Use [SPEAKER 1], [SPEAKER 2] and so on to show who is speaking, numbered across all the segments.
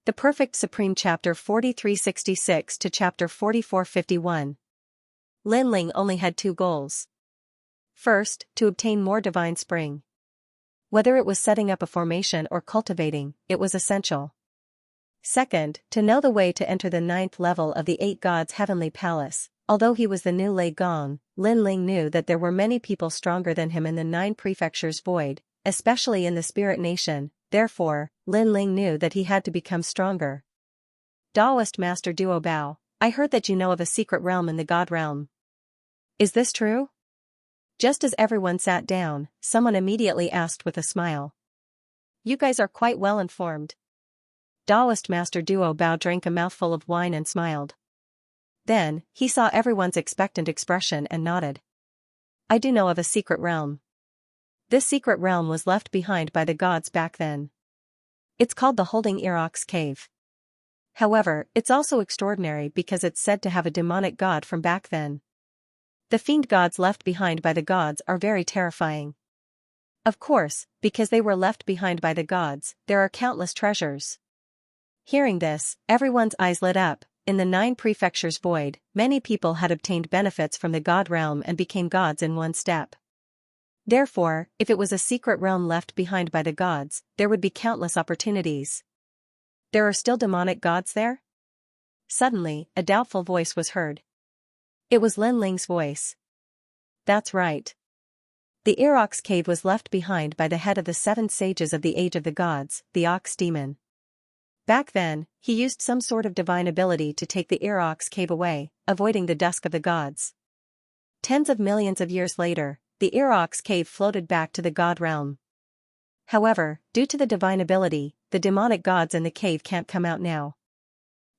[SPEAKER 1] The Perfect Supreme Chapter 4366 to Chapter 4451. Lin Ling only had two goals. First, to obtain more divine spring. Whether it was setting up a formation or cultivating, it was essential. Second, to know the way to enter the 9th level of the 8 gods' heavenly palace. Although he was the new Lei Gong, Lin Ling knew that there were many people stronger than him in the 9 prefectures void, especially in the Spirit Nation. Therefore, Lin Ling knew that he had to become stronger. Taoist Master Duo Bao, I heard that you know of a secret realm in the God realm. Is this true? Just as everyone sat down, someone immediately asked with a smile. You guys are quite well informed. Taoist Master Duo Bao drank a mouthful of wine and smiled. Then, he saw everyone's expectant expression and nodded. I do know of a secret realm. This secret realm was left behind by the gods back then. It's called the Holding Earrock's Cave. However, it's also extraordinary because it's said to have a demonic god from back then. The fiend gods left behind by the gods are very terrifying. Of course, because they were left behind by the gods, there are countless treasures. Hearing this, everyone's eyes lit up. In the 9 prefectures void, many people had obtained benefits from the god realm and became gods in one step. Therefore, if it was a secret realm left behind by the gods, there would be countless opportunities. There are still demonic gods there? Suddenly, a doubtful voice was heard. It was Lin Ling's voice. That's right. The Earrock's Cave was left behind by the head of the 7 sages of the Age of the Gods, the Ox Demon. Back then, he used some sort of divine ability to take the Earrock's Cave away, avoiding the dusk of the gods. Tens of millions of years later, the Earrock's Cave floated back to the god realm. However, due to the divine ability, the demonic gods in the cave can't come out now.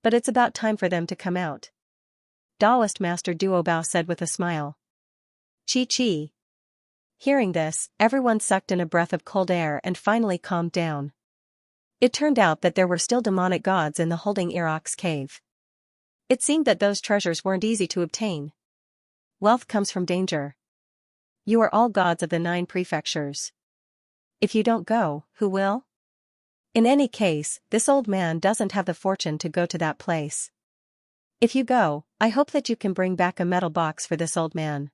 [SPEAKER 1] But it's about time for them to come out. Taoist Master Duo Bao said with a smile. Chi. Hearing this, everyone sucked in a breath of cold air and finally calmed down. It turned out that there were still demonic gods in the Holding Earrock's Cave. It seemed that those treasures weren't easy to obtain. Wealth comes from danger. You are all gods of the 9 prefectures. If you don't go, who will? In any case, this old man doesn't have the fortune to go to that place. If you go, I hope that you can bring back a metal box for this old man.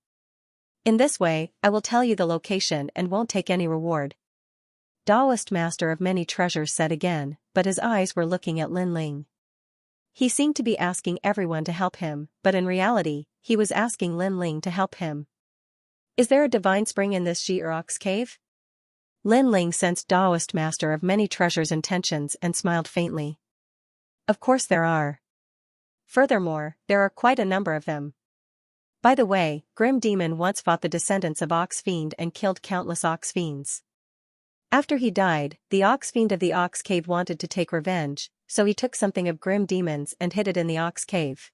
[SPEAKER 1] In this way, I will tell you the location and won't take any reward. Taoist Master of Many Treasures said again, but his eyes were looking at Lin Ling. He seemed to be asking everyone to help him, but in reality, he was asking Lin Ling to help him. Is there a divine spring in this Earrock's Cave? Lin Ling sensed Taoist Master of Many Treasures' intentions and smiled faintly. Of course there are. Furthermore, there are quite a number of them. By the way, Grim Demon once fought the descendants of Ox Fiend and killed countless Ox Fiends. After he died, the Ox Fiend of the Ox Cave wanted to take revenge, so he took something of Grim Demon's and hid it in the Ox Cave.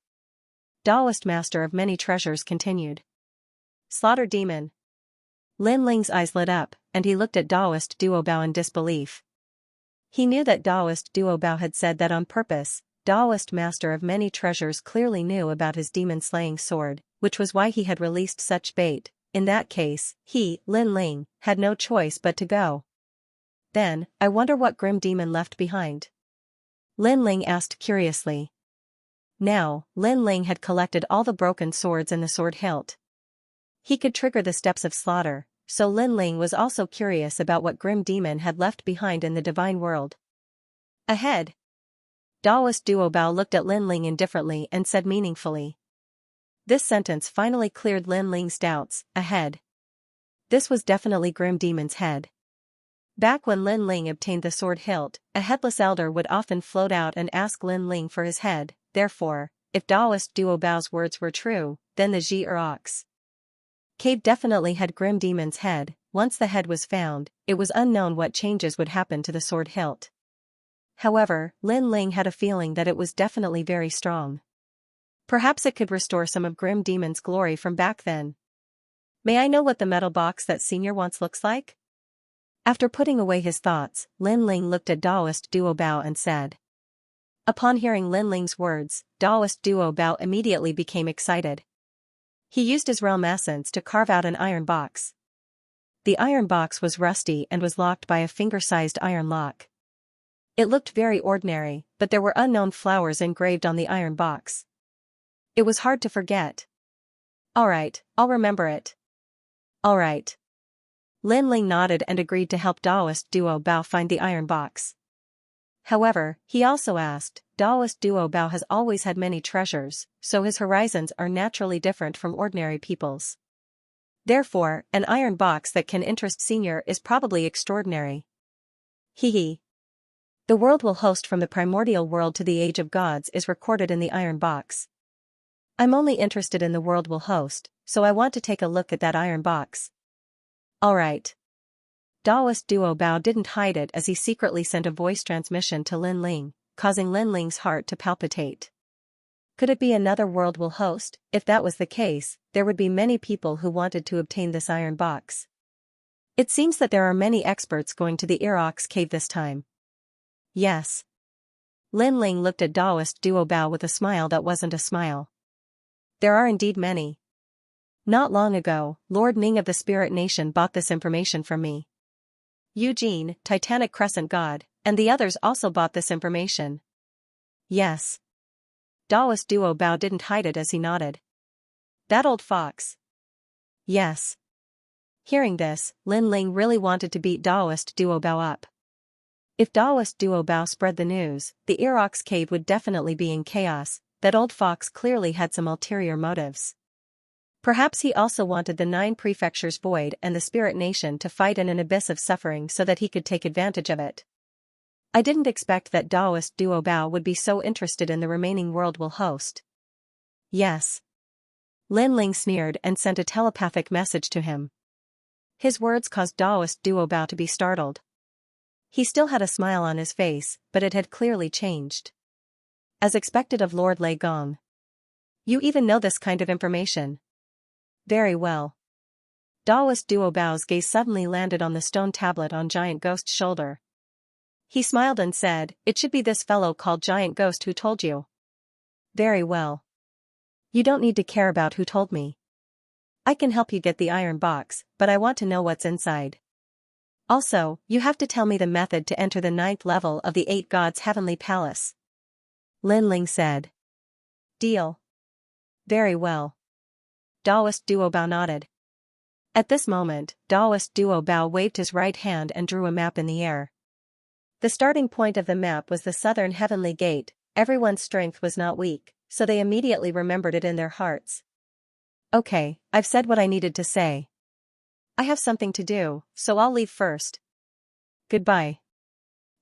[SPEAKER 1] Taoist Master of Many Treasures continued. Slaughter Demon. Lin Ling's eyes lit up, and he looked at Taoist Duo Bao in disbelief. He knew that Taoist Duo Bao had said that on purpose. Taoist Master of Many Treasures clearly knew about his demon-slaying sword, which was why he had released such bait. In that case, he, Lin Ling, had no choice but to go. Then, I wonder what Grim Demon left behind? Lin Ling asked curiously. Now, Lin Ling had collected all the broken swords in the sword hilt. He could trigger the steps of slaughter, so Lin Ling was also curious about what Grim Demon had left behind in the divine world. Ahead. Taoist Duo Bao looked at Lin Ling indifferently and said meaningfully. This sentence finally cleared Lin Ling's doubts. Ahead. This was definitely Grim Demon's head. Back when Lin Ling obtained the sword hilt, a headless elder would often float out and ask Lin Ling for his head. Therefore, if Taoist Duo Bao's words were true, then the Earrock's Cave definitely had Grim Demon's head. Once the head was found, it was unknown what changes would happen to the sword hilt. However, Lin Ling had a feeling that it was definitely very strong. Perhaps it could restore some of Grim Demon's glory from back then. May I know what the metal box that Senior wants looks like? After putting away his thoughts, Lin Ling looked at Taoist Duo Bao and said. Upon hearing Lin Ling's words, Taoist Duo Bao immediately became excited. He used his realm essence to carve out an iron box. The iron box was rusty and was locked by a finger-sized iron lock. It looked very ordinary, but there were unknown flowers engraved on the iron box. It was hard to forget. Alright, I'll remember it. Alright. Lin Ling nodded and agreed to help Daoist Duo Bao find the iron box. However, he also asked, Daoist Duo Bao has always had many treasures, so his horizons are naturally different from ordinary people's. Therefore, an iron box that can interest Senior is probably extraordinary. Hee. The world will host from the primordial world to the age of gods is recorded in the iron box. I'm only interested in the world will host, so I want to take a look at that iron box. Alright. Daoist Duo Bao didn't hide it as he secretly sent a voice transmission to Lin Ling, causing Lin Ling's heart to palpitate. Could it be another world will host? If that was the case, there would be many people who wanted to obtain this iron box. It seems that there are many experts going to the Erox cave this time. Yes. Lin Ling looked at Daoist Duo Bao with a smile that wasn't a smile. There are indeed many. Not long ago, Lord Ning of the Spirit Nation bought this information from me. Eugene, Titanic Crescent God, and the others also bought this information. Yes. Daoist Duo Bao didn't hide it as he nodded. That old fox. Yes. Hearing this, Lin Ling really wanted to beat Daoist Duo Bao up. If Daoist Duo Bao spread the news, the Erox cave would definitely be in chaos. That old fox clearly had some ulterior motives. Perhaps he also wanted the 9 prefectures void and the Spirit Nation to fight in an abyss of suffering so that he could take advantage of it. I didn't expect that Daoist Duo Bao would be so interested in the remaining world will host. Yes. Lin Ling sneered and sent a telepathic message to him. His words caused Daoist Duo Bao to be startled. He still had a smile on his face, but it had clearly changed. As expected of Lord Lei Gong. You even know this kind of information. Very well. Daoist Duo Bao's gaze suddenly landed on the stone tablet on Giant Ghost's shoulder. He smiled and said, It should be this fellow called Giant Ghost who told you. Very well. You don't need to care about who told me. I can help you get the iron box, but I want to know what's inside. Also, you have to tell me the method to enter the 9th level of the 8 Gods' Heavenly Palace. Lin Ling said. Deal. Very well. Daoist Duo Bao nodded. At this moment, Daoist Duo Bao waved his right hand and drew a map in the air. The starting point of the map was the southern heavenly gate. Everyone's strength was not weak, so they immediately remembered it in their hearts. Okay, I've said what I needed to say. I have something to do, so I'll leave first. Goodbye.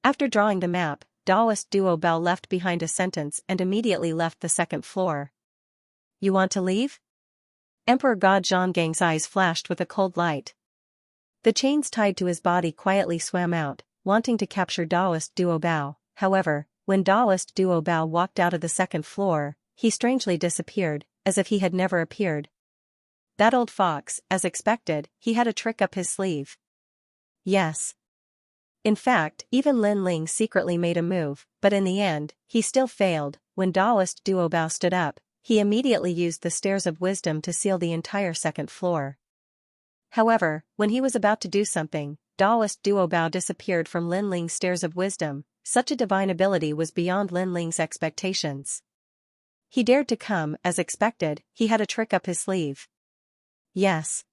[SPEAKER 1] After drawing the map, Daoist Duo Bao left behind a sentence and immediately left the 2nd floor. You want to leave? Emperor God Zhonggang's eyes flashed with a cold light. The chains tied to his body quietly swam out, wanting to capture Daoist Duo Bao. However, when Daoist Duo Bao walked out of the 2nd floor, he strangely disappeared, as if he had never appeared. That old fox, as expected, he had a trick up his sleeve. Yes. In fact, even Lin Ling secretly made a move, but in the end, he still failed. When Daoist Duo Bao stood up, he immediately used the stairs of wisdom to seal the entire 2nd floor. However, when he was about to do something, Daoist Duo Bao disappeared from Lin Ling's stairs of wisdom. Such a divine ability was beyond Lin Ling's expectations. He dared to come, as expected, he had a trick up his sleeve. Yes.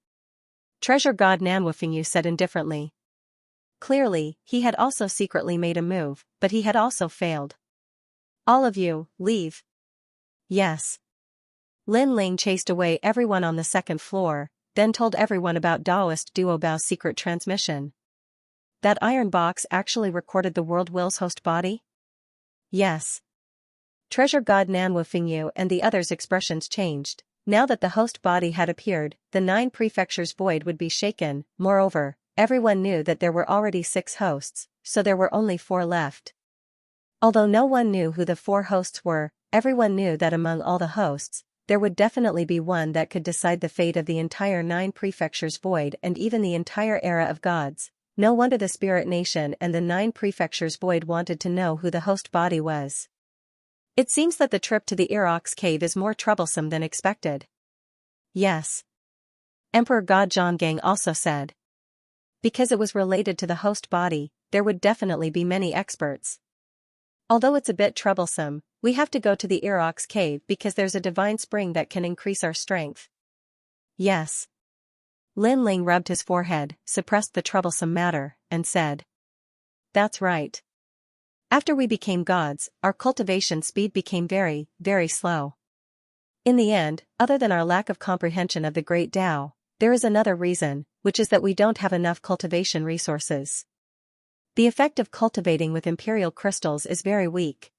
[SPEAKER 1] Treasure God Nanwufingyu said indifferently. Clearly, he had also secretly made a move, but he had also failed. All of you, leave. Yes. Lin Ling chased away everyone on the 2nd floor, then told everyone about Daoist Duo Bao's secret transmission. That iron box actually recorded the world will's host body? Yes. Treasure God Nanwufingyu and the others' expressions changed. Now that the host body had appeared, the 9 prefectures void would be shaken. Moreover, everyone knew that there were already 6 hosts, so there were only 4 left. Although no one knew who the 4 hosts were, everyone knew that among all the hosts, there would definitely be one that could decide the fate of the entire 9 prefectures void and even the entire era of gods. No wonder the Spirit Nation and the 9 prefectures void wanted to know who the host body was. It seems that the trip to the Erox cave is more troublesome than expected. Yes. Emperor God Zhonggang also said. Because it was related to the host body, there would definitely be many experts. Although it's a bit troublesome, we have to go to the Erox cave because there's a divine spring that can increase our strength. Yes. Lin Ling rubbed his forehead, suppressed the troublesome matter, and said. That's right. After we became gods, our cultivation speed became very, very slow. In the end, other than our lack of comprehension of the great Tao, there is another reason, which is that we don't have enough cultivation resources. The effect of cultivating with imperial crystals is very weak.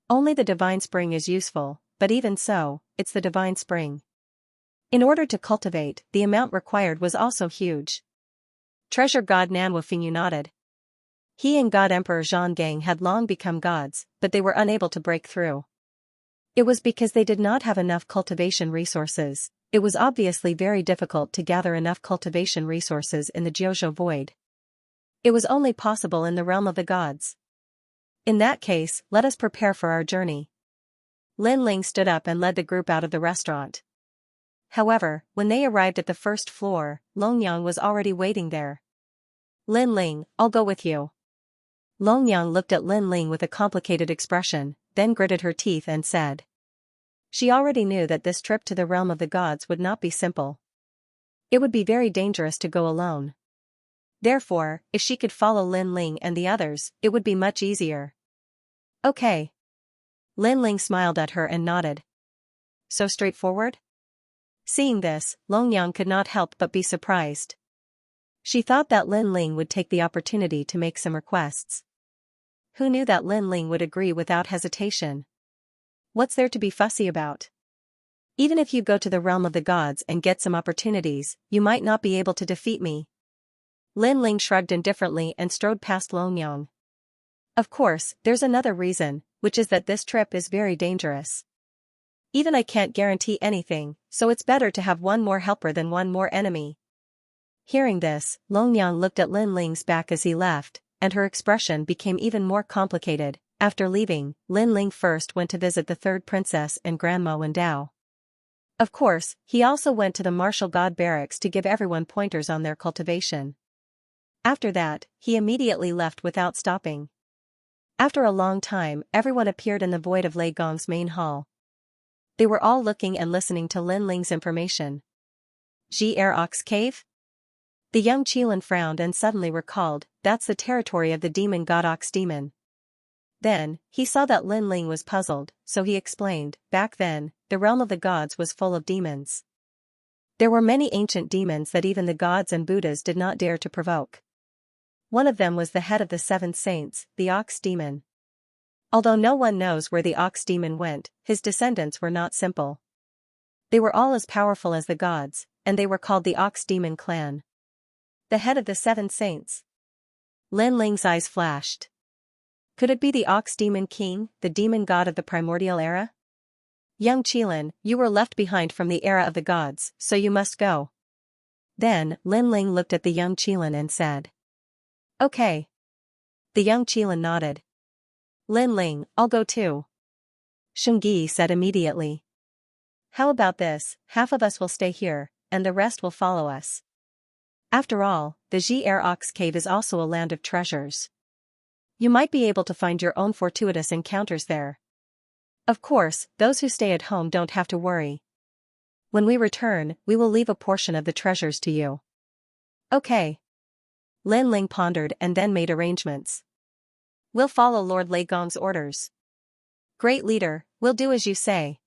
[SPEAKER 1] Only the divine spring is useful, but even so, it's the divine spring. In order to cultivate, the amount required was also huge. Treasure God Nanwufingyu nodded. He and God Emperor Zhonggang had long become gods, but they were unable to break through. It was because they did not have enough cultivation resources. It was obviously very difficult to gather enough cultivation resources in the Jiuzhou void. It was only possible in the realm of the gods. In that case, let us prepare for our journey. Lin Ling stood up and led the group out of the restaurant. However, when they arrived at the first floor, Longyang was already waiting there. Lin Ling, I'll go with you. Longyang looked at Lin Ling with a complicated expression, then gritted her teeth and said. She already knew that this trip to the realm of the gods would not be simple. It would be very dangerous to go alone. Therefore, if she could follow Lin Ling and the others, it would be much easier. Okay. Lin Ling smiled at her and nodded. So straightforward? Seeing this, Longyang could not help but be surprised. She thought that Lin Ling would take the opportunity to make some requests. Who knew that Lin Ling would agree without hesitation? What's there to be fussy about? Even if you go to the realm of the gods and get some opportunities, you might not be able to defeat me. Lin Ling shrugged indifferently and strode past Longyang. Of course, there's another reason, which is that this trip is very dangerous. Even I can't guarantee anything, so it's better to have one more helper than one more enemy. Hearing this, Longyang looked at Lin Ling's back as he left, and her expression became even more complicated. After leaving, Lin Ling first went to visit the third princess and Grandma Wendao. Of course, he also went to the martial god barracks to give everyone pointers on their cultivation. After that, he immediately left without stopping. After a long time, everyone appeared in the void of Lei Gong's main hall. They were all looking and listening to Lin Ling's information. Ox Cave? The young Qilin frowned and suddenly recalled, that's the territory of the demon god Ox Demon. Then, he saw that Lin Ling was puzzled, so he explained, back then, the realm of the gods was full of demons. There were many ancient demons that even the gods and Buddhas did not dare to provoke. One of them was the head of the seven saints, the Ox Demon. Although no one knows where the Ox Demon went, his descendants were not simple. They were all as powerful as the gods, and they were called the Ox Demon clan. The head of the seven saints. Lin Ling's eyes flashed. Could it be the Ox Demon King, the demon god of the primordial era? Young Qilin, you were left behind from the era of the gods, so you must go. Then, Lin Ling looked at the young Qilin and said. Okay. The young Qilin nodded. Lin Ling, I'll go too. Shungi said immediately. How about this, half of us will stay here, and the rest will follow us. After all, the Ox Cave is also a land of treasures. You might be able to find your own fortuitous encounters there. Of course, those who stay at home don't have to worry. When we return, we will leave a portion of the treasures to you. Okay. Lin Ling pondered and then made arrangements. We'll follow Lord Lei Gong's orders. Great leader, we'll do as you say.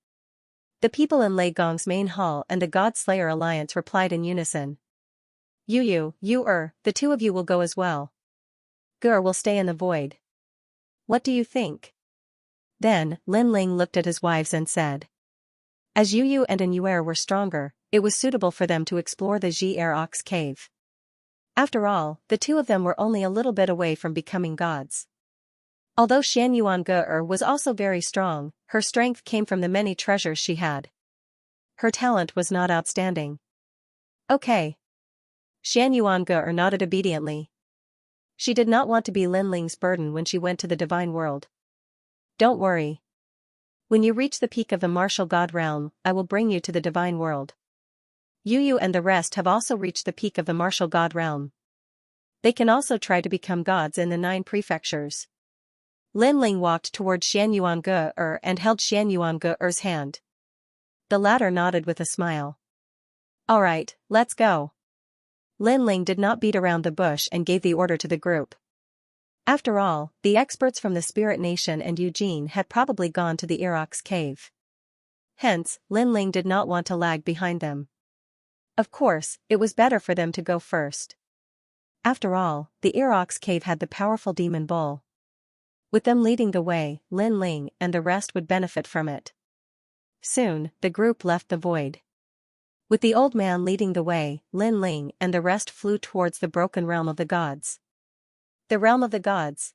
[SPEAKER 1] The people in Lei Gong's main hall and the God Slayer Alliance replied in unison. You, the two of you will go as well. Gur will stay in the void. What do you think? Then, Lin Ling looked at his wives and said. As Yu and Yuer were stronger, it was suitable for them to explore the Ox Cave. After all, the two of them were only a little bit away from becoming gods. Although Xianyuan Gur was also very strong, her strength came from the many treasures she had. Her talent was not outstanding. Okay. Xianyuan Gur nodded obediently. She did not want to be Lin Ling's burden when she went to the divine world. Don't worry. When you reach the peak of the martial god realm, I will bring you to the divine world. Yu and the rest have also reached the peak of the martial god realm. They can also try to become gods in the 9 prefectures. Lin Ling walked toward Xianyuange and held Xianyuange's hand. The latter nodded with a smile. All right, let's go. Lin Ling did not beat around the bush and gave the order to the group. After all, the experts from the Spirit Nation and Eugene had probably gone to the Irok's cave. Hence, Lin Ling did not want to lag behind them. Of course, it was better for them to go first. After all, the Irok's cave had the powerful demon bull. With them leading the way, Lin Ling and the rest would benefit from it. Soon, the group left the void. With the old man leading the way, Lin Ling and the rest flew towards the broken realm of the gods. The realm of the gods.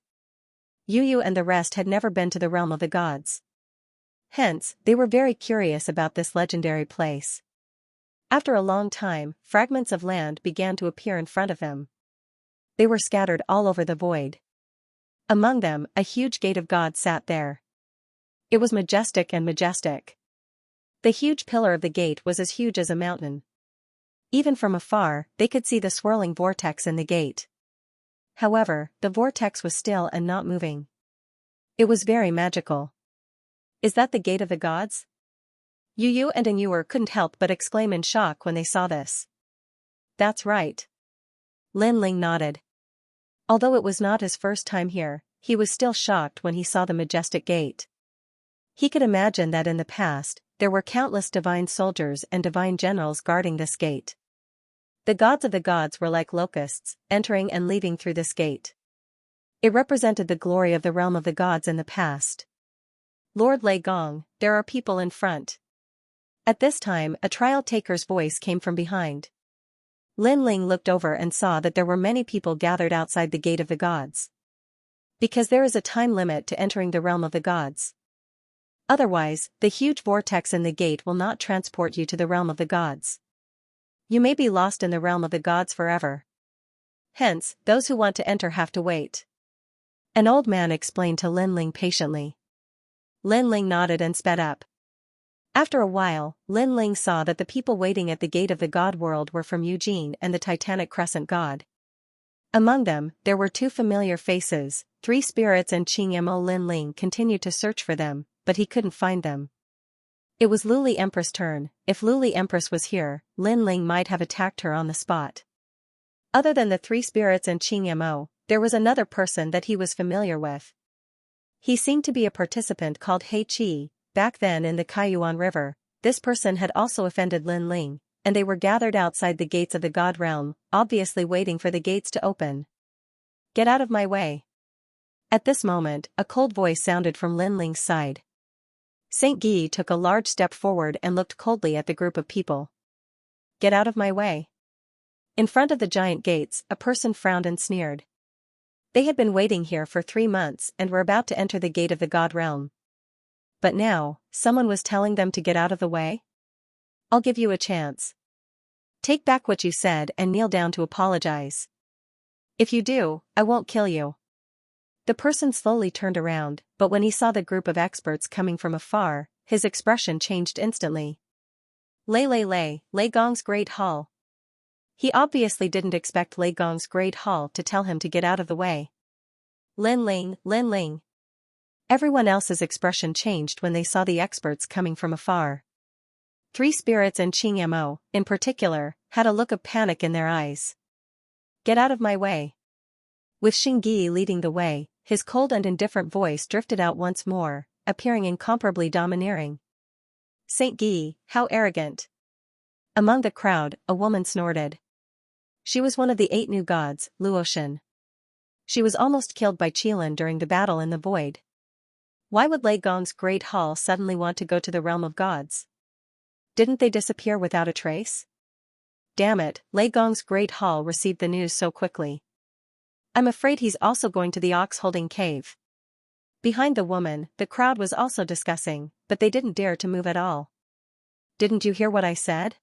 [SPEAKER 1] Yu and the rest had never been to the realm of the gods. Hence, they were very curious about this legendary place. After a long time, fragments of land began to appear in front of them. They were scattered all over the void. Among them, a huge gate of God sat there. It was majestic and majestic. The huge pillar of the gate was as huge as a mountain. Even from afar, they could see the swirling vortex in the gate. However, the vortex was still and not moving. It was very magical. Is that the gate of the gods? Yu and Anur couldn't help but exclaim in shock when they saw this. That's right. Lin Ling nodded. Although it was not his first time here, he was still shocked when he saw the majestic gate. He could imagine that in the past, there were countless divine soldiers and divine generals guarding this gate. The gods of the gods were like locusts, entering and leaving through this gate. It represented the glory of the realm of the gods in the past. Lord Lei Gong, there are people in front. At this time, a trial taker's voice came from behind. Lin Ling looked over and saw that there were many people gathered outside the gate of the gods. Because there is a time limit to entering the realm of the gods. Otherwise, the huge vortex in the gate will not transport you to the realm of the gods. You may be lost in the realm of the gods forever. Hence, those who want to enter have to wait. An old man explained to Lin Ling patiently. Lin Ling nodded and sped up. After a while, Lin Ling saw that the people waiting at the gate of the god world were from Eugene and the Titanic Crescent god. Among them, there were two familiar faces, three spirits and Xianxia. Lin Ling continued to search for them, but he couldn't find them. It was Luli Empress' turn. If Luli Empress was here, Lin Ling might have attacked her on the spot. Other than the three spirits and Xianxia, there was another person that he was familiar with. He seemed to be a participant called He Qi. Back then in the Kaiyuan River, this person had also offended Lin Ling, and they were gathered outside the gates of the god realm, obviously waiting for the gates to open. Get out of my way. At this moment, a cold voice sounded from Lin Ling's side. Saint Guy took a large step forward and looked coldly at the group of people. Get out of my way. In front of the giant gates, a person frowned and sneered. They had been waiting here for 3 months and were about to enter the gate of the god realm. But now, someone was telling them to get out of the way? I'll give you a chance. Take back what you said and kneel down to apologize. If you do, I won't kill you. The person slowly turned around, but when he saw the group of experts coming from afar, his expression changed instantly. Lei Gong's Great Hall. He obviously didn't expect Lei Gong's Great Hall to tell him to get out of the way. Lin Ling. Everyone else's expression changed when they saw the experts coming from afar. Three spirits and Xianxia, in particular, had a look of panic in their eyes. Get out of my way. With Xingyi leading the way, his cold and indifferent voice drifted out once more, appearing incomparably domineering. Saint Guy, how arrogant. Among the crowd, a woman snorted. She was one of the 8 new gods, Luoshan. She was almost killed by Qilin during the battle in the void. Why would Lei Gong's Great Hall suddenly want to go to the realm of gods? Didn't they disappear without a trace? Damn it, Lei Gong's Great Hall received the news so quickly. I'm afraid he's also going to the ox-holding cave. Behind the woman, the crowd was also discussing, but they didn't dare to move at all. Didn't you hear what I said?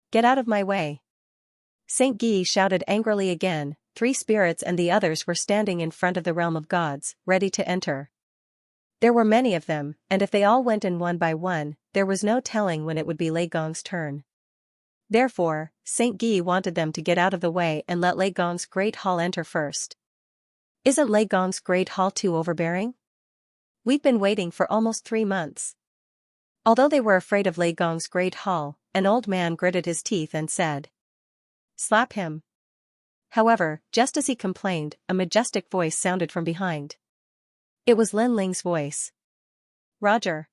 [SPEAKER 1] Get out of my way. Saint Guy shouted angrily again. 3 spirits and the others were standing in front of the realm of gods, ready to enter. There were many of them, and if they all went in one by one, there was no telling when it would be Lei Gong's turn. Therefore, Saint Guy wanted them to get out of the way and let Lei Gong's Great Hall enter first. Isn't Lei Gong's Great Hall too overbearing? We've been waiting for almost 3 months. Although they were afraid of Lei Gong's Great Hall, an old man gritted his teeth and said, "Slap him." However, just as he complained, a majestic voice sounded from behind. It was Lin Ling's voice. "Roger."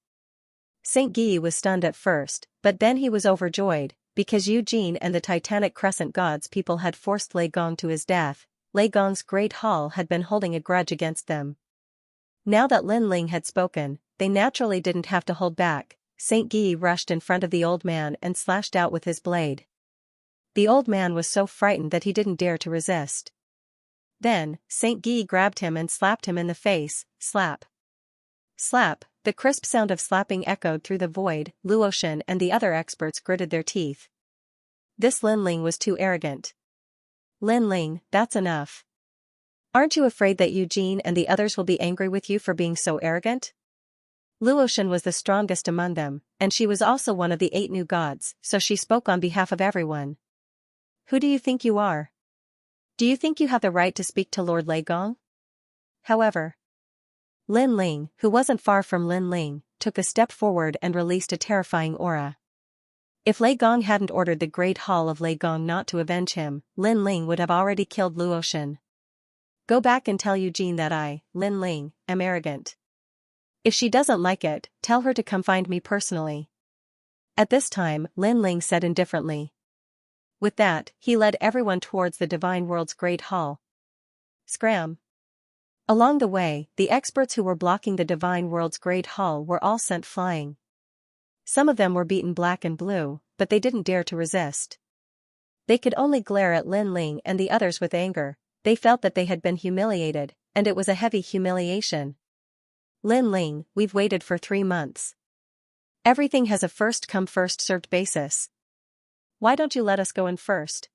[SPEAKER 1] Saint Guy was stunned at first, but then he was overjoyed, because Eugene and the Titanic Crescent God's people had forced Lei Gong to his death. Lei Gong's Great Hall had been holding a grudge against them. Now that Lin Ling had spoken, they naturally didn't have to hold back. Saint Guy rushed in front of the old man and slashed out with his blade. The old man was so frightened that he didn't dare to resist. Then, Saint Guy grabbed him and slapped him in the face. Slap. Slap. The crisp sound of slapping echoed through the void. Luotian and the other experts gritted their teeth. This Lin Ling was too arrogant. "Lin Ling, that's enough. Aren't you afraid that Eugene and the others will be angry with you for being so arrogant?" Luotian was the strongest among them, and she was also one of the 8 new gods, so she spoke on behalf of everyone. "Who do you think you are? Do you think you have the right to speak to Lord Lei Gong?" However, Lin Ling, who wasn't far from Lin Ling, took a step forward and released a terrifying aura. If Lei Gong hadn't ordered the Great Hall of Lei Gong not to avenge him, Lin Ling would have already killed Luotian. "Go back and tell Eugene that I, Lin Ling, am arrogant. If she doesn't like it, tell her to come find me personally." At this time, Lin Ling said indifferently. With that, he led everyone towards the Divine World's Great Hall. Scram! Along the way, the experts who were blocking the Divine World's Great Hall were all sent flying. Some of them were beaten black and blue, but they didn't dare to resist. They could only glare at Lin Ling and the others with anger. They felt that they had been humiliated, and it was a heavy humiliation. "Lin Ling, we've waited for 3 months. Everything has a first-come first-served basis. Why don't you let us go in first?"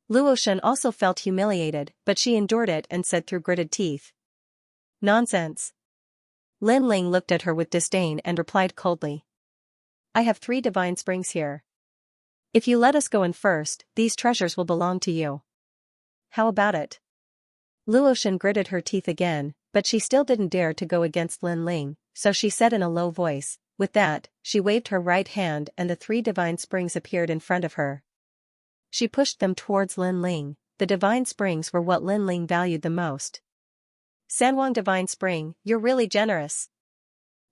[SPEAKER 1] Luotian also felt humiliated, but she endured it and said through gritted teeth, "Nonsense." Lin Ling looked at her with disdain and replied coldly, "I have 3 divine springs here. If you let us go in first, these treasures will belong to you. How about it?" Luotian gritted her teeth again, but she still didn't dare to go against Lin Ling, so she said in a low voice. With that, she waved her right hand and the 3 divine springs appeared in front of her. She pushed them towards Lin Ling. The divine springs were what Lin Ling valued the most. "Sanwang Divine Spring, you're really generous."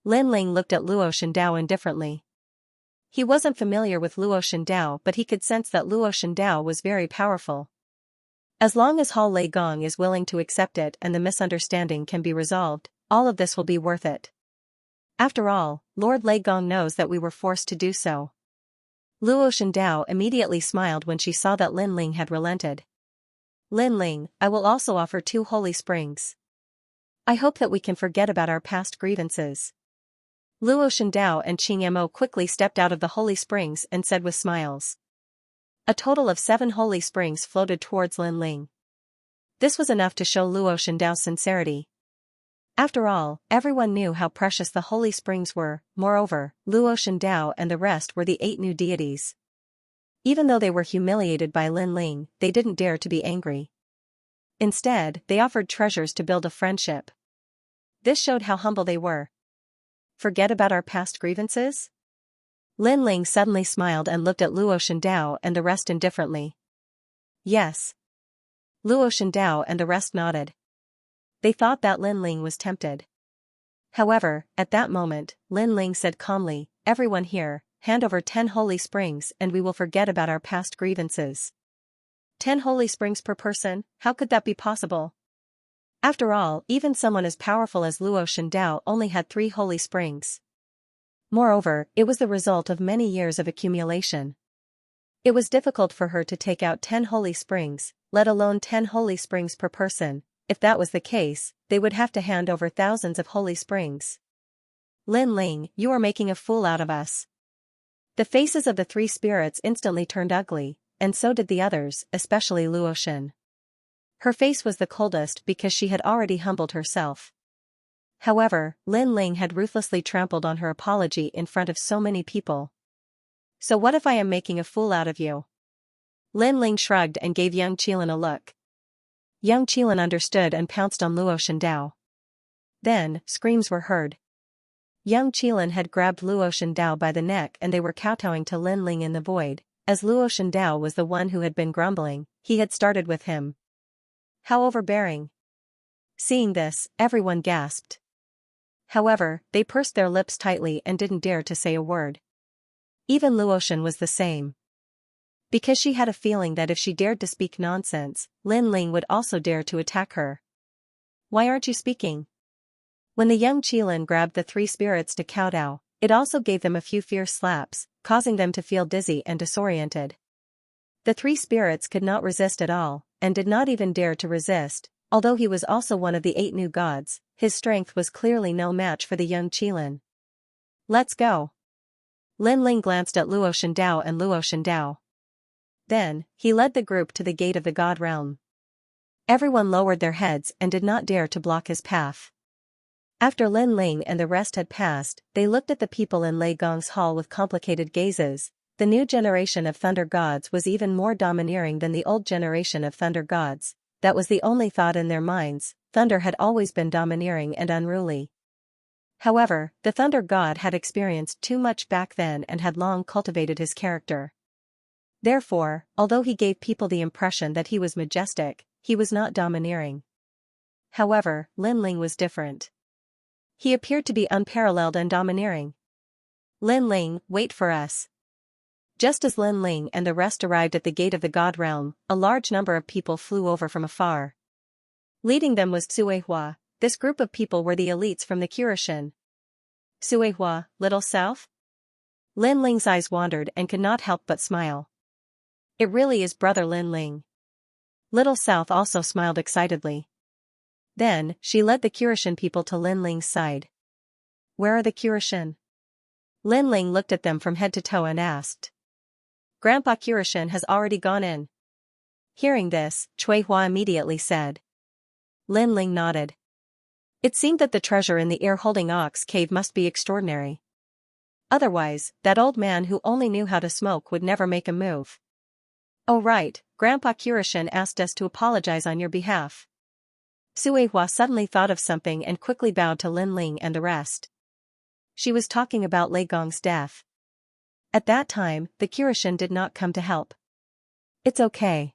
[SPEAKER 1] Lin Ling looked at Luotian Dao indifferently. He wasn't familiar with Luotian Dao, but he could sense that Luotian Dao was very powerful. As long as Hall Lei Gong is willing to accept it and the misunderstanding can be resolved, all of this will be worth it. After all, Lord Lei Gong knows that we were forced to do so. Luotian Dao immediately smiled when she saw that Lin Ling had relented. "Lin Ling, I will also offer 2 holy springs. I hope that we can forget about our past grievances." Luotian Dao and Qing Mo quickly stepped out of the holy springs and said with smiles. A total of 7 holy springs floated towards Lin Ling. This was enough to show Luotian Dao's sincerity. After all, everyone knew how precious the holy springs were. Moreover, Luotian Dao and the rest were the 8 new deities. Even though they were humiliated by Lin Ling, they didn't dare to be angry. Instead, they offered treasures to build a friendship. This showed how humble they were. "Forget about our past grievances?" Lin Ling suddenly smiled and looked at Luotian Dao and the rest indifferently. "Yes." Luotian Dao and the rest nodded. They thought that Lin Ling was tempted. However, at that moment, Lin Ling said calmly, "Everyone here, hand over 10 holy springs and we will forget about our past grievances." 10 holy springs per person, how could that be possible? After all, even someone as powerful as Luotian Dao only had 3 holy springs. Moreover, it was the result of many years of accumulation. It was difficult for her to take out 10 holy springs, let alone 10 holy springs per person. If that was the case, they would have to hand over thousands of holy springs. "Lin Ling, you are making a fool out of us." The faces of the 3 spirits instantly turned ugly, and so did the others, especially Luotian. Her face was the coldest because she had already humbled herself. However, Lin Ling had ruthlessly trampled on her apology in front of so many people. "So what if I am making a fool out of you?" Lin Ling shrugged and gave young Qilin a look. Yang Qilin understood and pounced on Luo Shandao. Then, screams were heard. Yang Qilin had grabbed Luo Shandao by the neck and they were kowtowing to Lin Ling in the void. As Luo Shandao was the one who had been grumbling, he had started with him. How overbearing. Seeing this, everyone gasped. However, they pursed their lips tightly and didn't dare to say a word. Even Luoshan was the same. Because she had a feeling that if she dared to speak nonsense, Lin Ling would also dare to attack her. Why aren't you speaking? When the young Qilin grabbed the three spirits to kowtow, it also gave them a few fierce slaps, causing them to feel dizzy and disoriented. The three spirits could not resist at all, and did not even dare to resist. Although he was also one of the 8 new gods, his strength was clearly no match for the young Qilin. Let's go. Lin Ling glanced at Luo Shandao and Luo Shandao. Then, he led the group to the gate of the god realm. Everyone lowered their heads and did not dare to block his path. After Lin Ling and the rest had passed, they looked at the people in Lei Gong's hall with complicated gazes. The new generation of thunder gods was even more domineering than the old generation of thunder gods. That was the only thought in their minds. Thunder had always been domineering and unruly. However, the thunder god had experienced too much back then and had long cultivated his character. Therefore, although he gave people the impression that he was majestic, he was not domineering. However, Lin Ling was different. He appeared to be unparalleled and domineering. Lin Ling, wait for us. Just as Lin Ling and the rest arrived at the gate of the god realm, a large number of people flew over from afar. Leading them was Suehua. This group of people were the elites from the Qirashen. Suehua, Little South? Lin Ling's eyes wandered and could not help but smile. It really is brother Lin Ling. Little South also smiled excitedly. Then, she led the Qirashen people to Lin Ling's side. Where are the Qirashen? Lin Ling looked at them from head to toe and asked. Grandpa Qirashen has already gone in. Hearing this, Chuehua immediately said. Lin Ling nodded. It seemed that the treasure in the ear-holding ox cave must be extraordinary. Otherwise, that old man who only knew how to smoke would never make a move. Oh right, Grandpa Qirashen asked us to apologize on your behalf. Suehua suddenly thought of something and quickly bowed to Lin Ling and the rest. She was talking about Lei Gong's death. At that time, the Qirashen did not come to help. It's okay.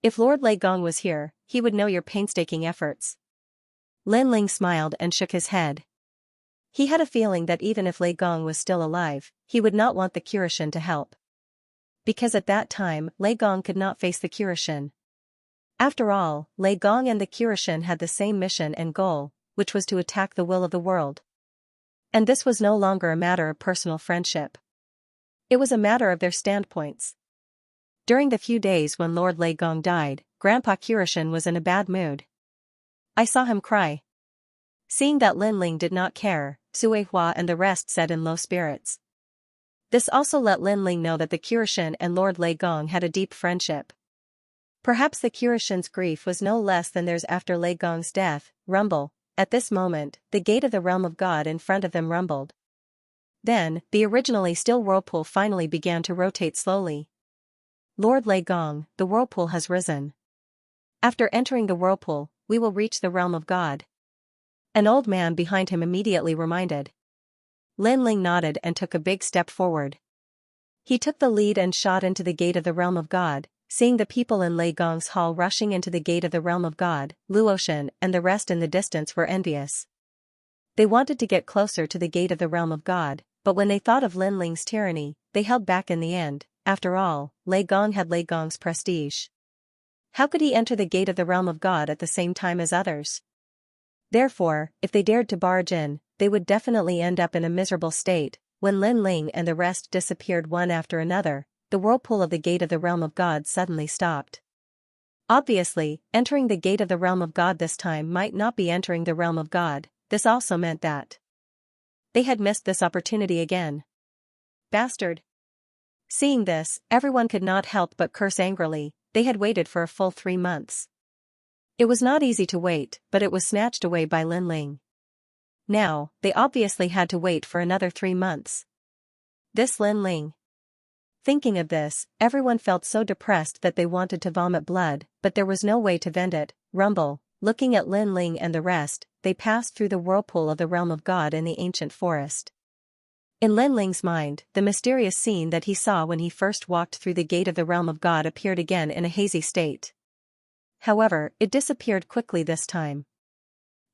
[SPEAKER 1] If Lord Lei Gong was here, he would know your painstaking efforts. Lin Ling smiled and shook his head. He had a feeling that even if Lei Gong was still alive, he would not want the Qirashen to help. Because at that time, Lei Gong could not face the Qirashen. After all, Lei Gong and the Qirashen had the same mission and goal, which was to attack the will of the world. And this was no longer a matter of personal friendship. It was a matter of their standpoints. During the few days when Lord Lei Gong died, Grandpa Qirashen was in a bad mood. I saw him cry. Seeing that Lin Ling did not care, Suehua and the rest said in low spirits. This also let Lin Ling know that the Qirashen and Lord Lei Gong had a deep friendship. Perhaps the Qirashen's grief was no less than theirs after Lei Gong's death. Rumble. At this moment, the gate of the realm of God in front of them rumbled. Then, the originally still whirlpool finally began to rotate slowly. Lord Lei Gong, the whirlpool has risen. After entering the whirlpool, we will reach the realm of God. An old man behind him immediately reminded. Lin Ling nodded and took a big step forward. He took the lead and shot into the gate of the realm of God. Seeing the people in Lei Gong's hall rushing into the gate of the realm of God, Luoshan and the rest in the distance were envious. They wanted to get closer to the gate of the realm of God, but when they thought of Lin Ling's tyranny, they held back in the end. After all, Lei Gong had Lei Gong's prestige. How could he enter the gate of the realm of God at the same time as others? Therefore, if they dared to barge in, they would definitely end up in a miserable state. When Lin Ling and the rest disappeared one after another, the whirlpool of the gate of the realm of God suddenly stopped. Obviously, entering the gate of the realm of God this time might not be entering the realm of God. This also meant that they had missed this opportunity again. Bastard! Seeing this, everyone could not help but curse angrily. They had waited for a full 3 months. It was not easy to wait, but it was snatched away by Lin Ling. Now, they obviously had to wait for another 3 months. This Lin Ling. Thinking of this, everyone felt so depressed that they wanted to vomit blood, but there was no way to vent it. Rumble, looking at Lin Ling and the rest, they passed through the whirlpool of the realm of God in the ancient forest. In Lin Ling's mind, the mysterious scene that he saw when he first walked through the gate of the realm of God appeared again in a hazy state. However, it disappeared quickly this time.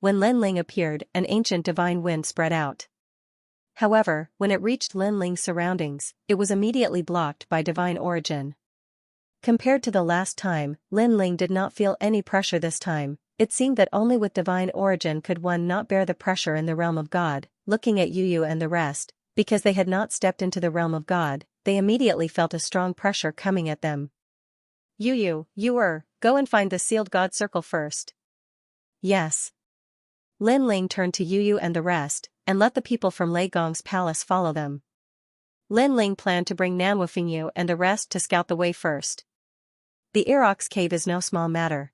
[SPEAKER 1] When Lin Ling appeared, an ancient divine wind spread out. However, when it reached Lin Ling's surroundings, it was immediately blocked by divine origin. Compared to the last time, Lin Ling did not feel any pressure this time. It seemed that only with divine origin could one not bear the pressure in the realm of God. Looking at Yu and the rest, because they had not stepped into the realm of God, they immediately felt a strong pressure coming at them. Yu, go and find the sealed God circle first. Yes. Lin Ling turned to Yu and the rest, and let the people from Lei Gong's palace follow them. Lin Ling planned to bring Nanwufingyu and the rest to scout the way first. The Erox cave is no small matter.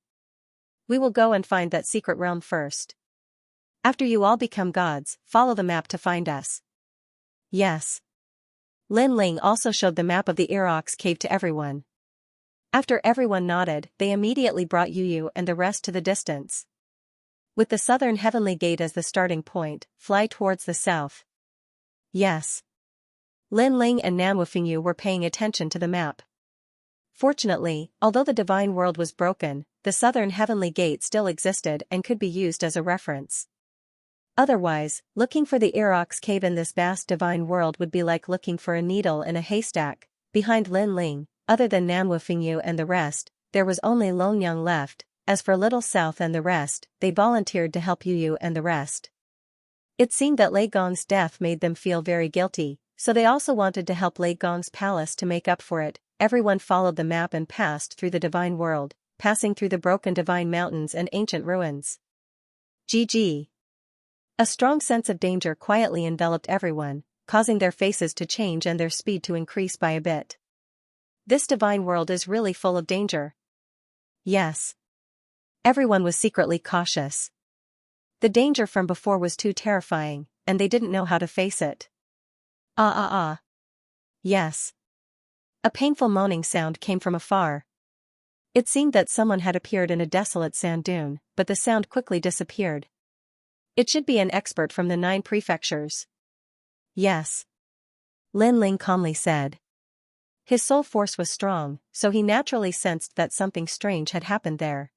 [SPEAKER 1] We will go and find that secret realm first. After you all become gods, follow the map to find us. Yes. Lin Ling also showed the map of the Erox cave to everyone. After everyone nodded, they immediately brought Yu and the rest to the distance. With the southern heavenly gate as the starting point, fly towards the south. Yes. Lin Ling and Nanwufingyu were paying attention to the map. Fortunately, although the divine world was broken, the southern heavenly gate still existed and could be used as a reference. Otherwise, looking for the Erox cave in this vast divine world would be like looking for a needle in a haystack. Behind Lin Ling, other than Nanwufingyu and the rest, there was only Longyang left. As for Little South and the rest, they volunteered to help Yu and the rest. It seemed that Lei Gong's death made them feel very guilty, so they also wanted to help Lei Gong's palace to make up for it. Everyone followed the map and passed through the divine world, passing through the broken divine mountains and ancient ruins. GG. A strong sense of danger quietly enveloped everyone, causing their faces to change and their speed to increase by a bit. This divine world is really full of danger. Yes. Everyone was secretly cautious. The danger from before was too terrifying, and they didn't know how to face it. Yes. A painful moaning sound came from afar. It seemed that someone had appeared in a desolate sand dune, but the sound quickly disappeared. It should be an expert from the 9 prefectures. Yes. Lin Ling calmly said. His soul force was strong, so he naturally sensed that something strange had happened there.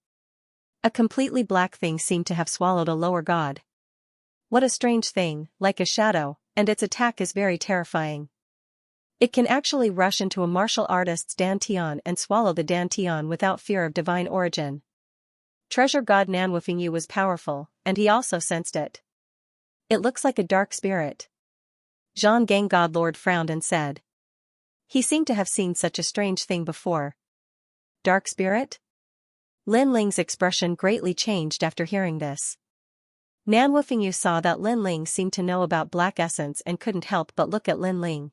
[SPEAKER 1] A completely black thing seemed to have swallowed a lower god. What a strange thing, like a shadow, and its attack is very terrifying. It can actually rush into a martial artist's dantian and swallow the dantian without fear of divine origin. Treasure god Nanwufingyu was powerful, and he also sensed it. It looks like a dark spirit. Zhang Gang God Lord frowned and said. He seemed to have seen such a strange thing before. Dark spirit? Lin Ling's expression greatly changed after hearing this. Nanwufingyu saw that Lin Ling seemed to know about black essence and couldn't help but look at Lin Ling.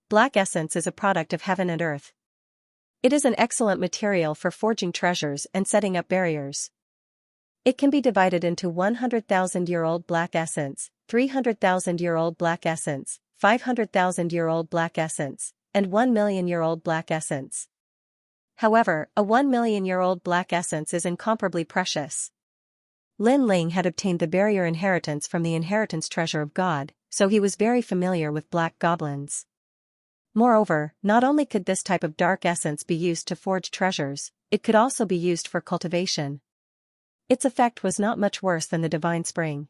[SPEAKER 1] Black essence is a product of heaven and earth. It is an excellent material for forging treasures and setting up barriers. It can be divided into 100,000-year-old black essence, 300,000-year-old black essence, 500,000-year-old black essence, and 1,000,000-year-old black essence. However, a 1,000,000-year-old black essence is incomparably precious. Lin Ling had obtained the barrier inheritance from the inheritance treasure of God, so he was very familiar with black goblins. Moreover, not only could this type of dark essence be used to forge treasures, it could also be used for cultivation. Its effect was not much worse than the divine spring.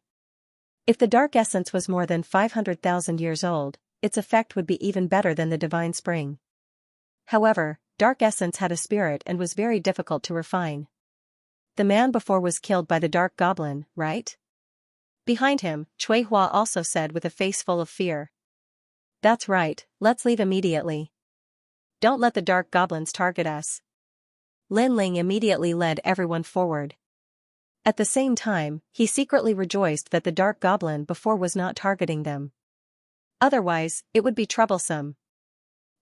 [SPEAKER 1] If the dark essence was more than 500,000 years old, its effect would be even better than the divine spring. However, dark essence had a spirit and was very difficult to refine. The man before was killed by the dark goblin, right? Behind him, Cui Hua also said with a face full of fear. That's right, let's leave immediately. Don't let the dark goblins target us. Lin Ling immediately led everyone forward. At the same time, he secretly rejoiced that the dark goblin before was not targeting them. Otherwise, it would be troublesome.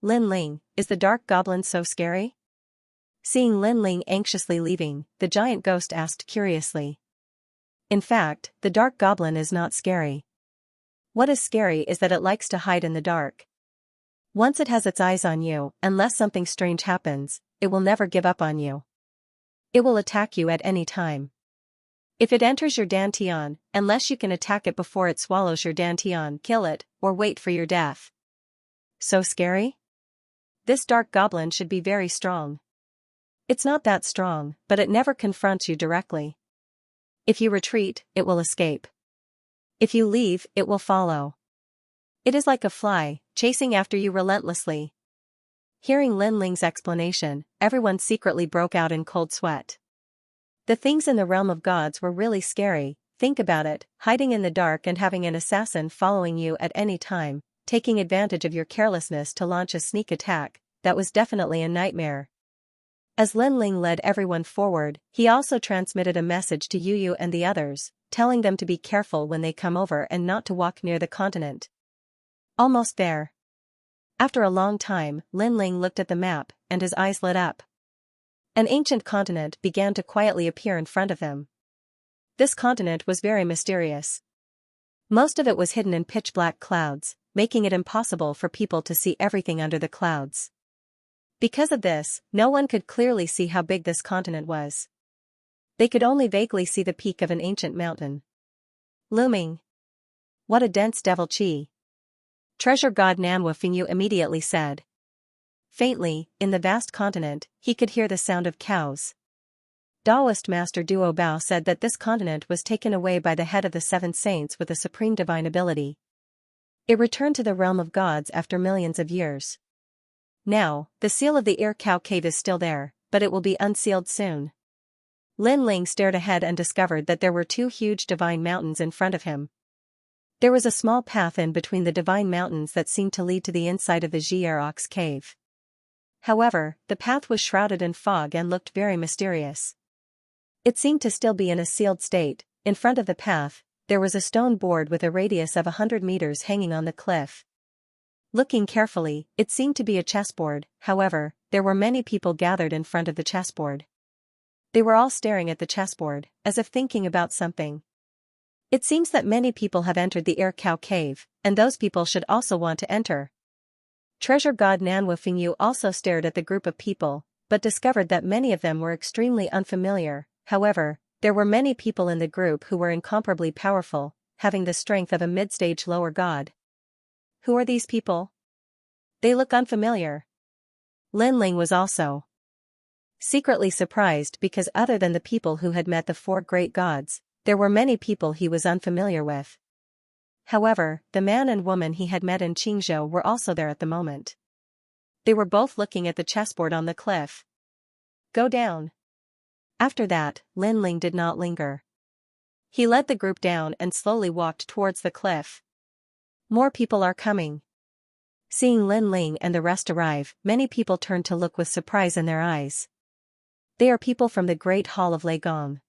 [SPEAKER 1] Lin Ling, is the dark goblin so scary? Seeing Lin Ling anxiously leaving, the giant ghost asked curiously. In fact, the dark goblin is not scary. What is scary is that it likes to hide in the dark. Once it has its eyes on you, unless something strange happens, it will never give up on you. It will attack you at any time. If it enters your dantian, unless you can attack it before it swallows your dantian, kill it, or wait for your death. So scary? This dark goblin should be very strong. It's not that strong, but it never confronts you directly. If you retreat, it will escape. If you leave, it will follow. It is like a fly, chasing after you relentlessly. Hearing Lin Ling's explanation, everyone secretly broke out in cold sweat. The things in the realm of gods were really scary. Think about it, hiding in the dark and having an assassin following you at any time, taking advantage of your carelessness to launch a sneak attack. That was definitely a nightmare. As Lin Ling led everyone forward, he also transmitted a message to Yu Yu and the others, telling them to be careful when they come over and not to walk near the continent. Almost there. After a long time, Lin Ling looked at the map, and his eyes lit up. An ancient continent began to quietly appear in front of him. This continent was very mysterious. Most of it was hidden in pitch-black clouds, making it impossible for people to see everything under the clouds. Because of this, no one could clearly see how big this continent was. They could only vaguely see the peak of an ancient mountain. Looming. What a dense devil chi. Treasure god Nanhua Fingyu immediately said. Faintly, in the vast continent, he could hear the sound of cows. Taoist Master Duo Bao said that this continent was taken away by the head of the seven saints with a supreme divine ability. It returned to the realm of gods after millions of years. Now, the seal of the Ear Cow Cave is still there, but it will be unsealed soon. Lin Ling stared ahead and discovered that there were two huge divine mountains in front of him. There was a small path in between the divine mountains that seemed to lead to the inside of the Xierox cave. However, the path was shrouded in fog and looked very mysterious. It seemed to still be in a sealed state. In front of the path, there was a stone board with a radius of 100 meters hanging on the cliff. Looking carefully, it seemed to be a chessboard. However, there were many people gathered in front of the chessboard. They were all staring at the chessboard, as if thinking about something. It seems that many people have entered the Air Cow Cave, and those people should also want to enter. Treasure god Nanhua Fingyu also stared at the group of people, but discovered that many of them were extremely unfamiliar. However, there were many people in the group who were incomparably powerful, having the strength of a mid-stage lower god. Who are these people? They look unfamiliar. Lin Ling was also secretly surprised because other than the people who had met the four great gods, there were many people he was unfamiliar with. However, the man and woman he had met in Qingzhou were also there at the moment. They were both looking at the chessboard on the cliff. Go down. After that, Lin Ling did not linger. He led the group down and slowly walked towards the cliff. More people are coming. Seeing Lin Ling and the rest arrive, many people turned to look with surprise in their eyes. They are people from the Great Hall of Lei Gong.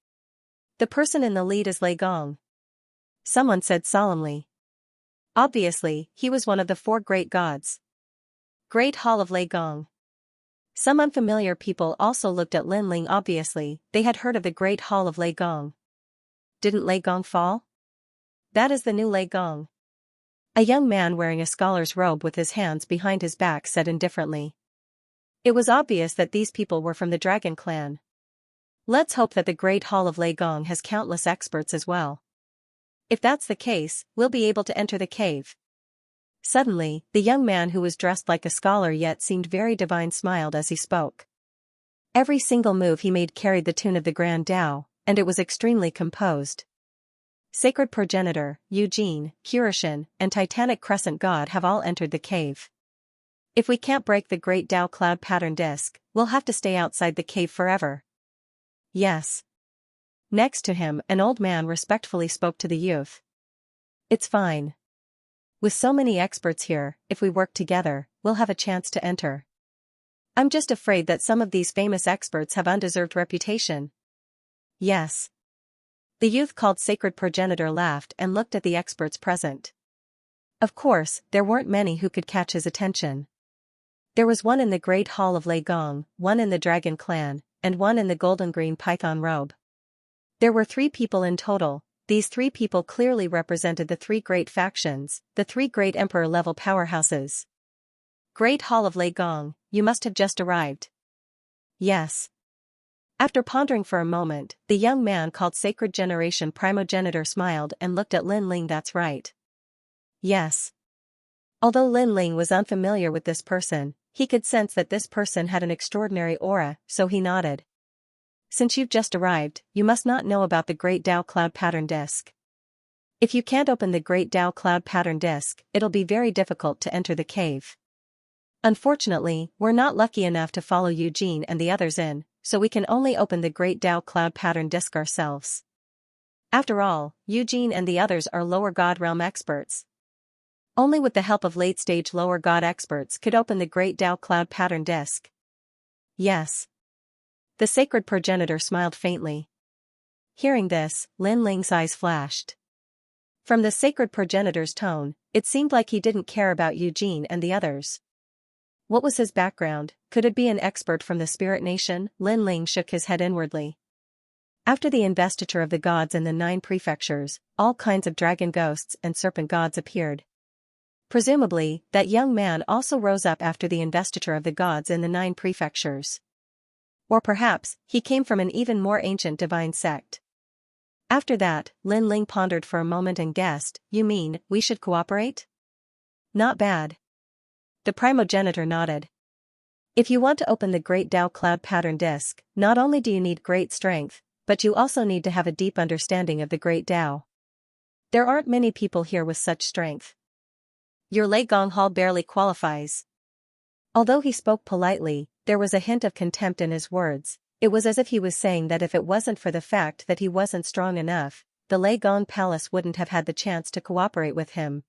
[SPEAKER 1] The person in the lead is Lei Gong. Someone said solemnly. Obviously, he was one of the four great gods. Great Hall of Lei Gong. Some unfamiliar people also looked at Lin Ling. Obviously, they had heard of the Great Hall of Lei Gong. Didn't Lei Gong fall? That is the new Lei Gong. A young man wearing a scholar's robe with his hands behind his back said indifferently. It was obvious that these people were from the Dragon Clan. Let's hope that the Great Hall of Lei Gong has countless experts as well. If that's the case, we'll be able to enter the cave. Suddenly, the young man who was dressed like a scholar yet seemed very divine smiled as he spoke. Every single move he made carried the tune of the Grand Tao, and it was extremely composed. Sacred Progenitor, Eugene, Kurishin, and Titanic Crescent God have all entered the cave. If we can't break the Great Tao cloud pattern disc, we'll have to stay outside the cave forever. Yes. Next to him, an old man respectfully spoke to the youth. It's fine. With so many experts here, if we work together, we'll have a chance to enter. I'm just afraid that some of these famous experts have undeserved reputation. Yes. The youth called Sacred Progenitor laughed and looked at the experts present. Of course, there weren't many who could catch his attention. There was one in the Great Hall of Lei Gong, one in the Dragon Clan, and one in the golden green python robe. There were 3 people in total. These 3 people clearly represented the 3 great factions, the 3 great emperor-level powerhouses. Great Hall of Lei Gong, you must have just arrived. Yes. After pondering for a moment, the young man called Sacred Generation Primogenitor smiled and looked at Lin Ling. That's right. Yes. Although Lin Ling was unfamiliar with this person, he could sense that this person had an extraordinary aura, so he nodded. Since you've just arrived, you must not know about the Great Tao Cloud Pattern Disc. If you can't open the Great Tao Cloud Pattern Disc, it'll be very difficult to enter the cave. Unfortunately, we're not lucky enough to follow Eugene and the others in, so we can only open the Great Tao Cloud Pattern Disc ourselves. After all, Eugene and the others are lower God realm experts. Only with the help of late-stage lower God experts could open the Great Tao Cloud Pattern Disc. Yes. The Sacred Progenitor smiled faintly. Hearing this, Lin Ling's eyes flashed. From the Sacred Progenitor's tone, it seemed like he didn't care about Eugene and the others. What was his background? Could it be an expert from the Spirit Nation? Lin Ling shook his head inwardly. After the investiture of the gods in the 9 prefectures, all kinds of dragon ghosts and serpent gods appeared. Presumably, that young man also rose up after the investiture of the gods in the 9 prefectures. Or perhaps, he came from an even more ancient divine sect. After that, Lin Ling pondered for a moment and guessed, you mean, we should cooperate? Not bad. The primogenitor nodded. If you want to open the Great Tao Cloud Pattern Disc, not only do you need great strength, but you also need to have a deep understanding of the Great Tao. There aren't many people here with such strength. Your Lei Gong Hall barely qualifies. Although he spoke politely, there was a hint of contempt in his words. It was as if he was saying that if it wasn't for the fact that he wasn't strong enough, the Lei Gong Palace wouldn't have had the chance to cooperate with him.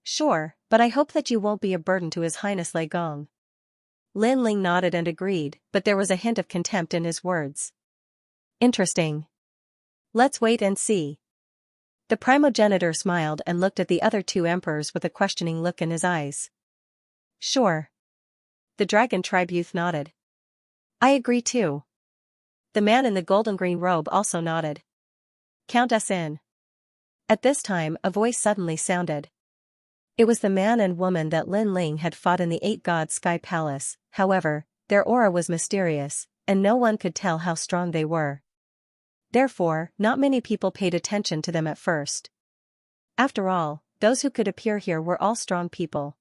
[SPEAKER 1] Sure, but I hope that you won't be a burden to His Highness Lei Gong. Lin Ling nodded and agreed, but there was a hint of contempt in his words. Interesting. Let's wait and see. The primogenitor smiled and looked at the other 2 emperors with a questioning look in his eyes. Sure. The dragon tribe youth nodded. I agree too. The man in the golden green robe also nodded. Count us in. At this time, a voice suddenly sounded. It was the man and woman that Lin Ling had fought in the 8 God Sky Palace. However, their aura was mysterious, and no one could tell how strong they were. Therefore, not many people paid attention to them at first. After all, those who could appear here were all strong people.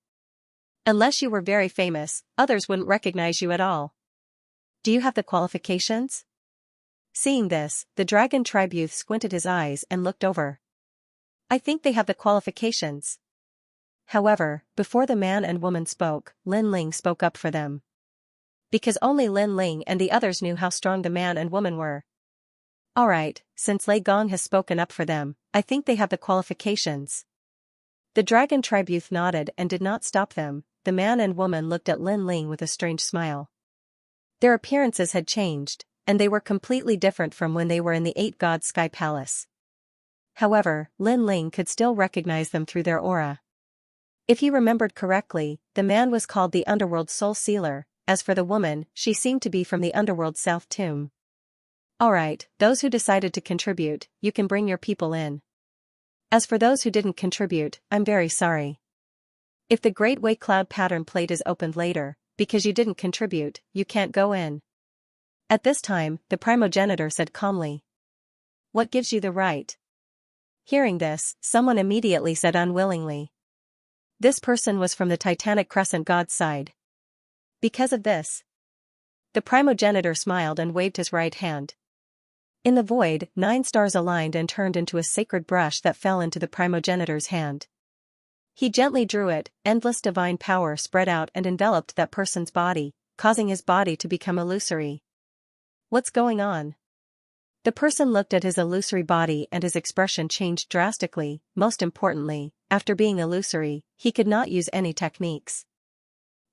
[SPEAKER 1] Unless you were very famous, others wouldn't recognize you at all. Do you have the qualifications? Seeing this, the dragon tribe youth squinted his eyes and looked over. I think they have the qualifications. However, before the man and woman spoke, Lin Ling spoke up for them. Because only Lin Ling and the others knew how strong the man and woman were. Alright, since Lei Gong has spoken up for them, I think they have the qualifications. The dragon tribe youth nodded and did not stop them. The man and woman looked at Lin Ling with a strange smile. Their appearances had changed, and they were completely different from when they were in the 8 God Sky Palace. However, Lin Ling could still recognize them through their aura. If he remembered correctly, the man was called the Underworld Soul Sealer. As for the woman, she seemed to be from the Underworld South Tomb. Alright, those who decided to contribute, you can bring your people in. As for those who didn't contribute, I'm very sorry. If the Great Way Cloud Pattern Plate is opened later, because you didn't contribute, you can't go in. At this time, the primogenitor said calmly. What gives you the right? Hearing this, someone immediately said unwillingly. This person was from the Titanic Crescent God's side. Because of this. The primogenitor smiled and waved his right hand. In the void, 9 stars aligned and turned into a sacred brush that fell into the primogenitor's hand. He gently drew it, endless divine power spread out and enveloped that person's body, causing his body to become illusory. What's going on? The person looked at his illusory body and his expression changed drastically. Most importantly, after being illusory, he could not use any techniques.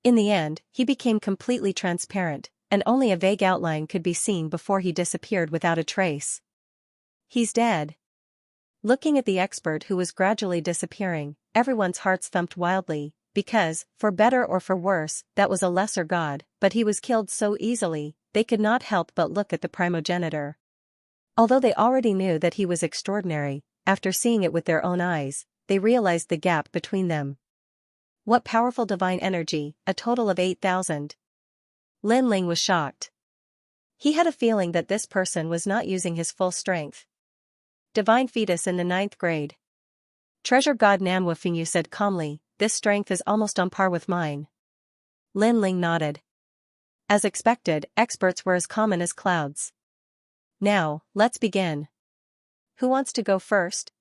[SPEAKER 1] In the end, he became completely transparent, and only a vague outline could be seen before he disappeared without a trace. He's dead. Looking at the expert who was gradually disappearing, everyone's hearts thumped wildly, because, for better or for worse, that was a lesser god, but he was killed so easily, they could not help but look at the primogenitor. Although they already knew that he was extraordinary, after seeing it with their own eyes, they realized the gap between them. What powerful divine energy, a total of 8,000. Lin Ling was shocked. He had a feeling that this person was not using his full strength. Divine fetus in the 9th grade. Treasure God Nanhua Fingyu said calmly, this strength is almost on par with mine. Lin Ling nodded. As expected, experts were as common as clouds. Now, let's begin. Who wants to go first?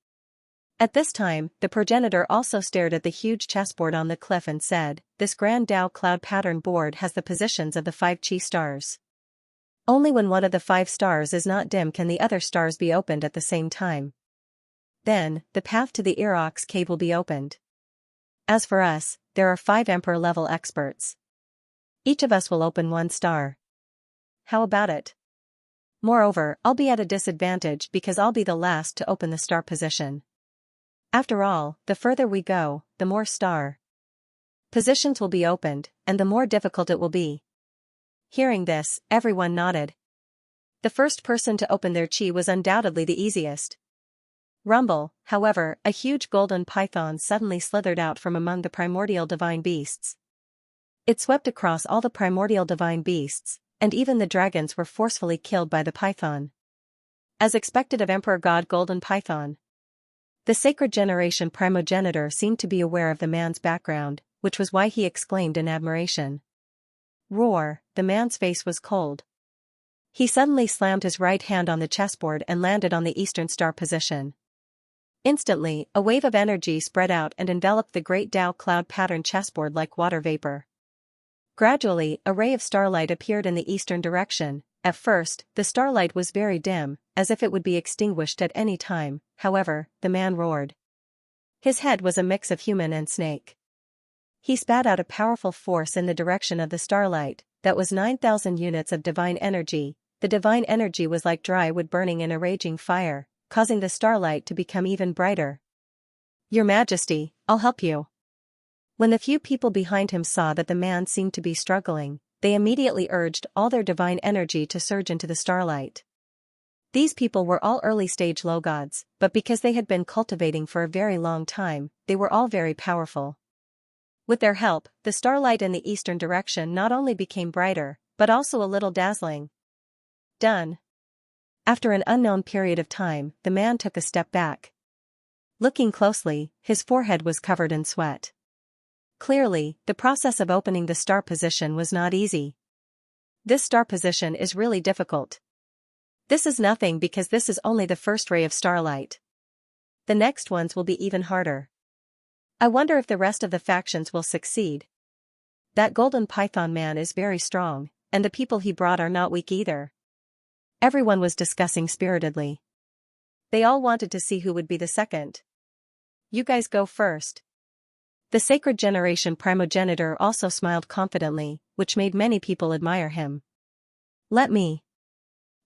[SPEAKER 1] At this time, the progenitor also stared at the huge chessboard on the cliff and said, this grand Tao cloud pattern board has the positions of the 5 chi stars. Only when one of the 5 stars is not dim can the other stars be opened at the same time. Then, the path to the Erox cave will be opened. As for us, there are 5 emperor-level experts. Each of us will open 1 star. How about it? Moreover, I'll be at a disadvantage because I'll be the last to open the star position. After all, the further we go, the more star positions will be opened, and the more difficult it will be. Hearing this, everyone nodded. The first person to open their chi was undoubtedly the easiest. Rumble, however, a huge golden python suddenly slithered out from among the primordial divine beasts. It swept across all the primordial divine beasts, and even the dragons were forcefully killed by the python. As expected of Emperor God Golden Python. The sacred generation primogenitor seemed to be aware of the man's background, which was why he exclaimed in admiration. Roar, the man's face was cold. He suddenly slammed his right hand on the chessboard and landed on the eastern star position. Instantly, a wave of energy spread out and enveloped the great Tao cloud pattern chessboard like water vapor. Gradually, a ray of starlight appeared in the eastern direction. At first, the starlight was very dim, as if it would be extinguished at any time. However, the man roared. His head was a mix of human and snake. He spat out a powerful force in the direction of the starlight. That was 9,000 units of divine energy. The divine energy was like dry wood burning in a raging fire, causing the starlight to become even brighter. Your Majesty, I'll help you. When the few people behind him saw that the man seemed to be struggling, they immediately urged all their divine energy to surge into the starlight. These people were all early-stage low gods, but because they had been cultivating for a very long time, they were all very powerful. With their help, the starlight in the eastern direction not only became brighter, but also a little dazzling. Done. After an unknown period of time, the man took a step back. Looking closely, his forehead was covered in sweat. Clearly, the process of opening the star position was not easy. This star position is really difficult. This is nothing because this is only the first ray of starlight. The next ones will be even harder. I wonder if the rest of the factions will succeed. That golden python man is very strong, and the people he brought are not weak either. Everyone was discussing spiritedly. They all wanted to see who would be the second. You guys go first. The sacred generation primogenitor also smiled confidently, which made many people admire him. Let me.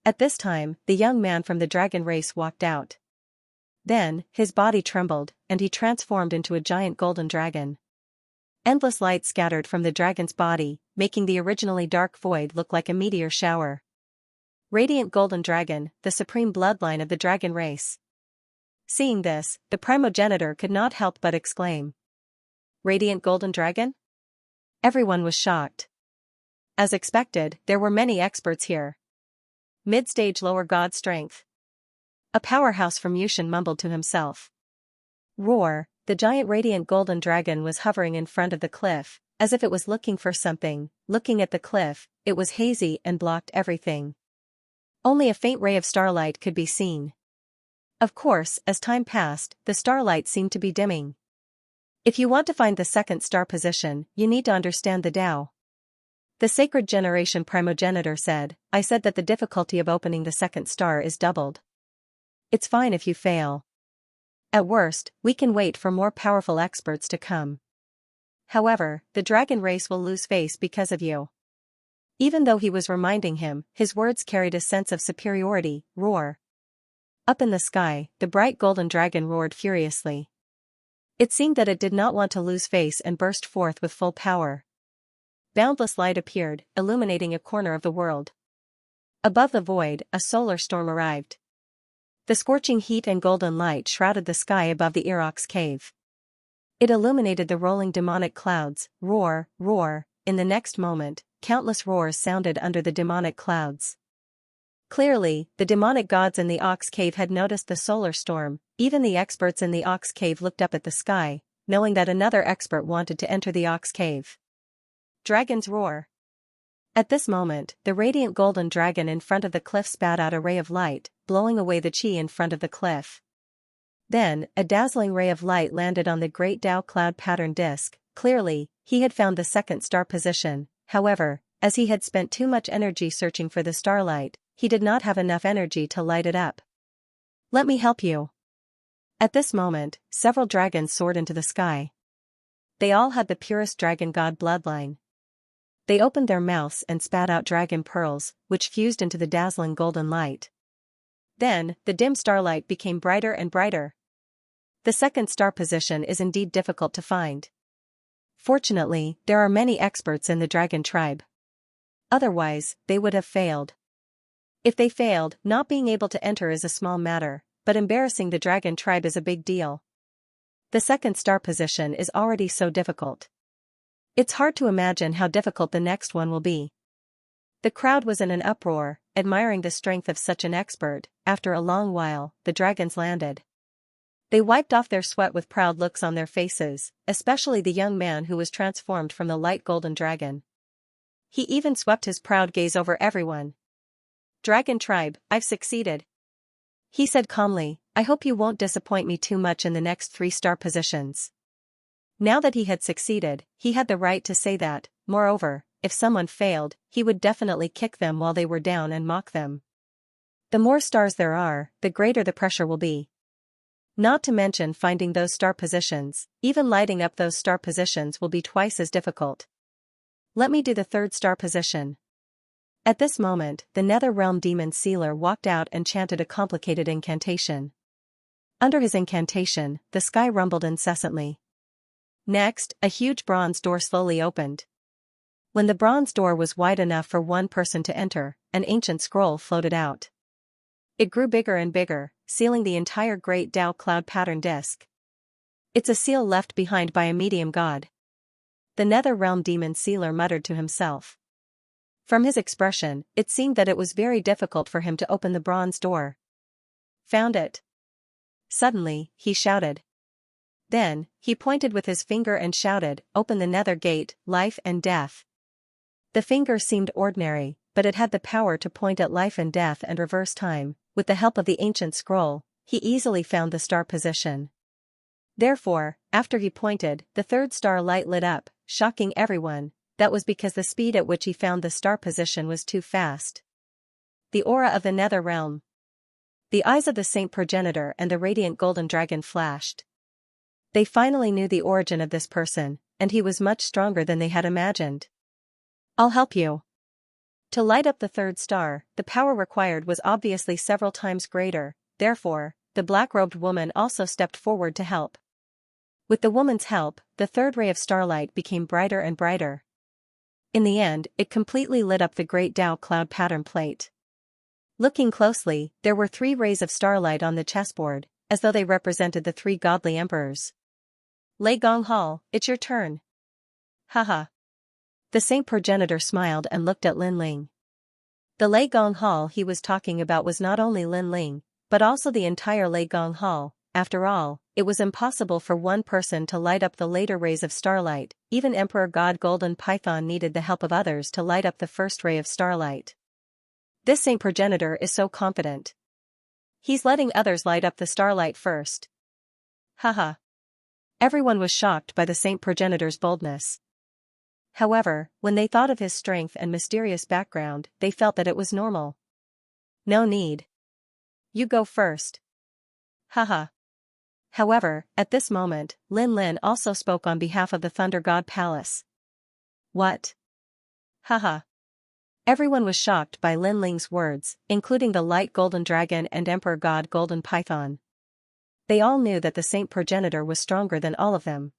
[SPEAKER 1] At this time, the young man from the dragon race walked out. Then, his body trembled, and he transformed into a giant golden dragon. Endless light scattered from the dragon's body, making the originally dark void look like a meteor shower. Radiant golden dragon, the supreme bloodline of the dragon race. Seeing this, the primogenitor could not help but exclaim. Radiant golden dragon? Everyone was shocked. As expected, there were many experts here. Mid-stage lower god strength. A powerhouse from Yushin mumbled to himself. Roar, the giant radiant golden dragon was hovering in front of the cliff, as if it was looking for something. Looking at the cliff, it was hazy and blocked everything. Only a faint ray of starlight could be seen. Of course, as time passed, the starlight seemed to be dimming. If you want to find the second star position, you need to understand the Tao. The sacred generation primogenitor said, I said that the difficulty of opening the second star is doubled. It's fine if you fail. At worst, we can wait for more powerful experts to come. However, the dragon race will lose face because of you. Even though he was reminding him, his words carried a sense of superiority. Roar. Up in the sky, the bright golden dragon roared furiously. It seemed that it did not want to lose face and burst forth with full power. Boundless light appeared, illuminating a corner of the world. Above the void, a solar storm arrived. The scorching heat and golden light shrouded the sky above the Erox cave. It illuminated the rolling demonic clouds. Roar, roar. In the next moment, countless roars sounded under the demonic clouds. Clearly, the demonic gods in the Ox Cave had noticed the solar storm. Even the experts in the Ox Cave looked up at the sky, knowing that another expert wanted to enter the Ox Cave. Dragon's roar. At this moment, the radiant golden dragon in front of the cliff spat out a ray of light, blowing away the chi in front of the cliff. Then, a dazzling ray of light landed on the great Tao cloud pattern disk. Clearly, he had found the second star position. However, as he had spent too much energy searching for the starlight, he did not have enough energy to light it up. Let me help you. At this moment, several dragons soared into the sky. They all had the purest dragon god bloodline. They opened their mouths and spat out dragon pearls, which fused into the dazzling golden light. Then, the dim starlight became brighter and brighter. The second star position is indeed difficult to find. Fortunately, there are many experts in the dragon tribe. Otherwise, they would have failed. If they failed, not being able to enter is a small matter, but embarrassing the dragon tribe is a big deal. The second star position is already so difficult. It's hard to imagine how difficult the next one will be. The crowd was in an uproar, admiring the strength of such an expert. After a long while, the dragons landed. They wiped off their sweat with proud looks on their faces, especially the young man who was transformed from the light golden dragon. He even swept his proud gaze over everyone. Dragon tribe, I've succeeded. He said calmly, I hope you won't disappoint me too much in the next 3-star positions. Now that he had succeeded, he had the right to say that. Moreover, if someone failed, he would definitely kick them while they were down and mock them. The more stars there are, the greater the pressure will be. Not to mention finding those star positions. Even lighting up those star positions will be twice as difficult. Let me do the 3rd star position. At this moment, the Nether Realm demon sealer walked out and chanted a complicated incantation. Under his incantation, the sky rumbled incessantly. Next, a huge bronze door slowly opened. When the bronze door was wide enough for one person to enter, an ancient scroll floated out. It grew bigger and bigger, sealing the entire great Tao cloud pattern disk. It's a seal left behind by a medium god. The Nether Realm demon sealer muttered to himself. From his expression, it seemed that it was very difficult for him to open the bronze door. Found it. Suddenly, he shouted. Then, he pointed with his finger and shouted, Open the nether gate, life and death. The finger seemed ordinary, but it had the power to point at life and death and reverse time. With the help of the ancient scroll, he easily found the star position. Therefore, after he pointed, the 3rd star light lit up, shocking everyone. That was because the speed at which he found the star position was too fast. The aura of the Nether Realm. The eyes of the Saint Progenitor and the radiant golden dragon flashed. They finally knew the origin of this person, and he was much stronger than they had imagined. I'll help you. To light up the 3rd star, the power required was obviously several times greater. Therefore, the black-robed woman also stepped forward to help. With the woman's help, the 3rd ray of starlight became brighter and brighter. In the end, it completely lit up the great Tao cloud pattern plate. Looking closely, there were 3 rays of starlight on the chessboard, as though they represented the 3 godly emperors. Lei Gong Hall, it's your turn. Haha. The Saint Progenitor smiled and looked at Lin Ling. The Lei Gong Hall he was talking about was not only Lin Ling, but also the entire Lei Gong Hall. After all, it was impossible for one person to light up the later rays of starlight. Even Emperor God Golden Python needed the help of others to light up the first ray of starlight. This Saint Progenitor is so confident. He's letting others light up the starlight first. Haha. Everyone was shocked by the Saint Progenitor's boldness. However, when they thought of his strength and mysterious background, they felt that it was normal. No need. You go first. Haha. However, at this moment, Lin Lin also spoke on behalf of the Thunder God Palace. What? Haha. Everyone was shocked by Lin Ling's words, including the Light Golden Dragon and Emperor God Golden Python. They all knew that the Saint Progenitor was stronger than all of them.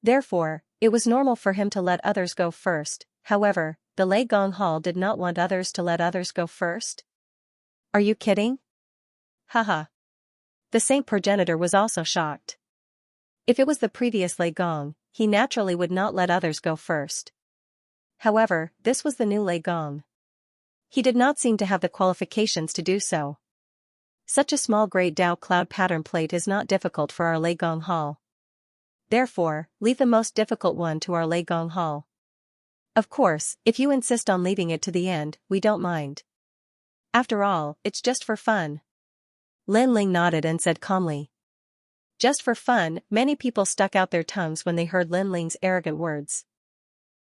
[SPEAKER 1] Therefore, it was normal for him to let others go first. However, the Lei Gong Hall did not want others to let others go first. Are you kidding? Haha. The Saint Progenitor was also shocked. If it was the previous Lei Gong, he naturally would not let others go first. However, this was the new Lei Gong. He did not seem to have the qualifications to do so. Such a small Great Tao cloud pattern plate is not difficult for our Lei Gong Hall. Therefore, leave the most difficult one to our Lei Gong Hall. Of course, if you insist on leaving it to the end, we don't mind. After all, it's just for fun. Lin Ling nodded and said calmly. Just for fun, many people stuck out their tongues when they heard Lin Ling's arrogant words.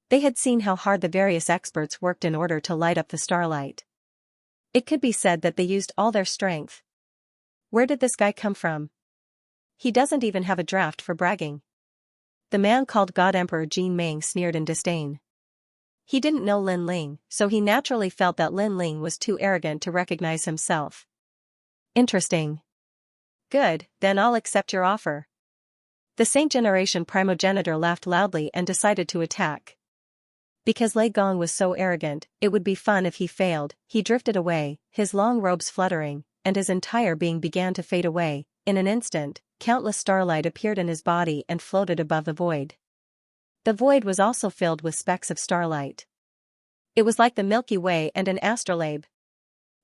[SPEAKER 1] They had seen how hard the various experts worked in order to light up the starlight. It could be said that they used all their strength. Where did this guy come from? He doesn't even have a draft for bragging. The man called God Emperor Jin Meng sneered in disdain. He didn't know Lin Ling, so he naturally felt that Lin Ling was too arrogant to recognize himself. Interesting. Good, then I'll accept your offer. The Saint Generation primogenitor laughed loudly and decided to attack. Because Lei Gong was so arrogant, it would be fun if he failed. He drifted away, his long robes fluttering, and his entire being began to fade away. In an instant, countless starlight appeared in his body and floated above the void. The void was also filled with specks of starlight. It was like the Milky Way and an astrolabe.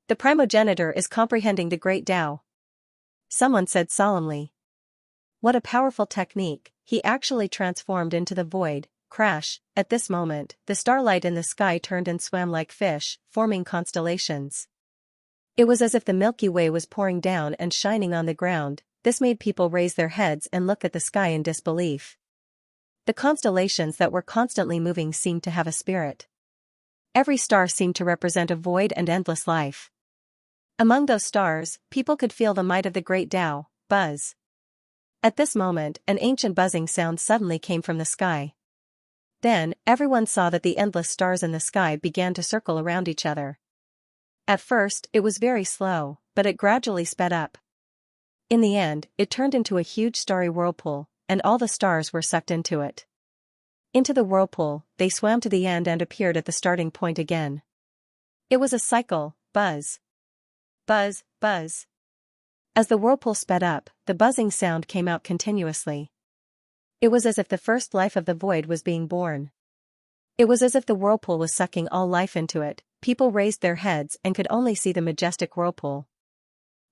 [SPEAKER 1] The primogenitor is comprehending the Great Tao. Someone said solemnly. What a powerful technique, he actually transformed into the void. Crash, at this moment, the starlight in the sky turned and swam like fish, forming constellations. It was as if the Milky Way was pouring down and shining on the ground. This made people raise their heads and look at the sky in disbelief. The constellations that were constantly moving seemed to have a spirit. Every star seemed to represent a void and endless life. Among those stars, people could feel the might of the Great Tao, buzz. At this moment, an ancient buzzing sound suddenly came from the sky. Then, everyone saw that the endless stars in the sky began to circle around each other. At first, it was very slow, but it gradually sped up. In the end, it turned into a huge starry whirlpool, and all the stars were sucked into it. Into the whirlpool, they swam to the end and appeared at the starting point again. It was a cycle, buzz. Buzz, buzz. As the whirlpool sped up, the buzzing sound came out continuously. It was as if the first life of the void was being born. It was as if the whirlpool was sucking all life into it. People raised their heads and could only see the majestic whirlpool.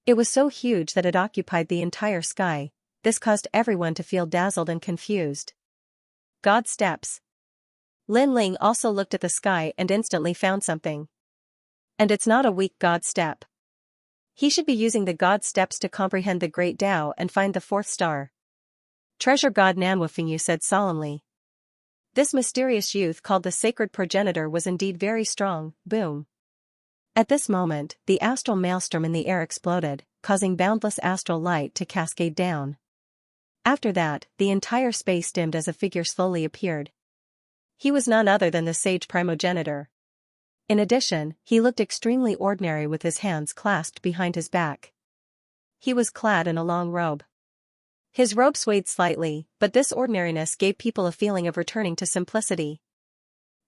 [SPEAKER 1] It was so huge that it occupied the entire sky. This caused everyone to feel dazzled and confused. God steps. Lin Ling also looked at the sky and instantly found something. And it's not a weak God step. He should be using the God steps to comprehend the Great Tao and find the fourth star. Treasure God Nanwufingyu said solemnly. This mysterious youth called the sacred progenitor was indeed very strong. Boom. At this moment, the astral maelstrom in the air exploded, causing boundless astral light to cascade down. After that, the entire space dimmed as a figure slowly appeared. He was none other than the sage primogenitor. In addition, he looked extremely ordinary with his hands clasped behind his back. He was clad in a long robe. His robe swayed slightly, but this ordinariness gave people a feeling of returning to simplicity.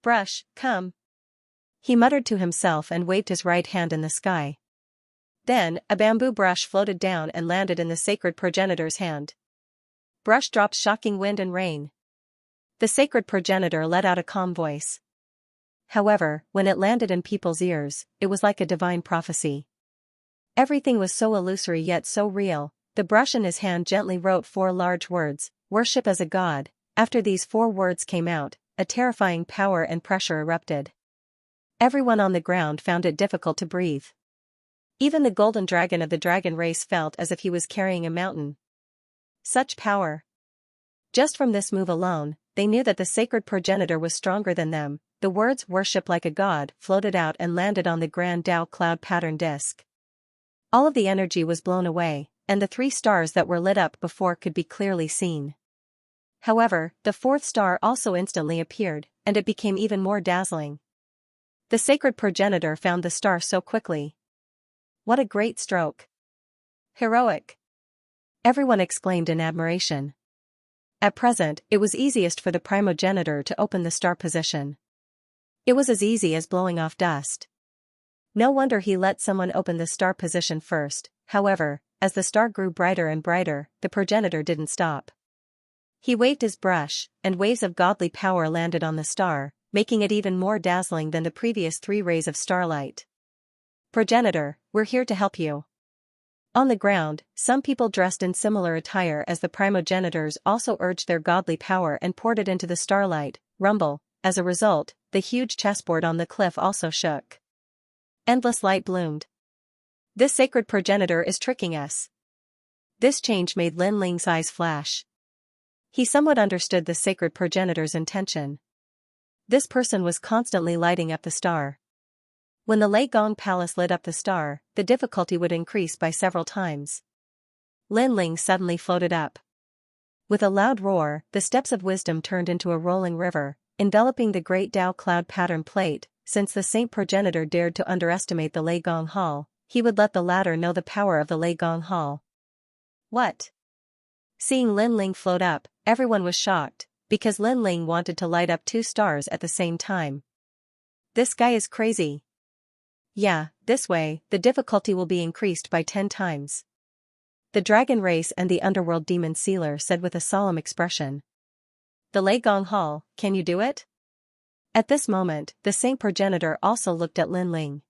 [SPEAKER 1] Brush, come. He muttered to himself and waved his right hand in the sky. Then, a bamboo brush floated down and landed in the sacred progenitor's hand. Brush dropped shocking wind and rain. The sacred progenitor let out a calm voice. However, when it landed in people's ears, it was like a divine prophecy. Everything was so illusory yet so real. The brush in his hand gently wrote 4 large words, worship as a god. After these 4 words came out, a terrifying power and pressure erupted. Everyone on the ground found it difficult to breathe. Even the golden dragon of the dragon race felt as if he was carrying a mountain. Such power. Just from this move alone, they knew that the sacred progenitor was stronger than them. The words worship like a god floated out and landed on the grand Tao cloud pattern disk. All of the energy was blown away, and the 3 stars that were lit up before could be clearly seen. However, the 4th star also instantly appeared, and it became even more dazzling. The sacred progenitor found the star so quickly. What a great stroke! Heroic! Everyone exclaimed in admiration. At present, it was easiest for the primogenitor to open the star position. It was as easy as blowing off dust. No wonder he let someone open the star position first. However, as the star grew brighter and brighter, the progenitor didn't stop. He waved his brush, and waves of godly power landed on the star, making it even more dazzling than the previous 3 rays of starlight. Progenitor, we're here to help you. On the ground, some people dressed in similar attire as the primogenitors also urged their godly power and poured it into the starlight. Rumble. As a result, the huge chessboard on the cliff also shook. Endless light bloomed. This sacred progenitor is tricking us. This change made Lin Ling's eyes flash. He somewhat understood the sacred progenitor's intention. This person was constantly lighting up the star. When the Lei Gong Palace lit up the star, the difficulty would increase by several times. Lin Ling suddenly floated up. With a loud roar, the steps of wisdom turned into a rolling river, enveloping the great Tao cloud pattern plate. Since the saint progenitor dared to underestimate the Lei Gong Hall, he would let the latter know the power of the Lei Gong Hall. What? Seeing Lin Ling float up, everyone was shocked, because Lin Ling wanted to light up 2 stars at the same time. This guy is crazy. Yeah, this way, the difficulty will be increased by 10 times. The dragon race and the underworld demon sealer said with a solemn expression. The Lei Gong Hall, can you do it? At this moment, the saint progenitor also looked at Lin Ling.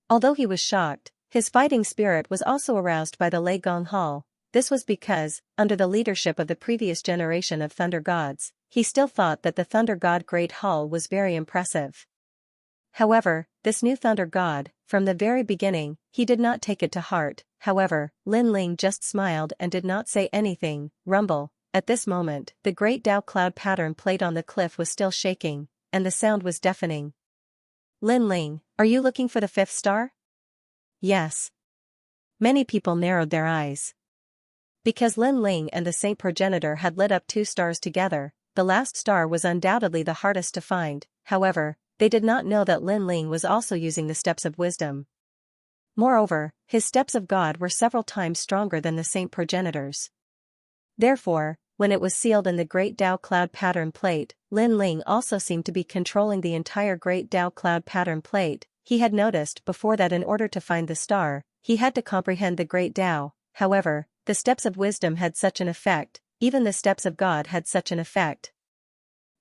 [SPEAKER 1] Although he was shocked, his fighting spirit was also aroused by the Lei Gong Hall. This was because, under the leadership of the previous generation of thunder gods, he still thought that the thunder god Great Hall was very impressive. However, this new thunder god, from the very beginning, he did not take it to heart. However, Lin Ling just smiled and did not say anything. Rumble. At this moment, the great Tao cloud pattern plate on the cliff was still shaking, and the sound was deafening. Lin Ling, are you looking for the 5th star? Yes. Many people narrowed their eyes. Because Lin Ling and the saint progenitor had lit up 2 stars together, the last star was undoubtedly the hardest to find. However, they did not know that Lin Ling was also using the steps of wisdom. Moreover, his steps of God were several times stronger than the saint progenitors. Therefore, when it was sealed in the great Tao cloud pattern plate, Lin Ling also seemed to be controlling the entire great Tao cloud pattern plate. He had noticed before that in order to find the star, he had to comprehend the great Tao. However, the steps of wisdom had such an effect, even the steps of God had such an effect.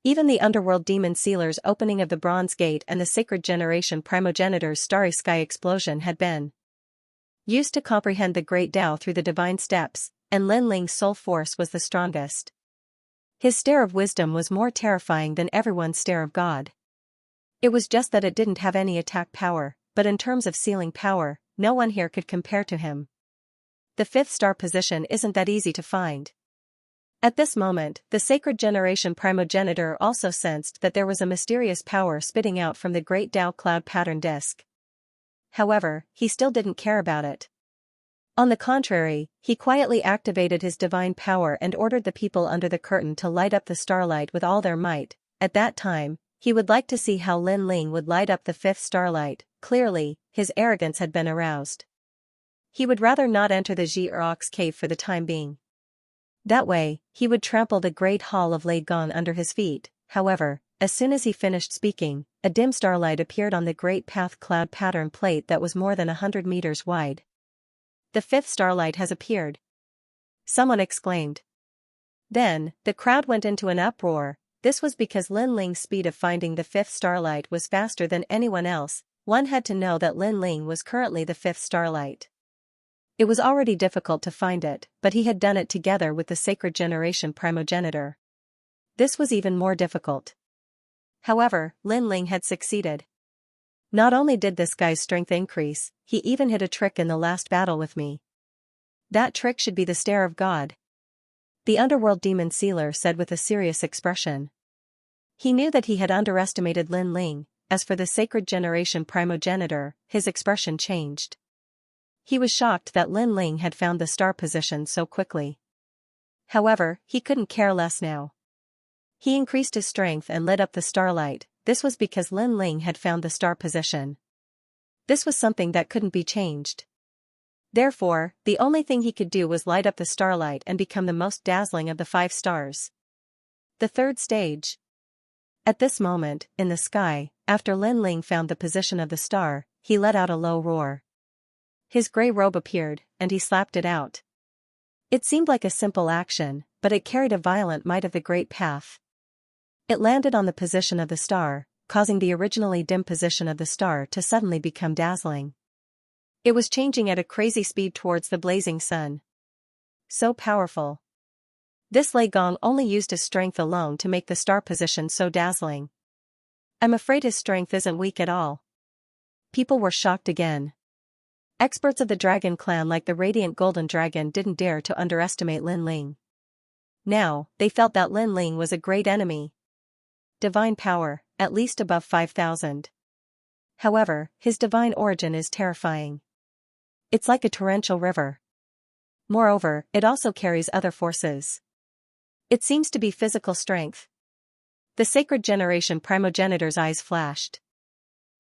[SPEAKER 1] Even the underworld demon sealer's opening of the bronze gate and the sacred generation primogenitor's starry sky explosion had been used to comprehend the great Tao through the divine steps, and Lin Ling's soul force was the strongest. His stare of wisdom was more terrifying than everyone's stare of God. It was just that it didn't have any attack power, but in terms of sealing power, no one here could compare to him. The 5th star position isn't that easy to find. At this moment, the sacred generation primogenitor also sensed that there was a mysterious power spitting out from the great Tao cloud pattern disk. However, he still didn't care about it. On the contrary, he quietly activated his divine power and ordered the people under the curtain to light up the starlight with all their might. At that time, he would like to see how Lin Ling would light up the 5th starlight. Clearly, his arrogance had been aroused. He would rather not enter the Ji Ox cave for the time being. That way, he would trample the great hall of Lei Gong under his feet. However, as soon as he finished speaking, a dim starlight appeared on the great path cloud pattern plate that was more than 100 meters wide. The 5th starlight has appeared. Someone exclaimed. Then, the crowd went into an uproar. This was because Lin Ling's speed of finding the 5th starlight was faster than anyone else. One had to know that Lin Ling was currently the 5th starlight. It was already difficult to find it, but he had done it together with the sacred generation primogenitor. This was even more difficult. However, Lin Ling had succeeded. Not only did this guy's strength increase, he even hit a trick in the last battle with me. That trick should be the stare of God. The underworld demon sealer said with a serious expression. He knew that he had underestimated Lin Ling. As for the sacred generation primogenitor, his expression changed. He was shocked that Lin Ling had found the star position so quickly. However, he couldn't care less now. He increased his strength and lit up the starlight. This was because Lin Ling had found the star position. This was something that couldn't be changed. Therefore, the only thing he could do was light up the starlight and become the most dazzling of the 5 stars. The 3rd stage. At this moment, in the sky, after Lin Ling found the position of the star, he let out a low roar. His grey robe appeared, and he slapped it out. It seemed like a simple action, but it carried a violent might of the great path. It landed on the position of the star, causing the originally dim position of the star to suddenly become dazzling. It was changing at a crazy speed towards the blazing sun. So powerful. This Lei Gong only used his strength alone to make the star position so dazzling. I'm afraid his strength isn't weak at all. People were shocked again. Experts of the dragon clan like the radiant golden dragon didn't dare to underestimate Lin Ling. Now, they felt that Lin Ling was a great enemy. Divine power, at least above 5,000. However, his divine origin is terrifying. It's like a torrential river. Moreover, it also carries other forces. It seems to be physical strength. The sacred generation primogenitor's eyes flashed.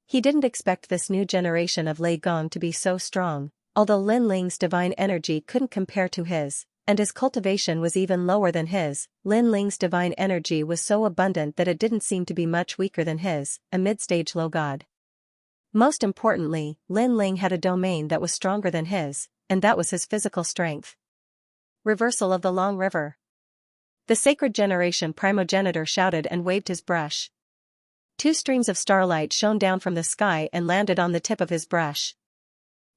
[SPEAKER 1] He didn't expect this new generation of Lei Gong to be so strong, although Lin Ling's divine energy couldn't compare to his, and his cultivation was even lower than his. Lin Ling's divine energy was so abundant that it didn't seem to be much weaker than his, a mid-stage low god. Most importantly, Lin Ling had a domain that was stronger than his, and that was his physical strength. Reversal of the long river. The sacred generation primogenitor shouted and waved his brush. 2 streams of starlight shone down from the sky and landed on the tip of his brush.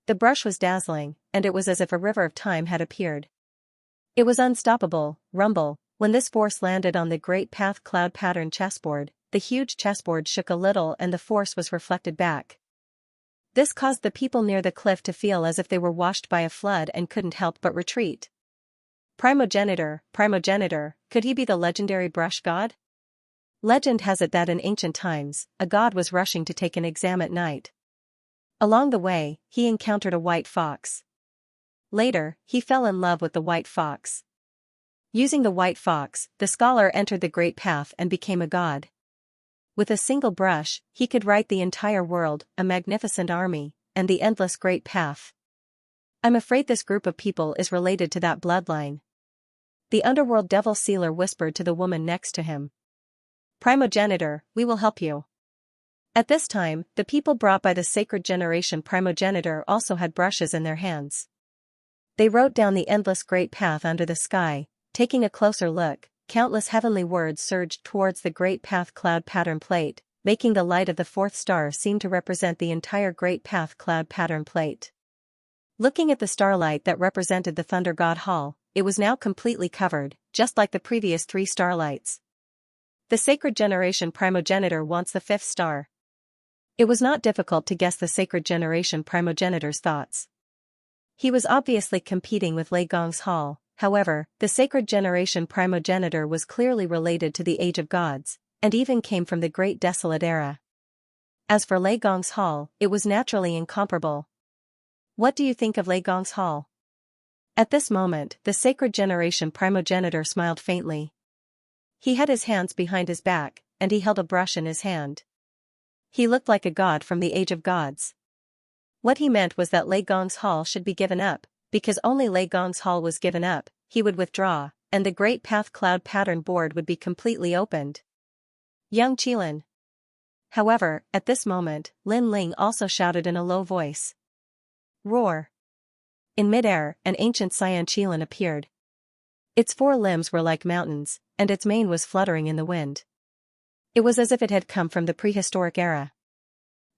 [SPEAKER 1] The brush was dazzling, and it was as if a river of time had appeared. It was unstoppable, rumble. When this force landed on the great path cloud pattern chessboard, the huge chessboard shook a little and the force was reflected back. This caused the people near the cliff to feel as if they were washed by a flood and couldn't help but retreat. Primogenitor, could he be the legendary brush god? Legend has it that in ancient times, a god was rushing to take an exam at night. Along the way, he encountered a white fox. Later, he fell in love with the white fox. Using the white fox, the scholar entered the great path and became a god. With a single brush, he could write the entire world, a magnificent army, and the endless great path. I'm afraid this group of people is related to that bloodline. The underworld devil sealer whispered to the woman next to him. Primogenitor, we will help you. At this time, the people brought by the sacred generation primogenitor also had brushes in their hands. They wrote down the endless great path under the sky. Taking a closer look, countless heavenly words surged towards the great path cloud pattern plate, making the light of the 4th star seem to represent the entire great path cloud pattern plate. Looking at the starlight that represented the Thunder God Hall, it was now completely covered, just like the previous 3 starlights. The sacred generation primogenitor wants the 5th star. It was not difficult to guess the sacred generation primogenitor's thoughts. He was obviously competing with Lei Gong's hall. However, the sacred generation primogenitor was clearly related to the Age of Gods, and even came from the Great Desolate Era. As for Lei Gong's hall, it was naturally incomparable. What do you think of Lei Gong's hall? At this moment, the sacred generation primogenitor smiled faintly. He had his hands behind his back, and he held a brush in his hand. He looked like a god from the Age of Gods. What he meant was that Lei Gong's hall should be given up, because only Lei Gong's hall was given up, he would withdraw, and the great path cloud pattern board would be completely opened. Young Qilin. However, at this moment, Lin Ling also shouted in a low voice. Roar. In midair, an ancient Xianxia appeared. Its 4 limbs were like mountains, and its mane was fluttering in the wind. It was as if it had come from the prehistoric era.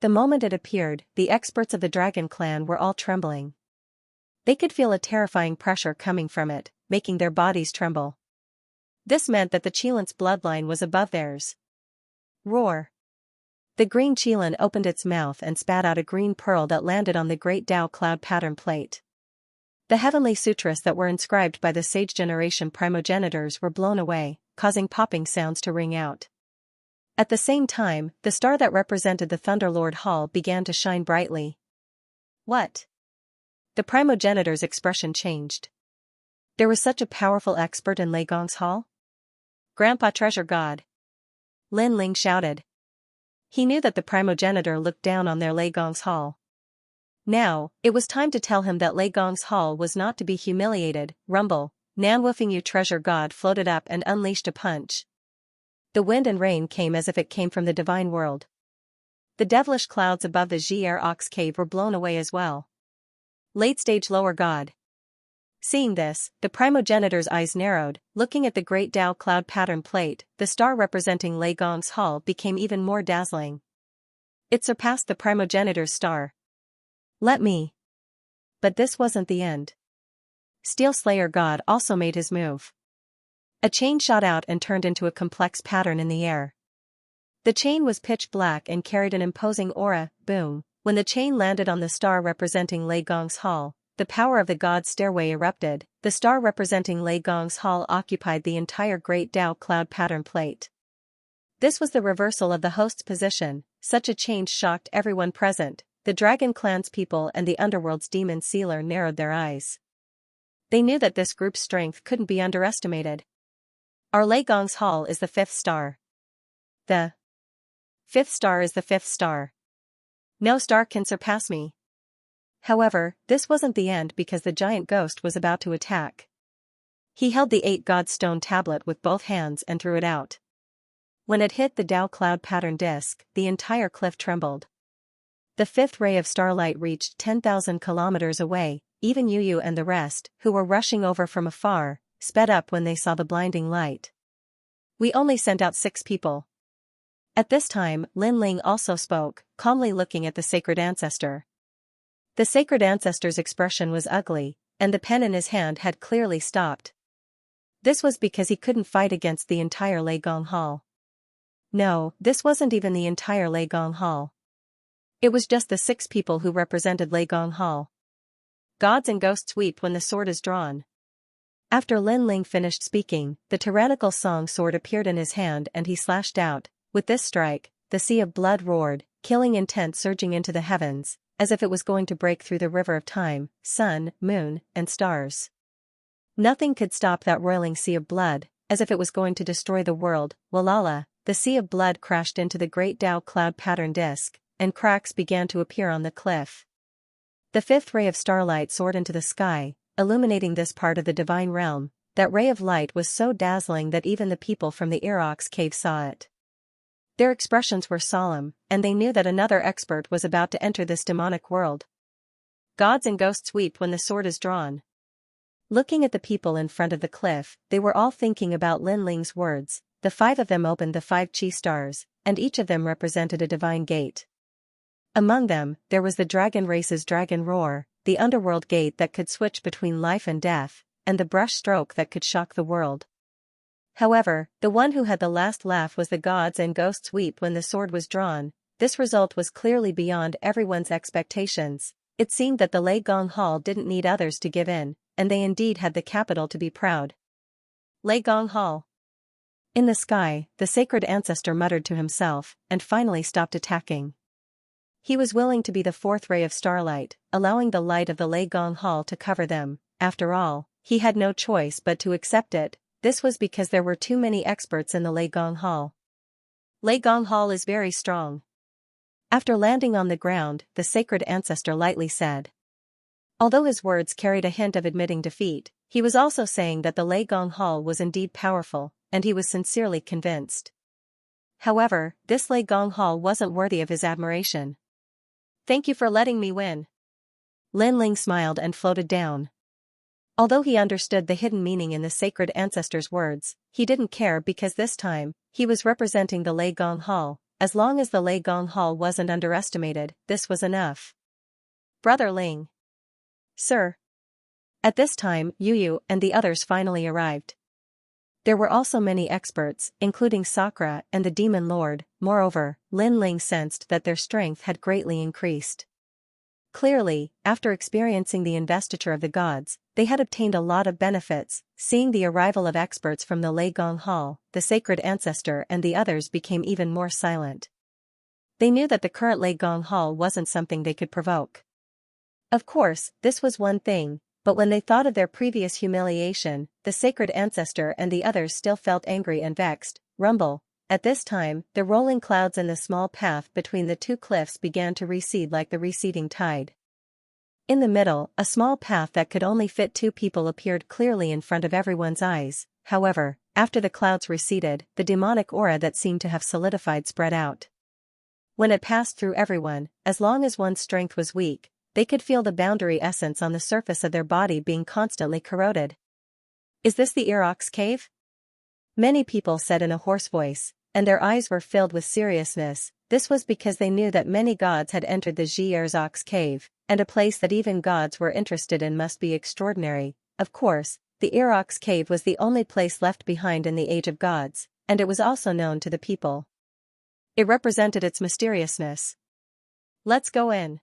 [SPEAKER 1] The moment it appeared, the experts of the dragon clan were all trembling. They could feel a terrifying pressure coming from it, making their bodies tremble. This meant that the Qilin's bloodline was above theirs. Roar. The green Qilin opened its mouth and spat out a green pearl that landed on the great Tao cloud pattern plate. The heavenly sutras that were inscribed by the sage generation primogenitors were blown away, causing popping sounds to ring out. At the same time, the star that represented the Thunderlord Hall began to shine brightly. What? The primogenitor's expression changed. There was such a powerful expert in Lei Gong's hall? Grandpa Treasure God. Lin Ling shouted. He knew that the primogenitor looked down on their Lei Gong's hall. Now, it was time to tell him that Lei Gong's hall was not to be humiliated. Rumble, Nanwoofing you Treasure God floated up and unleashed a punch. The wind and rain came as if it came from the divine world. The devilish clouds above the Zhi'er Ox cave were blown away as well. Late stage lower god. Seeing this, the primogenitor's eyes narrowed. Looking at the great Tao cloud pattern plate, the star representing Lei Gong's hall became even more dazzling. It surpassed the primogenitor's star. Let me. But this wasn't the end. Steel Slayer God also made his move. A chain shot out and turned into a complex pattern in the air. The chain was pitch black and carried an imposing aura. Boom. When the chain landed on the star representing Lei Gong's hall, the power of the god's stairway erupted. The star representing Lei Gong's hall occupied the entire great Tao cloud pattern plate. This was the reversal of the host's position. Such a change shocked everyone present. The Dragon Clan's people and the Underworld's demon sealer narrowed their eyes. They knew that this group's strength couldn't be underestimated. Our Lei Gong's hall is the fifth star. The fifth star is the fifth star. No star can surpass me. However, this wasn't the end because the giant ghost was about to attack. He held the 8 God stone tablet with both hands and threw it out. When it hit the Tao cloud pattern disc, the entire cliff trembled. The fifth ray of starlight reached 10,000 kilometers away. Even Yu and the rest, who were rushing over from afar, sped up when they saw the blinding light. We only sent out 6 people. At this time, Lin Ling also spoke, calmly looking at the sacred ancestor. The sacred ancestor's expression was ugly, and the pen in his hand had clearly stopped. This was because he couldn't fight against the entire Lei Gong Hall. No, this wasn't even the entire Lei Gong Hall. It was just the 6 people who represented Lei Gong Hall. Gods and ghosts weep when the sword is drawn. After Lin Ling finished speaking, the tyrannical song sword appeared in his hand and he slashed out. With this strike, the sea of blood roared, killing intent surging into the heavens, as if it was going to break through the river of time, sun, moon, and stars. Nothing could stop that roiling sea of blood, as if it was going to destroy the world. Walala, the sea of blood crashed into the great Tao cloud pattern disc, and cracks began to appear on the cliff. The fifth ray of starlight soared into the sky, illuminating this part of the divine realm. That ray of light was so dazzling that even the people from the Irox cave saw it. Their expressions were solemn, and they knew that another expert was about to enter this demonic world. Gods and ghosts weep when the sword is drawn. Looking at the people in front of the cliff, they were all thinking about Lin Ling's words. The 5 of them opened the 5 chi stars, and each of them represented a divine gate. Among them, there was the dragon race's dragon roar, the underworld gate that could switch between life and death, and the brush stroke that could shock the world. However, the one who had the last laugh was the gods and ghosts weep when the sword was drawn. This result was clearly beyond everyone's expectations. It seemed that the Lei Gong Hall didn't need others to give in, and they indeed had the capital to be proud. Lei Gong Hall. In the sky, the sacred ancestor muttered to himself, and finally stopped attacking. He was willing to be the 4th ray of starlight, allowing the light of the Lei Gong Hall to cover them. After all, he had no choice but to accept it. This was because there were too many experts in the Lei Gong Hall. Lei Gong Hall is very strong. After landing on the ground, the sacred ancestor lightly said. Although his words carried a hint of admitting defeat, he was also saying that the Lei Gong Hall was indeed powerful, and he was sincerely convinced. However, this Lei Gong Hall wasn't worthy of his admiration. Thank you for letting me win. Lin Ling smiled and floated down. Although he understood the hidden meaning in the sacred ancestor's words, he didn't care because this time, he was representing the Lei Gong Hall. As long as the Lei Gong Hall wasn't underestimated, this was enough. Brother Ling. Sir. At this time, Yu and the others finally arrived. There were also many experts, including Sakura and the Demon Lord. Moreover, Lin Ling sensed that their strength had greatly increased. Clearly, after experiencing the investiture of the gods, they had obtained a lot of benefits. Seeing the arrival of experts from the Lei Gong Hall, the sacred ancestor and the others became even more silent. They knew that the current Lei Gong Hall wasn't something they could provoke. Of course, this was one thing, but when they thought of their previous humiliation, the sacred ancestor and the others still felt angry and vexed. Rumble. At this time, the rolling clouds in the small path between the 2 cliffs began to recede like the receding tide. In the middle, a small path that could only fit 2 people appeared clearly in front of everyone's eyes. However, after the clouds receded, the demonic aura that seemed to have solidified spread out. When it passed through everyone, as long as one's strength was weak, they could feel the boundary essence on the surface of their body being constantly corroded. Is this the Erox cave? Many people said in a hoarse voice, and their eyes were filled with seriousness. This was because they knew that many gods had entered the Xianxia cave, and a place that even gods were interested in must be extraordinary. Of course, the Erox cave was the only place left behind in the Age of Gods, and it was also known to the people. It represented its mysteriousness. Let's go in.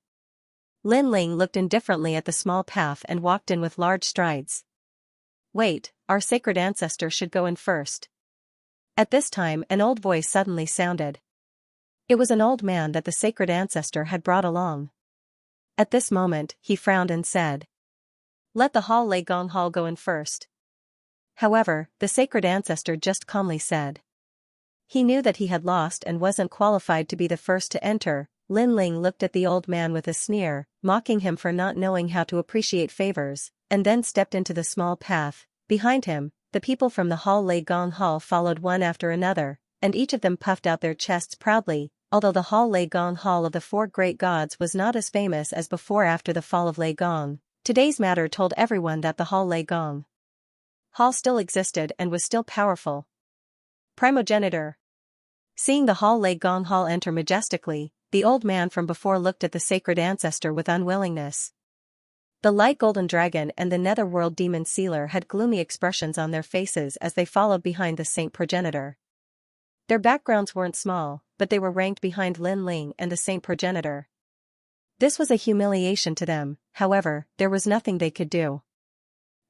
[SPEAKER 1] Lin Ling looked indifferently at the small path and walked in with large strides. Wait, our sacred ancestor should go in first. At this time an old voice suddenly sounded. It was an old man that the sacred ancestor had brought along. At this moment, he frowned and said, "Let the Hall Lei Gong Hall go in first." However, the sacred ancestor just calmly said. He knew that he had lost and wasn't qualified to be the first to enter. Lin Ling looked at the old man with a sneer, mocking him for not knowing how to appreciate favors, and then stepped into the small path. Behind him, the people from the Hall Lei Gong Hall followed one after another, and each of them puffed out their chests proudly. Although the Hall Lei Gong Hall of the four great gods was not as famous as before after the fall of Lei Gong, today's matter told everyone that the Hall Lei Gong Hall still existed and was still powerful. Primogenitor. Seeing the Hall Lei Gong Hall enter majestically, the old man from before looked at the sacred ancestor with unwillingness. The light golden dragon and the netherworld demon sealer had gloomy expressions on their faces as they followed behind the saint progenitor. Their backgrounds weren't small, but they were ranked behind Lin Ling and the saint progenitor. This was a humiliation to them, however, there was nothing they could do.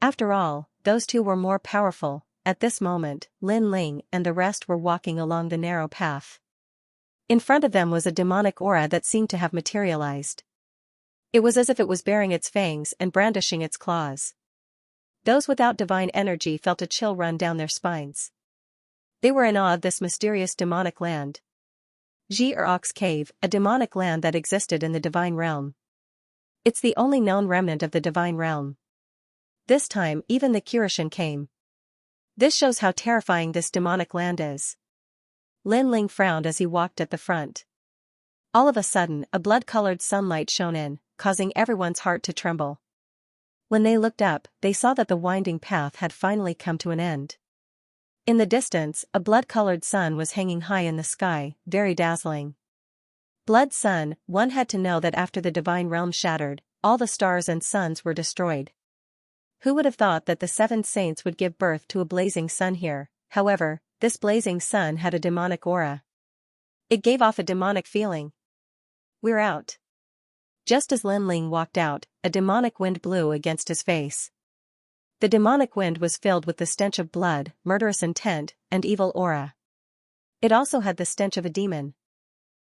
[SPEAKER 1] After all, those two were more powerful. At this moment, Lin Ling and the rest were walking along the narrow path. In front of them was a demonic aura that seemed to have materialized. It was as if it was baring its fangs and brandishing its claws. Those without divine energy felt a chill run down their spines. They were in awe of this mysterious demonic land. Xianxia Cave, a demonic land that existed in the divine realm. It's the only known remnant of the divine realm. This time even the Kirishin came. This shows how terrifying this demonic land is. Lin Ling frowned as he walked at the front. All of a sudden, a blood-colored sunlight shone in, causing everyone's heart to tremble. When they looked up, they saw that the winding path had finally come to an end. In the distance, a blood-colored sun was hanging high in the sky, very dazzling. Blood sun, one had to know that after the divine realm shattered, all the stars and suns were destroyed. Who would have thought that the seven saints would give birth to a blazing sun here? However, this blazing sun had a demonic aura. It gave off a demonic feeling. We're out. Just as Lin Ling walked out, a demonic wind blew against his face. The demonic wind was filled with the stench of blood, murderous intent, and evil aura. It also had the stench of a demon.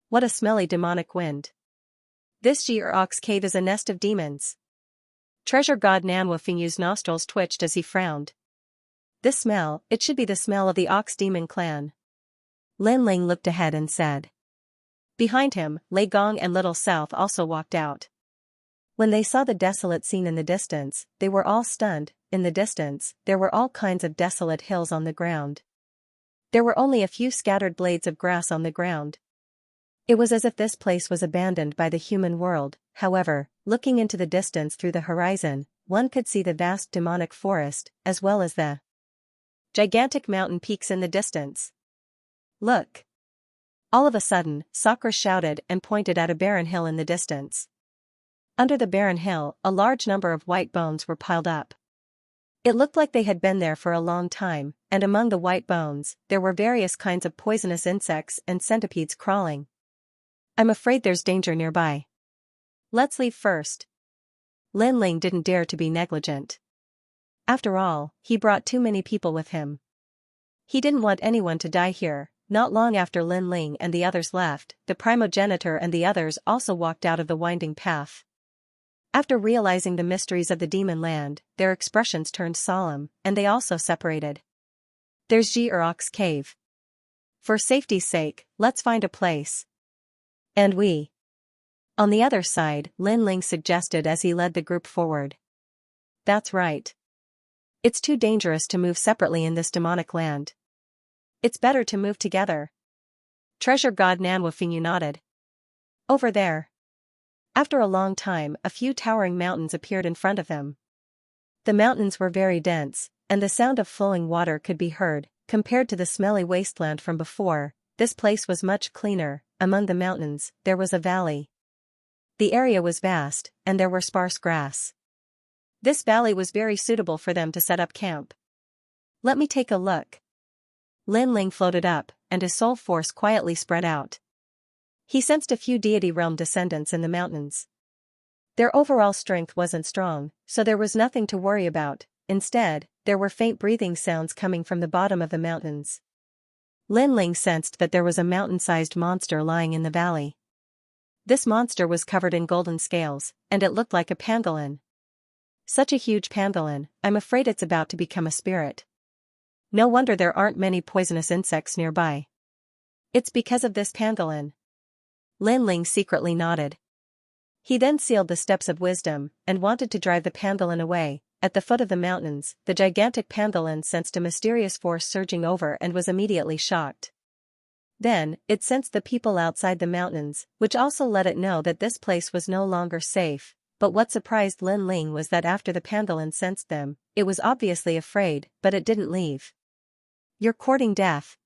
[SPEAKER 1] What a smelly demonic wind. This Xianxia cave is a nest of demons. Treasure god Nanwafingyu's nostrils twitched as he frowned. This smell, it should be the smell of the Ox Demon clan. Lin Ling looked ahead and said. Behind him, Lei Gong and Little South also walked out. When they saw the desolate scene in the distance, they were all stunned. In the distance, there were all kinds of desolate hills on the ground. There were only a few scattered blades of grass on the ground. It was as if this place was abandoned by the human world. However, looking into the distance through the horizon, one could see the vast demonic forest, as well as the gigantic mountain peaks in the distance. Look! All of a sudden, Sakura shouted and pointed at a barren hill in the distance. Under the barren hill, a large number of white bones were piled up. It looked like they had been there for a long time, and among the white bones, there were various kinds of poisonous insects and centipedes crawling. I'm afraid there's danger nearby. Let's leave first. Lin Ling didn't dare to be negligent. After all, he brought too many people with him. He didn't want anyone to die here. Not long after Lin Ling and the others left, the primogenitor and the others also walked out of the winding path. After realizing the mysteries of the demon land, their expressions turned solemn, and they also separated. There's Xianxia Cave. For safety's sake, let's find a place. And we. On the other side, Lin Ling suggested as he led the group forward. That's right. It's too dangerous to move separately in this demonic land. It's better to move together. Treasure god Nanwafingyu nodded. Over there. After a long time, a few towering mountains appeared in front of him. The mountains were very dense, and the sound of flowing water could be heard. Compared to the smelly wasteland from before, this place was much cleaner. Among the mountains, there was a valley. The area was vast, and there were sparse grass. This valley was very suitable for them to set up camp. Let me take a look. Lin Ling floated up, and his soul force quietly spread out. He sensed a few deity realm descendants in the mountains. Their overall strength wasn't strong, so there was nothing to worry about. Instead, there were faint breathing sounds coming from the bottom of the mountains. Lin Ling sensed that there was a mountain-sized monster lying in the valley. This monster was covered in golden scales, and it looked like a pangolin. Such a huge pangolin, I'm afraid it's about to become a spirit. No wonder there aren't many poisonous insects nearby. It's because of this pangolin. Lin Ling secretly nodded. He then sealed the steps of wisdom, and wanted to drive the pangolin away. At the foot of the mountains, the gigantic pangolin sensed a mysterious force surging over and was immediately shocked. Then, it sensed the people outside the mountains, which also let it know that this place was no longer safe. But what surprised Lin Ling was that after the pangolin sensed them, it was obviously afraid, but it didn't leave. You're courting death.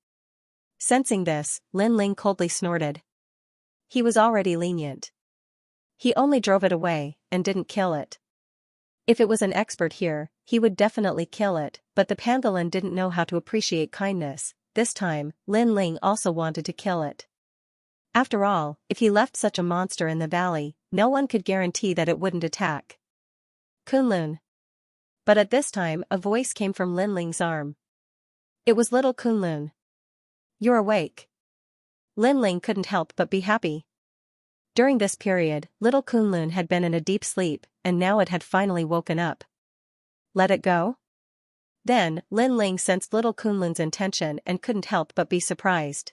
[SPEAKER 1] Sensing this, Lin Ling coldly snorted. He was already lenient. He only drove it away, and didn't kill it. If it was an expert here, he would definitely kill it, but the pangolin didn't know how to appreciate kindness. This time, Lin Ling also wanted to kill it. After all, if he left such a monster in the valley, no one could guarantee that it wouldn't attack. Kunlun. But at this time, a voice came from Lin Ling's arm. It was little Kunlun. You're awake. Lin Ling couldn't help but be happy. During this period, little Kunlun had been in a deep sleep, and now it had finally woken up. Let it go? Then, Lin Ling sensed little Kunlun's intention and couldn't help but be surprised.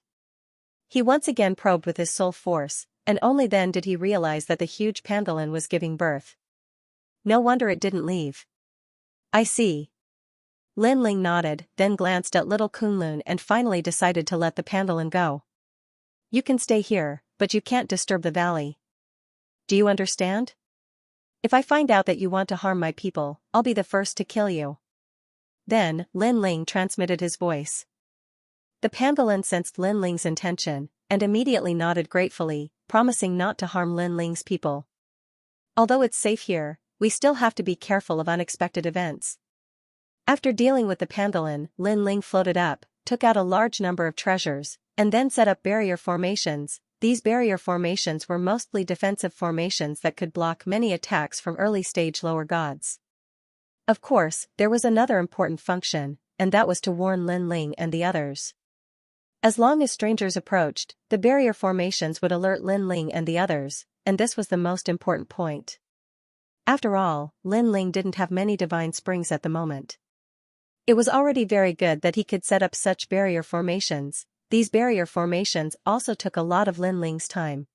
[SPEAKER 1] He once again probed with his soul force, and only then did he realize that the huge pangolin was giving birth. No wonder it didn't leave. I see. Lin Ling nodded, then glanced at little Kunlun and finally decided to let the pangolin go. You can stay here, but you can't disturb the valley. Do you understand? If I find out that you want to harm my people, I'll be the first to kill you. Then, Lin Ling transmitted his voice. The pangolin sensed Lin Ling's intention, and immediately nodded gratefully, promising not to harm Lin Ling's people. Although it's safe here, we still have to be careful of unexpected events. After dealing with the pangolin, Lin Ling floated up, took out a large number of treasures, and then set up barrier formations. These barrier formations were mostly defensive formations that could block many attacks from early-stage lower gods. Of course, there was another important function, and that was to warn Lin Ling and the others. As long as strangers approached, the barrier formations would alert Lin Ling and the others, and this was the most important point. After all, Lin Ling didn't have many divine springs at the moment. It was already very good that he could set up such barrier formations. These barrier formations also took a lot of Lin Ling's time.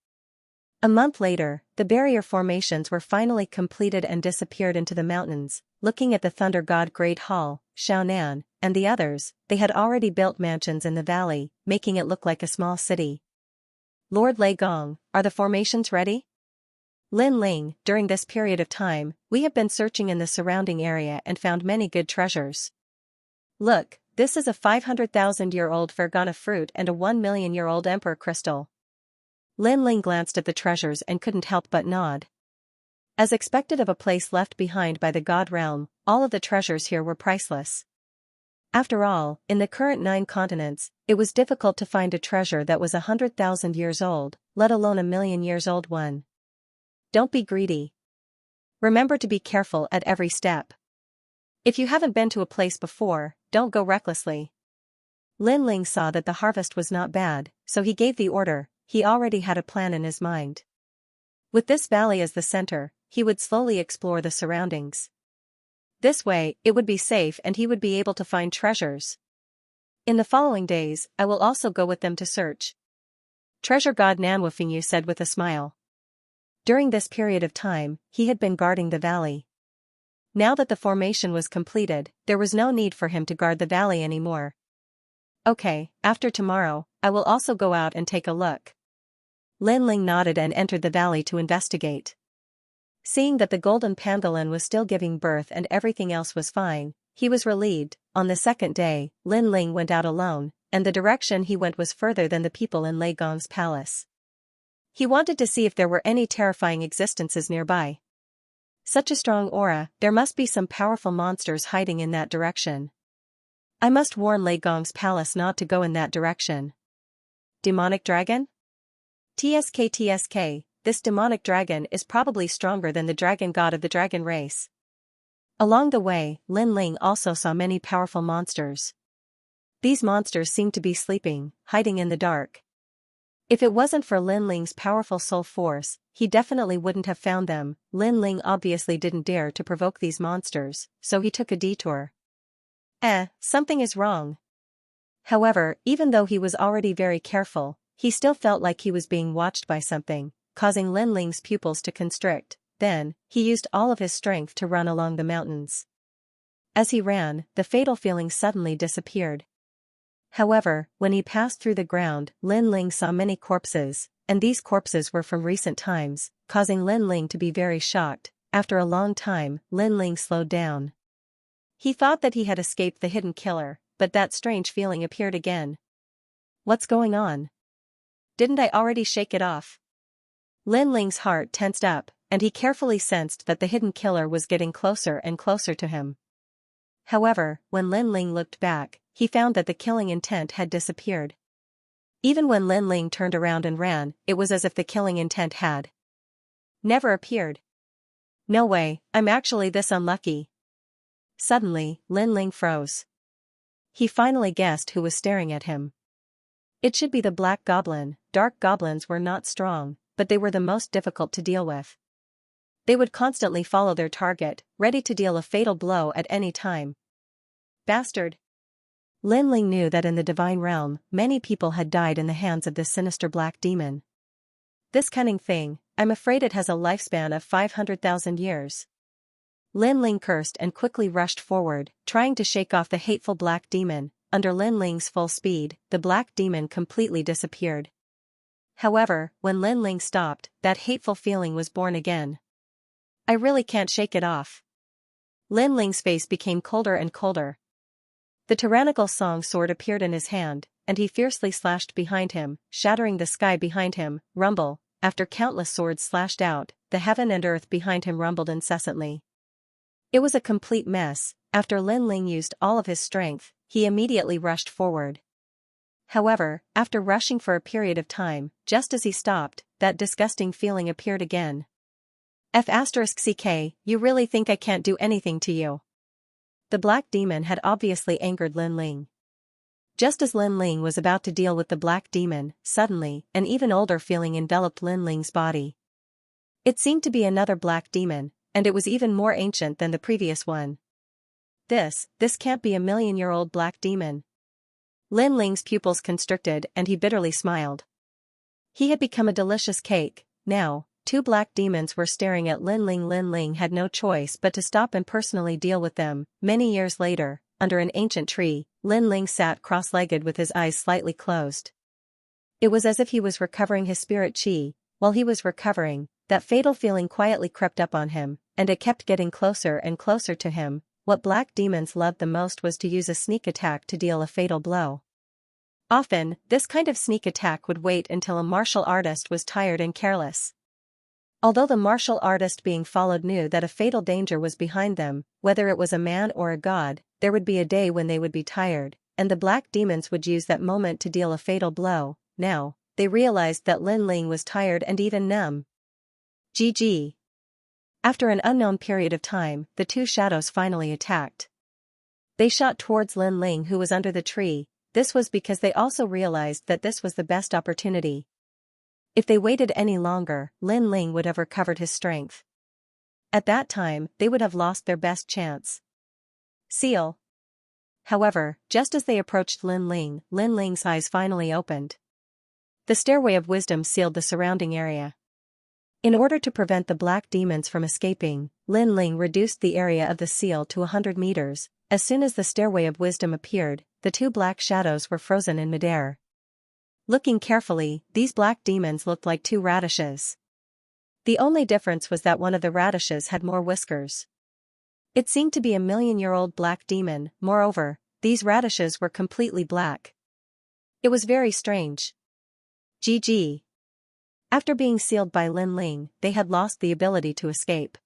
[SPEAKER 1] A month later, the barrier formations were finally completed and disappeared into the mountains. Looking at the Thunder God Great Hall, Xiaonan, and the others, they had already built mansions in the valley, making it look like a small city. Lord Lei Gong, are the formations ready? Lin Ling, during this period of time, we have been searching in the surrounding area and found many good treasures. Look, this is a 500,000-year-old Fergana fruit and a 1,000,000-year-old Emperor crystal. Lin Ling glanced at the treasures and couldn't help but nod. As expected of a place left behind by the God realm, all of the treasures here were priceless. After all, in the current 9 continents, it was difficult to find a treasure that was 100,000 years old, let alone a 1,000,000 years old one. Don't be greedy. Remember to be careful at every step. If you haven't been to a place before, don't go recklessly. Lin Ling saw that the harvest was not bad, so he gave the order. He already had a plan in his mind. With this valley as the center, he would slowly explore the surroundings. This way, it would be safe and he would be able to find treasures. In the following days, I will also go with them to search. Treasure God Nanwufingyu said with a smile. During this period of time, he had been guarding the valley. Now that the formation was completed, there was no need for him to guard the valley anymore. Okay, after tomorrow, I will also go out and take a look. Lin Ling nodded and entered the valley to investigate. Seeing that the golden pangolin was still giving birth and everything else was fine, he was relieved. On the second day, Lin Ling went out alone, and the direction he went was further than the people in Lei Gong's palace. He wanted to see if there were any terrifying existences nearby. Such a strong aura, there must be some powerful monsters hiding in that direction. I must warn Lei Gong's palace not to go in that direction. Demonic dragon? TSK, this demonic dragon is probably stronger than the dragon god of the dragon race. Along the way, Lin Ling also saw many powerful monsters. These monsters seemed to be sleeping, hiding in the dark. If it wasn't for Lin Ling's powerful soul force, he definitely wouldn't have found them. Lin Ling obviously didn't dare to provoke these monsters, so he took a detour. Something is wrong. However, even though he was already very careful, he still felt like he was being watched by something, causing Lin Ling's pupils to constrict. Then, he used all of his strength to run along the mountains. As he ran, the fatal feeling suddenly disappeared. However, when he passed through the ground, Lin Ling saw many corpses, and these corpses were from recent times, causing Lin Ling to be very shocked. After a long time, Lin Ling slowed down. He thought that he had escaped the hidden killer, but that strange feeling appeared again. What's going on? Didn't I already shake it off? Lin Ling's heart tensed up, and he carefully sensed that the hidden killer was getting closer and closer to him. However, when Lin Ling looked back, he found that the killing intent had disappeared. Even when Lin Ling turned around and ran, it was as if the killing intent had never appeared. No way, I'm actually this unlucky. Suddenly, Lin Ling froze. He finally guessed who was staring at him. It should be the Black Goblin. Dark goblins were not strong, but they were the most difficult to deal with. They would constantly follow their target, ready to deal a fatal blow at any time. Bastard! Lin Ling knew that in the divine realm, many people had died in the hands of this sinister black demon. This cunning thing, I'm afraid it has a lifespan of 500,000 years. Lin Ling cursed and quickly rushed forward, trying to shake off the hateful black demon. Under Lin Ling's full speed, the black demon completely disappeared. However, when Lin Ling stopped, that hateful feeling was born again. I really can't shake it off. Lin Ling's face became colder and colder. The tyrannical song sword appeared in his hand, and he fiercely slashed behind him, shattering the sky behind him. Rumble, after countless swords slashed out, the heaven and earth behind him rumbled incessantly. It was a complete mess. After Lin Ling used all of his strength, he immediately rushed forward. However, after rushing for a period of time, just as he stopped, that disgusting feeling appeared again. F***ck, you really think I can't do anything to you? The black demon had obviously angered Lin Ling. Just as Lin Ling was about to deal with the black demon, suddenly, an even older feeling enveloped Lin Ling's body. It seemed to be another black demon, and it was even more ancient than the previous one. This can't be a million-year-old black demon. Lin Ling's pupils constricted and he bitterly smiled. He had become a delicious cake. Now, two black demons were staring at Lin Ling. Lin Ling had no choice but to stop and personally deal with them. Many years later, under an ancient tree, Lin Ling sat cross-legged with his eyes slightly closed. It was as if he was recovering his spirit chi. While he was recovering, that fatal feeling quietly crept up on him, and it kept getting closer and closer to him. What black demons loved the most was to use a sneak attack to deal a fatal blow. Often, this kind of sneak attack would wait until a martial artist was tired and careless. Although the martial artist being followed knew that a fatal danger was behind them, whether it was a man or a god, there would be a day when they would be tired, and the black demons would use that moment to deal a fatal blow. Now, they realized that Lin Ling was tired and even numb. GG. After an unknown period of time, the two shadows finally attacked. They shot towards Lin Ling, who was under the tree. This was because they also realized that this was the best opportunity. If they waited any longer, Lin Ling would have recovered his strength. At that time, they would have lost their best chance. Seal. However, just as they approached Lin Ling's eyes finally opened. The stairway of wisdom sealed the surrounding area. In order to prevent the black demons from escaping, Lin Ling reduced the area of the seal to 100 meters. As soon as the stairway of wisdom appeared, the two black shadows were frozen in midair. Looking carefully, these black demons looked like two radishes. The only difference was that one of the radishes had more whiskers. It seemed to be a million-year-old black demon. Moreover, these radishes were completely black. It was very strange. GG. After being sealed by Lin Ling, they had lost the ability to escape.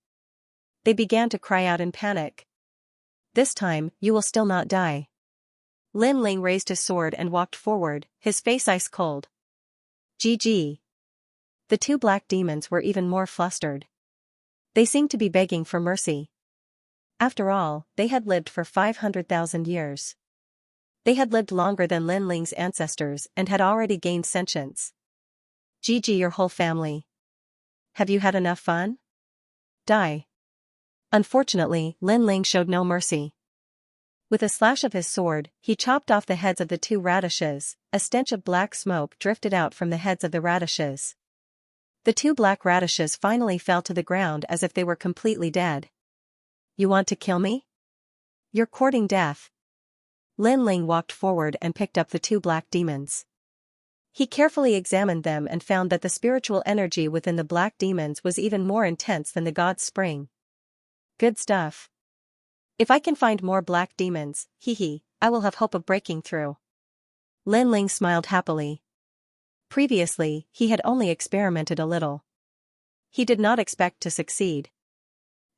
[SPEAKER 1] They began to cry out in panic. This time, you will still not die. Lin Ling raised his sword and walked forward, his face ice cold. GG. The two black demons were even more flustered. They seemed to be begging for mercy. After all, they had lived for 500,000 years. They had lived longer than Lin Ling's ancestors and had already gained sentience. GG your whole family. Have you had enough fun? Die. Unfortunately, Lin Ling showed no mercy. With a slash of his sword, he chopped off the heads of the two radishes. A stench of black smoke drifted out from the heads of the radishes. The two black radishes finally fell to the ground as if they were completely dead. You want to kill me? You're courting death. Lin Ling walked forward and picked up the two black demons. He carefully examined them and found that the spiritual energy within the black demons was even more intense than the god's spring. Good stuff. If I can find more black demons, I will have hope of breaking through. Lin Ling smiled happily. Previously, he had only experimented a little. He did not expect to succeed.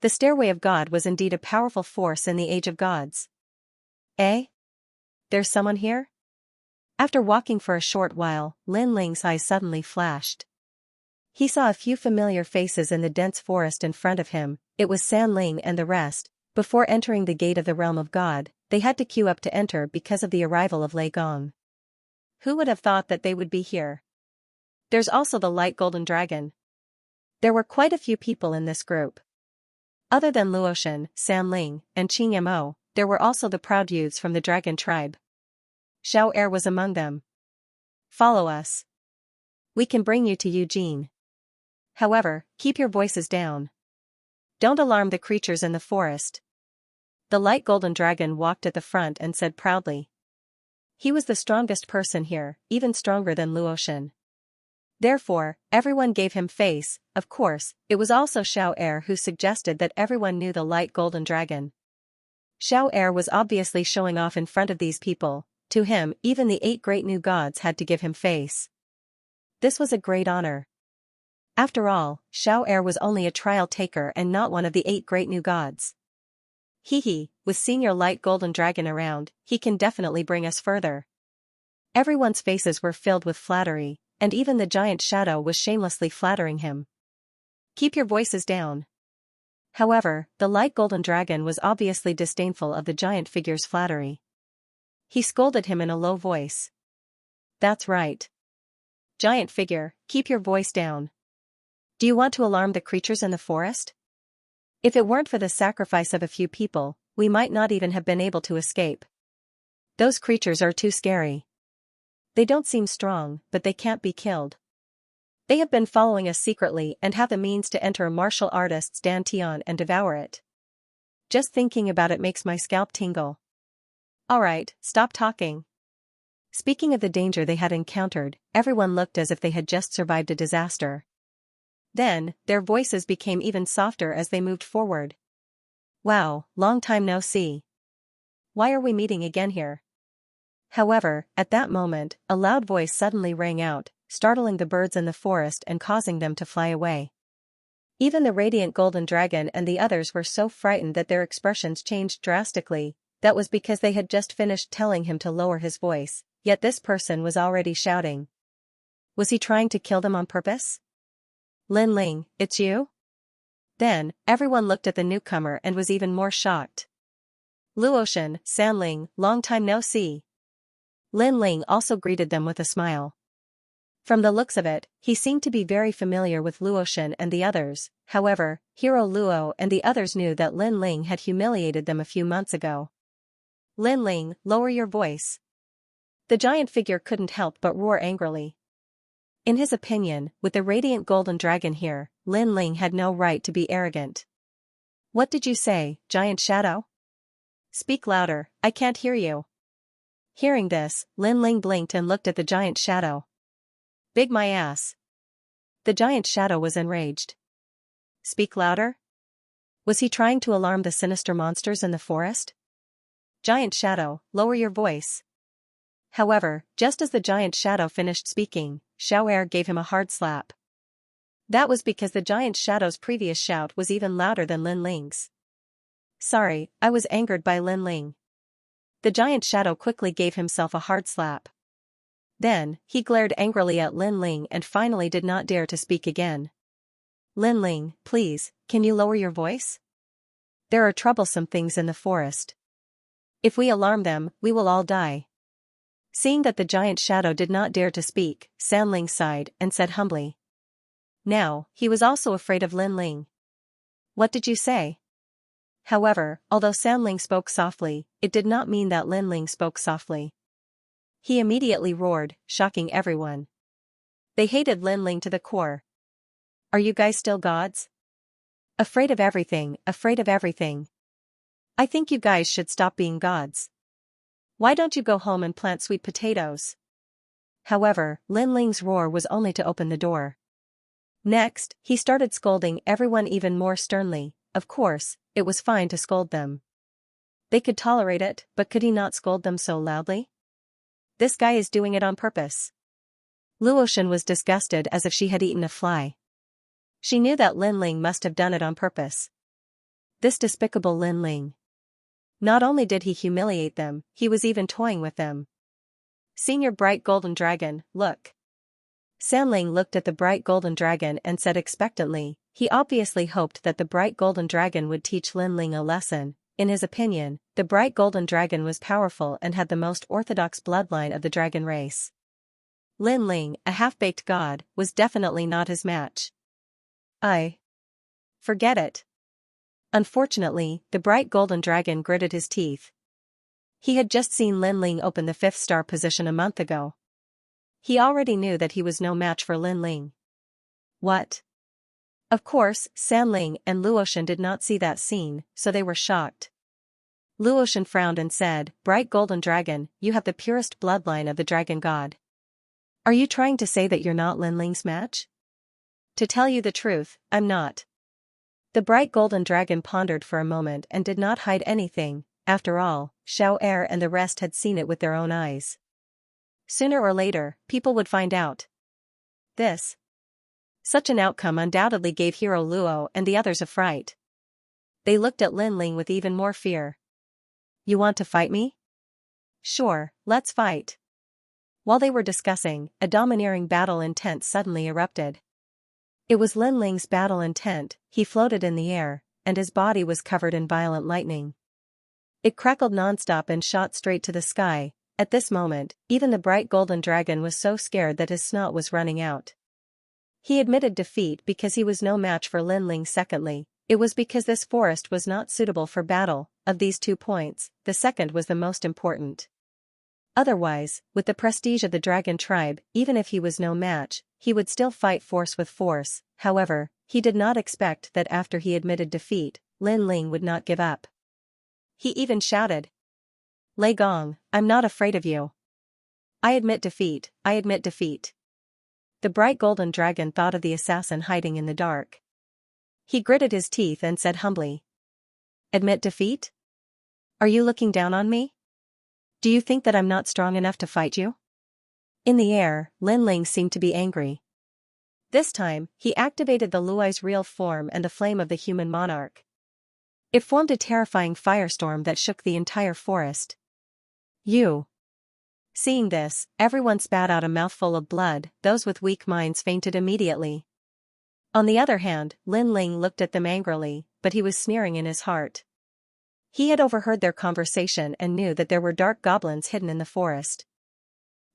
[SPEAKER 1] The Stairway of God was indeed a powerful force in the Age of Gods. Eh? There's someone here? After walking for a short while, Lin Ling's eyes suddenly flashed. He saw a few familiar faces in the dense forest in front of him. It was San Ling and the rest. Before entering the gate of the realm of God, they had to queue up to enter because of the arrival of Lei Gong. Who would have thought that they would be here? There's also the light golden dragon. There were quite a few people in this group. Other than Luoshan, San Ling, and Qing Mo, there were also the proud youths from the dragon tribe. Xiao Er was among them. Follow us. We can bring you to Eugene. However, keep your voices down. Don't alarm the creatures in the forest. The light golden dragon walked at the front and said proudly. He was the strongest person here, even stronger than Luoshan. Therefore, everyone gave him face. Of course, it was also Xiao Er who suggested that everyone knew the light golden dragon. Xiao Er was obviously showing off in front of these people. To him, even the 8 great new gods had to give him face. This was a great honor. After all, Xiao Er was only a trial taker and not one of the 8 great new gods. With Senior Light Golden Dragon around, he can definitely bring us further. Everyone's faces were filled with flattery, and even the giant shadow was shamelessly flattering him. Keep your voices down. However, the Light Golden Dragon was obviously disdainful of the giant figure's flattery. He scolded him in a low voice. That's right. Giant figure, keep your voice down. Do you want to alarm the creatures in the forest? If it weren't for the sacrifice of a few people, we might not even have been able to escape. Those creatures are too scary. They don't seem strong, but they can't be killed. They have been following us secretly and have the means to enter a martial artist's dantian and devour it. Just thinking about it makes my scalp tingle. Alright, stop talking. Speaking of the danger they had encountered, everyone looked as if they had just survived a disaster. Then, their voices became even softer as they moved forward. Wow, long time no see. Why are we meeting again here? However, at that moment, a loud voice suddenly rang out, startling the birds in the forest and causing them to fly away. Even the radiant golden dragon and the others were so frightened that their expressions changed drastically. That was because they had just finished telling him to lower his voice, yet this person was already shouting. Was he trying to kill them on purpose? Lin Ling, it's you? Then, everyone looked at the newcomer and was even more shocked. Luoshan, San Ling, long time no see. Lin Ling also greeted them with a smile. From the looks of it, he seemed to be very familiar with Luoshan and the others. However, Hero Luo and the others knew that Lin Ling had humiliated them a few months ago. Lin Ling, lower your voice. The giant figure couldn't help but roar angrily. In his opinion, with the radiant golden dragon here, Lin Ling had no right to be arrogant. What did you say, giant shadow? Speak louder, I can't hear you. Hearing this, Lin Ling blinked and looked at the giant shadow. Big my ass. The giant shadow was enraged. Speak louder? Was he trying to alarm the sinister monsters in the forest? Giant shadow, lower your voice. However, just as the giant shadow finished speaking, Xiao'er gave him a hard slap. That was because the giant shadow's previous shout was even louder than Lin Ling's. Sorry, I was angered by Lin Ling. The giant shadow quickly gave himself a hard slap. Then, he glared angrily at Lin Ling and finally did not dare to speak again. Lin Ling, please, can you lower your voice? There are troublesome things in the forest. If we alarm them, we will all die. Seeing that the giant shadow did not dare to speak, Sanling sighed and said humbly. Now, he was also afraid of Lin Ling. What did you say? However, although Sanling spoke softly, it did not mean that Lin Ling spoke softly. He immediately roared, shocking everyone. They hated Lin Ling to the core. Are you guys still gods? Afraid of everything, afraid of everything. I think you guys should stop being gods. Why don't you go home and plant sweet potatoes? However, Lin Ling's roar was only to open the door. Next, he started scolding everyone even more sternly. Of course, it was fine to scold them. They could tolerate it, but could he not scold them so loudly? This guy is doing it on purpose. Luotian was disgusted as if she had eaten a fly. She knew that Lin Ling must have done it on purpose. This despicable Lin Ling. Not only did he humiliate them, he was even toying with them. Senior bright golden dragon, look. Sanling looked at the bright golden dragon and said expectantly, he obviously hoped that the bright golden dragon would teach Lin Ling a lesson. In his opinion, the bright golden dragon was powerful and had the most orthodox bloodline of the dragon race. Lin Ling, a half-baked god, was definitely not his match. Forget it. Unfortunately, the bright golden dragon gritted his teeth. He had just seen Lin Ling open the 5th star position a month ago. He already knew that he was no match for Lin Ling. What? Of course, Sanling and Luotian did not see that scene, so they were shocked. Luotian frowned and said, Bright golden dragon, you have the purest bloodline of the dragon god. Are you trying to say that you're not Lin Ling's match? To tell you the truth, I'm not. The bright golden dragon pondered for a moment and did not hide anything. After all, Xiao'er and the rest had seen it with their own eyes. Sooner or later, people would find out. Such an outcome undoubtedly gave Hero Luo and the others a fright. They looked at Lin Ling with even more fear. You want to fight me? Sure, let's fight. While they were discussing, a domineering battle intent suddenly erupted. It was Lin Ling's battle intent. He floated in the air, and his body was covered in violent lightning. It crackled nonstop and shot straight to the sky. At this moment, even the bright golden dragon was so scared that his snot was running out. He admitted defeat because he was no match for Lin Ling. Secondly, it was because this forest was not suitable for battle. Of these 2 points, the second was the most important. Otherwise, with the prestige of the dragon tribe, even if he was no match, he would still fight force with force. However, he did not expect that after he admitted defeat, Lin Ling would not give up. He even shouted, Lei Gong, I'm not afraid of you. I admit defeat, I admit defeat. The bright golden dragon thought of the assassin hiding in the dark. He gritted his teeth and said humbly, Admit defeat? Are you looking down on me? Do you think that I'm not strong enough to fight you? In the air, Lin Ling seemed to be angry. This time, he activated the Luai's real form and the flame of the human monarch. It formed a terrifying firestorm that shook the entire forest. You. Seeing this, everyone spat out a mouthful of blood. Those with weak minds fainted immediately. On the other hand, Lin Ling looked at them angrily, but he was sneering in his heart. He had overheard their conversation and knew that there were dark goblins hidden in the forest.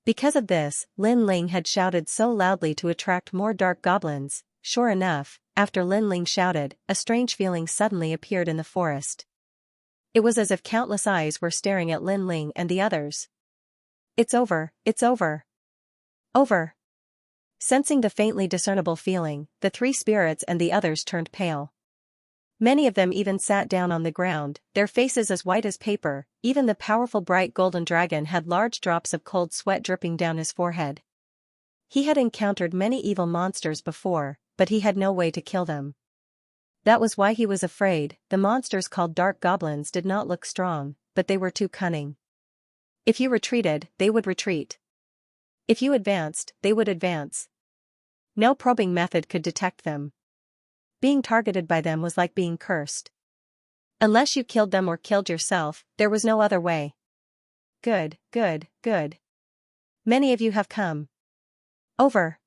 [SPEAKER 1] Because of this, Lin Ling had shouted so loudly to attract more dark goblins. Sure enough, after Lin Ling shouted, a strange feeling suddenly appeared in the forest. It was as if countless eyes were staring at Lin Ling and the others. It's over, it's over. Over. Sensing the faintly discernible feeling, the 3 spirits and the others turned pale. Many of them even sat down on the ground, their faces as white as paper. Even the powerful bright golden dragon had large drops of cold sweat dripping down his forehead. He had encountered many evil monsters before, but he had no way to kill them. That was why he was afraid. The monsters called dark goblins did not look strong, but they were too cunning. If you retreated, they would retreat. If you advanced, they would advance. No probing method could detect them. Being targeted by them was like being cursed. Unless you killed them or killed yourself, there was no other way. Good, good, good. Many of you have come. Over.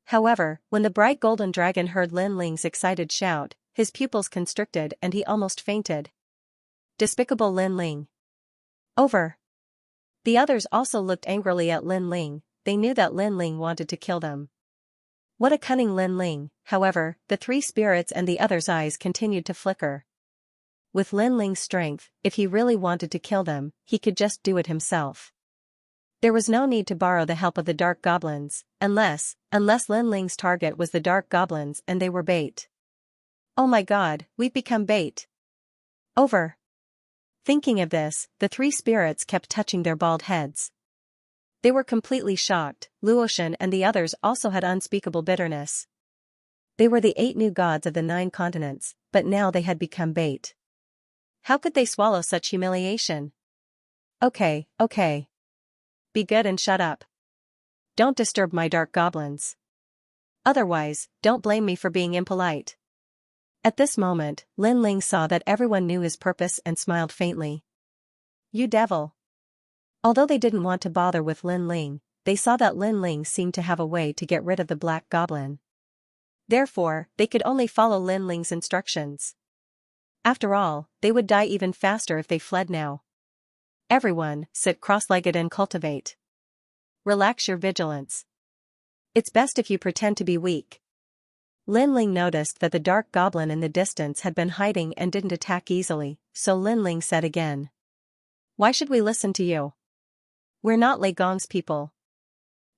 [SPEAKER 1] However, when the bright golden dragon heard Lin Ling's excited shout, his pupils constricted and he almost fainted. Despicable Lin Ling. Over. The others also looked angrily at Lin Ling. They knew that Lin Ling wanted to kill them. What a cunning Lin Ling. However, the three spirits and the others' eyes continued to flicker. With Lin Ling's strength, if he really wanted to kill them, he could just do it himself. There was no need to borrow the help of the dark goblins, unless Lin Ling's target was the dark goblins and they were bait. Oh my god, we've become bait. Over. Thinking of this, the three spirits kept touching their bald heads. They were completely shocked. Luotian and the others also had unspeakable bitterness. They were the 8 new gods of the 9 continents, but now they had become bait. How could they swallow such humiliation? Okay. Be good and shut up. Don't disturb my dark goblins. Otherwise, don't blame me for being impolite. At this moment, Lin Ling saw that everyone knew his purpose and smiled faintly. You devil. Although they didn't want to bother with Lin Ling, they saw that Lin Ling seemed to have a way to get rid of the black goblin. Therefore, they could only follow Lin Ling's instructions. After all, they would die even faster if they fled now. Everyone, sit cross-legged and cultivate. Relax your vigilance. It's best if you pretend to be weak. Lin Ling noticed that the dark goblin in the distance had been hiding and didn't attack easily, so Lin Ling said again. Why should we listen to you? We're not Lei Gong's people.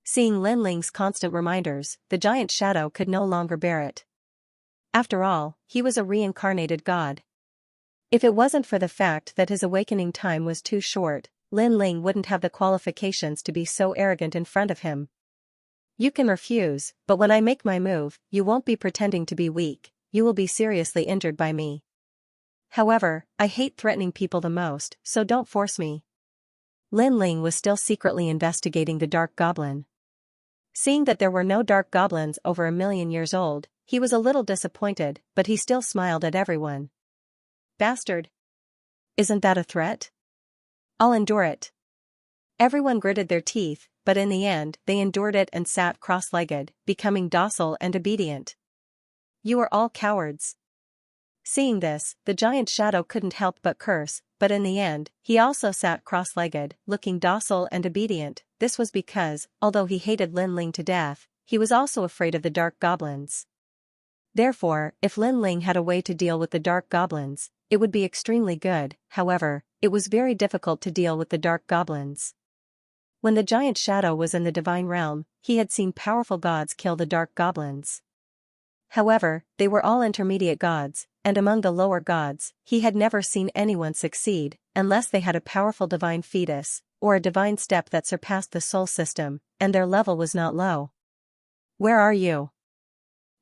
[SPEAKER 1] Seeing Lin Ling's constant reminders, the giant shadow could no longer bear it. After all, he was a reincarnated god. If it wasn't for the fact that his awakening time was too short, Lin Ling wouldn't have the qualifications to be so arrogant in front of him. You can refuse, but when I make my move, you won't be pretending to be weak, you will be seriously injured by me. However, I hate threatening people the most, so don't force me. Lin Ling was still secretly investigating the dark goblin. Seeing that there were no dark goblins over 1,000,000 years old, he was a little disappointed, but he still smiled at everyone. Bastard. Isn't that a threat? I'll endure it. Everyone gritted their teeth, but in the end, they endured it and sat cross-legged, becoming docile and obedient. You are all cowards. Seeing this, the giant shadow couldn't help but curse, but in the end, he also sat cross-legged, looking docile and obedient. This was because, although he hated Lin Ling to death, he was also afraid of the dark goblins. Therefore, if Lin Ling had a way to deal with the dark goblins, it would be extremely good. However, it was very difficult to deal with the dark goblins. When the giant shadow was in the divine realm, he had seen powerful gods kill the dark goblins. However, they were all intermediate gods, and among the lower gods, he had never seen anyone succeed, unless they had a powerful divine fetus, or a divine step that surpassed the soul system, and their level was not low. Where are you?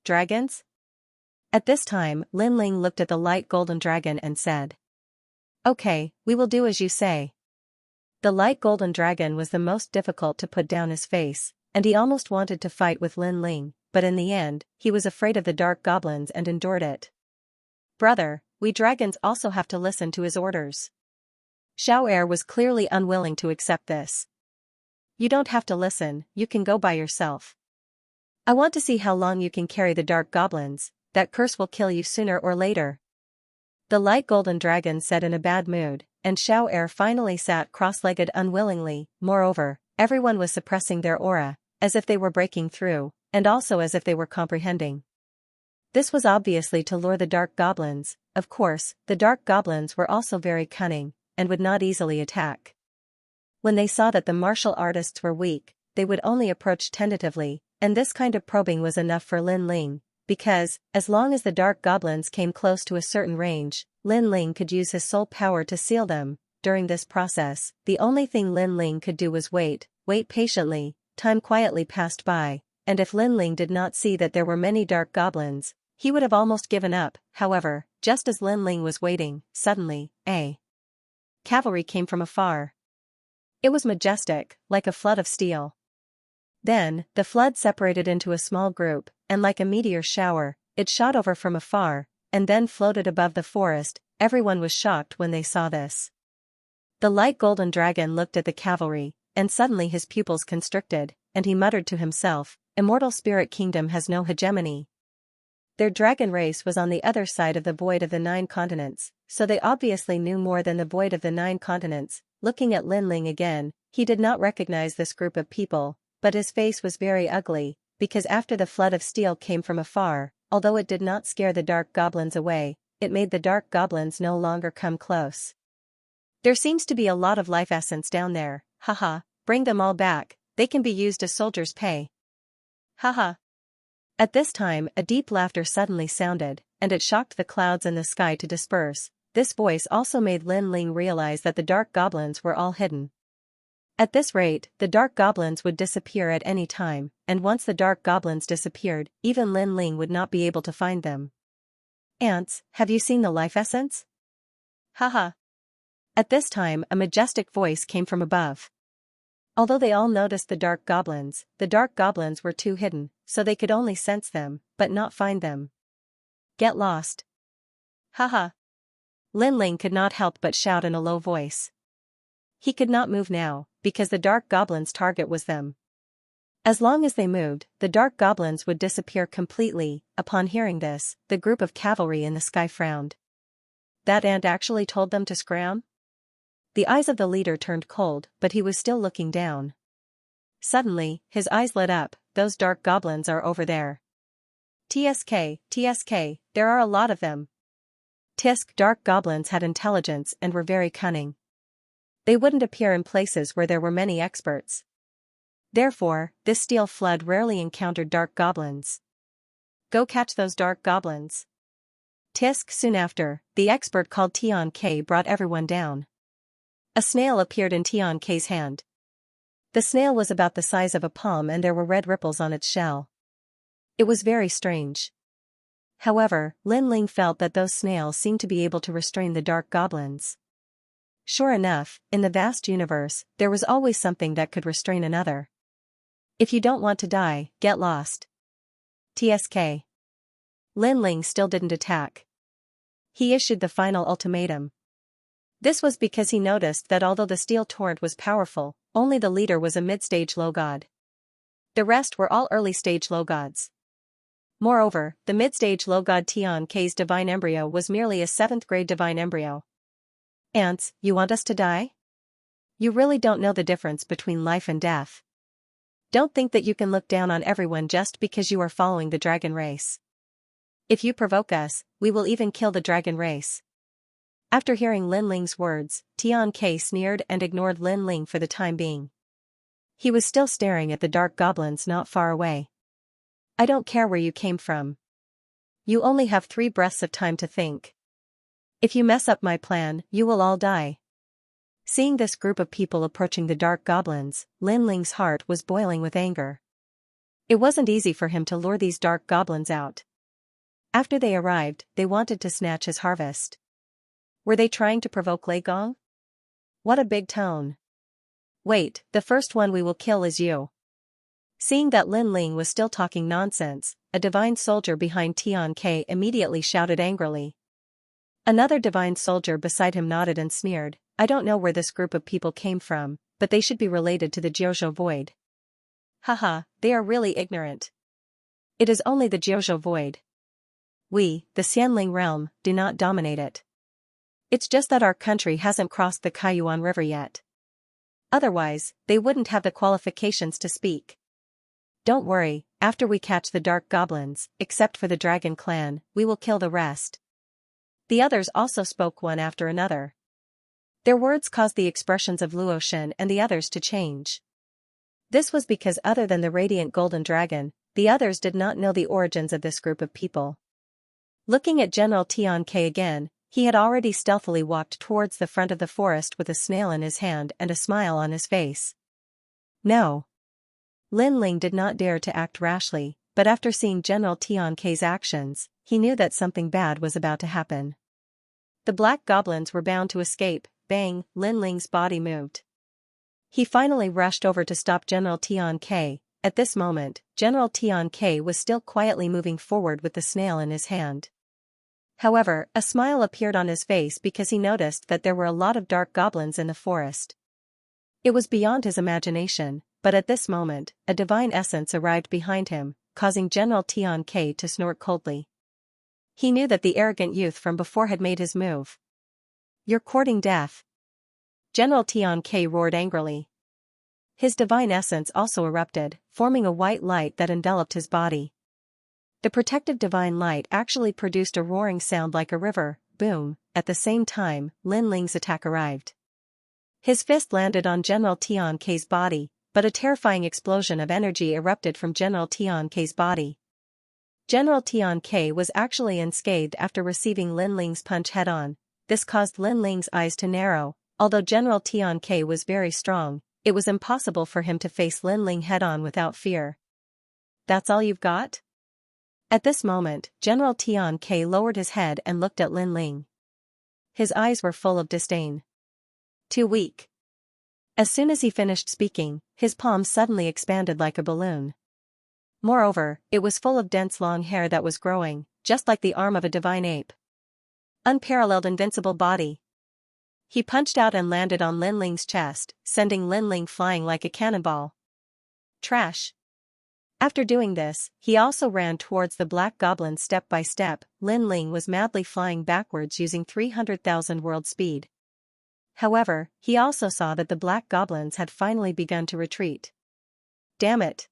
[SPEAKER 1] Dragons? At this time, Lin Ling looked at the light golden dragon and said. Okay, we will do as you say. The light golden dragon was the most difficult to put down his face, and he almost wanted to fight with Lin Ling, but in the end, he was afraid of the dark goblins and endured it. Brother, we dragons also have to listen to his orders. Xiao'er was clearly unwilling to accept this. You don't have to listen, you can go by yourself. I want to see how long you can carry the dark goblins, that curse will kill you sooner or later. The light golden dragon said in a bad mood, and Xiao'er finally sat cross-legged unwillingly. Moreover, everyone was suppressing their aura, as if they were breaking through, and also as if they were comprehending. This was obviously to lure the dark goblins. Of course, the dark goblins were also very cunning, and would not easily attack. When they saw that the martial artists were weak, they would only approach tentatively, and this kind of probing was enough for Lin Ling, because, as long as the dark goblins came close to a certain range, Lin Ling could use his soul power to seal them. During this process, the only thing Lin Ling could do was wait patiently, time quietly passed by, and if Linling did not see that there were many dark goblins, he would have almost given up. However, just as Linling was waiting, suddenly, a cavalry came from afar. It was majestic, like a flood of steel. Then, the flood separated into a small group, and like a meteor shower, it shot over from afar, and then floated above the forest. Everyone was shocked when they saw this. The light golden dragon looked at the cavalry, and suddenly his pupils constricted, and he muttered to himself, "Immortal spirit kingdom has no hegemony." Their dragon race was on the other side of the void of the 9 continents, so they obviously knew more than the void of the 9 continents. Looking at Linling again, he did not recognize this group of people, but his face was very ugly, because after the flood of steel came from afar, although it did not scare the dark goblins away, it made the dark goblins no longer come close. "There seems to be a lot of life essence down there, haha, bring them all back, they can be used as soldiers' pay. Haha." At this time a deep laughter suddenly sounded, and it shocked the clouds and the sky to disperse. This voice also made Linling realize that the dark goblins were all hidden. At this rate, the dark goblins would disappear at any time, and once the dark goblins disappeared, even Linling would not be able to find them. "Ants, have you seen the life essence? Haha." At this time a majestic voice came from above. Although they all noticed the dark goblins were too hidden, so they could only sense them, but not find them. "Get lost. Haha." Linling could not help but shout in a low voice. He could not move now, because the dark goblins' target was them. As long as they moved, the dark goblins would disappear completely. Upon hearing this, the group of cavalry in the sky frowned. That ant actually told them to scram? The eyes of the leader turned cold, but he was still looking down. Suddenly, his eyes lit up. "Those dark goblins are over there. TSK, there are a lot of them." Tisk dark goblins had intelligence and were very cunning. They wouldn't appear in places where there were many experts. Therefore, this steel flood rarely encountered dark goblins. "Go catch those dark goblins." Tisk. Soon after, the expert called Xianxia brought everyone down. A snail appeared in Xianxia's hand. The snail was about the size of a palm and there were red ripples on its shell. It was very strange. However, Linling felt that those snails seemed to be able to restrain the dark goblins. Sure enough, in the vast universe, there was always something that could restrain another. "If you don't want to die, get lost. TSK." Linling still didn't attack. He issued the final ultimatum. This was because he noticed that although the steel torrent was powerful, only the leader was a mid-stage low god. The rest were all early-stage low gods. Moreover, the mid-stage low god Xianxia's divine embryo was merely a 7th-grade divine embryo. "Ants, you want us to die? You really don't know the difference between life and death. Don't think that you can look down on everyone just because you are following the dragon race. If you provoke us, we will even kill the dragon race." After hearing Linling's words, Xianxia sneered and ignored Linling for the time being. He was still staring at the dark goblins not far away. "I don't care where you came from. You only have 3 breaths of time to think. If you mess up my plan, you will all die." Seeing this group of people approaching the dark goblins, Linling's heart was boiling with anger. It wasn't easy for him to lure these dark goblins out. After they arrived, they wanted to snatch his harvest. Were they trying to provoke Lei Gong? What a big tone. "Wait, the first one we will kill is you." Seeing that Linling was still talking nonsense, a divine soldier behind Xianxia immediately shouted angrily. Another divine soldier beside him nodded and sneered. "I don't know where this group of people came from, but they should be related to the Jiuzhou Void. Haha, they are really ignorant. It is only the Jiuzhou Void. We, the Xianling realm, do not dominate it. It's just that our country hasn't crossed the Kaiyuan River yet. Otherwise, they wouldn't have the qualifications to speak. Don't worry, after we catch the dark goblins, except for the dragon clan, we will kill the rest." The others also spoke one after another. Their words caused the expressions of Luoshan and the others to change. This was because other than the radiant golden dragon, the others did not know the origins of this group of people. Looking at General Xianxia again, he had already stealthily walked towards the front of the forest with a snail in his hand and a smile on his face. "No. Lin Ling did not dare to act rashly, but after seeing General Tiankei's actions, he knew that something bad was about to happen. The black goblins were bound to escape. Bang, Lin Ling's body moved. He finally rushed over to stop General Tiankei. At this moment, General Tiankei was still quietly moving forward with the snail in his hand. However, a smile appeared on his face because he noticed that there were a lot of dark goblins in the forest. It was beyond his imagination, but at this moment, a divine essence arrived behind him, causing General Tiankei to snort coldly. He knew that the arrogant youth from before had made his move. "You're courting death." General Tiankei roared angrily. His divine essence also erupted, forming a white light that enveloped his body. The protective divine light actually produced a roaring sound like a river. Boom! At the same time, Lin Ling's attack arrived. His fist landed on General Tiankei's body, but a terrifying explosion of energy erupted from General Tiankei's body. General Tiankei was actually unscathed after receiving Lin Ling's punch head-on. This caused Lin Ling's eyes to narrow. Although General Tiankei was very strong, it was impossible for him to face Lin Ling head-on without fear. "That's all you've got?" At this moment, General Tiankei lowered his head and looked at Lin Ling. His eyes were full of disdain. "Too weak." As soon as he finished speaking, his palm suddenly expanded like a balloon. Moreover, it was full of dense long hair that was growing, just like the arm of a divine ape. Unparalleled invincible body. He punched out and landed on Lin Ling's chest, sending Lin Ling flying like a cannonball. Trash. After doing this, he also ran towards the black goblin step by step. Lin Ling was madly flying backwards using 300,000 world speed. However, he also saw that the black goblins had finally begun to retreat. Damn it.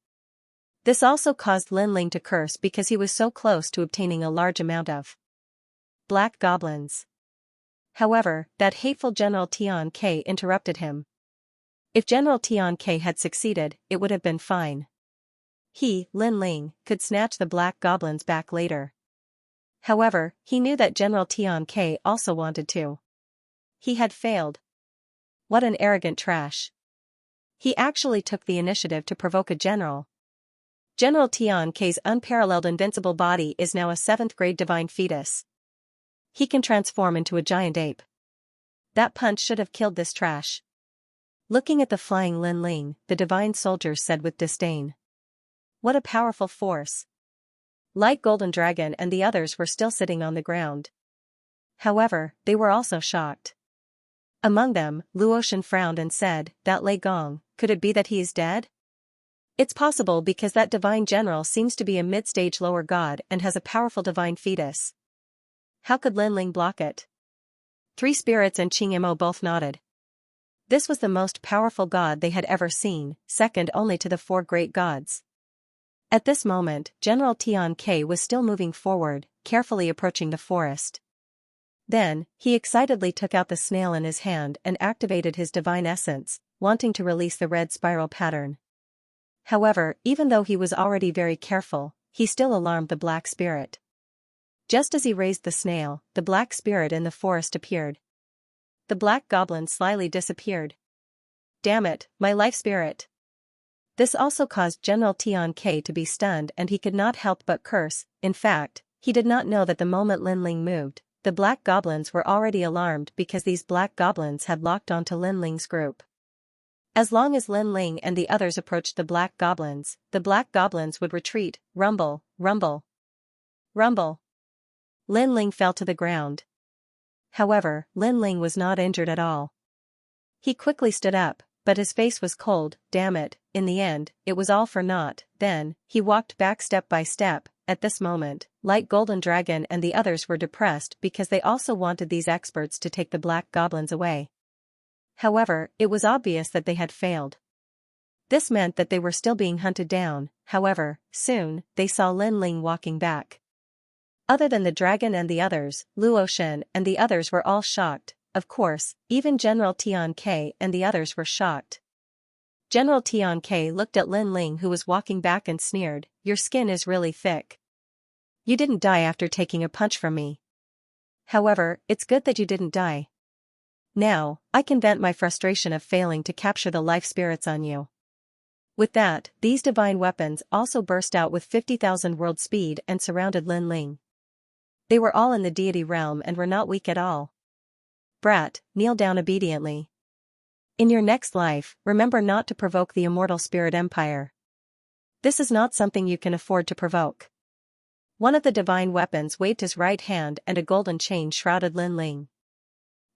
[SPEAKER 1] This also caused Lin Ling to curse because he was so close to obtaining a large amount of black goblins. However, that hateful General Tiankei interrupted him. If General Tiankei had succeeded, it would have been fine. He, Lin Ling, could snatch the black goblins back later. However, he knew that General Tiankei also wanted to. He had failed. What an arrogant trash. He actually took the initiative to provoke a general. General Tiankei's unparalleled invincible body is now a 7th grade divine fetus. He can transform into a giant ape. That punch should have killed this trash. Looking at the flying Lin Ling, the divine soldiers said with disdain. What a powerful force. Light Golden Dragon and the others were still sitting on the ground. However, they were also shocked. Among them, Luotian frowned and said, "That Lei Gong, could it be that he is dead?" It's possible because that divine general seems to be a mid-stage lower god and has a powerful divine fetus. How could Lin Ling block it? 3 spirits and Qing Mo both nodded. This was the most powerful god they had ever seen, second only to the 4 great gods. At this moment, General Tiankei was still moving forward, carefully approaching the forest. Then, he excitedly took out the snail in his hand and activated his divine essence, wanting to release the red spiral pattern. However, even though he was already very careful, he still alarmed the black spirit. Just as he raised the snail, the black spirit in the forest appeared. The black goblin slyly disappeared. Damn it, my life spirit. This also caused General Tiankei to be stunned and he could not help but curse. In fact, he did not know that the moment Lin Ling moved, the black goblins were already alarmed because these black goblins had locked onto Lin Ling's group. As long as Lin Ling and the others approached the black goblins would retreat. Rumble, rumble. Rumble. Lin Ling fell to the ground. However, Lin Ling was not injured at all. He quickly stood up, but his face was cold. Damn it, in the end, it was all for naught. Then, he walked back step by step. At this moment, Light Golden Dragon and the others were depressed because they also wanted these experts to take the black goblins away. However, it was obvious that they had failed. This meant that they were still being hunted down. However, soon, they saw Lin Ling walking back. Other than the dragon and the others, Luotian and the others were all shocked. Of course, even General Tiankei and the others were shocked. General Tiankei looked at Lin Ling who was walking back and sneered, "Your skin is really thick. You didn't die after taking a punch from me. However, it's good that you didn't die. Now, I can vent my frustration of failing to capture the life spirits on you." With that, these divine weapons also burst out with 50,000 world speed and surrounded Lin Ling. They were all in the deity realm and were not weak at all. Brat, kneel down obediently. In your next life, remember not to provoke the immortal spirit empire. This is not something you can afford to provoke. One of the divine weapons waved his right hand and a golden chain shrouded Lin Ling.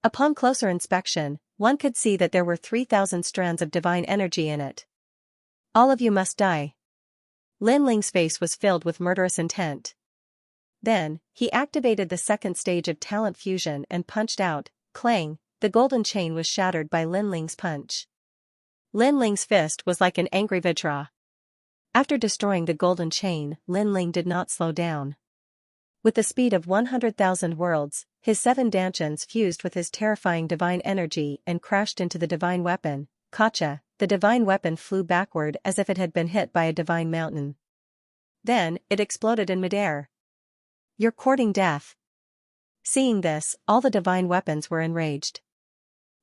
[SPEAKER 1] Upon closer inspection, one could see that there were 3,000 strands of divine energy in it. All of you must die. Lin Ling's face was filled with murderous intent. Then, he activated the second stage of talent fusion and punched out. Clang, the golden chain was shattered by Lin Ling's punch. Lin Ling's fist was like an angry vajra. After destroying the golden chain, Lin Ling did not slow down. With the speed of 100,000 worlds, his 7 dantians fused with his terrifying divine energy and crashed into the divine weapon. Gotcha, the divine weapon flew backward as if it had been hit by a divine mountain. Then, it exploded in midair. You're courting death. Seeing this, all the divine weapons were enraged.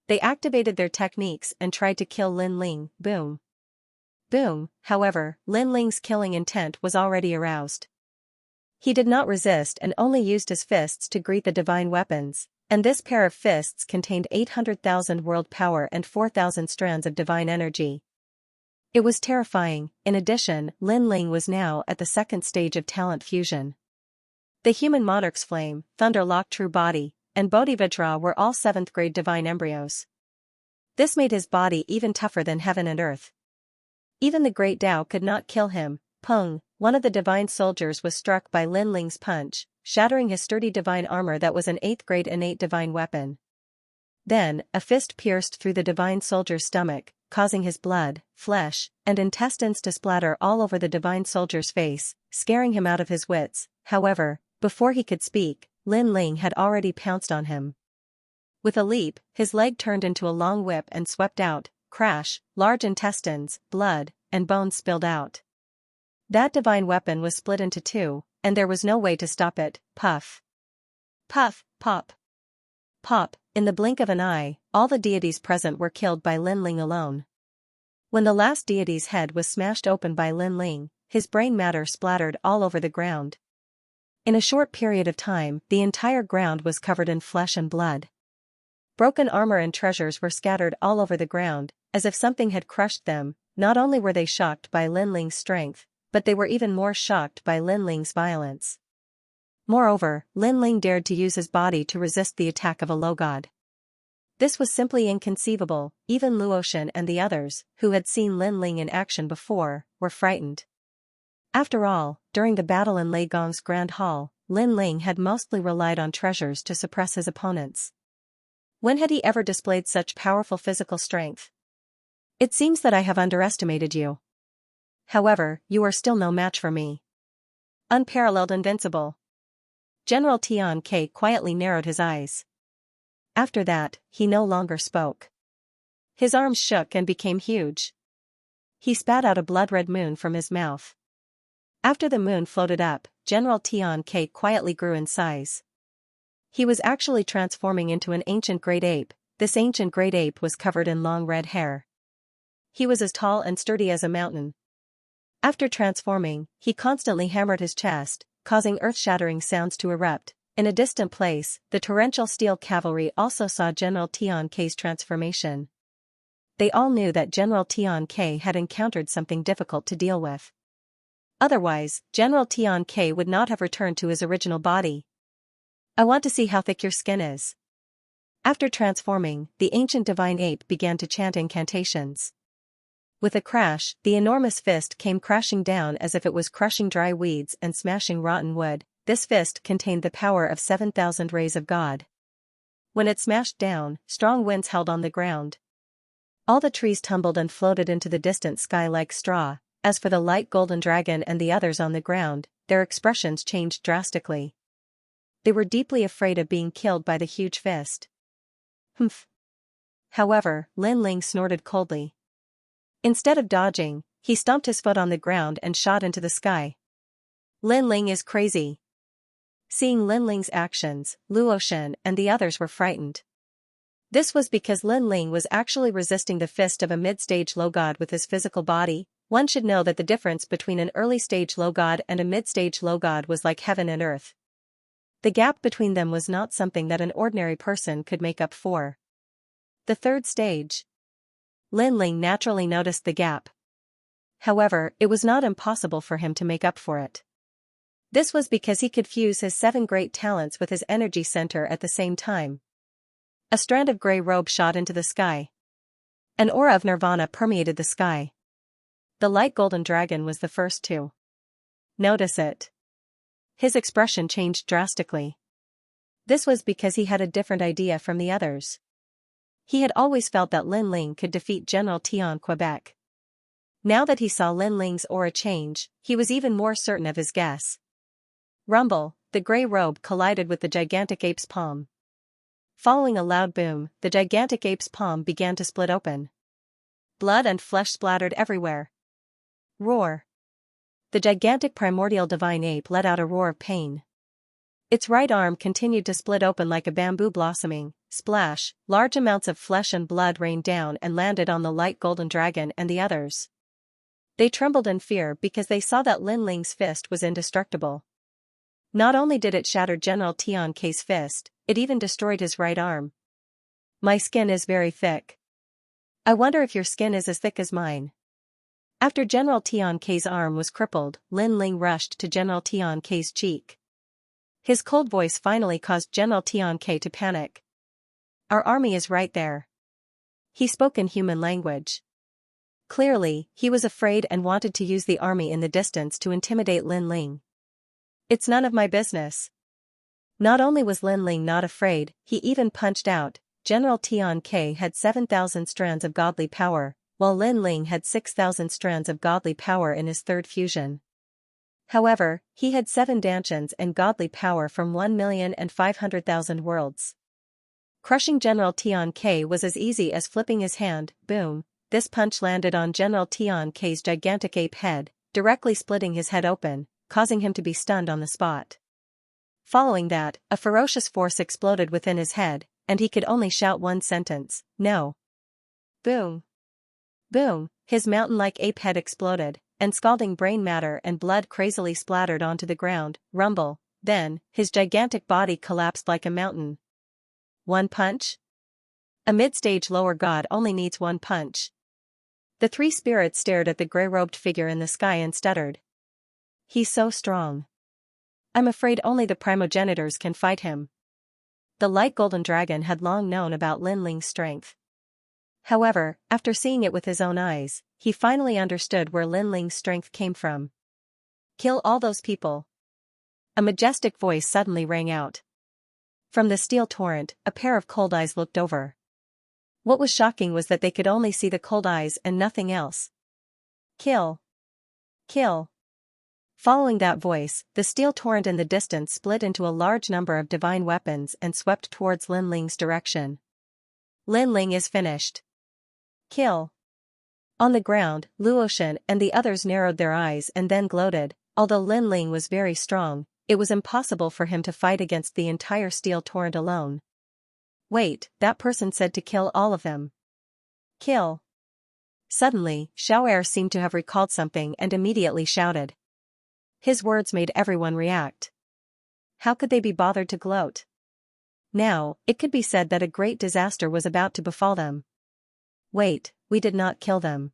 [SPEAKER 1] They activated their techniques and tried to kill Lin Ling. Boom. Boom, however, Lin Ling's killing intent was already aroused. He did not resist and only used his fists to greet the divine weapons, and this pair of fists contained 800,000 world power and 4,000 strands of divine energy. It was terrifying. In addition, Lin Ling was now at the second stage of talent fusion. The human monarch's flame, Thunderlock true body, and Bodhivajra were all 7th grade divine embryos. This made his body even tougher than heaven and earth. Even the great Tao could not kill him. Pung, one of the divine soldiers was struck by Lin Ling's punch, shattering his sturdy divine armor that was an 8th grade innate divine weapon. Then, a fist pierced through the divine soldier's stomach, causing his blood, flesh, and intestines to splatter all over the divine soldier's face, scaring him out of his wits. However, before he could speak, Lin Ling had already pounced on him. With a leap, his leg turned into a long whip and swept out. Crash, large intestines, blood, and bones spilled out. That divine weapon was split into 2, and there was no way to stop it. Puff. Puff, pop. Pop, in the blink of an eye, all the deities present were killed by Lin Ling alone. When the last deity's head was smashed open by Lin Ling, his brain matter splattered all over the ground. In a short period of time, the entire ground was covered in flesh and blood. Broken armor and treasures were scattered all over the ground, as if something had crushed them. Not only were they shocked by Lin Ling's strength, but they were even more shocked by Lin Ling's violence. Moreover, Lin Ling dared to use his body to resist the attack of a low god. This was simply inconceivable. Even Luotian and the others, who had seen Lin Ling in action before, were frightened. After all, during the battle in Lei Gong's Grand Hall, Lin Ling had mostly relied on treasures to suppress his opponents. When had he ever displayed such powerful physical strength? It seems that I have underestimated you. However, you are still no match for me. Unparalleled invincible. General Tian Ke quietly narrowed his eyes. After that, he no longer spoke. His arms shook and became huge. He spat out a blood-red moon from his mouth. After the moon floated up, General Tian Ke quietly grew in size. He was actually transforming into an ancient great ape. This ancient great ape was covered in long red hair. He was as tall and sturdy as a mountain. After transforming, he constantly hammered his chest, causing earth-shattering sounds to erupt. In a distant place, the torrential steel cavalry also saw General Tian Ke's transformation. They all knew that General Tian Ke had encountered something difficult to deal with. Otherwise, General Tian Ke would not have returned to his original body. I want to see how thick your skin is. After transforming, the ancient divine ape began to chant incantations. With a crash, the enormous fist came crashing down as if it was crushing dry weeds and smashing rotten wood. This fist contained the power of 7,000 rays of God. When it smashed down, strong winds held on the ground. All the trees tumbled and floated into the distant sky like straw. As for the light golden dragon and the others on the ground, their expressions changed drastically. They were deeply afraid of being killed by the huge fist. Humph. However, Lin Ling snorted coldly. Instead of dodging, he stomped his foot on the ground and shot into the sky. Lin Ling is crazy. Seeing Lin Ling's actions, Luotian and the others were frightened. This was because Lin Ling was actually resisting the fist of a mid-stage low god with his physical body. One should know that the difference between an early-stage low god and a mid-stage low god was like heaven and earth. The gap between them was not something that an ordinary person could make up for. The third stage. Lin Ling naturally noticed the gap. However, it was not impossible for him to make up for it. This was because he could fuse his 7 great talents with his energy center at the same time. A strand of gray robe shot into the sky. An aura of nirvana permeated the sky. The light golden dragon was the first to notice it. His expression changed drastically. This was because he had a different idea from the others. He had always felt that Lin Ling could defeat General Tian Quebec. Now that he saw Lin Ling's aura change, he was even more certain of his guess. Rumble, the gray robe collided with the gigantic ape's palm. Following a loud boom, the gigantic ape's palm began to split open. Blood and flesh splattered everywhere. Roar. The gigantic primordial divine ape let out a roar of pain. Its right arm continued to split open like a bamboo blossoming. Splash, large amounts of flesh and blood rained down and landed on the light golden dragon and the others. They trembled in fear because they saw that Lin Ling's fist was indestructible. Not only did it shatter General Tian K's fist, it even destroyed his right arm. My skin is very thick. I wonder if your skin is as thick as mine. After General Tian K's arm was crippled, Lin Ling rushed to General Tian K's cheek. His cold voice finally caused General Tian K to panic. Our army is right there. He spoke in human language. Clearly, he was afraid and wanted to use the army in the distance to intimidate Lin Ling. It's none of my business. Not only was Lin Ling not afraid, he even punched out. General Tian K had 7,000 strands of godly power, while Lin Ling had 6,000 strands of godly power in his third fusion. However, he had 7 dantians and godly power from 1,500,000 worlds. Crushing General Tian K was as easy as flipping his hand. Boom. This punch landed on General Tian K's gigantic ape head, directly splitting his head open, causing him to be stunned on the spot. Following that, a ferocious force exploded within his head, and he could only shout one sentence, no. Boom. Boom, his mountain-like ape head exploded, and scalding brain matter and blood crazily splattered onto the ground. Rumble, then, his gigantic body collapsed like a mountain. One punch? A mid-stage lower god only needs one punch. The 3 spirits stared at the gray-robed figure in the sky and stuttered. He's so strong. I'm afraid only the primogenitors can fight him. The light golden dragon had long known about Lin Ling's strength. However, after seeing it with his own eyes, he finally understood where Lin Ling's strength came from. Kill all those people. A majestic voice suddenly rang out. From the steel torrent, a pair of cold eyes looked over. What was shocking was that they could only see the cold eyes and nothing else. Kill. Kill. Following that voice, the steel torrent in the distance split into a large number of divine weapons and swept towards Lin Ling's direction. Lin Ling is finished. Kill. On the ground, Luotian and the others narrowed their eyes and then gloated. Although Lin Ling was very strong, it was impossible for him to fight against the entire steel torrent alone. Wait, that person said to kill all of them. Kill. Suddenly, Xiao'er seemed to have recalled something and immediately shouted. His words made everyone react. How could they be bothered to gloat? Now, it could be said that a great disaster was about to befall them. Wait, we did not kill them.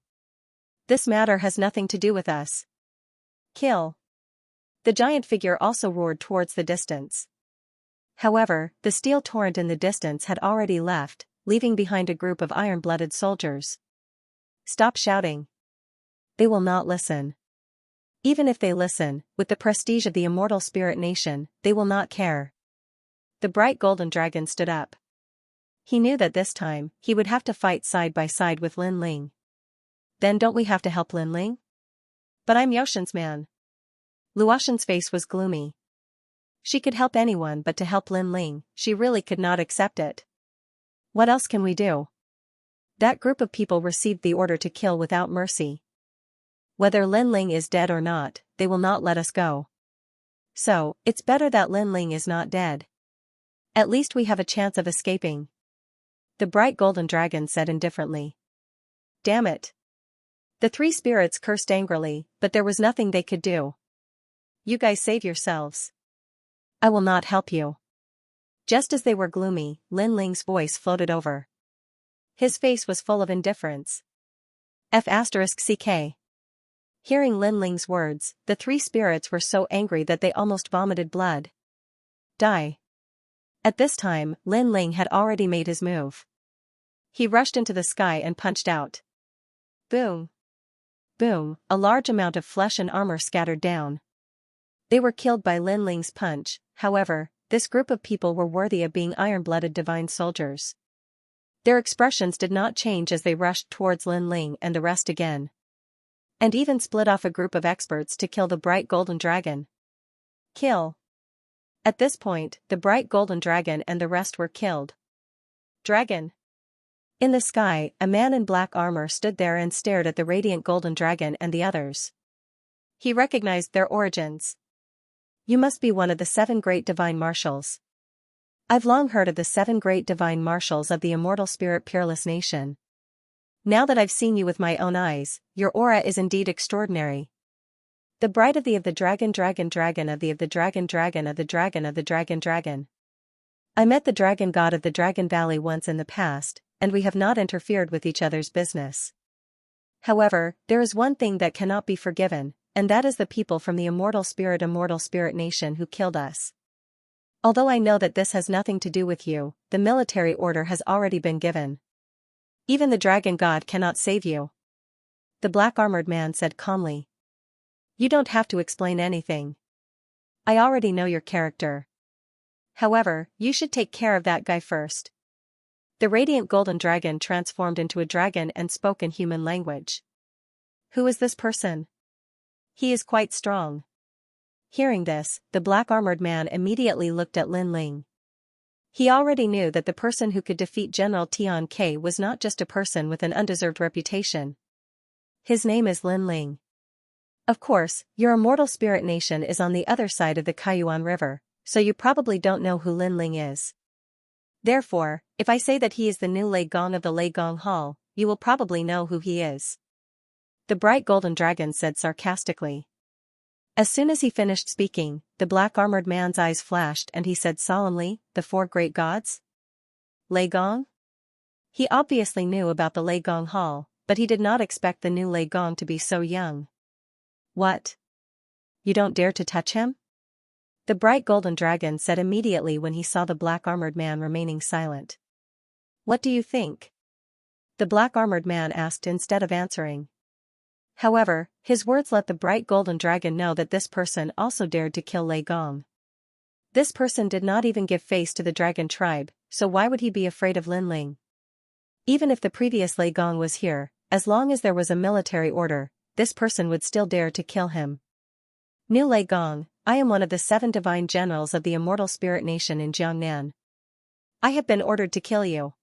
[SPEAKER 1] This matter has nothing to do with us. Kill. The giant figure also roared towards the distance. However, the steel torrent in the distance had already left, leaving behind a group of iron-blooded soldiers. Stop shouting. They will not listen. Even if they listen, with the prestige of the immortal spirit nation, they will not care. The bright golden dragon stood up. He knew that this time, he would have to fight side by side with Lin Ling. Then don't we have to help Lin Ling? But I'm Yoshin's man. Luotian's face was gloomy. She could help anyone but to help Lin Ling, she really could not accept it. What else can we do? That group of people received the order to kill without mercy. Whether Lin Ling is dead or not, they will not let us go. So, it's better that Lin Ling is not dead. At least we have a chance of escaping. The bright golden dragon said indifferently. Damn it. The three spirits cursed angrily, but there was nothing they could do. You guys save yourselves. I will not help you. Just as they were gloomy, Lin Ling's voice floated over. His face was full of indifference. F***ck. Hearing Lin Ling's words, the three spirits were so angry that they almost vomited blood. Die. At this time, Lin Ling had already made his move. He rushed into the sky and punched out. Boom. Boom, a large amount of flesh and armor scattered down. They were killed by Lin Ling's punch. However, this group of people were worthy of being iron-blooded divine soldiers. Their expressions did not change as they rushed towards Lin Ling and the rest again. And even split off a group of experts to kill the bright golden dragon. Kill. At this point, the bright golden dragon and the rest were killed. Dragon. In the sky, a man in black armor stood there and stared at the radiant golden dragon and the others. He recognized their origins. You must be one of the 7 great divine marshals. I've long heard of the 7 great divine marshals of the immortal spirit peerless nation. Now that I've seen you with my own eyes, your aura is indeed extraordinary. The bride of the dragon of the dragon of the dragon of the dragon of the dragon. I met the dragon god of the Dragon Valley once in the past, and we have not interfered with each other's business. However, there is one thing that cannot be forgiven, and that is the people from the immortal spirit nation who killed us. Although I know that this has nothing to do with you, the military order has already been given. Even the dragon god cannot save you. The black-armored man said calmly. You don't have to explain anything. I already know your character. However, you should take care of that guy first. The radiant golden dragon transformed into a dragon and spoke in human language. Who is this person? He is quite strong. Hearing this, the black-armored man immediately looked at Lin Ling. He already knew that the person who could defeat General Tian Ke was not just a person with an undeserved reputation. His name is Lin Ling. Of course, your immortal spirit nation is on the other side of the Kaiyuan River, so you probably don't know who Lin Ling is. Therefore, if I say that he is the new Lei Gong of the Lei Gong Hall, you will probably know who he is. The bright golden dragon said sarcastically. As soon as he finished speaking, the black-armored man's eyes flashed and he said solemnly, the 4 great gods? Lei Gong? He obviously knew about the Lei Gong Hall, but he did not expect the new Lei Gong to be so young. What? You don't dare to touch him? The bright golden dragon said immediately when he saw the black-armored man remaining silent. What do you think? The black-armored man asked instead of answering. However, his words let the bright golden dragon know that this person also dared to kill Lei Gong. This person did not even give face to the dragon tribe, so why would he be afraid of Lin Ling? Even if the previous Lei Gong was here, as long as there was a military order, this person would still dare to kill him. New Lei Gong, I am one of the 7 divine generals of the immortal spirit nation in Jiangnan. I have been ordered to kill you.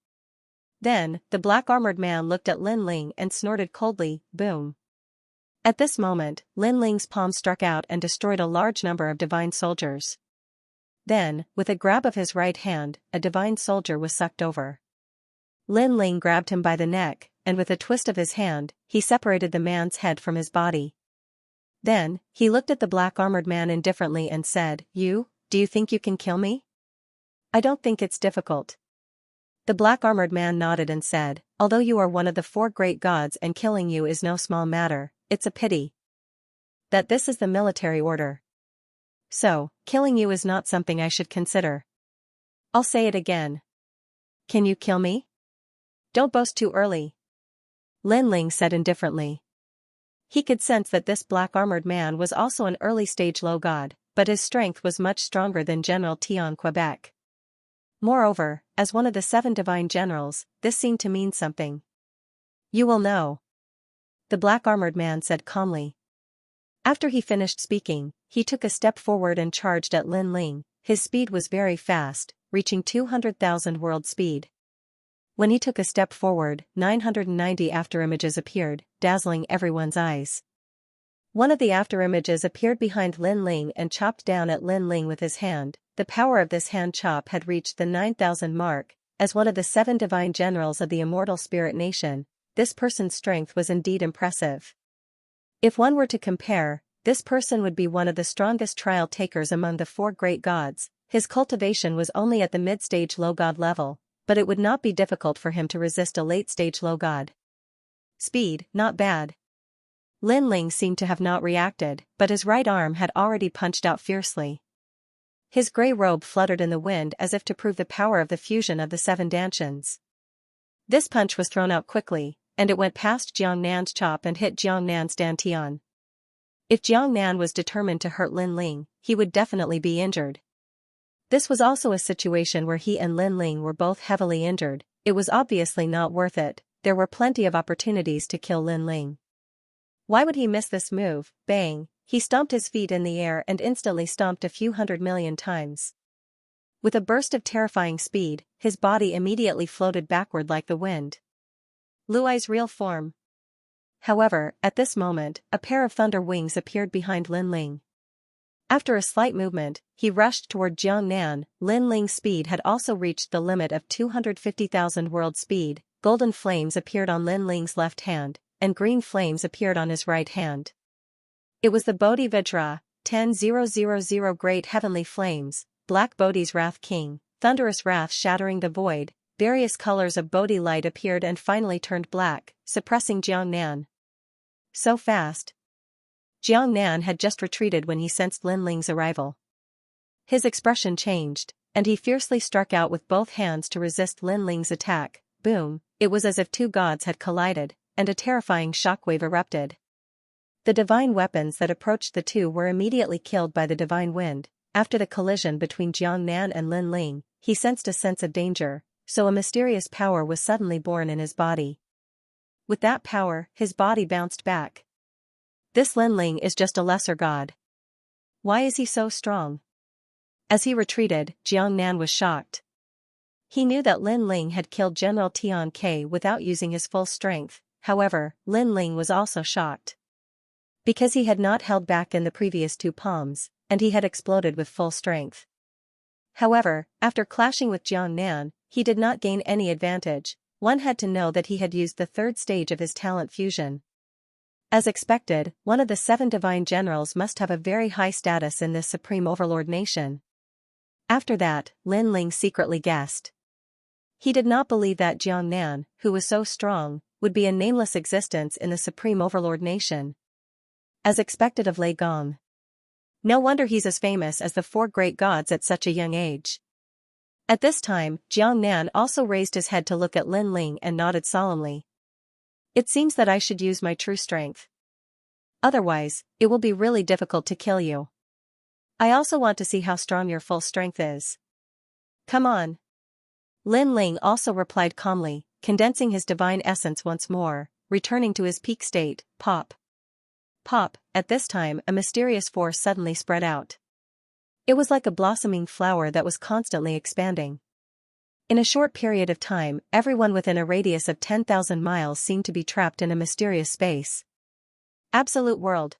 [SPEAKER 1] Then, the black-armored man looked at Lin Ling and snorted coldly, boom. At this moment, Lin Ling's palm struck out and destroyed a large number of divine soldiers. Then, with a grab of his right hand, a divine soldier was sucked over. Lin Ling grabbed him by the neck, and with a twist of his hand, he separated the man's head from his body. Then, he looked at the black-armored man indifferently and said, do you think you can kill me? I don't think it's difficult. The black-armored man nodded and said, although you are one of the 4 great gods and killing you is no small matter, it's a pity that this is the military order. So, killing you is not something I should consider. I'll say it again. Can you kill me? Don't boast too early. Lin Ling said indifferently. He could sense that this black-armored man was also an early-stage low god, but his strength was much stronger than General Tian Quebec. Moreover, as one of the 7 divine generals, this seemed to mean something. You will know. The black-armored man said calmly. After he finished speaking, he took a step forward and charged at Lin Ling. His speed was very fast, reaching 200,000 world speed. When he took a step forward, 990 afterimages appeared, dazzling everyone's eyes. One of the afterimages appeared behind Lin Ling and chopped down at Lin Ling with his hand. The power of this hand chop had reached the 9,000 mark. As one of the 7 divine generals of the immortal spirit nation, this person's strength was indeed impressive. If one were to compare, this person would be one of the strongest trial takers among the four great gods. His cultivation was only at the mid-stage low god level, but it would not be difficult for him to resist a late-stage low god. Speed, not bad. Lin Ling seemed to have not reacted, but his right arm had already punched out fiercely. His grey robe fluttered in the wind as if to prove the power of the fusion of the seven dantians. This punch was thrown out quickly, and it went past Jiang Nan's chop and hit Jiang Nan's dantian. If Jiang Nan was determined to hurt Lin Ling, he would definitely be injured. This was also a situation where he and Lin Ling were both heavily injured. It was obviously not worth it. There were plenty of opportunities to kill Lin Ling. Why would he miss this move? Bang! He stomped his feet in the air and instantly stomped a few 100 million times. With a burst of terrifying speed, his body immediately floated backward like the wind. Luai's real form. However, at this moment, a pair of thunder wings appeared behind Lin Ling. After a slight movement, he rushed toward Jiang Nan. Lin Ling's speed had also reached the limit of 250,000 world speed. Golden flames appeared on Lin Ling's left hand, and green flames appeared on his right hand. It was the Bodhi Vajra, 10,000 great heavenly flames, Black Bodhi's Wrath King, thunderous wrath shattering the void. Various colors of Bodhi light appeared and finally turned black, suppressing Jiang Nan. So fast. Jiang Nan had just retreated when he sensed Lin Ling's arrival. His expression changed, and he fiercely struck out with both hands to resist Lin Ling's attack. Boom! It was as if two gods had collided, and a terrifying shockwave erupted. The divine weapons that approached the two were immediately killed by the divine wind. After the collision between Jiang Nan and Lin Ling, he sensed a sense of danger, so a mysterious power was suddenly born in his body. With that power, his body bounced back. This Lin Ling is just a lesser god. Why is he so strong? As he retreated, Jiang Nan was shocked. He knew that Lin Ling had killed General Tian Ke without using his full strength. However, Lin Ling was also shocked. Because he had not held back in the previous two palms, and he had exploded with full strength. However, after clashing with Jiang Nan, he did not gain any advantage. One had to know that he had used the third stage of his talent fusion. As expected, one of the 7 divine generals must have a very high status in this supreme overlord nation. After that, Lin Ling secretly guessed. He did not believe that Jiang Nan, who was so strong, would be a nameless existence in the supreme overlord nation. As expected of Lei Gong. No wonder he's as famous as the 4 great gods at such a young age. At this time, Jiang Nan also raised his head to look at Lin Ling and nodded solemnly. It seems that I should use my true strength. Otherwise, it will be really difficult to kill you. I also want to see how strong your full strength is. Come on. Lin Ling also replied calmly, condensing his divine essence once more, returning to his peak state. Pop. Pop. At this time, a mysterious force suddenly spread out. It was like a blossoming flower that was constantly expanding. In a short period of time, everyone within a radius of 10,000 miles seemed to be trapped in a mysterious space. Absolute world.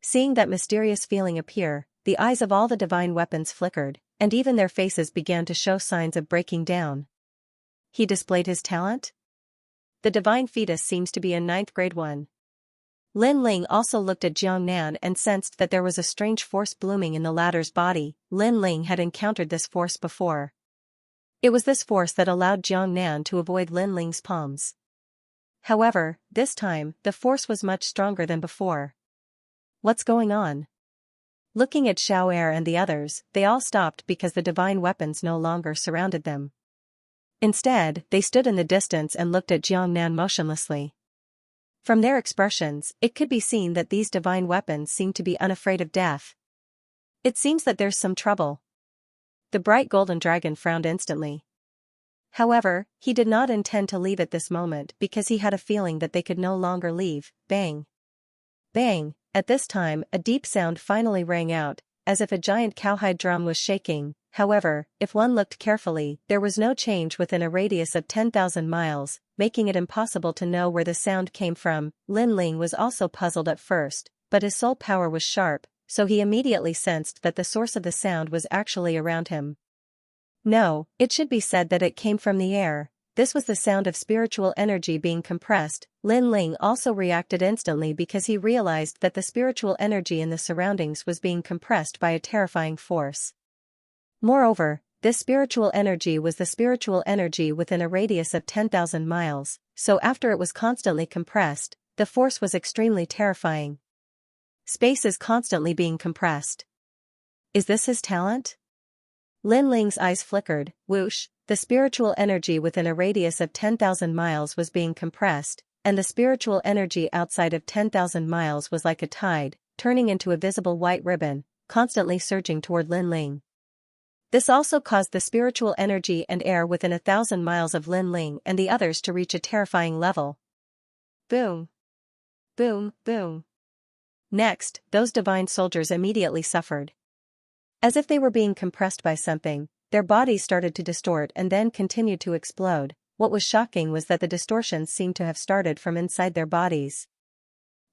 [SPEAKER 1] Seeing that mysterious feeling appear, the eyes of all the divine weapons flickered, and even their faces began to show signs of breaking down. He displayed his talent? The divine fetus seems to be a 9th grade one. Lin Ling also looked at Jiang Nan and sensed that there was a strange force blooming in the latter's body. Lin Ling had encountered this force before. It was this force that allowed Jiang Nan to avoid Lin Ling's palms. However, this time, the force was much stronger than before. What's going on? Looking at Xiao Er and the others, they all stopped because the divine weapons no longer surrounded them. Instead, they stood in the distance and looked at Jiang Nan motionlessly. From their expressions, it could be seen that these divine weapons seemed to be unafraid of death. It seems that there's some trouble. The bright golden dragon frowned instantly. However, he did not intend to leave at this moment because he had a feeling that they could no longer leave. Bang! Bang! At this time, a deep sound finally rang out, as if a giant cowhide drum was shaking. However, if one looked carefully, there was no change within a radius of 10,000 miles, making it impossible to know where the sound came from. Lin Ling was also puzzled at first, but his soul power was sharp, so he immediately sensed that the source of the sound was actually around him. No, it should be said that it came from the air. this was the sound of spiritual energy being compressed. Lin Ling also reacted instantly because he realized that the spiritual energy in the surroundings was being compressed by a terrifying force. Moreover, this spiritual energy was the spiritual energy within a radius of 10,000 miles, so after it was constantly compressed, the force was extremely terrifying. Space is constantly being compressed. Is this his talent? Lin Ling's eyes flickered. Whoosh, the spiritual energy within a radius of 10,000 miles was being compressed, and the spiritual energy outside of 10,000 miles was like a tide, turning into a visible white ribbon, constantly surging toward Lin Ling. This also caused the spiritual energy and air within 1,000 miles of Lin Ling and the others to reach a terrifying level. Boom! Boom, boom. Next, those divine soldiers immediately suffered. As if they were being compressed by something, their bodies started to distort and then continued to explode. What was shocking was that the distortions seemed to have started from inside their bodies.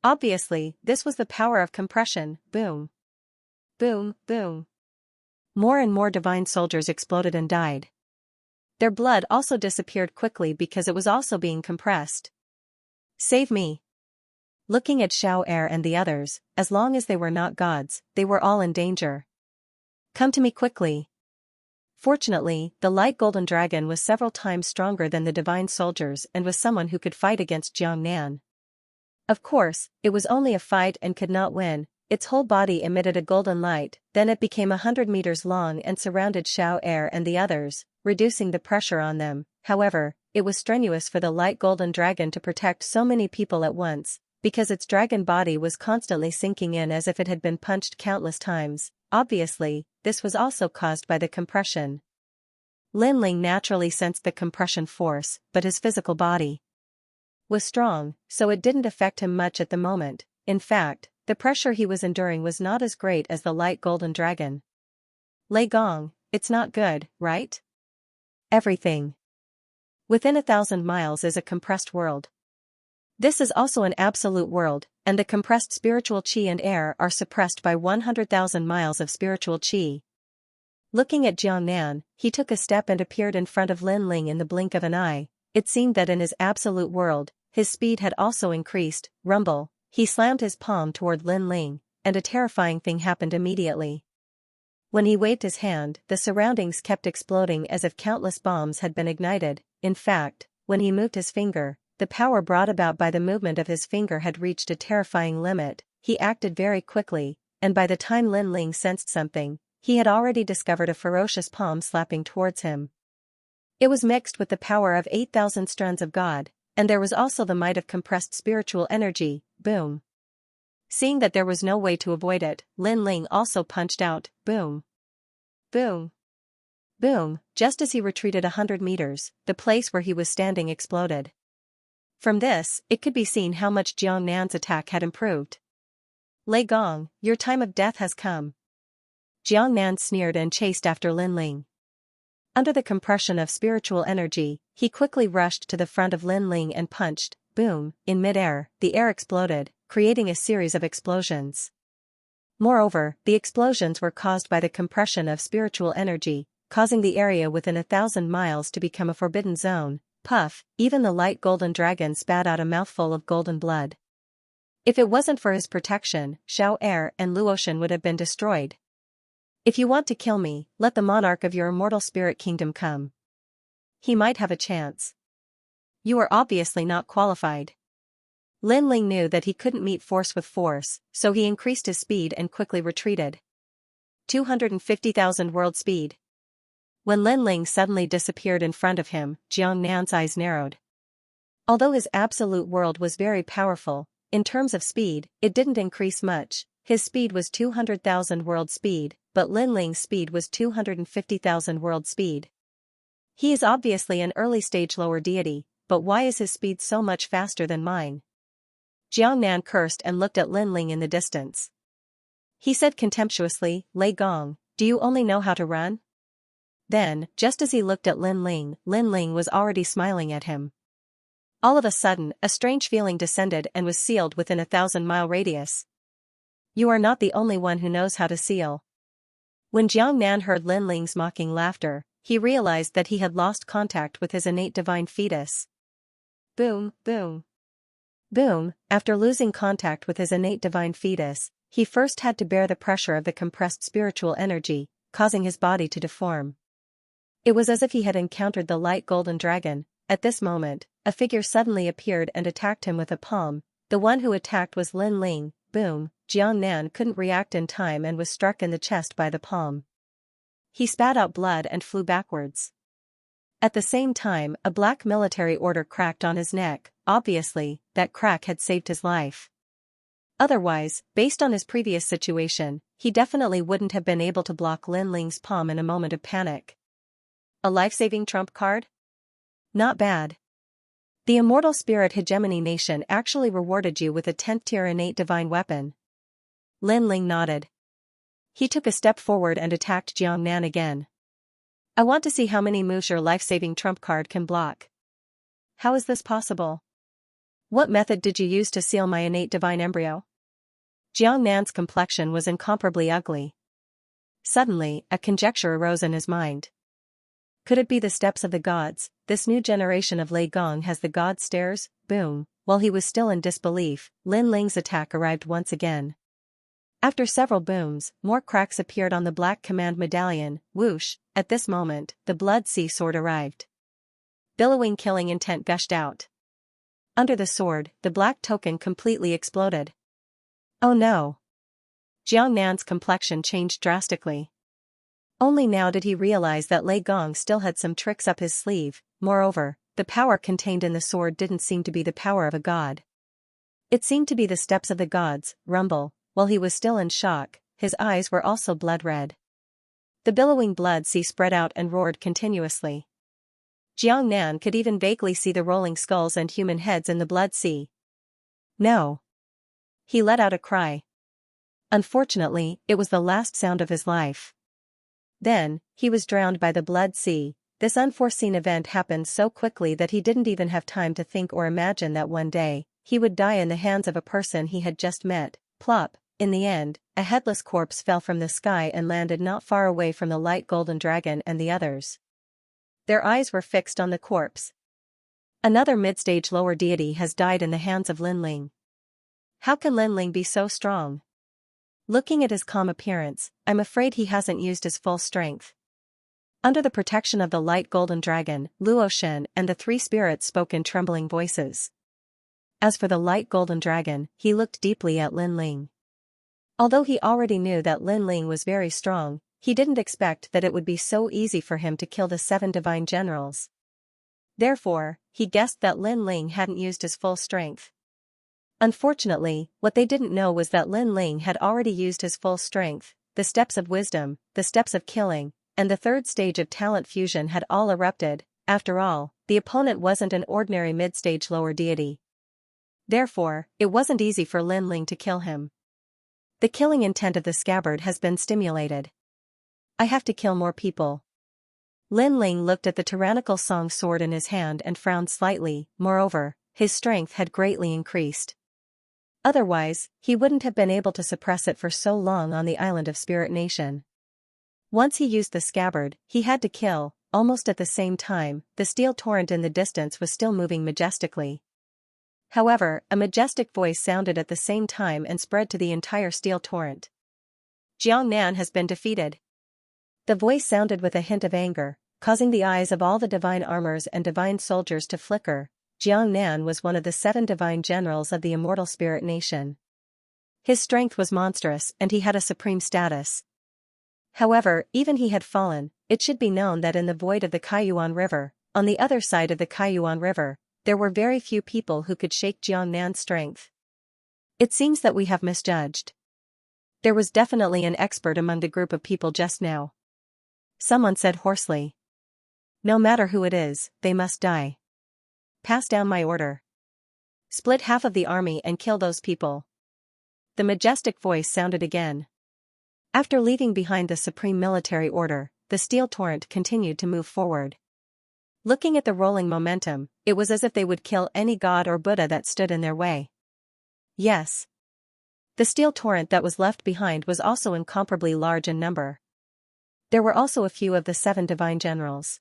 [SPEAKER 1] Obviously, this was the power of compression. Boom. Boom, boom. More and more divine soldiers exploded and died. Their blood also disappeared quickly because it was also being compressed. Save me. Looking at Xiao and the others, as long as they were not gods, they were all in danger. Come to me quickly. Fortunately, the light golden dragon was several times stronger than the divine soldiers and was someone who could fight against Jiangnan. Of course, it was only a fight and could not win. Its whole body emitted a golden light, then it became 100 meters long and surrounded Xiao and the others, reducing the pressure on them. However, it was strenuous for the light golden dragon to protect so many people at once, because its dragon body was constantly sinking in as if it had been punched countless times. Obviously, this was also caused by the compression. Lin Ling naturally sensed the compression force, but his physical body was strong, so it didn't affect him much at the moment. In fact, the pressure he was enduring was not as great as the light golden dragon. Lei Gong, it's not good, right? Everything within 1,000 miles is a compressed world. This is also an absolute world, and the compressed spiritual qi and air are suppressed by 100,000 miles of spiritual qi. Looking at Jiangnan, he took a step and appeared in front of Lin Ling in the blink of an eye. It seemed that in his absolute world, his speed had also increased. Rumble, he slammed his palm toward Lin Ling, and a terrifying thing happened immediately. When he waved his hand, the surroundings kept exploding as if countless bombs had been ignited. In fact, when he moved his finger, the power brought about by the movement of his finger had reached a terrifying limit. He acted very quickly, and by the time Lin Ling sensed something, he had already discovered a ferocious palm slapping towards him. It was mixed with the power of 8,000 strands of God, and there was also the might of compressed spiritual energy. Boom. Seeing that there was no way to avoid it, Lin Ling also punched out. Boom. Boom. Boom. Just as he retreated 100 meters, the place where he was standing exploded. From this, it could be seen how much Jiangnan's attack had improved. Lei Gong, your time of death has come. Jiangnan sneered and chased after Lin Ling. Under the compression of spiritual energy, he quickly rushed to the front of Lin Ling and punched. Boom, in midair, the air exploded, creating a series of explosions. Moreover, the explosions were caused by the compression of spiritual energy, causing the area within 1,000 miles to become a forbidden zone. Puff, even the light golden dragon spat out a mouthful of golden blood. If it wasn't for his protection, Xiao and Luotian would have been destroyed. If you want to kill me, let the monarch of your immortal spirit kingdom come. He might have a chance. You are obviously not qualified. Lin Ling knew that he couldn't meet force with force, so he increased his speed and quickly retreated. 250,000 world speed. When Lin Ling suddenly disappeared in front of him, Jiangnan's eyes narrowed. Although his absolute world was very powerful, in terms of speed, it didn't increase much. His speed was 200,000 world speed, but Lin Ling's speed was 250,000 world speed. He is obviously an early-stage lower deity, but why is his speed so much faster than mine? Jiangnan cursed and looked at Lin Ling in the distance. He said contemptuously, Lei Gong, do you only know how to run? Then, just as he looked at Lin Ling was already smiling at him. All of a sudden, a strange feeling descended and was sealed within 1,000-mile radius. You are not the only one who knows how to seal. When Jiangnan heard Lin Ling's mocking laughter, he realized that he had lost contact with his innate divine fetus. Boom, boom. Boom, after losing contact with his innate divine fetus, he first had to bear the pressure of the compressed spiritual energy, causing his body to deform. It was as if he had encountered the light golden dragon. At this moment, a figure suddenly appeared and attacked him with a palm. The one who attacked was Lin Ling. Boom, Jiang Nan couldn't react in time and was struck in the chest by the palm. He spat out blood and flew backwards. At the same time, a black military order cracked on his neck. Obviously, that crack had saved his life. Otherwise, based on his previous situation, he definitely wouldn't have been able to block Lin Ling's palm in a moment of panic. A life-saving trump card? Not bad. The immortal spirit hegemony nation actually rewarded you with a 10th tier innate divine weapon. Lin Ling nodded. He took a step forward and attacked Jiang Nan again. I want to see how many moves your life-saving trump card can block. How is this possible? What method did you use to seal my innate divine embryo? Jiang Nan's complexion was incomparably ugly. Suddenly, a conjecture arose in his mind. Could it be the steps of the gods? This new generation of Lei Gong has the god stairs? Boom. While he was still in disbelief, Lin Ling's attack arrived once again. After several booms, more cracks appeared on the black command medallion. Whoosh! At this moment, the blood sea sword arrived. Billowing killing intent gushed out. Under the sword, the black token completely exploded. Oh no! Jiang Nan's complexion changed drastically. Only now did he realize that Lei Gong still had some tricks up his sleeve. Moreover, the power contained in the sword didn't seem to be the power of a god. It seemed to be the steps of the gods. Rumble. While he was still in shock, his eyes were also blood-red. The billowing blood sea spread out and roared continuously. Jiang Nan could even vaguely see the rolling skulls and human heads in the blood sea. No! He let out a cry. Unfortunately, it was the last sound of his life. Then, he was drowned by the blood sea. This unforeseen event happened so quickly that he didn't even have time to think or imagine that one day, he would die in the hands of a person he had just met. Plop! In the end, a headless corpse fell from the sky and landed not far away from the light golden dragon and the others. Their eyes were fixed on the corpse. Another mid-stage lower deity has died in the hands of Lin Ling. How can Lin Ling be so strong? Looking at his calm appearance, I'm afraid he hasn't used his full strength. Under the protection of the light golden dragon, Luo Shen and the three spirits spoke in trembling voices. As for the light golden dragon, he looked deeply at Lin Ling. Although he already knew that Lin Ling was very strong, he didn't expect that it would be so easy for him to kill the 7 divine generals. Therefore, he guessed that Lin Ling hadn't used his full strength. Unfortunately, what they didn't know was that Lin Ling had already used his full strength. The steps of wisdom, the steps of killing, and the third stage of talent fusion had all erupted. After all, the opponent wasn't an ordinary mid-stage lower deity. Therefore, it wasn't easy for Lin Ling to kill him. The killing intent of the scabbard has been stimulated. I have to kill more people. Lin Ling looked at the tyrannical song sword in his hand and frowned slightly. Moreover, his strength had greatly increased. Otherwise, he wouldn't have been able to suppress it for so long on the island of Spirit Nation. Once he used the scabbard, he had to kill. Almost at the same time, the steel torrent in the distance was still moving majestically. However, a majestic voice sounded at the same time and spread to the entire steel torrent. Jiang Nan has been defeated. The voice sounded with a hint of anger, causing the eyes of all the divine armors and divine soldiers to flicker. Jiang Nan was one of the 7 divine generals of the immortal spirit nation. His strength was monstrous and he had a supreme status. However, even he had fallen. It should be known that in the void of the Kaiyuan River, on the other side of the Kaiyuan River, there were very few people who could shake Jiang Nan's strength. It seems that we have misjudged. There was definitely an expert among the group of people just now. Someone said hoarsely. No matter who it is, they must die. Pass down my order. Split half of the army and kill those people. The majestic voice sounded again. After leaving behind the supreme military order, the steel torrent continued to move forward. Looking at the rolling momentum, it was as if they would kill any god or Buddha that stood in their way. Yes. The steel torrent that was left behind was also incomparably large in number. There were also a few of the 7 divine generals.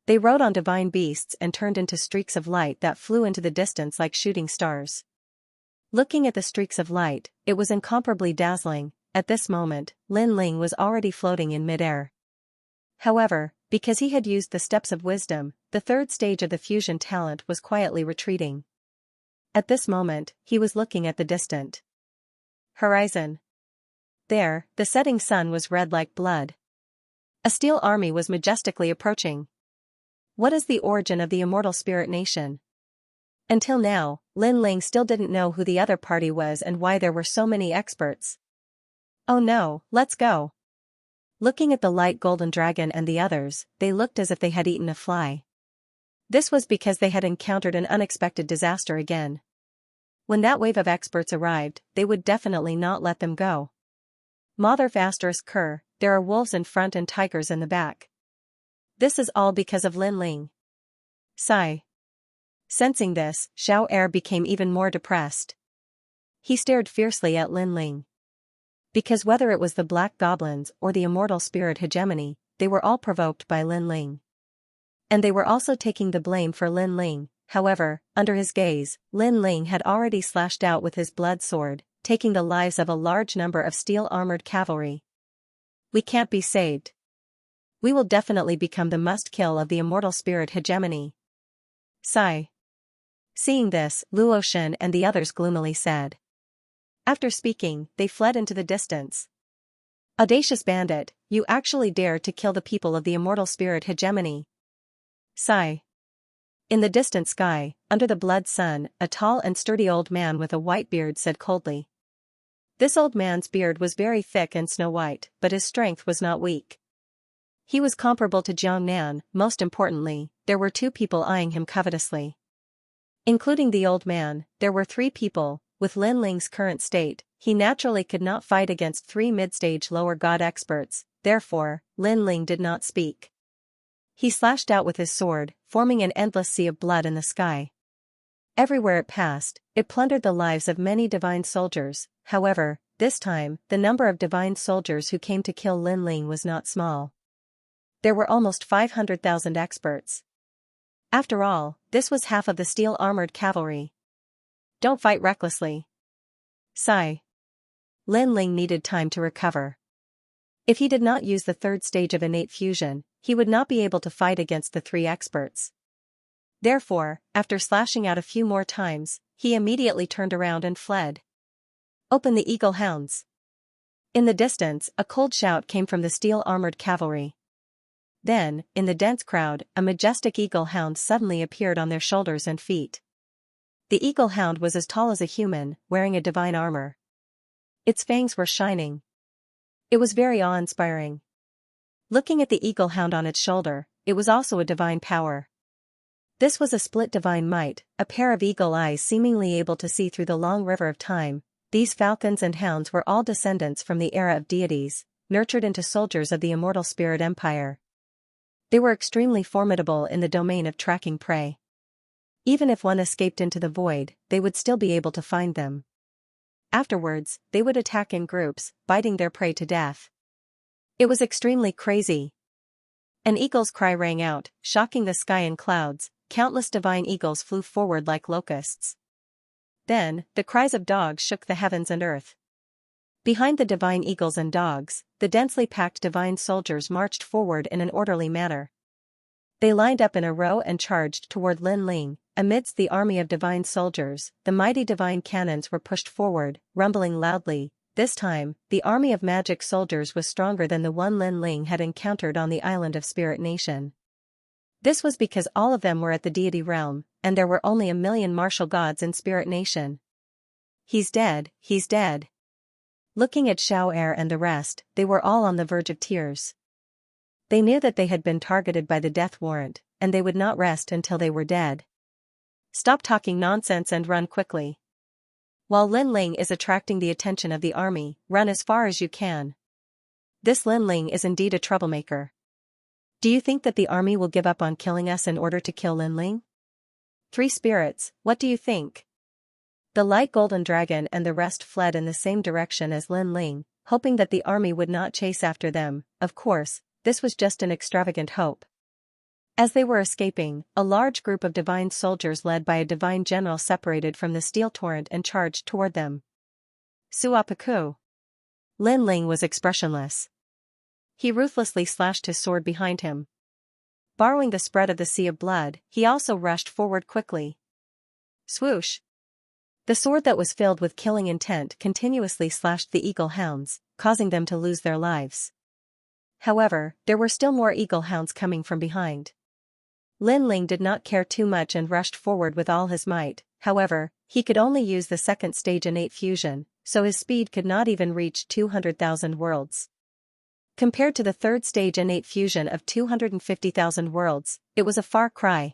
[SPEAKER 1] They rode on divine beasts and turned into streaks of light that flew into the distance like shooting stars. Looking at the streaks of light, it was incomparably dazzling. At this moment, Lin Ling was already floating in midair. However, because he had used the steps of wisdom, the 3rd stage of the fusion talent was quietly retreating. At this moment, he was looking at the distant horizon. There, the setting sun was red like blood. A steel army was majestically approaching. What is the origin of the immortal spirit nation? Until now, Lin Ling still didn't know who the other party was and why there were so many experts. Oh no, let's go. Looking at the light golden dragon and the others, they looked as if they had eaten a fly. This was because they had encountered an unexpected disaster again. When that wave of experts arrived, they would definitely not let them go. Mother Vastus Kerr, there are wolves in front and tigers in the back. This is all because of Lin Ling. Sigh. Sensing this, Xiao Er became even more depressed. He stared fiercely at Lin Ling. Because whether it was the black goblins or the immortal spirit hegemony, they were all provoked by Lin Ling. And they were also taking the blame for Lin Ling. However, under his gaze, Lin Ling had already slashed out with his blood sword, taking the lives of a large number of steel-armored cavalry. We can't be saved. We will definitely become the must-kill of the immortal spirit hegemony. Sigh. Seeing this, Luo Shen and the others gloomily said. After speaking, they fled into the distance. Audacious bandit, you actually dare to kill the people of the immortal spirit hegemony. Sigh. In the distant sky, under the blood sun, a tall and sturdy old man with a white beard said coldly. This old man's beard was very thick and snow-white, but his strength was not weak. He was comparable to Jiang Nan. Most importantly, there were 2 people eyeing him covetously. Including the old man, there were 3 people. With Lin Ling's current state, he naturally could not fight against 3 mid-stage lower god experts, therefore, Lin Ling did not speak. He slashed out with his sword, forming an endless sea of blood in the sky. Everywhere it passed, it plundered the lives of many divine soldiers. However, this time, the number of divine soldiers who came to kill Lin Ling was not small. There were almost 500,000 experts. After all, this was half of the steel-armored cavalry. Don't fight recklessly. Sigh. Lin Ling needed time to recover. If he did not use the 3rd stage of innate fusion, he would not be able to fight against the 3 experts. Therefore, after slashing out a few more times, he immediately turned around and fled. Open the eagle hounds. In the distance, a cold shout came from the steel-armored cavalry. Then, in the dense crowd, a majestic eagle hound suddenly appeared on their shoulders and feet. The eagle hound was as tall as a human, wearing a divine armor. Its fangs were shining. It was very awe-inspiring. Looking at the eagle hound on its shoulder, it was also a divine power. This was a split divine might, a pair of eagle eyes seemingly able to see through the long river of time. These falcons and hounds were all descendants from the era of deities, nurtured into soldiers of the immortal spirit empire. They were extremely formidable in the domain of tracking prey. Even if one escaped into the void, they would still be able to find them. Afterwards, they would attack in groups, biting their prey to death. It was extremely crazy. An eagle's cry rang out, shocking the sky and clouds. Countless divine eagles flew forward like locusts. Then, the cries of dogs shook the heavens and earth. Behind the divine eagles and dogs, the densely packed divine soldiers marched forward in an orderly manner. They lined up in a row and charged toward Lin Ling. Amidst the army of divine soldiers, the mighty divine cannons were pushed forward, rumbling loudly. This time, the army of magic soldiers was stronger than the one Lin Ling had encountered on the island of Spirit Nation. This was because all of them were at the deity realm, and there were only 1,000,000 martial gods in Spirit Nation. He's dead, he's dead. Looking at Xiao Er and the rest, they were all on the verge of tears. They knew that they had been targeted by the death warrant, and they would not rest until they were dead. Stop talking nonsense and run quickly. While Lin Ling is attracting the attention of the army, run as far as you can. This Lin Ling is indeed a troublemaker. Do you think that the army will give up on killing us in order to kill Lin Ling? 3 spirits, what do you think? The light golden dragon and the rest fled in the same direction as Lin Ling, hoping that the army would not chase after them. Of course, this was just an extravagant hope. As they were escaping, a large group of divine soldiers led by a divine general separated from the steel torrent and charged toward them. Suapaku. Lin Ling was expressionless. He ruthlessly slashed his sword behind him. Borrowing the spread of the sea of blood, he also rushed forward quickly. Swoosh! The sword that was filled with killing intent continuously slashed the eagle hounds, causing them to lose their lives. However, there were still more eagle hounds coming from behind. Lin Ling did not care too much and rushed forward with all his might. However, he could only use the second stage innate fusion, so his speed could not even reach 200,000 worlds. Compared to the third stage innate fusion of 250,000 worlds, it was a far cry.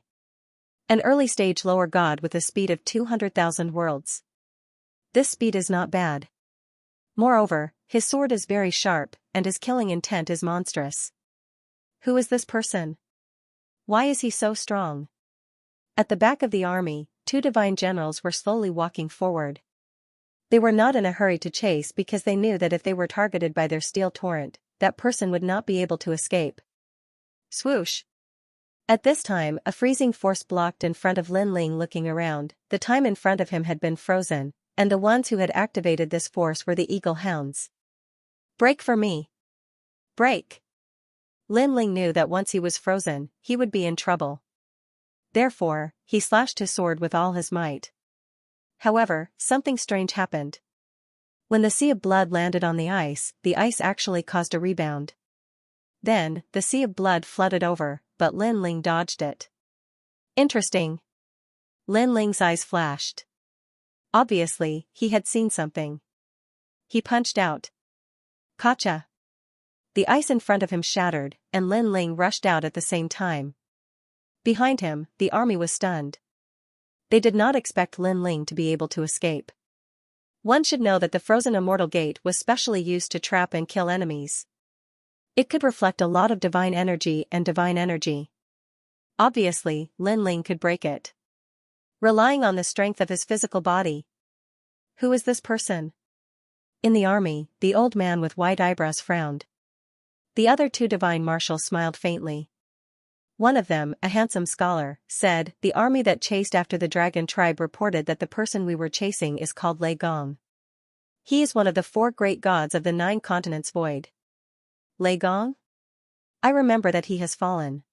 [SPEAKER 1] An early stage lower god with a speed of 200,000 worlds. This speed is not bad. Moreover, his sword is very sharp, and his killing intent is monstrous. Who is this person? Why is he so strong? At the back of the army, two divine generals were slowly walking forward. They were not in a hurry to chase because they knew that if they were targeted by their steel torrent, that person would not be able to escape. Swoosh! At this time, a freezing force blocked in front of Lin Ling. Looking around, the time in front of him had been frozen, and the ones who had activated this force were the eagle hounds. Break for me! Break! Lin Ling knew that once he was frozen, he would be in trouble. Therefore, he slashed his sword with all his might. However, something strange happened. When the sea of blood landed on the ice actually caused a rebound. Then, the sea of blood flooded over, but Lin Ling dodged it. Interesting. Lin Ling's eyes flashed. Obviously, he had seen something. He punched out. Gotcha! The ice in front of him shattered, and Lin Ling rushed out at the same time. Behind him, the army was stunned. They did not expect Lin Ling to be able to escape. One should know that the frozen immortal gate was specially used to trap and kill enemies. It could reflect a lot of divine energy and divine energy. Obviously, Lin Ling could break it. Relying on the strength of his physical body. Who is this person? In the army, the old man with white eyebrows frowned. The other two divine marshals smiled faintly. One of them, a handsome scholar, said, "The army that chased after the dragon tribe reported that the person we were chasing is called Lei Gong. He is one of the 4 great gods of the 9 continents void." Lei Gong? I remember that he has fallen.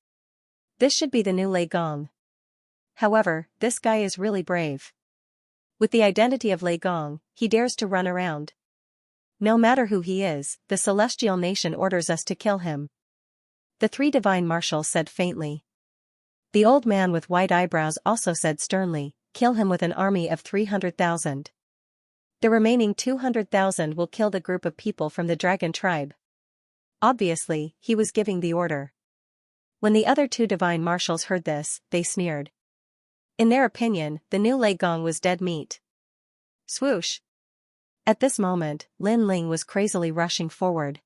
[SPEAKER 1] This should be the new Lei Gong. However, this guy is really brave. With the identity of Lei Gong, he dares to run around. No matter who he is, the celestial nation orders us to kill him. The 3 divine marshals said faintly. The old man with white eyebrows also said sternly, "Kill him with an army of 300,000. The remaining 200,000 will kill the group of people from the dragon tribe." Obviously, he was giving the order. When the other 2 divine marshals heard this, they sneered. In their opinion, the new Lei Gong was dead meat. Swoosh! At this moment, Lin Ling was crazily rushing forward.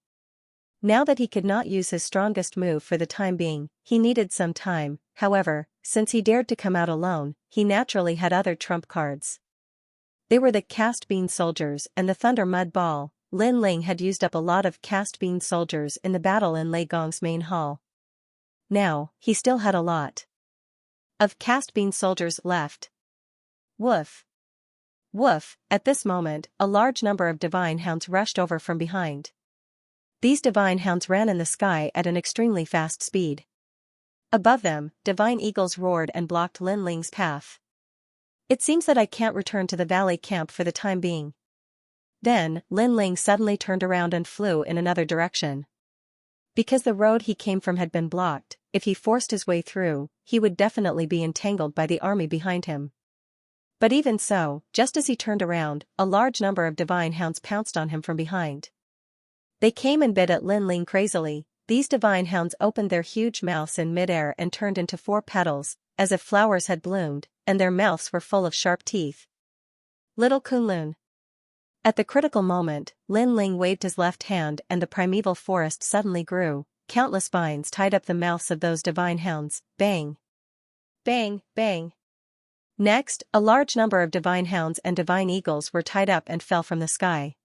[SPEAKER 1] Now that he could not use his strongest move for the time being, he needed some time. However, since he dared to come out alone, he naturally had other trump cards. They were the cast bean soldiers and the thunder mud ball. Lin Ling had used up a lot of cast bean soldiers in the battle in Lei Gong's main hall. Now, he still had a lot of cast bean soldiers left. Woof! Woof! At this moment, a large number of divine hounds rushed over from behind. These divine hounds ran in the sky at an extremely fast speed. Above them, divine eagles roared and blocked Lin Ling's path. It seems that I can't return to the valley camp for the time being. Then, Lin Ling suddenly turned around and flew in another direction. Because the road he came from had been blocked, if he forced his way through, he would definitely be entangled by the army behind him. But even so, just as he turned around, a large number of divine hounds pounced on him from behind. They came and bit at Lin Ling crazily. These divine hounds opened their huge mouths in midair and turned into 4 petals, as if flowers had bloomed, and their mouths were full of sharp teeth. Little Kunlun. At the critical moment, Lin Ling waved his left hand and the primeval forest suddenly grew. Countless vines tied up the mouths of those divine hounds. Bang! Bang! Bang! Next, a large number of divine hounds and divine eagles were tied up and fell from the sky.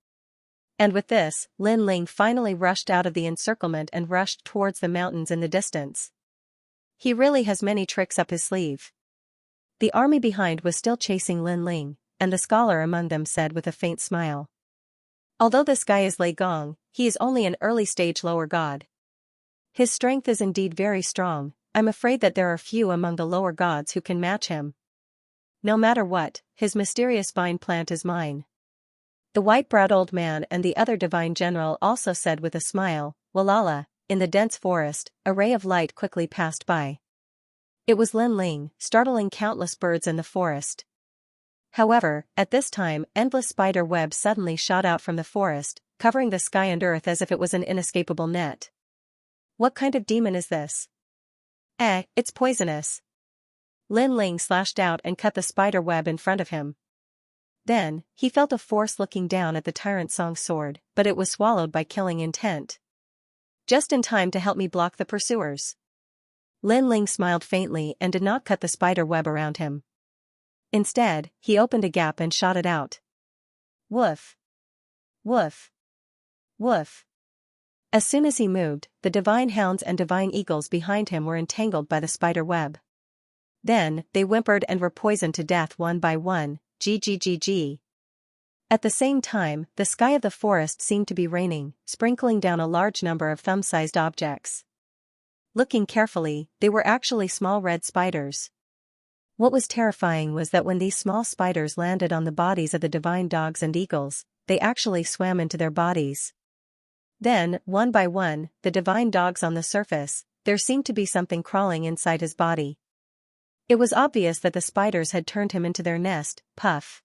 [SPEAKER 1] And with this, Lin Ling finally rushed out of the encirclement and rushed towards the mountains in the distance. He really has many tricks up his sleeve. The army behind was still chasing Lin Ling, and the scholar among them said with a faint smile. Although this guy is Lei Gong, he is only an early-stage lower god. His strength is indeed very strong. I'm afraid that there are few among the lower gods who can match him. No matter what, his mysterious vine plant is mine. The white-browed old man and the other divine general also said with a smile, Walala. In the dense forest, a ray of light quickly passed by. It was Lin Ling, startling countless birds in the forest. However, at this time, endless spider webs suddenly shot out from the forest, covering the sky and earth as if it was an inescapable net. What kind of demon is this? It's poisonous. Lin Ling slashed out and cut the spider web in front of him. Then, he felt a force looking down at the tyrant Song's sword, but it was swallowed by killing intent. Just in time to help me block the pursuers. Lin Ling smiled faintly and did not cut the spider web around him. Instead, he opened a gap and shot it out. Woof! Woof! Woof! As soon as he moved, the divine hounds and divine eagles behind him were entangled by the spider web. Then, they whimpered and were poisoned to death one by one, GGGG. At the same time, the sky of the forest seemed to be raining, sprinkling down a large number of thumb-sized objects. Looking carefully, they were actually small red spiders. What was terrifying was that when these small spiders landed on the bodies of the divine dogs and eagles, they actually swam into their bodies. Then, one by one, the divine dogs on the surface, there seemed to be something crawling inside his body. It was obvious that the spiders had turned him into their nest. Puff!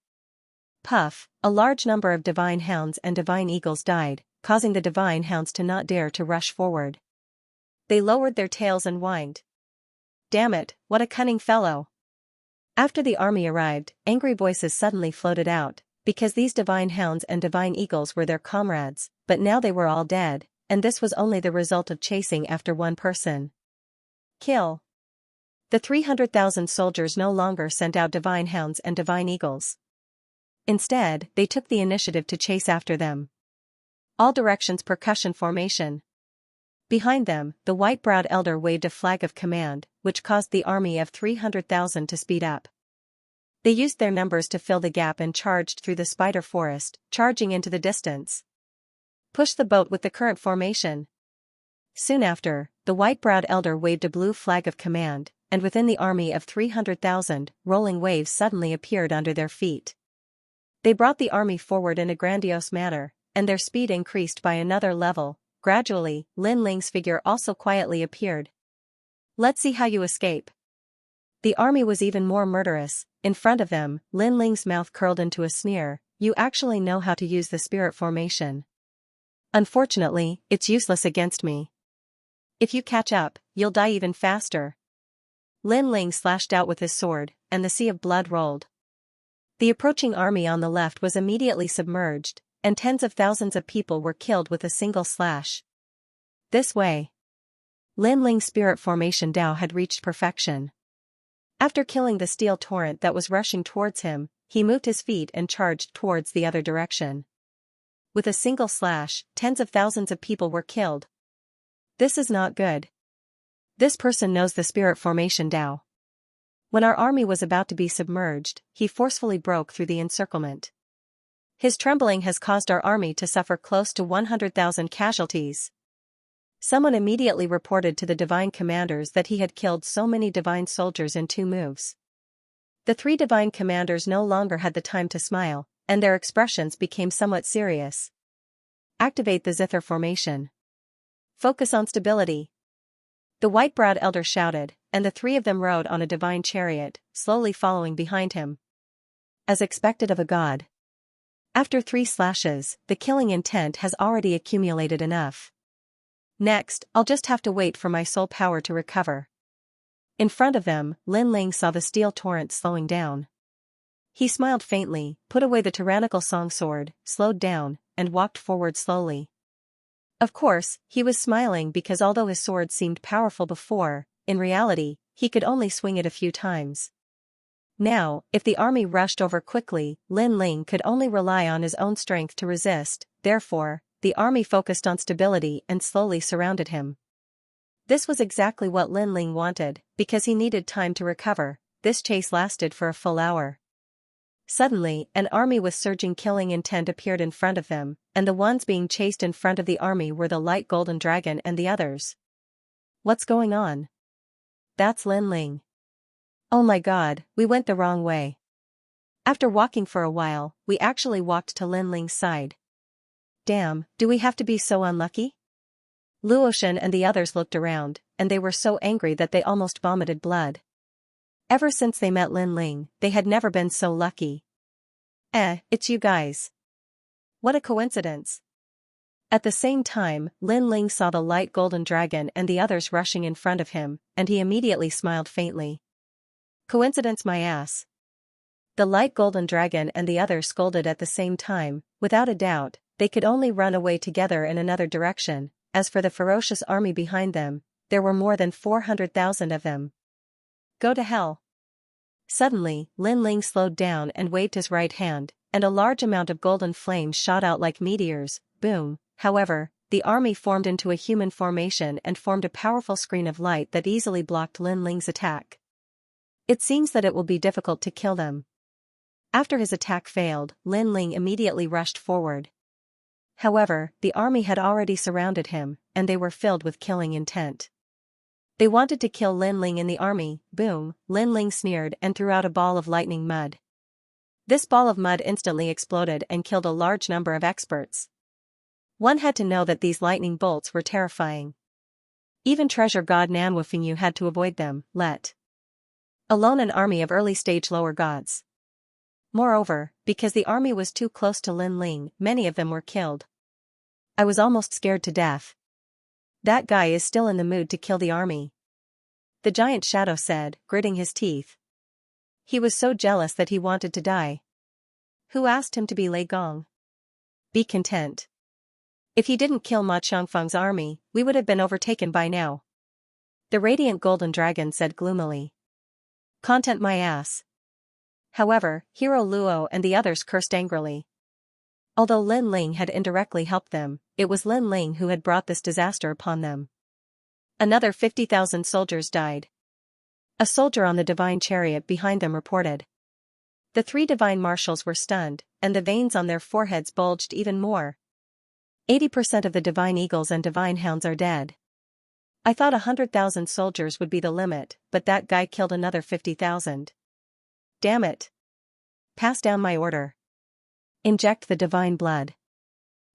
[SPEAKER 1] Puff! A large number of divine hounds and divine eagles died, causing the divine hounds to not dare to rush forward. They lowered their tails and whined. Damn it, what a cunning fellow! After the army arrived, angry voices suddenly floated out, because these divine hounds and divine eagles were their comrades, but now they were all dead, and this was only the result of chasing after one person. Kill! The 300,000 soldiers no longer sent out divine hounds and divine eagles. Instead, they took the initiative to chase after them. All directions percussion formation. Behind them, the white-browed elder waved a flag of command, which caused the army of 300,000 to speed up. They used their numbers to fill the gap and charged through the spider forest, charging into the distance. Push the boat with the current formation. Soon after, the white-browed elder waved a blue flag of command, and within the army of 300,000, rolling waves suddenly appeared under their feet. They brought the army forward in a grandiose manner, and their speed increased by another level. Gradually, Lin Ling's figure also quietly appeared. Let's see how you escape. The army was even more murderous. In front of them, Lin Ling's mouth curled into a sneer. You actually know how to use the spirit formation. Unfortunately, it's useless against me. If you catch up, you'll die even faster. Lin Ling slashed out with his sword, and the sea of blood rolled. The approaching army on the left was immediately submerged, and tens of thousands of people were killed with a single slash. This way. Lin Ling's spirit formation Dao had reached perfection. After killing the steel torrent that was rushing towards him, he moved his feet and charged towards the other direction. With a single slash, tens of thousands of people were killed. This is not good. This person knows the spirit formation Dao. When our army was about to be submerged, he forcefully broke through the encirclement. His trembling has caused our army to suffer close to 100,000 casualties. Someone immediately reported to the divine commanders that he had killed so many divine soldiers in 2 moves. The 3 divine commanders no longer had the time to smile, and their expressions became somewhat serious. Activate the zither formation. Focus on stability. The white-browed elder shouted, and the 3 of them rode on a divine chariot, slowly following behind him. As expected of a god. After 3 slashes, the killing intent has already accumulated enough. Next, I'll just have to wait for my soul power to recover. In front of them, Lin Ling saw the steel torrent slowing down. He smiled faintly, put away the tyrannical song sword, slowed down, and walked forward slowly. Of course, he was smiling because although his sword seemed powerful before, in reality, he could only swing it a few times. Now, if the army rushed over quickly, Lin Ling could only rely on his own strength to resist. therefore, the army focused on stability and slowly surrounded him. This was exactly what Lin Ling wanted, because he needed time to recover. This chase lasted for a full hour. Suddenly, an army with surging killing intent appeared in front of them, and the ones being chased in front of the army were the light golden dragon and the others. What's going on? That's Lin Ling. Oh my god, we went the wrong way. After walking for a while, we actually walked to Lin Ling's side. Damn, do we have to be so unlucky? Luoshan and the others looked around, and they were so angry that they almost vomited blood. Ever since they met Lin Ling, they had never been so lucky. It's you guys. What a coincidence. At the same time, Lin Ling saw the light golden dragon and the others rushing in front of him, and he immediately smiled faintly. Coincidence my ass. The light golden dragon and the others scolded at the same time. Without a doubt, they could only run away together in another direction. As for the ferocious army behind them, there were more than 400,000 of them. Go to hell. Suddenly, Lin Ling slowed down and waved his right hand, and a large amount of golden flames shot out like meteors. Boom. However, the army formed into a human formation and formed a powerful screen of light that easily blocked Lin Ling's attack. It seems that it will be difficult to kill them. After his attack failed, Lin Ling immediately rushed forward. However, the army had already surrounded him, and they were filled with killing intent. They wanted to kill Lin Ling in the army. Boom, Lin Ling sneered and threw out a ball of lightning mud. This ball of mud instantly exploded and killed a large number of experts. One had to know that these lightning bolts were terrifying. Even treasure god Nanwufingyu had to avoid them, let alone an army of early-stage lower gods. Moreover, because the army was too close to Lin Ling, many of them were killed. I was almost scared to death. That guy is still in the mood to kill the army. The giant shadow said, gritting his teeth. He was so jealous that he wanted to die. Who asked him to be Lei Gong? Be content. If he didn't kill Ma Qiangfeng's army, we would have been overtaken by now. The radiant golden dragon said gloomily. Content my ass. However, Hero Luo and the others cursed angrily. Although Lin Ling had indirectly helped them, it was Lin Ling who had brought this disaster upon them. Another 50,000 soldiers died. A soldier on the divine chariot behind them reported. The 3 divine marshals were stunned, and the veins on their foreheads bulged even more. 80% of the divine eagles and divine hounds are dead. I thought 100,000 soldiers would be the limit, but that guy killed another 50,000. Damn it. Pass down my order. Inject the divine blood.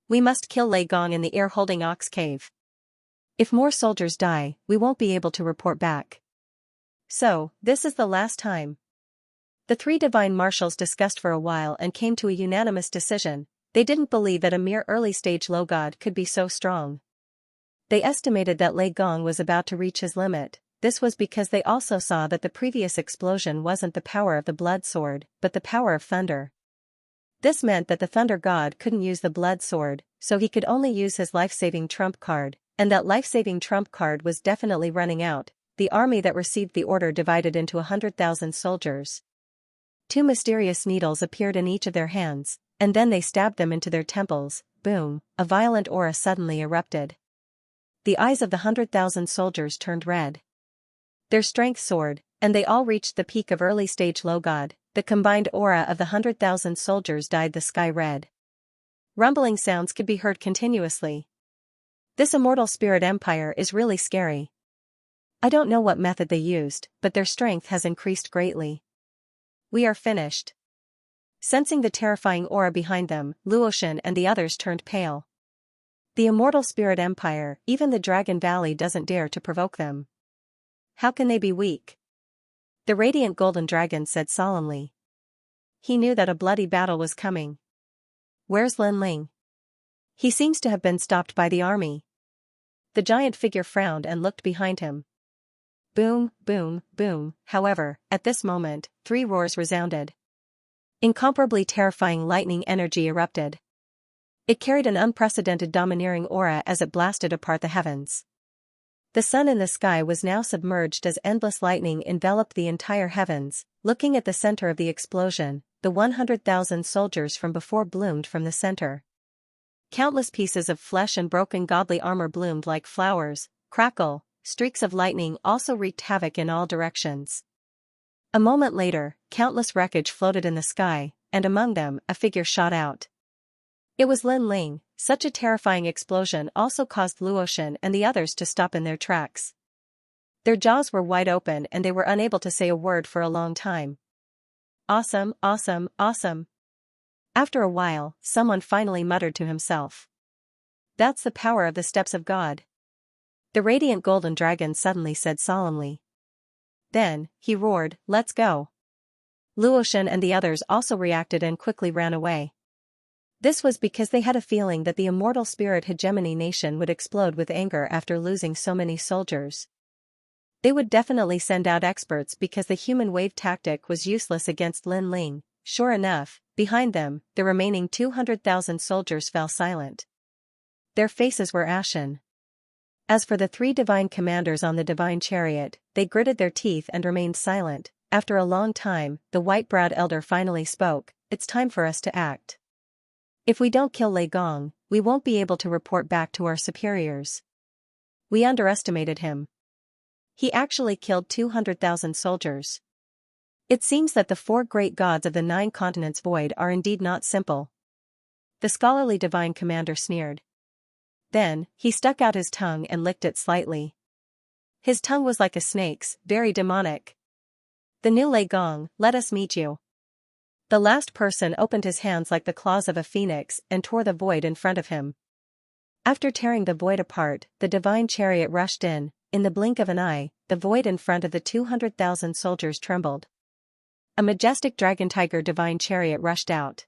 [SPEAKER 1] We must kill Lei Gong in the air-holding ox cave. If more soldiers die, we won't be able to report back. So, this is the last time. The 3 divine marshals discussed for a while and came to a unanimous decision. They didn't believe that a mere early-stage low god could be so strong. They estimated that Lei Gong was about to reach his limit. This was because they also saw that the previous explosion wasn't the power of the blood sword, but the power of thunder. This meant that the thunder god couldn't use the blood sword, so he could only use his life-saving trump card, and that life-saving trump card was definitely running out. The army that received the order divided into 100,000 soldiers. 2 mysterious needles appeared in each of their hands, and then they stabbed them into their temples. Boom, a violent aura suddenly erupted. The eyes of the 100,000 soldiers turned red. Their strength soared, and they all reached the peak of early-stage low god. The combined aura of the 100,000 soldiers dyed the sky red. Rumbling sounds could be heard continuously. This immortal spirit empire is really scary. I don't know what method they used, but their strength has increased greatly. We are finished. Sensing the terrifying aura behind them, Luoshan and the others turned pale. The immortal spirit empire, even the Dragon Valley doesn't dare to provoke them. How can they be weak? The radiant golden dragon said solemnly. He knew that a bloody battle was coming. Where's Lin Ling? He seems to have been stopped by the army. The giant figure frowned and looked behind him. Boom, boom, boom. However, at this moment, 3 roars resounded. Incomparably terrifying lightning energy erupted. It carried an unprecedented domineering aura as it blasted apart the heavens. The sun in the sky was now submerged as endless lightning enveloped the entire heavens. Looking at the center of the explosion, the 100,000 soldiers from before bloomed from the center. Countless pieces of flesh and broken godly armor bloomed like flowers. Crackle, streaks of lightning also wreaked havoc in all directions. A moment later, countless wreckage floated in the sky, and among them, a figure shot out. It was Lin Ling. Such a terrifying explosion also caused Luotian and the others to stop in their tracks. Their jaws were wide open and they were unable to say a word for a long time. Awesome, awesome, awesome. After a while, someone finally muttered to himself. That's the power of the steps of God. The radiant golden dragon suddenly said solemnly. Then, he roared, let's go. Luotian and the others also reacted and quickly ran away. This was because they had a feeling that the immortal spirit hegemony nation would explode with anger after losing so many soldiers. They would definitely send out experts because the human wave tactic was useless against Lin Ling. Sure enough, behind them, the remaining 200,000 soldiers fell silent. Their faces were ashen. As for the 3 divine commanders on the divine chariot, they gritted their teeth and remained silent. After a long time, the white-browed elder finally spoke, it's time for us to act. If we don't kill Lei Gong, we won't be able to report back to our superiors. We underestimated him. He actually killed 200,000 soldiers. It seems that the 4 great gods of the 9 continents void are indeed not simple. The scholarly divine commander sneered. Then, he stuck out his tongue and licked it slightly. His tongue was like a snake's, very demonic. The new Lei Gong, let us meet you. The last person opened his hands like the claws of a phoenix and tore the void in front of him. After tearing the void apart, the divine chariot rushed in. In the blink of an eye, the void in front of the 200,000 soldiers trembled. A majestic dragon tiger divine chariot rushed out.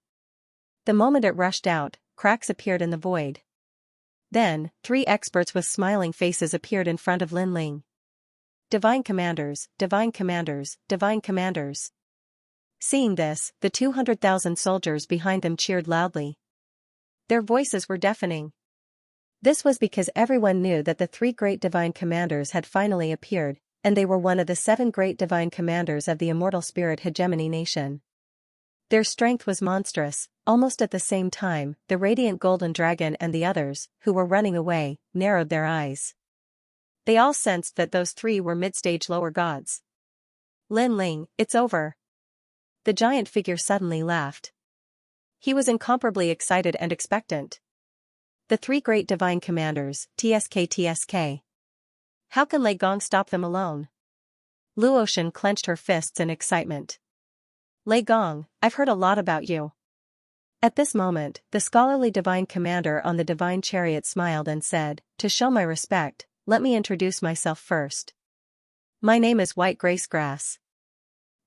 [SPEAKER 1] The moment it rushed out, cracks appeared in the void. Then, 3 experts with smiling faces appeared in front of Lin Ling. Divine commanders, divine commanders, divine commanders. Seeing this, the 200,000 soldiers behind them cheered loudly. Their voices were deafening. This was because everyone knew that the 3 great divine commanders had finally appeared, and they were one of the 7 great divine commanders of the immortal spirit hegemony nation. Their strength was monstrous. Almost at the same time, the radiant golden dragon and the others, who were running away, narrowed their eyes. They all sensed that those 3 were mid-stage lower gods. Lin Ling, it's over. The giant figure suddenly laughed. He was incomparably excited and expectant. The 3 great divine commanders, TSK. How can Lei Gong stop them alone? Luotian clenched her fists in excitement. Lei Gong, I've heard a lot about you. At this moment, the scholarly divine commander on the divine chariot smiled and said, to show my respect, let me introduce myself first. My name is White Gracegrass.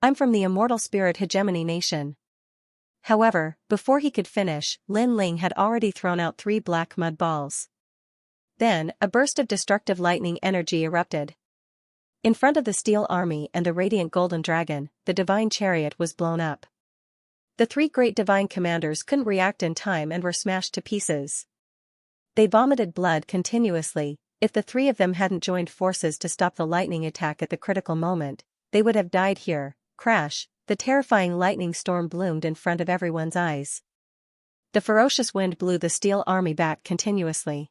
[SPEAKER 1] I'm from the immortal spirit hegemony nation. However, before he could finish, Lin Ling had already thrown out 3 black mud balls. Then, a burst of destructive lightning energy erupted. In front of the steel army and the radiant golden dragon, the divine chariot was blown up. The 3 great divine commanders couldn't react in time and were smashed to pieces. They vomited blood continuously. If the 3 of them hadn't joined forces to stop the lightning attack at the critical moment, they would have died here. Crash, the terrifying lightning storm bloomed in front of everyone's eyes. The ferocious wind blew the steel army back continuously.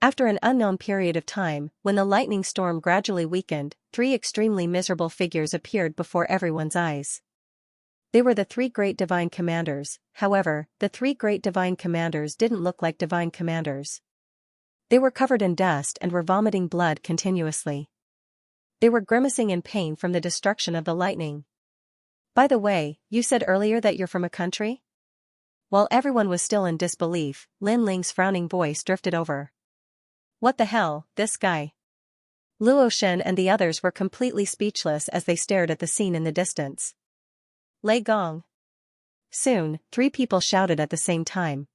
[SPEAKER 1] After an unknown period of time, when the lightning storm gradually weakened, 3 extremely miserable figures appeared before everyone's eyes. They were the 3 great divine commanders. However, the 3 great divine commanders didn't look like divine commanders. They were covered in dust and were vomiting blood continuously. They were grimacing in pain from the destruction of the lightning. By the way, you said earlier that you're from a country? While everyone was still in disbelief, Lin Ling's frowning voice drifted over. What the hell, this guy? Luotian and the others were completely speechless as they stared at the scene in the distance. Lei Gong. Soon, 3 people shouted at the same time.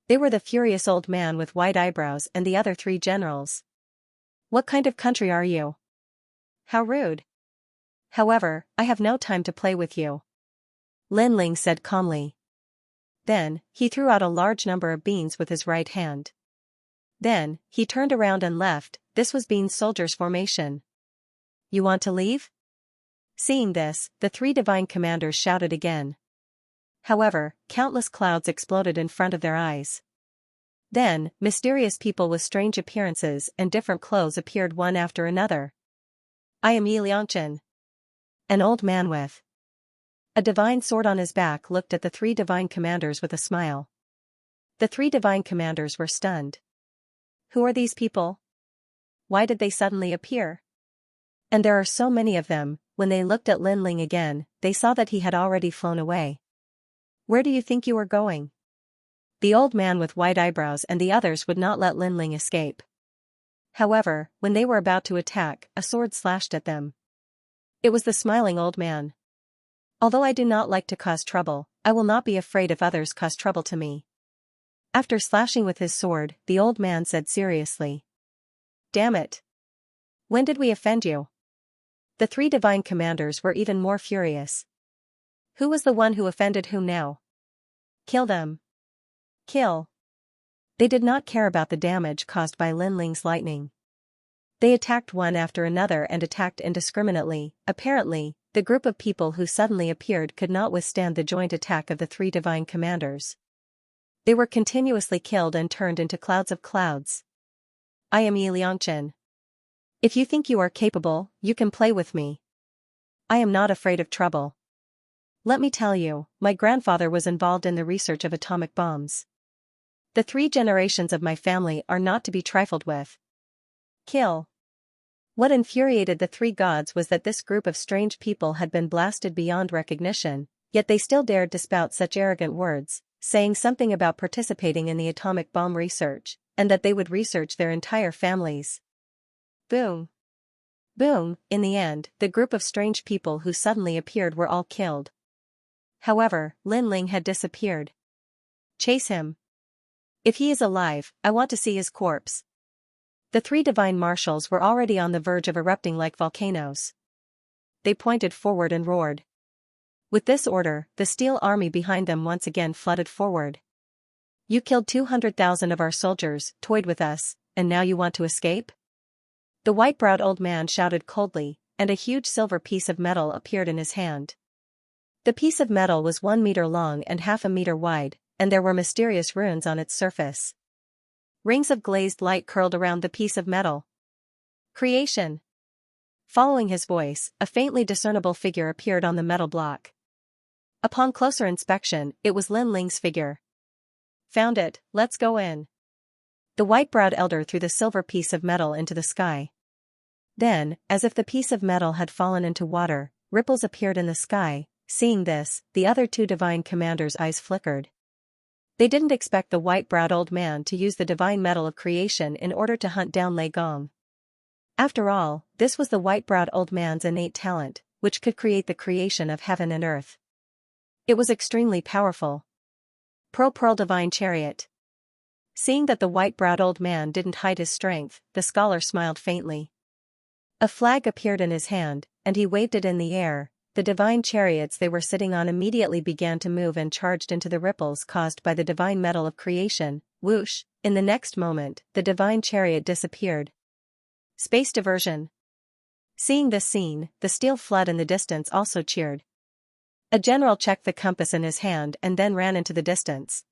[SPEAKER 1] They were the furious old man with white eyebrows and the other 3 generals. What kind of country are you? How rude. However, I have no time to play with you. Lin Ling said calmly. Then, he threw out a large number of beans with his right hand. Then, he turned around and left. This was Bean's soldiers' formation. You want to leave? Seeing this, the 3 divine commanders shouted again. However, countless clouds exploded in front of their eyes. Then, mysterious people with strange appearances and different clothes appeared one after another. I am Xianxia. An old man with a divine sword on his back looked at the three divine commanders with a smile. The three divine commanders were stunned. Who are these people? Why did they suddenly appear? And there are so many of them. When they looked at Lin Ling again, they saw that he had already flown away. Where do you think you are going? The old man with white eyebrows and the others would not let Lin Ling escape. However, when they were about to attack, a sword slashed at them. It was the smiling old man. Although I do not like to cause trouble, I will not be afraid if others cause trouble to me. After slashing with his sword, the old man said seriously. Damn it! When did we offend you? The three divine commanders were even more furious. Who was the one who offended whom now? Kill them. Kill. They did not care about the damage caused by Lin Ling's lightning. They attacked one after another and attacked indiscriminately. Apparently, the group of people who suddenly appeared could not withstand the joint attack of the three divine commanders. They were continuously killed and turned into clouds of clouds. I am Xianxia. If you think you are capable, you can play with me. I am not afraid of trouble. Let me tell you, my grandfather was involved in the research of atomic bombs. The 3 generations of my family are not to be trifled with. Kill. What infuriated the 3 gods was that this group of strange people had been blasted beyond recognition, yet they still dared to spout such arrogant words, saying something about participating in the atomic bomb research, and that they would research their entire families. Boom. Boom. In the end, the group of strange people who suddenly appeared were all killed. However, Lin Ling had disappeared. Chase him. If he is alive, I want to see his corpse. The 3 divine marshals were already on the verge of erupting like volcanoes. They pointed forward and roared. With this order, the steel army behind them once again flooded forward. You killed 200,000 of our soldiers, toyed with us, and now you want to escape? The white-browed old man shouted coldly, and a huge silver piece of metal appeared in his hand. The piece of metal was 1 meter long and half a meter wide, and there were mysterious runes on its surface. Rings of glazed light curled around the piece of metal. Creation. Following his voice, a faintly discernible figure appeared on the metal block. Upon closer inspection, it was Lin Ling's figure. Found it, let's go in. The white-browed elder threw the silver piece of metal into the sky. Then, as if the piece of metal had fallen into water, ripples appeared in the sky. Seeing this, the other 2 divine commanders' eyes flickered. They didn't expect the white-browed old man to use the divine metal of creation in order to hunt down Lei Gong. After all, this was the white-browed old man's innate talent, which could create the creation of heaven and earth. It was extremely powerful. Pearl divine chariot. Seeing that the white-browed old man didn't hide his strength, the scholar smiled faintly. A flag appeared in his hand, and he waved it in the air. The divine chariots they were sitting on immediately began to move and charged into the ripples caused by the divine metal of creation. Whoosh! In the next moment, the divine chariot disappeared. Space diversion. Seeing this scene, the steel flood in the distance also cheered. A general checked the compass in his hand and then ran into the distance.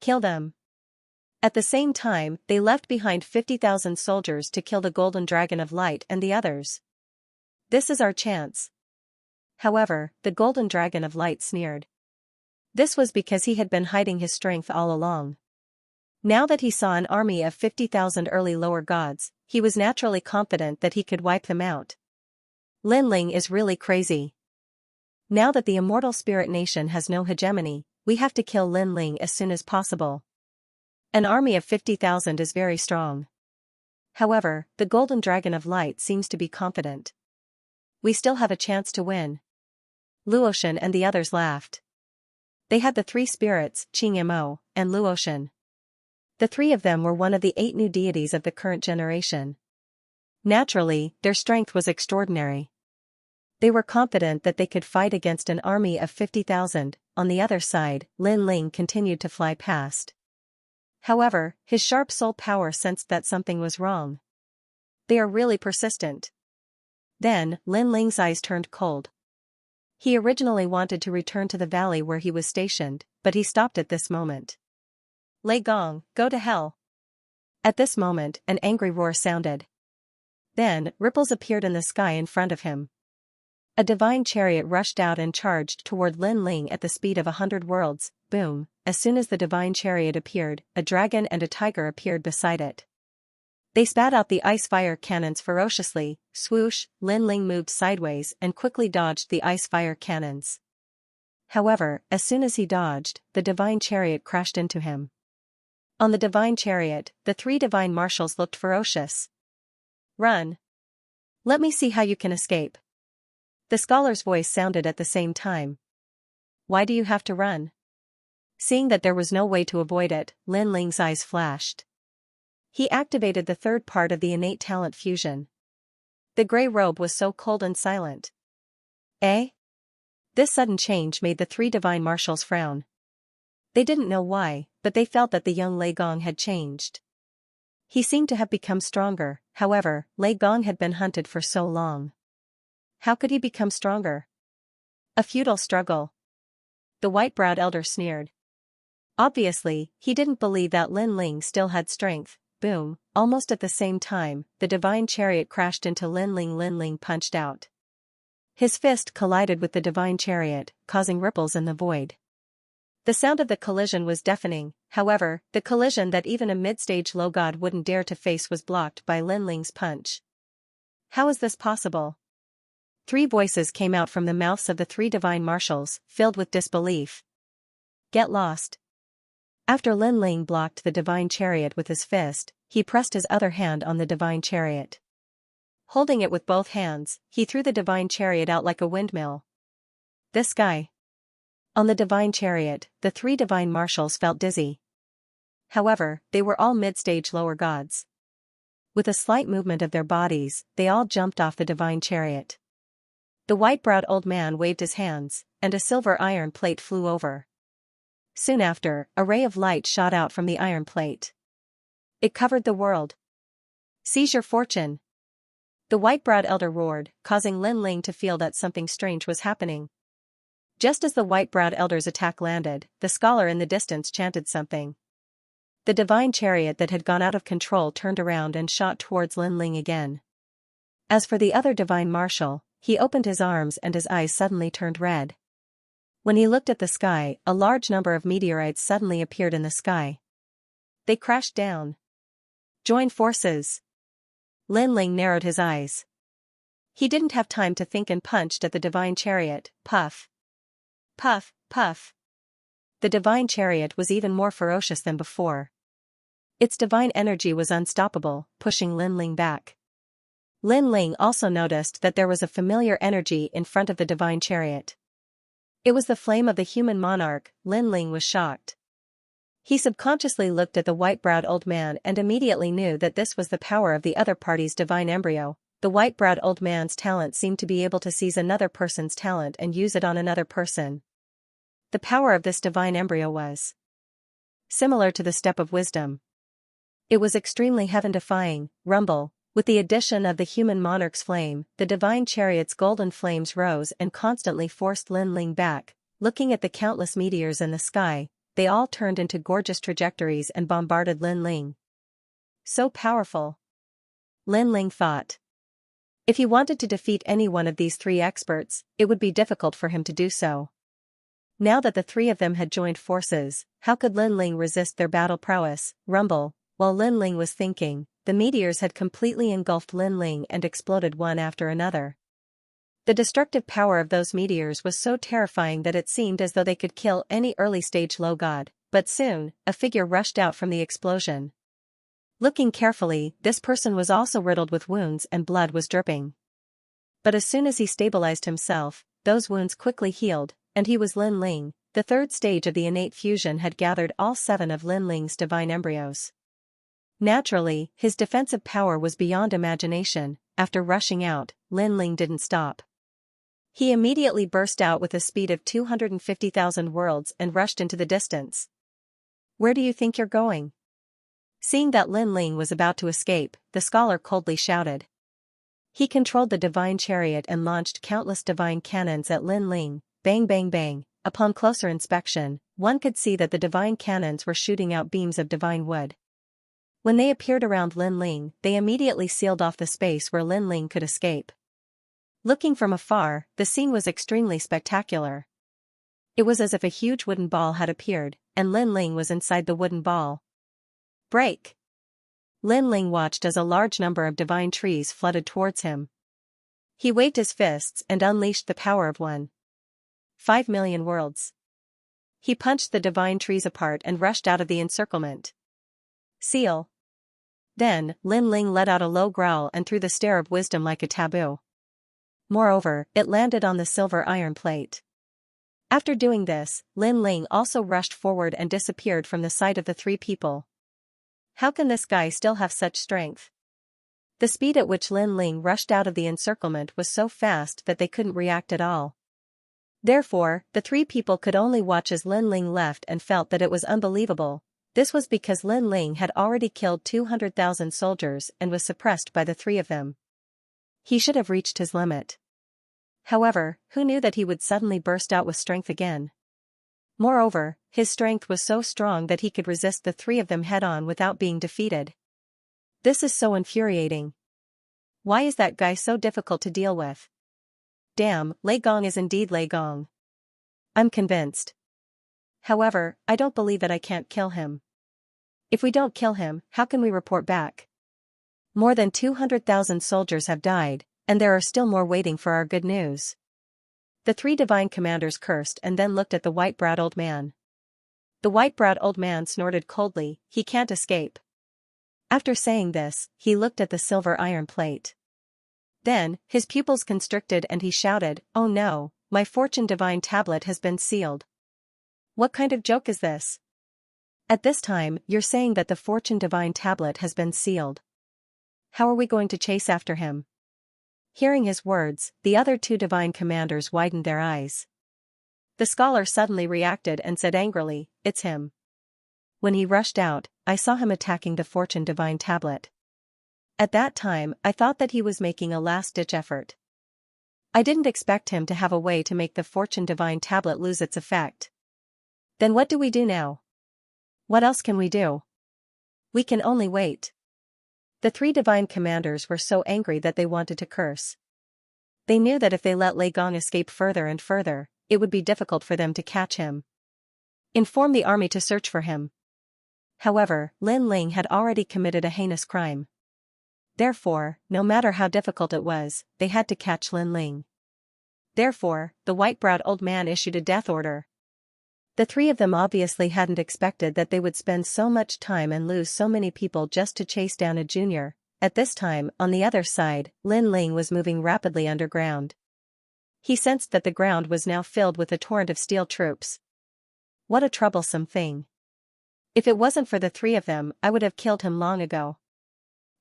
[SPEAKER 1] Kill them. At the same time, they left behind 50,000 soldiers to kill the golden dragon of light and the others. This is our chance. However, the golden dragon of light sneered. This was because he had been hiding his strength all along. Now that he saw an army of 50,000 early lower gods, he was naturally confident that he could wipe them out. Lin Ling is really crazy. Now that the immortal spirit nation has no hegemony, we have to kill Lin Ling as soon as possible. An army of 50,000 is very strong. However, the golden dragon of light seems to be confident. We still have a chance to win. Luotian and the others laughed. They had the 3 spirits, Qingmo, and Luotian. The 3 of them were one of the 8 new deities of the current generation. Naturally, their strength was extraordinary. They were confident that they could fight against an army of 50,000. On the other side, Lin Ling continued to fly past. However, his sharp soul power sensed that something was wrong. They are really persistent. Then, Lin Ling's eyes turned cold. He originally wanted to return to the valley where he was stationed, but he stopped at this moment. Lei Gong, go to hell. At this moment, an angry roar sounded. Then, ripples appeared in the sky in front of him. A divine chariot rushed out and charged toward Lin Ling at the speed of 100 worlds. Boom, as soon as the divine chariot appeared, a dragon and a tiger appeared beside it. They spat out the ice fire cannons ferociously. Swoosh, Lin Ling moved sideways and quickly dodged the ice fire cannons. However, as soon as he dodged, the divine chariot crashed into him. On the divine chariot, the 3 divine marshals looked ferocious. Run! Let me see how you can escape. The scholar's voice sounded at the same time. Why do you have to run? Seeing that there was no way to avoid it, Lin Ling's eyes flashed. He activated the third part of the innate talent fusion. The grey robe was so cold and silent. Eh? This sudden change made the 3 divine marshals frown. They didn't know why, but they felt that the young Lei Gong had changed. He seemed to have become stronger. However, Lei Gong had been hunted for so long. How could he become stronger? A futile struggle. The white-browed elder sneered. Obviously, he didn't believe that Lin Ling still had strength. Boom, almost at the same time, the divine chariot crashed into Lin Ling. Lin Ling punched out. His fist collided with the divine chariot, causing ripples in the void. The sound of the collision was deafening. However, the collision that even a mid-stage low god wouldn't dare to face was blocked by Lin Ling's punch. How is this possible? 3 voices came out from the mouths of the 3 divine marshals, filled with disbelief. Get lost. After Lin Ling blocked the divine chariot with his fist, he pressed his other hand on the divine chariot. Holding it with both hands, he threw the divine chariot out like a windmill. This guy. On the divine chariot, the 3 divine marshals felt dizzy. However, they were all mid-stage lower gods. With a slight movement of their bodies, they all jumped off the divine chariot. The white-browed old man waved his hands, and a silver iron plate flew over. Soon after, a ray of light shot out from the iron plate. It covered the world. Seize your fortune! The white-browed elder roared, causing Lin Ling to feel that something strange was happening. Just as the white-browed elder's attack landed, the scholar in the distance chanted something. The divine chariot that had gone out of control turned around and shot towards Lin Ling again. As for the other divine marshal, he opened his arms and his eyes suddenly turned red. When he looked at the sky, a large number of meteorites suddenly appeared in the sky. They crashed down. Join forces. Lin Ling narrowed his eyes. He didn't have time to think and punched at the divine chariot. Puff. Puff, puff. The divine chariot was even more ferocious than before. Its divine energy was unstoppable, pushing Lin Ling back. Lin Ling also noticed that there was a familiar energy in front of the divine chariot. It was the flame of the human monarch. Lin Ling was shocked. He subconsciously looked at the white-browed old man and immediately knew that this was the power of the other party's divine embryo. The white-browed old man's talent seemed to be able to seize another person's talent and use it on another person. The power of this divine embryo was similar to the step of wisdom. It was extremely heaven-defying. Rumble. With the addition of the human monarch's flame, the divine chariot's golden flames rose and constantly forced Lin Ling back. Looking at the countless meteors in the sky, they all turned into gorgeous trajectories and bombarded Lin Ling. So powerful. Lin Ling thought. If he wanted to defeat any one of these 3 experts, it would be difficult for him to do so. Now that the 3 of them had joined forces, how could Lin Ling resist their battle prowess? Rumble. While Lin Ling was thinking, the meteors had completely engulfed Lin Ling and exploded one after another. The destructive power of those meteors was so terrifying that it seemed as though they could kill any early-stage low god, but soon, a figure rushed out from the explosion. Looking carefully, this person was also riddled with wounds and blood was dripping. But as soon as he stabilized himself, those wounds quickly healed, and he was Lin Ling. The 3rd stage of the innate fusion had gathered all 7 of Lin Ling's divine embryos. Naturally, his defensive power was beyond imagination. After rushing out, Lin Ling didn't stop. He immediately burst out with a speed of 250,000 worlds and rushed into the distance. Where do you think you're going? Seeing that Lin Ling was about to escape, the scholar coldly shouted. He controlled the divine chariot and launched countless divine cannons at Lin Ling. Bang bang bang. upon closer inspection, one could see that the divine cannons were shooting out beams of divine wood. When they appeared around Lin Ling, they immediately sealed off the space where Lin Ling could escape. Looking from afar, the scene was extremely spectacular. It was as if a huge wooden ball had appeared, and Lin Ling was inside the wooden ball. Break! Lin Ling watched as a large number of divine trees flooded towards him. He waved his fists and unleashed the power of 5 million worlds. He punched the divine trees apart and rushed out of the encirclement. Seal. Then, Lin Ling let out a low growl and threw the stare of wisdom like a taboo. Moreover, it landed on the silver iron plate. After doing this, Lin Ling also rushed forward and disappeared from the sight of the three people. How can this guy still have such strength? The speed at which Lin Ling rushed out of the encirclement was so fast that they couldn't react at all. Therefore, the three people could only watch as Lin Ling left and felt that it was unbelievable. This was because Lin Ling had already killed 200,000 soldiers and was suppressed by the three of them. He should have reached his limit. However, who knew that he would suddenly burst out with strength again? Moreover, his strength was so strong that he could resist the three of them head-on without being defeated. This is so infuriating. Why is that guy so difficult to deal with? Damn, Lei Gong is indeed Lei Gong. I'm convinced. However, I don't believe that I can't kill him. If we don't kill him, how can we report back? More than 200,000 soldiers have died, and there are still more waiting for our good news. The three divine commanders cursed and then looked at the white-browed old man. The white-browed old man snorted coldly, "He can't escape." After saying this, he looked at the silver iron plate. Then, his pupils constricted and he shouted, "Oh no, my fortune divine tablet has been sealed." What kind of joke is this? At this time, you're saying that the fortune divine tablet has been sealed. How are we going to chase after him? Hearing his words, the other two divine commanders widened their eyes. The scholar suddenly reacted and said angrily, "It's him." When he rushed out, I saw him attacking the fortune divine tablet. At that time, I thought that he was making a last-ditch effort. I didn't expect him to have a way to make the fortune divine tablet lose its effect. Then what do we do now? What else can we do? We can only wait. The three divine commanders were so angry that they wanted to curse. They knew that if they let Lei Gong escape further and further, it would be difficult for them to catch him. Inform the army to search for him. However, Lin Ling had already committed a heinous crime. Therefore, no matter how difficult it was, they had to catch Lin Ling. Therefore, the white-browed old man issued a death order. The three of them obviously hadn't expected that they would spend so much time and lose so many people just to chase down a junior. At this time, on the other side, Lin Ling was moving rapidly underground. He sensed that the ground was now filled with a torrent of steel troops. What a troublesome thing. If it wasn't for the three of them, I would have killed him long ago.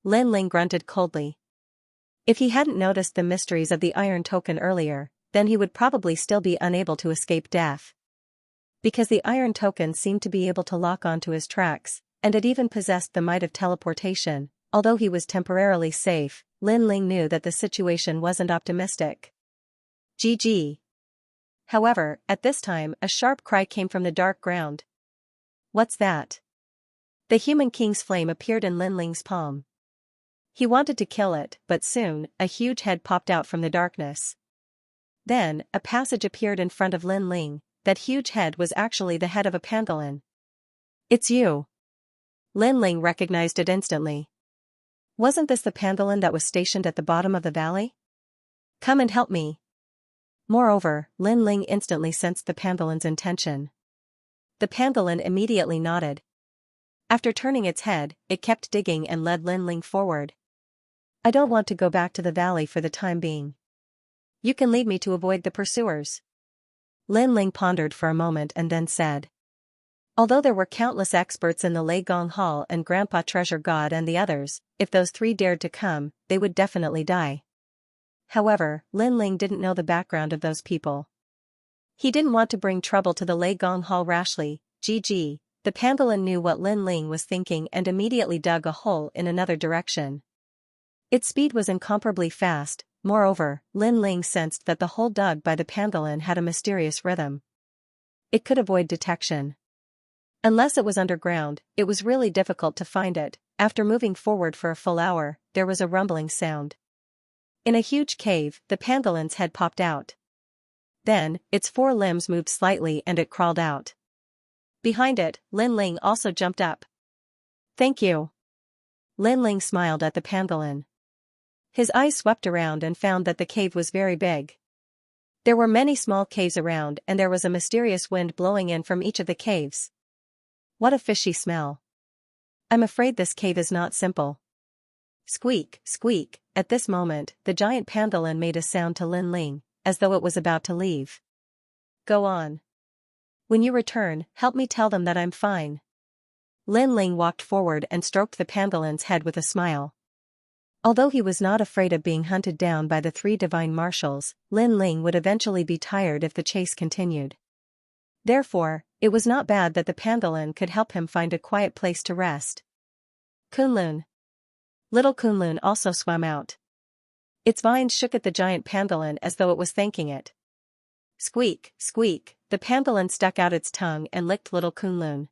[SPEAKER 1] Lin Ling grunted coldly. If he hadn't noticed the mysteries of the iron token earlier, then he would probably still be unable to escape death. Because the iron token seemed to be able to lock onto his tracks, and it even possessed the might of teleportation, although he was temporarily safe, Lin Ling knew that the situation wasn't optimistic. GG. However, at this time a sharp cry came from the dark ground. What's that? The human king's flame appeared in Lin Ling's palm. He wanted to kill it, but soon, a huge head popped out from the darkness. Then, a passage appeared in front of Lin Ling. That huge head was actually the head of a pangolin. It's you. Lin Ling recognized it instantly. Wasn't this the pangolin that was stationed at the bottom of the valley? Come and help me. Moreover, Lin Ling instantly sensed the pangolin's intention. The pangolin immediately nodded. After turning its head, it kept digging and led Lin Ling forward. I don't want to go back to the valley for the time being. You can lead me to avoid the pursuers. Lin Ling pondered for a moment and then said. Although there were countless experts in the Lei Gong Hall and Grandpa Treasure God and the others, if those three dared to come, they would definitely die. However, Lin Ling didn't know the background of those people. He didn't want to bring trouble to the Lei Gong Hall rashly. GG. The pangolin knew what Lin Ling was thinking and immediately dug a hole in another direction. Its speed was incomparably fast. Moreover, Lin Ling sensed that the hole dug by the pangolin had a mysterious rhythm. it could avoid detection. Unless it was underground, it was really difficult to find it. After moving forward for a full hour, there was a rumbling sound. In a huge cave, the pangolin's head popped out. Then, its four limbs moved slightly and it crawled out. Behind it, Lin Ling also jumped up. "Thank you." Lin Ling smiled at the pangolin. His eyes swept around and found that the cave was very big. There were many small caves around and there was a mysterious wind blowing in from each of the caves. What a fishy smell. I'm afraid this cave is not simple. Squeak, squeak. At this moment, the giant pangolin made a sound to Lin Ling, as though it was about to leave. "Go on. When you return, help me tell them that I'm fine." Lin Ling walked forward and stroked the pangolin's head with a smile. Although he was not afraid of being hunted down by the three divine marshals, Lin Ling would eventually be tired if the chase continued. Therefore, it was not bad that the pangolin could help him find a quiet place to rest. Kunlun. Little Kunlun also swam out. Its vines shook at the giant pangolin as though it was thanking it. Squeak, squeak, the pangolin stuck out its tongue and licked little Kunlun.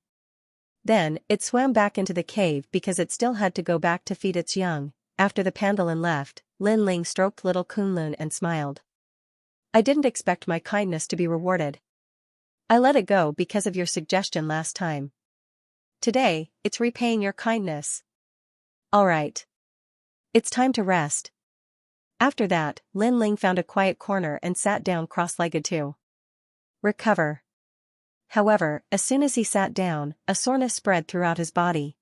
[SPEAKER 1] Then, it swam back into the cave because it still had to go back to feed its young. After the pangolin left, Lin Ling stroked little Kunlun and smiled. "I didn't expect my kindness to be rewarded. I let it go because of your suggestion last time. Today, it's repaying your kindness." "All right. It's time to rest." After that, Lin Ling found a quiet corner and sat down cross-legged to recover. However, as soon as he sat down, a soreness spread throughout his body.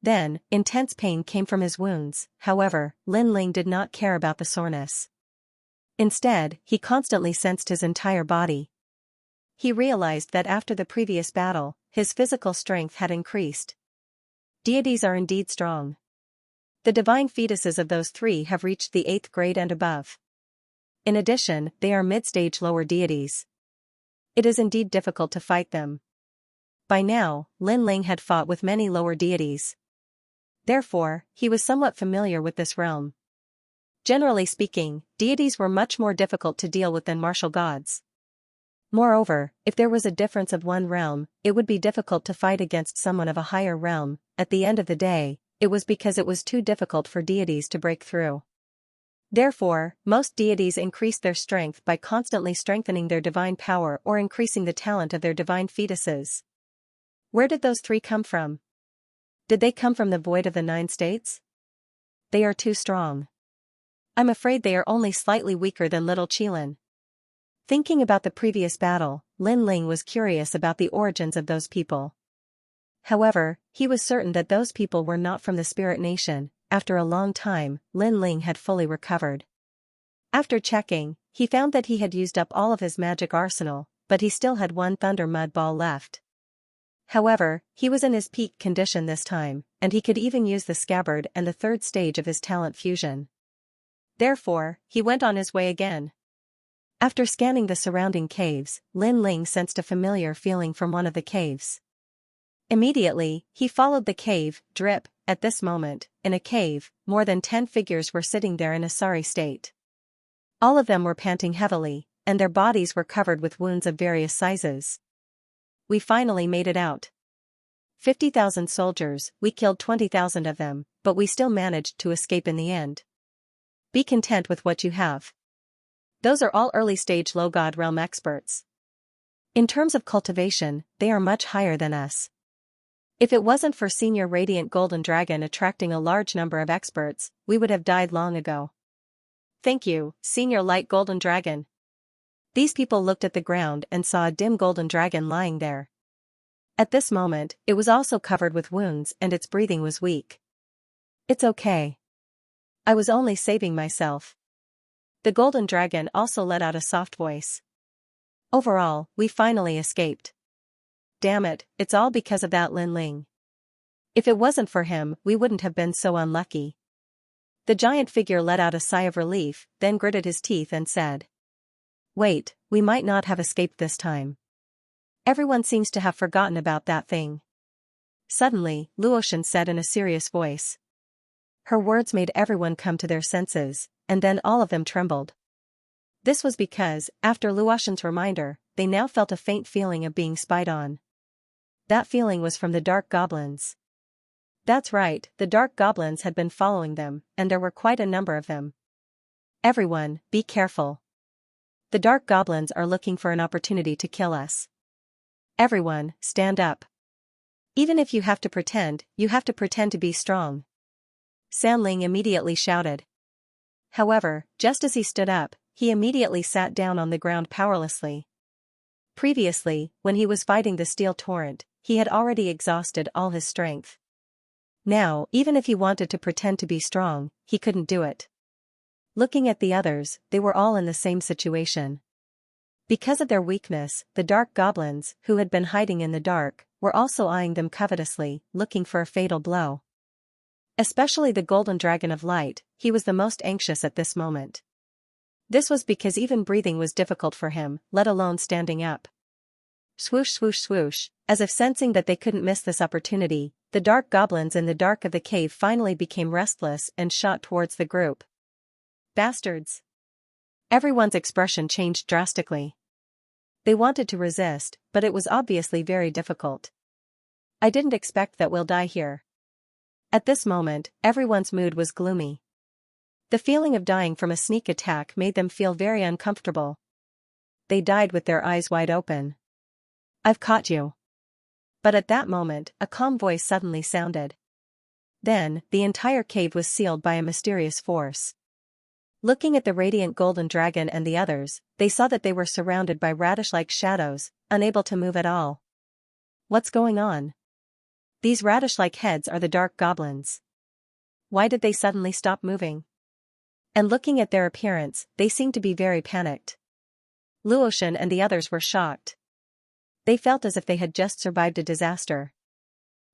[SPEAKER 1] Then, intense pain came from his wounds. However, Lin Ling did not care about the soreness. Instead, he constantly sensed his entire body. He realized that after the previous battle, his physical strength had increased. Deities are indeed strong. The divine fetuses of those three have reached the 8th grade and above. In addition, they are mid-stage lower deities. It is indeed difficult to fight them. By now, Lin Ling had fought with many lower deities. Therefore, he was somewhat familiar with this realm. Generally speaking, deities were much more difficult to deal with than martial gods. Moreover, if there was a difference of one realm, it would be difficult to fight against someone of a higher realm. At the end of the day, it was because it was too difficult for deities to break through. Therefore, most deities increased their strength by constantly strengthening their divine power or increasing the talent of their divine fetuses. Where did those three come from? Did they come from the void of the 9 states? They are too strong. I'm afraid they are only slightly weaker than little Qilin. Thinking about the previous battle, Lin Ling was curious about the origins of those people. However, he was certain that those people were not from the Spirit Nation. After a long time, Lin Ling had fully recovered. After checking, he found that he had used up all of his magic arsenal, but he still had one Thunder Mud Ball left. However, he was in his peak condition this time, and he could even use the scabbard and the 3rd stage of his talent fusion. Therefore, he went on his way again. After scanning the surrounding caves, Lin Ling sensed a familiar feeling from one of the caves. Immediately, he followed the cave, drip. At this moment, in a cave, more than 10 figures were sitting there in a sorry state. All of them were panting heavily, and their bodies were covered with wounds of various sizes. "We finally made it out. 50,000 soldiers, we killed 20,000 of them, but we still managed to escape in the end. Be content with what you have." Those are all early-stage low-god realm experts. In terms of cultivation, they are much higher than us. If it wasn't for Senior Radiant Golden Dragon attracting a large number of experts, we would have died long ago. Thank you, Senior Light Golden Dragon. These people looked at the ground and saw a dim golden dragon lying there. At this moment, it was also covered with wounds and its breathing was weak. "It's okay. I was only saving myself." The golden dragon also let out a soft voice. "Overall, we finally escaped. Damn it, it's all because of that Lin Ling. If it wasn't for him, we wouldn't have been so unlucky." The giant figure let out a sigh of relief, then gritted his teeth and said, "Wait, we might not have escaped this time. Everyone seems to have forgotten about that thing." Suddenly, Luotian said in a serious voice. Her words made everyone come to their senses, and then all of them trembled. This was because, after Luotian's reminder, they now felt a faint feeling of being spied on. That feeling was from the dark goblins. That's right, the dark goblins had been following them, and there were quite a number of them. Everyone, be careful. The dark goblins are looking for an opportunity to kill us. Everyone, stand up. Even if you have to pretend to be strong. Sanling immediately shouted. However, just as he stood up, he immediately sat down on the ground powerlessly. Previously, when he was fighting the steel torrent, he had already exhausted all his strength. Now, even if he wanted to pretend to be strong, he couldn't do it. Looking at the others, they were all in the same situation. Because of their weakness, the dark goblins, who had been hiding in the dark, were also eyeing them covetously, looking for a fatal blow. Especially the golden dragon of light, he was the most anxious at this moment. This was because even breathing was difficult for him, let alone standing up. Swoosh swoosh swoosh, as if sensing that they couldn't miss this opportunity, the dark goblins in the dark of the cave finally became restless and shot towards the group. Bastards! Everyone's expression changed drastically. They wanted to resist, but it was obviously very difficult. I didn't expect that we'll die here. At this moment, everyone's mood was gloomy. The feeling of dying from a sneak attack made them feel very uncomfortable. They died with their eyes wide open. I've caught you. But at that moment, a calm voice suddenly sounded. Then, the entire cave was sealed by a mysterious force. Looking at the radiant golden dragon and the others, they saw that they were surrounded by radish-like shadows, unable to move at all. What's going on? These radish-like heads are the dark goblins. Why did they suddenly stop moving? And looking at their appearance, they seemed to be very panicked. Luoshan and the others were shocked. They felt as if they had just survived a disaster.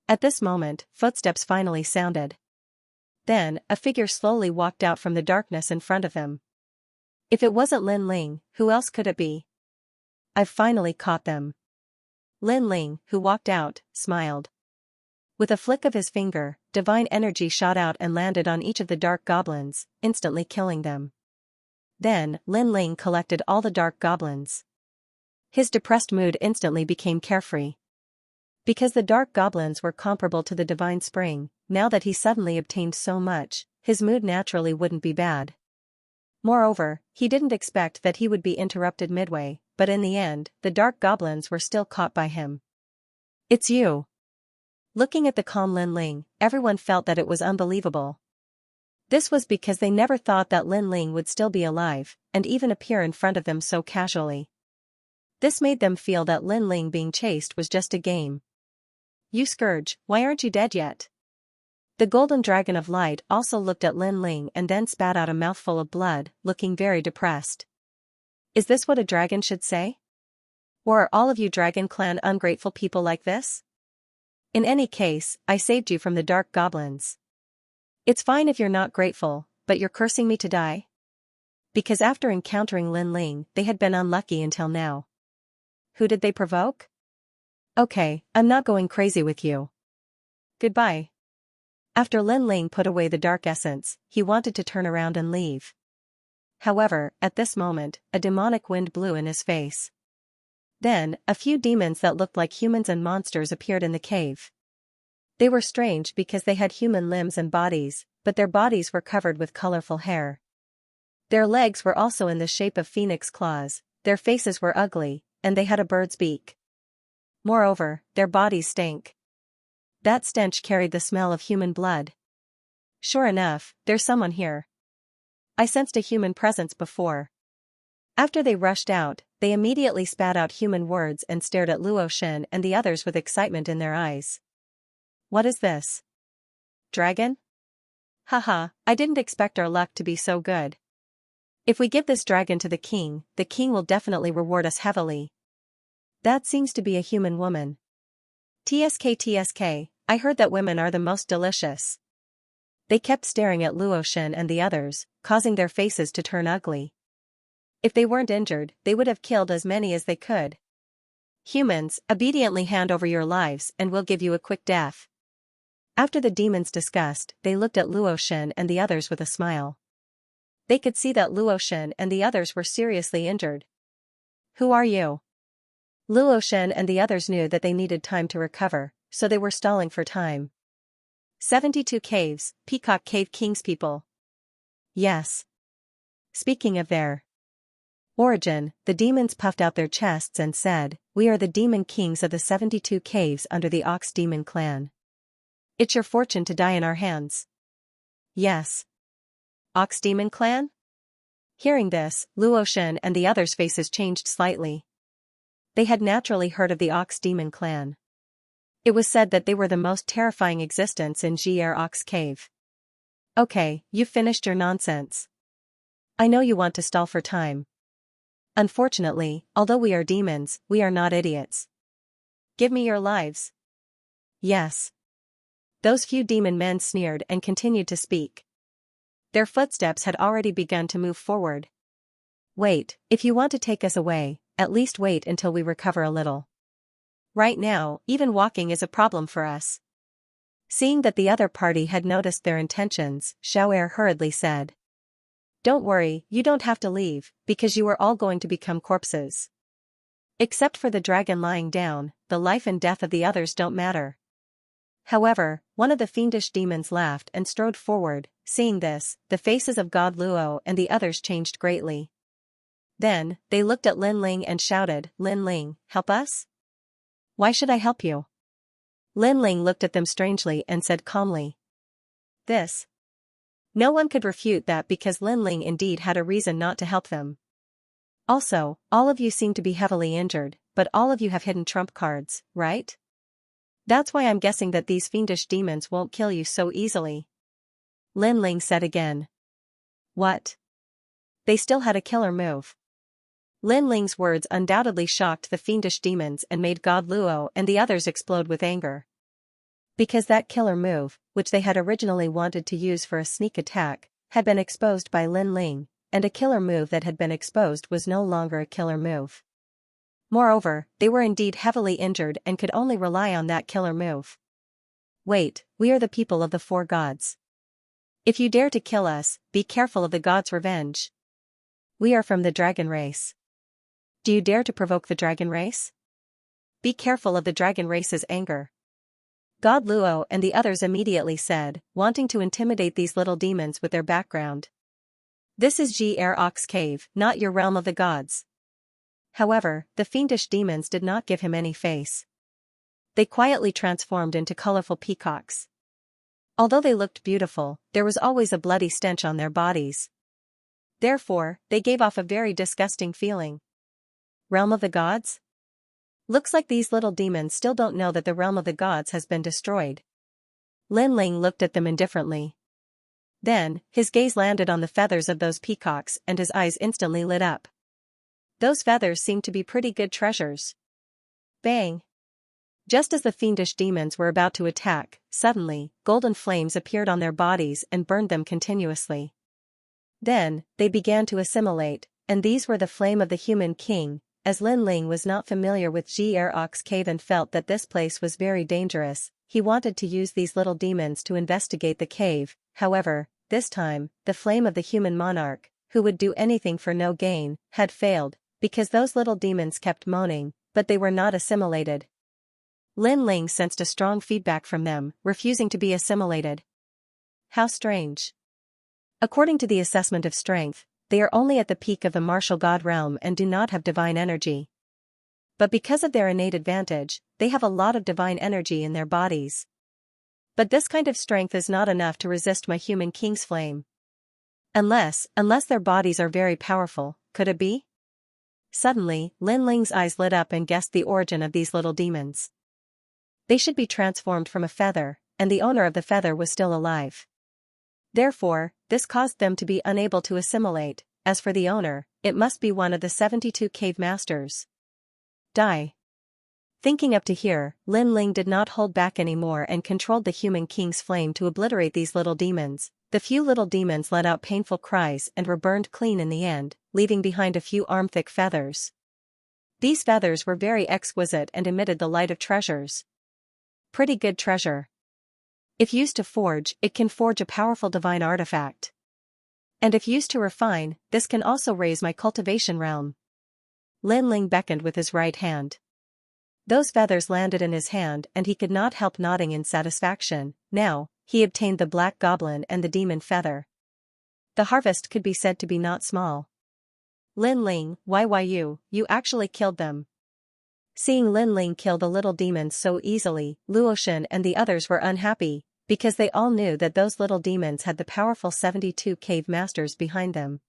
[SPEAKER 1] At this moment, footsteps finally sounded. Then, a figure slowly walked out from the darkness in front of them. If it wasn't Lin Ling, who else could it be? I've finally caught them. Lin Ling, who walked out, smiled. With a flick of his finger, divine energy shot out and landed on each of the dark goblins, instantly killing them. Then, Lin Ling collected all the dark goblins. His depressed mood instantly became carefree. Because the dark goblins were comparable to the divine spring, now that he suddenly obtained so much, his mood naturally wouldn't be bad. Moreover, he didn't expect that he would be interrupted midway, but in the end, the dark goblins were still caught by him. It's you. Looking at the calm Lin Ling, everyone felt that it was unbelievable. This was because they never thought that Lin Ling would still be alive, and even appear in front of them so casually. This made them feel that Lin Ling being chased was just a game. You Scourge, why aren't you dead yet? The golden dragon of light also looked at Lin Ling and then spat out a mouthful of blood, looking very depressed. Is this what a dragon should say? Or are all of you Dragon Clan ungrateful people like this? In any case, I saved you from the dark goblins. It's fine if you're not grateful, but you're cursing me to die? Because after encountering Lin Ling, they had been unlucky until now. Who did they provoke? Okay, I'm not going crazy with you. Goodbye. After Lin Ling put away the dark essence, he wanted to turn around and leave. However, at this moment, a demonic wind blew in his face. Then, a few demons that looked like humans and monsters appeared in the cave. They were strange because they had human limbs and bodies, but their bodies were covered with colorful hair. Their legs were also in the shape of phoenix claws, their faces were ugly, and they had a bird's beak. Moreover, their bodies stank. That stench carried the smell of human blood. Sure enough, there's someone here. I sensed a human presence before. After they rushed out, they immediately spat out human words and stared at Luoshan and the others with excitement in their eyes. What is this? Dragon? Haha, I didn't expect our luck to be so good. If we give this dragon to the king will definitely reward us heavily. That seems to be a human woman. TSK, I heard that women are the most delicious. They kept staring at Luoshan and the others, causing their faces to turn ugly. If they weren't injured, they would have killed as many as they could. Humans, obediently hand over your lives and we'll give you a quick death. After the demons discussed, they looked at Luoshan and the others with a smile. They could see that Luoshan and the others were seriously injured. Who are you? Luo Shen and the others knew that they needed time to recover, so they were stalling for time. 72 Caves, Peacock Cave King's people. Yes. Speaking of their origin, the demons puffed out their chests and said, "We are the demon kings of the 72 caves under the Ox Demon clan. It's your fortune to die in our hands." Yes. Ox Demon clan? Hearing this, Luo Shen and the others' faces changed slightly. They had naturally heard of the Ox Demon clan. It was said that they were the most terrifying existence in Jr Ox Cave. Okay, you've finished your nonsense. I know you want to stall for time. Unfortunately, although we are demons, we are not idiots. Give me your lives. Yes. Those few demon men sneered and continued to speak. Their footsteps had already begun to move forward. Wait, if you want to take us away, at least wait until we recover a little. Right now, even walking is a problem for us. Seeing that the other party had noticed their intentions, Xiao'er hurriedly said. Don't worry, you don't have to leave, because you are all going to become corpses. Except for the dragon lying down, the life and death of the others don't matter. However, one of the fiendish demons laughed and strode forward. Seeing this, the faces of God Luo and the others changed greatly. Then, they looked at Lin Ling and shouted, "Lin Ling, help us? Why should I help you?" Lin Ling looked at them strangely and said calmly. This. No one could refute that because Lin Ling indeed had a reason not to help them. Also, all of you seem to be heavily injured, but all of you have hidden trump cards, right? That's why I'm guessing that these fiendish demons won't kill you so easily. Lin Ling said again. What? They still had a killer move. Lin Ling's words undoubtedly shocked the fiendish demons and made God Luo and the others explode with anger. Because that killer move, which they had originally wanted to use for a sneak attack, had been exposed by Lin Ling, and a killer move that had been exposed was no longer a killer move. Moreover, they were indeed heavily injured and could only rely on that killer move. Wait, we are the people of the four gods. If you dare to kill us, be careful of the gods' revenge. We are from the dragon race. Do you dare to provoke the dragon race? Be careful of the dragon race's anger. God Luo and the others immediately said, wanting to intimidate these little demons with their background. This is Gr Ox Cave, not your realm of the gods. However, the fiendish demons did not give him any face. They quietly transformed into colorful peacocks. Although they looked beautiful, there was always a bloody stench on their bodies. Therefore, they gave off a very disgusting feeling. Realm of the gods? Looks like these little demons still don't know that the realm of the gods has been destroyed. Lin Ling looked at them indifferently. Then, his gaze landed on the feathers of those peacocks and his eyes instantly lit up. Those feathers seemed to be pretty good treasures. Bang! Just as the fiendish demons were about to attack, suddenly, golden flames appeared on their bodies and burned them continuously. Then, they began to assimilate, and these were the flame of the human king. As Lin Ling was not familiar with Gr Ox Cave and felt that this place was very dangerous, he wanted to use these little demons to investigate the cave. However, this time, the flame of the human monarch, who would do anything for no gain, had failed, because those little demons kept moaning, but they were not assimilated. Lin Ling sensed a strong feedback from them, refusing to be assimilated. How strange. According to the assessment of strength, they are only at the peak of the martial god realm and do not have divine energy. But because of their innate advantage, they have a lot of divine energy in their bodies. But this kind of strength is not enough to resist my human king's flame. Unless their bodies are very powerful, could it be? Suddenly, Lin Ling's eyes lit up and guessed the origin of these little demons. They should be transformed from a feather, and the owner of the feather was still alive. Therefore, this caused them to be unable to assimilate. As for the owner, it must be one of the 72 cave masters. Die. Thinking up to here, Lin Ling did not hold back anymore and controlled the human king's flame to obliterate these little demons. The few little demons let out painful cries and were burned clean in the end, leaving behind a few arm-thick feathers. These feathers were very exquisite and emitted the light of treasures. Pretty good treasure. If used to forge, it can forge a powerful divine artifact. And if used to refine, this can also raise my cultivation realm. Lin Ling beckoned with his right hand. Those feathers landed in his hand and he could not help nodding in satisfaction. Now, he obtained the black goblin and the demon feather. The harvest could be said to be not small. Lin Ling, why you actually killed them. Seeing Lin Ling kill the little demons so easily, Luoshan and the others were unhappy, because they all knew that those little demons had the powerful 72 cave masters behind them.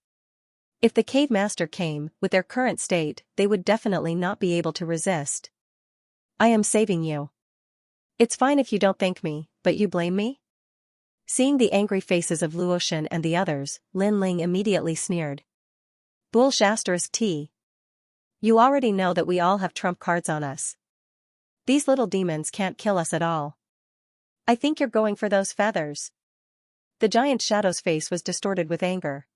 [SPEAKER 1] If the cave master came, with their current state, they would definitely not be able to resist. I am saving you. It's fine if you don't thank me, but you blame me? Seeing the angry faces of Luoshan and the others, Lin Ling immediately sneered. Bullsh *T. You already know that we all have trump cards on us. These little demons can't kill us at all. I think you're going for those feathers. The giant shadow's face was distorted with anger.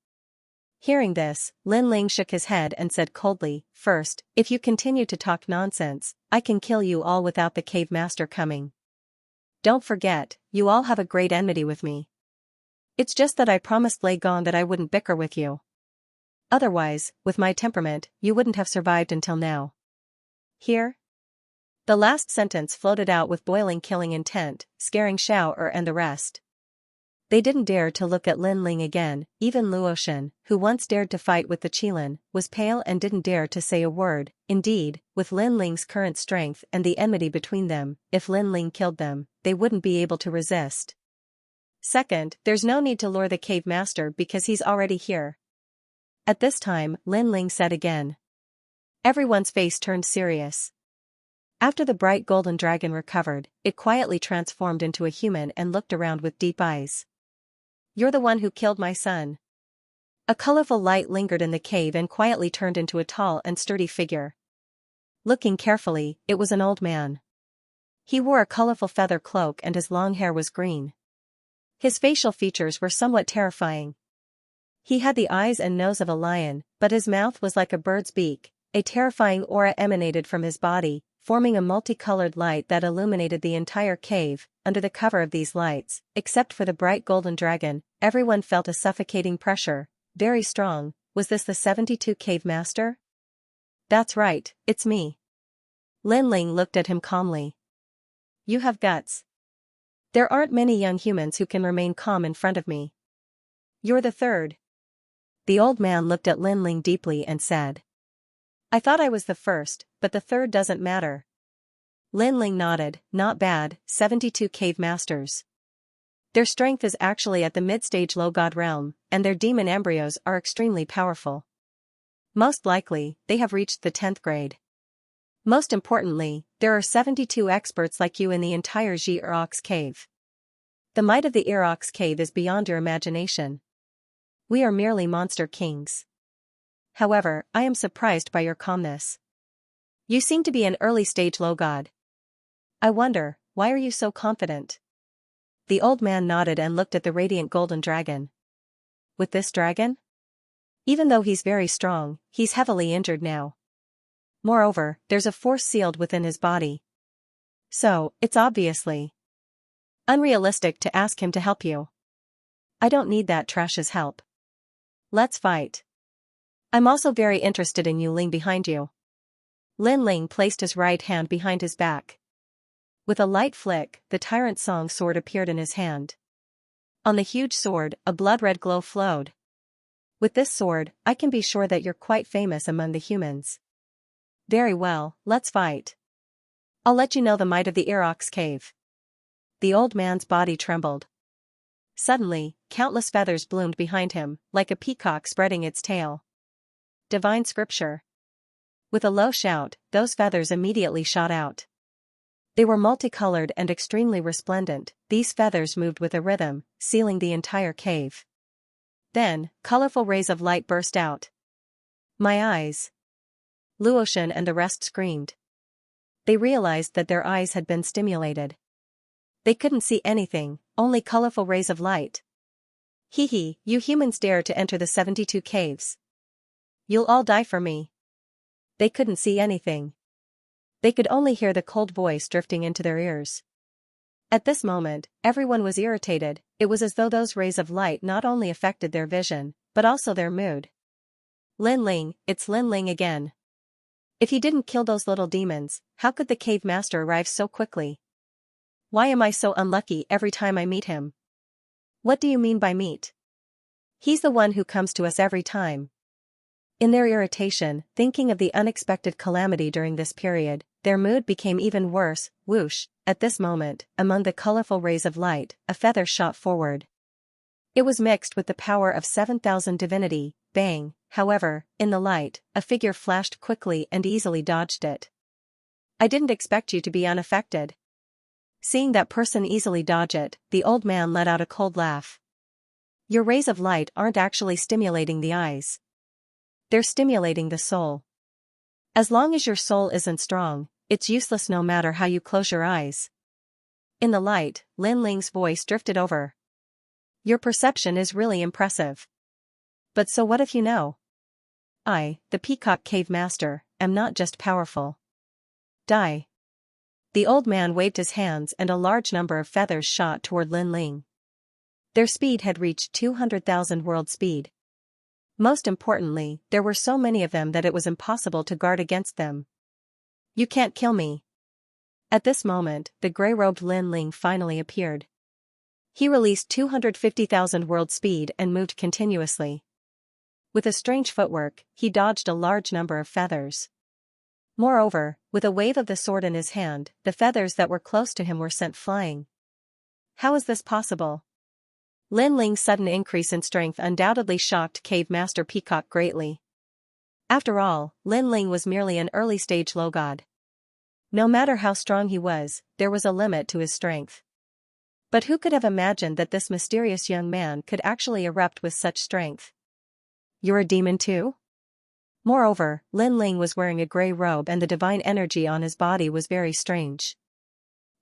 [SPEAKER 1] Hearing this, Lin Ling shook his head and said coldly, first, if you continue to talk nonsense, I can kill you all without the cave master coming. Don't forget, you all have a great enmity with me. It's just that I promised Lei Gong that I wouldn't bicker with you. Otherwise, with my temperament, you wouldn't have survived until now. Here? The last sentence floated out with boiling killing intent, scaring Xiao and the rest. They didn't dare to look at Lin Ling again. Even Luoshan, who once dared to fight with the Qilin, was pale and didn't dare to say a word. Indeed, with Lin Ling's current strength and the enmity between them, if Lin Ling killed them, they wouldn't be able to resist. Second, there's no need to lure the cave master because he's already here. At this time, Lin Ling said again. Everyone's face turned serious. After the bright golden dragon recovered, it quietly transformed into a human and looked around with deep eyes. You're the one who killed my son. A colorful light lingered in the cave and quietly turned into a tall and sturdy figure. Looking carefully, it was an old man. He wore a colorful feather cloak and his long hair was green. His facial features were somewhat terrifying. He had the eyes and nose of a lion, but his mouth was like a bird's beak. A terrifying aura emanated from his body, forming a multicolored light that illuminated the entire cave. Under the cover of these lights, except for the bright golden dragon, everyone felt a suffocating pressure, very strong. Was this the 72 cave master? That's right, it's me. Lin Ling looked at him calmly. You have guts. There aren't many young humans who can remain calm in front of me. You're the third. The old man looked at Lin Ling deeply and said. I thought I was the first, but the third doesn't matter. Lin Ling nodded, not bad, 72 cave masters. Their strength is actually at the mid-stage low god realm, and their demon embryos are extremely powerful. Most likely, they have reached the 10th grade. Most importantly, there are 72 experts like you in the entire Xianxia cave. The might of the Xianxia cave is beyond your imagination. We are merely monster kings. However, I am surprised by your calmness. You seem to be an early-stage low god. I wonder, why are you so confident? The old man nodded and looked at the radiant golden dragon. With this dragon? Even though he's very strong, he's heavily injured now. Moreover, there's a force sealed within his body. So, it's obviously unrealistic to ask him to help you. I don't need that trash's help. Let's fight. I'm also very interested in you Ling behind you. Lin Ling placed his right hand behind his back. With a light flick, the Tyrant Song sword appeared in his hand. On the huge sword, a blood-red glow flowed. With this sword, I can be sure that you're quite famous among the humans. Very well, let's fight. I'll let you know the might of the Xianxia cave. The old man's body trembled. Suddenly, countless feathers bloomed behind him, like a peacock spreading its tail. Divine scripture. With a low shout, those feathers immediately shot out. They were multicolored and extremely resplendent. These feathers moved with a rhythm, sealing the entire cave. Then, colorful rays of light burst out. My eyes! Luoshan and the rest screamed. They realized that their eyes had been stimulated. They couldn't see anything, only colorful rays of light. Hee hee, you humans dare to enter the 72 caves. You'll all die for me. They couldn't see anything. They could only hear the cold voice drifting into their ears. At this moment, everyone was irritated. It was as though those rays of light not only affected their vision, but also their mood. Lin Ling, it's Lin Ling again. If he didn't kill those little demons, how could the cave master arrive so quickly? Why am I so unlucky every time I meet him? What do you mean by meet? He's the one who comes to us every time. In their irritation, thinking of the unexpected calamity during this period, their mood became even worse. Whoosh, at this moment, among the colorful rays of light, a feather shot forward. It was mixed with the power of 7,000 divinity. Bang, however, in the light, a figure flashed quickly and easily dodged it. I didn't expect you to be unaffected. Seeing that person easily dodge it, the old man let out a cold laugh. Your rays of light aren't actually stimulating the eyes. They're stimulating the soul. As long as your soul isn't strong, it's useless no matter how you close your eyes. In the light, Lin Ling's voice drifted over. Your perception is really impressive. But so what if you know? I, the Peacock Cave Master, am not just powerful. Die. The old man waved his hands and a large number of feathers shot toward Lin Ling. Their speed had reached 200,000 world speed. Most importantly, there were so many of them that it was impossible to guard against them. You can't kill me. At this moment, the gray-robed Lin Ling finally appeared. He released 250,000 world speed and moved continuously. With a strange footwork, he dodged a large number of feathers. Moreover, with a wave of the sword in his hand, the feathers that were close to him were sent flying. How is this possible? Lin Ling's sudden increase in strength undoubtedly shocked Cave Master Peacock greatly. After all, Lin Ling was merely an early-stage low god. No matter how strong he was, there was a limit to his strength. But who could have imagined that this mysterious young man could actually erupt with such strength? You're a demon too? Moreover, Lin Ling was wearing a gray robe and the divine energy on his body was very strange.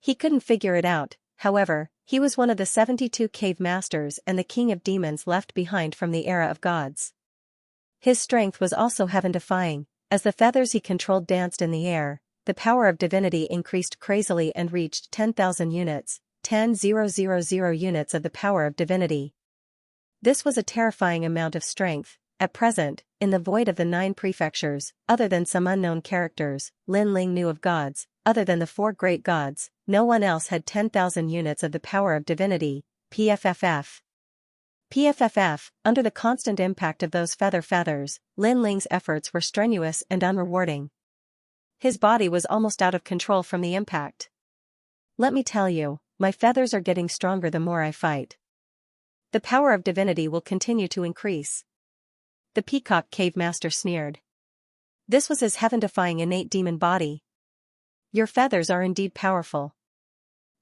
[SPEAKER 1] He couldn't figure it out. However, he was one of the 72 cave masters and the king of demons left behind from the era of gods. His strength was also heaven-defying. As the feathers he controlled danced in the air, the power of divinity increased crazily and reached 10,000 units, 10,000 units of the power of divinity. This was a terrifying amount of strength. At present, in the void of the 9 prefectures, other than some unknown characters, Lin Ling knew of gods, other than the 4 great gods, no one else had 10,000 units of the power of divinity. PFFF. Under the constant impact of those feathers, Lin Ling's efforts were strenuous and unrewarding. His body was almost out of control from the impact. Let me tell you, my feathers are getting stronger the more I fight. The power of divinity will continue to increase. The Peacock Cave Master sneered. This was his heaven-defying innate demon body. Your feathers are indeed powerful.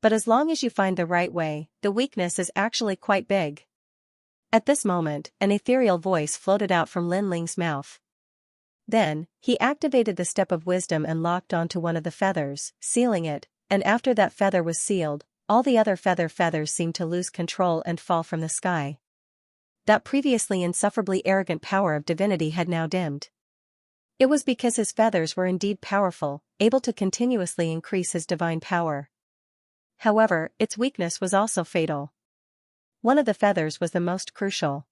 [SPEAKER 1] But as long as you find the right way, the weakness is actually quite big. At this moment, an ethereal voice floated out from Lin Ling's mouth. Then, he activated the step of wisdom and locked onto one of the feathers, sealing it, and after that feather was sealed, all the other feathers seemed to lose control and fall from the sky. That previously insufferably arrogant power of divinity had now dimmed. It was because his feathers were indeed powerful, able to continuously increase his divine power. However, its weakness was also fatal. One of the feathers was the most crucial.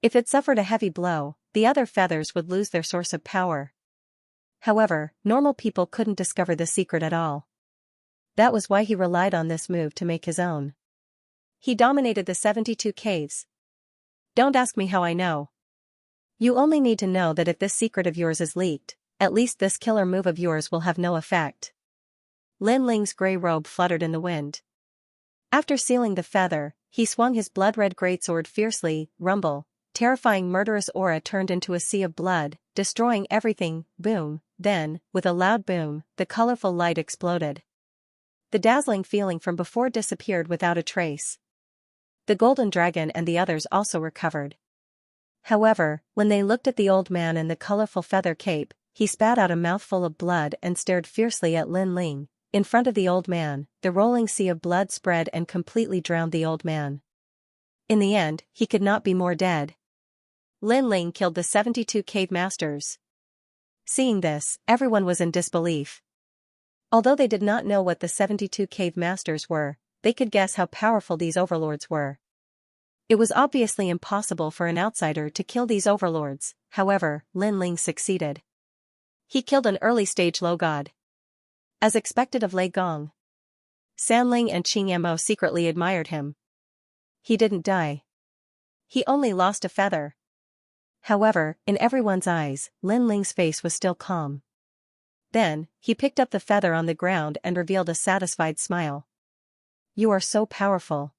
[SPEAKER 1] If it suffered a heavy blow, the other feathers would lose their source of power. However, normal people couldn't discover the secret at all. That was why he relied on this move to make his own. He dominated the 72 caves. Don't ask me how I know. You only need to know that if this secret of yours is leaked, at least this killer move of yours will have no effect. Lin Ling's gray robe fluttered in the wind. After sealing the feather, he swung his blood-red greatsword fiercely. Rumble, terrifying murderous aura turned into a sea of blood, destroying everything. Boom, then, with a loud boom, the colorful light exploded. The dazzling feeling from before disappeared without a trace. The golden dragon and the others also recovered. However, when they looked at the old man in the colorful feather cape, he spat out a mouthful of blood and stared fiercely at Lin Ling. In front of the old man, the rolling sea of blood spread and completely drowned the old man. In the end, he could not be more dead. Lin Ling killed the 72 cave masters. Seeing this, everyone was in disbelief. Although they did not know what the 72 cave masters were, they could guess how powerful these overlords were. It was obviously impossible for an outsider to kill these overlords. However, Lin Ling succeeded. He killed an early-stage low god. As expected of Lei Gong. Sanling and Xianxia secretly admired him. He didn't die. He only lost a feather. However, in everyone's eyes, Lin Ling's face was still calm. Then, he picked up the feather on the ground and revealed a satisfied smile. You are so powerful.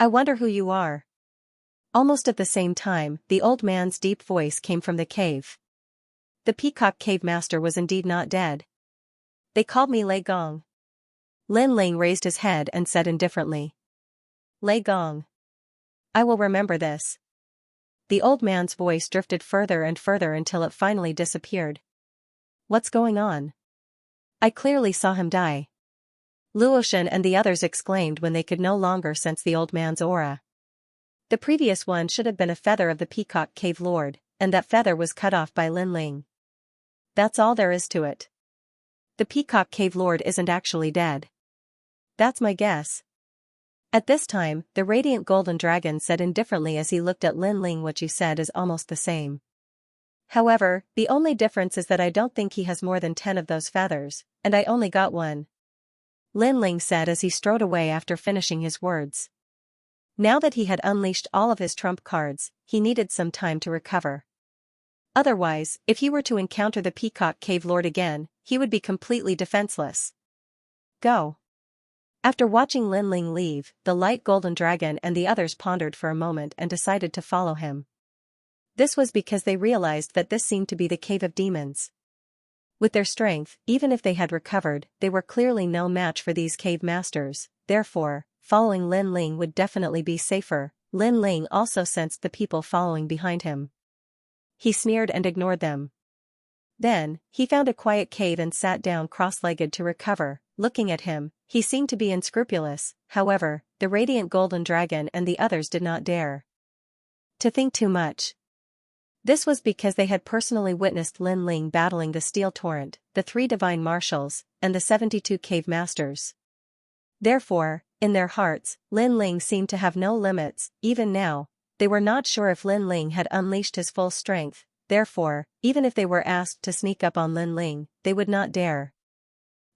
[SPEAKER 1] I wonder who you are. Almost at the same time, the old man's deep voice came from the cave. The peacock cave master was indeed not dead. They called me Lei Gong. Lin Ling raised his head and said indifferently. Lei Gong. I will remember this. The old man's voice drifted further and further until it finally disappeared. What's going on? I clearly saw him die. Luoshan and the others exclaimed when they could no longer sense the old man's aura. The previous one should have been a feather of the peacock cave lord, and that feather was cut off by Lin Ling. That's all there is to it. The peacock cave lord isn't actually dead. That's my guess. At this time, the radiant golden dragon said indifferently as he looked at Lin Ling, what you said is almost the same. However, the only difference is that I don't think he has more than 10 of those feathers, and I only got one. Lin Ling said as he strode away after finishing his words. Now that he had unleashed all of his trump cards, he needed some time to recover. Otherwise, if he were to encounter the peacock cave lord again, he would be completely defenseless. Go. After watching Lin Ling leave, the light golden dragon and the others pondered for a moment and decided to follow him. This was because they realized that this seemed to be the cave of demons. With their strength, even if they had recovered, they were clearly no match for these cave masters, therefore, following Lin Ling would definitely be safer. Lin Ling also sensed the people following behind him. He sneered and ignored them. Then, he found a quiet cave and sat down cross-legged to recover. Looking at him, he seemed to be unscrupulous. However, the radiant golden dragon and the others did not dare to think too much. This was because they had personally witnessed Lin Ling battling the Steel Torrent, the 3 divine marshals, and the 72 cave masters. Therefore, in their hearts, Lin Ling seemed to have no limits. Even now, they were not sure if Lin Ling had unleashed his full strength. Therefore, even if they were asked to sneak up on Lin Ling, they would not dare.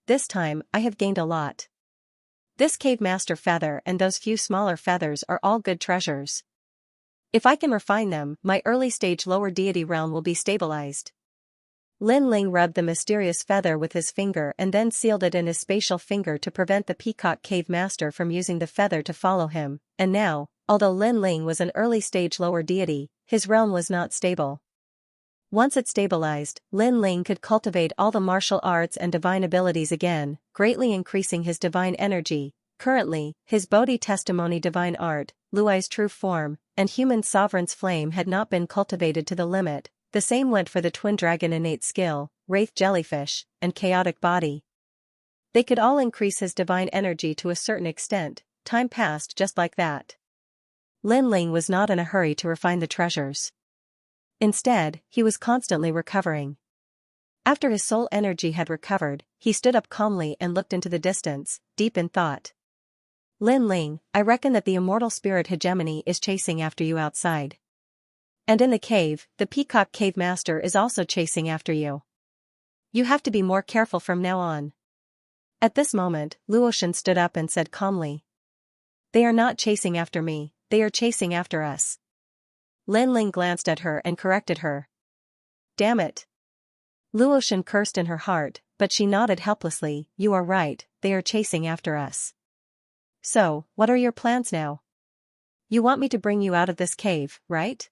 [SPEAKER 1] This time, I have gained a lot. This cave master feather and those few smaller feathers are all good treasures. If I can refine them, my early-stage lower deity realm will be stabilized. Lin Ling rubbed the mysterious feather with his finger and then sealed it in his spatial finger to prevent the peacock cave master from using the feather to follow him, and now, although Lin Ling was an early-stage lower deity, his realm was not stable. Once it stabilized, Lin Ling could cultivate all the martial arts and divine abilities again, greatly increasing his divine energy. Currently, his Bodhi testimony divine art, Luai's true form, and human sovereign's flame had not been cultivated to the limit. The same went for the twin dragon innate skill, wraith jellyfish, and chaotic body. They could all increase his divine energy to a certain extent. Time passed just like that. Lin Ling was not in a hurry to refine the treasures. Instead, he was constantly recovering. After his soul energy had recovered, he stood up calmly and looked into the distance, deep in thought. Lin Ling, I reckon that the immortal spirit hegemony is chasing after you outside. And in the cave, the peacock cave master is also chasing after you. You have to be more careful from now on. At this moment, Luoshan stood up and said calmly. They are not chasing after me, they are chasing after us. Lin Ling glanced at her and corrected her. Damn it. Luoshan cursed in her heart, but she nodded helplessly. You are right, they are chasing after us. So, what are your plans now? You want me to bring you out of this cave, right?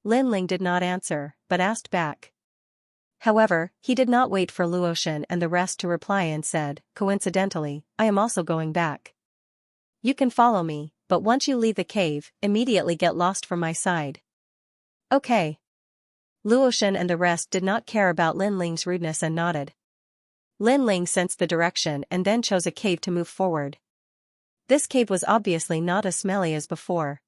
[SPEAKER 1] Lin Ling did not answer, but asked back. However, he did not wait for Luoshan and the rest to reply and said, coincidentally, I am also going back. You can follow me, but once you leave the cave, immediately get lost from my side. Okay. Luoshan and the rest did not care about Lin Ling's rudeness and nodded. Lin Ling sensed the direction and then chose a cave to move forward. This cave was obviously not as smelly as before.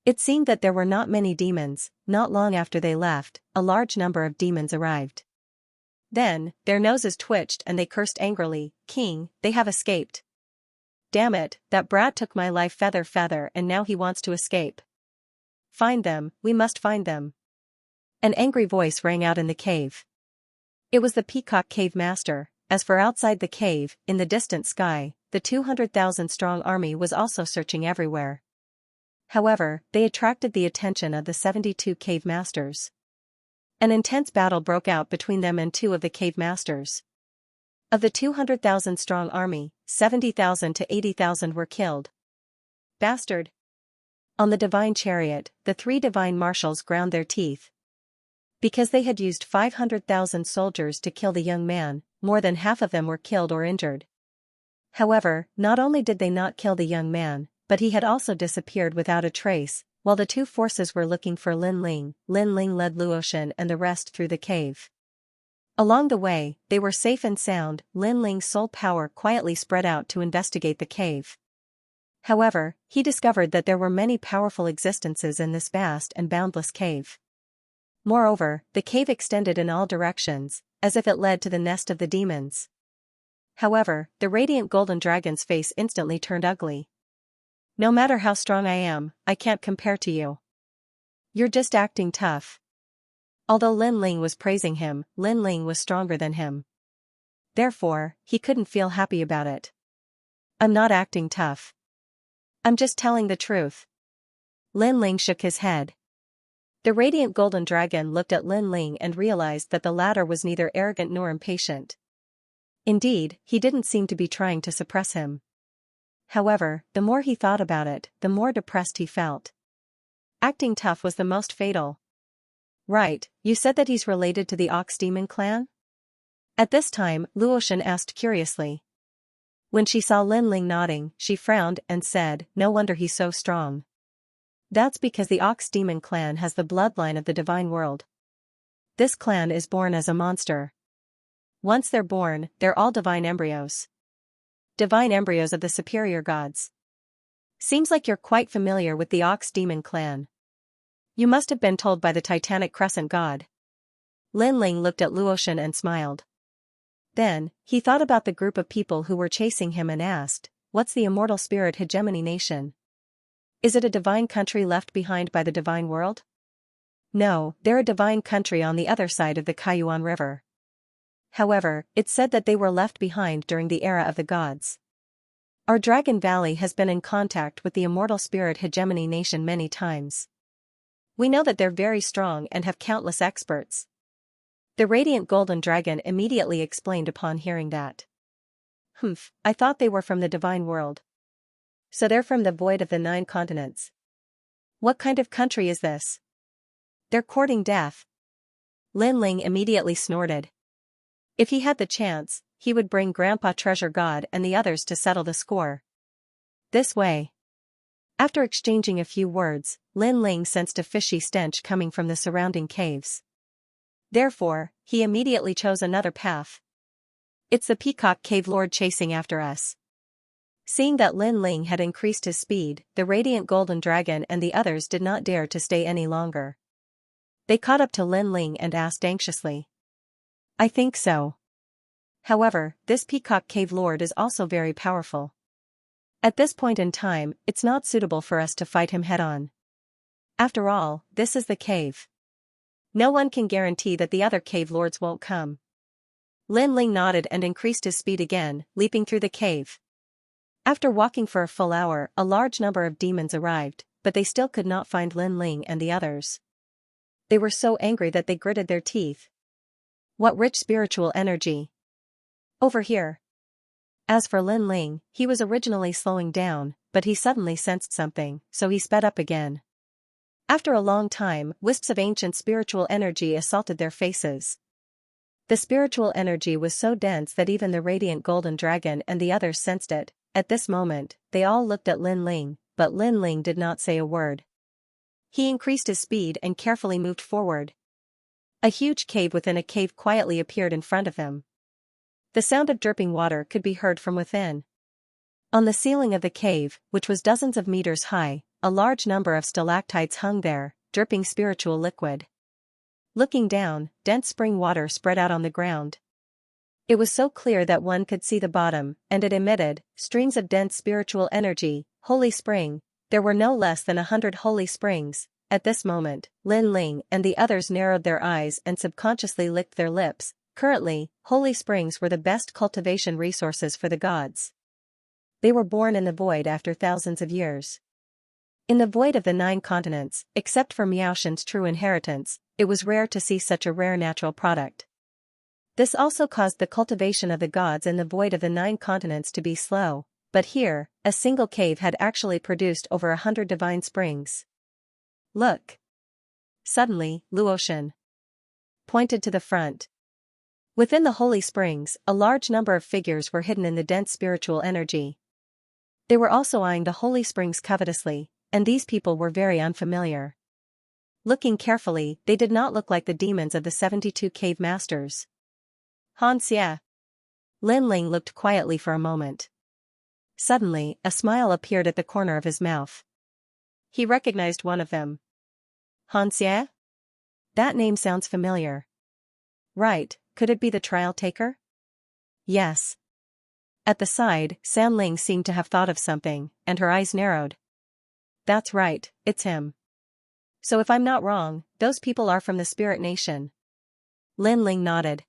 [SPEAKER 1] It seemed that there were not many demons. Not long after they left, a large number of demons arrived. Then, their noses twitched and they cursed angrily, King, they have escaped. Damn it, that brat took my life feather and now he wants to escape. Find them, we must find them. An angry voice rang out in the cave. It was the Peacock Cave Master. As for outside the cave, in the distant sky, the 200,000-strong army was also searching everywhere. However, they attracted the attention of the 72 cave masters. An intense battle broke out between them and two of the cave masters. Of the 200,000-strong army, 70,000 to 80,000 were killed. Bastard! On the divine chariot, the three divine marshals ground their teeth. Because they had used 500,000 soldiers to kill the young man, more than half of them were killed or injured. However, not only did they not kill the young man, but he had also disappeared without a trace. While the two forces were looking for Lin Ling led Luotian and the rest through the cave. Along the way, they were safe and sound. Lin Ling's soul power quietly spread out to investigate the cave. However, he discovered that there were many powerful existences in this vast and boundless cave. Moreover, the cave extended in all directions, as if it led to the nest of the demons. However, the radiant golden dragon's face instantly turned ugly. No matter how strong I am, I can't compare to you. You're just acting tough. Although Lin Ling was praising him, Lin Ling was stronger than him. Therefore, he couldn't feel happy about it. I'm not acting tough. I'm just telling the truth. Lin Ling shook his head. The radiant golden dragon looked at Lin Ling and realized that the latter was neither arrogant nor impatient. Indeed, he didn't seem to be trying to suppress him. However, the more he thought about it, the more depressed he felt. Acting tough was the most fatal. Right, you said that he's related to the Ox Demon clan? At this time, Luotian asked curiously. When she saw Lin Ling nodding, she frowned and said, no wonder he's so strong. That's because the Ox Demon clan has the bloodline of the divine world. This clan is born as a monster. Once they're born, they're all divine embryos. Divine embryos of the superior gods. Seems like you're quite familiar with the Ox Demon clan. You must have been told by the Titanic Crescent god. Lin Ling looked at Luotian and smiled. Then, he thought about the group of people who were chasing him and asked, what's the immortal spirit hegemony nation? Is it a divine country left behind by the divine world? No, they're a divine country on the other side of the Kaiyuan River. However, it's said that they were left behind during the era of the gods. Our Dragon Valley has been in contact with the immortal spirit hegemony nation many times. We know that they're very strong and have countless experts. The radiant golden dragon immediately explained upon hearing that. I thought they were from the divine world. So they're from the void of the 9 continents. What kind of country is this? They're courting death. Lin Ling immediately snorted. If he had the chance, he would bring Grandpa Treasure God and the others to settle the score. This way. After exchanging a few words, Lin Ling sensed a fishy stench coming from the surrounding caves. Therefore, he immediately chose another path. It's the Peacock Cave Lord chasing after us. Seeing that Lin Ling had increased his speed, the radiant golden dragon and the others did not dare to stay any longer. They caught up to Lin Ling and asked anxiously. I think so. However, this Peacock Cave Lord is also very powerful. At this point in time, it's not suitable for us to fight him head-on. After all, this is the cave. No one can guarantee that the other cave lords won't come. Lin Ling nodded and increased his speed again, leaping through the cave. After walking for a full hour, a large number of demons arrived, but they still could not find Lin Ling and the others. They were so angry that they gritted their teeth. What rich spiritual energy! Over here. As for Lin Ling, he was originally slowing down, but he suddenly sensed something, so he sped up again. After a long time, wisps of ancient spiritual energy assaulted their faces. The spiritual energy was so dense that even the radiant golden dragon and the others sensed it. At this moment, they all looked at Lin Ling, but Lin Ling did not say a word. He increased his speed and carefully moved forward. A huge cave within a cave quietly appeared in front of him. The sound of dripping water could be heard from within. On the ceiling of the cave, which was dozens of meters high, a large number of stalactites hung there, dripping spiritual liquid. Looking down, dense spring water spread out on the ground. It was so clear that one could see the bottom, and it emitted streams of dense spiritual energy. Holy spring. There were no less than 100 holy springs. At this moment, Lin Ling and the others narrowed their eyes and subconsciously licked their lips. Currently, holy springs were the best cultivation resources for the gods. They were born in the void after thousands of years. In the void of the 9 continents, except for Miaoshen's true inheritance, it was rare to see such a rare natural product. This also caused the cultivation of the gods in the void of the 9 continents to be slow, but here, a single cave had actually produced over 100 divine springs. Look! Suddenly, Luotian pointed to the front. Within the holy springs, a large number of figures were hidden in the dense spiritual energy. They were also eyeing the holy springs covetously, and these people were very unfamiliar. Looking carefully, they did not look like the demons of the 72 cave masters. Xianxia. Lin Ling looked quietly for a moment. Suddenly, a smile appeared at the corner of his mouth. He recognized one of them. Xianxia? That name sounds familiar. Right, could it be the trial taker? Yes. At the side, San Ling seemed to have thought of something, and her eyes narrowed. That's right, it's him. So if I'm not wrong, those people are from the Spirit Nation. Lin Ling nodded.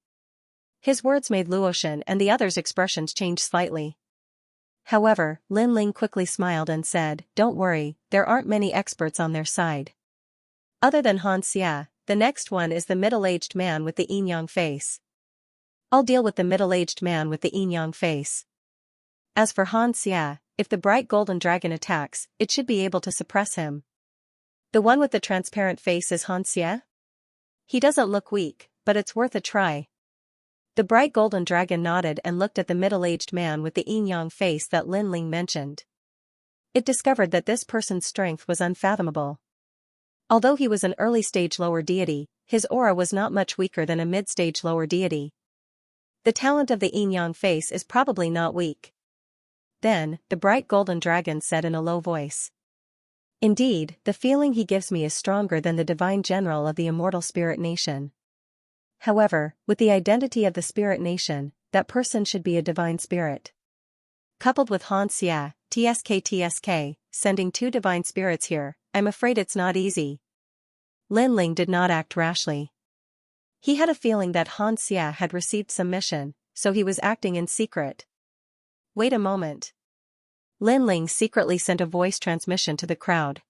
[SPEAKER 1] His words made Luotian and the others' expressions change slightly. However, Lin Ling quickly smiled and said, "Don't worry, there aren't many experts on their side. Other than Xianxia, the next one is the middle-aged man with the yin-yang face. I'll deal with the middle-aged man with the yin-yang face. As for Xianxia, if the bright golden dragon attacks, it should be able to suppress him." The one with the transparent face is Xianxia? He doesn't look weak, but it's worth a try. The bright golden dragon nodded and looked at the middle-aged man with the yin-yang face that Lin Ling mentioned. It discovered that this person's strength was unfathomable. Although he was an early-stage lower deity, his aura was not much weaker than a mid-stage lower deity. The talent of the yin-yang face is probably not weak. Then, the bright golden dragon said in a low voice. Indeed, the feeling he gives me is stronger than the divine general of the immortal Spirit Nation. However, with the identity of the Spirit Nation, that person should be a divine spirit. Coupled with Xianxia, TSK, sending 2 divine spirits here, I'm afraid it's not easy. Lin Ling did not act rashly. He had a feeling that Xianxia had received some mission, so he was acting in secret. Wait a moment. Lin Ling secretly sent a voice transmission to the crowd.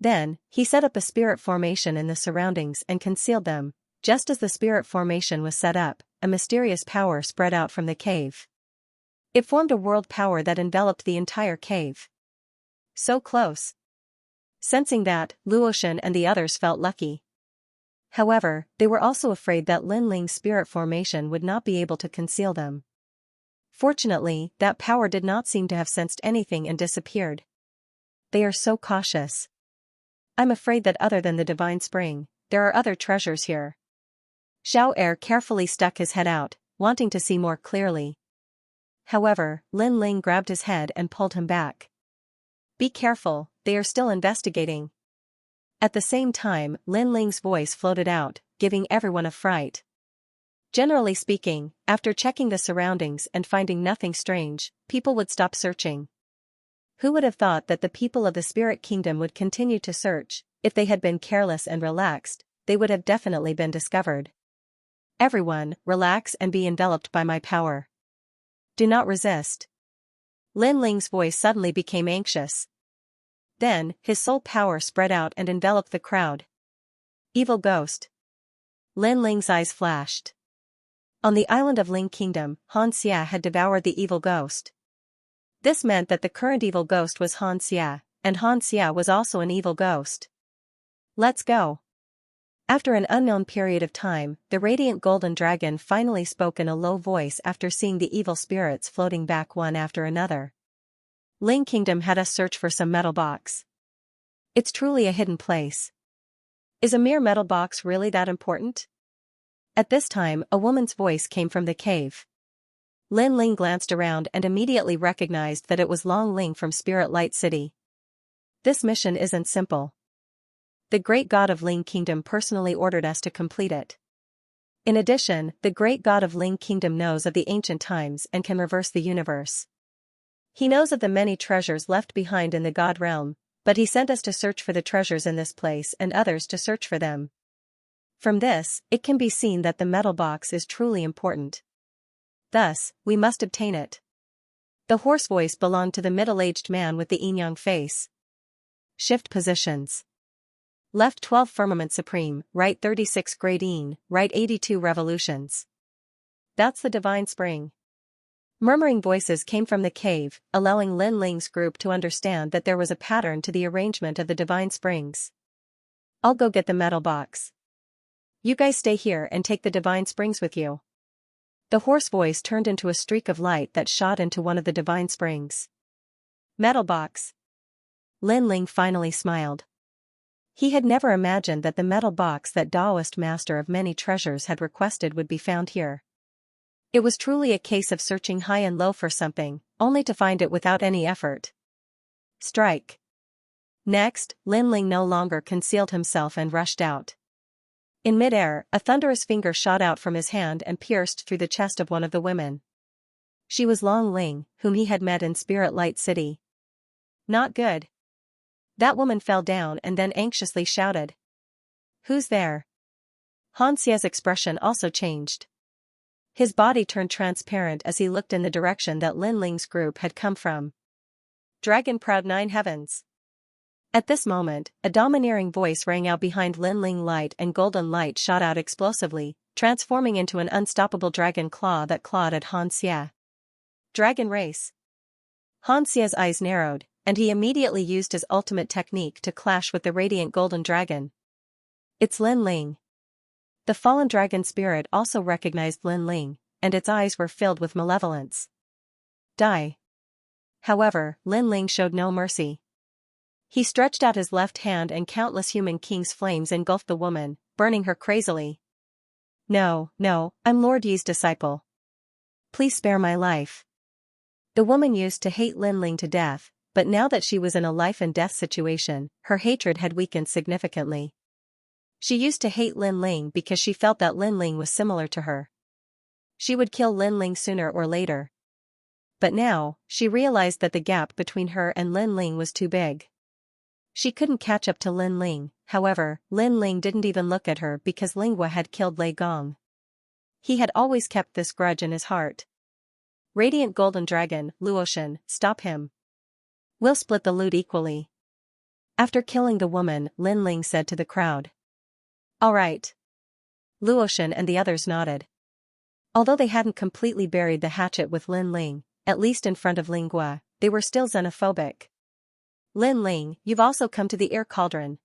[SPEAKER 1] Then, he set up a spirit formation in the surroundings and concealed them. Just as the spirit formation was set up, a mysterious power spread out from the cave. It formed a world power that enveloped the entire cave. So close. Sensing that, Luotian and the others felt lucky. However, they were also afraid that Lin Ling's spirit formation would not be able to conceal them. Fortunately, that power did not seem to have sensed anything and disappeared. They are so cautious. I'm afraid that other than the divine spring, there are other treasures here. Xiao Er carefully stuck his head out, wanting to see more clearly. However, Lin Ling grabbed his head and pulled him back. Be careful, they are still investigating. At the same time, Lin Ling's voice floated out, giving everyone a fright. Generally speaking, after checking the surroundings and finding nothing strange, people would stop searching. Who would have thought that the people of the Spirit Kingdom would continue to search? If they had been careless and relaxed, they would have definitely been discovered. Everyone, relax and be enveloped by my power. Do not resist. Lin Ling's voice suddenly became anxious. Then, his soul power spread out and enveloped the crowd. Evil ghost. Lin Ling's eyes flashed. On the island of Ling Kingdom, Xianxia had devoured the evil ghost. This meant that the current evil ghost was Xianxia, and Xianxia was also an evil ghost. Let's go. After an unknown period of time, the radiant golden dragon finally spoke in a low voice after seeing the evil spirits floating back one after another. Ling Kingdom had us search for some metal box. It's truly a hidden place. Is a mere metal box really that important? At this time, a woman's voice came from the cave. Lin Ling glanced around and immediately recognized that it was Long Ling from Spirit Light City. This mission isn't simple. The great god of Ling Kingdom personally ordered us to complete it. In addition, the great god of Ling Kingdom knows of the ancient times and can reverse the universe. He knows of the many treasures left behind in the god realm, but he sent us to search for the treasures in this place and others to search for them. From this, it can be seen that the metal box is truly important. Thus, we must obtain it. The hoarse voice belonged to the middle-aged man with the yin-yang face. Shift positions. Left 12 firmament supreme, right 36 grade yin, right 82 revolutions. That's the divine spring. Murmuring voices came from the cave, allowing Lin Ling's group to understand that there was a pattern to the arrangement of the divine springs. I'll go get the metal box. You guys stay here and take the divine springs with you. The hoarse voice turned into a streak of light that shot into one of the divine springs. Metal box. Lin Ling finally smiled. He had never imagined that the metal box that Taoist master of many treasures had requested would be found here. It was truly a case of searching high and low for something, only to find it without any effort. Strike. Next, Lin Ling no longer concealed himself and rushed out. In midair, a thunderous finger shot out from his hand and pierced through the chest of one of the women. She was Long Ling, whom he had met in Spirit Light City. Not good. That woman fell down and then anxiously shouted. Who's there? Xianxia's expression also changed. His body turned transparent as he looked in the direction that Lin Ling's group had come from. Dragon proud 9 heavens. At this moment, a domineering voice rang out behind Lin Ling. Light and golden light shot out explosively, transforming into an unstoppable dragon claw that clawed at Xianxia. Dragon race. Xianxia's eyes narrowed, and he immediately used his ultimate technique to clash with the radiant golden dragon. It's Lin Ling. The fallen dragon spirit also recognized Lin Ling, and its eyes were filled with malevolence. Die. However, Lin Ling showed no mercy. He stretched out his left hand and countless human king's flames engulfed the woman, burning her crazily. No, I'm Lord Yi's disciple. Please spare my life. The woman used to hate Lin Ling to death, but now that she was in a life and death situation, her hatred had weakened significantly. She used to hate Lin Ling because she felt that Lin Ling was similar to her. She would kill Lin Ling sooner or later. But now, she realized that the gap between her and Lin Ling was too big. She couldn't catch up to Lin Ling. However, Lin Ling didn't even look at her because Lingua had killed Lei Gong. He had always kept this grudge in his heart. Radiant Golden Dragon, Luotian, stop him. We'll split the loot equally. After killing the woman, Lin Ling said to the crowd. All right. Luotian and the others nodded. Although they hadn't completely buried the hatchet with Lin Ling, at least in front of Lingua, they were still xenophobic. Lin Ling, you've also come to the air cauldron.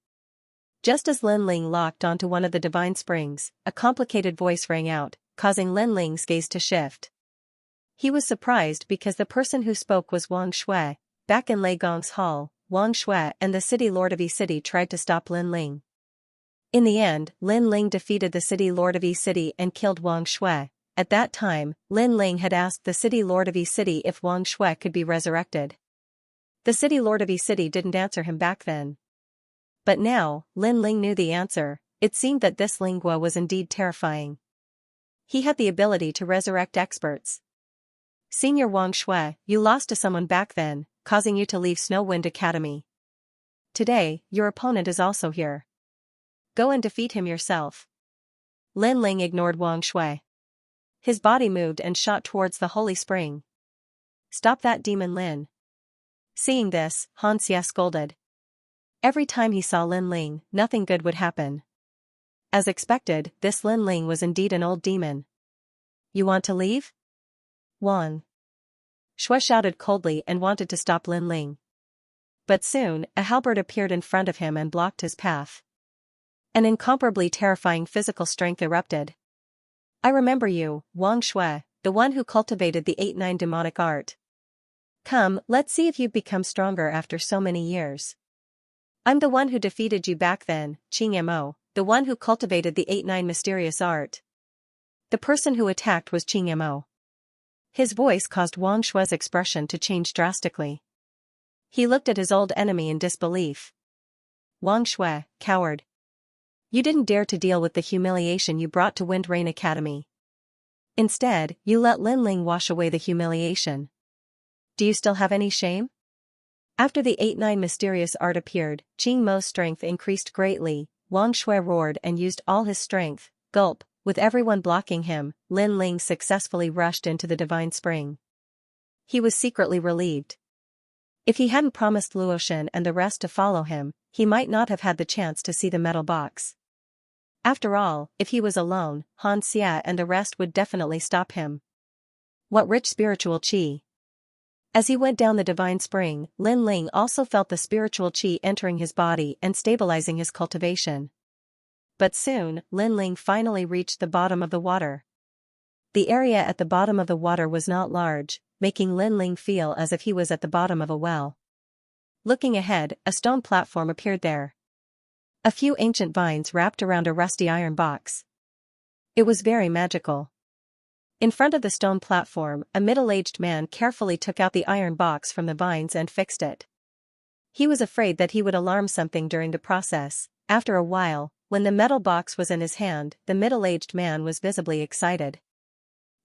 [SPEAKER 1] Just as Lin Ling locked onto one of the divine springs, a complicated voice rang out, causing Lin Ling's gaze to shift. He was surprised because the person who spoke was Wang Shui. Back in Lei Gong's hall, Wang Shui and the city lord of Yi City tried to stop Lin Ling. In the end, Lin Ling defeated the city lord of Yi City and killed Wang Shui. At that time, Lin Ling had asked the city lord of Yi City if Wang Shui could be resurrected. The city lord of Yi City didn't answer him back then. But now, Lin Ling knew the answer. It seemed that this Lingua was indeed terrifying. He had the ability to resurrect experts. Senior Wang Shui, you lost to someone back then, causing you to leave Snowwind Academy. Today, your opponent is also here. Go and defeat him yourself. Lin Ling ignored Wang Shui. His body moved and shot towards the holy spring. Stop that demon, Lin. Seeing this, Xianxia scolded. Every time he saw Lin Ling, nothing good would happen. As expected, this Lin Ling was indeed an old demon. You want to leave? Wang Shui shouted coldly and wanted to stop Lin Ling. But soon, a halberd appeared in front of him and blocked his path. An incomparably terrifying physical strength erupted. I remember you, Wang Shui, the one who cultivated the 8-9 demonic art. Come, let's see if you've become stronger after so many years. I'm the one who defeated you back then, Qing Mo, the one who cultivated the 8-9 mysterious art. The person who attacked was Qing Mo. His voice caused Wang Shui's expression to change drastically. He looked at his old enemy in disbelief. Wang Shui, coward. You didn't dare to deal with the humiliation you brought to Wind Rain Academy. Instead, you let Lin Ling wash away the humiliation. Do you still have any shame? After the 8-9 mysterious art appeared, Qing Mo's strength increased greatly. Wang Shui roared and used all his strength. Gulp, with everyone blocking him, Lin Ling successfully rushed into the divine spring. He was secretly relieved. If he hadn't promised Luoshan and the rest to follow him, he might not have had the chance to see the metal box. After all, if he was alone, Xianxia and the rest would definitely stop him. What rich spiritual qi! As he went down the divine spring, Lin Ling also felt the spiritual qi entering his body and stabilizing his cultivation. But soon, Lin Ling finally reached the bottom of the water. The area at the bottom of the water was not large, making Lin Ling feel as if he was at the bottom of a well. Looking ahead, a stone platform appeared there. A few ancient vines wrapped around a rusty iron box. It was very magical. In front of the stone platform, a middle-aged man carefully took out the iron box from the vines and fixed it. He was afraid that he would alarm something during the process. After a while, when the metal box was in his hand, the middle-aged man was visibly excited.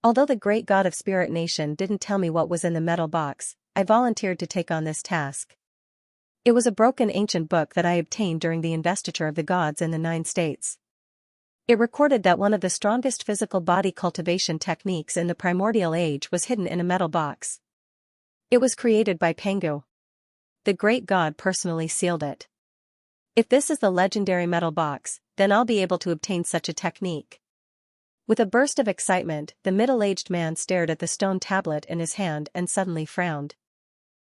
[SPEAKER 1] Although the great god of Spirit Nation didn't tell me what was in the metal box, I volunteered to take on this task. It was a broken ancient book that I obtained during the investiture of the gods in the 9 states. It recorded that one of the strongest physical body cultivation techniques in the primordial age was hidden in a metal box. It was created by Pengu. The great god personally sealed it. If this is the legendary metal box, then I'll be able to obtain such a technique. With a burst of excitement, the middle-aged man stared at the stone tablet in his hand and suddenly frowned.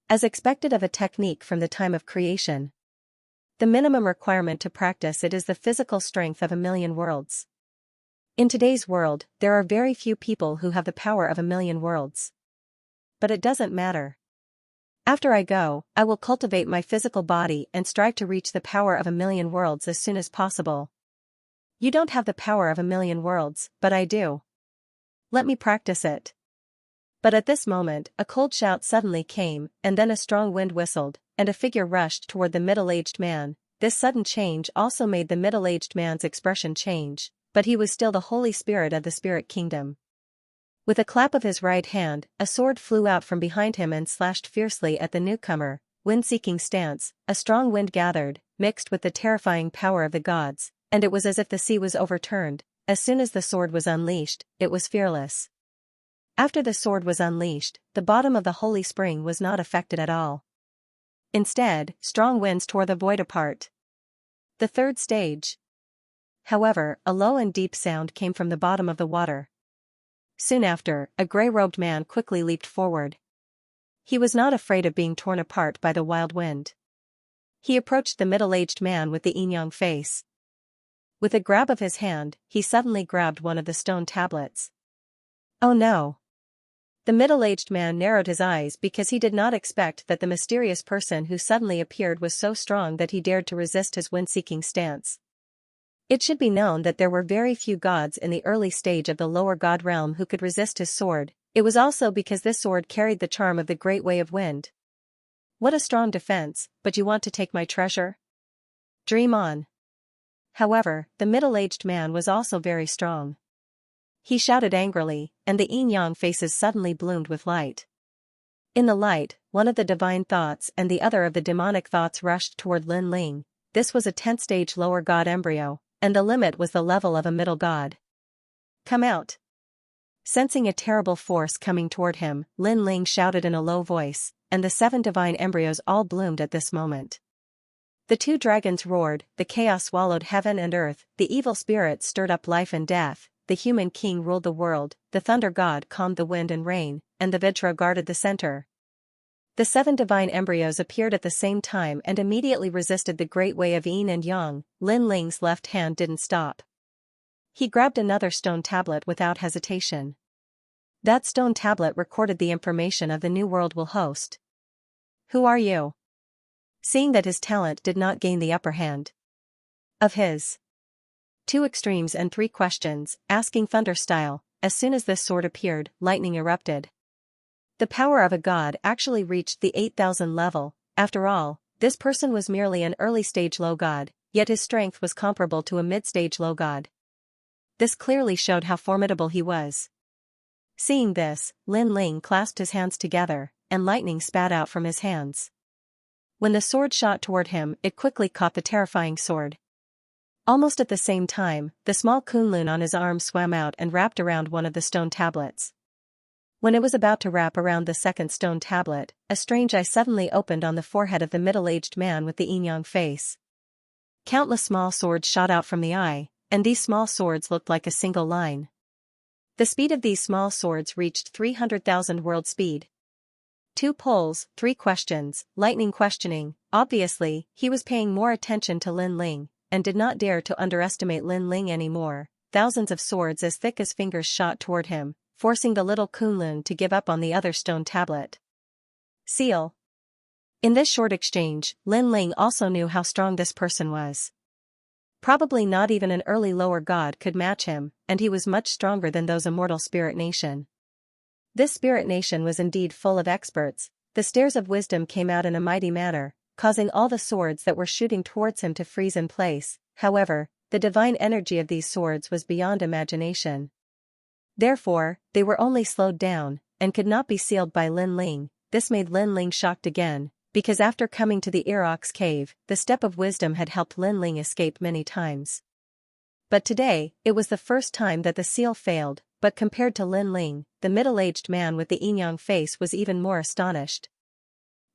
[SPEAKER 1] As expected of a technique from the time of creation, the minimum requirement to practice it is the physical strength of 1,000,000 worlds. In today's world, there are very few people who have the power of 1,000,000 worlds. But it doesn't matter. After I go, I will cultivate my physical body and strive to reach the power of 1,000,000 worlds as soon as possible. You don't have the power of 1,000,000 worlds, but I do. Let me practice it. But at this moment, a cold shout suddenly came, and then a strong wind whistled, and a figure rushed toward the middle-aged man. This sudden change also made the middle-aged man's expression change, but he was still the Holy Spirit of the Spirit Kingdom. With a clap of his right hand, a sword flew out from behind him and slashed fiercely at the newcomer. Wind-seeking stance, a strong wind gathered, mixed with the terrifying power of the gods, and it was as if the sea was overturned. As soon as the sword was unleashed, it was fearless. After the sword was unleashed, the bottom of the holy spring was not affected at all. Instead, strong winds tore the void apart. The 3rd stage. However, a low and deep sound came from the bottom of the water. Soon after, a gray-robed man quickly leaped forward. He was not afraid of being torn apart by the wild wind. He approached the middle-aged man with the yin-yang face. With a grab of his hand, he suddenly grabbed one of the stone tablets. Oh no! The middle-aged man narrowed his eyes because he did not expect that the mysterious person who suddenly appeared was so strong that he dared to resist his wind-seeking stance. It should be known that there were very few gods in the early stage of the lower god realm who could resist his sword. It was also because this sword carried the charm of the great way of wind. What a strong defense, but you want to take my treasure? Dream on. However, the middle-aged man was also very strong. He shouted angrily, and the yin-yang faces suddenly bloomed with light. In the light, one of the divine thoughts and the other of the demonic thoughts rushed toward Lin Ling. This was a 10th-stage lower god embryo, and the limit was the level of a middle god. Come out! Sensing a terrible force coming toward him, Lin Ling shouted in a low voice, and the 7 divine embryos all bloomed at this moment. The 2 dragons roared, the chaos swallowed heaven and earth, the evil spirits stirred up life and death, the human king ruled the world, the thunder god calmed the wind and rain, and the Vajra guarded the center. The 7 divine embryos appeared at the same time and immediately resisted the great way of yin and yang. Lin Ling's left hand didn't stop. He grabbed another stone tablet without hesitation. That stone tablet recorded the information of the new world will host. Who are you? Seeing that his talent did not gain the upper hand. Of his 2 extremes and 3 questions, asking thunder style. As soon as this sword appeared, lightning erupted. The power of a god actually reached the 8,000 level. After all, this person was merely an early-stage low god, yet his strength was comparable to a mid-stage low god. This clearly showed how formidable he was. Seeing this, Lin Ling clasped his hands together, and lightning spat out from his hands. When the sword shot toward him, it quickly caught the terrifying sword. Almost at the same time, the small Kunlun on his arm swam out and wrapped around one of the stone tablets. When it was about to wrap around the second stone tablet, a strange eye suddenly opened on the forehead of the middle-aged man with the yin-yang face. Countless small swords shot out from the eye, and these small swords looked like a single line. The speed of these small swords reached 300,000 world speed. 2 polls, 3 questions, lightning questioning. Obviously, he was paying more attention to Lin Ling, and did not dare to underestimate Lin Ling anymore. Thousands of swords as thick as fingers shot toward him, forcing the little Kunlun to give up on the other stone tablet. Seal. In this short exchange, Lin Ling also knew how strong this person was. Probably not even an early lower god could match him, and he was much stronger than those immortal spirit nation. This spirit nation was indeed full of experts. The stairs of wisdom came out in a mighty manner, causing all the swords that were shooting towards him to freeze in place. However, the divine energy of these swords was beyond imagination. Therefore, they were only slowed down, and could not be sealed by Lin Ling. This made Lin Ling shocked again, because after coming to the Erox cave, the step of wisdom had helped Lin Ling escape many times. But today, it was the first time that the seal failed, but compared to Lin Ling, the middle-aged man with the yin-yang face was even more astonished.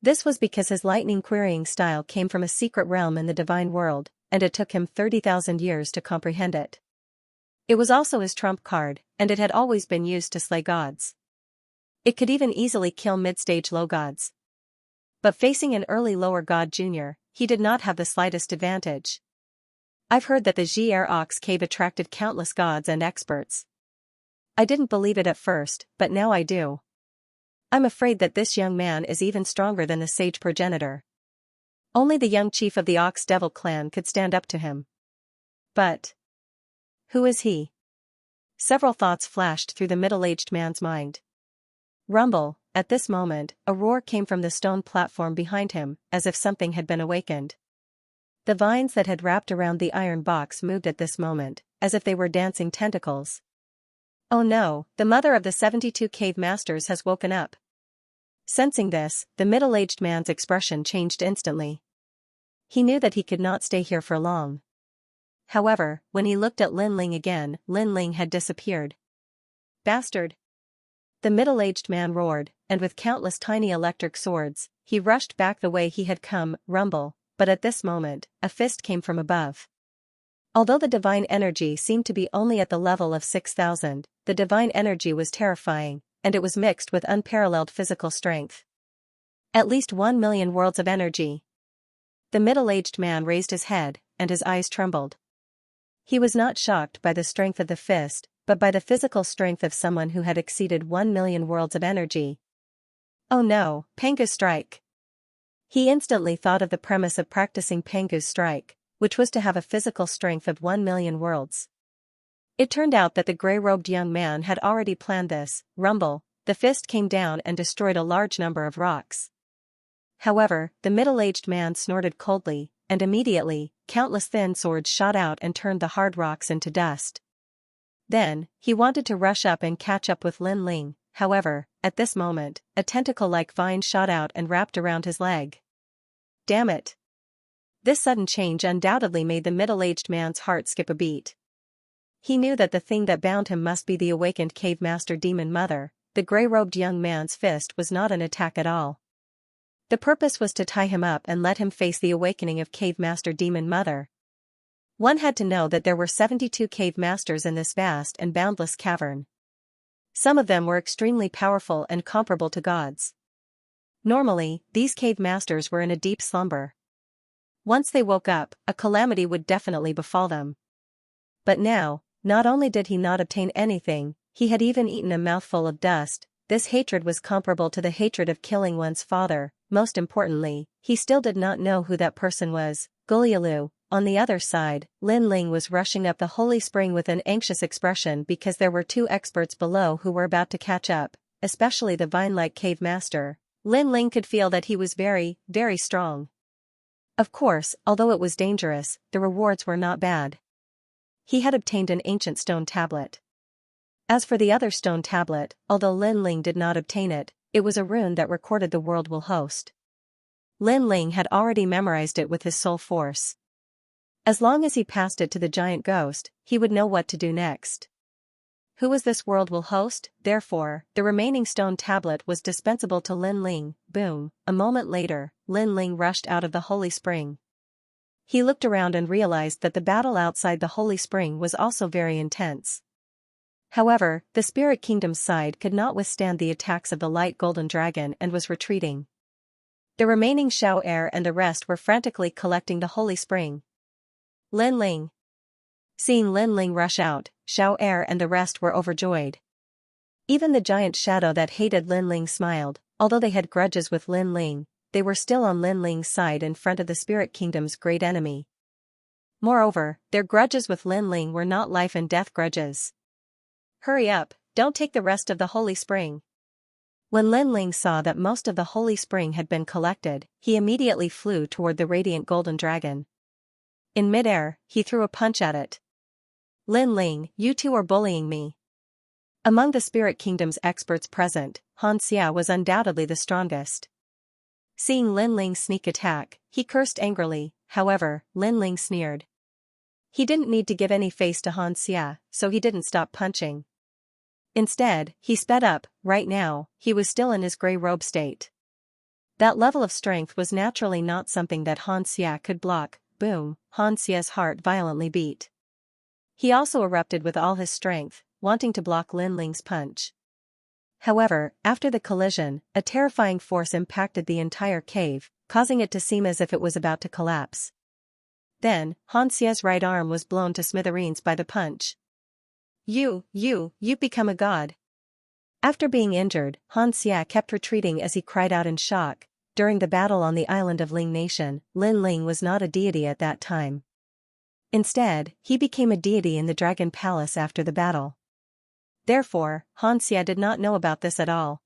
[SPEAKER 1] This was because his lightning querying style came from a secret realm in the divine world, and it took him 30,000 years to comprehend it. It was also his trump card, and it had always been used to slay gods. It could even easily kill mid-stage low gods. But facing an early lower god junior, he did not have the slightest advantage. I've heard that the Xianxia cave attracted countless gods and experts. I didn't believe it at first, but now I do. I'm afraid that this young man is even stronger than the sage progenitor. Only the young chief of the Ox Devil clan could stand up to him. But who is he? Several thoughts flashed through the middle-aged man's mind. Rumble. At this moment, a roar came from the stone platform behind him, as if something had been awakened. The vines that had wrapped around the iron box moved at this moment, as if they were dancing tentacles. Oh no, the mother of the 72 cave masters has woken up. Sensing this, the middle-aged man's expression changed instantly. He knew that he could not stay here for long. However, when he looked at Lin Ling again, Lin Ling had disappeared. Bastard! The middle-aged man roared, and with countless tiny electric swords, he rushed back the way he had come. Rumble. But at this moment, a fist came from above. Although the divine energy seemed to be only at the level of 6,000, the divine energy was terrifying, and it was mixed with unparalleled physical strength. At least 1 million worlds of energy. The middle-aged man raised his head, and his eyes trembled. He was not shocked by the strength of the fist, but by the physical strength of someone who had exceeded 1 million worlds of energy. Oh no, Pangu's strike! He instantly thought of the premise of practicing Pangu's strike, which was to have a physical strength of 1 million worlds. It turned out that the gray-robed young man had already planned this. Rumble. The fist came down and destroyed a large number of rocks. However, the middle-aged man snorted coldly, and immediately, countless thin swords shot out and turned the hard rocks into dust. Then, he wanted to rush up and catch up with Lin Ling. However, at this moment, a tentacle-like vine shot out and wrapped around his leg. Damn it! This sudden change undoubtedly made the middle-aged man's heart skip a beat. He knew that the thing that bound him must be the awakened cave master demon mother. The gray-robed young man's fist was not an attack at all. The purpose was to tie him up and let him face the awakening of cave master demon mother. One had to know that there were 72 cave masters in this vast and boundless cavern. Some of them were extremely powerful and comparable to gods. Normally, these cave masters were in a deep slumber. Once they woke up, a calamity would definitely befall them. But now, not only did he not obtain anything, he had even eaten a mouthful of dust. This hatred was comparable to the hatred of killing one's father. Most importantly, he still did not know who that person was. Gulyalu. On the other side, Lin Ling was rushing up the holy spring with an anxious expression because there were 2 experts below who were about to catch up, especially the vine-like cave master. Lin Ling could feel that he was very, very strong. Of course, although it was dangerous, the rewards were not bad. He had obtained an ancient stone tablet. As for the other stone tablet, although Lin Ling did not obtain it, it was a rune that recorded the world will host. Lin Ling had already memorized it with his soul force. As long as he passed it to the giant ghost, he would know what to do next. Who was this world will host? Therefore, the remaining stone tablet was dispensable to Lin Ling. Boom. A moment later, Lin Ling rushed out of the holy spring. He looked around and realized that the battle outside the holy spring was also very intense. However, the spirit kingdom's side could not withstand the attacks of the light golden dragon and was retreating. The remaining Xiao heir and the rest were frantically collecting the holy spring. Lin Ling. Seeing Lin Ling rush out, Xiao heir and the rest were overjoyed. Even the giant shadow that hated Lin Ling smiled. Although they had grudges with Lin Ling, they were still on Lin Ling's side in front of the spirit kingdom's great enemy. Moreover, their grudges with Lin Ling were not life and death grudges. Hurry up, don't take the rest of the holy spring. When Lin Ling saw that most of the holy spring had been collected, he immediately flew toward the radiant golden dragon. In midair, he threw a punch at it. Lin Ling, you two are bullying me. Among the spirit kingdom's experts present, Xianxia was undoubtedly the strongest. Seeing Lin Ling's sneak attack, he cursed angrily. However, Lin Ling sneered. He didn't need to give any face to Xianxia, so he didn't stop punching. Instead, he sped up. Right now, he was still in his grey robe state. That level of strength was naturally not something that Xianxia could block. Boom, Xianxia's heart violently beat. He also erupted with all his strength, wanting to block Lin Ling's punch. However, after the collision, a terrifying force impacted the entire cave, causing it to seem as if it was about to collapse. Then, Xianxia's right arm was blown to smithereens by the punch. You've become a god. After being injured, Xianxia kept retreating as he cried out in shock. During the battle on the island of Ling Nation, Lin Ling was not a deity at that time. Instead, he became a deity in the Dragon Palace after the battle. Therefore, Xianxia did not know about this at all.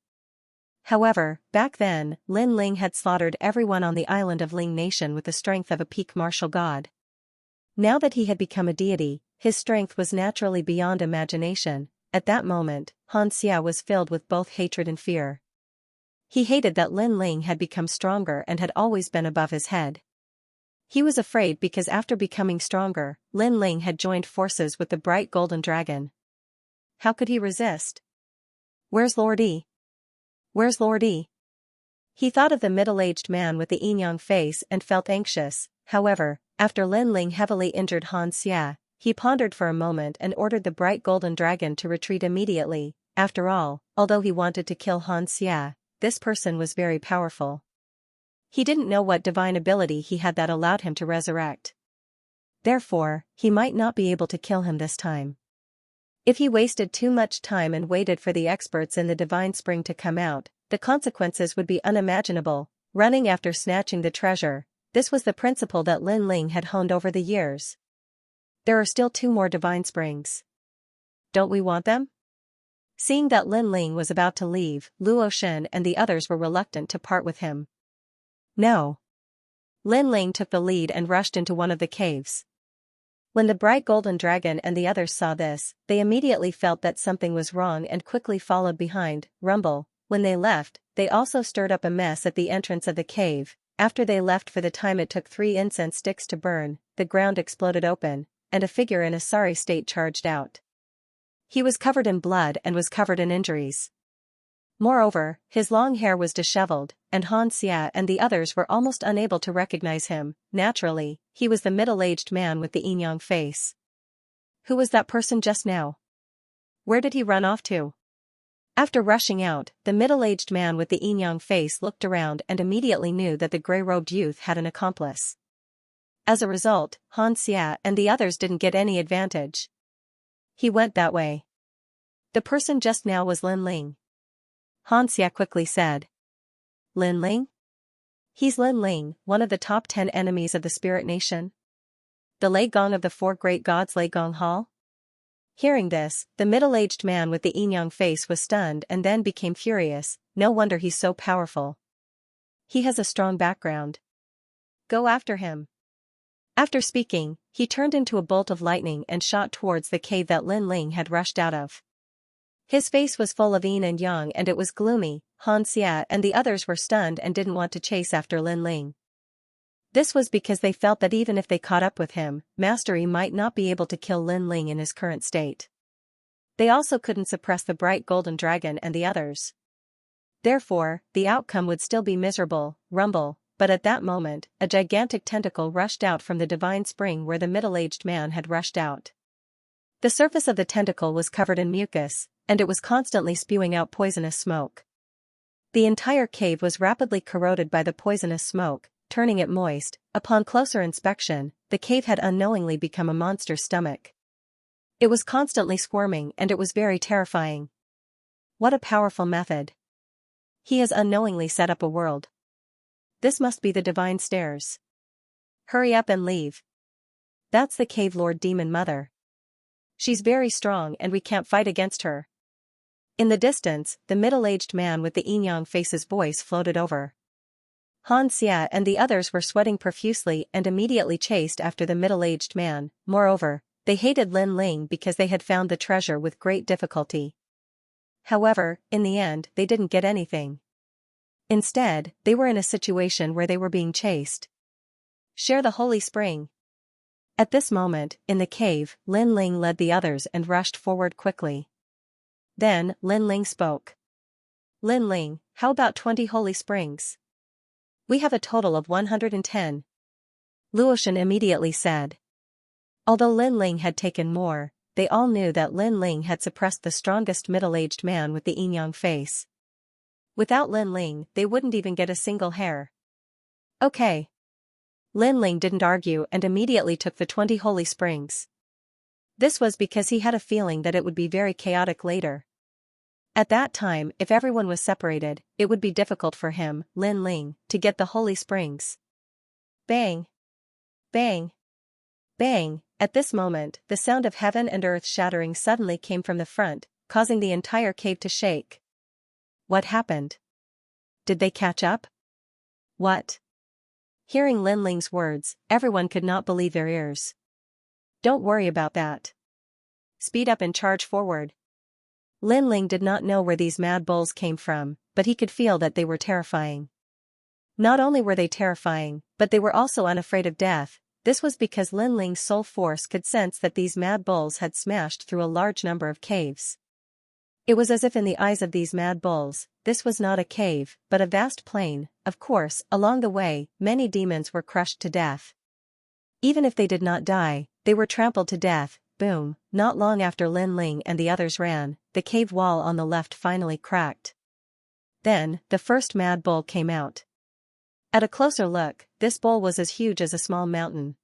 [SPEAKER 1] However, back then, Lin Ling had slaughtered everyone on the island of Ling Nation with the strength of a peak martial god. Now that he had become a deity, his strength was naturally beyond imagination. At that moment, Xianxia was filled with both hatred and fear. He hated that Lin Ling had become stronger and had always been above his head. He was afraid because after becoming stronger, Lin Ling had joined forces with the bright golden dragon. How could he resist? Where's Lord Yi? Where's Lord Yi? He thought of the middle-aged man with the yin-yang face and felt anxious. However, after Lin Ling heavily injured Xianxia, he pondered for a moment and ordered the bright golden dragon to retreat immediately. After all, although he wanted to kill Xianxia, this person was very powerful. He didn't know what divine ability he had that allowed him to resurrect. Therefore, he might not be able to kill him this time. If he wasted too much time and waited for the experts in the divine spring to come out, the consequences would be unimaginable. Running after snatching the treasure, this was the principle that Lin Ling had honed over the years. There are still 2 more divine springs. Don't we want them? Seeing that Lin Ling was about to leave, Luo Shen and the others were reluctant to part with him. No. Lin Ling took the lead and rushed into one of the caves. When the bright golden dragon and the others saw this, they immediately felt that something was wrong and quickly followed behind. Rumble. When they left, they also stirred up a mess at the entrance of the cave. After they left for the time it took 3 incense sticks to burn, the ground exploded open, and a figure in a sorry state charged out. He was covered in blood and was covered in injuries. Moreover, his long hair was disheveled, and Xianxia and the others were almost unable to recognize him. Naturally, he was the middle-aged man with the yin-yang face. Who was that person just now? Where did he run off to? After rushing out, the middle-aged man with the yin-yang face looked around and immediately knew that the grey-robed youth had an accomplice. As a result, Xianxia and the others didn't get any advantage. He went that way. The person just now was Lin Ling. Xianxia quickly said. Lin Ling? He's Lin Ling, one of the top 10 enemies of the Spirit Nation. The Lei Gong of the 4 great gods Lei Gong Hall? Hearing this, the middle-aged man with the yin-yang face was stunned and then became furious. No wonder he's so powerful. He has a strong background. Go after him. After speaking, he turned into a bolt of lightning and shot towards the cave that Lin Ling had rushed out of. His face was full of yin and yang and it was gloomy. Xianxia and the others were stunned and didn't want to chase after Lin Ling. This was because they felt that even if they caught up with him, Mastery might not be able to kill Lin Ling in his current state. They also couldn't suppress the bright golden dragon and the others. Therefore, the outcome would still be miserable, rumble, but at that moment, a gigantic tentacle rushed out from the divine spring where the middle-aged man had rushed out. The surface of the tentacle was covered in mucus, and it was constantly spewing out poisonous smoke. The entire cave was rapidly corroded by the poisonous smoke, turning it moist. Upon closer inspection, the cave had unknowingly become a monster's stomach. It was constantly squirming and it was very terrifying. What a powerful method. He has unknowingly set up a world. This must be the divine stairs. Hurry up and leave. That's the cave lord demon mother. She's very strong and we can't fight against her. In the distance, the middle-aged man with the yin-yang face's voice floated over. Xianxia and the others were sweating profusely and immediately chased after the middle-aged man. Moreover, they hated Lin Ling because they had found the treasure with great difficulty. However, in the end, they didn't get anything. Instead, they were in a situation where they were being chased. Share the holy spring. At this moment, in the cave, Lin Ling led the others and rushed forward quickly. Then, Lin Ling spoke. Lin Ling, how about 20 holy springs? We have a total of 110. Luoshan immediately said. Although Lin Ling had taken more, they all knew that Lin Ling had suppressed the strongest middle-aged man with the yin-yang face. Without Lin Ling, they wouldn't even get a single hair. Okay. Lin Ling didn't argue and immediately took the 20 holy springs. This was because he had a feeling that it would be very chaotic later. At that time, if everyone was separated, it would be difficult for him, Lin Ling, to get the holy springs. Bang! Bang! Bang! At this moment, the sound of heaven and earth shattering suddenly came from the front, causing the entire cave to shake. What happened? Did they catch up? What? Hearing Lin Ling's words, everyone could not believe their ears. Don't worry about that. Speed up and charge forward. Lin Ling did not know where these mad bulls came from, but he could feel that they were terrifying. Not only were they terrifying, but they were also unafraid of death. This was because Lin Ling's soul force could sense that these mad bulls had smashed through a large number of caves. It was as if in the eyes of these mad bulls, this was not a cave, but a vast plain. Of course, along the way, many demons were crushed to death. Even if they did not die, they were trampled to death. Boom! Not long after Lin Ling and the others ran, the cave wall on the left finally cracked. Then, the first mad bull came out. At a closer look, this bull was as huge as a small mountain.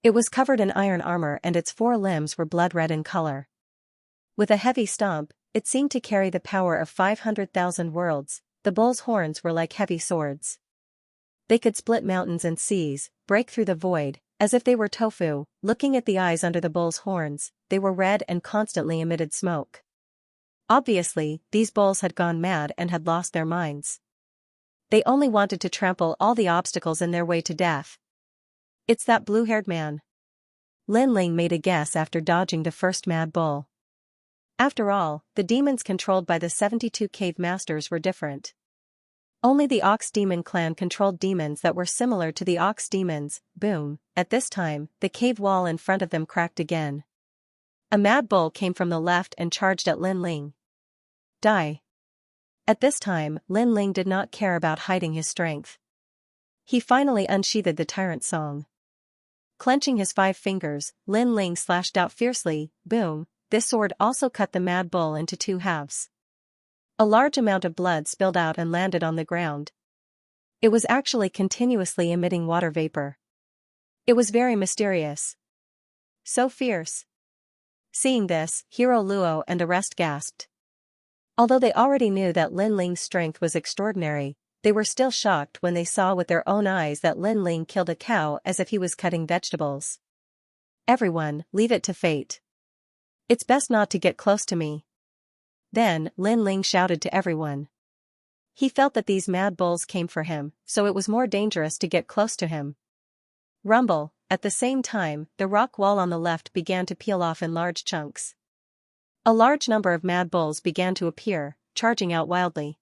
[SPEAKER 1] It was covered in iron armor and its 4 limbs were blood red in color. With a heavy stomp, it seemed to carry the power of 500,000 worlds. The bull's horns were like heavy swords. They could split mountains and seas, break through the void, as if they were tofu. Looking at the eyes under the bull's horns, they were red and constantly emitted smoke. Obviously, these bulls had gone mad and had lost their minds. They only wanted to trample all the obstacles in their way to death. It's that blue-haired man. Lin Ling made a guess after dodging the first mad bull. After all, the demons controlled by the 72 cave masters were different. Only the Ox Demon clan controlled demons that were similar to the Ox Demons. Boom! At this time, the cave wall in front of them cracked again. A mad bull came from the left and charged at Lin Ling. Die! At this time, Lin Ling did not care about hiding his strength. He finally unsheathed the tyrant song. Clenching his 5 fingers, Lin Ling slashed out fiercely. Boom! This sword also cut the mad bull into 2 halves. A large amount of blood spilled out and landed on the ground. It was actually continuously emitting water vapor. It was very mysterious. So fierce. Seeing this, Hero Luo and the rest gasped. Although they already knew that Lin Ling's strength was extraordinary, they were still shocked when they saw with their own eyes that Lin Ling killed a cow as if he was cutting vegetables. Everyone, leave it to fate. It's best not to get close to me. Then, Lin Ling shouted to everyone. He felt that these mad bulls came for him, so it was more dangerous to get close to him. Rumble! At the same time, the rock wall on the left began to peel off in large chunks. A large number of mad bulls began to appear, charging out wildly.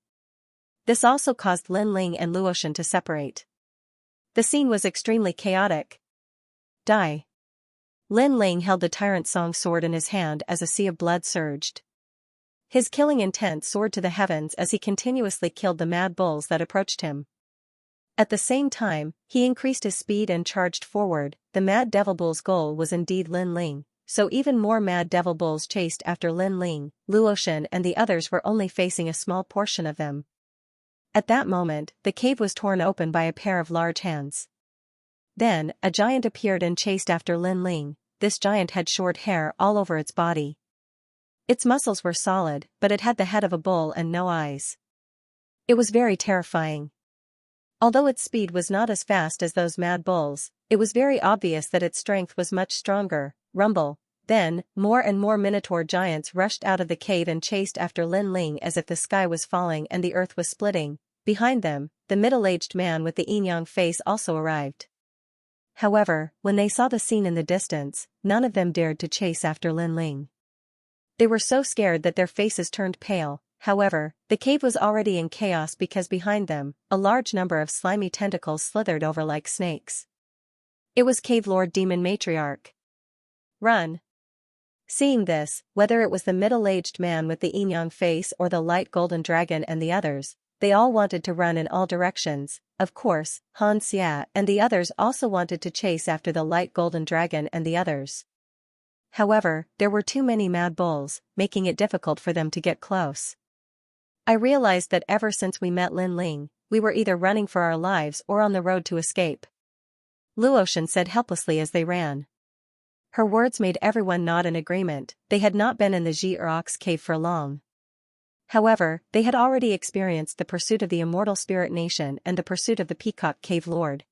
[SPEAKER 1] This also caused Lin Ling and Luoshan to separate. The scene was extremely chaotic. Die. Lin Ling held the Tyrant Song sword in his hand as a sea of blood surged. His killing intent soared to the heavens as he continuously killed the mad bulls that approached him. At the same time, he increased his speed and charged forward. The mad devil bull's goal was indeed Lin Ling, so even more mad devil bulls chased after Lin Ling. Luotian and the others were only facing a small portion of them. At that moment, the cave was torn open by a pair of large hands. Then, a giant appeared and chased after Lin Ling. This giant had short hair all over its body. Its muscles were solid, but it had the head of a bull and no eyes. It was very terrifying. Although its speed was not as fast as those mad bulls, it was very obvious that its strength was much stronger. Rumble. Then, more and more minotaur giants rushed out of the cave and chased after Lin Ling as if the sky was falling and the earth was splitting. Behind them, the middle-aged man with the yin-yang face also arrived. However, when they saw the scene in the distance, none of them dared to chase after Lin Ling. They were so scared that their faces turned pale. However, the cave was already in chaos because behind them, a large number of slimy tentacles slithered over like snakes. It was Cave Lord Demon Matriarch. Run! Seeing this, whether it was the middle-aged man with the yin-yang face or the light golden dragon and the others, they all wanted to run in all directions. Of course, Xianxia and the others also wanted to chase after the light golden dragon and the others. However, there were too many mad bulls, making it difficult for them to get close. I realized that ever since we met Lin Ling, we were either running for our lives or on the road to escape. Luotian said helplessly as they ran. Her words made everyone nod in agreement. They had not been in the Xianxia cave for long. However, they had already experienced the pursuit of the Immortal Spirit Nation and the pursuit of the Peacock Cave Lord.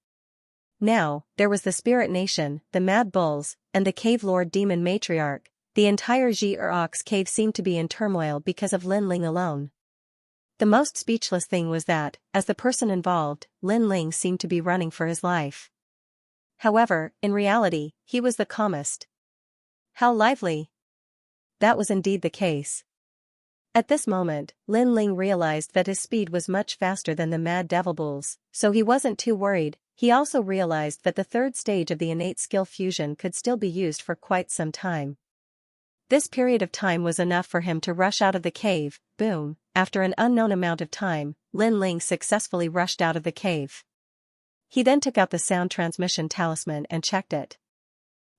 [SPEAKER 1] Now, there was the Spirit Nation, the Mad Bulls, and the Cave Lord Demon Matriarch. The entire Xianxia cave seemed to be in turmoil because of Lin Ling alone. The most speechless thing was that, as the person involved, Lin Ling seemed to be running for his life. However, in reality, he was the calmest. How lively! That was indeed the case. At this moment, Lin Ling realized that his speed was much faster than the mad devil bulls, so he wasn't too worried. He also realized that the third stage of the innate skill fusion could still be used for quite some time. This period of time was enough for him to rush out of the cave. Boom! After an unknown amount of time, Lin Ling successfully rushed out of the cave. He then took out the sound transmission talisman and checked it.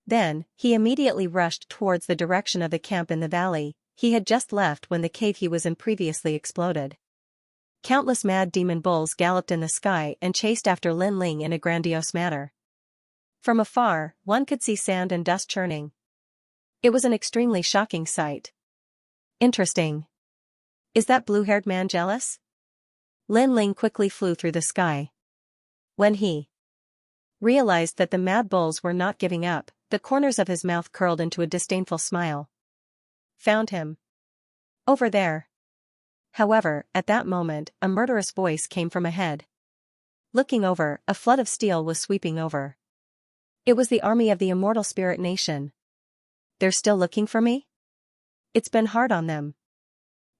[SPEAKER 1] Then, he immediately rushed towards the direction of the camp in the valley. He had just left when the cave he was in previously exploded. Countless mad demon bulls galloped in the sky and chased after Lin Ling in a grandiose manner. From afar, one could see sand and dust churning. It was an extremely shocking sight. Interesting. Is that blue-haired man jealous? Lin Ling quickly flew through the sky. When he realized that the mad bulls were not giving up, the corners of his mouth curled into a disdainful smile. Found him. Over there. However, at that moment, a murderous voice came from ahead. Looking over, a flood of steel was sweeping over. It was the army of the Immortal Spirit Nation. They're still looking for me? It's been hard on them.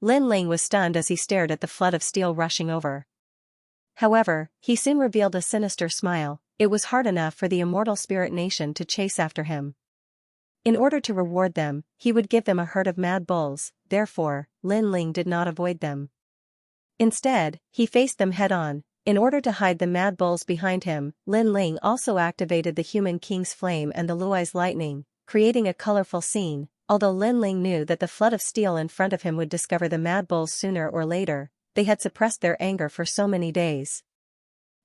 [SPEAKER 1] Lin Ling was stunned as he stared at the flood of steel rushing over. However, he soon revealed a sinister smile. It was hard enough for the Immortal Spirit Nation to chase after him. In order to reward them, he would give them a herd of mad bulls. Therefore, Lin Ling did not avoid them. Instead, he faced them head-on. In order to hide the mad bulls behind him, Lin Ling also activated the Human King's Flame and the Luai's Lightning, creating a colorful scene. Although Lin Ling knew that the flood of steel in front of him would discover the mad bulls sooner or later, they had suppressed their anger for so many days.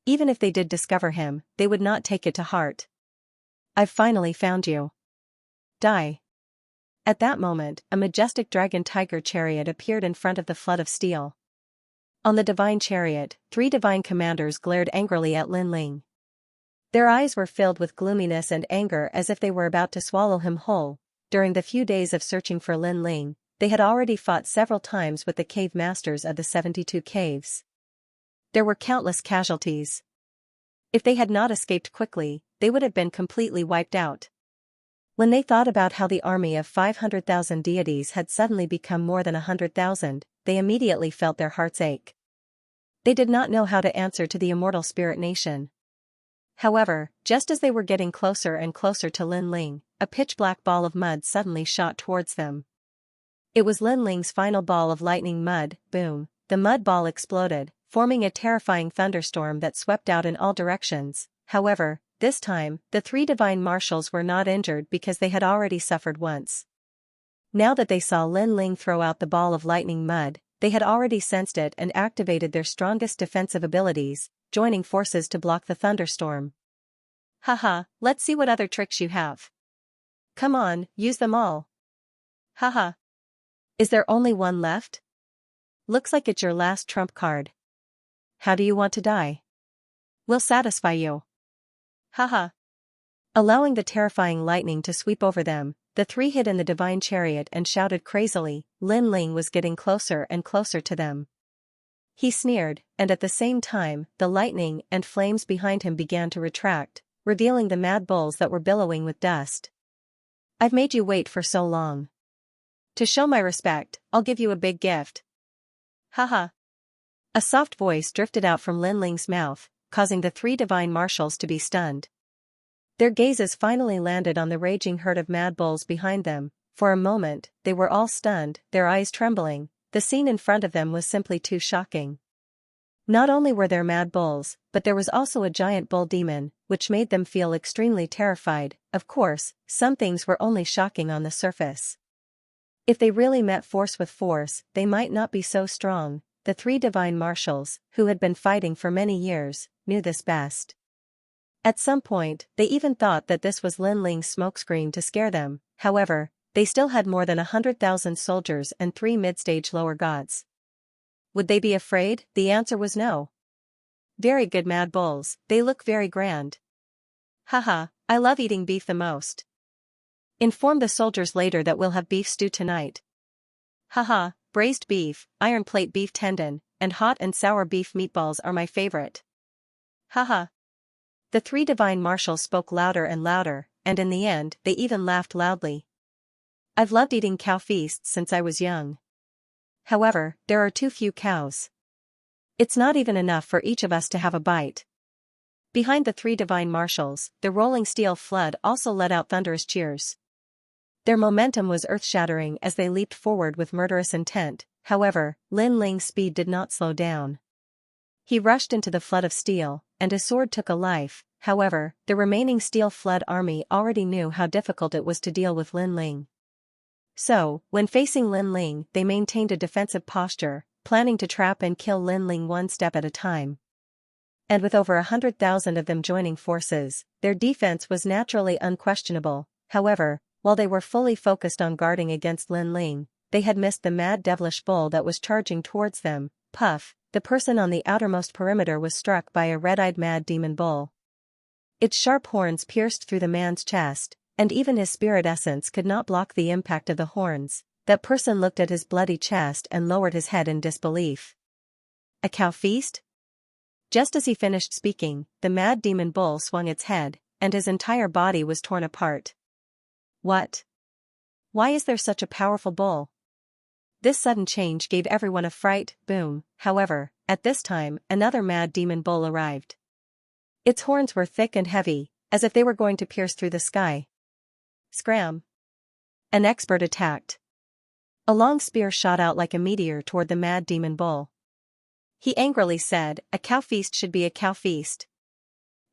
[SPEAKER 1] Even if they did discover him, they would not take it to heart. I've finally found you. Die. At that moment, a majestic dragon tiger chariot appeared in front of the flood of steel. On the divine chariot, 3 divine commanders glared angrily at Lin Ling. Their eyes were filled with gloominess and anger as if they were about to swallow him whole. During the few days of searching for Lin Ling, they had already fought several times with the cave masters of the 72 caves. There were countless casualties. If they had not escaped quickly, they would have been completely wiped out. When they thought about how the army of 500,000 deities had suddenly become more than 100,000, they immediately felt their hearts ache. They did not know how to answer to the Immortal Spirit Nation. However, just as they were getting closer and closer to Lin Ling, a pitch-black ball of mud suddenly shot towards them. It was Lin Ling's final ball of lightning mud. Boom! The mud ball exploded, forming a terrifying thunderstorm that swept out in all directions. However, this time, the three divine marshals were not injured because they had already suffered once. Now that they saw Lin Ling throw out the ball of lightning mud, they had already sensed it and activated their strongest defensive abilities, joining forces to block the thunderstorm. Haha, let's see what other tricks you have. Come on, use them all. Haha. Is there only one left? Looks like it's your last trump card. How do you want to die? We'll satisfy you. Haha. Allowing the terrifying lightning to sweep over them, the three hid in the divine chariot and shouted crazily. Lin Ling was getting closer and closer to them. He sneered, and at the same time, the lightning and flames behind him began to retract, revealing the mad bulls that were billowing with dust. I've made you wait for so long. To show my respect, I'll give you a big gift. Haha. A soft voice drifted out from Lin Ling's mouth, causing the three divine marshals to be stunned. Their gazes finally landed on the raging herd of mad bulls behind them. For a moment, they were all stunned, their eyes trembling. The scene in front of them was simply too shocking. Not only were there mad bulls, but there was also a giant bull demon, which made them feel extremely terrified. Of course, some things were only shocking on the surface. If they really met force with force, they might not be so strong. The three divine marshals, who had been fighting for many years, knew this best. At some point, they even thought that this was Lin Ling's smokescreen to scare them. However, they still had more than 100,000 soldiers and 3 mid-stage lower gods. Would they be afraid? The answer was no. Very good mad bulls, they look very grand. Haha, I love eating beef the most. Inform the soldiers later that we'll have beef stew tonight. Haha, braised beef, iron plate beef tendon, and hot and sour beef meatballs are my favorite. Haha. The three divine marshals spoke louder and louder, and in the end, they even laughed loudly. I've loved eating cow feasts since I was young. However, there are too few cows. It's not even enough for each of us to have a bite. Behind the three divine marshals, the rolling steel flood also let out thunderous cheers. Their momentum was earth-shattering as they leaped forward with murderous intent. However, Lin Ling's speed did not slow down. He rushed into the flood of steel, and his sword took a life. However, the remaining steel flood army already knew how difficult it was to deal with Lin Ling. So, when facing Lin Ling, they maintained a defensive posture, planning to trap and kill Lin Ling one step at a time. And with over 100,000 of them joining forces, their defense was naturally unquestionable. However, while they were fully focused on guarding against Lin Ling, they had missed the mad devilish bull that was charging towards them. Puff, the person on the outermost perimeter was struck by a red-eyed mad demon bull. Its sharp horns pierced through the man's chest, and even his spirit essence could not block the impact of the horns. That person looked at his bloody chest and lowered his head in disbelief. A cow feast? Just as he finished speaking, the mad demon bull swung its head, and his entire body was torn apart. What? Why is there such a powerful bull? This sudden change gave everyone a fright. Boom. However, at this time, another mad demon bull arrived. Its horns were thick and heavy, as if they were going to pierce through the sky. Scram! An expert attacked. A long spear shot out like a meteor toward the mad demon bull. He angrily said, "A cow feast should be a cow feast."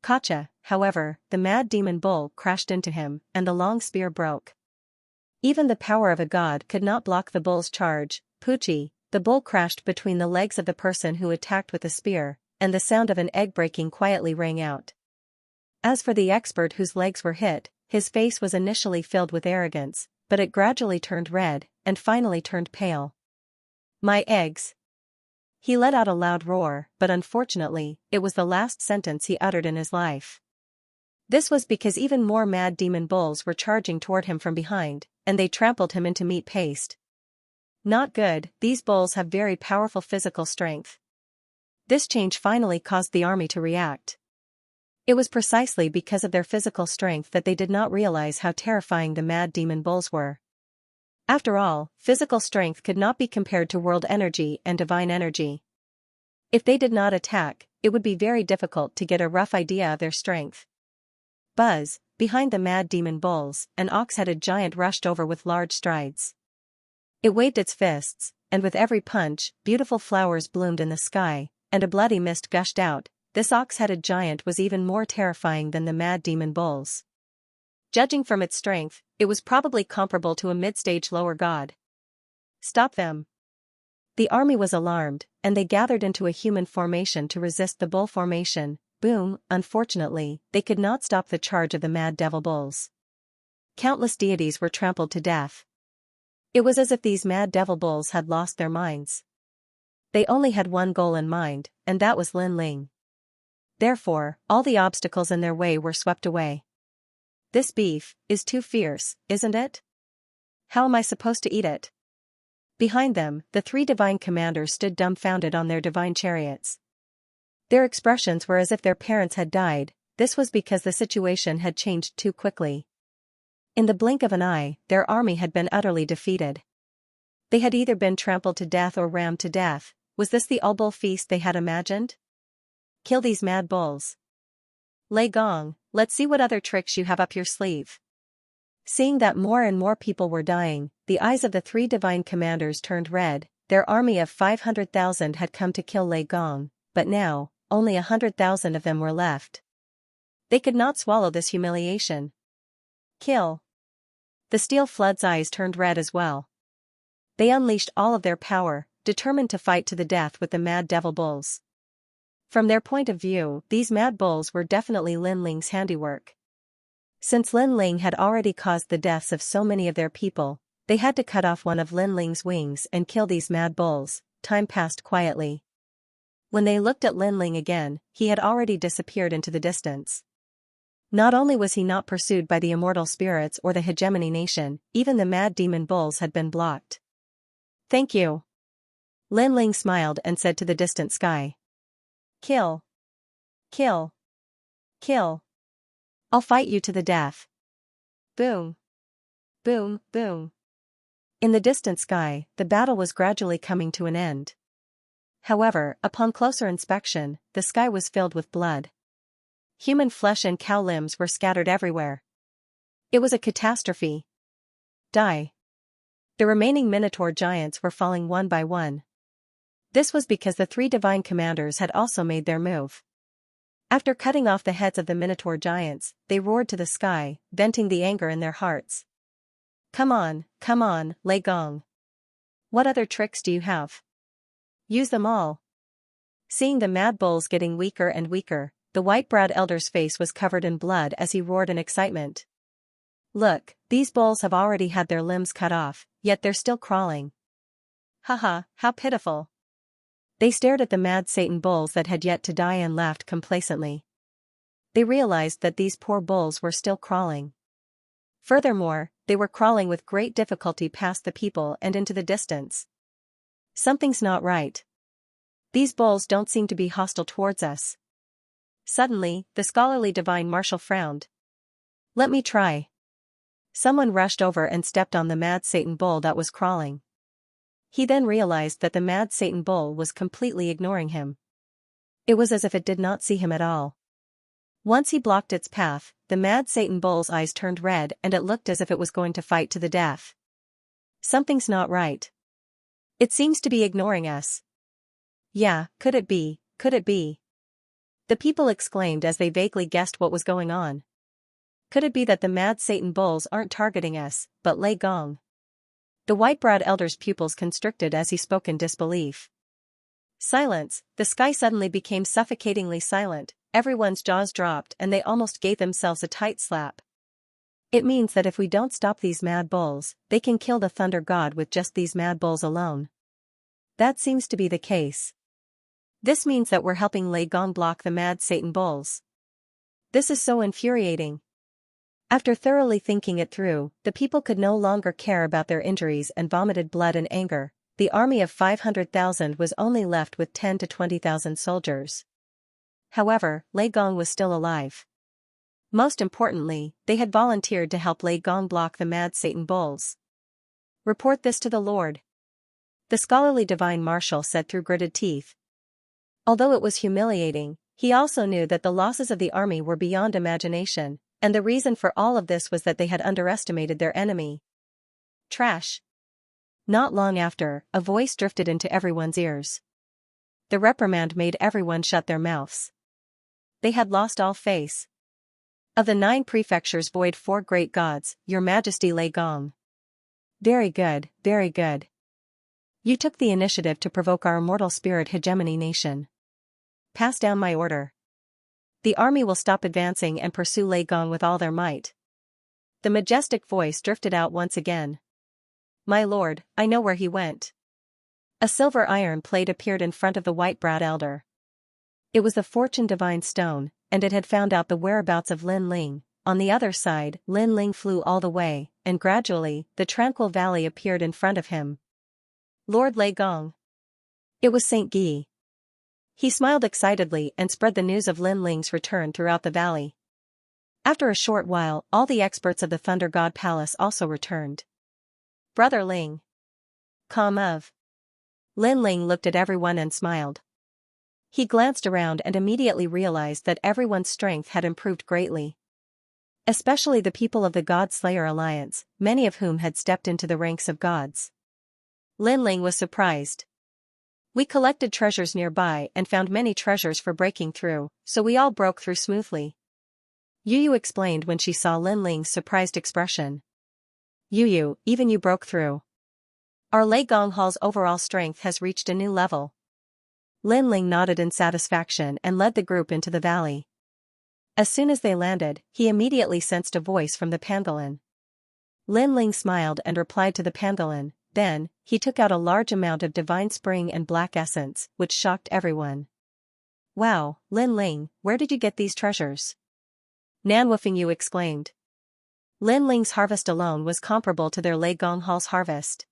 [SPEAKER 1] Gotcha. However, the mad demon bull crashed into him, and the long spear broke. Even the power of a god could not block the bull's charge. Poochie, the bull crashed between the legs of the person who attacked with the spear, and the sound of an egg breaking quietly rang out. As for the expert whose legs were hit, his face was initially filled with arrogance, but it gradually turned red, and finally turned pale. My eggs! He let out a loud roar, but unfortunately, it was the last sentence he uttered in his life. This was because even more mad demon bulls were charging toward him from behind, and they trampled him into meat paste. Not good. These bulls have very powerful physical strength. This change finally caused the army to react. It was precisely because of their physical strength that they did not realize how terrifying the mad demon bulls were. After all, physical strength could not be compared to world energy and divine energy. If they did not attack, it would be very difficult to get a rough idea of their strength. Buzz, behind the mad demon bulls, an ox-headed giant rushed over with large strides. It waved its fists, and with every punch, beautiful flowers bloomed in the sky, and a bloody mist gushed out. This ox-headed giant was even more terrifying than the mad demon bulls. Judging from its strength, it was probably comparable to a mid-stage lower god. Stop them! The army was alarmed, and they gathered into a human formation to resist the bull formation. Boom! Unfortunately, they could not stop the charge of the mad devil bulls. Countless deities were trampled to death. It was as if these mad devil bulls had lost their minds. They only had one goal in mind, and that was Lin Ling. Therefore, all the obstacles in their way were swept away. This beef is too fierce, isn't it? How am I supposed to eat it? Behind them, the three divine commanders stood dumbfounded on their divine chariots. Their expressions were as if their parents had died. This was because the situation had changed too quickly. In the blink of an eye, their army had been utterly defeated. They had either been trampled to death or rammed to death. Was this the all-bull feast they had imagined? Kill these mad bulls. Lei Gong, let's see what other tricks you have up your sleeve. Seeing that more and more people were dying, the eyes of the three divine commanders turned red. Their army of 500,000 had come to kill Lei Gong, but now, only 100,000 of them were left. They could not swallow this humiliation. Kill. The steel flood's eyes turned red as well. They unleashed all of their power, determined to fight to the death with the mad devil bulls. From their point of view, these mad bulls were definitely Lin Ling's handiwork. Since Lin Ling had already caused the deaths of so many of their people, they had to cut off one of Lin Ling's wings and kill these mad bulls. Time passed quietly. When they looked at Lin Ling again, he had already disappeared into the distance. Not only was he not pursued by the immortal spirits or the hegemony nation, even the mad demon bulls had been blocked. Thank you. Lin Ling smiled and said to the distant sky. Kill. Kill. Kill. I'll fight you to the death. Boom. Boom, boom. In the distant sky, the battle was gradually coming to an end. However, upon closer inspection, the sky was filled with blood. Human flesh and cow limbs were scattered everywhere. It was a catastrophe. Die. The remaining Minotaur giants were falling one by one. This was because the three divine commanders had also made their move. After cutting off the heads of the Minotaur giants, they roared to the sky, venting the anger in their hearts. Come on, Lei Gong. What other tricks do you have? Use them all. Seeing the mad bulls getting weaker and weaker, the white-browed elder's face was covered in blood as he roared in excitement. Look, these bulls have already had their limbs cut off, yet they're still crawling. Haha, how pitiful. They stared at the mad Satan bulls that had yet to die and laughed complacently. They realized that these poor bulls were still crawling. Furthermore, they were crawling with great difficulty past the people and into the distance. Something's not right. These bulls don't seem to be hostile towards us. Suddenly, the scholarly divine marshal frowned. Let me try. Someone rushed over and stepped on the mad Satan bull that was crawling. He then realized that the mad Satan bull was completely ignoring him. It was as if it did not see him at all. Once he blocked its path, the mad Satan bull's eyes turned red and it looked as if it was going to fight to the death. Something's not right. It seems to be ignoring us. Yeah, could it be, could it be? The people exclaimed as they vaguely guessed what was going on. Could it be that the mad Satan bulls aren't targeting us, but Lei Gong? The white-browed elder's pupils constricted as he spoke in disbelief. Silence, the sky suddenly became suffocatingly silent, everyone's jaws dropped and they almost gave themselves a tight slap. It means that if we don't stop these mad bulls, they can kill the thunder god with just these mad bulls alone. That seems to be the case. This means that we're helping Lei Gong block the mad Satan bulls. This is so infuriating. After thoroughly thinking it through, the people could no longer care about their injuries and vomited blood and anger. The army of 500,000 was only left with 10 to 20,000 soldiers. However, Lei Gong was still alive. Most importantly, they had volunteered to help Lei Gong block the mad Satan bulls. Report this to the Lord. The scholarly divine marshal said through gritted teeth. Although it was humiliating, he also knew that the losses of the army were beyond imagination, and the reason for all of this was that they had underestimated their enemy. Trash. Not long after, a voice drifted into everyone's ears. The reprimand made everyone shut their mouths. They had lost all face. Of the 9 prefectures void 4 great gods, your majesty Lei Gong. Very good, very good. You took the initiative to provoke our immortal spirit hegemony nation. Pass down my order. The army will stop advancing and pursue Lei Gong with all their might. The majestic voice drifted out once again. My lord, I know where he went. A silver iron plate appeared in front of the white-browed elder. It was the fortune divine stone, and it had found out the whereabouts of Lin Ling. On the other side, Lin Ling flew all the way, and gradually, the tranquil valley appeared in front of him. Lord Lei Gong. It was Saint Guy. He smiled excitedly and spread the news of Lin Ling's return throughout the valley. After a short while, all the experts of the Thunder God Palace also returned. Brother Ling. Calm of. Lin Ling looked at everyone and smiled. He glanced around and immediately realized that everyone's strength had improved greatly. Especially the people of the God Slayer Alliance, many of whom had stepped into the ranks of gods. Lin Ling was surprised. We collected treasures nearby and found many treasures for breaking through, so we all broke through smoothly. Yu Yu explained when she saw Lin Ling's surprised expression. Yu Yu, even you broke through. Our Lei Gong Hall's overall strength has reached a new level. Lin Ling nodded in satisfaction and led the group into the valley. As soon as they landed, he immediately sensed a voice from the pangolin. Lin Ling smiled and replied to the pangolin. Then, he took out a large amount of divine spring and black essence, which shocked everyone. Wow, Lin Ling, where did you get these treasures? Nan Wufingyu exclaimed. Lin Ling's harvest alone was comparable to their Lei Gong Hall's harvest.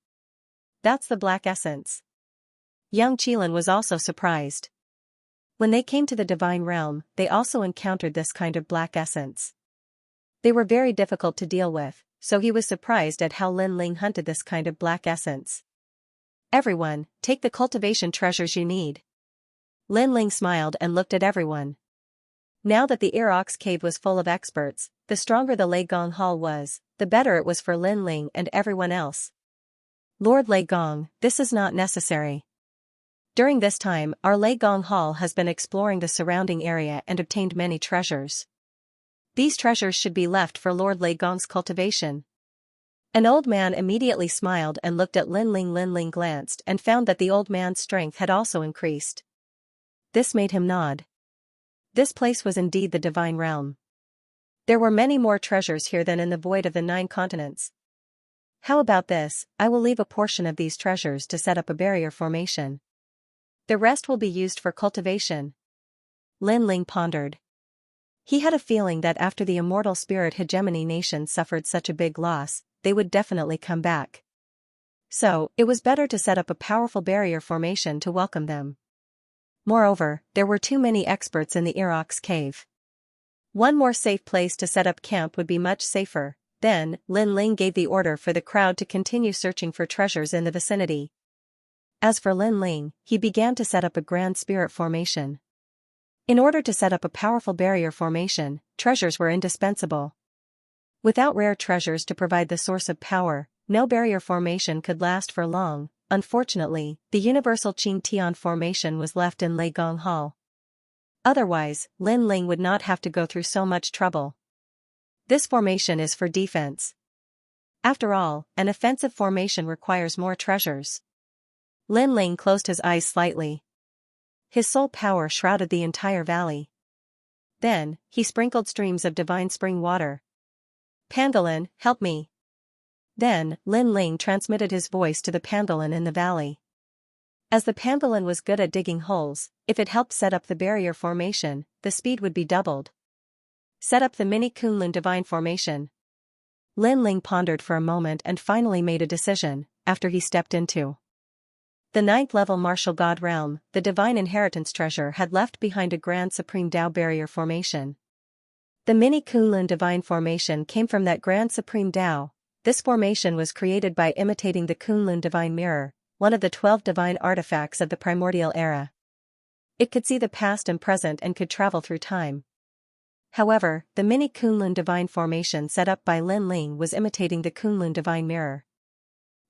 [SPEAKER 1] That's the black essence. Young Qilin was also surprised. When they came to the divine realm, they also encountered this kind of black essence. They were very difficult to deal with, so he was surprised at how Lin Ling hunted this kind of black essence. Everyone, take the cultivation treasures you need. Lin Ling smiled and looked at everyone. Now that the Ear-Ox cave was full of experts, the stronger the Lei Gong Hall was, the better it was for Lin Ling and everyone else. Lord Lei Gong, this is not necessary. During this time, our Lei Gong Hall has been exploring the surrounding area and obtained many treasures. These treasures should be left for Lord Lei Gong's cultivation. An old man immediately smiled and looked at Lin Ling. Lin Ling glanced and found that the old man's strength had also increased. This made him nod. This place was indeed the divine realm. There were many more treasures here than in the void of the 9 continents. How about this? I will leave a portion of these treasures to set up a barrier formation. The rest will be used for cultivation. Lin Ling pondered. He had a feeling that after the immortal spirit hegemony nation suffered such a big loss, they would definitely come back. So, it was better to set up a powerful barrier formation to welcome them. Moreover, there were too many experts in the Ear-Ox cave. One more safe place to set up camp would be much safer. Then, Lin Ling gave the order for the crowd to continue searching for treasures in the vicinity. As for Lin Ling, he began to set up a grand spirit formation. In order to set up a powerful barrier formation, treasures were indispensable. Without rare treasures to provide the source of power, no barrier formation could last for long. Unfortunately, the universal Qing Tian formation was left in Lei Gong Hall. Otherwise, Lin Ling would not have to go through so much trouble. This formation is for defense. After all, an offensive formation requires more treasures. Lin Ling closed his eyes slightly. His soul power shrouded the entire valley. Then, he sprinkled streams of divine spring water. Pangolin, help me. Then, Lin Ling transmitted his voice to the pangolin in the valley. As the pangolin was good at digging holes, if it helped set up the barrier formation, the speed would be doubled. Set up the mini Kunlun divine formation. Lin Ling pondered for a moment and finally made a decision. After he stepped into the 9th level martial god realm, the divine inheritance treasure had left behind a grand supreme Dao barrier formation. The mini Kunlun divine formation came from that grand supreme Dao. This formation was created by imitating the Kunlun divine mirror, one of the 12 divine artifacts of the primordial era. It could see the past and present and could travel through time. However, the mini Kunlun divine formation set up by Lin Ling was imitating the Kunlun divine mirror.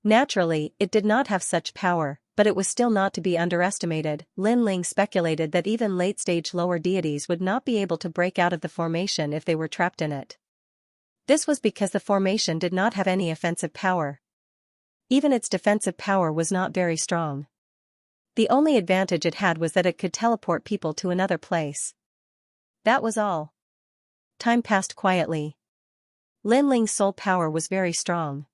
[SPEAKER 1] Naturally, it did not have such power, but it was still not to be underestimated. Lin Ling speculated that even late-stage lower deities would not be able to break out of the formation if they were trapped in it. This was because the formation did not have any offensive power. Even its defensive power was not very strong. The only advantage it had was that it could teleport people to another place. That was all. Time passed quietly. Lin Ling's soul power was very strong.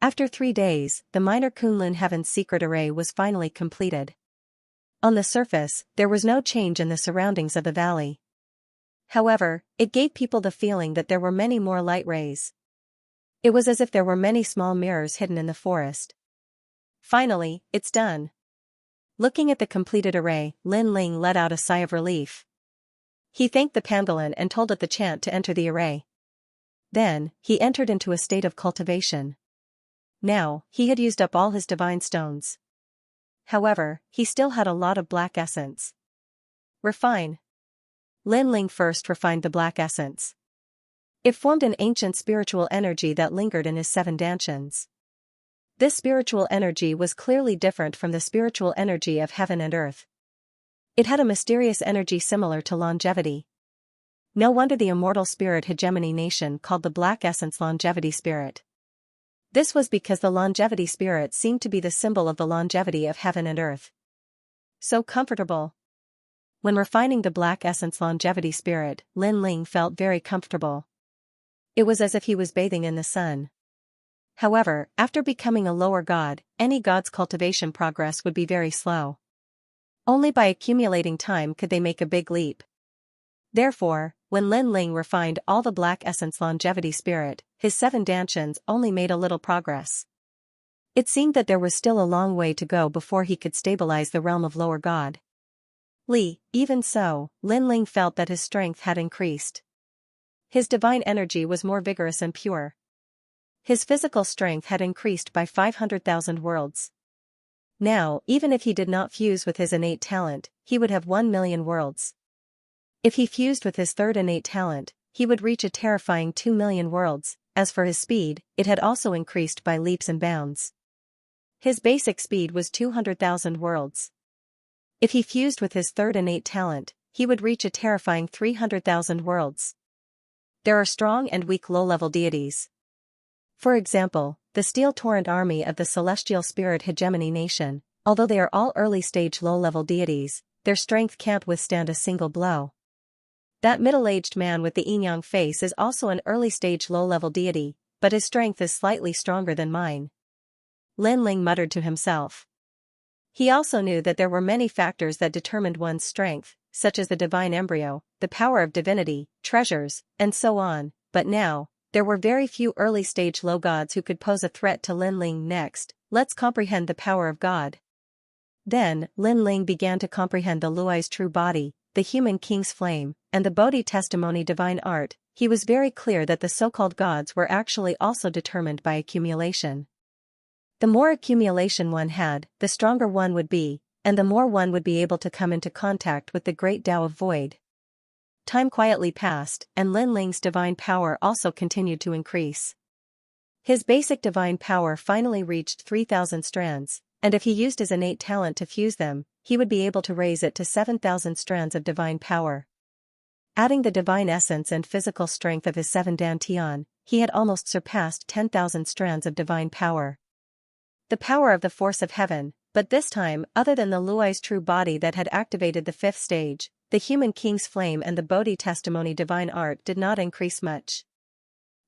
[SPEAKER 1] After 3 days, the minor Kunlun Heaven's secret array was finally completed. On the surface, there was no change in the surroundings of the valley. However, it gave people the feeling that there were many more light rays. It was as if there were many small mirrors hidden in the forest. Finally, it's done. Looking at the completed array, Lin Ling let out a sigh of relief. He thanked the pangolin and told it the chant to enter the array. Then, he entered into a state of cultivation. Now, he had used up all his divine stones. However, he still had a lot of black essence. Refine. Lin Ling first refined the black essence. It formed an ancient spiritual energy that lingered in his 7 dantians. This spiritual energy was clearly different from the spiritual energy of heaven and earth. It had a mysterious energy similar to longevity. No wonder the immortal spirit hegemony nation called the black essence longevity spirit. This was because the longevity spirit seemed to be the symbol of the longevity of heaven and earth. So comfortable. When refining the black essence longevity spirit, Lin Ling felt very comfortable. It was as if he was bathing in the sun. However, after becoming a lower god, any god's cultivation progress would be very slow. Only by accumulating time could they make a big leap. Therefore, when Lin Ling refined all the black essence longevity spirit, his 7 dantians only made a little progress. It seemed that there was still a long way to go before he could stabilize the realm of lower god. Even so, Lin Ling felt that his strength had increased. His divine energy was more vigorous and pure. His physical strength had increased by 500,000 worlds. Now, even if he did not fuse with his innate talent, he would have 1 million worlds. If he fused with his 3rd innate talent, he would reach a terrifying 2 million worlds. As for his speed, it had also increased by leaps and bounds. His basic speed was 200,000 worlds. If he fused with his 3rd innate talent, he would reach a terrifying 300,000 worlds. There are strong and weak low-level deities. For example, the Steel Torrent army of the Celestial Spirit Hegemony Nation, although they are all early-stage low-level deities, their strength can't withstand a single blow. That middle-aged man with the yin-yang face is also an early-stage low-level deity, but his strength is slightly stronger than mine. Lin Ling muttered to himself. He also knew that there were many factors that determined one's strength, such as the divine embryo, the power of divinity, treasures, and so on, but now, there were very few early-stage low gods who could pose a threat to Lin Ling. Next, let's comprehend the power of God. Then, Lin Ling began to comprehend the Luai's true body, the human king's flame, and the Bodhi testimony divine art. He was very clear that the so-called gods were actually also determined by accumulation. The more accumulation one had, the stronger one would be, and the more one would be able to come into contact with the great Tao of Void. Time quietly passed, and Lin Ling's divine power also continued to increase. His basic divine power finally reached 3,000 strands, and if he used his innate talent to fuse them, he would be able to raise it to 7,000 strands of divine power. Adding the divine essence and physical strength of his 7 dantian, he had almost surpassed 10,000 strands of divine power. The power of the force of heaven, but this time, other than the Luai's true body that had activated the 5th stage, the human king's flame and the Bodhi testimony divine art did not increase much.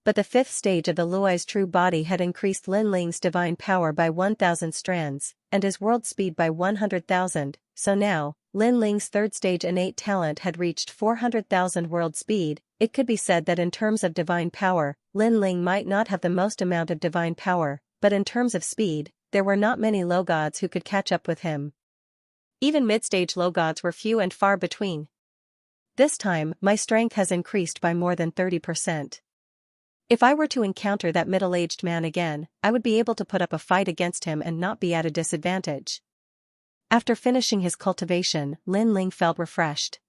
[SPEAKER 1] But the 5th stage of the Luai's true body had increased Lin Ling's divine power by 1,000 strands, and his world speed by 100,000, so now, Lin Ling's 3rd stage innate talent had reached 400,000 world speed. It could be said that in terms of divine power, Lin Ling might not have the most amount of divine power, but in terms of speed, there were not many low gods who could catch up with him. Even mid-stage low gods were few and far between. This time, my strength has increased by more than 30%. If I were to encounter that middle-aged man again, I would be able to put up a fight against him and not be at a disadvantage. After finishing his cultivation, Lin Ling felt refreshed.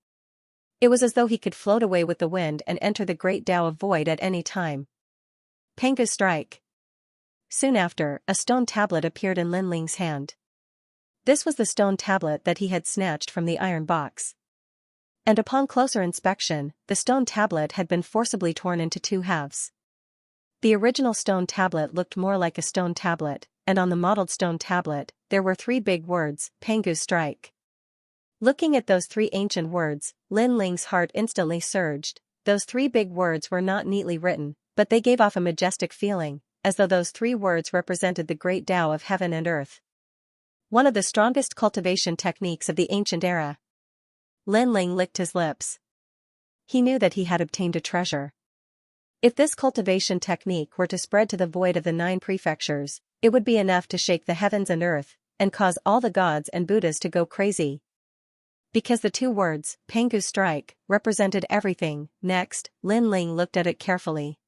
[SPEAKER 1] It was as though he could float away with the wind and enter the great Tao of void at any time. Pangu's strike. Soon after, a stone tablet appeared in Lin Ling's hand. This was the stone tablet that he had snatched from the iron box. And upon closer inspection, the stone tablet had been forcibly torn into two halves. The original stone tablet looked more like a stone tablet, and on the modeled stone tablet, there were three big words, Pangu's strike. Looking at those three ancient words, Lin Ling's heart instantly surged. Those three big words were not neatly written, but they gave off a majestic feeling, as though those three words represented the great Tao of heaven and earth. One of the strongest cultivation techniques of the ancient era. Lin Ling licked his lips. He knew that he had obtained a treasure. If this cultivation technique were to spread to the void of the 9 prefectures, it would be enough to shake the heavens and earth, and cause all the gods and Buddhas to go crazy. Because the two words, Pangu's strike, represented everything. Next, Lin Ling looked at it carefully.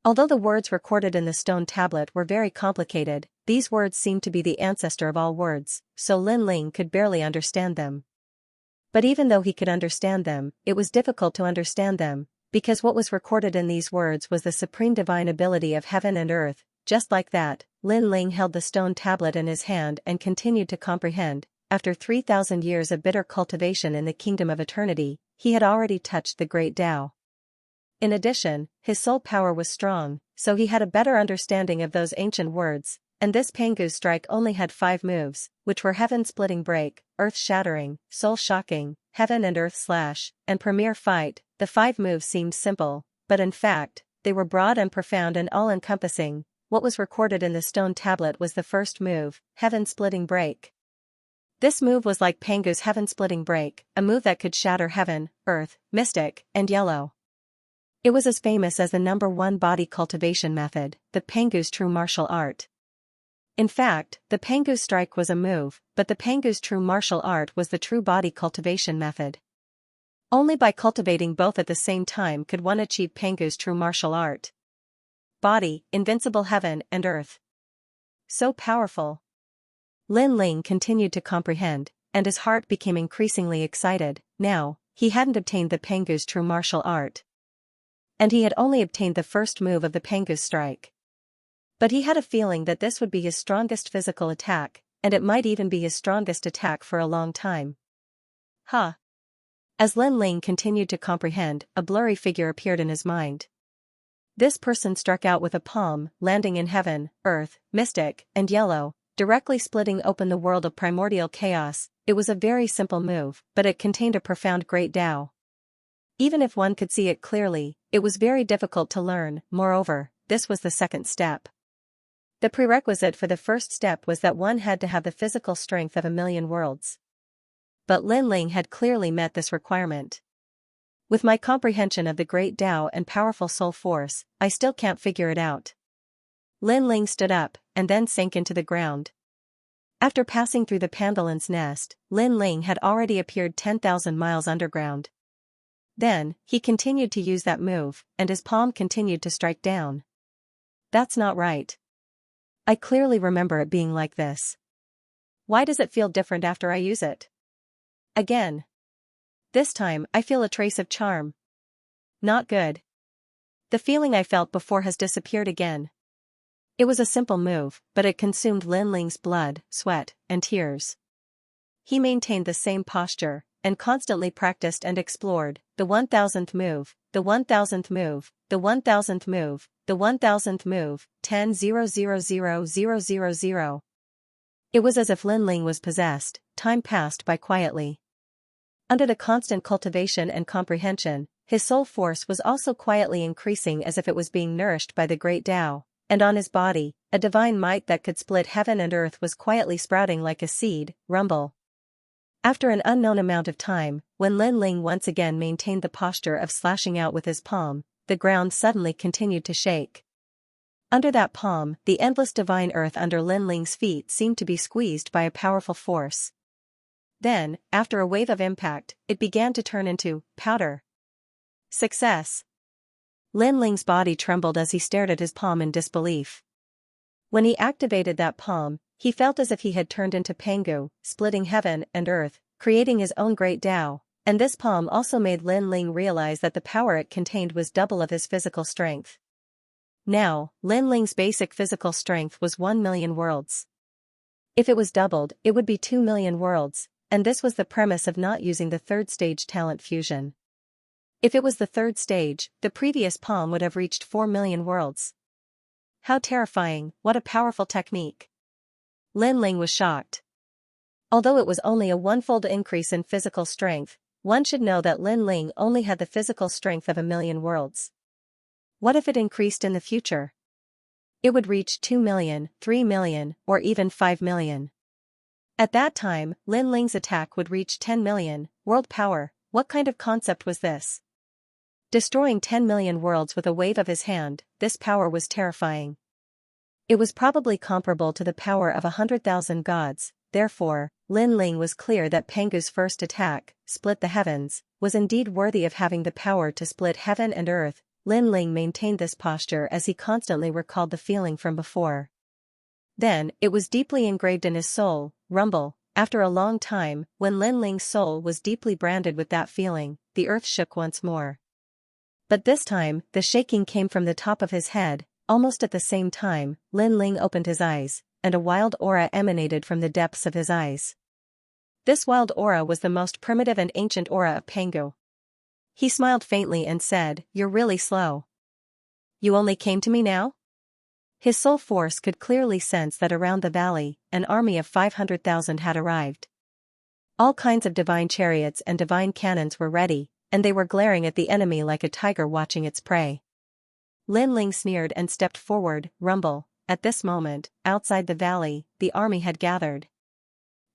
[SPEAKER 1] Although the words recorded in the stone tablet were very complicated, these words seemed to be the ancestor of all words, so Lin Ling could barely understand them. But even though he could understand them, it was difficult to understand them, because what was recorded in these words was the supreme divine ability of heaven and earth. Just like that, Lin Ling held the stone tablet in his hand and continued to comprehend. After 3,000 years of bitter cultivation in the kingdom of eternity, he had already touched the great Tao. In addition, his soul power was strong, so he had a better understanding of those ancient words, and this Pangu's strike only had 5 moves, which were heaven-splitting break, earth-shattering, soul-shocking, heaven and earth slash, and premier fight. The 5 moves seemed simple, but in fact, they were broad and profound and all-encompassing. What was recorded in the stone tablet was the first move, heaven-splitting break. This move was like Pangu's heaven-splitting break, a move that could shatter heaven, earth, mystic, and yellow. It was as famous as the #1 body cultivation method, the Pangu's true martial art. In fact, the Pangu's strike was a move, but the Pangu's true martial art was the true body cultivation method. Only by cultivating both at the same time could one achieve Pangu's true martial art. Body, invincible heaven and earth. So powerful. Lin Ling continued to comprehend, and his heart became increasingly excited. Now, he hadn't obtained the Pangu's true martial art. And he had only obtained the first move of the Pangu's strike. But he had a feeling that this would be his strongest physical attack, and it might even be his strongest attack for a long time. Huh. As Lin Ling continued to comprehend, a blurry figure appeared in his mind. This person struck out with a palm, landing in heaven, earth, mystic, and yellow, directly splitting open the world of primordial chaos. It was a very simple move, but it contained a profound great Tao. Even if one could see it clearly, it was very difficult to learn. Moreover, this was the second step. The prerequisite for the first step was that one had to have the physical strength of 1,000,000 worlds. But Lin Ling had clearly met this requirement. With my comprehension of the great Tao and powerful soul force, I still can't figure it out. Lin Ling stood up, and then sank into the ground. After passing through the Pandalin's nest, Lin Ling had already appeared 10,000 miles underground. Then, he continued to use that move, and his palm continued to strike down. That's not right. I clearly remember it being like this. Why does it feel different after I use it? Again. This time, I feel a trace of charm. Not good. The feeling I felt before has disappeared again. It was a simple move, but it consumed Lin Ling's blood, sweat, and tears. He maintained the same posture, and constantly practiced and explored, the 1,000th move, the 1,000th move, the 1,000th move, the 1,000th move, 10,000,000. It was as if Lin Ling was possessed. Time passed by quietly. Under the constant cultivation and comprehension, his soul force was also quietly increasing as if it was being nourished by the great Tao, and on his body, a divine might that could split heaven and earth was quietly sprouting like a seed. Rumble. After an unknown amount of time, when Lin Ling once again maintained the posture of slashing out with his palm, the ground suddenly continued to shake. Under that palm, the endless divine earth under Lin Ling's feet seemed to be squeezed by a powerful force. Then, after a wave of impact, it began to turn into powder. Success! Lin Ling's body trembled as he stared at his palm in disbelief. When he activated that palm, He felt as if he had turned into Pangu, splitting heaven and earth, creating his own great Tao, and this palm also made Lin Ling realize that the power it contained was double of his physical strength. Now, Lin Ling's basic physical strength was 1 million worlds. If it was doubled, it would be 2 million worlds, and this was the premise of not using the third stage talent fusion. If it was the third stage, the previous palm would have reached 4 million worlds. How terrifying, what a powerful technique. Lin Ling was shocked. Although it was only a one-fold increase in physical strength, one should know that Lin Ling only had the physical strength of 1 million worlds. What if it increased in the future? It would reach 2 million, 3 million, or even 5 million. At that time, Lin Ling's attack would reach 10 million, world power. What kind of concept was this? Destroying 10 million worlds with a wave of his hand, this power was terrifying. It was probably comparable to the power of 100,000 gods, therefore, Lin Ling was clear that Pangu's first attack, split the heavens, was indeed worthy of having the power to split heaven and earth. Lin Ling maintained this posture as he constantly recalled the feeling from before. Then, it was deeply engraved in his soul, rumble. After a long time, when Lin Ling's soul was deeply branded with that feeling, the earth shook once more. But this time, the shaking came from the top of his head. Almost at the same time, Lin Ling opened his eyes, and a wild aura emanated from the depths of his eyes. This wild aura was the most primitive and ancient aura of Pangu. He smiled faintly and said, "You're really slow. You only came to me now?" His soul force could clearly sense that around the valley, an army of 500,000 had arrived. All kinds of divine chariots and divine cannons were ready, and they were glaring at the enemy like a tiger watching its prey. Lin Ling sneered and stepped forward, rumble. At this moment, outside the valley, the army had gathered.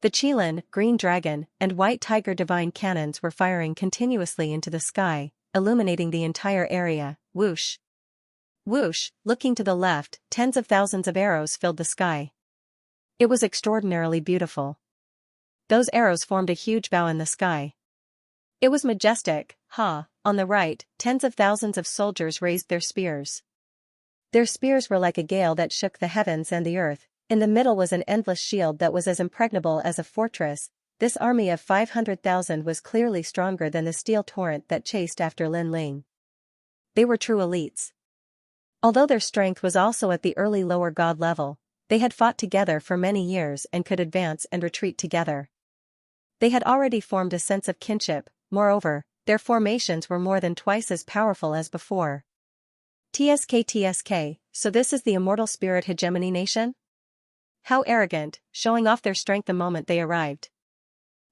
[SPEAKER 1] The Qilin, green dragon, and white tiger divine cannons were firing continuously into the sky, illuminating the entire area. Whoosh! Whoosh! Looking to the left, tens of thousands of arrows filled the sky. It was extraordinarily beautiful. Those arrows formed a huge bow in the sky. It was majestic. On the right, tens of thousands of soldiers raised their spears. Their spears were like a gale that shook the heavens and the earth. In the middle was an endless shield that was as impregnable as a fortress. This army of 500,000 was clearly stronger than the steel torrent that chased after Lin Ling. They were true elites. Although their strength was also at the early lower god level, they had fought together for many years and could advance and retreat together. They had already formed a sense of kinship. Moreover, their formations were more than twice as powerful as before. TSK, so this is the immortal spirit hegemony nation? How arrogant, showing off their strength the moment they arrived.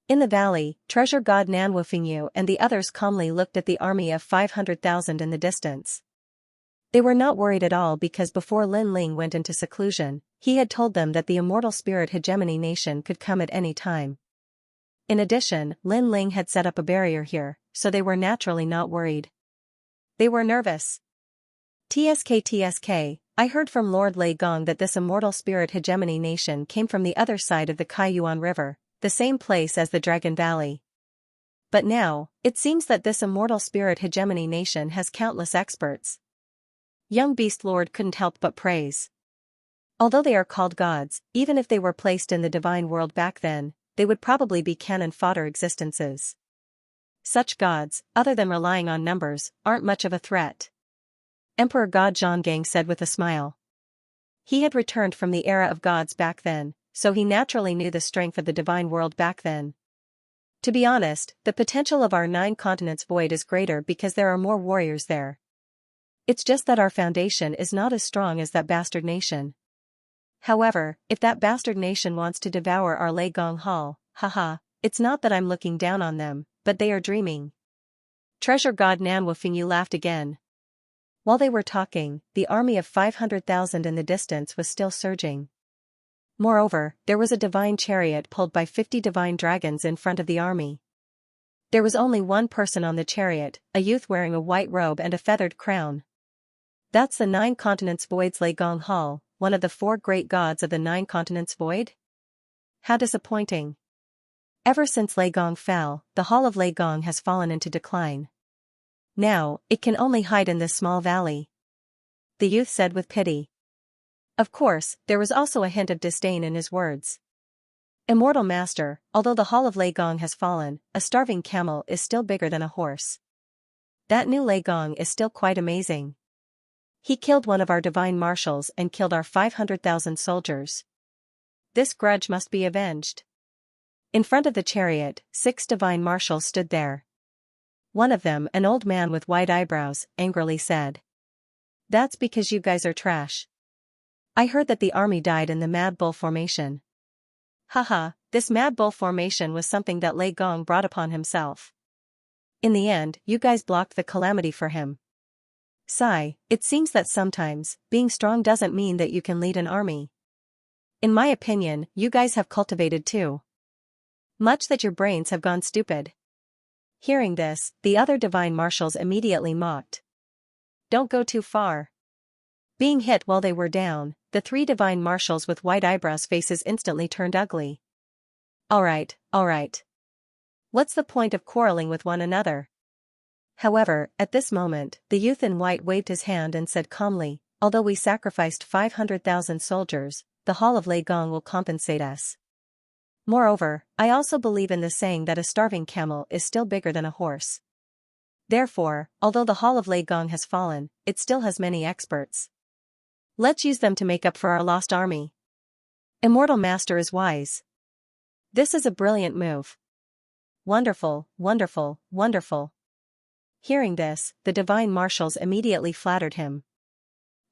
[SPEAKER 1] In the valley, treasure god Nanwufingyu and the others calmly looked at the army of 500,000 in the distance. They were not worried at all because before Lin Ling went into seclusion, he had told them that the immortal spirit hegemony nation could come at any time. In addition, Lin Ling had set up a barrier here, so they were naturally not worried. They were nervous. TSK, I heard from Lord Lei Gong that this immortal spirit hegemony nation came from the other side of the Kaiyuan River, the same place as the Dragon Valley. But now, it seems that this immortal spirit hegemony nation has countless experts. Young Beast Lord couldn't help but praise. Although they are called gods, even if they were placed in the divine world back then, they would probably be cannon fodder existences. Such gods, other than relying on numbers, aren't much of a threat. Emperor God Zhonggang said with a smile. He had returned from the era of gods back then, so he naturally knew the strength of the divine world back then. To be honest, the potential of our 9 continents void is greater because there are more warriors there. It's just that our foundation is not as strong as that bastard nation. However, if that bastard nation wants to devour our Lei Gong Hall, it's not that I'm looking down on them, but they are dreaming. Treasure god Nanwufingyu laughed again. While they were talking, the army of 500,000 in the distance was still surging. Moreover, there was a divine chariot pulled by 50 divine dragons in front of the army. There was only one person on the chariot, a youth wearing a white robe and a feathered crown. That's the 9 continents void's Lei Gong Hall, one of the 4 great gods of the 9 continents void? How disappointing. Ever since Lei Gong fell, the Hall of Lei Gong has fallen into decline. Now, it can only hide in this small valley. The youth said with pity. Of course, there was also a hint of disdain in his words. Immortal Master, although the Hall of Lei Gong has fallen, a starving camel is still bigger than a horse. That new Lei Gong is still quite amazing. He killed one of our divine marshals and killed our 500,000 soldiers. This grudge must be avenged. In front of the chariot, 6 divine marshals stood there. One of them, an old man with white eyebrows, angrily said. That's because you guys are trash. I heard that the army died in the Mad Bull formation. Haha, this Mad Bull formation was something that Lei Gong brought upon himself. In the end, you guys blocked the calamity for him. Sigh, it seems that sometimes, being strong doesn't mean that you can lead an army. In my opinion, you guys have cultivated too much that your brains have gone stupid. Hearing this, the other divine marshals immediately mocked. Don't go too far. Being hit while they were down, the 3 divine marshals with white eyebrows faces instantly turned ugly. Alright. What's the point of quarreling with one another? However, at this moment, the youth in white waved his hand and said calmly, although we sacrificed 500,000 soldiers, the Hall of Lei Gong will compensate us. Moreover, I also believe in the saying that a starving camel is still bigger than a horse. Therefore, although the Hall of Lei Gong has fallen, it still has many experts. Let's use them to make up for our lost army. Immortal Master is wise. This is a brilliant move. Wonderful. Hearing this, the divine marshals immediately flattered him.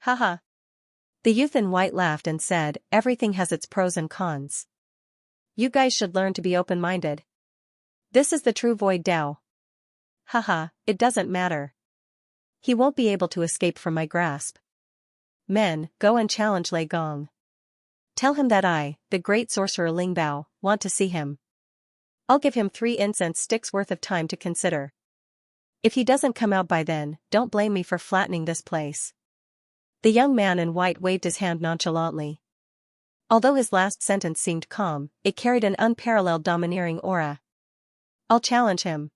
[SPEAKER 1] Haha. The youth in white laughed and said, everything has its pros and cons. You guys should learn to be open-minded. This is the true Void Dao. Haha, it doesn't matter. He won't be able to escape from my grasp. Men, go and challenge Lei Gong. Tell him that I, the great sorcerer Ling Bao, want to see him. I'll give him 3 incense sticks worth of time to consider. If he doesn't come out by then, don't blame me for flattening this place. The young man in white waved his hand nonchalantly. Although his last sentence seemed calm, it carried an unparalleled domineering aura. I'll challenge him.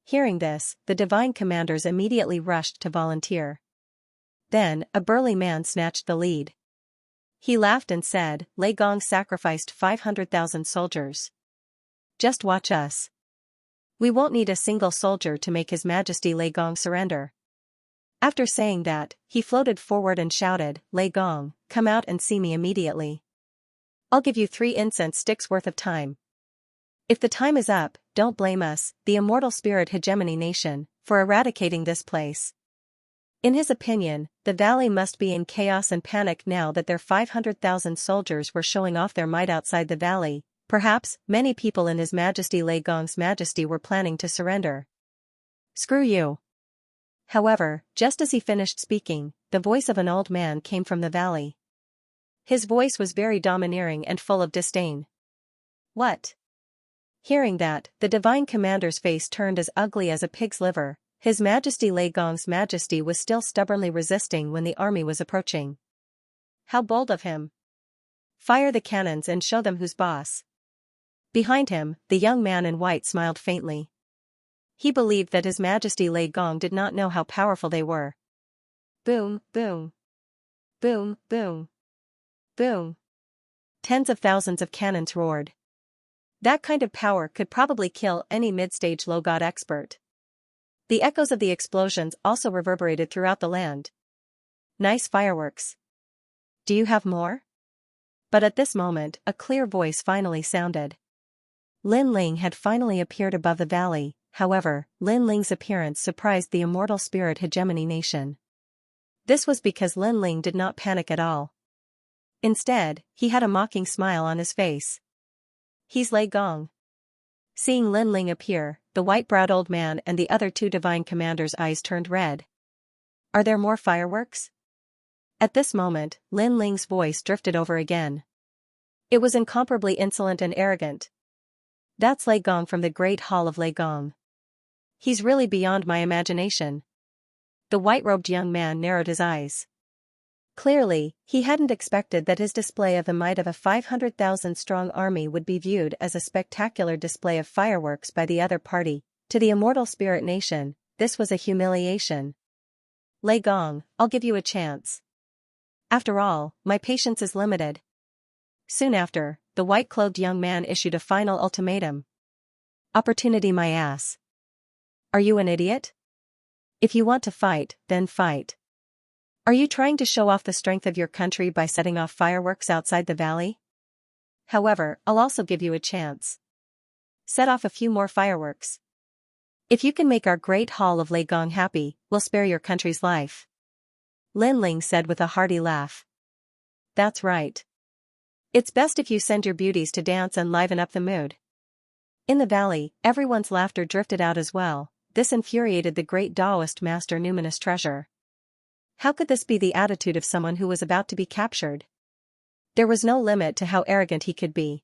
[SPEAKER 1] Hearing this, the divine commanders immediately rushed to volunteer. Then, a burly man snatched the lead. He laughed and said, Lei Gong sacrificed 500,000 soldiers. Just watch us. We won't need a single soldier to make His Majesty Lei Gong surrender. After saying that, he floated forward and shouted, Lei Gong, come out and see me immediately. I'll give you 3 incense sticks worth of time. If the time is up, don't blame us, the immortal spirit hegemony nation, for eradicating this place. In his opinion, the valley must be in chaos and panic now that their 500,000 soldiers were showing off their might outside the valley. Perhaps, many people in His Majesty Lei Gong's majesty were planning to surrender. Screw you. However, just as he finished speaking, the voice of an old man came from the valley. His voice was very domineering and full of disdain. What? Hearing that, the divine commander's face turned as ugly as a pig's liver. His Majesty Lei Gong's majesty was still stubbornly resisting when the army was approaching. How bold of him. Fire the cannons and show them who's boss. Behind him, the young man in white smiled faintly. He believed that His Majesty Lei Gong did not know how powerful they were. Boom, boom. Boom, boom. Boom. Tens of thousands of cannons roared. That kind of power could probably kill any mid-stage low-god expert. The echoes of the explosions also reverberated throughout the land. Nice fireworks. Do you have more? But at this moment, a clear voice finally sounded. Lin Ling had finally appeared above the valley. However, Lin Ling's appearance surprised the immortal spirit hegemony nation. This was because Lin Ling did not panic at all. Instead, he had a mocking smile on his face. He's Lei Gong. Seeing Lin Ling appear, the white-browed old man and the other 2 divine commanders' eyes turned red. Are there more fireworks? At this moment, Lin Ling's voice drifted over again. It was incomparably insolent and arrogant. That's Lei Gong from the Great Hall of Lei Gong. He's really beyond my imagination. The white-robed young man narrowed his eyes. Clearly, he hadn't expected that his display of the might of a 500,000-strong army would be viewed as a spectacular display of fireworks by the other party. To the immortal spirit nation, this was a humiliation. Lei Gong, I'll give you a chance. After all, my patience is limited. Soon after, the white-clothed young man issued a final ultimatum. Opportunity my ass. Are you an idiot? If you want to fight, then fight. Are you trying to show off the strength of your country by setting off fireworks outside the valley? However, I'll also give you a chance. Set off a few more fireworks. If you can make our great hall of Lei Gong happy, we'll spare your country's life. Lin Ling said with a hearty laugh. That's right. It's best if you send your beauties to dance and liven up the mood. In the valley, everyone's laughter drifted out as well. This infuriated the great Taoist master numinous treasure. How could this be the attitude of someone who was about to be captured? There was no limit to how arrogant he could be.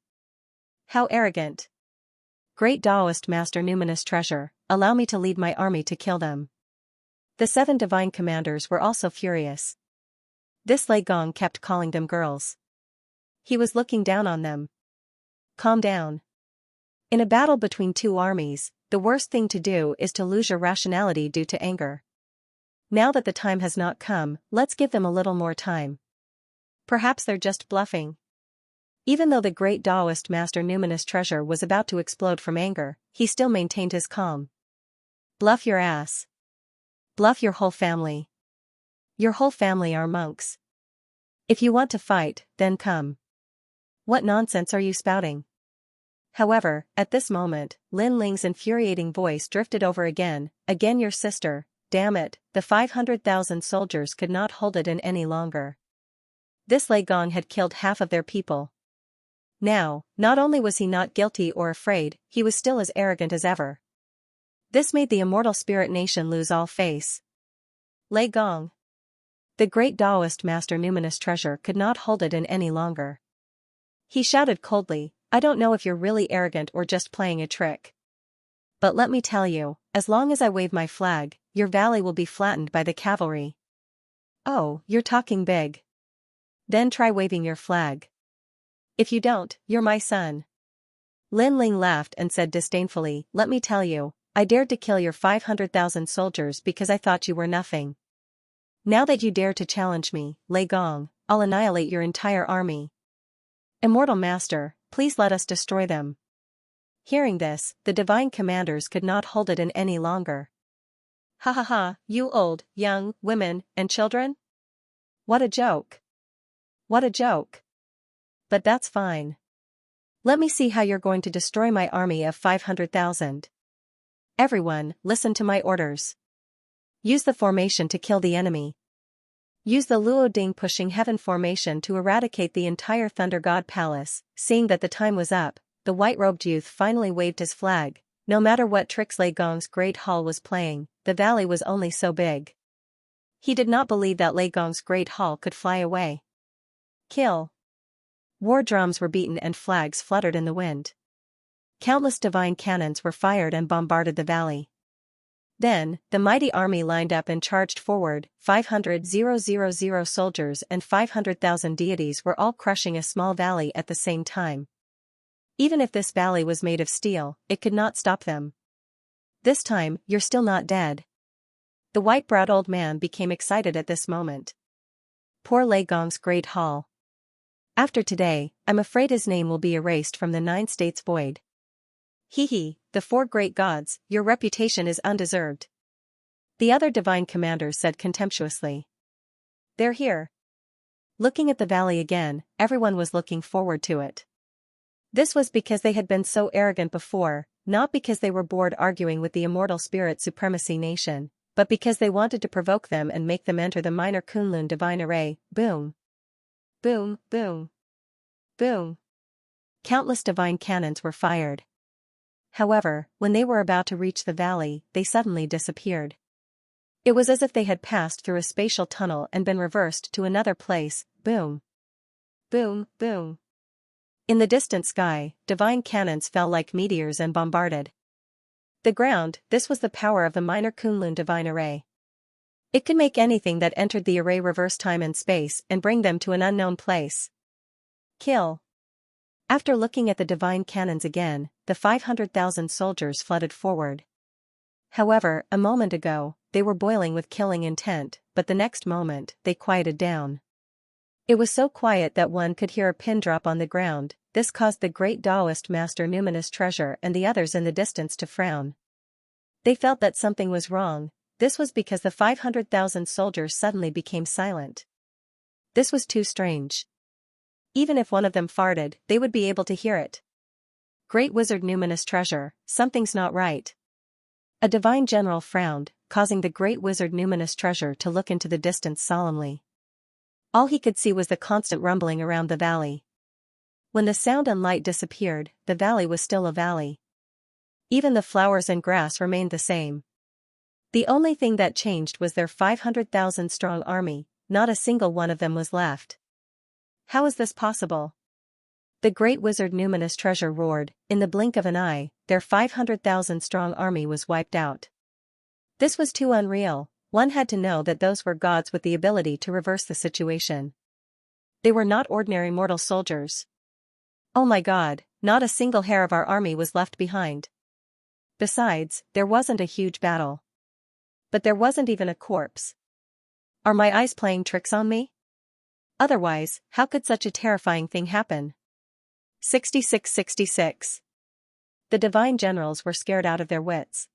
[SPEAKER 1] How arrogant! Great Taoist master numinous treasure, allow me to lead my army to kill them. The 7 divine commanders were also furious. This Lei Gong kept calling them girls. He was looking down on them. Calm down. In a battle between 2 armies, the worst thing to do is to lose your rationality due to anger. Now that the time has not come, let's give them a little more time. Perhaps they're just bluffing. Even though the great Taoist master numinous treasure was about to explode from anger, he still maintained his calm. Bluff your ass. Bluff your whole family. Your whole family are monks. If you want to fight, then come. What nonsense are you spouting? However, at this moment, Lin Ling's infuriating voice drifted over again your sister, damn it, the 500,000 soldiers could not hold it in any longer. This Lei Gong had killed half of their people. Now, not only was he not guilty or afraid, he was still as arrogant as ever. This made the immortal spirit nation lose all face. Lei Gong. The great Taoist master numinous treasure could not hold it in any longer. He shouted coldly, I don't know if you're really arrogant or just playing a trick. But let me tell you, as long as I wave my flag, your valley will be flattened by the cavalry. Oh, you're talking big. Then try waving your flag. If you don't, you're my son. Lin Ling laughed and said disdainfully, let me tell you, I dared to kill your 500,000 soldiers because I thought you were nothing. Now that you dare to challenge me, Lei Gong, I'll annihilate your entire army. Immortal Master, please let us destroy them. Hearing this, the divine commanders could not hold it in any longer. Ha ha ha, you old, young, women, and children? What a joke. What a joke. But that's fine. Let me see how you're going to destroy my army of 500,000. Everyone, listen to my orders. Use the formation to kill the enemy. Use the Luo Ding pushing heaven formation to eradicate the entire Thunder God Palace. Seeing that the time was up, the white-robed youth finally waved his flag. No matter what tricks Lei Gong's great hall was playing, the valley was only so big. He did not believe that Lei Gong's great hall could fly away. Kill. War drums were beaten and flags fluttered in the wind. Countless divine cannons were fired and bombarded the valley. Then, the mighty army lined up and charged forward. 500,000 soldiers and 500,000 deities were all crushing a small valley at the same time. Even if this valley was made of steel, it could not stop them. This time, you're still not dead. The white-browed old man became excited at this moment. Poor Lei Gong's great hall. After today, I'm afraid his name will be erased from the 9 states void. Hee, the 4 great gods, your reputation is undeserved. The other divine commanders said contemptuously. They're here. Looking at the valley again, everyone was looking forward to it. This was because they had been so arrogant before, not because they were bored arguing with the immortal spirit supremacy nation, but because they wanted to provoke them and make them enter the minor Kunlun divine array. Boom. Boom, boom. Boom. Countless divine cannons were fired. However, when they were about to reach the valley, they suddenly disappeared. It was as if they had passed through a spatial tunnel and been reversed to another place. Boom. Boom, boom. In the distant sky, divine cannons fell like meteors and bombarded the ground. This was the power of the minor Kunlun divine array. It could make anything that entered the array reverse time and space and bring them to an unknown place. Kill. After looking at the divine cannons again, the 500,000 soldiers flooded forward. However, a moment ago, they were boiling with killing intent, but the next moment, they quieted down. It was so quiet that one could hear a pin drop on the ground. This caused the great Taoist master Numinous Treasure and the others in the distance to frown. They felt that something was wrong. This was because the 500,000 soldiers suddenly became silent. This was too strange. Even if one of them farted, they would be able to hear it. Great Wizard Numinous Treasure, something's not right. A divine general frowned, causing the Great Wizard Numinous Treasure to look into the distance solemnly. All he could see was the constant rumbling around the valley. When the sound and light disappeared, the valley was still a valley. Even the flowers and grass remained the same. The only thing that changed was their 500,000 strong army. Not a single one of them was left. How is this possible? The Great Wizard Numinous Treasure roared. In the blink of an eye, their 500,000 strong army was wiped out. This was too unreal. One had to know that those were gods with the ability to reverse the situation. They were not ordinary mortal soldiers. Oh my God, not a single hair of our army was left behind. Besides, there wasn't a huge battle. But there wasn't even a corpse. Are my eyes playing tricks on me? Otherwise, how could such a terrifying thing happen? 6666. The divine generals were scared out of their wits.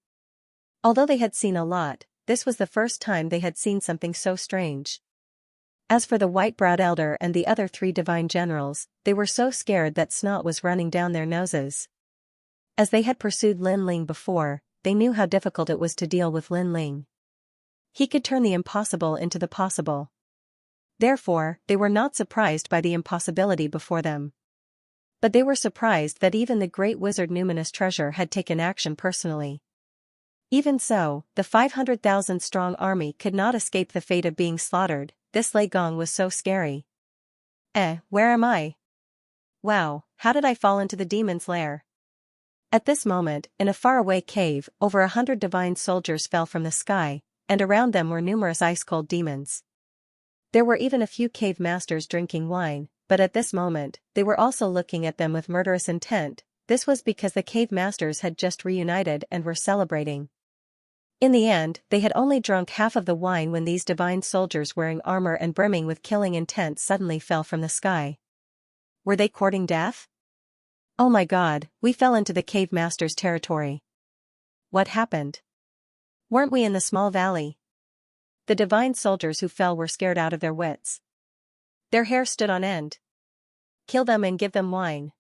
[SPEAKER 1] Although they had seen a lot, this was the first time they had seen something so strange. As for the white-browed elder and the other 3 divine generals, they were so scared that snot was running down their noses. As they had pursued Lin Ling before, they knew how difficult it was to deal with Lin Ling. He could turn the impossible into the possible. Therefore, they were not surprised by the impossibility before them. But they were surprised that even the Great Wizard Numinous Treasure had taken action personally. Even so, the 500,000 strong army could not escape the fate of being slaughtered. This Lei Gong was so scary. Where am I? Wow, how did I fall into the demon's lair? At this moment, in a faraway cave, over 100 divine soldiers fell from the sky, and around them were numerous ice-cold demons. There were even a few cave masters drinking wine, but at this moment, they were also looking at them with murderous intent. This was because the cave masters had just reunited and were celebrating. In the end, they had only drunk half of the wine when these divine soldiers wearing armor and brimming with killing intent suddenly fell from the sky. Were they courting death? Oh my God, we fell into the cave master's territory. What happened? Weren't we in the small valley? The divine soldiers who fell were scared out of their wits. Their hair stood on end. Kill them and give them wine.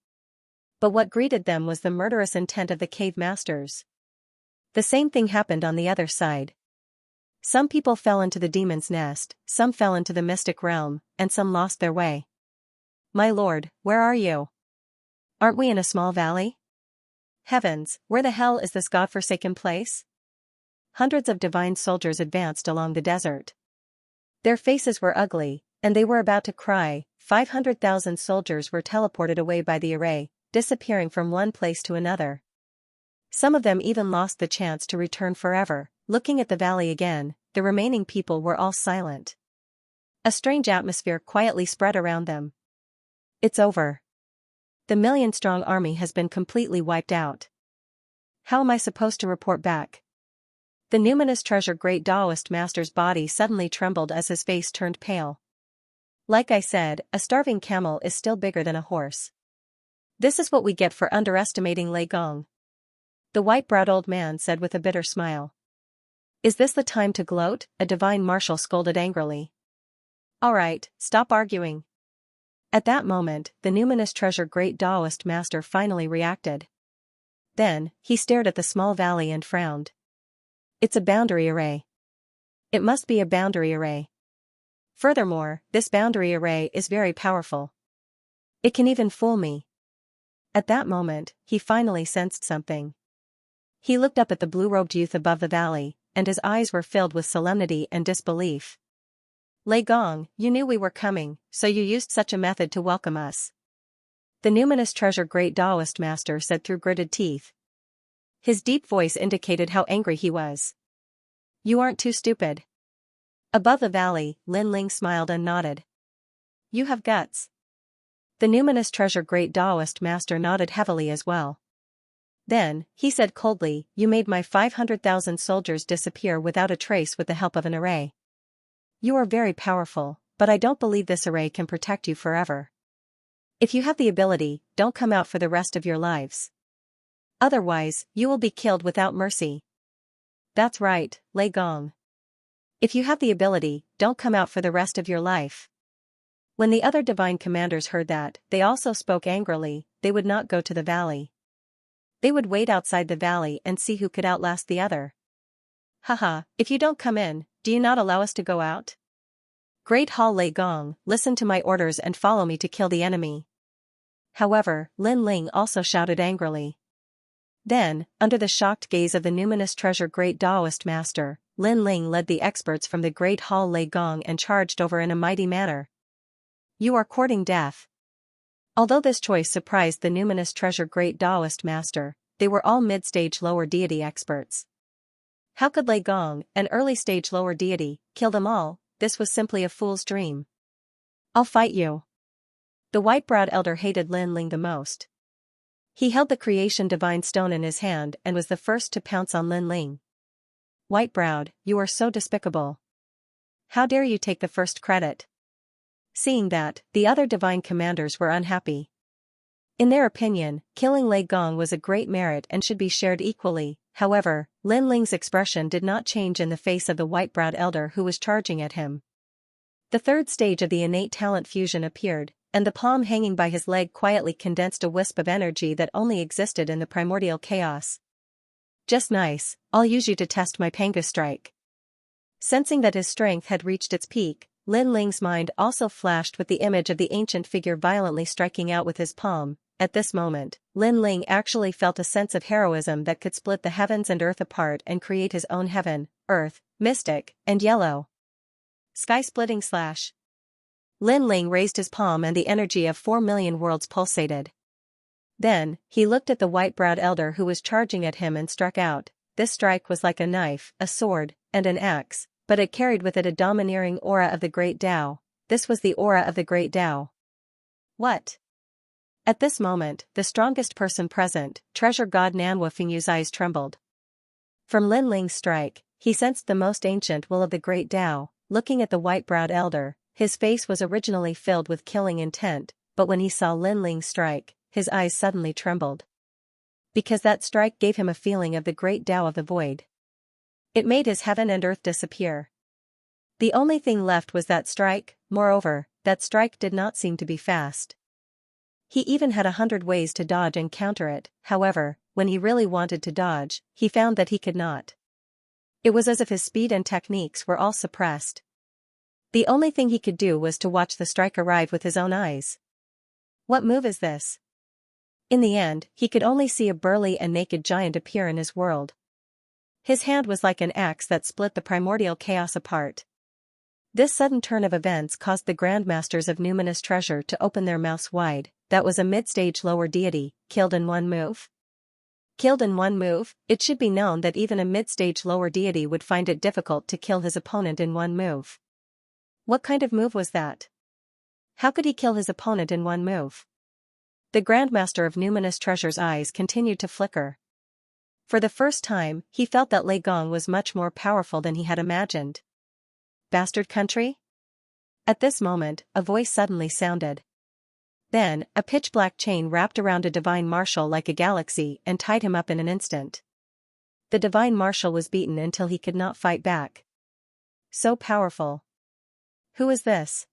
[SPEAKER 1] But what greeted them was the murderous intent of the cave masters. The same thing happened on the other side. Some people fell into the demon's nest, some fell into the mystic realm, and some lost their way. My lord, where are you? Aren't we in a small valley? Heavens, where the hell is this godforsaken place? Hundreds of divine soldiers advanced along the desert. Their faces were ugly, and they were about to cry. 500,000 soldiers were teleported away by the array, disappearing from one place to another. Some of them even lost the chance to return forever. Looking at the valley again, the remaining people were all silent. A strange atmosphere quietly spread around them. It's over. The million-strong army has been completely wiped out. How am I supposed to report back? The Numinous Treasure Great Taoist Master's body suddenly trembled as his face turned pale. Like I said, a starving camel is still bigger than a horse. This is what we get for underestimating Lei Gong. The white-browed old man said with a bitter smile. Is this the time to gloat? A divine marshal scolded angrily. All right, stop arguing. At that moment, the Numinous Treasure Great Taoist Master finally reacted. Then, he stared at the small valley and frowned. It's a boundary array. It must be a boundary array. Furthermore, this boundary array is very powerful. It can even fool me. At that moment, he finally sensed something. He looked up at the blue-robed youth above the valley, and his eyes were filled with solemnity and disbelief. Lei Gong, you knew we were coming, so you used such a method to welcome us. The Numinous Treasure Great Taoist Master said through gritted teeth. His deep voice indicated how angry he was. You aren't too stupid. Above the valley, Lin Ling smiled and nodded. You have guts. The Numinous Treasure Great Taoist Master nodded heavily as well. Then, he said coldly, you made my 500,000 soldiers disappear without a trace with the help of an array. You are very powerful, but I don't believe this array can protect you forever. If you have the ability, don't come out for the rest of your lives. Otherwise, you will be killed without mercy. That's right, Lei Gong. If you have the ability, don't come out for the rest of your life. When the other divine commanders heard that, they also spoke angrily. They would not go to the valley. They would wait outside the valley and see who could outlast the other. Haha, if you don't come in, do you not allow us to go out? Great Hall Lei Gong, listen to my orders and follow me to kill the enemy. However, Lin Ling also shouted angrily. Then, under the shocked gaze of the numinous treasure great Taoist master, Lin Ling led the experts from the Great Hall Lei Gong and charged over in a mighty manner. You are courting death. Although this choice surprised the numinous treasure great Taoist master, they were all mid-stage lower deity experts. How could Lei Gong, an early-stage lower deity, kill them all? This was simply a fool's dream. I'll fight you. The white-browed elder hated Lin Ling the most. He held the creation divine stone in his hand and was the first to pounce on Lin Ling. White-browed, you are so despicable. How dare you take the first credit? Seeing that, the other divine commanders were unhappy. In their opinion, killing Lei Gong was a great merit and should be shared equally. However, Lin Ling's expression did not change in the face of the white-browed elder who was charging at him. The third stage of the innate talent fusion appeared, and the palm hanging by his leg quietly condensed a wisp of energy that only existed in the primordial chaos. Just nice, I'll use you to test my Panga strike. Sensing that his strength had reached its peak, Lin Ling's mind also flashed with the image of the ancient figure violently striking out with his palm. At this moment, Lin Ling actually felt a sense of heroism that could split the heavens and earth apart and create his own heaven, earth, mystic, and yellow. Sky-splitting slash. Lin Ling raised his palm and the energy of 4 million worlds pulsated. Then, he looked at the white-browed elder who was charging at him and struck out. This strike was like a knife, a sword, and an axe, but it carried with it a domineering aura of the great Tao. This was the aura of the great Tao. What? At this moment, the strongest person present, Treasure God Nanhua Fingyu's eyes trembled. From Lin Ling's strike, he sensed the most ancient will of the great Tao. Looking at the white-browed elder, his face was originally filled with killing intent, but when he saw Lin Ling's strike, his eyes suddenly trembled. Because that strike gave him a feeling of the great Tao of the void. It made his heaven and earth disappear. The only thing left was that strike. Moreover, that strike did not seem to be fast. He even had 100 ways to dodge and counter it. However, when he really wanted to dodge, he found that he could not. It was as if his speed and techniques were all suppressed. The only thing he could do was to watch the strike arrive with his own eyes. What move is this? In the end, he could only see a burly and naked giant appear in his world. His hand was like an axe that split the primordial chaos apart. This sudden turn of events caused the Grandmasters of Numinous Treasure to open their mouths wide. That was a mid-stage lower deity, killed in one move? Killed in one move? It should be known that even a mid-stage lower deity would find it difficult to kill his opponent in one move. What kind of move was that? How could he kill his opponent in one move? The Grandmaster of Numinous Treasure's eyes continued to flicker. For the first time, he felt that Lei Gong was much more powerful than he had imagined. Bastard country? At this moment, a voice suddenly sounded. Then, a pitch-black chain wrapped around a divine marshal like a galaxy and tied him up in an instant. The divine marshal was beaten until he could not fight back. So powerful. Who is this?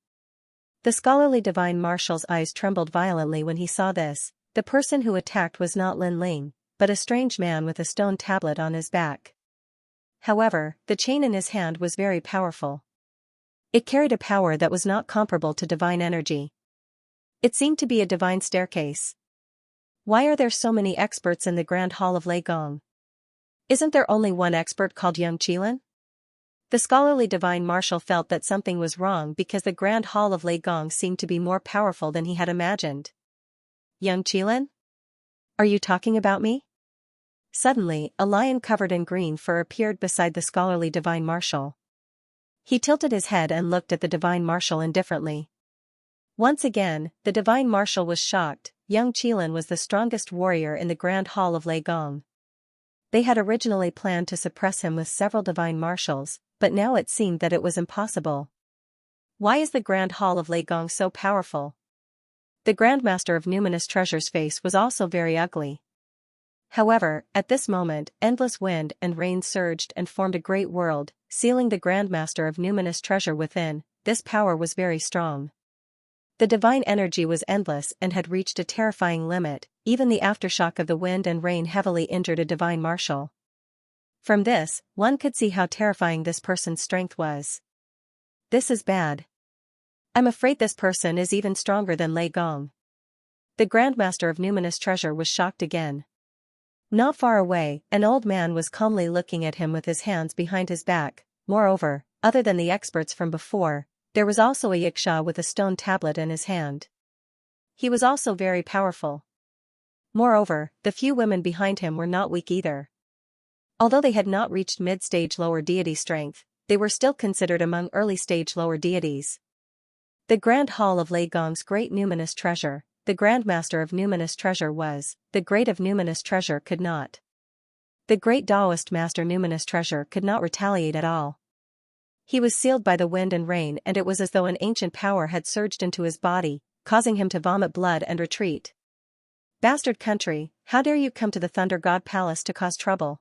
[SPEAKER 1] The scholarly divine marshal's eyes trembled violently when he saw this. The person who attacked was not Lin Ling, but a strange man with a stone tablet on his back. However, the chain in his hand was very powerful. It carried a power that was not comparable to divine energy. It seemed to be a divine staircase. Why are there so many experts in the Grand Hall of Lei Gong? Isn't there only one expert called Xianxia? The scholarly divine marshal felt that something was wrong because the Grand Hall of Lei Gong seemed to be more powerful than he had imagined. Xianxia? Are you talking about me? Suddenly, a lion covered in green fur appeared beside the scholarly divine marshal. He tilted his head and looked at the divine marshal indifferently. Once again, the divine marshal was shocked. Xianxia was the strongest warrior in the Grand Hall of Lei Gong. They had originally planned to suppress him with several divine marshals, but now it seemed that it was impossible. Why is the Grand Hall of Lei Gong so powerful? The Grandmaster of Numinous Treasure's face was also very ugly. However, at this moment, endless wind and rain surged and formed a great world, sealing the Grandmaster of Numinous Treasure within. This power was very strong. The divine energy was endless and had reached a terrifying limit. Even the aftershock of the wind and rain heavily injured a divine marshal. From this, one could see how terrifying this person's strength was. This is bad. I'm afraid this person is even stronger than Lei Gong. The Grandmaster of Numinous Treasure was shocked again. Not far away, an old man was calmly looking at him with his hands behind his back. Moreover, other than the experts from before, there was also a Xianxia with a stone tablet in his hand. He was also very powerful. Moreover, the few women behind him were not weak either. Although they had not reached mid-stage lower deity strength, they were still considered among early-stage lower deities. The Grand Hall of Lei Gong's Great Numinous Treasure, the Grandmaster of Numinous Treasure was, the Great of Numinous Treasure could not. The Great Taoist Master Numinous Treasure could not retaliate at all. He was sealed by the wind and rain, and it was as though an ancient power had surged into his body, causing him to vomit blood and retreat. Bastard country, how dare you come to the Thunder God Palace to cause trouble?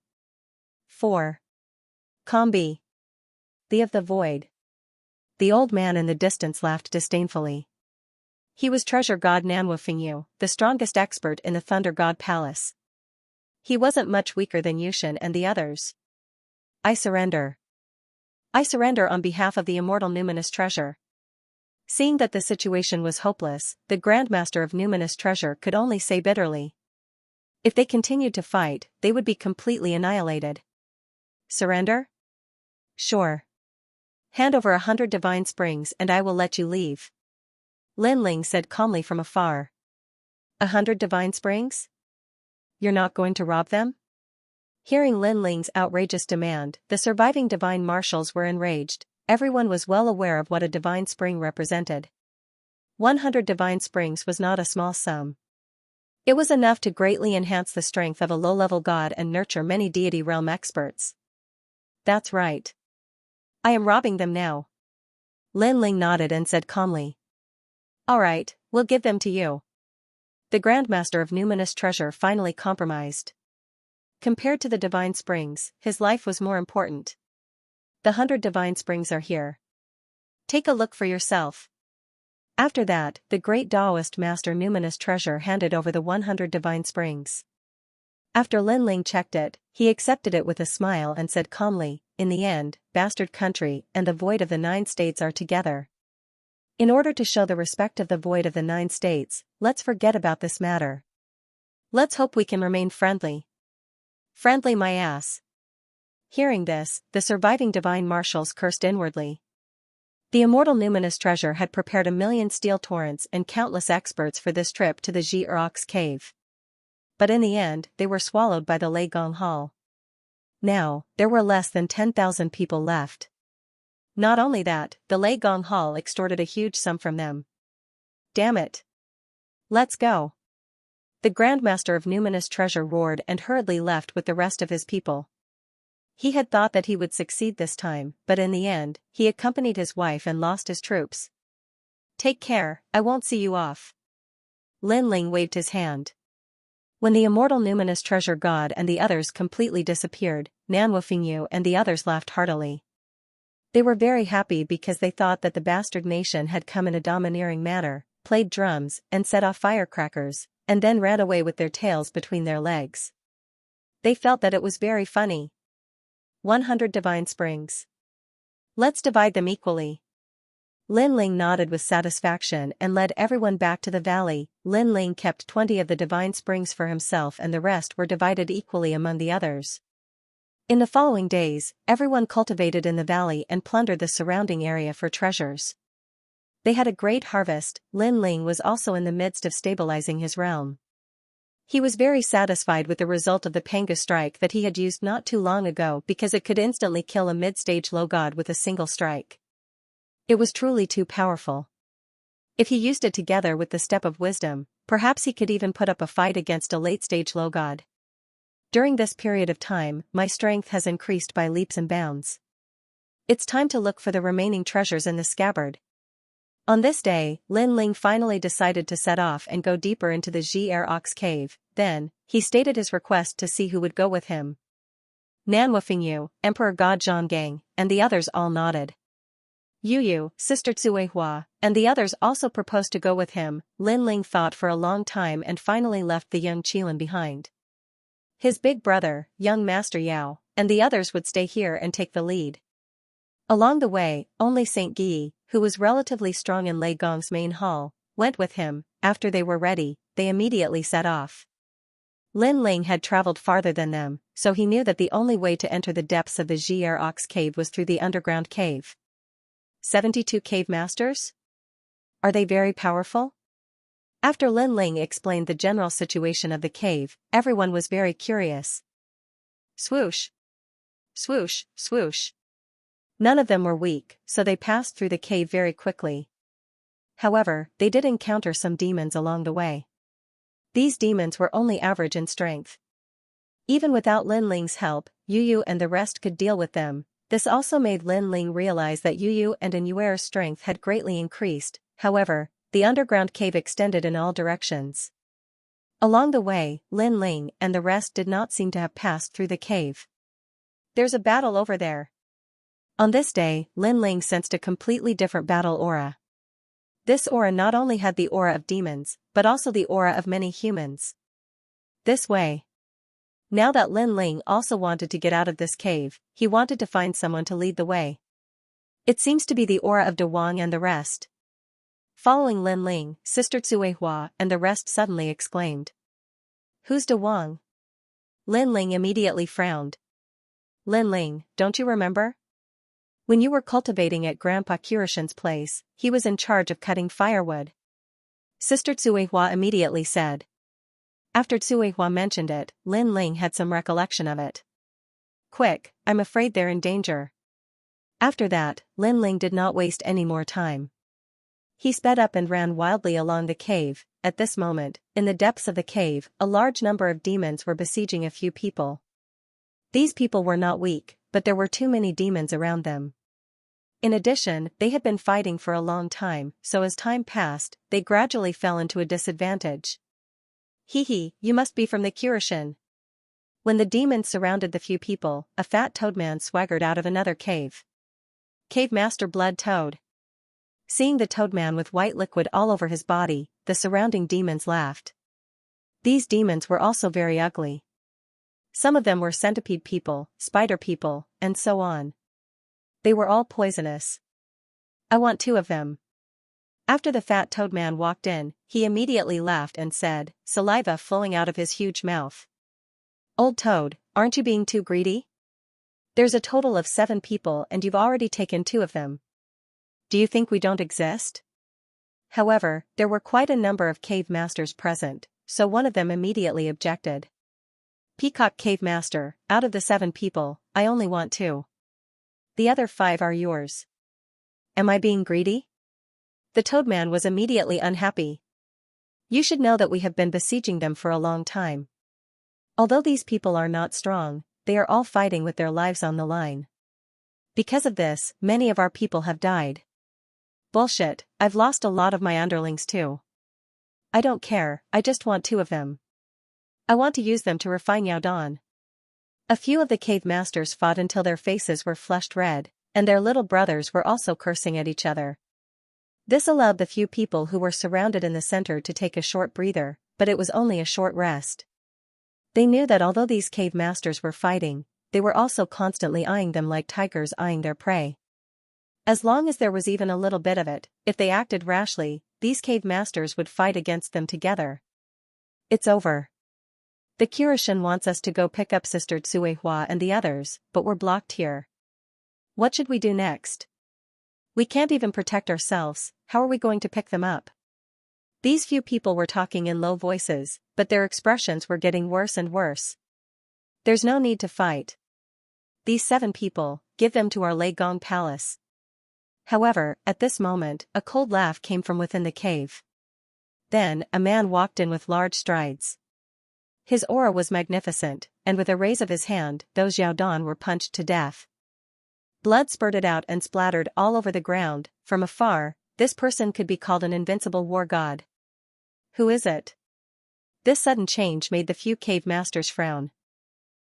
[SPEAKER 1] 4. Combi. The of the Void. The old man in the distance laughed disdainfully. He was Treasure God Nanwufingyu, the strongest expert in the Thunder God Palace. He wasn't much weaker than Yushin and the others. I surrender. I surrender on behalf of the immortal Numinous Treasure. Seeing that the situation was hopeless, the Grandmaster of Numinous Treasure could only say bitterly. If they continued to fight, they would be completely annihilated. Surrender? Sure. Hand over 100 divine springs and I will let you leave. Linling said calmly from afar. 100 divine springs? You're not going to rob them? Hearing Linling's outrageous demand, the surviving divine marshals were enraged. Everyone was well aware of what a divine spring represented. 100 divine springs was not a small sum. It was enough to greatly enhance the strength of a low-level god and nurture many deity realm experts. That's right. I am robbing them now. Linling nodded and said calmly. All right, we'll give them to you. The Grandmaster of Numinous Treasure finally compromised. Compared to the divine springs, his life was more important. The 100 divine springs are here. Take a look for yourself. After that, the great Taoist Master Numinous Treasure handed over the 100 divine springs. After Linling checked it, he accepted it with a smile and said calmly, in the end, Bastard Country and the Void of the 9 States are together. In order to show the respect of the Void of the 9 States, let's forget about this matter. Let's hope we can remain friendly. Friendly my ass. Hearing this, the surviving divine marshals cursed inwardly. The immortal Numinous Treasure had prepared 1,000,000 steel torrents and countless experts for this trip to the Xianxia cave. But in the end, they were swallowed by the Lei Gong Hall. Now, there were less than 10,000 people left. Not only that, the Lei Gong Hall extorted a huge sum from them. Damn it. Let's go. The Grandmaster of Numinous Treasure roared and hurriedly left with the rest of his people. He had thought that he would succeed this time, but in the end, he accompanied his wife and lost his troops. Take care, I won't see you off. Linling waved his hand. When the immortal Numinous Treasure God and the others completely disappeared, Nanwufingyu and the others laughed heartily. They were very happy because they thought that the bastard nation had come in a domineering manner, played drums and set off firecrackers, and then ran away with their tails between their legs. They felt that it was very funny. 100 divine springs. Let's divide them equally. Linling nodded with satisfaction and led everyone back to the valley. Linling kept 20 of the divine springs for himself and the rest were divided equally among the others. In the following days, everyone cultivated in the valley and plundered the surrounding area for treasures. They had a great harvest. Linling was also in the midst of stabilizing his realm. He was very satisfied with the result of the Panga strike that he had used not too long ago because it could instantly kill a mid-stage low god with a single strike. It was truly too powerful. If he used it together with the Step of Wisdom, perhaps he could even put up a fight against a late-stage low god. During this period of time, my strength has increased by leaps and bounds. It's time to look for the remaining treasures in the scabbard. On this day, Lin Ling finally decided to set off and go deeper into the Xianxia cave. Then, he stated his request to see who would go with him. Nan Wufingyu, Emperor God Zhonggang, and the others all nodded. Yu Yu, Sister Tsuehua, and the others also proposed to go with him. Lin Ling thought for a long time and finally left the young Qilin behind. His big brother, young Master Yao, and the others would stay here and take the lead. Along the way, only Saint Guy, who was relatively strong in Lei Gong's main hall, went with him. After they were ready, they immediately set off. Lin Ling had traveled farther than them, so he knew that the only way to enter the depths of the Xianxia cave was through the underground cave. 72 cave masters? Are they very powerful? After Lin Ling explained the general situation of the cave, everyone was very curious. Swoosh! Swoosh, swoosh! None of them were weak, so they passed through the cave very quickly. However, they did encounter some demons along the way. These demons were only average in strength. Even without Lin Ling's help, Yu Yu and the rest could deal with them. This also made Lin Ling realize that Yu Yu and Yuer's strength had greatly increased. However, the underground cave extended in all directions. Along the way, Lin Ling and the rest did not seem to have passed through the cave. There's a battle over there. On this day, Lin Ling sensed a completely different battle aura. This aura not only had the aura of demons, but also the aura of many humans. This way. Now that Lin Ling also wanted to get out of this cave, he wanted to find someone to lead the way. It seems to be the aura of De Wang and the rest. Following Lin Ling, Sister Tsuehua and the rest suddenly exclaimed. Who's De Wang? Lin Ling immediately frowned. Lin Ling, don't you remember? When you were cultivating at Grandpa Kirishin's place, he was in charge of cutting firewood. Sister Tsuehua immediately said. After Tsuehua mentioned it, Lin Ling had some recollection of it. Quick, I'm afraid they're in danger. After that, Lin Ling did not waste any more time. He sped up and ran wildly along the cave. At this moment, in the depths of the cave, a large number of demons were besieging a few people. These people were not weak, but there were too many demons around them. In addition, they had been fighting for a long time, so as time passed, they gradually fell into a disadvantage. Hee, you must be from the Kirishin. When the demons surrounded the few people, a fat toadman swaggered out of another cave. Cave Master Blood Toad. Seeing the toadman with white liquid all over his body, the surrounding demons laughed. These demons were also very ugly. Some of them were centipede people, spider people, and so on. They were all poisonous. I want 2 of them. After the fat toadman walked in, he immediately laughed and said, saliva flowing out of his huge mouth. Old Toad, aren't you being too greedy? There's a total of 7 people and you've already taken 2 of them. Do you think we don't exist? However, there were quite a number of cave masters present, so one of them immediately objected. Peacock Cave Master, out of the 7 people, I only want 2. The other 5 are yours. Am I being greedy? The toadman was immediately unhappy. You should know that we have been besieging them for a long time. Although these people are not strong, they are all fighting with their lives on the line. Because of this, many of our people have died. Bullshit, I've lost a lot of my underlings too. I don't care, I just want 2 of them. I want to use them to refine Yaodon. A few of the cave masters fought until their faces were flushed red, and their little brothers were also cursing at each other. This allowed the few people who were surrounded in the center to take a short breather, but it was only a short rest. They knew that although these cave masters were fighting, they were also constantly eyeing them like tigers eyeing their prey. As long as there was even a little bit of it, if they acted rashly, these cave masters would fight against them together. It's over. The Kirishin wants us to go pick up Sister Tsuehua and the others, but we're blocked here. What should we do next? We can't even protect ourselves, how are we going to pick them up? These few people were talking in low voices, but their expressions were getting worse and worse. There's no need to fight. These 7 people, give them to our Lei Gong palace. However, at this moment, a cold laugh came from within the cave. Then, a man walked in with large strides. His aura was magnificent, and with a raise of his hand, those Yaodon were punched to death. Blood spurted out and splattered all over the ground. From afar, this person could be called an invincible war god. Who is it? This sudden change made the few cave masters frown.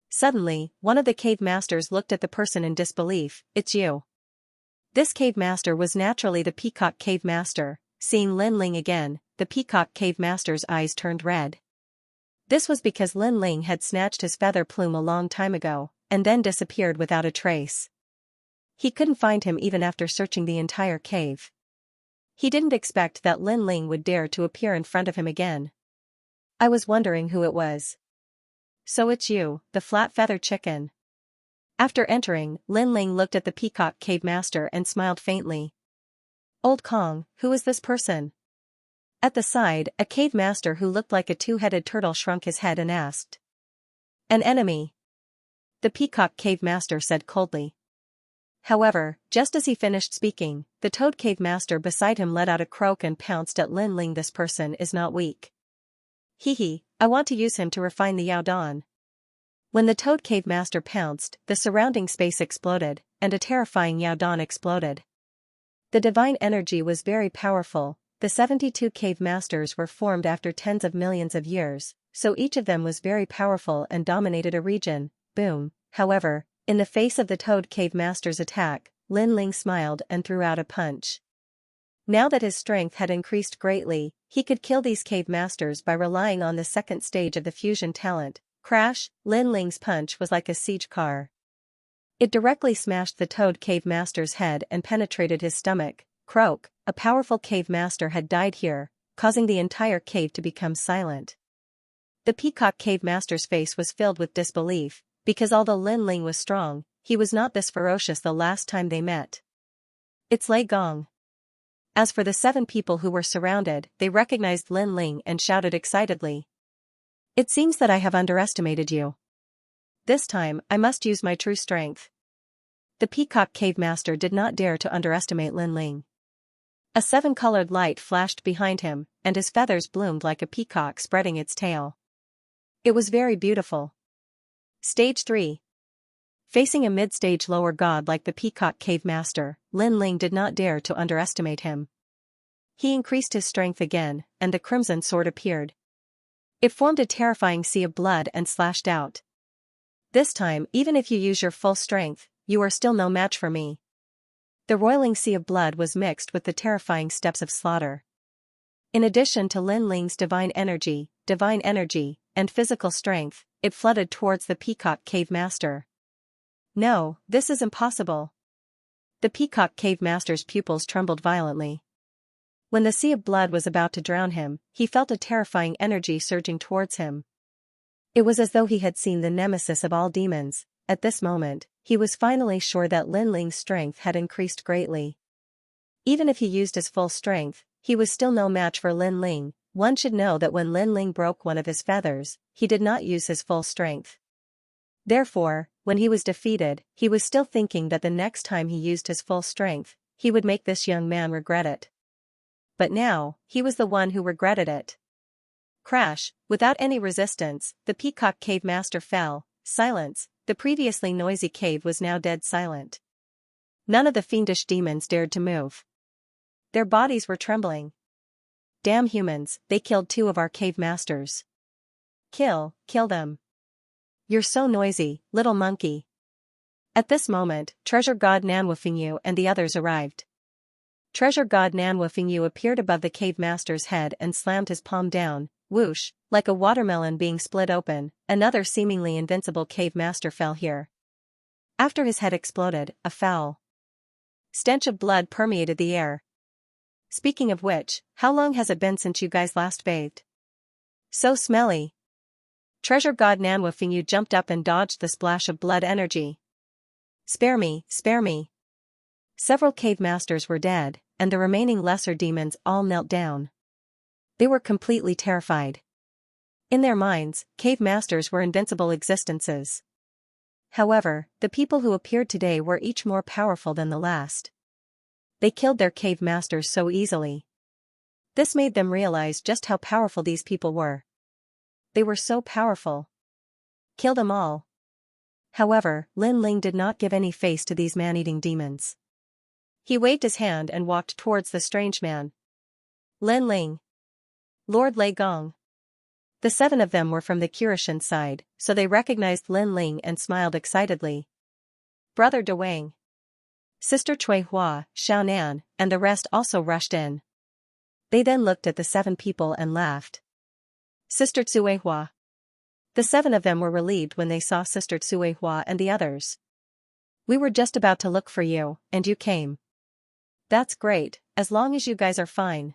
[SPEAKER 1] Suddenly, one of the cave masters looked at the person in disbelief. It's you. This cave master was naturally the peacock cave master. Seeing Lin Ling again, the peacock cave master's eyes turned red. This was because Lin Ling had snatched his feather plume a long time ago, and then disappeared without a trace. He couldn't find him even after searching the entire cave. He didn't expect that Lin Ling would dare to appear in front of him again. I was wondering who it was. So it's you, the flat-feathered chicken. After entering, Lin Ling looked at the peacock cave master and smiled faintly. Old Kong, who is this person? At the side, a cave master who looked like a two-headed turtle shrunk his head and asked. An enemy. The peacock cave master said coldly. However, just as he finished speaking, the toad cave master beside him let out a croak and pounced at Lin Ling. This person is not weak. Hee, I want to use him to refine the Yaodon. When the toad cave master pounced, the surrounding space exploded, and a terrifying Yaodon exploded. The divine energy was very powerful. The 72 cave masters were formed after tens of millions of years, so each of them was very powerful and dominated a region. Boom. However, in the face of the toad cave master's attack, Lin Ling smiled and threw out a punch. Now that his strength had increased greatly, he could kill these cave masters by relying on the second stage of the fusion talent. Crash! Lin Ling's punch was like a siege car. It directly smashed the toad cave master's head and penetrated his stomach. Croak! A powerful cave master had died here, causing the entire cave to become silent. The peacock cave master's face was filled with disbelief, because although Lin Ling was strong, he was not this ferocious the last time they met. It's Lei Gong. As for the 7 people who were surrounded, they recognized Lin Ling and shouted excitedly. It seems that I have underestimated you. This time, I must use my true strength. The peacock cave master did not dare to underestimate Lin Ling. A 7-colored light flashed behind him, and his feathers bloomed like a peacock spreading its tail. It was very beautiful. Stage 3. Facing a mid-stage lower god like the peacock cave master, Lin Ling did not dare to underestimate him. He increased his strength again, and the crimson sword appeared. It formed a terrifying sea of blood and slashed out. This time, even if you use your full strength, you are still no match for me. The roiling sea of blood was mixed with the terrifying steps of slaughter. In addition to Lin Ling's divine energy, and physical strength, it flooded towards the peacock cave master. No, this is impossible. The peacock cave master's pupils trembled violently. When the sea of blood was about to drown him, he felt a terrifying energy surging towards him. It was as though he had seen the nemesis of all demons. At this moment, he was finally sure that Lin Ling's strength had increased greatly. Even if he used his full strength, he was still no match for Lin Ling. One should know that when Lin Ling broke one of his feathers, he did not use his full strength. Therefore, when he was defeated, he was still thinking that the next time he used his full strength, he would make this young man regret it. But now, he was the one who regretted it. Crash! Without any resistance, the peacock cave master fell. Silence. The previously noisy cave was now dead silent. None of the fiendish demons dared to move. Their bodies were trembling. Damn humans, they killed 2 of our cave masters. Kill them. You're so noisy, little monkey. At this moment, Treasure God Nanwufingyu and the others arrived. Treasure God Nanwufingyu appeared above the cave master's head and slammed his palm down. Whoosh, like a watermelon being split open, another seemingly invincible cave master fell here. After his head exploded, a foul stench of blood permeated the air. Speaking of which, how long has it been since you guys last bathed? So smelly. Treasure God Nanwufingyu jumped up and dodged the splash of blood energy. Spare me, spare me. Several cave masters were dead, and the remaining lesser demons all knelt down. They were completely terrified. In their minds, cave masters were invincible existences. However, the people who appeared today were each more powerful than the last. They killed their cave masters so easily. This made them realize just how powerful these people were. They were so powerful. Kill them all. However, Lin Ling did not give any face to these man-eating demons. He waved his hand and walked towards the strange man. Lin Ling. Lord Lei Gong. The 7 of them were from the Kirishan side, so they recognized Lin Ling and smiled excitedly. Brother De Wang. Sister Cui Hua, Xiaonan, and the rest also rushed in. They then looked at the 7 people and laughed. Sister Cui Hua. The 7 of them were relieved when they saw Sister Cui Hua and the others. We were just about to look for you, and you came. That's great, as long as you guys are fine.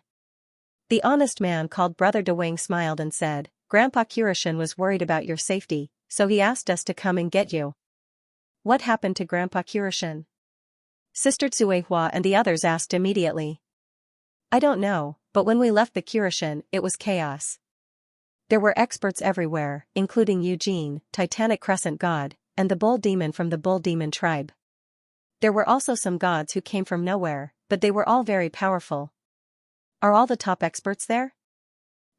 [SPEAKER 1] The honest man called Brother De Wang smiled and said, Grandpa Kirishan was worried about your safety, so he asked us to come and get you. What happened to Grandpa Kirishan? Sister Cui Hua and the others asked immediately. I don't know, but when we left the Kirishan, it was chaos. There were experts everywhere, including Eugene, Titanic Crescent God, and the Bull Demon from the Bull Demon tribe. There were also some gods who came from nowhere, but they were all very powerful. Are all the top experts there?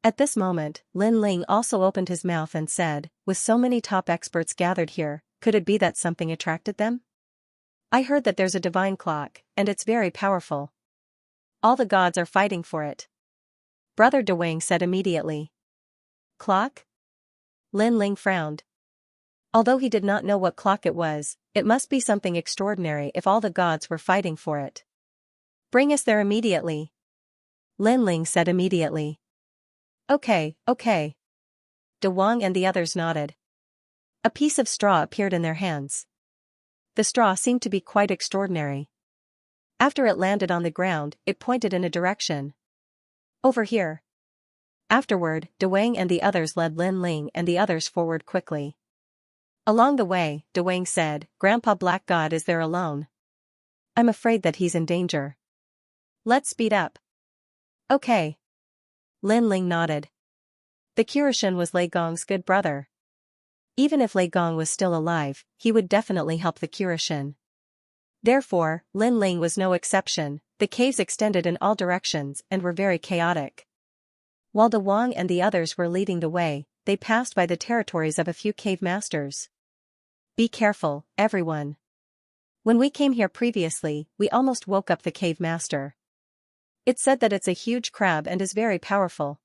[SPEAKER 1] At this moment, Lin Ling also opened his mouth and said, with so many top experts gathered here, could it be that something attracted them? I heard that there's a divine clock, and it's very powerful. All the gods are fighting for it. Brother De Wang said immediately. Clock? Lin Ling frowned. Although he did not know what clock it was, it must be something extraordinary if all the gods were fighting for it. Bring us there immediately. Lin Ling said immediately. Okay. De Wang and the others nodded. A piece of straw appeared in their hands. The straw seemed to be quite extraordinary. After it landed on the ground, it pointed in a direction. Over here. Afterward, De Wang and the others led Lin Ling and the others forward quickly. Along the way, De Wang said, Grandpa Black God is there alone. I'm afraid that he's in danger. Let's speed up. Okay. Lin Ling nodded. The Kirishan was Lei Gong's good brother. Even if Lei Gong was still alive, he would definitely help the Kirishan. Therefore, Lin Ling was no exception. The caves extended in all directions and were very chaotic. While De Wang and the others were leading the way, they passed by the territories of a few cave masters. Be careful, everyone. When we came here previously, we almost woke up the cave master. It's said that it's a huge crab and is very powerful.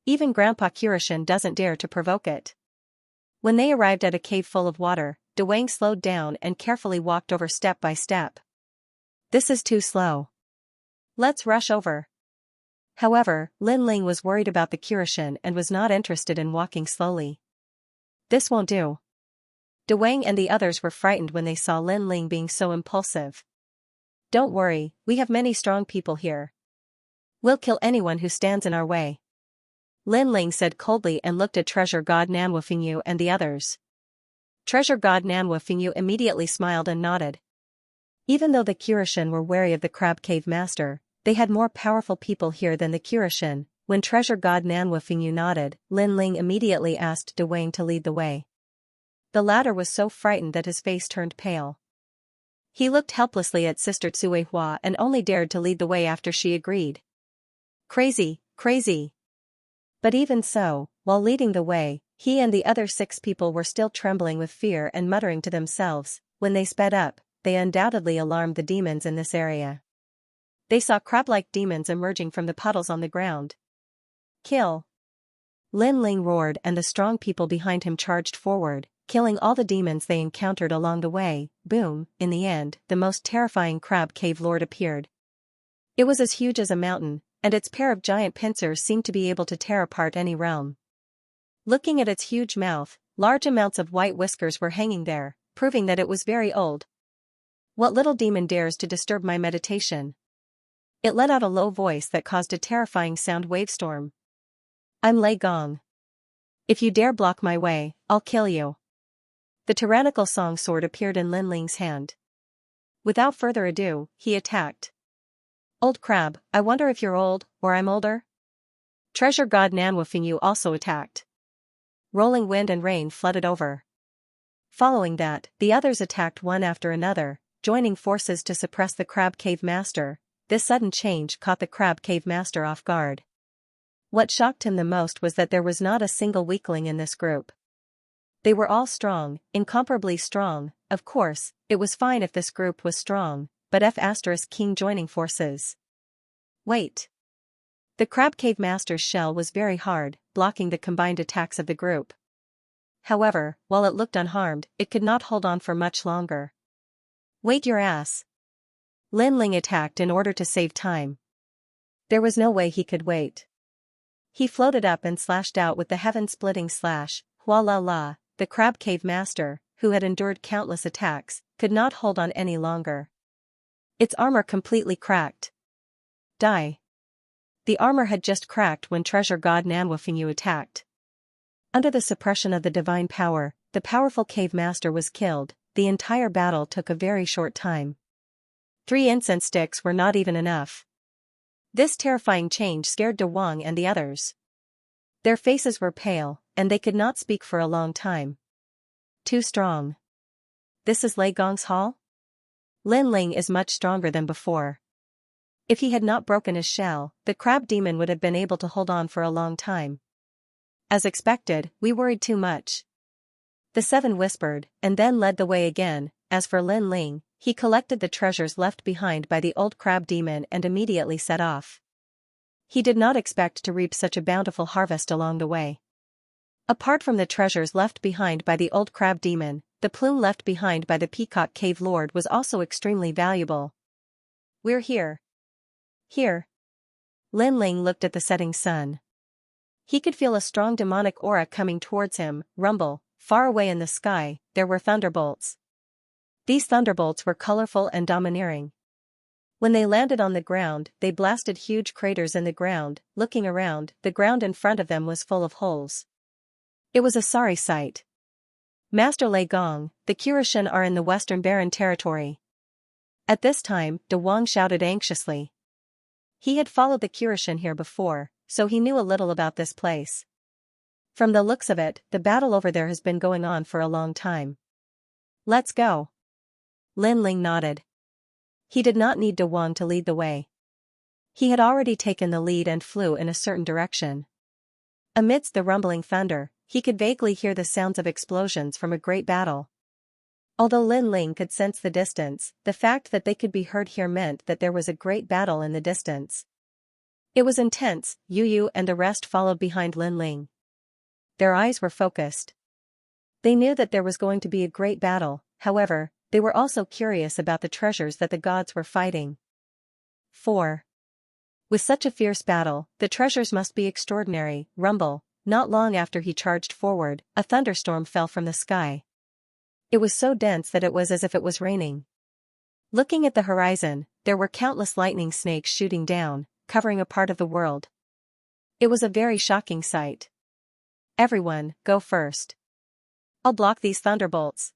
[SPEAKER 1] Even Grandpa Kirishan doesn't dare to provoke it. When they arrived at a cave full of water, De Wang slowed down and carefully walked over step by step. This is too slow. Let's rush over. However, Lin Ling was worried about the Kirishan and was not interested in walking slowly. This won't do. De Wang and the others were frightened when they saw Lin Ling being so impulsive. Don't worry, we have many strong people here. We'll kill anyone who stands in our way. Lin Ling said coldly and looked at Treasure God Nanwufingyu and the others. Treasure God Nanwufingyu immediately smiled and nodded. Even though the Kirishan were wary of the Crab Cave Master, they had more powerful people here than the Kirishan. When Treasure God Nanwufingyu nodded, Lin Ling immediately asked De Wang to lead the way. The latter was so frightened that his face turned pale. He looked helplessly at Sister Cui Hua and only dared to lead the way after she agreed. Crazy. But even so, while leading the way, he and the other 6 people were still trembling with fear and muttering to themselves. When they sped up, they undoubtedly alarmed the demons in this area. They saw crab-like demons emerging from the puddles on the ground. Kill! Lin Ling roared and the strong people behind him charged forward, killing all the demons they encountered along the way. Boom! In the end, the most terrifying crab cave lord appeared. It was as huge as a mountain, and its pair of giant pincers seemed to be able to tear apart any realm. Looking at its huge mouth, large amounts of white whiskers were hanging there, proving that it was very old. What little demon dares to disturb my meditation? It let out a low voice that caused a terrifying sound wavestorm. I'm Lei Gong. If you dare block my way, I'll kill you. The tyrannical song sword appeared in Lin Ling's hand. Without further ado, he attacked. Old crab, I wonder if you're old, or I'm older? Treasure God Nanwufingyu also attacked. Rolling wind and rain flooded over. Following that, the others attacked one after another, joining forces to suppress the Crab Cave Master. This sudden change caught the Crab Cave Master off guard. What shocked him the most was that there was not a single weakling in this group. They were all strong, incomparably strong. Of course, it was fine if this group was strong, but F*King joining forces. Wait. The Crab Cave Master's shell was very hard, blocking the combined attacks of the group. However, while it looked unharmed, it could not hold on for much longer. Wait your ass. Lin Ling attacked in order to save time. There was no way he could wait. He floated up and slashed out with the heaven-splitting slash. Hua la la, the Crab Cave Master, who had endured countless attacks, could not hold on any longer. Its armor completely cracked. Die. The armor had just cracked when treasure god Nanwufingyu attacked. Under the suppression of the divine power, the powerful cave master was killed. The entire battle took a very short time. 3 incense sticks were not even enough. This terrifying change scared De Wang and the others. Their faces were pale, and they could not speak for a long time. Too strong. This is Lei Gong's hall? Lin Ling is much stronger than before. If he had not broken his shell, the crab demon would have been able to hold on for a long time. As expected, we worried too much. The 7 whispered, and then led the way again. As for Lin Ling, he collected the treasures left behind by the old crab demon and immediately set off. He did not expect to reap such a bountiful harvest along the way. Apart from the treasures left behind by the old crab demon, the plume left behind by the Peacock Cave Lord was also extremely valuable. We're here. Here. Lin Ling looked at the setting sun. He could feel a strong demonic aura coming towards him. Rumble. Far away in the sky, there were thunderbolts. These thunderbolts were colorful and domineering. When they landed on the ground, they blasted huge craters in the ground. Looking around, the ground in front of them was full of holes. It was a sorry sight. Master Lei Gong, the Kurishin are in the Western Barren territory. At this time, De Wang shouted anxiously. He had followed the Kurishin here before, so he knew a little about this place. From the looks of it, the battle over there has been going on for a long time. Let's go. Lin Ling nodded. He did not need De Wang to lead the way. He had already taken the lead and flew in a certain direction. Amidst the rumbling thunder, he could vaguely hear the sounds of explosions from a great battle. Although Lin Ling could sense the distance, the fact that they could be heard here meant that there was a great battle in the distance. It was intense. Yu and the rest followed behind Lin Ling. Their eyes were focused. They knew that there was going to be a great battle, however, they were also curious about the treasures that the gods were fighting. 4. With such a fierce battle, the treasures must be extraordinary. Rumble. Not long after he charged forward, a thunderstorm fell from the sky. It was so dense that it was as if it was raining. Looking at the horizon, there were countless lightning snakes shooting down, covering a part of the world. It was a very shocking sight. Everyone, go first. I'll block these thunderbolts.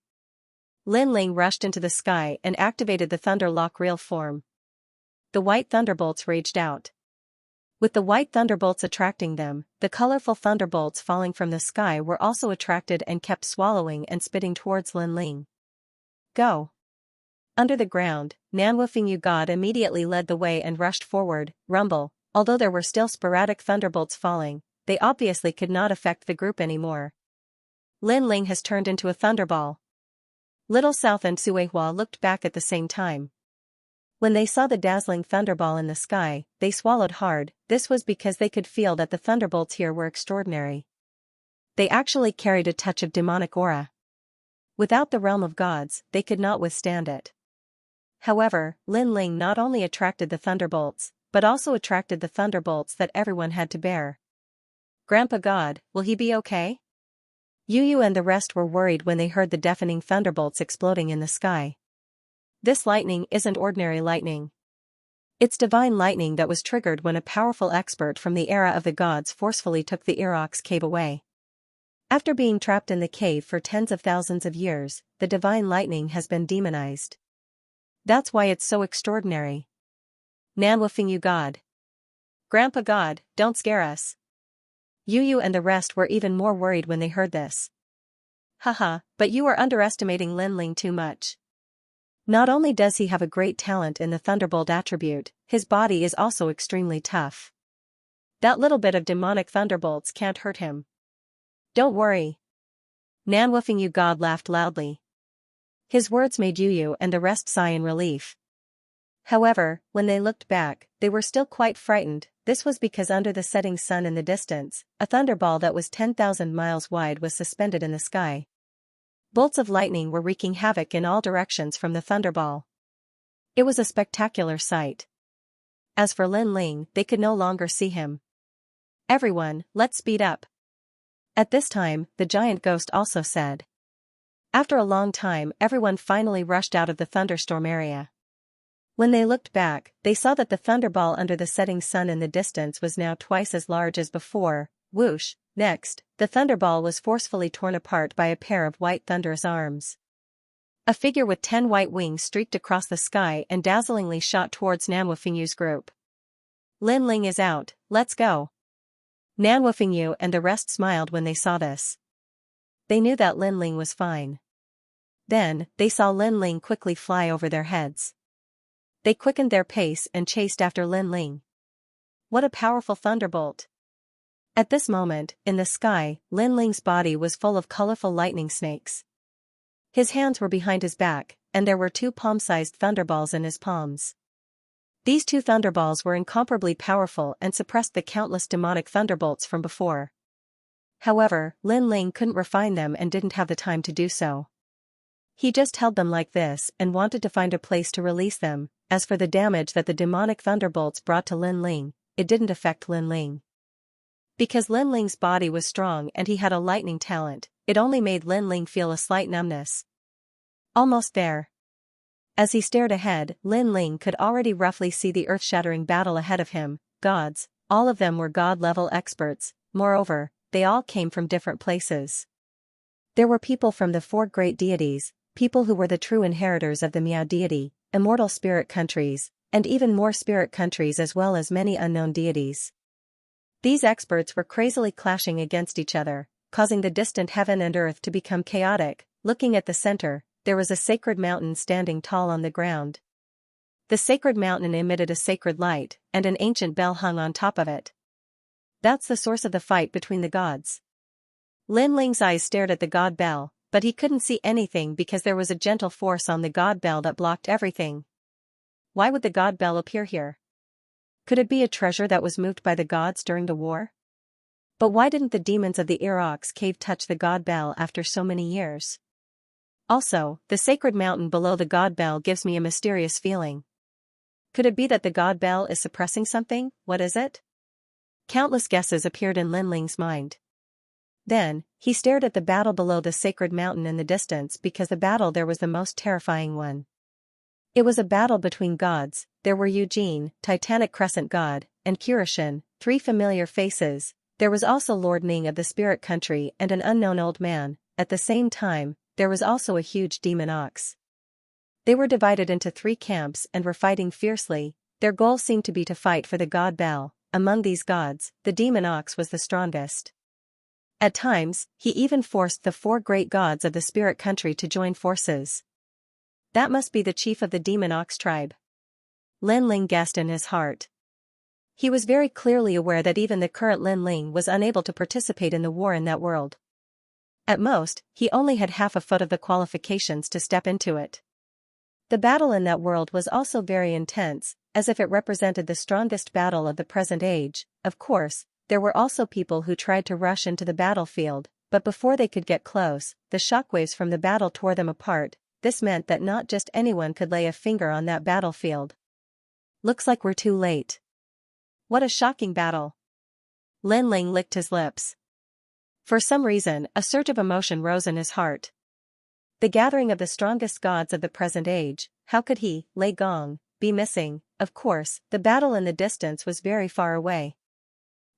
[SPEAKER 1] Lin Ling rushed into the sky and activated the Thunder Lock real form. The white thunderbolts raged out. With the white thunderbolts attracting them, the colorful thunderbolts falling from the sky were also attracted and kept swallowing and spitting towards Lin Ling. Go. Under the ground, Nanwufingyu God immediately led the way and rushed forward. Rumble. Although there were still sporadic thunderbolts falling, they obviously could not affect the group anymore. Lin Ling has turned into a thunderball. Little South and Suihua looked back at the same time. When they saw the dazzling thunderball in the sky, they swallowed hard. This was because they could feel that the thunderbolts here were extraordinary. They actually carried a touch of demonic aura. Without the realm of gods, they could not withstand it. However, Lin Ling not only attracted the thunderbolts, but also attracted the thunderbolts that everyone had to bear. Grandpa God, will he be okay? Yu and the rest were worried when they heard the deafening thunderbolts exploding in the sky. This lightning isn't ordinary lightning. It's divine lightning that was triggered when a powerful expert from the era of the gods forcefully took the Erox cave away. After being trapped in the cave for tens of thousands of years, the divine lightning has been demonized. That's why it's so extraordinary. Nanwufingyu God. Grandpa God, don't scare us. Yu and the rest were even more worried when they heard this. Haha, but you are underestimating Lin Ling too much. Not only does he have a great talent in the Thunderbolt attribute, his body is also extremely tough. That little bit of demonic thunderbolts can't hurt him. Don't worry. Nanwufingyu God laughed loudly. His words made Yu and the rest sigh in relief. However, when they looked back, they were still quite frightened. This was because under the setting sun in the distance, a thunderball that was 10,000 miles wide was suspended in the sky. Bolts of lightning were wreaking havoc in all directions from the thunderball. It was a spectacular sight. As for Lin Ling, they could no longer see him. "Everyone, let's speed up." At this time, the giant ghost also said. After a long time, everyone finally rushed out of the thunderstorm area. When they looked back, they saw that the thunderball under the setting sun in the distance was now twice as large as before. Whoosh! Next, the thunderball was forcefully torn apart by a pair of white thunderous arms. A figure with 10 white wings streaked across the sky and dazzlingly shot towards Nanwufengyu's group. "Lin Ling is out, let's go." Nanwufengyu and the rest smiled when they saw this. They knew that Lin Ling was fine. Then, they saw Lin Ling quickly fly over their heads. They quickened their pace and chased after Lin Ling. What a powerful thunderbolt! At this moment, in the sky, Lin Ling's body was full of colorful lightning snakes. His hands were behind his back, and there were 2 palm-sized thunderballs in his palms. These 2 thunderballs were incomparably powerful and suppressed the countless demonic thunderbolts from before. However, Lin Ling couldn't refine them and didn't have the time to do so. He just held them like this and wanted to find a place to release them. As for the damage that the demonic thunderbolts brought to Lin Ling, it didn't affect Lin Ling. Because Lin Ling's body was strong and he had a lightning talent, it only made Lin Ling feel a slight numbness. Almost there. As he stared ahead, Lin Ling could already roughly see the earth-shattering battle ahead of him. Gods, all of them were god-level experts. Moreover, they all came from different places. There were people from the 4 great deities, people who were the true inheritors of the Miao deity, immortal spirit countries, and even more spirit countries as well as many unknown deities. These experts were crazily clashing against each other, causing the distant heaven and earth to become chaotic. Looking at the center, there was a sacred mountain standing tall on the ground. The sacred mountain emitted a sacred light, and an ancient bell hung on top of it. That's the source of the fight between the gods. Lin Ling's eyes stared at the god bell, but he couldn't see anything because there was a gentle force on the god bell that blocked everything. Why would the god bell appear here? Could it be a treasure that was moved by the gods during the war? But why didn't the demons of the Irox cave touch the god bell after so many years? Also, the sacred mountain below the god bell gives me a mysterious feeling. Could it be that the god bell is suppressing something? What is it? Countless guesses appeared in Lin Ling's mind. Then, he stared at the battle below the sacred mountain in the distance because the battle there was the most terrifying one. It was a battle between gods. There were Eugene, Titanic Crescent God, and Kurishin, 3 familiar faces. There was also Lord Ning of the Spirit Country and an unknown old man. At the same time, there was also a huge demon ox. They were divided into 3 camps and were fighting fiercely. Their goal seemed to be to fight for the god bell. Among these gods, the demon ox was the strongest. At times, he even forced the 4 great gods of the spirit country to join forces. That must be the chief of the demon ox tribe. Lin Ling guessed in his heart. He was very clearly aware that even the current Lin Ling was unable to participate in the war in that world. At most, he only had half a foot of the qualifications to step into it. The battle in that world was also very intense, as if it represented the strongest battle of the present age. Of course, there were also people who tried to rush into the battlefield, but before they could get close, the shockwaves from the battle tore them apart. This meant that not just anyone could lay a finger on that battlefield. Looks like we're too late. What a shocking battle. Lin Ling licked his lips. For some reason, a surge of emotion rose in his heart. The gathering of the strongest gods of the present age, how could he, Lei Gong, be missing? Of course, the battle in the distance was very far away.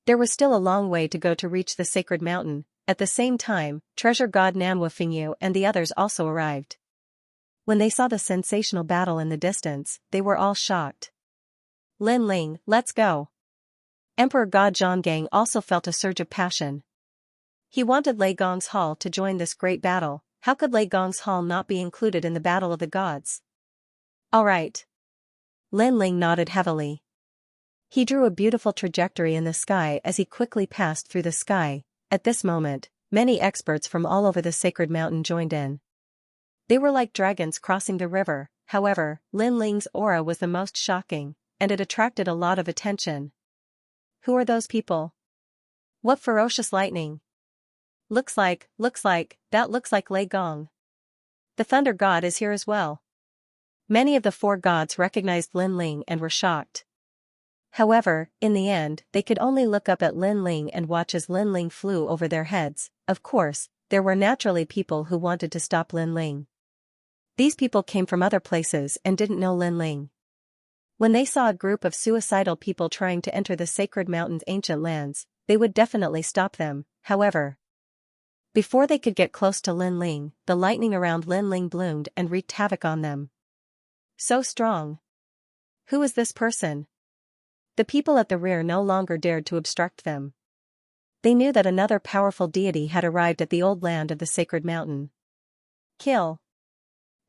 [SPEAKER 1] There was still a long way to go to reach the sacred mountain. At the same time, treasure god Nanwufengyu and the others also arrived. When they saw the sensational battle in the distance, they were all shocked. Lin Ling, let's go. Emperor God Zhonggang also felt a surge of passion. He wanted Lei Gong's hall to join this great battle. How could Lei Gong's hall not be included in the battle of the gods? All right. Lin Ling nodded heavily. He drew a beautiful trajectory in the sky as he quickly passed through the sky. At this moment, many experts from all over the sacred mountain joined in. They were like dragons crossing the river. However, Lin Ling's aura was the most shocking, and it attracted a lot of attention. Who are those people? What ferocious lightning! Looks like, that looks like Lei Gong. The thunder god is here as well. Many of the four gods recognized Lin Ling and were shocked. However, in the end, they could only look up at Lin Ling and watch as Lin Ling flew over their heads. Of course, there were naturally people who wanted to stop Lin Ling. These people came from other places and didn't know Lin Ling. When they saw a group of suicidal people trying to enter the sacred mountain's ancient lands, they would definitely stop them. However, before they could get close to Lin Ling, the lightning around Lin Ling bloomed and wreaked havoc on them. So strong. Who is this person? The people at the rear no longer dared to obstruct them. They knew that another powerful deity had arrived at the old land of the sacred mountain. Kill.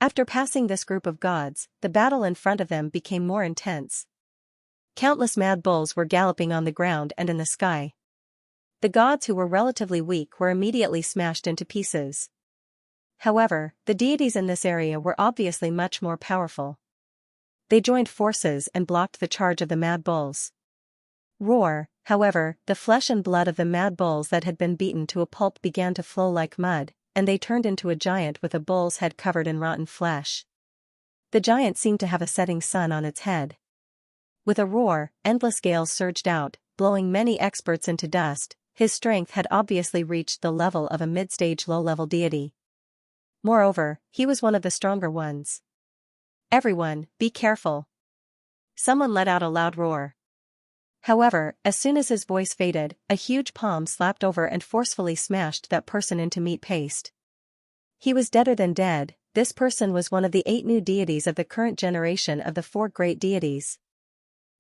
[SPEAKER 1] After passing this group of gods, the battle in front of them became more intense. Countless mad bulls were galloping on the ground and in the sky. The gods who were relatively weak were immediately smashed into pieces. However, the deities in this area were obviously much more powerful. They joined forces and blocked the charge of the mad bulls. Roar. However, the flesh and blood of the mad bulls that had been beaten to a pulp began to flow like mud, and they turned into a giant with a bull's head covered in rotten flesh. The giant seemed to have a setting sun on its head. With a roar, endless gales surged out, blowing many experts into dust. His strength had obviously reached the level of a mid-stage low-level deity. Moreover, he was one of the stronger ones. Everyone, be careful. Someone let out a loud roar. However, as soon as his voice faded, a huge palm slapped over and forcefully smashed that person into meat paste. He was deader than dead. This person was one of the 8 new deities of the current generation of the 4 great deities.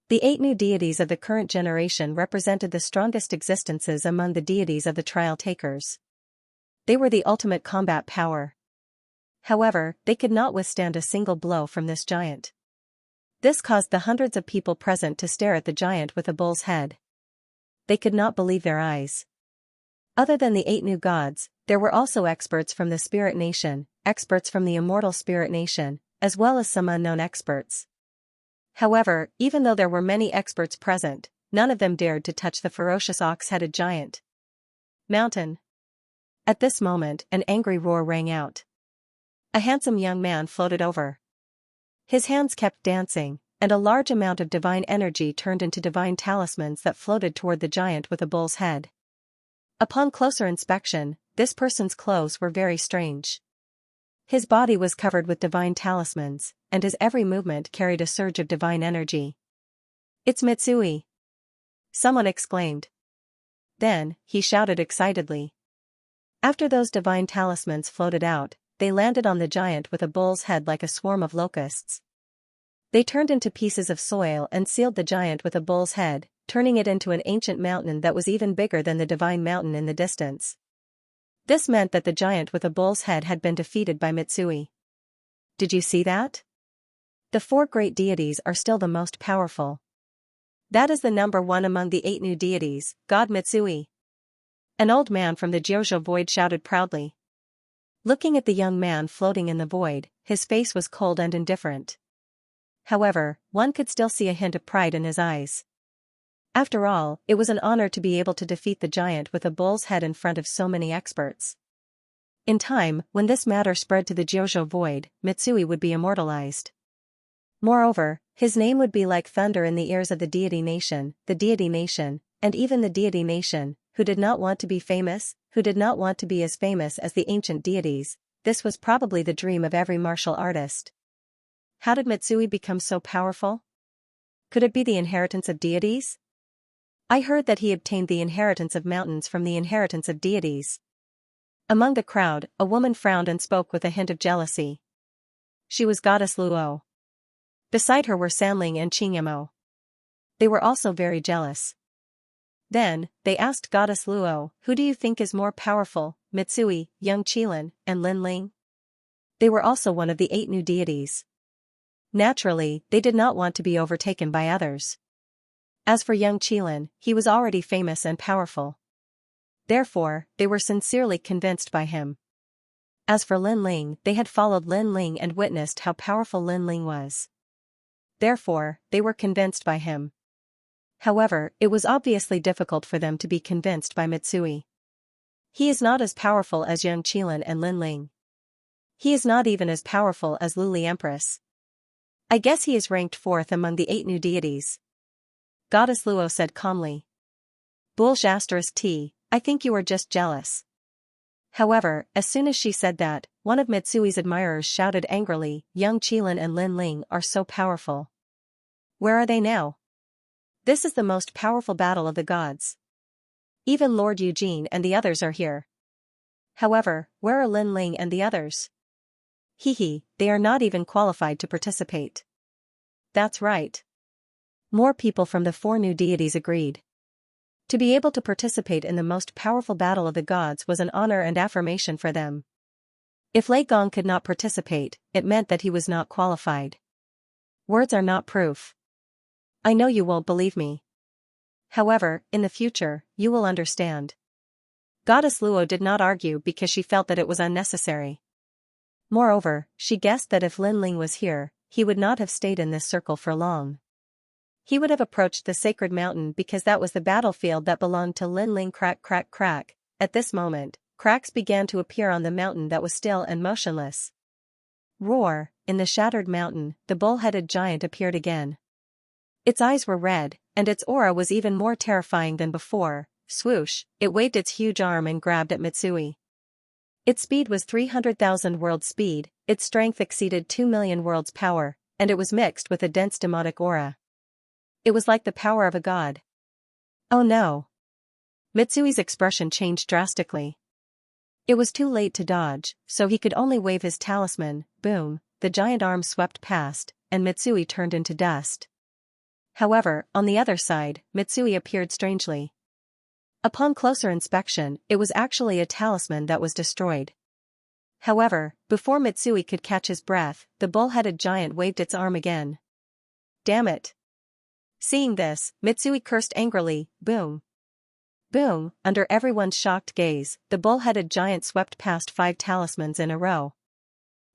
[SPEAKER 1] The 8 new deities of the current generation represented the strongest existences among the deities of the trial takers. They were the ultimate combat power. However, they could not withstand a single blow from this giant. This caused the hundreds of people present to stare at the giant with a bull's head. They could not believe their eyes. Other than the 8 new gods, there were also experts from the Spirit Nation, experts from the Immortal Spirit Nation, as well as some unknown experts. However, even though there were many experts present, none of them dared to touch the ferocious ox-headed giant. Mountain. At this moment, an angry roar rang out. A handsome young man floated over. His hands kept dancing, and a large amount of divine energy turned into divine talismans that floated toward the giant with a bull's head. Upon closer inspection, this person's clothes were very strange. His body was covered with divine talismans, and his every movement carried a surge of divine energy. It's Mitsui! Someone exclaimed. Then, he shouted excitedly. After those divine talismans floated out, they landed on the giant with a bull's head like a swarm of locusts. They turned into pieces of soil and sealed the giant with a bull's head, turning it into an ancient mountain that was even bigger than the divine mountain in the distance. This meant that the giant with a bull's head had been defeated by Mitsui. Did you see that? The 4 great deities are still the most powerful. That is the number 1 among the 8 new deities, God Mitsui. An old man from the Jiuzhou void shouted proudly. Looking at the young man floating in the void, his face was cold and indifferent. However, one could still see a hint of pride in his eyes. After all, it was an honor to be able to defeat the giant with a bull's head in front of so many experts. In time, when this matter spread to the Jiuzhou void, Mitsui would be immortalized. Moreover, his name would be like thunder in the ears of the deity nation, and even the deity nation, who did not want to be famous, who did not want to be as famous as the ancient deities. This was probably the dream of every martial artist. How did Mitsui become so powerful? Could it be the inheritance of deities? I heard that he obtained the inheritance of mountains from the inheritance of deities. Among the crowd, a woman frowned and spoke with a hint of jealousy. She was Goddess Luo. Beside her were Sanling and Qingyamo. They were also very jealous. Then, they asked Goddess Luo, who do you think is more powerful, Mitsui, Young Qilin, and Lin Ling? They were also one of the 8 new deities. Naturally, they did not want to be overtaken by others. As for Young Qilin, he was already famous and powerful. Therefore, they were sincerely convinced by him. As for Lin Ling, they had followed Lin Ling and witnessed how powerful Lin Ling was. Therefore, they were convinced by him. However, it was obviously difficult for them to be convinced by Mitsui. He is not as powerful as young Qilin and Lin Ling. He is not even as powerful as Luli Empress. I guess he is ranked 4th among the 8 new deities. Goddess Luo said calmly. Bullsh***, I think you are just jealous. However, as soon as she said that, one of Mitsui's admirers shouted angrily, young Qilin and Lin Ling are so powerful. Where are they now? This is the most powerful battle of the gods. Even Lord Eugene and the others are here. However, where are Lin Ling and the others? They are not even qualified to participate. That's right. More people from the 4 new deities agreed. To be able to participate in the most powerful battle of the gods was an honor and affirmation for them. If Lei Gong could not participate, it meant that he was not qualified. Words are not proof. I know you won't believe me. However, in the future, you will understand. Goddess Luo did not argue because she felt that it was unnecessary. Moreover, she guessed that if Lin Ling was here, he would not have stayed in this circle for long. He would have approached the sacred mountain because that was the battlefield that belonged to Lin Ling. Crack, crack, crack. At this moment, cracks began to appear on the mountain that was still and motionless. Roar! In the shattered mountain, the bull-headed giant appeared again. Its eyes were red, and its aura was even more terrifying than before. Swoosh! It waved its huge arm and grabbed at Mitsui. Its speed was 300,000 world speed, its strength exceeded 2 million worlds power, and it was mixed with a dense demonic aura. It was like the power of a god. Oh no! Mitsui's expression changed drastically. It was too late to dodge, so he could only wave his talisman. Boom! The giant arm swept past, and Mitsui turned into dust. However, on the other side, Mitsui appeared strangely. Upon closer inspection, it was actually a talisman that was destroyed. However, before Mitsui could catch his breath, the bull-headed giant waved its arm again. Damn it! Seeing this, Mitsui cursed angrily. Boom! Boom! Under everyone's shocked gaze, the bull-headed giant swept past 5 talismans in a row.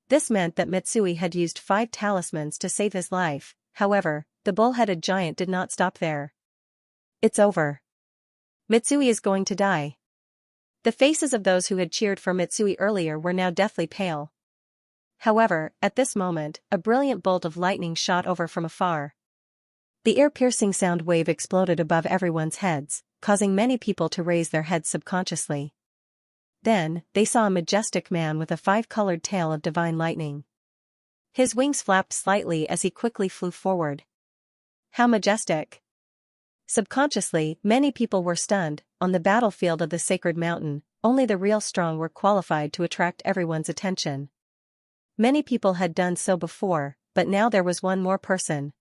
[SPEAKER 1] This meant that Mitsui had used 5 talismans to save his life. However, the bull-headed giant did not stop there. It's over. Mitsui is going to die. The faces of those who had cheered for Mitsui earlier were now deathly pale. However, at this moment, a brilliant bolt of lightning shot over from afar. The ear-piercing sound wave exploded above everyone's heads, causing many people to raise their heads subconsciously. Then, they saw a majestic man with a 5-colored tail of divine lightning. His wings flapped slightly as he quickly flew forward. How majestic! Subconsciously, many people were stunned. On the battlefield of the sacred mountain, only the real strong were qualified to attract everyone's attention. Many people had done so before, but now there was one more person.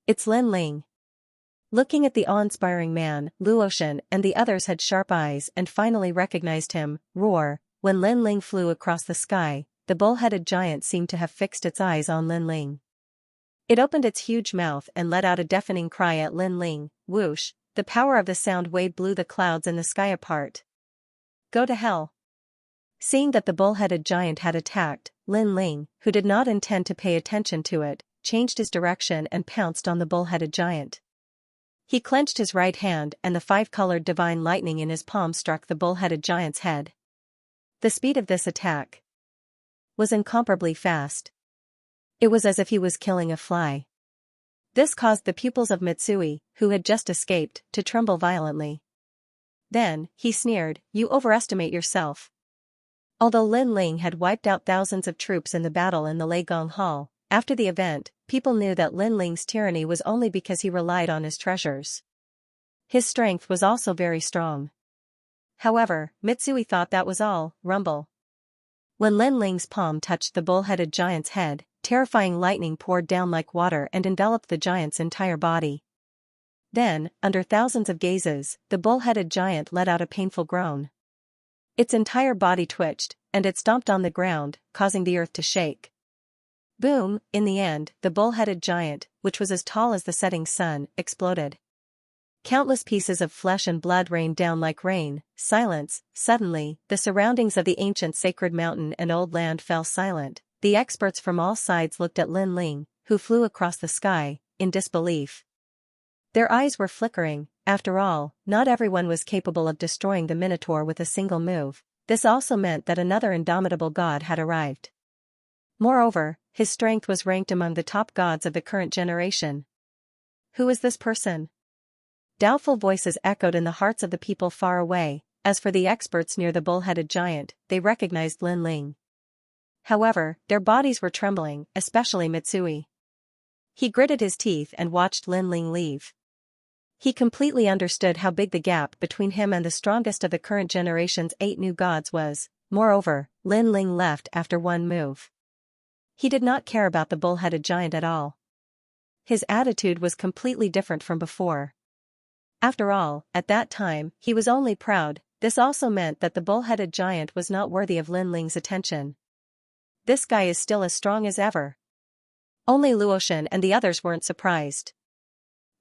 [SPEAKER 1] It's Lin Ling. Looking at the awe-inspiring man, Luoshan and the others had sharp eyes and finally recognized him. Roar! When Lin Ling flew across the sky, the bull-headed giant seemed to have fixed its eyes on Lin Ling. It opened its huge mouth and let out a deafening cry at Lin Ling. Whoosh! The power of the sound wave blew the clouds in the sky apart. Go to hell! Seeing that the bull-headed giant had attacked, Lin Ling, who did not intend to pay attention to it, changed his direction and pounced on the bull-headed giant. He clenched his right hand and the 5-colored divine lightning in his palm struck the bull-headed giant's head. The speed of this attack was incomparably fast. It was as if he was killing a fly. This caused the pupils of Mitsui, who had just escaped, to tremble violently. Then, he sneered, "You overestimate yourself." Although Lin Ling had wiped out thousands of troops in the battle in the Leigong Hall, after the event, people knew that Lin Ling's tyranny was only because he relied on his treasures. His strength was also very strong. However, Mitsui thought that was all. Rumble. When Lin Ling's palm touched the bull-headed giant's head, terrifying lightning poured down like water and enveloped the giant's entire body. Then, under thousands of gazes, the bull-headed giant let out a painful groan. Its entire body twitched, and it stomped on the ground, causing the earth to shake. Boom! In the end, the bull-headed giant, which was as tall as the setting sun, exploded. Countless pieces of flesh and blood rained down like rain. Silence. Suddenly, the surroundings of the ancient sacred mountain and old land fell silent. The experts from all sides looked at Lin Ling, who flew across the sky, in disbelief. Their eyes were flickering. After all, not everyone was capable of destroying the Minotaur with a single move. This also meant that another indomitable god had arrived. Moreover, his strength was ranked among the top gods of the current generation. Who is this person? Doubtful voices echoed in the hearts of the people far away. As for the experts near the bull-headed giant, they recognized Lin Ling. However, their bodies were trembling, especially Mitsui. He gritted his teeth and watched Lin Ling leave. He completely understood how big the gap between him and the strongest of the current generation's 8 new gods was. Moreover, Lin Ling left after one move. He did not care about the bull-headed giant at all. His attitude was completely different from before. After all, at that time, he was only proud. This also meant that the bull-headed giant was not worthy of Lin Ling's attention. This guy is still as strong as ever. Only Luoshan and the others weren't surprised.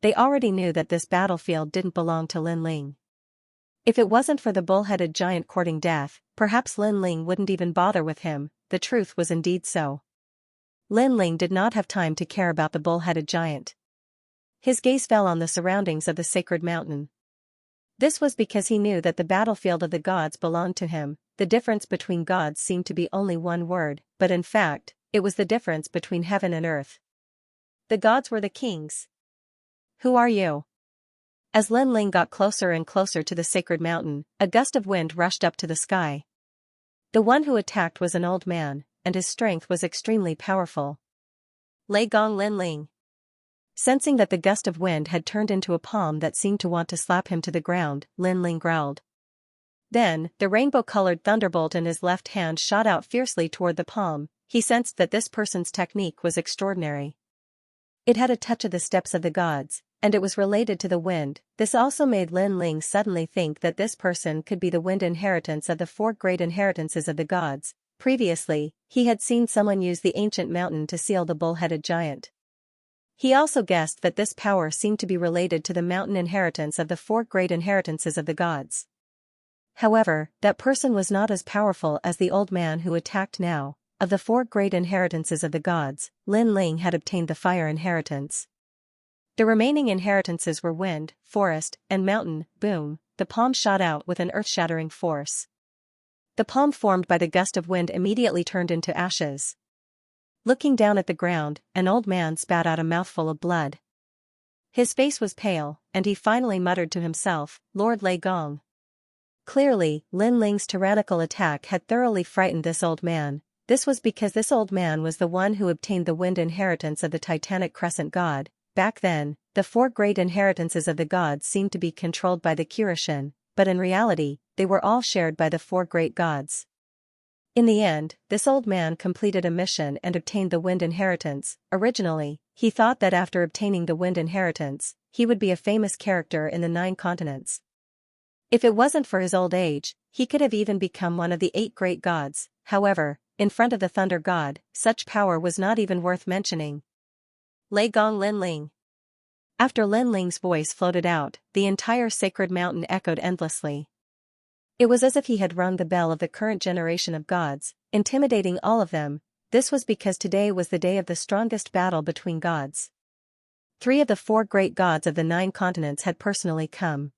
[SPEAKER 1] They already knew that this battlefield didn't belong to Lin Ling. If it wasn't for the bull-headed giant courting death, perhaps Lin Ling wouldn't even bother with him. The truth was indeed so. Lin Ling did not have time to care about the bull-headed giant. His gaze fell on the surroundings of the sacred mountain. This was because he knew that the battlefield of the gods belonged to him. The difference between gods seemed to be only one word, but in fact, it was the difference between heaven and earth. The gods were the kings. Who are you? As Lin Ling got closer and closer to the sacred mountain, a gust of wind rushed up to the sky. The one who attacked was an old man, and his strength was extremely powerful. Lei Gong Lin Ling. Sensing that the gust of wind had turned into a palm that seemed to want to slap him to the ground, Lin Ling growled. Then, the rainbow-colored thunderbolt in his left hand shot out fiercely toward the palm. He sensed that this person's technique was extraordinary. It had a touch of the steps of the gods, and it was related to the wind. This also made Lin Ling suddenly think that this person could be the wind inheritance of the 4 great inheritances of the gods. Previously, he had seen someone use the ancient mountain to seal the bull-headed giant. He also guessed that this power seemed to be related to the mountain inheritance of the 4 great inheritances of the gods. However, that person was not as powerful as the old man who attacked now. Of the 4 great inheritances of the gods, Lin Ling had obtained the fire inheritance. The remaining inheritances were wind, forest, and mountain. Boom, the palm shot out with an earth-shattering force. The palm formed by the gust of wind immediately turned into ashes. Looking down at the ground, an old man spat out a mouthful of blood. His face was pale, and he finally muttered to himself, "Lord Lei Gong." Clearly, Lin Ling's tyrannical attack had thoroughly frightened this old man. This was because this old man was the one who obtained the wind inheritance of the Titanic Crescent god. Back then, the 4 great inheritances of the gods seemed to be controlled by the Kirishin, but in reality, they were all shared by the 4 great gods. In the end, this old man completed a mission and obtained the wind inheritance. Originally, he thought that after obtaining the wind inheritance, he would be a famous character in the 9 continents. If it wasn't for his old age, he could have even become one of the 8 great gods. However, in front of the thunder god, such power was not even worth mentioning. Lei Gong Lin Ling. After Lin Ling's voice floated out, the entire sacred mountain echoed endlessly. It was as if he had rung the bell of the current generation of gods, intimidating all of them. This was because today was the day of the strongest battle between gods. 3 of the 4 great gods of the 9 continents had personally come.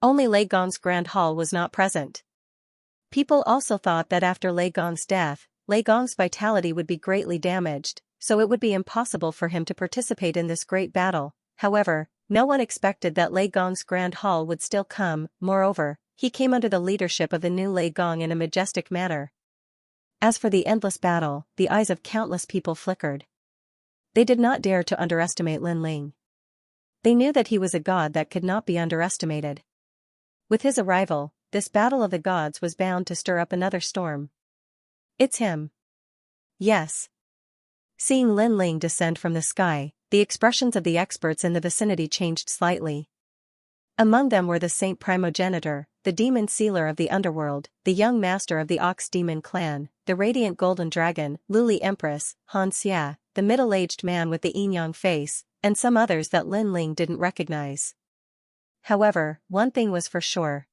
[SPEAKER 1] Only Lei Gong's grand hall was not present. People also thought that after Lei Gong's death, Lei Gong's vitality would be greatly damaged, so it would be impossible for him to participate in this great battle. However, no one expected that Lei Gong's grand hall would still come. Moreover, he came under the leadership of the new Lei Gong in a majestic manner. As for the endless battle, the eyes of countless people flickered. They did not dare to underestimate Lin Ling. They knew that he was a god that could not be underestimated. With his arrival, this battle of the gods was bound to stir up another storm. It's him. Yes. Seeing Lin Ling descend from the sky, the expressions of the experts in the vicinity changed slightly. Among them were the Saint Primogenitor, the demon sealer of the underworld, the young master of the Ox Demon clan, the radiant golden dragon, Luli Empress, Xianxia, the middle-aged man with the yin-yang face, and some others that Lin Ling didn't recognize. However, one thing was for sure.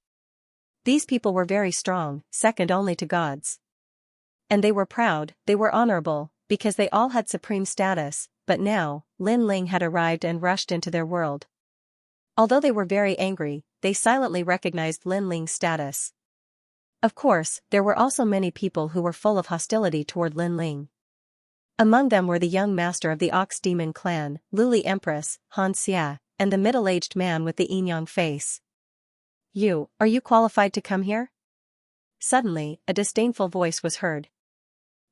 [SPEAKER 1] These people were very strong, second only to gods. And they were proud, they were honorable, because they all had supreme status, but now, Lin Ling had arrived and rushed into their world. Although they were very angry, they silently recognized Lin Ling's status. Of course, there were also many people who were full of hostility toward Lin Ling. Among them were the young master of the Ox Demon clan, Luli Empress, Xianxia, and the middle-aged man with the yin-yang face. Are you qualified to come here? Suddenly, a disdainful voice was heard.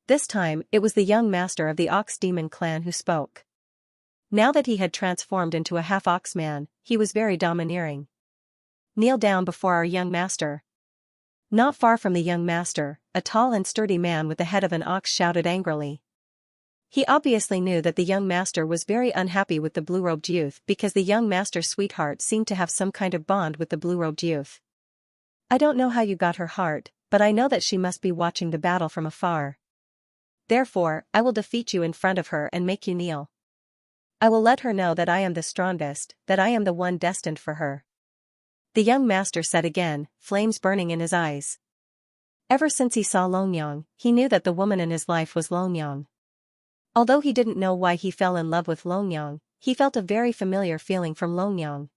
[SPEAKER 1] This time, it was the young master of the Ox Demon clan who spoke. Now that he had transformed into a half-ox man, he was very domineering. Kneel down before our young master. Not far from the young master, a tall and sturdy man with the head of an ox shouted angrily. He obviously knew that the young master was very unhappy with the blue-robed youth because the young master's sweetheart seemed to have some kind of bond with the blue-robed youth. I don't know how you got her heart, but I know that she must be watching the battle from afar. Therefore, I will defeat you in front of her and make you kneel. I will let her know that I am the strongest, that I am the one destined for her. The young master said again, flames burning in his eyes. Ever since he saw Longyang, he knew that the woman in his life was Longyang. Although he didn't know why he fell in love with Longyang, he felt a very familiar feeling from Longyang.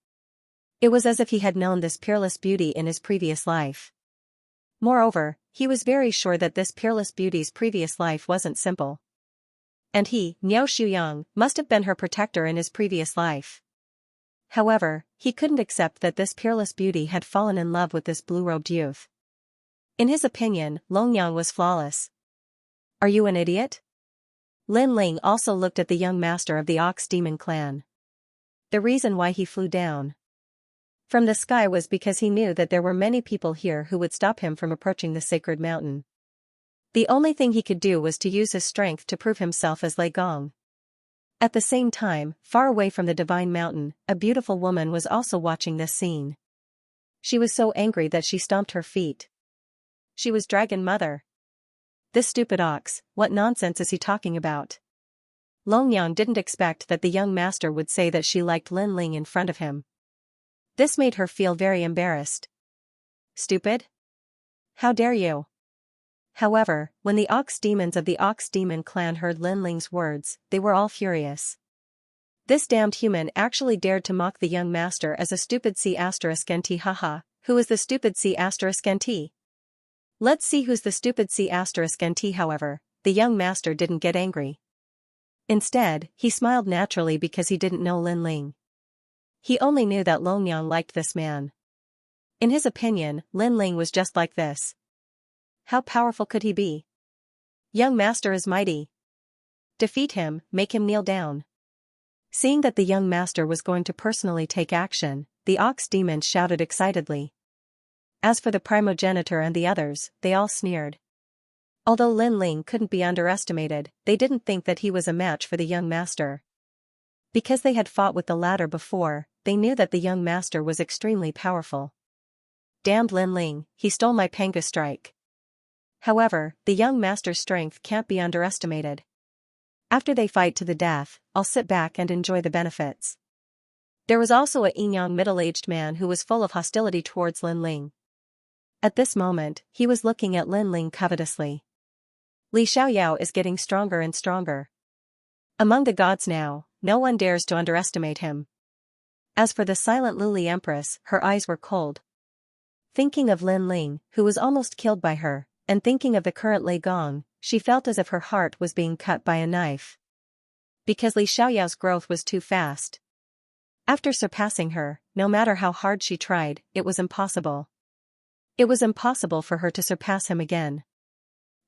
[SPEAKER 1] It was as if he had known this peerless beauty in his previous life. Moreover, he was very sure that this peerless beauty's previous life wasn't simple. And he, Niao Shuyang, must have been her protector in his previous life. However, he couldn't accept that this peerless beauty had fallen in love with this blue-robed youth. In his opinion, Longyang was flawless. Are you an idiot? Lin Ling also looked at the young master of the Ox Demon clan. The reason why he flew down from the sky was because he knew that there were many people here who would stop him from approaching the sacred mountain. The only thing he could do was to use his strength to prove himself as Lei Gong. At the same time, far away from the divine mountain, a beautiful woman was also watching this scene. She was so angry that she stomped her feet. She was Dragon Mother. This stupid ox, what nonsense is he talking about? Longyang didn't expect that the young master would say that she liked Lin Ling in front of him. This made her feel very embarrassed. Stupid? How dare you? However, when the ox demons of the Ox Demon clan heard Lin Ling's words, they were all furious. This damned human actually dared to mock the young master as a stupid C*NT haha, who is the stupid C*NT? Let's see who's the stupid C*NT. However, the young master didn't get angry. Instead, he smiled naturally because he didn't know Lin Ling. He only knew that Longyang liked this man. In his opinion, Lin Ling was just like this. How powerful could he be? Young master is mighty. Defeat him, make him kneel down. Seeing that the young master was going to personally take action, the ox demon shouted excitedly. As for the primogenitor and the others, they all sneered. Although Lin Ling couldn't be underestimated, they didn't think that he was a match for the young master. Because they had fought with the latter before, they knew that the young master was extremely powerful. Damned Lin Ling, he stole my Panga strike. However, the young master's strength can't be underestimated. After they fight to the death, I'll sit back and enjoy the benefits. There was also a yin-yang middle-aged man who was full of hostility towards Lin Ling. At this moment, he was looking at Lin Ling covetously. Li Xiaoyao is getting stronger and stronger. Among the gods now, no one dares to underestimate him. As for the silent Luli Empress, her eyes were cold. Thinking of Lin Ling, who was almost killed by her, and thinking of the current Lei Gong, she felt as if her heart was being cut by a knife. Because Li Xiaoyao's growth was too fast. After surpassing her, no matter how hard she tried, it was impossible. It was impossible for her to surpass him again.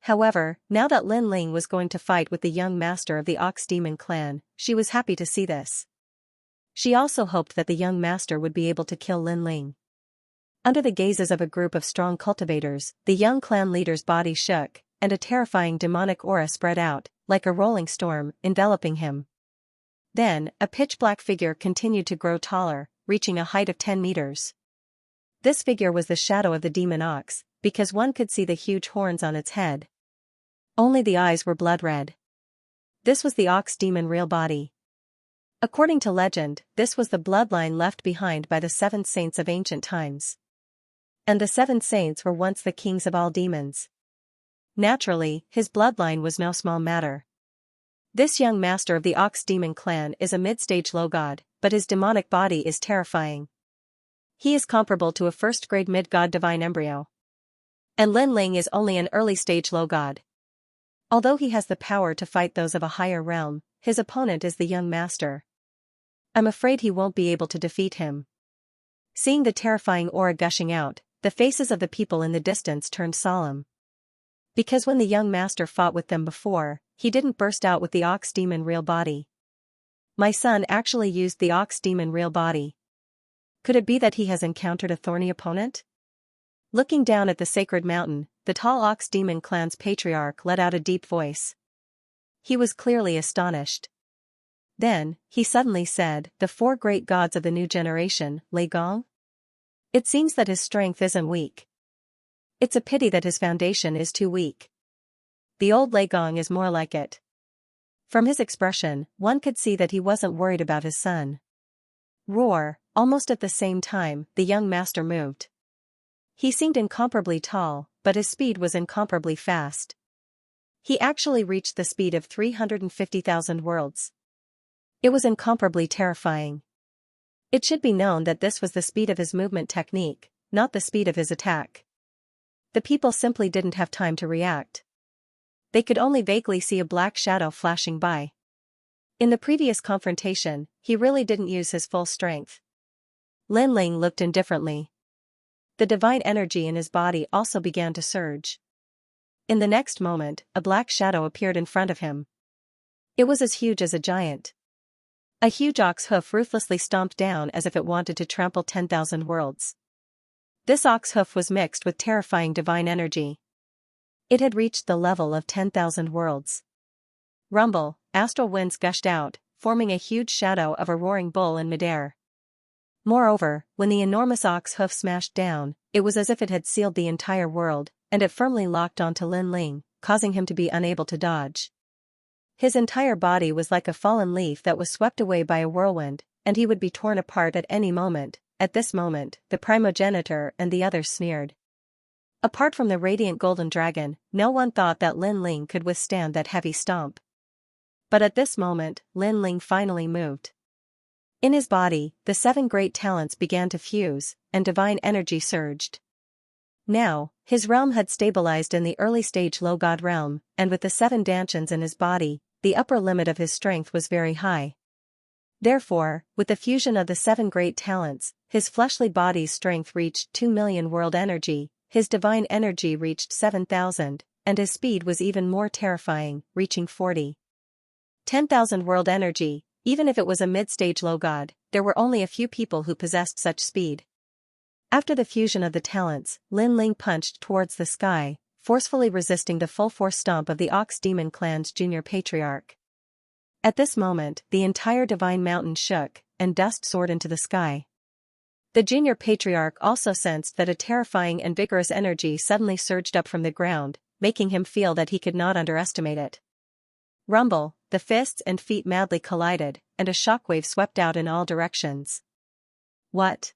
[SPEAKER 1] However, now that Lin Ling was going to fight with the young master of the Ox Demon clan, she was happy to see this. She also hoped that the young master would be able to kill Lin Ling. Under the gazes of a group of strong cultivators, the young clan leader's body shook, and a terrifying demonic aura spread out, like a rolling storm, enveloping him. Then, a pitch-black figure continued to grow taller, reaching a height of 10 meters. This figure was the shadow of the demon ox, because one could see the huge horns on its head. Only the eyes were blood red. This was the ox demon real body. According to legend, this was the bloodline left behind by the 7 saints of ancient times. And the 7 saints were once the kings of all demons. Naturally, his bloodline was no small matter. This young master of the Ox Demon clan is a mid-stage low god, but his demonic body is terrifying. He is comparable to a first-grade mid-god divine embryo. And Lin Ling is only an early-stage low god. Although he has the power to fight those of a higher realm, his opponent is the young master. I'm afraid he won't be able to defeat him. Seeing the terrifying aura gushing out, the faces of the people in the distance turned solemn. Because when the young master fought with them before, he didn't burst out with the Ox Demon real body. My son actually used the Ox Demon real body. Could it be that he has encountered a thorny opponent? Looking down at the sacred mountain, the tall Ox Demon clan's patriarch let out a deep voice. He was clearly astonished. Then, he suddenly said, "The 4 great gods of the new generation, Lei Gong? It seems that his strength isn't weak. It's a pity that his foundation is too weak. The old Lei Gong is more like it." From his expression, one could see that he wasn't worried about his son. Roar! Almost at the same time, the young master moved. He seemed incomparably tall, but his speed was incomparably fast. He actually reached the speed of 350,000 worlds. It was incomparably terrifying. It should be known that this was the speed of his movement technique, not the speed of his attack. The people simply didn't have time to react. They could only vaguely see a black shadow flashing by. In the previous confrontation, he really didn't use his full strength. Lin Ling looked indifferently. The divine energy in his body also began to surge. In the next moment, a black shadow appeared in front of him. It was as huge as a giant. A huge ox hoof ruthlessly stomped down as if it wanted to trample 10,000 worlds. This ox hoof was mixed with terrifying divine energy. It had reached the level of 10,000 worlds. Rumble, astral winds gushed out, forming a huge shadow of a roaring bull in midair. Moreover, when the enormous ox hoof smashed down, it was as if it had sealed the entire world, and it firmly locked onto Lin Ling, causing him to be unable to dodge. His entire body was like a fallen leaf that was swept away by a whirlwind, and he would be torn apart at any moment. At this moment, the primogenitor and the others sneered. Apart from the radiant golden dragon, no one thought that Lin Ling could withstand that heavy stomp. But at this moment, Lin Ling finally moved. In his body, the 7 great talents began to fuse, and divine energy surged. Now, his realm had stabilized in the early stage low god realm, and with the 7 dantians in his body, the upper limit of his strength was very high. Therefore, with the fusion of the 7 great talents, his fleshly body's strength reached 2 million world energy, his divine energy reached 7,000, and his speed was even more terrifying, reaching 10,000 world energy. Even if it was a mid-stage low god, there were only a few people who possessed such speed. After the fusion of the talents, Lin Ling punched towards the sky, forcefully resisting the full-force stomp of the Ox Demon clan's junior patriarch. At this moment, the entire divine mountain shook, and dust soared into the sky. The junior patriarch also sensed that a terrifying and vigorous energy suddenly surged up from the ground, making him feel that he could not underestimate it. Rumble, the fists and feet madly collided, and a shockwave swept out in all directions. What?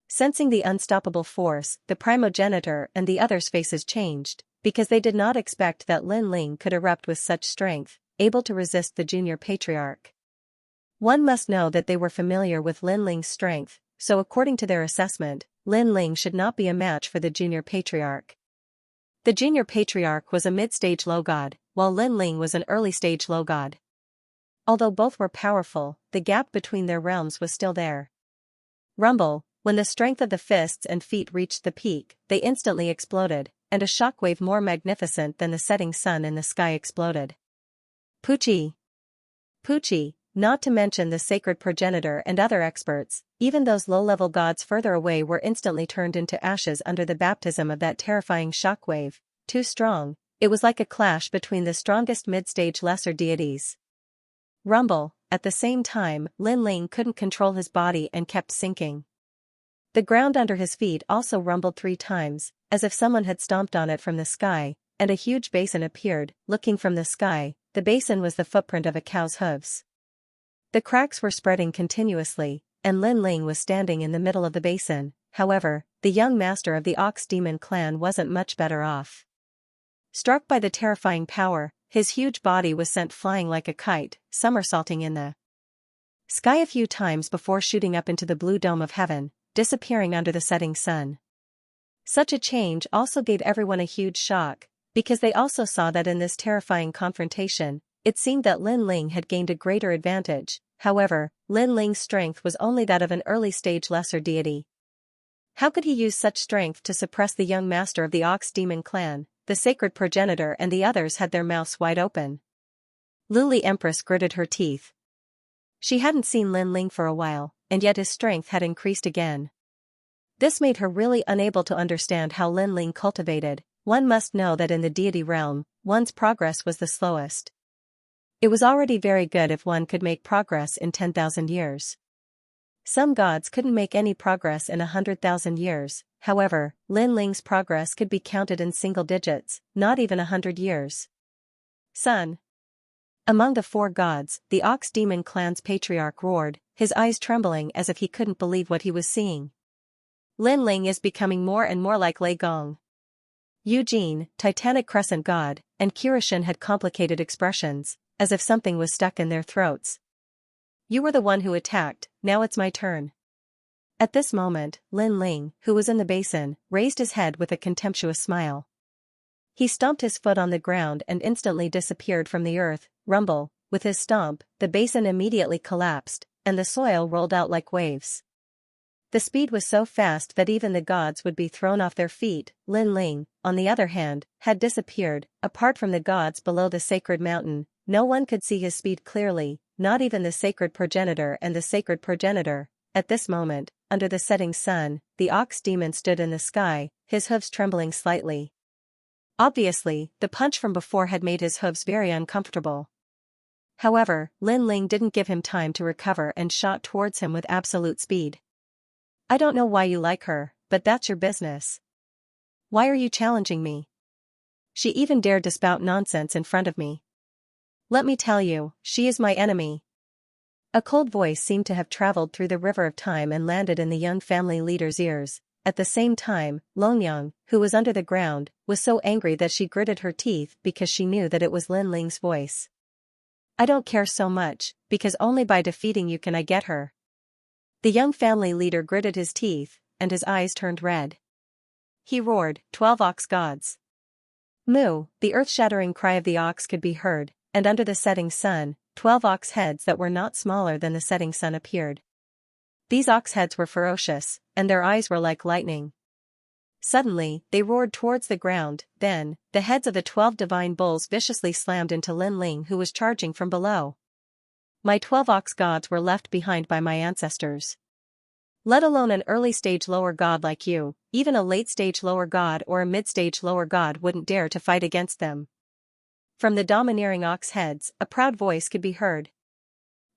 [SPEAKER 1] Sensing the unstoppable force, the primogenitor and the others' faces changed, because they did not expect that Lin Ling could erupt with such strength, able to resist the junior patriarch. One must know that they were familiar with Lin Ling's strength, so according to their assessment, Lin Ling should not be a match for the junior patriarch. The junior patriarch was a mid-stage low god, while Lin Ling was an early-stage low god. Although both were powerful, the gap between their realms was still there. Rumble, when the strength of the fists and feet reached the peak, they instantly exploded, and a shockwave more magnificent than the setting sun in the sky exploded. Poochie! Poochie, not to mention the sacred progenitor and other experts, even those low-level gods further away were instantly turned into ashes under the baptism of that terrifying shockwave. Too strong, it was like a clash between the strongest mid-stage lesser deities. Rumble, at the same time, Lin Ling couldn't control his body and kept sinking. The ground under his feet also rumbled 3 times, as if someone had stomped on it from the sky, and a huge basin appeared. Looking from the sky, the basin was the footprint of a cow's hooves. The cracks were spreading continuously, and Lin Ling was standing in the middle of the basin. However, the young master of the Ox Demon clan wasn't much better off. Struck by the terrifying power, his huge body was sent flying like a kite, somersaulting in the sky a few times before shooting up into the blue dome of heaven, disappearing under the setting sun. Such a change also gave everyone a huge shock, because they also saw that in this terrifying confrontation, it seemed that Lin Ling had gained a greater advantage. However, Lin Ling's strength was only that of an early-stage lesser deity. How could he use such strength to suppress the young master of the Ox Demon clan? The sacred progenitor and the others had their mouths wide open. Luli Empress gritted her teeth. She hadn't seen Lin Ling for a while, and yet his strength had increased again. This made her really unable to understand how Lin Ling cultivated. One must know that in the deity realm, one's progress was the slowest. It was already very good if one could make progress in 10,000 years. Some gods couldn't make any progress in 100,000 years, however, Lin Ling's progress could be counted in single digits, not even 100 years. Son. Among the four gods, the Ox Demon clan's patriarch roared, his eyes trembling as if he couldn't believe what he was seeing. Lin Ling is becoming more and more like Lei Gong. Eugene, Titanic Crescent God, and Kirishin had complicated expressions, as if something was stuck in their throats. You were the one who attacked, now it's my turn. At this moment, Lin Ling, who was in the basin, raised his head with a contemptuous smile. He stomped his foot on the ground and instantly disappeared from the earth. Rumble, with his stomp, the basin immediately collapsed, and the soil rolled out like waves. The speed was so fast that even the gods would be thrown off their feet. Lin Ling, on the other hand, had disappeared. Apart from the gods below the sacred mountain, no one could see his speed clearly, not even the sacred progenitor and the sacred progenitor. At this moment, under the setting sun, the Ox Demon stood in the sky, his hooves trembling slightly. Obviously, the punch from before had made his hooves very uncomfortable. However, Lin Ling didn't give him time to recover and shot towards him with absolute speed. I don't know why you like her, but that's your business. Why are you challenging me? She even dared to spout nonsense in front of me. Let me tell you, she is my enemy. A cold voice seemed to have traveled through the river of time and landed in the young family leader's ears. At the same time, Longyang, who was under the ground, was so angry that she gritted her teeth because she knew that it was Lin Ling's voice. I don't care so much, because only by defeating you can I get her. The young family leader gritted his teeth, and his eyes turned red. He roared, 12 ox gods. Moo, the earth-shattering cry of the ox could be heard, and under the setting sun, 12 ox heads that were not smaller than the setting sun appeared. These ox heads were ferocious, and their eyes were like lightning. Suddenly, they roared towards the ground. Then, the heads of the 12 divine bulls viciously slammed into Lin Ling, who was charging from below. My 12 ox gods were left behind by my ancestors. Let alone an early-stage lower god like you, even a late-stage lower god or a mid-stage lower god wouldn't dare to fight against them. From the domineering ox heads, a proud voice could be heard.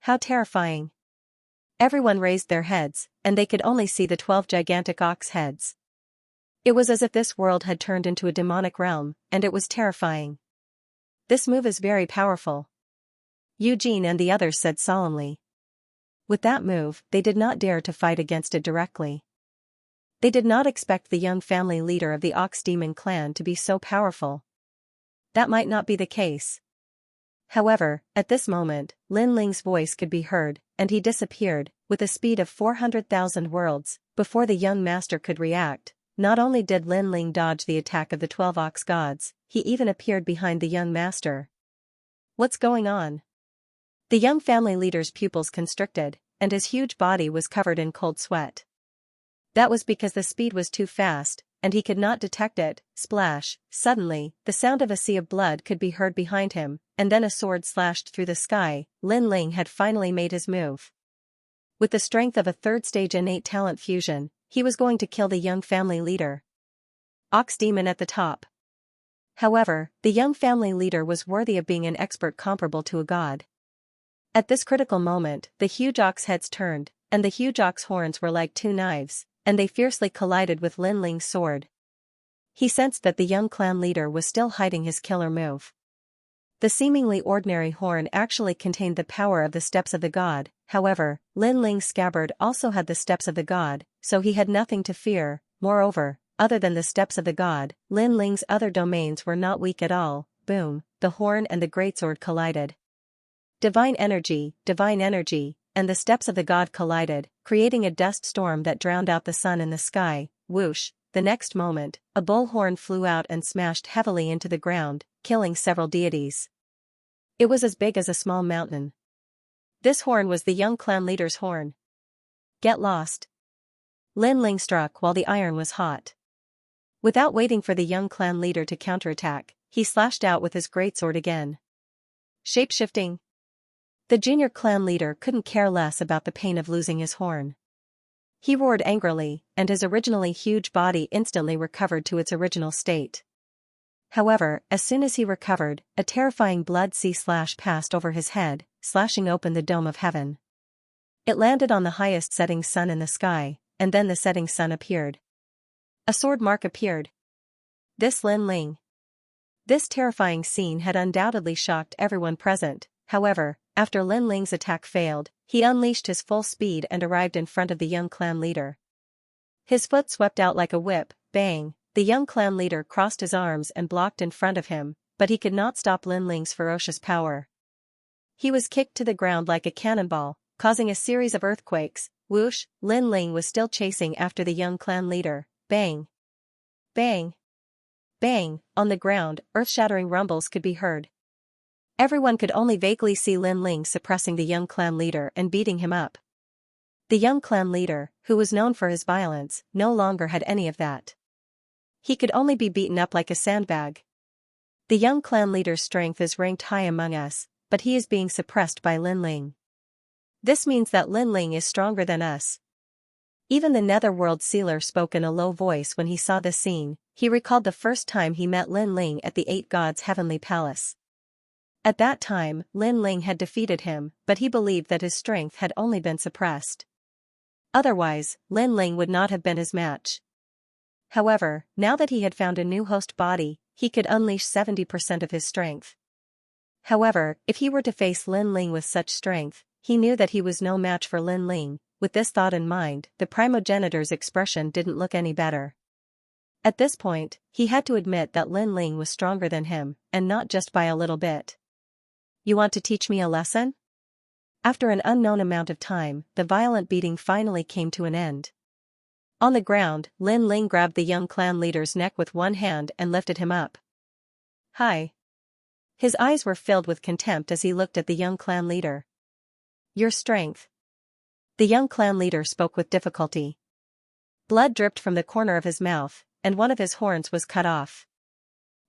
[SPEAKER 1] How terrifying. Everyone raised their heads, and they could only see the 12 gigantic ox heads. It was as if this world had turned into a demonic realm, and it was terrifying. This move is very powerful, Eugene and the others said solemnly. With that move, they did not dare to fight against it directly. They did not expect the young family leader of the Ox Demon clan to be so powerful. That might not be the case. However, at this moment, Lin Ling's voice could be heard, and he disappeared, with a speed of 400,000 worlds, before the young master could react. Not only did Lin Ling dodge the attack of the 12 ox gods, he even appeared behind the young master. What's going on? The young family leader's pupils constricted, and his huge body was covered in cold sweat. That was because the speed was too fast, and he could not detect it. Splash! Suddenly, the sound of a sea of blood could be heard behind him, and then a sword slashed through the sky. Lin Ling had finally made his move. With the strength of a third-stage innate talent fusion, he was going to kill the young family leader. Ox Demon at the top. However, the young family leader was worthy of being an expert comparable to a god. At this critical moment, the huge ox heads turned, and the huge ox horns were like two knives, and they fiercely collided with Lin Ling's sword. He sensed that the young clan leader was still hiding his killer move. The seemingly ordinary horn actually contained the power of the steps of the god. However, Lin Ling's scabbard also had the steps of the god, so he had nothing to fear. Moreover, other than the steps of the god, Lin Ling's other domains were not weak at all. Boom, the horn and the greatsword collided. Divine energy, and the steps of the god collided, creating a dust storm that drowned out the sun in the sky. Whoosh, the next moment, a bullhorn flew out and smashed heavily into the ground, killing several deities. It was as big as a small mountain. This horn was the young clan leader's horn. Get lost. Lin Ling struck while the iron was hot. Without waiting for the young clan leader to counterattack, he slashed out with his greatsword again. Shape-shifting. The junior clan leader couldn't care less about the pain of losing his horn. He roared angrily, and his originally huge body instantly recovered to its original state. However, as soon as he recovered, a terrifying blood sea slash passed over his head, slashing open the dome of heaven. It landed on the highest setting sun in the sky, and then the setting sun appeared. A sword mark appeared. This Lin Ling. This terrifying scene had undoubtedly shocked everyone present. However, after Lin Ling's attack failed, he unleashed his full speed and arrived in front of the young clan leader. His foot swept out like a whip, bang, the young clan leader crossed his arms and blocked in front of him, but he could not stop Lin Ling's ferocious power. He was kicked to the ground like a cannonball, causing a series of earthquakes. Whoosh, Lin Ling was still chasing after the young clan leader. Bang! Bang! Bang! On the ground, earth-shattering rumbles could be heard. Everyone could only vaguely see Lin Ling suppressing the young clan leader and beating him up. The young clan leader, who was known for his violence, no longer had any of that. He could only be beaten up like a sandbag. The young clan leader's strength is ranked high among us, but he is being suppressed by Lin Ling. This means that Lin Ling is stronger than us. Even the Netherworld Sealer spoke in a low voice when he saw this scene. He recalled the first time he met Lin Ling at the Eight Gods' Heavenly Palace. At that time, Lin Ling had defeated him, but he believed that his strength had only been suppressed. Otherwise, Lin Ling would not have been his match. However, now that he had found a new host body, he could unleash 70% of his strength. However, if he were to face Lin Ling with such strength, he knew that he was no match for Lin Ling. With this thought in mind, the primogenitor's expression didn't look any better. At this point, he had to admit that Lin Ling was stronger than him, and not just by a little bit. You want to teach me a lesson? After an unknown amount of time, the violent beating finally came to an end. On the ground, Lin Ling grabbed the young clan leader's neck with one hand and lifted him up. Hi. His eyes were filled with contempt as he looked at the young clan leader. Your strength. The young clan leader spoke with difficulty. Blood dripped from the corner of his mouth, and one of his horns was cut off.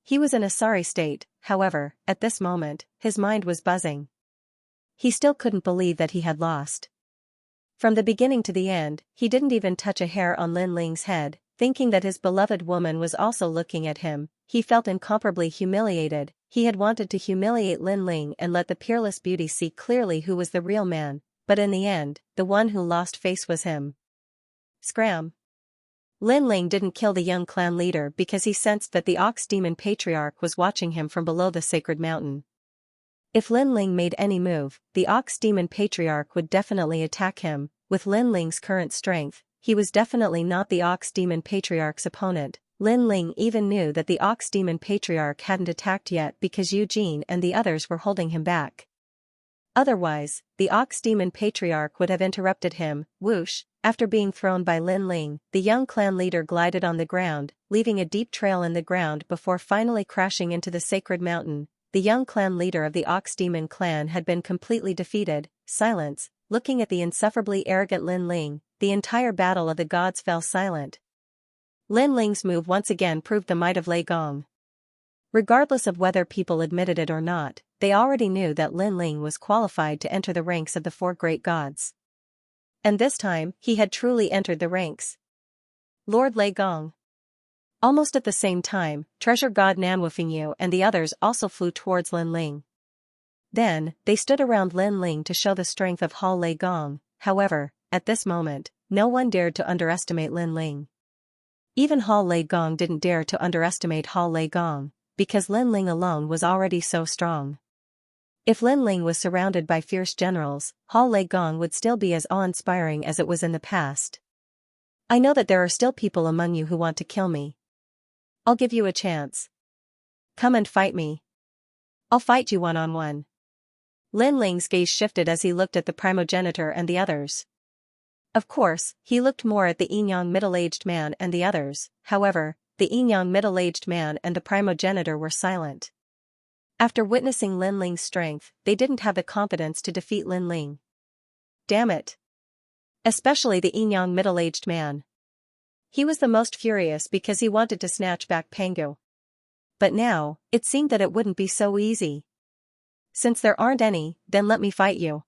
[SPEAKER 1] He was in a sorry state, however, at this moment, his mind was buzzing. He still couldn't believe that he had lost. From the beginning to the end, he didn't even touch a hair on Lin Ling's head. Thinking that his beloved woman was also looking at him, he felt incomparably humiliated. He had wanted to humiliate Lin Ling and let the peerless beauty see clearly who was the real man, but in the end, the one who lost face was him. Scram! Lin Ling didn't kill the young clan leader because he sensed that the Ox Demon Patriarch was watching him from below the sacred mountain. If Lin Ling made any move, the Ox Demon Patriarch would definitely attack him. With Lin Ling's current strength, he was definitely not the Ox Demon Patriarch's opponent. Lin Ling even knew that the Ox Demon Patriarch hadn't attacked yet because Eugene and the others were holding him back. Otherwise, the Ox Demon Patriarch would have interrupted him. Whoosh! After being thrown by Lin Ling, the young clan leader glided on the ground, leaving a deep trail in the ground before finally crashing into the sacred mountain. The young clan leader of the Ox Demon clan had been completely defeated. Silence. Looking at the insufferably arrogant Lin Ling, the entire battle of the gods fell silent. Lin Ling's move once again proved the might of Lei Gong. Regardless of whether people admitted it or not, they already knew that Lin Ling was qualified to enter the ranks of the four great gods. And this time, he had truly entered the ranks. Lord Lei Gong. Almost at the same time, Treasure God Nanwufingyu and the others also flew towards Lin Ling. Then, they stood around Lin Ling to show the strength of Hall Lei Gong. However, at this moment, no one dared to underestimate Lin Ling. Even Hall Lei Gong didn't dare to underestimate Hall Lei Gong, because Lin Ling alone was already so strong. If Lin Ling was surrounded by fierce generals, Hall Lei Gong would still be as awe-inspiring as it was in the past. I know that there are still people among you who want to kill me. I'll give you a chance. Come and fight me. I'll fight you one-on-one. Lin Ling's gaze shifted as he looked at the primogenitor and the others. Of course, he looked more at the yin-yang middle-aged man and the others. However, the yin-yang middle-aged man and the primogenitor were silent. After witnessing Lin Ling's strength, they didn't have the confidence to defeat Lin Ling. Damn it. Especially the yin-yang middle-aged man. He was the most furious because he wanted to snatch back Pangu. But now, it seemed that it wouldn't be so easy. Since there aren't any, then let me fight you.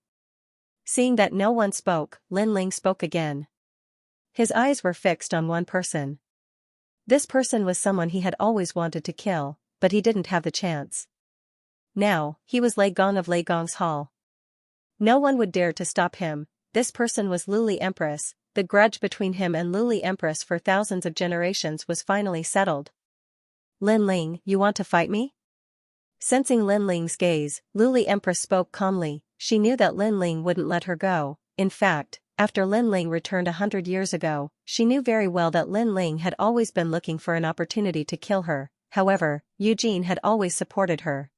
[SPEAKER 1] Seeing that no one spoke, Lin Ling spoke again. His eyes were fixed on one person. This person was someone he had always wanted to kill, but he didn't have the chance. Now, he was Lei Gong of Lei Gong's hall. No one would dare to stop him. This person was Luli Empress. The grudge between him and Luli Empress for thousands of generations was finally settled. Lin Ling, you want to fight me? Sensing Lin Ling's gaze, Luli Empress spoke calmly. She knew that Lin Ling wouldn't let her go. In fact, after Lin Ling returned 100 years ago, she knew very well that Lin Ling had always been looking for an opportunity to kill her. However, Eugene had always supported her.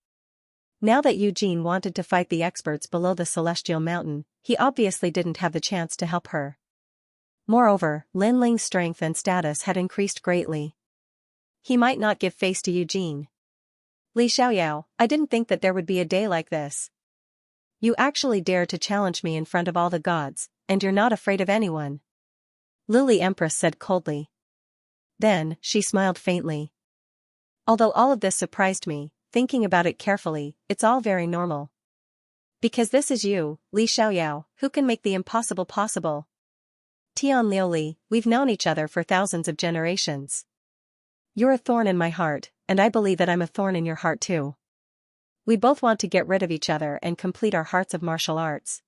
[SPEAKER 1] Now that Eugene wanted to fight the experts below the Celestial Mountain, he obviously didn't have the chance to help her. Moreover, Lin Ling's strength and status had increased greatly. He might not give face to Eugene. Li Xiaoyao, I didn't think that there would be a day like this. You actually dare to challenge me in front of all the gods, and you're not afraid of anyone. Luli Empress said coldly. Then, she smiled faintly. Although all of this surprised me, thinking about it carefully, it's all very normal. Because this is you, Li Xiaoyao, who can make the impossible possible. Tian Liuli, we've known each other for thousands of generations. You're a thorn in my heart, and I believe that I'm a thorn in your heart too. We both want to get rid of each other and complete our hearts of martial arts.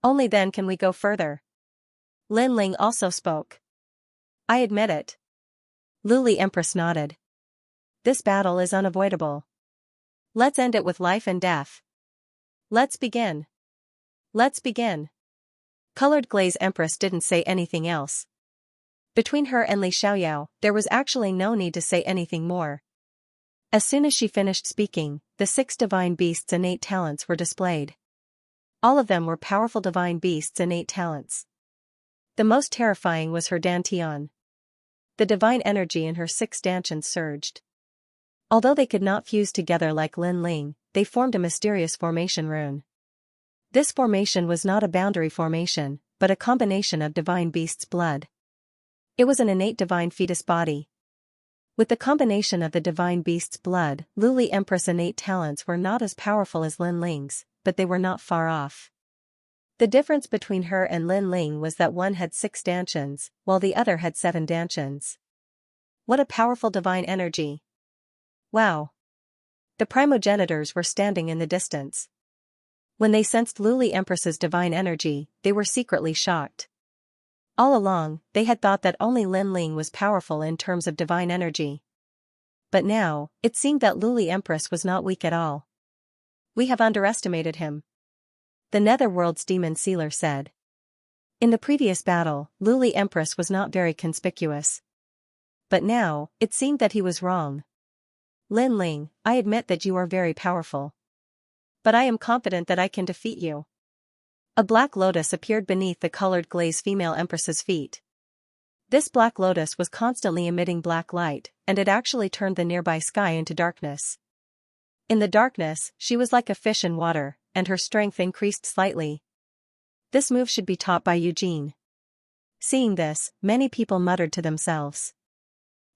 [SPEAKER 1] Only then can we go further. Lin Ling also spoke. I admit it. Luli Empress nodded. This battle is unavoidable. Let's end it with life and death. Let's begin. Let's begin. Colored Glaze Empress didn't say anything else. Between her and Li Xiaoyao, there was actually no need to say anything more. As soon as she finished speaking, the 6 divine beasts' innate talents were displayed. All of them were powerful divine beasts' innate talents. The most terrifying was her Dantian. The divine energy in her 6 dantians surged. Although they could not fuse together like Lin Ling, they formed a mysterious formation rune. This formation was not a boundary formation, but a combination of divine beasts' blood. It was an innate divine fetus body. With the combination of the divine beast's blood, Luli Empress' innate talents were not as powerful as Lin Ling's, but they were not far off. The difference between her and Lin Ling was that one had 6 dantians, while the other had 7 dantians. What a powerful divine energy! Wow! The primogenitors were standing in the distance. When they sensed Luli Empress's divine energy, they were secretly shocked. All along, they had thought that only Lin Ling was powerful in terms of divine energy. But now, it seemed that Luli Empress was not weak at all. We have underestimated him. The Netherworld's demon sealer said. In the previous battle, Luli Empress was not very conspicuous. But now, it seemed that he was wrong. Lin Ling, I admit that you are very powerful. But I am confident that I can defeat you. A black lotus appeared beneath the colored glaze female empress's feet. This black lotus was constantly emitting black light, and it actually turned the nearby sky into darkness. In the darkness, she was like a fish in water, and her strength increased slightly. This move should be taught by Eugene. Seeing this, many people muttered to themselves.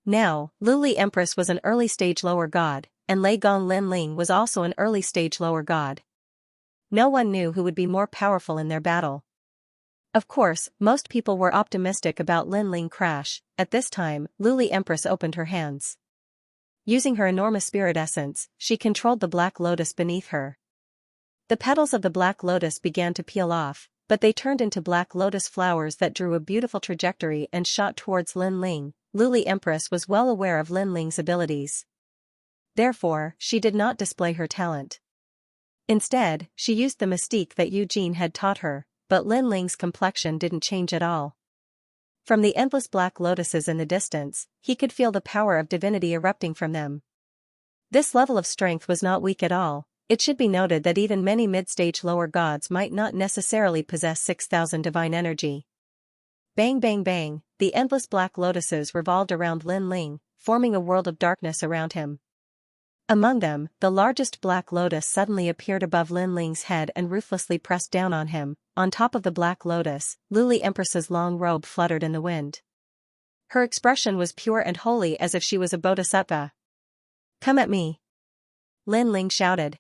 [SPEAKER 1] Now, Luli Empress was an early-stage lower god, and Lei Gong Lin Ling was also an early-stage lower god. No one knew who would be more powerful in their battle. Of course, most people were optimistic about Lin Ling crash. At this time, Luli Empress opened her hands. Using her enormous spirit essence, she controlled the black lotus beneath her. The petals of the black lotus began to peel off, but they turned into black lotus flowers that drew a beautiful trajectory and shot towards Lin Ling. Luli Empress was well aware of Lin Ling's abilities. Therefore, she did not display her talent. Instead, she used the mystique that Eugene had taught her, but Lin Ling's complexion didn't change at all. From the endless black lotuses in the distance, he could feel the power of divinity erupting from them. This level of strength was not weak at all. It should be noted that even many mid-stage lower gods might not necessarily possess 6,000 divine energy. Bang bang bang, the endless black lotuses revolved around Lin Ling, forming a world of darkness around him. Among them, the largest black lotus suddenly appeared above Lin Ling's head and ruthlessly pressed down on him. On top of the black lotus, Luli Empress's long robe fluttered in the wind. Her expression was pure and holy as if she was a bodhisattva. "Come at me!" Lin Ling shouted.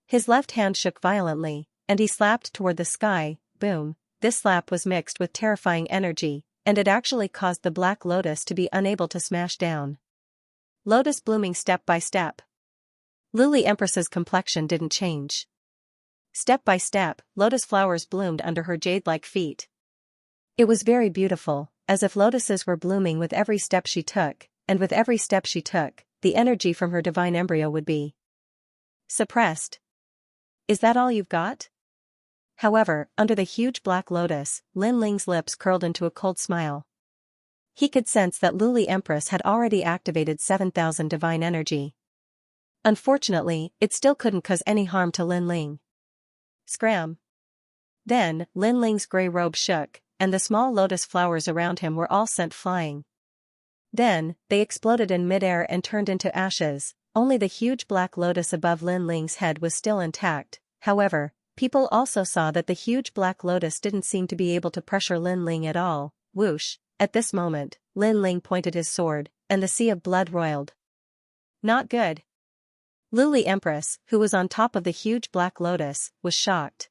[SPEAKER 1] His left hand shook violently, and he slapped toward the sky. Boom. This slap was mixed with terrifying energy, and it actually caused the black lotus to be unable to smash down. Lotus blooming step by step. Luli Empress's complexion didn't change. Step by step, lotus flowers bloomed under her jade-like feet. It was very beautiful, as if lotuses were blooming with every step she took, and with every step she took, the energy from her divine embryo would be suppressed. "Is that all you've got?" However, under the huge black lotus, Lin Ling's lips curled into a cold smile. He could sense that Luli Empress had already activated 7,000 divine energy. Unfortunately, it still couldn't cause any harm to Lin Ling. Scram! Then, Lin Ling's grey robe shook, and the small lotus flowers around him were all sent flying. Then, they exploded in midair and turned into ashes. Only the huge black lotus above Lin Ling's head was still intact. However, people also saw that the huge black lotus didn't seem to be able to pressure Lin Ling at all. Whoosh! At this moment, Lin Ling pointed his sword, and the sea of blood roiled. Not good. Luli Empress, who was on top of the huge black lotus, was shocked.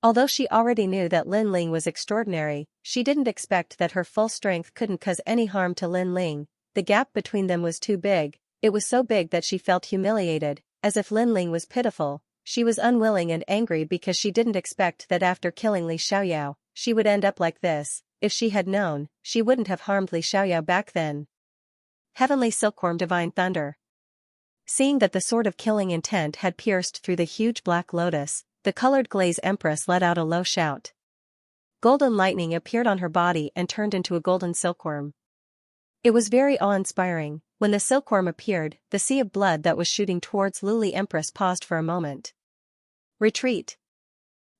[SPEAKER 1] Although she already knew that Lin Ling was extraordinary, she didn't expect that her full strength couldn't cause any harm to Lin Ling. The gap between them was too big. It was so big that she felt humiliated, as if Lin Ling was pitiful. She was unwilling and angry because she didn't expect that after killing Li Xiaoyao, she would end up like this. If she had known, she wouldn't have harmed Li Xiaoyao back then. Heavenly Silkworm Divine Thunder. Seeing that the sword of killing intent had pierced through the huge black lotus, the colored glaze empress let out a low shout. Golden lightning appeared on her body and turned into a golden silkworm. It was very awe-inspiring. When the silkworm appeared, the sea of blood that was shooting towards Luli Empress paused for a moment. Retreat.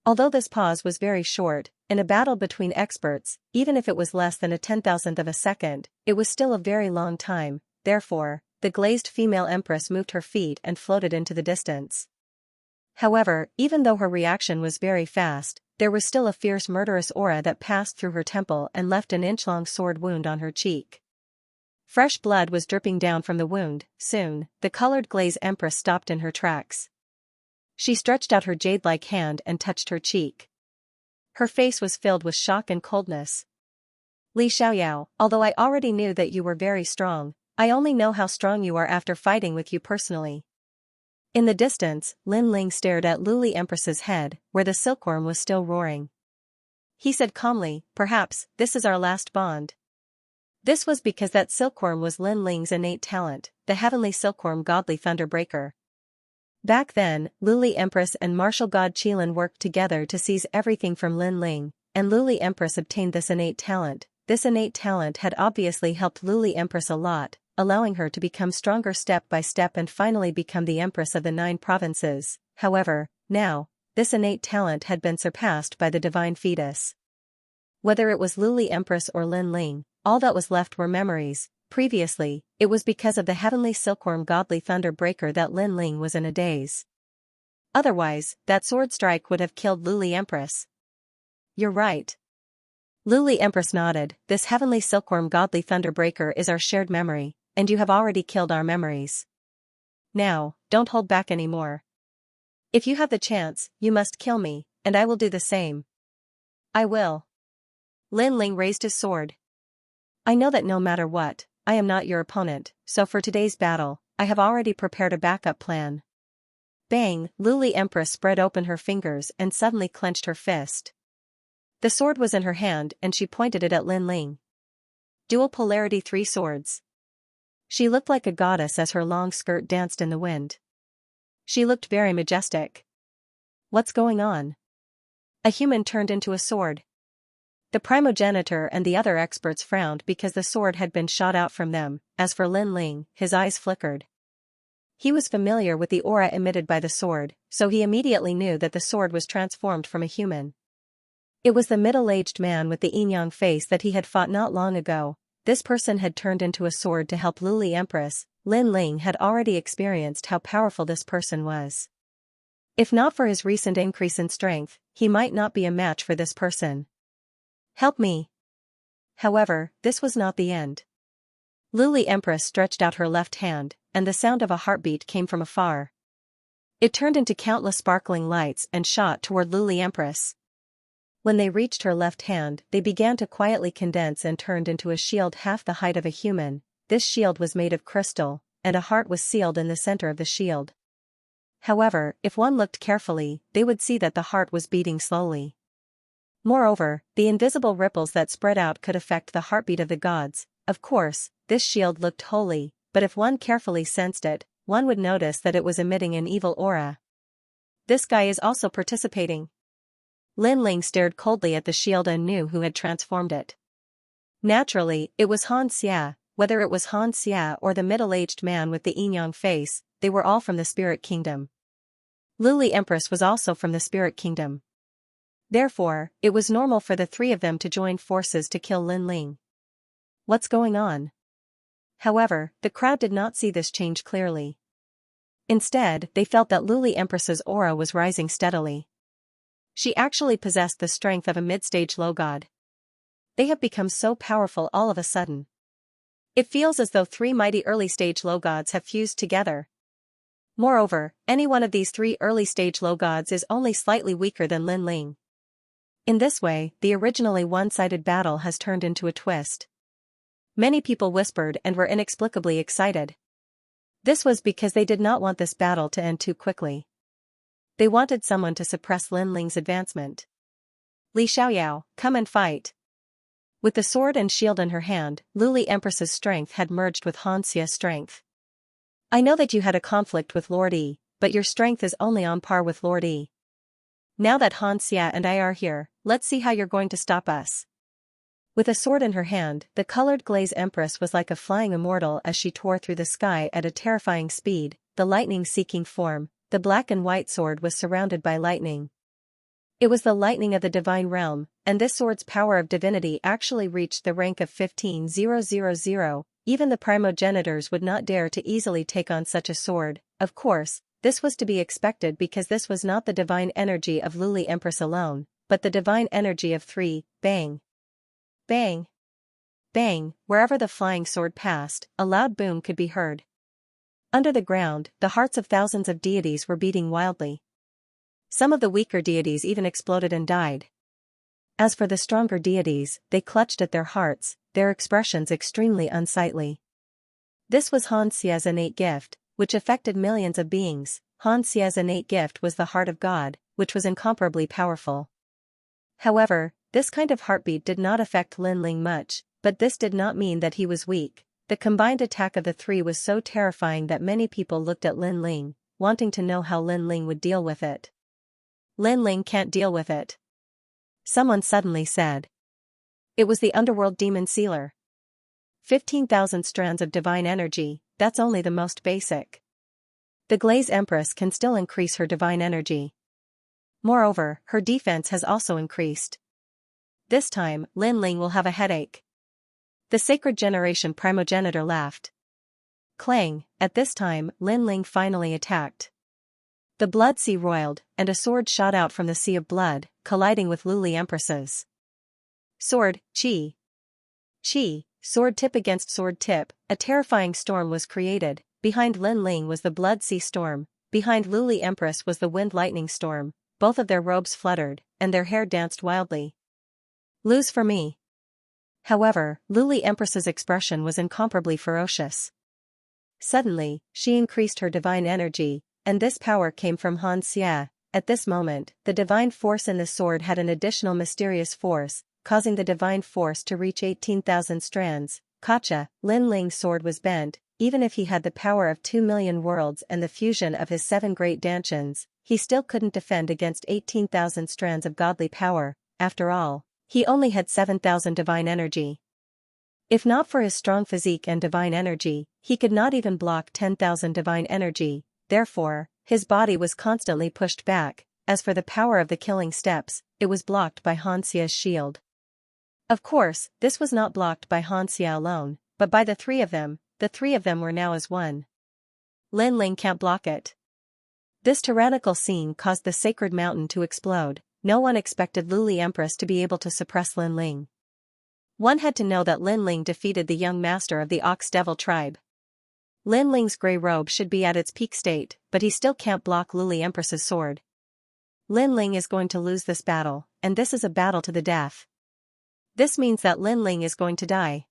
[SPEAKER 1] Although this pause was very short, in a battle between experts, even if it was less than a 10,000th of a second, it was still a very long time. Therefore, the glazed female empress moved her feet and floated into the distance. However, even though her reaction was very fast, there was still a fierce murderous aura that passed through her temple and left an inch-long sword wound on her cheek. Fresh blood was dripping down from the wound. Soon, the colored glaze empress stopped in her tracks. She stretched out her jade-like hand and touched her cheek. Her face was filled with shock and coldness. "Li Xiaoyao, although I already knew that you were very strong, I only know how strong you are after fighting with you personally." In the distance, Lin Ling stared at Luli Empress's head, where the silkworm was still roaring. He said calmly, "Perhaps, this is our last bond." This was because that silkworm was Lin Ling's innate talent, the heavenly silkworm godly thunderbreaker. Back then, Luli Empress and martial god Qilin worked together to seize everything from Lin Ling, and Luli Empress obtained this innate talent. This innate talent had obviously helped Luli Empress a lot, allowing her to become stronger step by step and finally become the Empress of the 9 provinces. However, now, this innate talent had been surpassed by the divine fetus. Whether it was Luli Empress or Lin Ling, all that was left were memories. Previously, it was because of the heavenly silkworm godly thunderbreaker that Lin Ling was in a daze. Otherwise, that sword strike would have killed Luli Empress. "You're right." Luli Empress nodded. "This heavenly silkworm godly thunderbreaker is our shared memory, and you have already killed our memories. Now, don't hold back anymore. If you have the chance, you must kill me, and I will do the same." "I will." Lin Ling raised his sword. "I know that no matter what, I am not your opponent, so for today's battle, I have already prepared a backup plan." Bang! Luli Empress spread open her fingers and suddenly clenched her fist. The sword was in her hand and she pointed it at Lin Ling. Dual polarity 3 swords. She looked like a goddess as her long skirt danced in the wind. She looked very majestic. What's going on? A human turned into a sword. The primogenitor and the other experts frowned because the sword had been shot out from them. As for Lin Ling, his eyes flickered. He was familiar with the aura emitted by the sword, so he immediately knew that the sword was transformed from a human. It was the middle-aged man with the yin-yang face that he had fought not long ago. This person had turned into a sword to help Luli Empress. Lin Ling had already experienced how powerful this person was. If not for his recent increase in strength, he might not be a match for this person. Help me. However, this was not the end. Luli Empress stretched out her left hand, and the sound of a heartbeat came from afar. It turned into countless sparkling lights and shot toward Luli Empress. When they reached her left hand, they began to quietly condense and turned into a shield half the height of a human. This shield was made of crystal, and a heart was sealed in the center of the shield. However, if one looked carefully, they would see that the heart was beating slowly. Moreover, the invisible ripples that spread out could affect the heartbeat of the gods. Of course, this shield looked holy, but if one carefully sensed it, one would notice that it was emitting an evil aura. This guy is also participating. Lin Ling stared coldly at the shield and knew who had transformed it. Naturally, it was Xianxia. Whether it was Xianxia or the middle-aged man with the yin-yang face, they were all from the spirit kingdom. Luli Empress was also from the spirit kingdom. Therefore, it was normal for the three of them to join forces to kill Lin Ling. What's going on? However, the crowd did not see this change clearly. Instead, they felt that Luli Empress's aura was rising steadily. She actually possessed the strength of a mid-stage low god. They have become so powerful all of a sudden. It feels as though three mighty early-stage low gods have fused together. Moreover, any one of these three early-stage low gods is only slightly weaker than Lin Ling. In this way, the originally one-sided battle has turned into a twist. Many people whispered and were inexplicably excited. This was because they did not want this battle to end too quickly. They wanted someone to suppress Lin Ling's advancement. Li Xiaoyao, come and fight. With the sword and shield in her hand, Luli Empress's strength had merged with Xiaxia's strength. I know that you had a conflict with Lord Yi, but your strength is only on par with Lord Yi. Now that Xianxia and I are here, let's see how you're going to stop us. With a sword in her hand, the colored glaze empress was like a flying immortal as she tore through the sky at a terrifying speed. The lightning-seeking form, the black and white sword was surrounded by lightning. It was the lightning of the divine realm, and this sword's power of divinity actually reached the rank of 15,000. Even the primogenitors would not dare to easily take on such a sword. Of course, this was to be expected because this was not the divine energy of Luli Empress alone, but the divine energy of three. Bang! Bang! Bang! Wherever the flying sword passed, a loud boom could be heard. Under the ground, the hearts of thousands of deities were beating wildly. Some of the weaker deities even exploded and died. As for the stronger deities, they clutched at their hearts, their expressions extremely unsightly. This was Xiaxia's innate gift, which affected millions of beings. Xiaxia's innate gift was the heart of God, which was incomparably powerful. However, this kind of heartbeat did not affect Lin Ling much, but this did not mean that he was weak. The combined attack of the three was so terrifying that many people looked at Lin Ling, wanting to know how Lin Ling would deal with it. Lin Ling can't deal with it. Someone suddenly said. It was the underworld demon sealer. 15,000 strands of divine energy, that's only the most basic. The Glaze Empress can still increase her divine energy. Moreover, her defense has also increased. This time, Lin Ling will have a headache. The Sacred Generation primogenitor laughed. Clang! At this time, Lin Ling finally attacked. The blood sea roiled, and a sword shot out from the sea of blood, colliding with Luli Empress's. Sword, chi. Chi, sword tip against sword tip, a terrifying storm was created. Behind Lin Ling was the blood sea storm, behind Luli Empress was the wind lightning storm. Both of their robes fluttered, and their hair danced wildly. Lose for me. However, Luli Empress's expression was incomparably ferocious. Suddenly, she increased her divine energy, and this power came from Xianxia. At this moment, the divine force in the sword had an additional mysterious force, causing the divine force to reach 18,000 strands. Kacha, Lin Ling's sword was bent, even if he had the power of 2 million worlds and the fusion of his 7 great dantians, he still couldn't defend against 18,000 strands of godly power. After all, he only had 7,000 divine energy. If not for his strong physique and divine energy, he could not even block 10,000 divine energy. Therefore, his body was constantly pushed back. As for the power of the killing steps, it was blocked by Xianxia's shield. Of course, this was not blocked by Xianxia alone, but by the three of them. The three of them were now as one. Lin Ling can't block it. This tyrannical scene caused the sacred mountain to explode. No one expected Luli Empress to be able to suppress Lin Ling. One had to know that Lin Ling defeated the young master of the Ox Devil tribe. Lin Ling's grey robe should be at its peak state, but he still can't block Luli Empress's sword. Lin Ling is going to lose this battle, and this is a battle to the death. This means that Lin Ling is going to die.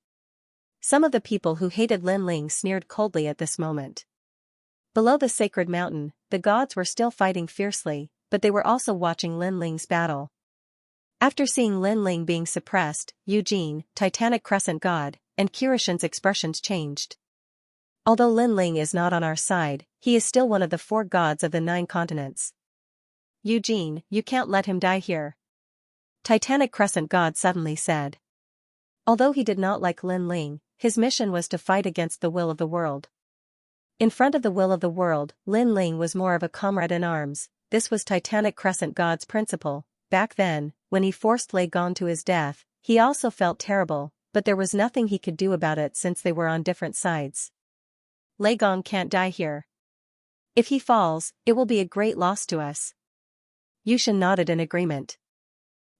[SPEAKER 1] Some of the people who hated Lin Ling sneered coldly at this moment. Below the sacred mountain, the gods were still fighting fiercely, but they were also watching Lin Ling's battle. After seeing Lin Ling being suppressed, Eugene, Titanic Crescent God, and Kirishin's expressions changed. Although Lin Ling is not on our side, he is still one of the 4 gods of the 9 continents. Eugene, you can't let him die here. Titanic Crescent God suddenly said. Although he did not like Lin Ling, his mission was to fight against the will of the world. In front of the will of the world, Lin Ling was more of a comrade in arms. This was Titanic Crescent God's principle. Back then, when he forced Lei Gong to his death, he also felt terrible, but there was nothing he could do about it since they were on different sides. Lei Gong can't die here. If he falls, it will be a great loss to us. Yushin nodded in agreement.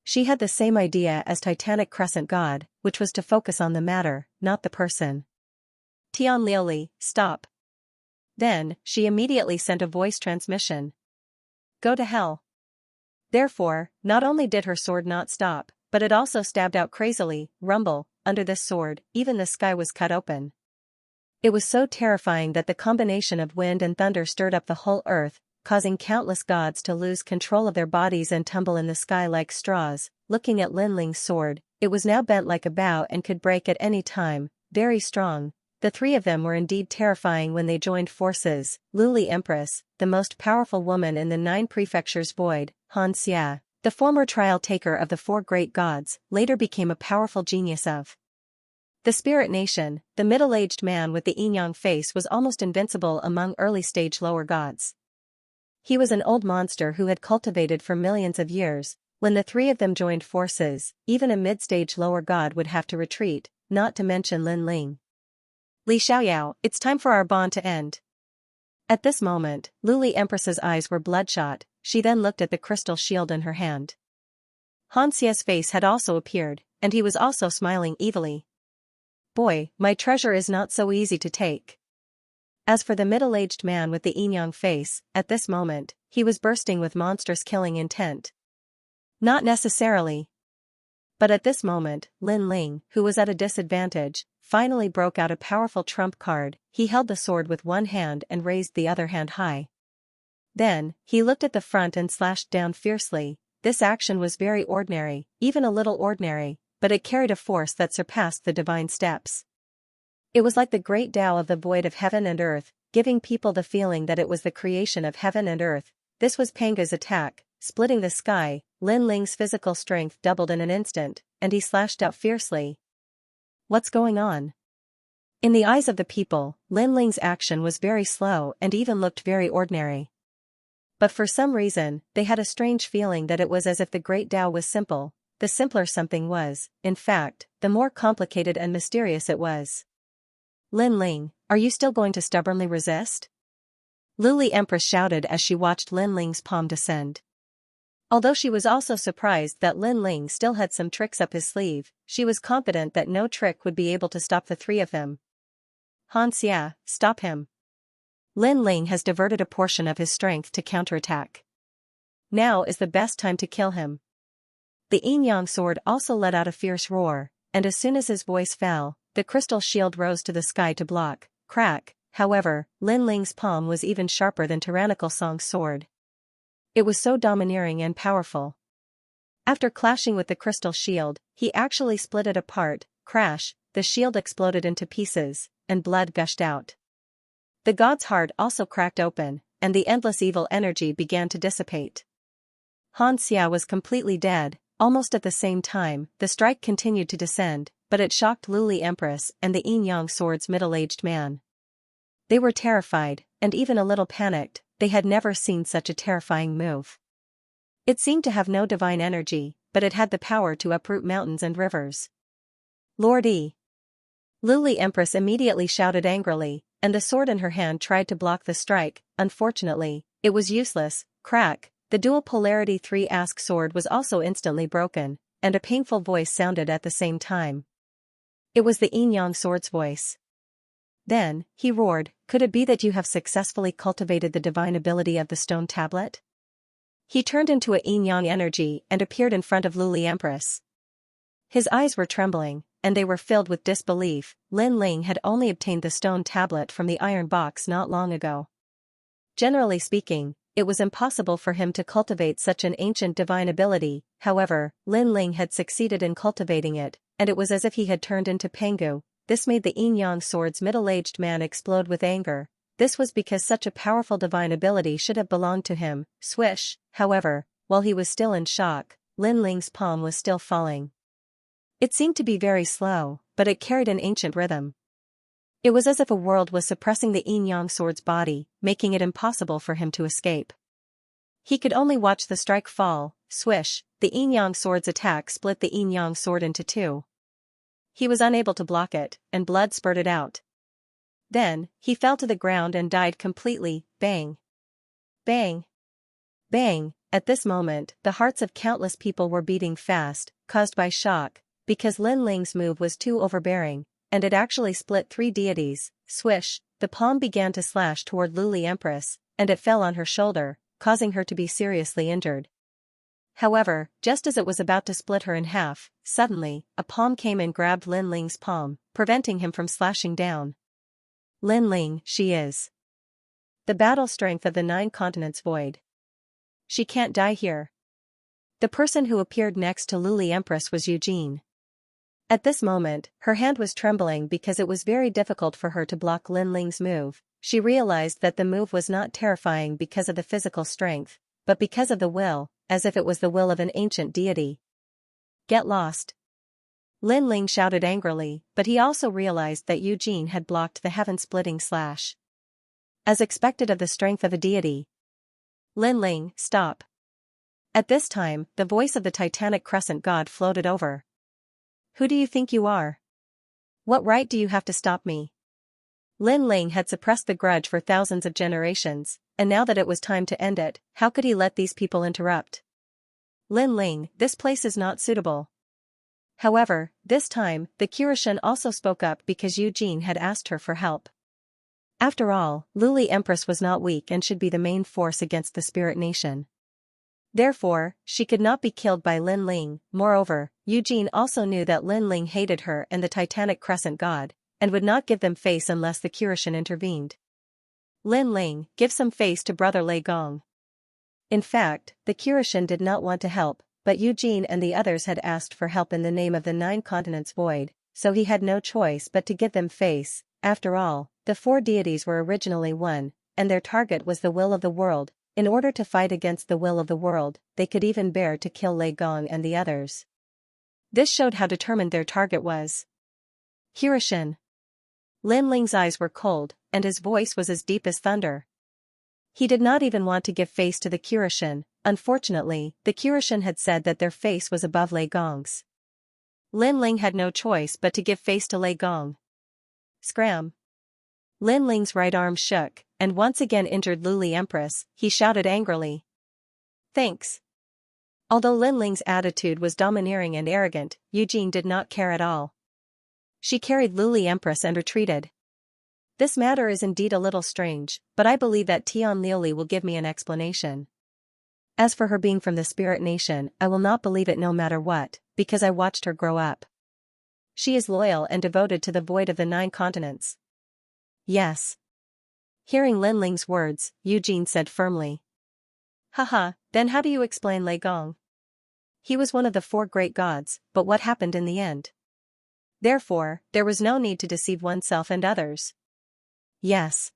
[SPEAKER 1] She had the same idea as Titanic Crescent God, which was to focus on the matter, not the person. Tian Liuli, stop. Then, she immediately sent a voice transmission. Go to hell. Therefore, not only did her sword not stop, but it also stabbed out crazily. Rumble, under this sword, even the sky was cut open. It was so terrifying that the combination of wind and thunder stirred up the whole earth, causing countless gods to lose control of their bodies and tumble in the sky like straws. Looking at Lin Ling's sword, it was now bent like a bow and could break at any time, very strong. The 3 of them were indeed terrifying when they joined forces. Luli Empress, the most powerful woman in the 9 prefectures void, Xianxia, the former trial taker of the 4 great gods, later became a powerful genius of the Spirit Nation. The middle-aged man with the yin-yang face was almost invincible among early-stage lower gods. He was an old monster who had cultivated for millions of years. When the 3 of them joined forces, even a mid-stage lower god would have to retreat, not to mention Lin Ling. Li Xiaoyao, it's time for our bond to end. At this moment, Luli Empress's eyes were bloodshot. She then looked at the crystal shield in her hand. Hanxia's face had also appeared, and he was also smiling evilly. Boy, my treasure is not so easy to take. As for the middle-aged man with the yin-yang face, at this moment, he was bursting with monstrous killing intent. Not necessarily. But at this moment, Lin Ling, who was at a disadvantage, finally broke out a powerful trump card. He held the sword with one hand and raised the other hand high. Then, he looked at the front and slashed down fiercely. This action was very ordinary, even a little ordinary, but it carried a force that surpassed the divine steps. It was like the great Tao of the void of heaven and earth, giving people the feeling that it was the creation of heaven and earth. This was Panga's attack, splitting the sky. Lin Ling's physical strength doubled in an instant, and he slashed out fiercely. What's going on? In the eyes of the people, Lin Ling's action was very slow and even looked very ordinary. But for some reason, they had a strange feeling that it was as if the great Tao was simple. The simpler something was, in fact, the more complicated and mysterious it was. Lin Ling, are you still going to stubbornly resist? Luli Empress shouted as she watched Lin Ling's palm descend. Although she was also surprised that Lin Ling still had some tricks up his sleeve, she was confident that no trick would be able to stop the 3 of them. Xianxia, stop him. Lin Ling has diverted a portion of his strength to counterattack. Now is the best time to kill him. The yin-yang sword also let out a fierce roar, and as soon as his voice fell, the crystal shield rose to the sky to block. Crack. However, Lin Ling's palm was even sharper than Tyrannical Song's sword. It was so domineering and powerful. After clashing with the crystal shield, he actually split it apart. Crash, the shield exploded into pieces, and blood gushed out. The god's heart also cracked open, and the endless evil energy began to dissipate. Xianxia was completely dead. Almost at the same time, the strike continued to descend, but it shocked Luli Empress and the Yin Yang Sword's middle-aged man. They were terrified, and even a little panicked. They had never seen such a terrifying move. It seemed to have no divine energy, but it had the power to uproot mountains and rivers. Lord E. Luli Empress immediately shouted angrily, and the sword in her hand tried to block the strike. Unfortunately, it was useless. Crack. The dual polarity 3-ask sword was also instantly broken, and a painful voice sounded at the same time. It was the Yin Yang Sword's voice. Then, he roared, "Could it be that you have successfully cultivated the divine ability of the stone tablet?" He turned into a Yin Yang energy and appeared in front of Luli Empress. His eyes were trembling, and they were filled with disbelief. Lin Ling had only obtained the stone tablet from the iron box not long ago. Generally speaking, it was impossible for him to cultivate such an ancient divine ability. However, Lin Ling had succeeded in cultivating it, and it was as if he had turned into Pengu. This made the Yin Yang Sword's middle-aged man explode with anger. This was because such a powerful divine ability should have belonged to him. Swish. However, while he was still in shock, Lin Ling's palm was still falling. It seemed to be very slow, but it carried an ancient rhythm. It was as if a world was suppressing the Yin Yang Sword's body, making it impossible for him to escape. He could only watch the strike fall. Swish. The Yin Yang Sword's attack split the Yin Yang Sword into two. He was unable to block it, and blood spurted out. Then, he fell to the ground and died completely. Bang. Bang. Bang. At this moment, the hearts of countless people were beating fast, caused by shock, because Lin Ling's move was too overbearing, and it actually split 3 deities. Swish. The palm began to slash toward Luli Empress, and it fell on her shoulder, causing her to be seriously injured. However, just as it was about to split her in half, suddenly, a palm came and grabbed Lin Ling's palm, preventing him from slashing down. Lin Ling, she is the battle strength of the 9 continents void. She can't die here. The person who appeared next to Luli Empress was Eugene. At this moment, her hand was trembling because it was very difficult for her to block Lin Ling's move. She realized that the move was not terrifying because of the physical strength, but because of the will, as if it was the will of an ancient deity. Get lost. Lin Ling shouted angrily, but he also realized that Eugene had blocked the heaven-splitting slash. As expected of the strength of a deity. Lin Ling, stop. At this time, the voice of the Titanic Crescent God floated over. Who do you think you are? What right do you have to stop me? Lin Ling had suppressed the grudge for thousands of generations, and now that it was time to end it, how could he let these people interrupt? Lin Ling, this place is not suitable. However, this time, the Kirishin also spoke up because Eugene had asked her for help. After all, Luli Empress was not weak and should be the main force against the Spirit Nation. Therefore, she could not be killed by Lin Ling. Moreover, Eugene also knew that Lin Ling hated her and the Titanic Crescent God, and would not give them face unless the Kirishin intervened. Lin Ling, give some face to Brother Lei Gong. In fact, the Kirishin did not want to help, but Eugene and the others had asked for help in the name of the 9 continents void, so he had no choice but to give them face. After all, the 4 deities were originally one, and their target was the will of the world. In order to fight against the will of the world, they could even bear to kill Lei Gong and the others. This showed how determined their target was. Kirishin. Lin Ling's eyes were cold, and his voice was as deep as thunder. He did not even want to give face to the Kirishin. Unfortunately, the Kirishin had said that their face was above Lei Gong's. Lin Ling had no choice but to give face to Lei Gong. Scram. Lin Ling's right arm shook, and once again injured Luli Empress. He shouted angrily. Thanks. Although Lin Ling's attitude was domineering and arrogant, Eugene did not care at all. She carried Luli Empress and retreated. This matter is indeed a little strange, but I believe that Tian Liuli will give me an explanation. As for her being from the Spirit Nation, I will not believe it no matter what, because I watched her grow up. She is loyal and devoted to the void of the 9 continents. Yes. Hearing Lin Ling's words, Eugene said firmly. Haha, then how do you explain Lei Gong? He was one of the 4 great gods, but what happened in the end? Therefore, there was no need to deceive oneself and others. Yes.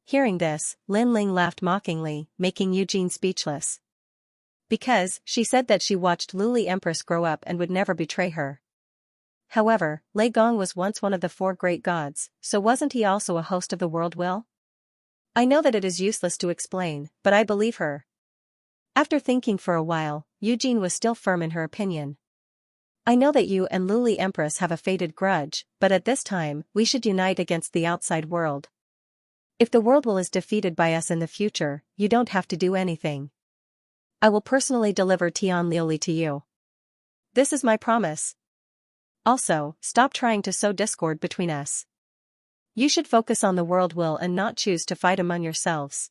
[SPEAKER 1] Hearing this, Lin Ling laughed mockingly, making Eugene speechless. Because, she said that she watched Luli Empress grow up and would never betray her. However, Lei Gong was once one of the 4 great gods, so wasn't he also a host of the world will? I know that it is useless to explain, but I believe her. After thinking for a while, Eugene was still firm in her opinion. I know that you and Luli Empress have a fated grudge, but at this time, we should unite against the outside world. If the world will is defeated by us in the future, you don't have to do anything. I will personally deliver Tianliuli to you. This is my promise. Also, stop trying to sow discord between us. You should focus on the world will and not choose to fight among yourselves.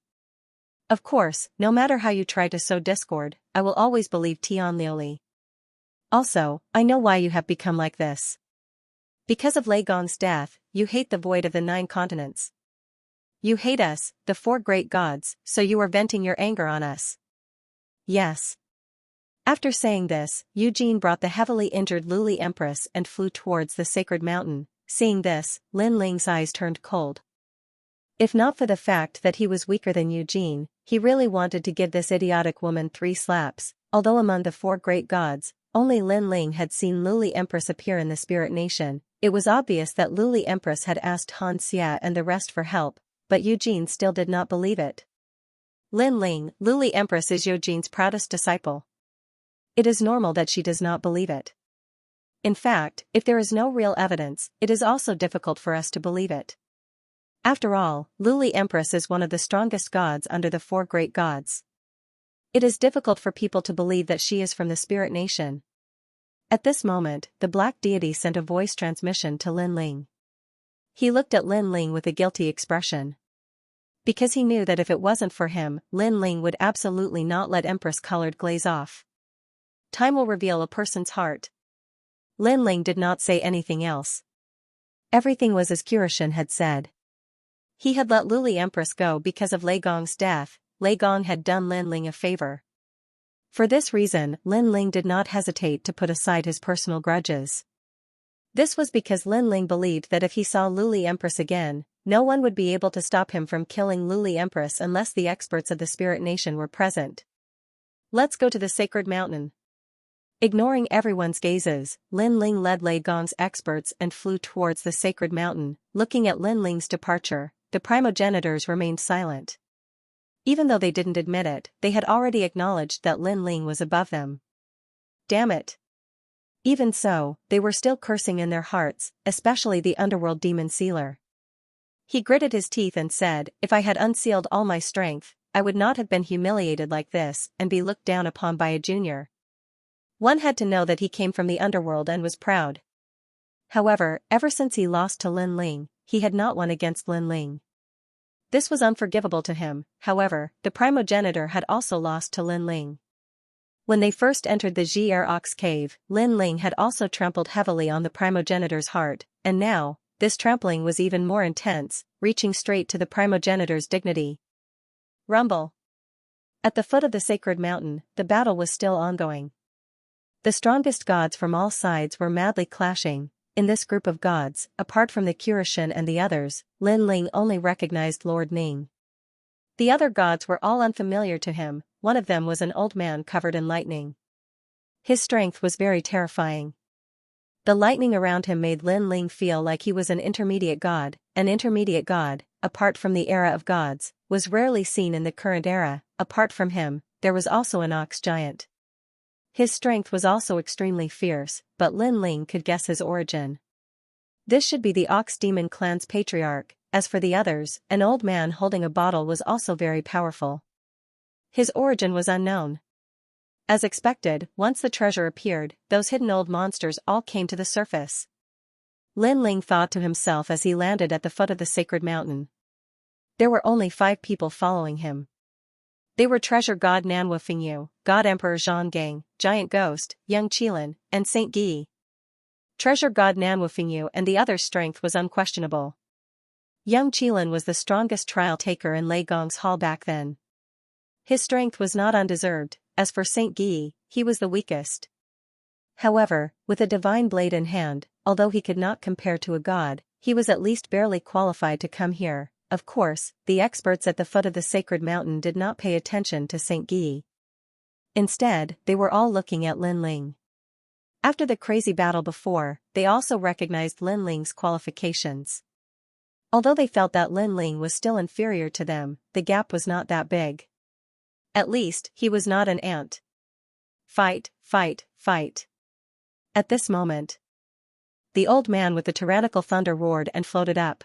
[SPEAKER 1] Of course, no matter how you try to sow discord, I will always believe Tianliuli. Also, I know why you have become like this. Because of Lei Gong's death, you hate the void of the 9 continents. You hate us, the 4 great gods, so you are venting your anger on us. Yes. After saying this, Eugene brought the heavily injured Luli Empress and flew towards the sacred mountain. Seeing this, Lin Ling's eyes turned cold. If not for the fact that he was weaker than Eugene, he really wanted to give this idiotic woman 3 slaps, although among the 4 great gods, only Lin Ling had seen Luli Empress appear in the spirit nation. It was obvious that Luli Empress had asked Xianxia and the rest for help, but Eugene still did not believe it. Lin Ling, Luli Empress is Eugene's proudest disciple. It is normal that she does not believe it. In fact, if there is no real evidence, it is also difficult for us to believe it. After all, Luli Empress is one of the strongest gods under the 4 great gods. It is difficult for people to believe that she is from the spirit nation. At this moment, the black deity sent a voice transmission to Lin Ling. He looked at Lin Ling with a guilty expression. Because he knew that if it wasn't for him, Lin Ling would absolutely not let Empress-colored glaze off. Time will reveal a person's heart. Lin Ling did not say anything else. Everything was as Kurishin had said. He had let Luli Empress go because of Lei Gong's death. Lei Gong had done Lin Ling a favor. For this reason, Lin Ling did not hesitate to put aside his personal grudges. This was because Lin Ling believed that if he saw Luli Empress again, no one would be able to stop him from killing Luli Empress unless the experts of the spirit nation were present. Let's go to the sacred mountain. Ignoring everyone's gazes, Lin Ling led Lei Gong's experts and flew towards the sacred mountain. Looking at Lin Ling's departure, the primogenitors remained silent. Even though they didn't admit it, they had already acknowledged that Lin Ling was above them. Damn it. Even so, they were still cursing in their hearts, especially the underworld demon sealer. He gritted his teeth and said, if I had unsealed all my strength, I would not have been humiliated like this and be looked down upon by a junior. One had to know that he came from the underworld and was proud. However, ever since he lost to Lin Ling, he had not won against Lin Ling. This was unforgivable to him. However, the primogenitor had also lost to Lin Ling. When they first entered the Zhi'er Ox Cave, Lin Ling had also trampled heavily on the primogenitor's heart, and now, this trampling was even more intense, reaching straight to the primogenitor's dignity. Rumble. At the foot of the sacred mountain, the battle was still ongoing. The strongest gods from all sides were madly clashing. In this group of gods, apart from the Kurishin and the others, Lin Ling only recognized Lord Ning. The other gods were all unfamiliar to him. One of them was an old man covered in lightning. His strength was very terrifying. The lightning around him made Lin Ling feel like he was an intermediate god. An intermediate god, apart from the era of gods, was rarely seen in the current era. Apart from him, there was also an ox giant. His strength was also extremely fierce, but Lin Ling could guess his origin. This should be the Ox Demon clan's patriarch. As for the others, an old man holding a bottle was also very powerful. His origin was unknown. As expected, once the treasure appeared, those hidden old monsters all came to the surface. Lin Ling thought to himself as he landed at the foot of the sacred mountain. There were only 5 people following him. They were Treasure God Nanhua Fingyu, God Emperor Zhonggang, Giant Ghost, Young Qilin, and Saint Gi. Treasure God Nanhua Fingyu and the other's strength was unquestionable. Young Qilin was the strongest trial taker in Lei Gong's hall back then. His strength was not undeserved. As for Saint Gi, he was the weakest. However, with a divine blade in hand, although he could not compare to a god, he was at least barely qualified to come here. of course, the experts at the foot of the sacred mountain did not pay attention to Saint Guy. Instead, they were all looking at Lin Ling. After the crazy battle before, they also recognized Lin Ling's qualifications. Although they felt that Lin Ling was still inferior to them, the gap was not that big. At least, he was not an ant. Fight, fight, fight. At this moment, the old man with the tyrannical thunder roared and floated up.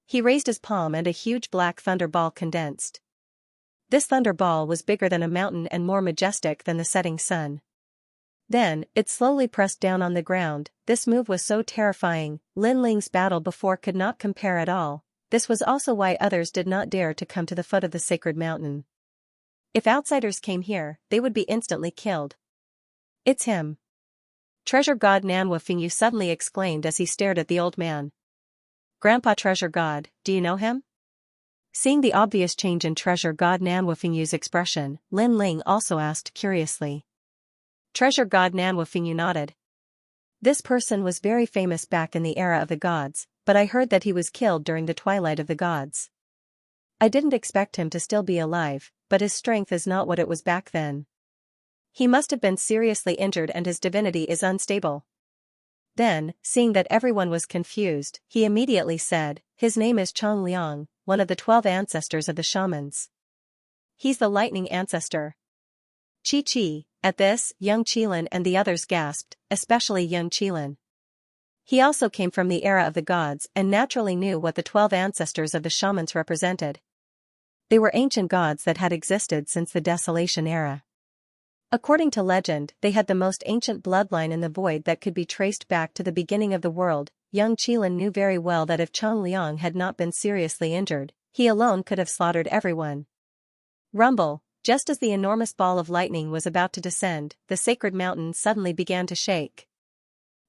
[SPEAKER 1] He raised his palm and a huge black thunder ball condensed. This thunder ball was bigger than a mountain and more majestic than the setting sun. Then, it slowly pressed down on the ground. This move was so terrifying, Lin Ling's battle before could not compare at all. This was also why others did not dare to come to the foot of the sacred mountain. If outsiders came here, they would be instantly killed. It's him. Treasure God Nanwa Fingyu suddenly exclaimed as he stared at the old man. Grandpa Treasure God, do you know him? Seeing the obvious change in Treasure God Nanwa Fingyu's expression, Lin Ling also asked curiously. Treasure God Nanwa Fingyu nodded. This person was very famous back in the era of the gods, but I heard that he was killed during the twilight of the gods. I didn't expect him to still be alive, but his strength is not what it was back then. He must have been seriously injured and his divinity is unstable. Then, seeing that everyone was confused, he immediately said, his name is Chang Liang, one of the 12 ancestors of the shamans. He's the lightning ancestor. Chi. At this, young Qilin and the others gasped, especially young Qilin. He also came from the era of the gods and naturally knew what the 12 ancestors of the shamans represented. They were ancient gods that had existed since the Desolation era. According to legend, they had the most ancient bloodline in the void that could be traced back to the beginning of the world. Young Qilin knew very well that if Chang Liang had not been seriously injured, he alone could have slaughtered everyone. Rumble. Just as the enormous ball of lightning was about to descend, the sacred mountain suddenly began to shake.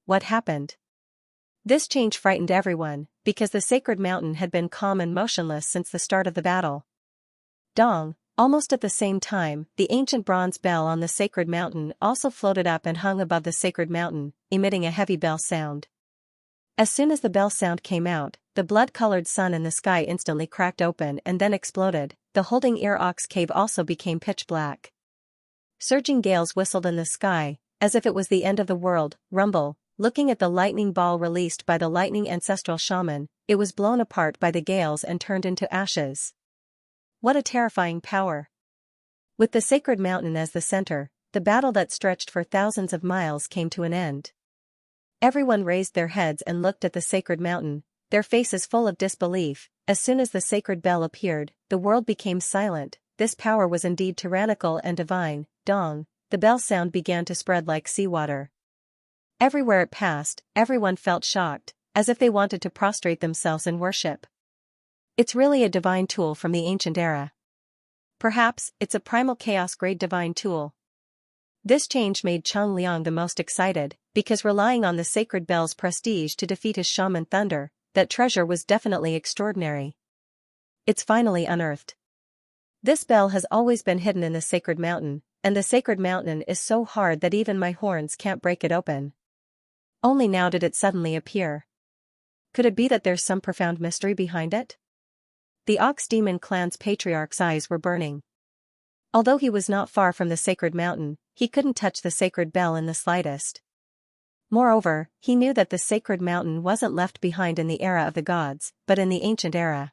[SPEAKER 1] What happened? This change frightened everyone, because the sacred mountain had been calm and motionless since the start of the battle. Dong. Almost at the same time, the ancient bronze bell on the sacred mountain also floated up and hung above the sacred mountain, emitting a heavy bell sound. As soon as the bell sound came out, the blood-colored sun in the sky instantly cracked open and then exploded. The holding ear ox cave also became pitch black. Surging gales whistled in the sky, as if it was the end of the world. Rumble. Looking at the lightning ball released by the lightning ancestral shaman, it was blown apart by the gales and turned into ashes. What a terrifying power! With the sacred mountain as the center, the battle that stretched for thousands of miles came to an end. Everyone raised their heads and looked at the sacred mountain, their faces full of disbelief. As soon as the sacred bell appeared, the world became silent. This power was indeed tyrannical and divine. Dong. The bell sound began to spread like seawater. Everywhere it passed, everyone felt shocked, as if they wanted to prostrate themselves in worship. It's really a divine tool from the ancient era. Perhaps, it's a primal chaos-grade divine tool. This change made Chang Liang the most excited, because relying on the sacred bell's prestige to defeat his shaman thunder, that treasure was definitely extraordinary. It's finally unearthed. This bell has always been hidden in the sacred mountain, and the sacred mountain is so hard that even my horns can't break it open. Only now did it suddenly appear. Could it be that there's some profound mystery behind it? The Ox Demon clan's patriarch's eyes were burning. Although he was not far from the sacred mountain, he couldn't touch the sacred bell in the slightest. Moreover, he knew that the sacred mountain wasn't left behind in the era of the gods, but in the ancient era.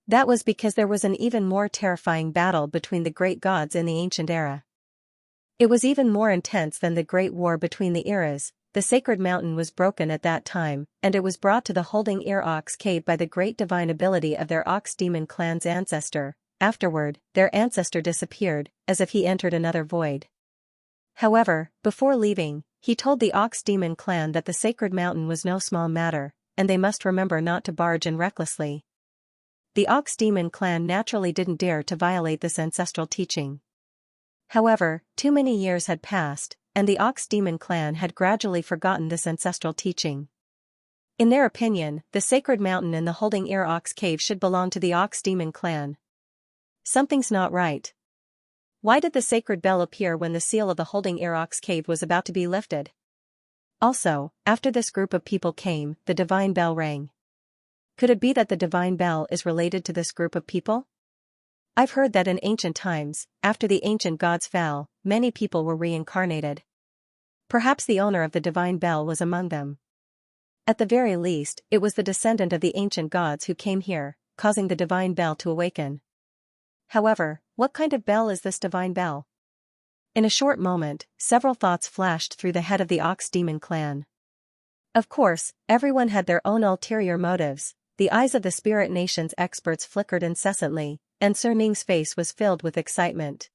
[SPEAKER 1] That was because there was an even more terrifying battle between the great gods in the ancient era. It was even more intense than the great war between the eras. The sacred mountain was broken at that time, and it was brought to the holding ear ox cave by the great divine ability of their Ox Demon clan's ancestor. Afterward, their ancestor disappeared, as if he entered another void. However, before leaving, he told the Ox Demon clan that the sacred mountain was no small matter, and they must remember not to barge in recklessly. The Ox Demon clan naturally didn't dare to violate this ancestral teaching. However, too many years had passed, and the Ox Demon clan had gradually forgotten this ancestral teaching. In their opinion, the sacred mountain and the holding ear ox cave should belong to the Ox Demon clan. Something's not right. Why did the sacred bell appear when the seal of the holding ear ox cave was about to be lifted? Also, after this group of people came, the divine bell rang. Could it be that the divine bell is related to this group of people? I've heard that in ancient times, after the ancient gods fell, many people were reincarnated. Perhaps the owner of the divine bell was among them. At the very least, it was the descendant of the ancient gods who came here, causing the divine bell to awaken. However, what kind of bell is this divine bell? In a short moment, several thoughts flashed through the head of the Ox Demon clan. Of course, everyone had their own ulterior motives. The eyes of the Spirit Nation's experts flickered incessantly, and Sir Ning's face was filled with excitement.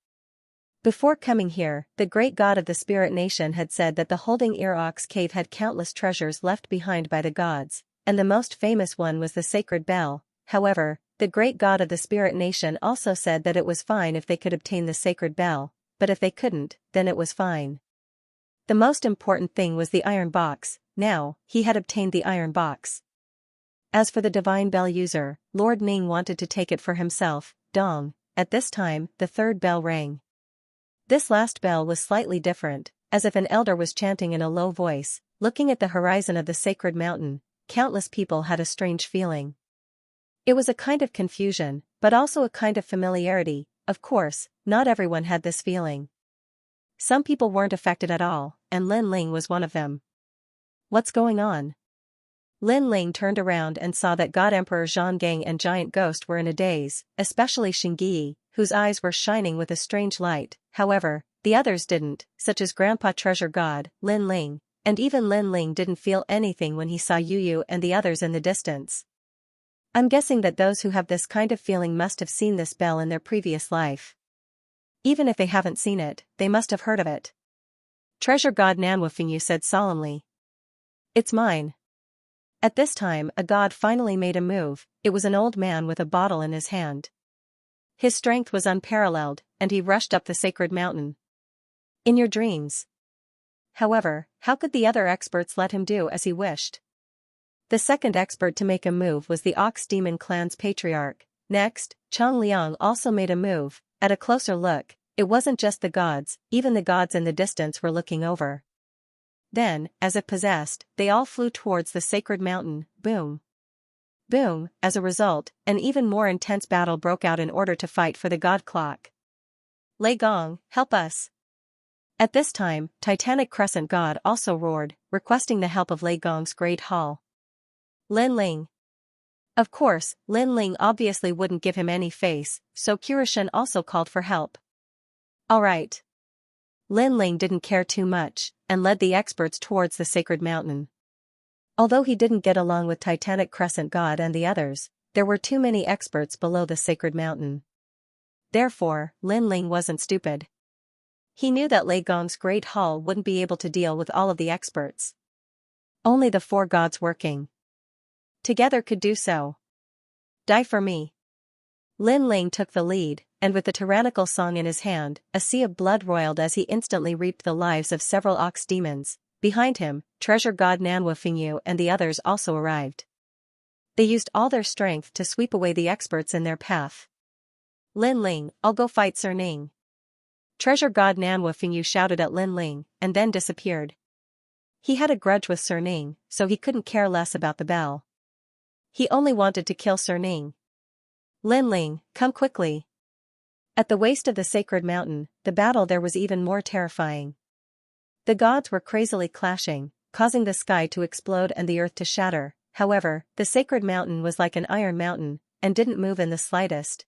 [SPEAKER 1] Before coming here, the great god of the Spirit Nation had said that the Holding Ear Ox Cave had countless treasures left behind by the gods, and the most famous one was the sacred bell. However, the great god of the Spirit Nation also said that it was fine if they could obtain the sacred bell, but if they couldn't, then it was fine. The most important thing was the iron box. Now, he had obtained the iron box. As for the divine bell user, Lord Ning wanted to take it for himself. Dong. At this time, the third bell rang. This last bell was slightly different, as if an elder was chanting in a low voice. Looking at the horizon of the sacred mountain, countless people had a strange feeling. It was a kind of confusion, but also a kind of familiarity. Of course, not everyone had this feeling. Some people weren't affected at all, and Lin Ling was one of them. What's going on? Lin Ling turned around and saw that God Emperor Zhonggang and Giant Ghost were in a daze, especially Xingyi, whose eyes were shining with a strange light. However, the others didn't, such as Grandpa Treasure God, Lin Ling, and even Lin Ling didn't feel anything when he saw Yu Yu and the others in the distance. I'm guessing that those who have this kind of feeling must have seen this bell in their previous life. Even if they haven't seen it, they must have heard of it. Treasure God Nanwufingyu said solemnly. It's mine. At this time, a god finally made a move. It was an old man with a bottle in his hand. His strength was unparalleled, and he rushed up the sacred mountain. In your dreams. However, how could the other experts let him do as he wished? The second expert to make a move was the Ox Demon clan's patriarch. Next, Chang Liang also made a move. At a closer look, it wasn't just the gods, even the gods in the distance were looking over. Then, as if possessed, they all flew towards the sacred mountain. Boom. Boom. As a result, an even more intense battle broke out in order to fight for the god clock. Lei Gong, help us. At this time, Titanic Crescent God also roared, requesting the help of Lei Gong's great hall. Lin Ling. Of course, Lin Ling obviously wouldn't give him any face, so Kirushin also called for help. Alright. Lin Ling didn't care too much, and led the experts towards the sacred mountain. Although he didn't get along with Titanic Crescent God and the others, there were too many experts below the sacred mountain. Therefore, Lin Ling wasn't stupid. He knew that Lei Gong's great hall wouldn't be able to deal with all of the experts. Only the four gods working together could do so. Die for me. Lin Ling took the lead, and with the tyrannical song in his hand, a sea of blood roiled as he instantly reaped the lives of several ox demons. Behind him, Treasure God Nanwufingyu and the others also arrived. They used all their strength to sweep away the experts in their path. Lin Ling, I'll go fight Sir Ning. Treasure God Nanwufingyu shouted at Lin Ling, and then disappeared. He had a grudge with Sir Ning, so he couldn't care less about the bell. He only wanted to kill Sir Ning. Lin Ling, come quickly. At the waist of the sacred mountain, the battle there was even more terrifying. The gods were crazily clashing, causing the sky to explode and the earth to shatter. However, the sacred mountain was like an iron mountain, and didn't move in the slightest.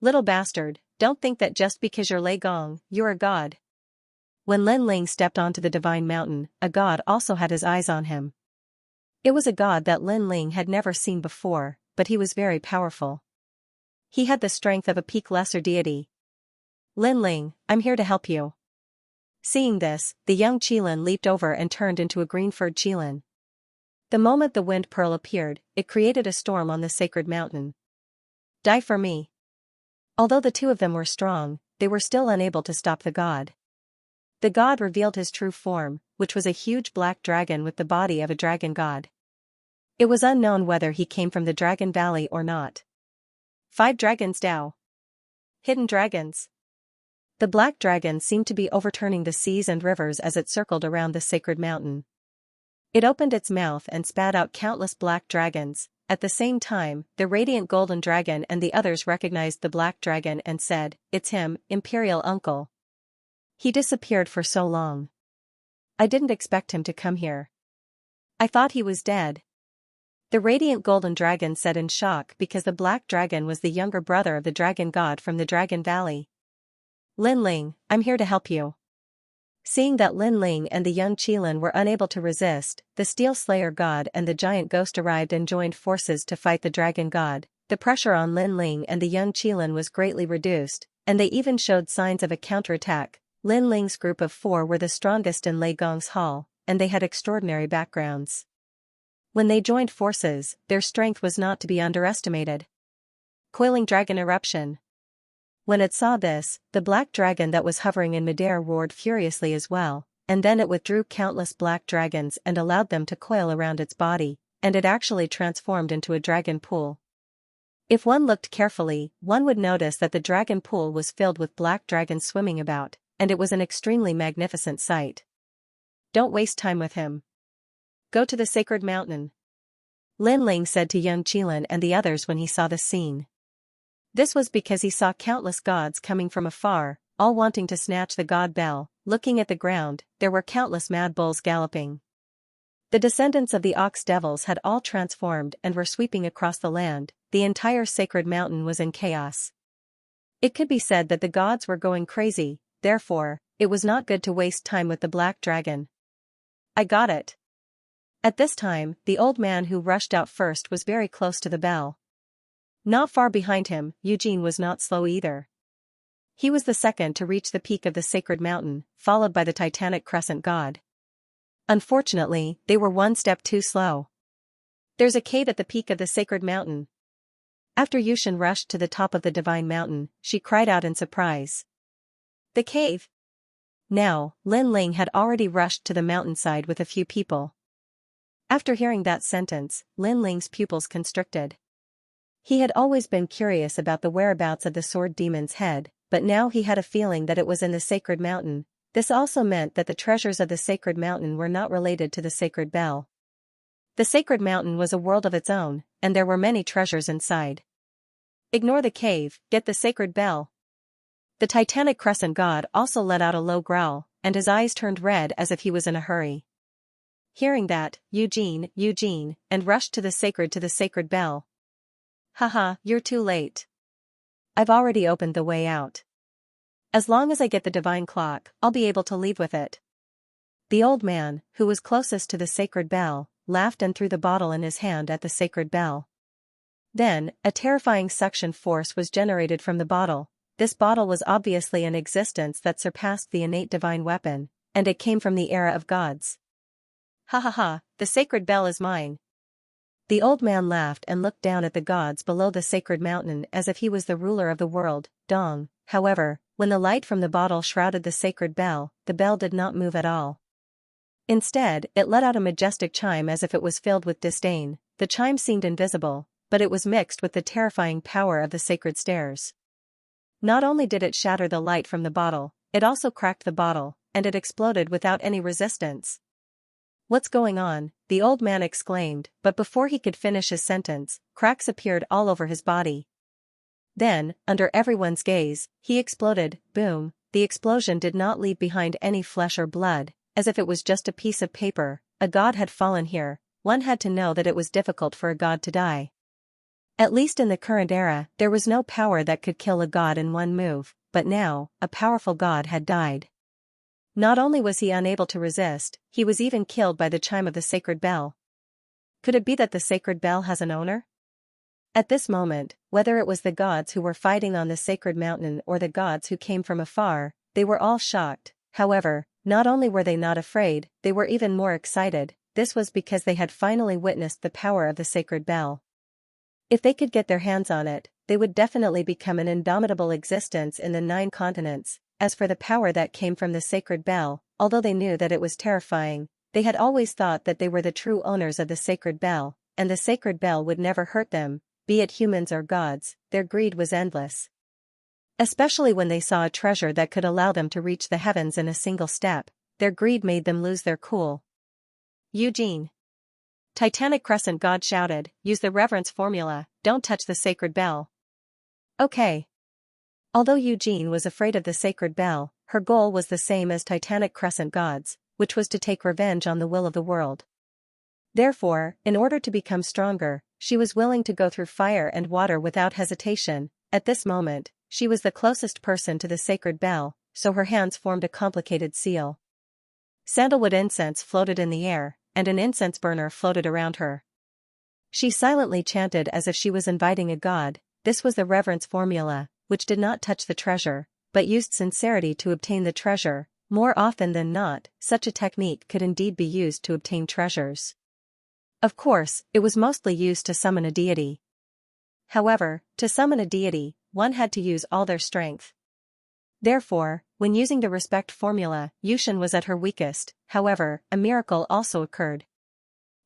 [SPEAKER 1] Little bastard, don't think that just because you're Lei Gong, you're a god. When Lin Ling stepped onto the divine mountain, a god also had his eyes on him. It was a god that Lin Ling had never seen before, but he was very powerful. He had the strength of a peak lesser deity. Lin Ling, I'm here to help you. Seeing this, the young Qilin leaped over and turned into a green-furred Qilin. The moment the wind pearl appeared, it created a storm on the sacred mountain. Die for me. Although the two of them were strong, they were still unable to stop the god. The god revealed his true form, which was a huge black dragon with the body of a dragon god. It was unknown whether he came from the Dragon Valley or not. 5 dragons Dao. Hidden dragons. The black dragon seemed to be overturning the seas and rivers as it circled around the sacred mountain. It opened its mouth and spat out countless black dragons. At the same time, the radiant golden dragon and the others recognized the black dragon and said, "It's him, Imperial Uncle. He disappeared for so long. I didn't expect him to come here. I thought he was dead." The radiant golden dragon said in shock because the black dragon was the younger brother of the dragon god from the Dragon Valley. "Lin Ling, I'm here to help you." Seeing that Lin Ling and the young Qilin were unable to resist, the Steel Slayer god and the giant ghost arrived and joined forces to fight the dragon god. The pressure on Lin Ling and the young Qilin was greatly reduced, and they even showed signs of a counterattack. Lin Ling's group of 4 were the strongest in Lei Gong's hall, and they had extraordinary backgrounds. When they joined forces, their strength was not to be underestimated. Coiling dragon eruption. When it saw this, the black dragon that was hovering in midair roared furiously as well, and then it withdrew countless black dragons and allowed them to coil around its body, and it actually transformed into a dragon pool. If one looked carefully, one would notice that the dragon pool was filled with black dragons swimming about, and it was an extremely magnificent sight. "Don't waste time with him. Go to the sacred mountain," Lin Ling said to young Qilin and the others when he saw the scene. This was because he saw countless gods coming from afar, all wanting to snatch the god bell. Looking at the ground, there were countless mad bulls galloping. The descendants of the ox devils had all transformed and were sweeping across the land. The entire sacred mountain was in chaos. It could be said that the gods were going crazy, therefore, it was not good to waste time with the black dragon. "I got it." At this time, the old man who rushed out first was very close to the bell. Not far behind him, Eugene was not slow either. He was the second to reach the peak of the sacred mountain, followed by the Titanic Crescent god. Unfortunately, they were one step too slow. "There's a cave at the peak of the sacred mountain." After Yushin rushed to the top of the divine mountain, she cried out in surprise. "The cave?" Now, Lin Ling had already rushed to the mountainside with a few people. After hearing that sentence, Lin Ling's pupils constricted. He had always been curious about the whereabouts of the sword demon's head, but now he had a feeling that it was in the sacred mountain. This also meant that the treasures of the sacred mountain were not related to the sacred bell. The sacred mountain was a world of its own, and there were many treasures inside. "Ignore the cave, get the sacred bell." The Titanic Crescent god also let out a low growl, and his eyes turned red as if he was in a hurry. Hearing that, Eugene, and rushed to the sacred bell. "Haha, you're too late. I've already opened the way out. As long as I get the divine clock, I'll be able to leave with it." The old man, who was closest to the sacred bell, laughed and threw the bottle in his hand at the sacred bell. Then, a terrifying suction force was generated from the bottle. This bottle was obviously an existence that surpassed the innate divine weapon, and it came from the era of gods. "Ha ha ha, the sacred bell is mine." The old man laughed and looked down at the gods below the sacred mountain as if he was the ruler of the world. Dong. However, when the light from the bottle shrouded the sacred bell, the bell did not move at all. Instead, it let out a majestic chime as if it was filled with disdain. The chime seemed invisible, but it was mixed with the terrifying power of the sacred stairs. Not only did it shatter the light from the bottle, it also cracked the bottle, and it exploded without any resistance. "What's going on?" the old man exclaimed, but before he could finish his sentence, cracks appeared all over his body. Then, under everyone's gaze, he exploded. Boom. The explosion did not leave behind any flesh or blood, as if it was just a piece of paper. A god had fallen here. One had to know that it was difficult for a god to die. At least in the current era, there was no power that could kill a god in one move, but now, a powerful god had died. Not only was he unable to resist, he was even killed by the chime of the sacred bell. Could it be that the sacred bell has an owner? At this moment, whether it was the gods who were fighting on the sacred mountain or the gods who came from afar, they were all shocked. However, not only were they not afraid, they were even more excited. This was because they had finally witnessed the power of the sacred bell. If they could get their hands on it, they would definitely become an indomitable existence in the 9 continents. As for the power that came from the sacred bell, although they knew that it was terrifying, they had always thought that they were the true owners of the sacred bell, and the sacred bell would never hurt them, be it humans or gods. Their greed was endless. Especially when they saw a treasure that could allow them to reach the heavens in a single step, their greed made them lose their cool. "Eugene. Titanic Crescent God shouted, use the reverence formula, don't touch the sacred bell. Okay. Although Eugene was afraid of the sacred bell, her goal was the same as Titanic Crescent God's, which was to take revenge on the will of the world. Therefore, in order to become stronger, she was willing to go through fire and water without hesitation. At this moment, she was the closest person to the sacred bell, so her hands formed a complicated seal. Sandalwood incense floated in the air, and an incense burner floated around her. She silently chanted as if she was inviting a god. This was the reverence formula, which did not touch the treasure, but used sincerity to obtain the treasure. More often than not, such a technique could indeed be used to obtain treasures. Of course, it was mostly used to summon a deity. However, to summon a deity, one had to use all their strength. Therefore, when using the respect formula, Yushin was at her weakest. However, a miracle also occurred.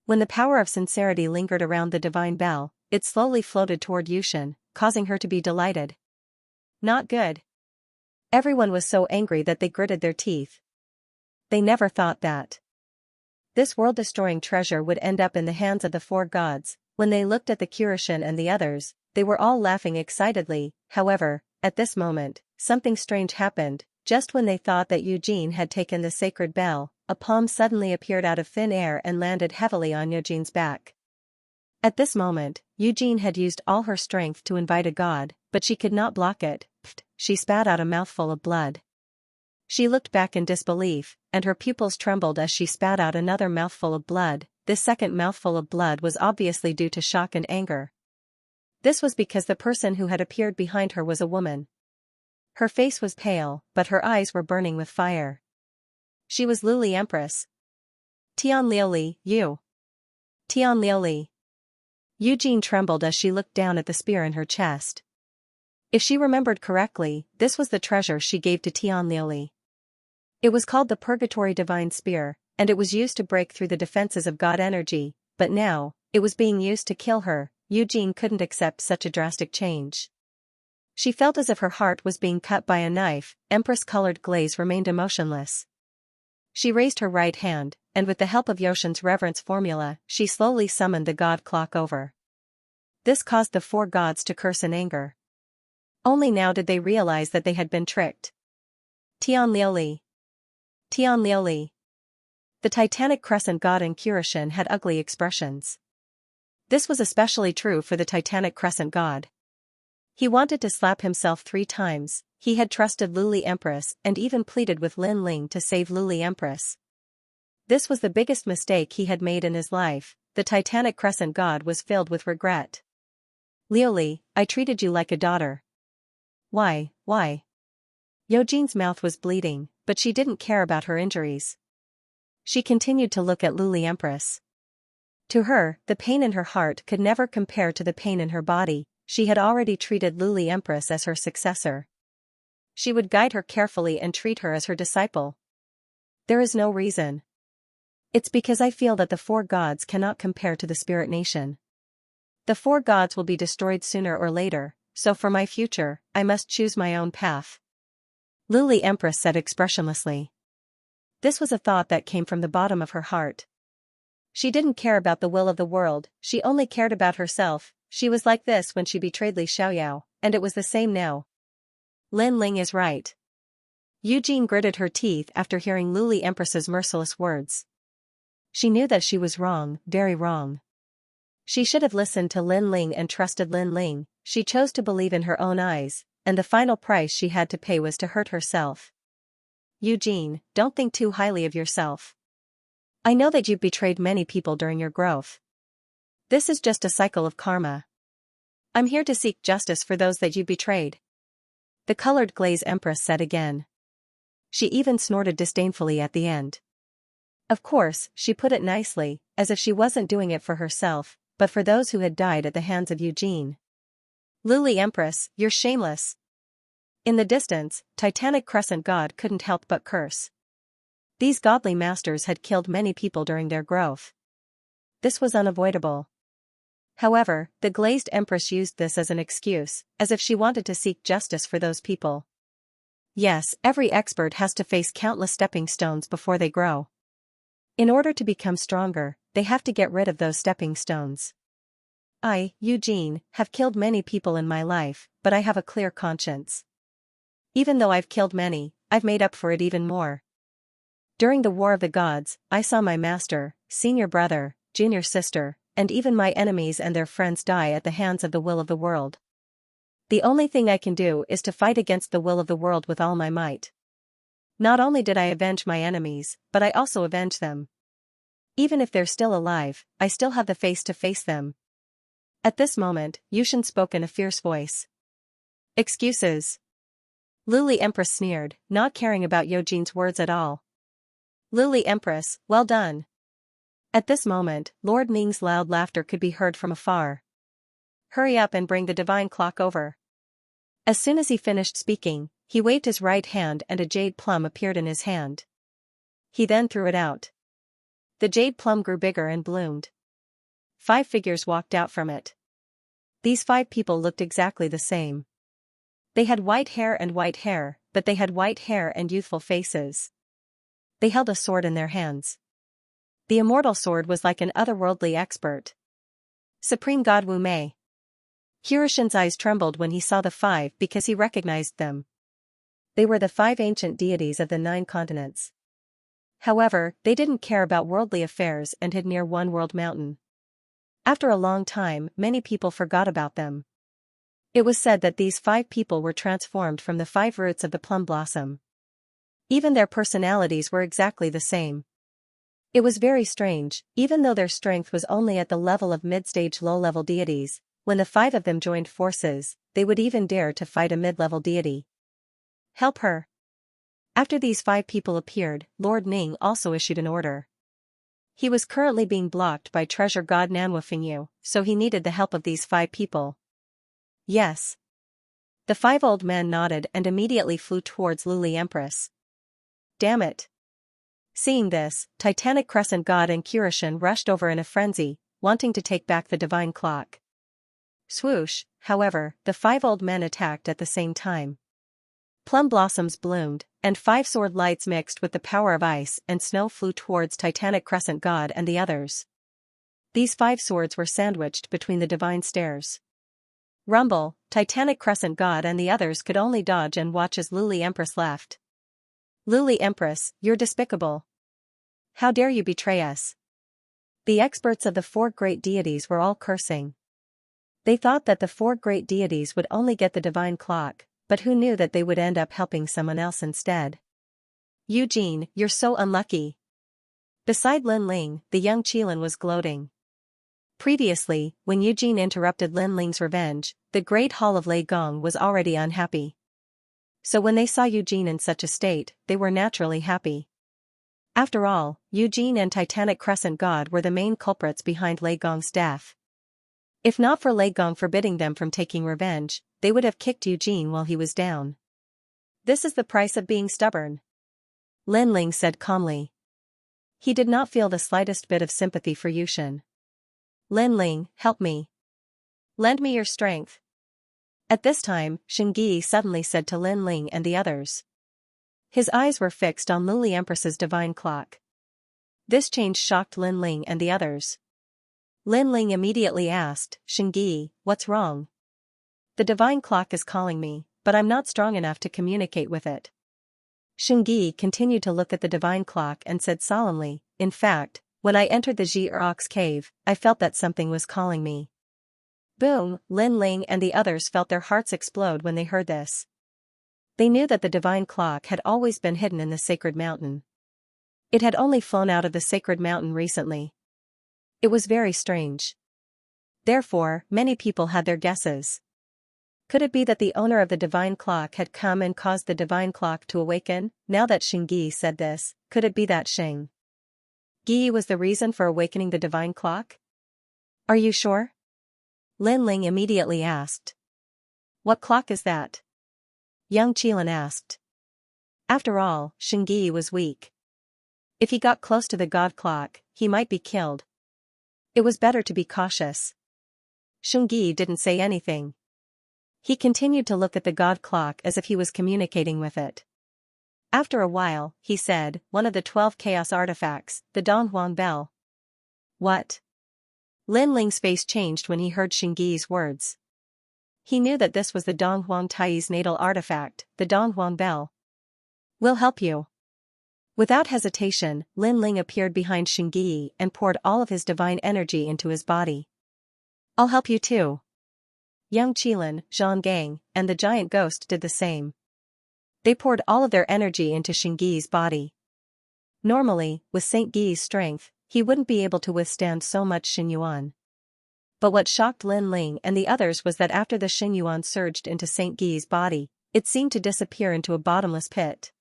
[SPEAKER 1] When the power of sincerity lingered around the divine bell, it slowly floated toward Yushin, causing her to be delighted. Not good. Everyone was so angry that they gritted their teeth. They never thought that this world-destroying treasure would end up in the hands of the four gods. When they looked at the Kurishin and the others, they were all laughing excitedly. However, at this moment, something strange happened. Just when they thought that Eugene had taken the sacred bell, a palm suddenly appeared out of thin air and landed heavily on Eugene's back. At this moment, Eugene had used all her strength to invite a god, but she could not block it. She spat out a mouthful of blood. She looked back in disbelief, and her pupils trembled as she spat out another mouthful of blood. This second mouthful of blood was obviously due to shock and anger. This was because the person who had appeared behind her was a woman. Her face was pale, but her eyes were burning with fire. She was Luli Empress. Tian Liuli, you. Tian Liuli. Eugene trembled as she looked down at the spear in her chest. If she remembered correctly, this was the treasure she gave to Tian Liuli. It was called the Purgatory Divine Spear, and it was used to break through the defenses of God energy, but now, it was being used to kill her. Eugene couldn't accept such a drastic change. She felt as if her heart was being cut by a knife. Empress-colored glaze remained emotionless. She raised her right hand, and with the help of Yoshin's reverence formula, she slowly summoned the god clock over. This caused the four gods to curse in anger. Only now did they realize that they had been tricked. Tian Liuli. Tian Liuli. The Titanic Crescent god and Kurishin had ugly expressions. This was especially true for the Titanic Crescent god. He wanted to slap himself 3 times. He had trusted Luli Empress and even pleaded with Lin Ling to save Luli Empress. This was the biggest mistake he had made in his life. The Titanic Crescent god was filled with regret. Liuli, I treated you like a daughter. Why? Eugene's mouth was bleeding, but she didn't care about her injuries. She continued to look at Luli Empress. To her, the pain in her heart could never compare to the pain in her body. She had already treated Luli Empress as her successor. She would guide her carefully and treat her as her disciple. There is no reason. It's because I feel that the four gods cannot compare to the spirit nation. The four gods will be destroyed sooner or later, so for my future, I must choose my own path. Luli Empress said expressionlessly. This was a thought that came from the bottom of her heart. She didn't care about the will of the world, she only cared about herself. She was like this when she betrayed Li Xiaoyao, and it was the same now. Lin Ling is right. Eugene gritted her teeth after hearing Luli Empress's merciless words. She knew that she was wrong, very wrong. She should have listened to Lin Ling and trusted Lin Ling. She chose to believe in her own eyes, and the final price she had to pay was to hurt herself. Eugene, don't think too highly of yourself. I know that you've betrayed many people during your growth. This is just a cycle of karma. I'm here to seek justice for those that you betrayed. The colored glaze Empress said again. She even snorted disdainfully at the end. Of course, she put it nicely, as if she wasn't doing it for herself, but for those who had died at the hands of Eugene. Luli Empress, you're shameless. In the distance, Titanic Crescent God couldn't help but curse. These godly masters had killed many people during their growth. This was unavoidable. However, the glazed Empress used this as an excuse, as if she wanted to seek justice for those people. Yes, every expert has to face countless stepping stones before they grow. In order to become stronger, they have to get rid of those stepping stones. I, Eugene, have killed many people in my life, but I have a clear conscience. Even though I've killed many, I've made up for it even more. During the War of the Gods, I saw my master, senior brother, junior sister, and even my enemies and their friends die at the hands of the will of the world. The only thing I can do is to fight against the will of the world with all my might. Not only did I avenge my enemies, but I also avenge them. Even if they're still alive, I still have the face to face them. At this moment, Yushin spoke in a fierce voice. Excuses. Luli Empress sneered, not caring about Eugene's words at all. Luli Empress, well done. At this moment, Lord Ning's loud laughter could be heard from afar. Hurry up and bring the divine clock over. As soon as he finished speaking, he waved his right hand and a jade plum appeared in his hand. He then threw it out. The jade plum grew bigger and bloomed. 5 figures walked out from it. These 5 people looked exactly the same. They had white hair, but they had white hair and youthful faces. They held a sword in their hands. The immortal sword was like an otherworldly expert. Supreme God Wu Mei. Hiroshin's eyes trembled when he saw the 5 because he recognized them. They were the 5 ancient deities of the 9 continents. However, they didn't care about worldly affairs and hid near One World Mountain. After a long time, many people forgot about them. It was said that these 5 people were transformed from the 5 roots of the plum blossom. Even their personalities were exactly the same. It was very strange, even though their strength was only at the level of mid-stage low-level deities, when the 5 of them joined forces, they would even dare to fight a mid-level deity. Help her. After these 5 people appeared, Lord Ning also issued an order. He was currently being blocked by treasure god Nanwufengyu, so he needed the help of these 5 people. Yes. The 5 old men nodded and immediately flew towards Luli Empress. Damn it. Seeing this, Titanic Crescent God and Kiroshin rushed over in a frenzy, wanting to take back the divine clock. Swoosh, however, the 5 old men attacked at the same time. Plum blossoms bloomed, and 5 sword lights mixed with the power of ice and snow flew towards Titanic Crescent God and the others. These 5 swords were sandwiched between the divine stairs. Rumble, Titanic Crescent God and the others could only dodge and watch as Luli Empress left. Luli Empress, you're despicable. How dare you betray us? The experts of the 4 great deities were all cursing. They thought that the 4 great deities would only get the divine clock, but who knew that they would end up helping someone else instead? Eugene, you're so unlucky. Beside Lin Ling, the young Qilin was gloating. Previously, when Eugene interrupted Lin Ling's revenge, the Great Hall of Lei Gong was already unhappy. So when they saw Eugene in such a state, they were naturally happy. After all, Eugene and Titanic Crescent God were the main culprits behind Lei Gong's death. If not for Lei Gong forbidding them from taking revenge, they would have kicked Eugene while he was down. This is the price of being stubborn. Lin Ling said calmly. He did not feel the slightest bit of sympathy for Yushin. Lin Ling, help me. Lend me your strength. At this time, Xingyi suddenly said to Lin Ling and the others. His eyes were fixed on Luli Empress's divine clock. This change shocked Lin Ling and the others. Lin Ling immediately asked, Xingyi, what's wrong? The divine clock is calling me, but I'm not strong enough to communicate with it. Xingyi continued to look at the divine clock and said solemnly, in fact, when I entered the Ji-Ox cave, I felt that something was calling me. Boom, Lin Ling and the others felt their hearts explode when they heard this. They knew that the divine clock had always been hidden in the sacred mountain. It had only flown out of the sacred mountain recently. It was very strange. Therefore, many people had their guesses. Could it be that the owner of the divine clock had come and caused the divine clock to awaken? Now that Xingyi said this, could it be that Xing Yi was the reason for awakening the divine clock? Are you sure? Lin Ling immediately asked. What clock is that? Young Qilin asked. After all, Xingyi was weak. If he got close to the god clock, he might be killed. It was better to be cautious. Xingyi didn't say anything. He continued to look at the god clock as if he was communicating with it. After a while, he said, one of the 12 chaos artifacts, the Donghuang Bell. What? Lin Ling's face changed when he heard Xingyi's words. He knew that this was the Donghuang Tai's natal artifact, the Donghuang Bell. We'll help you. Without hesitation, Lin Ling appeared behind Xingyi and poured all of his divine energy into his body. I'll help you too. Yang Qilin, Zhang Gang, and the giant ghost did the same. They poured all of their energy into Xingyi's body. Normally, with Saint Gui's strength, he wouldn't be able to withstand so much Xinyuan. But what shocked Lin Ling and the others was that after the Xinyuan surged into Saint Gui's body, it seemed to disappear into a bottomless pit.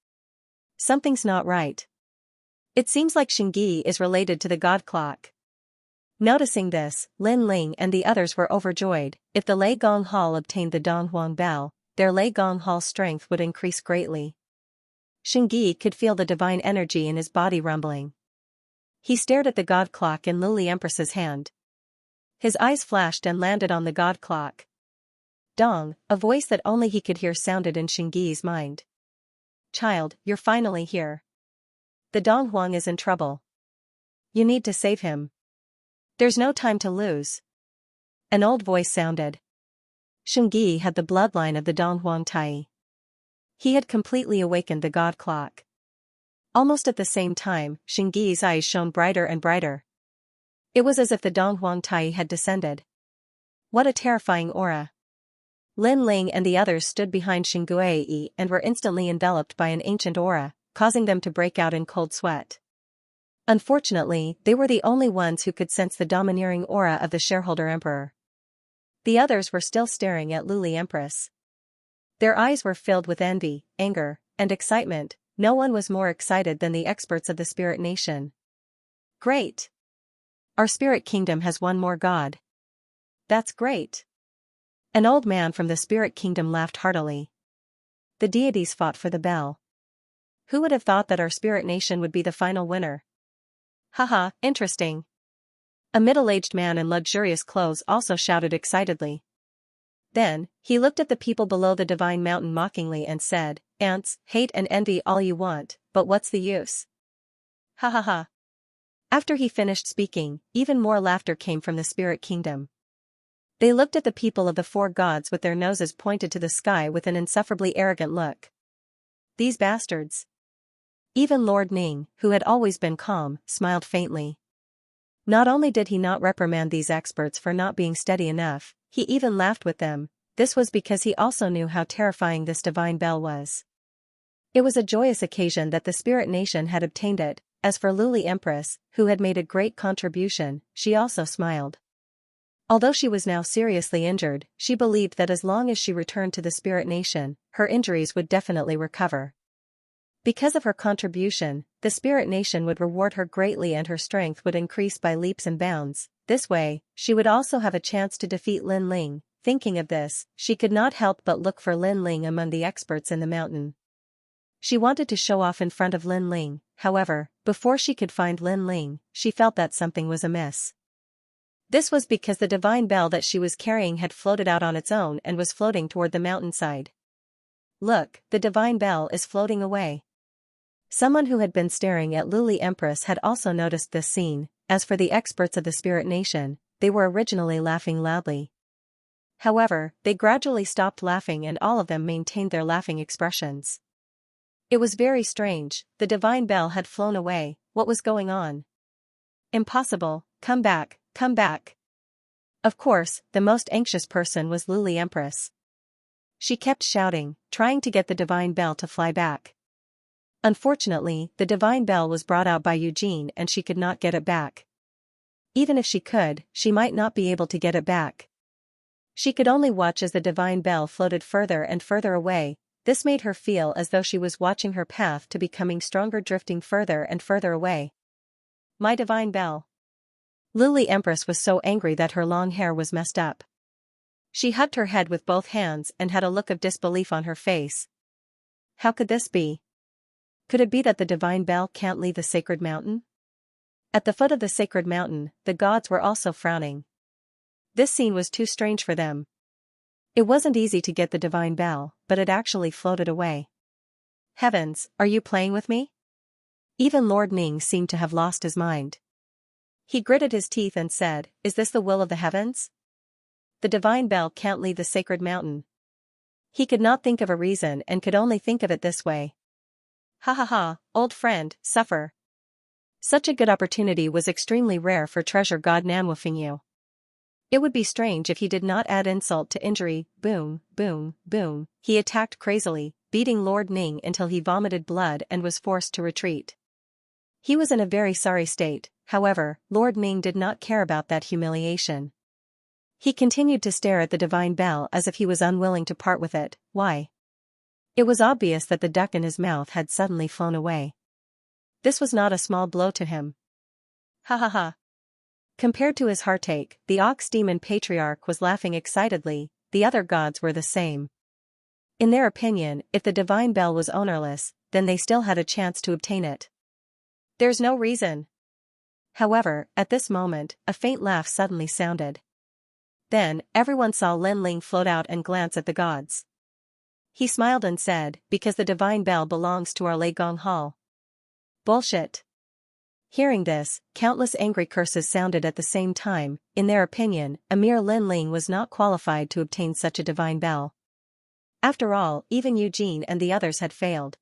[SPEAKER 1] Something's not right. It seems like Xingyi is related to the God Clock. Noticing this, Lin Ling and the others were overjoyed. If the Lei Gong Hall obtained the Donghuang Bell, their Lei Gong Hall strength would increase greatly. Xingyi could feel the divine energy in his body rumbling. He stared at the God Clock in Luli Empress's hand. His eyes flashed and landed on the God Clock. Dong, a voice that only he could hear sounded in Xingyi's mind. Child, you're finally here. The Donghuang is in trouble. You need to save him. There's no time to lose. An old voice sounded. Xingyi had the bloodline of the Donghuang Tai. He had completely awakened the God Clock. Almost at the same time, Xingyi's eyes shone brighter and brighter. It was as if the Donghuang Tai had descended. What a terrifying aura. Lin Ling and the others stood behind Xingui and were instantly enveloped by an ancient aura, causing them to break out in cold sweat. Unfortunately, they were the only ones who could sense the domineering aura of the shareholder emperor. The others were still staring at Luli Empress. Their eyes were filled with envy, anger, and excitement. No one was more excited than the experts of the Spirit Nation. Great! Our Spirit Kingdom has one more god. That's great! An old man from the Spirit Kingdom laughed heartily. The deities fought for the bell. Who would have thought that our Spirit Nation would be the final winner? Haha, interesting. A middle-aged man in luxurious clothes also shouted excitedly. Then, he looked at the people below the divine mountain mockingly and said, Ants, hate and envy all you want, but what's the use? Ha ha ha. After he finished speaking, even more laughter came from the Spirit Kingdom. They looked at the people of the four gods with their noses pointed to the sky with an insufferably arrogant look. These bastards. Even Lord Ning, who had always been calm, smiled faintly. Not only did he not reprimand these experts for not being steady enough, he even laughed with them. This was because he also knew how terrifying this divine bell was. It was a joyous occasion that the Spirit Nation had obtained it. As for Luli Empress, who had made a great contribution, she also smiled. Although she was now seriously injured, she believed that as long as she returned to the Spirit Nation, her injuries would definitely recover. Because of her contribution, the Spirit Nation would reward her greatly and her strength would increase by leaps and bounds. This way, she would also have a chance to defeat Lin Ling. Thinking of this, she could not help but look for Lin Ling among the experts in the mountain. She wanted to show off in front of Lin Ling, however, before she could find Lin Ling, she felt that something was amiss. This was because the divine bell that she was carrying had floated out on its own and was floating toward the mountainside. Look, the divine bell is floating away. Someone who had been staring at Luli Empress had also noticed this scene. As for the experts of the Spirit Nation, they were originally laughing loudly. However, they gradually stopped laughing and all of them maintained their laughing expressions. It was very strange, the divine bell had flown away. What was going on? Impossible, come back, come back. Of course, the most anxious person was Luli Empress. She kept shouting, trying to get the divine bell to fly back. Unfortunately, the divine bell was brought out by Eugene and she could not get it back. Even if she could, she might not be able to get it back. She could only watch as the divine bell floated further and further away. This made her feel as though she was watching her path to becoming stronger, drifting further and further away. My divine bell. Luli Empress was so angry that her long hair was messed up. She hugged her head with both hands and had a look of disbelief on her face. How could this be? Could it be that the divine bell can't leave the sacred mountain? At the foot of the sacred mountain, the gods were also frowning. This scene was too strange for them. It wasn't easy to get the divine bell, but it actually floated away. Heavens, are you playing with me? Even Lord Ning seemed to have lost his mind. He gritted his teeth and said, "Is this the will of the heavens? The divine bell can't leave the sacred mountain." He could not think of a reason and could only think of it this way. Ha ha ha, old friend, suffer. Such a good opportunity was extremely rare for treasure god Nanwufengyu. It would be strange if he did not add insult to injury. Boom, boom, boom. He attacked crazily, beating Lord Ning until he vomited blood and was forced to retreat. He was in a very sorry state, however, Lord Ning did not care about that humiliation. He continued to stare at the divine bell as if he was unwilling to part with it. Why? It was obvious that the duck in his mouth had suddenly flown away. This was not a small blow to him. Ha ha ha. Compared to his heartache, the ox demon patriarch was laughing excitedly. The other gods were the same. In their opinion, if the divine bell was ownerless, then they still had a chance to obtain it. There's no reason. However, at this moment, a faint laugh suddenly sounded. Then, everyone saw Lin Ling float out and glance at the gods. He smiled and said, "Because the divine bell belongs to our Lei Gong Hall." Bullshit. Hearing this, countless angry curses sounded at the same time. In their opinion, a mere Lin Ling was not qualified to obtain such a divine bell. After all, even Eugene and the others had failed.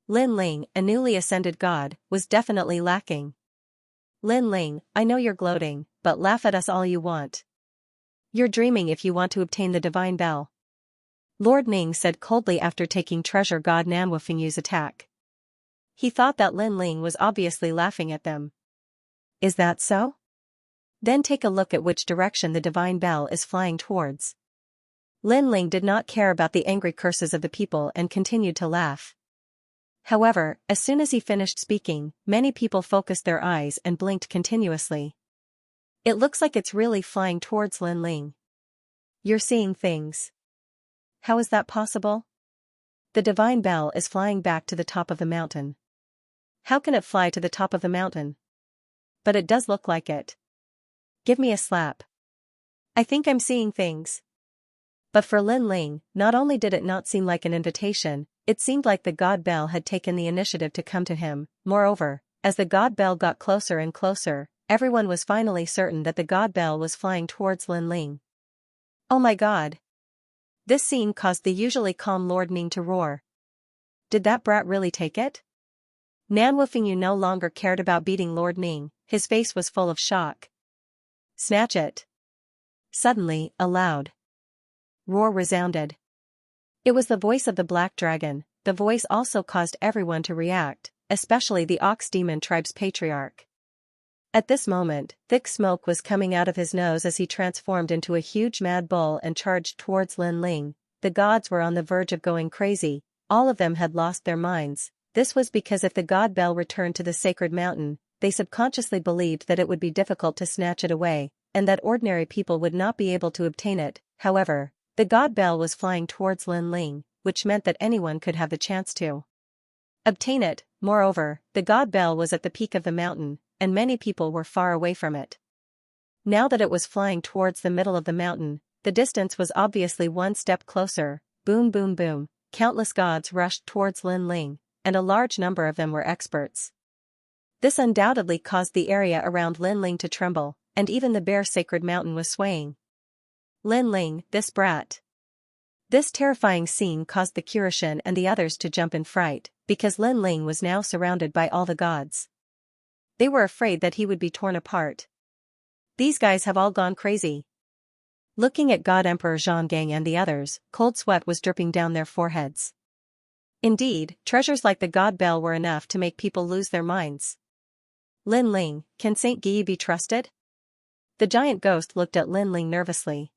[SPEAKER 1] Lin Ling, a newly ascended god, was definitely lacking. Lin Ling, I know you're gloating, but laugh at us all you want. You're dreaming if you want to obtain the divine bell. Lord Ning said coldly after taking treasure god Nanwufengyu's attack. He thought that Lin Ling was obviously laughing at them. Is that so? Then take a look at which direction the divine bell is flying towards. Lin Ling did not care about the angry curses of the people and continued to laugh. However, as soon as he finished speaking, many people focused their eyes and blinked continuously. It looks like it's really flying towards Lin Ling. You're seeing things. How is that possible? The divine bell is flying back to the top of the mountain. How can it fly to the top of the mountain? But it does look like it. Give me a slap. I think I'm seeing things. But for Lin Ling, not only did it not seem like an invitation, it seemed like the god bell had taken the initiative to come to him. Moreover, as the god bell got closer and closer, everyone was finally certain that the god bell was flying towards Lin Ling. Oh my god! This scene caused the usually calm Lord Ning to roar. Did that brat really take it? Nanwufengyu no longer cared about beating Lord Ning, his face was full of shock. Snatch it! Suddenly, a loud roar resounded. It was the voice of the black dragon. The voice also caused everyone to react, especially the ox demon tribe's patriarch. At this moment, thick smoke was coming out of his nose as he transformed into a huge mad bull and charged towards Lin Ling. The gods were on the verge of going crazy. All of them had lost their minds. This was because if the god bell returned to the sacred mountain, they subconsciously believed that it would be difficult to snatch it away, and that ordinary people would not be able to obtain it. However, the god bell was flying towards Lin Ling, which meant that anyone could have the chance to obtain it. Moreover, the god bell was at the peak of the mountain, and many people were far away from it. Now that it was flying towards the middle of the mountain, the distance was obviously one step closer. Boom boom boom, countless gods rushed towards Lin Ling, and a large number of them were experts. This undoubtedly caused the area around Lin Ling to tremble, and even the bare sacred mountain was swaying. Lin Ling, this brat. This terrifying scene caused the Kurishin and the others to jump in fright, because Lin Ling was now surrounded by all the gods. They were afraid that he would be torn apart. These guys have all gone crazy. Looking at God Emperor Xianxia and the others, cold sweat was dripping down their foreheads. Indeed, treasures like the god bell were enough to make people lose their minds. Lin Ling, can Saint Guyi be trusted? The giant ghost looked at Lin Ling nervously.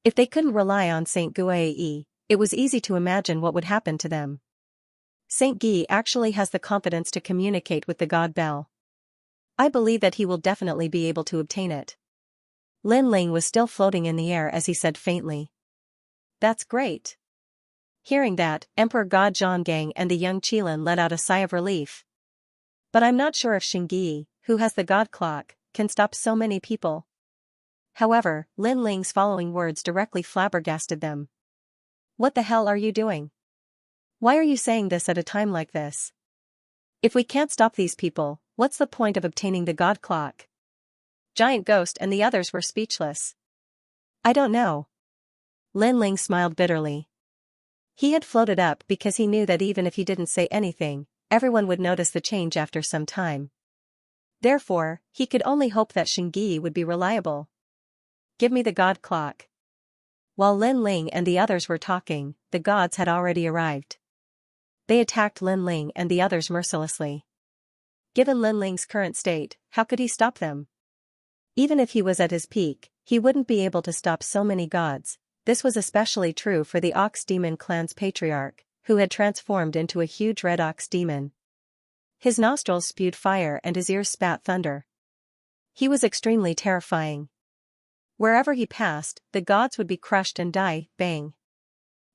[SPEAKER 1] If they couldn't rely on Saint Guyi, it was easy to imagine what would happen to them. Saint Guyi actually has the confidence to communicate with the god bell. I believe that he will definitely be able to obtain it. Lin Ling was still floating in the air as he said faintly. That's great. Hearing that, Emperor God Zhonggang and the young Qilin let out a sigh of relief. But I'm not sure if Xingyi, who has the god clock, can stop so many people. However, Lin Ling's following words directly flabbergasted them. What the hell are you doing? Why are you saying this at a time like this? If we can't stop these people, what's the point of obtaining the god clock? Giant Ghost and the others were speechless. I don't know. Lin Ling smiled bitterly. He had floated up because he knew that even if he didn't say anything, everyone would notice the change after some time. Therefore, he could only hope that Xianxia would be reliable. Give me the god clock. While Lin Ling and the others were talking, the gods had already arrived. They attacked Lin Ling and the others mercilessly. Given Lin Ling's current state, how could he stop them? Even if he was at his peak, he wouldn't be able to stop so many gods. This was especially true for the Ox Demon clan's patriarch, who had transformed into a huge red ox demon. His nostrils spewed fire and his ears spat thunder. He was extremely terrifying. Wherever he passed, the gods would be crushed and die. Bang!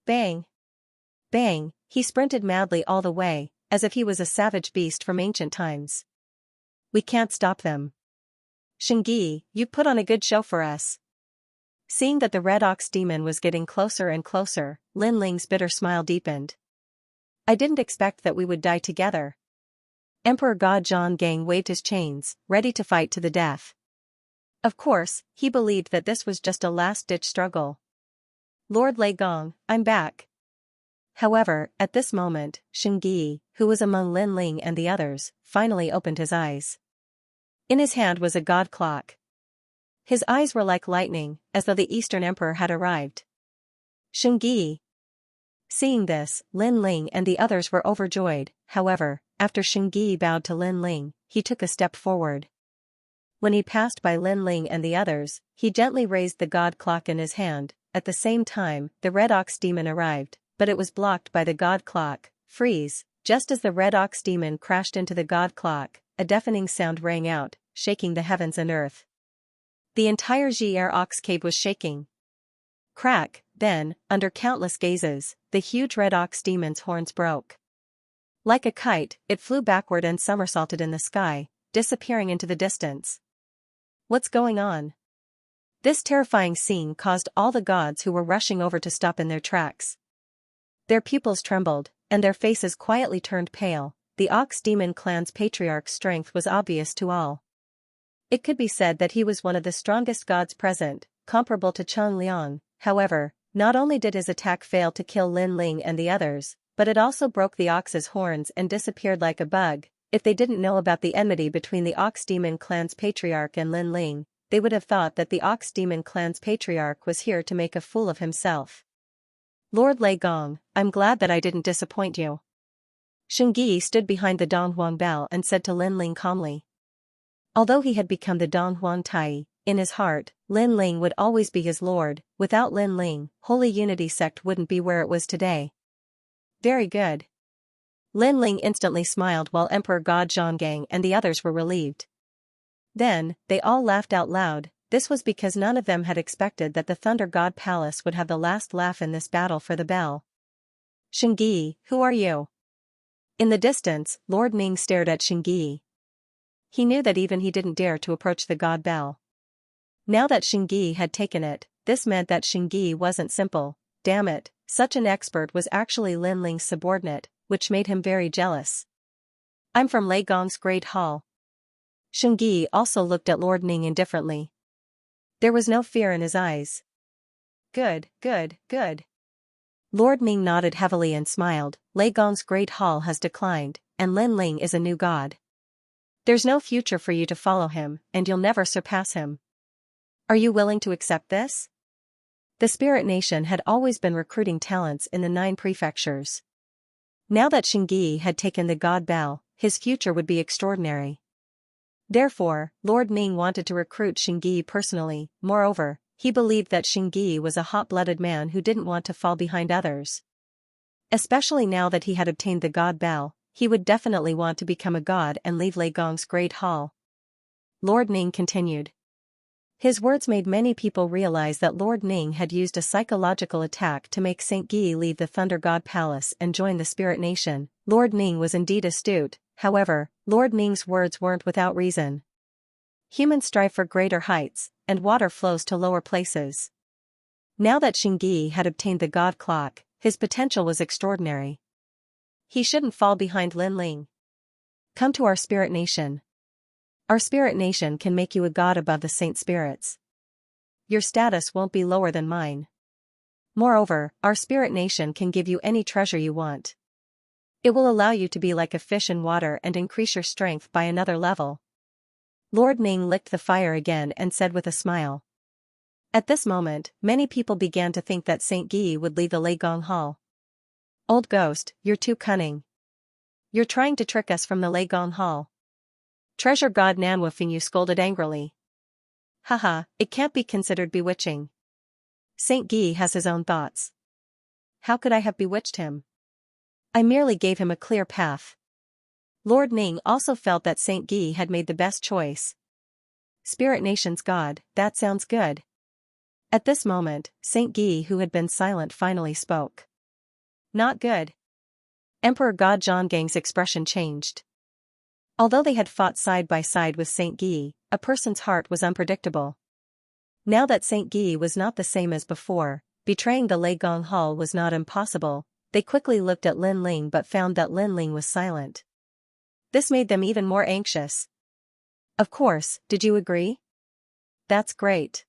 [SPEAKER 1] Bang! Bang! He sprinted madly all the way, as if he was a savage beast from ancient times. We can't stop them. Xianxia, you put on a good show for us. Seeing that the red ox demon was getting closer and closer, Lin Ling's bitter smile deepened. I didn't expect that we would die together. Emperor God Zhonggang waved his chains, ready to fight to the death. Of course, he believed that this was just a last-ditch struggle. Lord Lei Gong, I'm back. However, at this moment, Xianxia, who was among Lin Ling and the others, finally opened his eyes. In his hand was a god clock. His eyes were like lightning, as though the Eastern Emperor had arrived. Xianxia. Seeing this, Lin Ling and the others were overjoyed. However, after Xianxia bowed to Lin Ling, he took a step forward. When he passed by Lin Ling and the others, he gently raised the god clock in his hand. At the same time, the red ox demon arrived, but it was blocked by the god clock. Freeze! Just as the red ox demon crashed into the god clock, a deafening sound rang out, shaking the heavens and earth. The entire Xi'er ox cave was shaking. Crack! Then, under countless gazes, the huge red ox demon's horns broke. Like a kite, it flew backward and somersaulted in the sky, disappearing into the distance. What's going on? This terrifying scene caused all the gods who were rushing over to stop in their tracks. Their pupils trembled, and their faces quietly turned pale. The Ox Demon clan's patriarch's strength was obvious to all. It could be said that he was one of the strongest gods present, comparable to Cheng Liang. However, not only did his attack fail to kill Lin Ling and the others, but it also broke the ox's horns and disappeared like a bug. If they didn't know about the enmity between the Ox Demon clan's patriarch and Lin Ling, they would have thought that the Ox Demon clan's patriarch was here to make a fool of himself. Lord Lei Gong, I'm glad that I didn't disappoint you. Xianxia stood behind the Donghuang bell and said to Lin Ling calmly. Although he had become the Donghuang Tai, in his heart, Lin Ling would always be his lord. Without Lin Ling, Holy Unity Sect wouldn't be where it was today. Very good. Lin Ling instantly smiled while Emperor God Zhonggang and the others were relieved. Then, they all laughed out loud. This was because none of them had expected that the Thunder God Palace would have the last laugh in this battle for the bell. Xianxia, who are you? In the distance, Lord Ning stared at Xianxia. He knew that even he didn't dare to approach the God Bell. Now that Xianxia had taken it, this meant that Xianxia wasn't simple. Damn it, such an expert was actually Lin Ling's subordinate, which made him very jealous. I'm from Lei Gong's Great Hall. Xianxia also looked at Lord Ning indifferently. There was no fear in his eyes. Good, good, good. Lord Ning nodded heavily and smiled. Lei Gong's Great Hall has declined, and Lin Ling is a new god. There's no future for you to follow him, and you'll never surpass him. Are you willing to accept this? The Spirit Nation had always been recruiting talents in the 9 prefectures. Now that Xianxia had taken the God Bell, his future would be extraordinary. Therefore, Lord Ning wanted to recruit Xianxia personally. Moreover, he believed that Xianxia was a hot-blooded man who didn't want to fall behind others. Especially now that he had obtained the God Bell, he would definitely want to become a god and leave Lei Gong's Great Hall. Lord Ning continued. His words made many people realize that Lord Ning had used a psychological attack to make Xianxia leave the Thunder God Palace and join the Spirit Nation. Lord Ning was indeed astute. However, Lord Ning's words weren't without reason. Humans strive for greater heights, and water flows to lower places. Now that Xianxia had obtained the God Clock, his potential was extraordinary. He shouldn't fall behind Lin Ling. Come to our Spirit Nation. Our spirit nation can make you a god above the saint spirits. Your status won't be lower than mine. Moreover, our spirit nation can give you any treasure you want. It will allow you to be like a fish in water and increase your strength by another level. Lord Ning licked the fire again and said with a smile. At this moment, many people began to think that Saint Yi would leave the Lei Gong Hall. Old ghost, you're too cunning. You're trying to trick us from the Lei Gong Hall. Treasure God Nanwufingyu scolded angrily. Haha, it can't be considered bewitching. Saint Yi has his own thoughts. How could I have bewitched him? I merely gave him a clear path. Lord Ning also felt that Saint Yi had made the best choice. Spirit Nation's God, that sounds good. At this moment, Saint Yi, who had been silent, finally spoke. Not good. Emperor God Zhonggang's expression changed. Although they had fought side by side with Saint Yi, a person's heart was unpredictable. Now that Saint Yi was not the same as before, betraying the Lei Gong Hall was not impossible. They quickly looked at Lin Ling but found that Lin Ling was silent. This made them even more anxious. Of course, did you agree? That's great.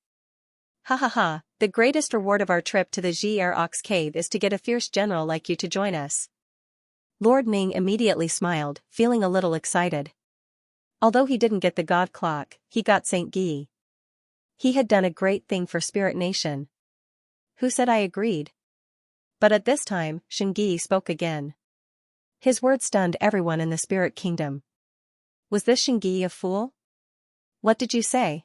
[SPEAKER 1] Ha ha ha, the greatest reward of our trip to the Zhi'er Ox Cave is to get a fierce general like you to join us. Lord Ning immediately smiled, feeling a little excited. Although he didn't get the God Clock, he got Saint Yi. He had done a great thing for Spirit Nation. Who said I agreed? But at this time, Xianxia spoke again. His words stunned everyone in the Spirit Kingdom. Was this Xianxia a fool? What did you say?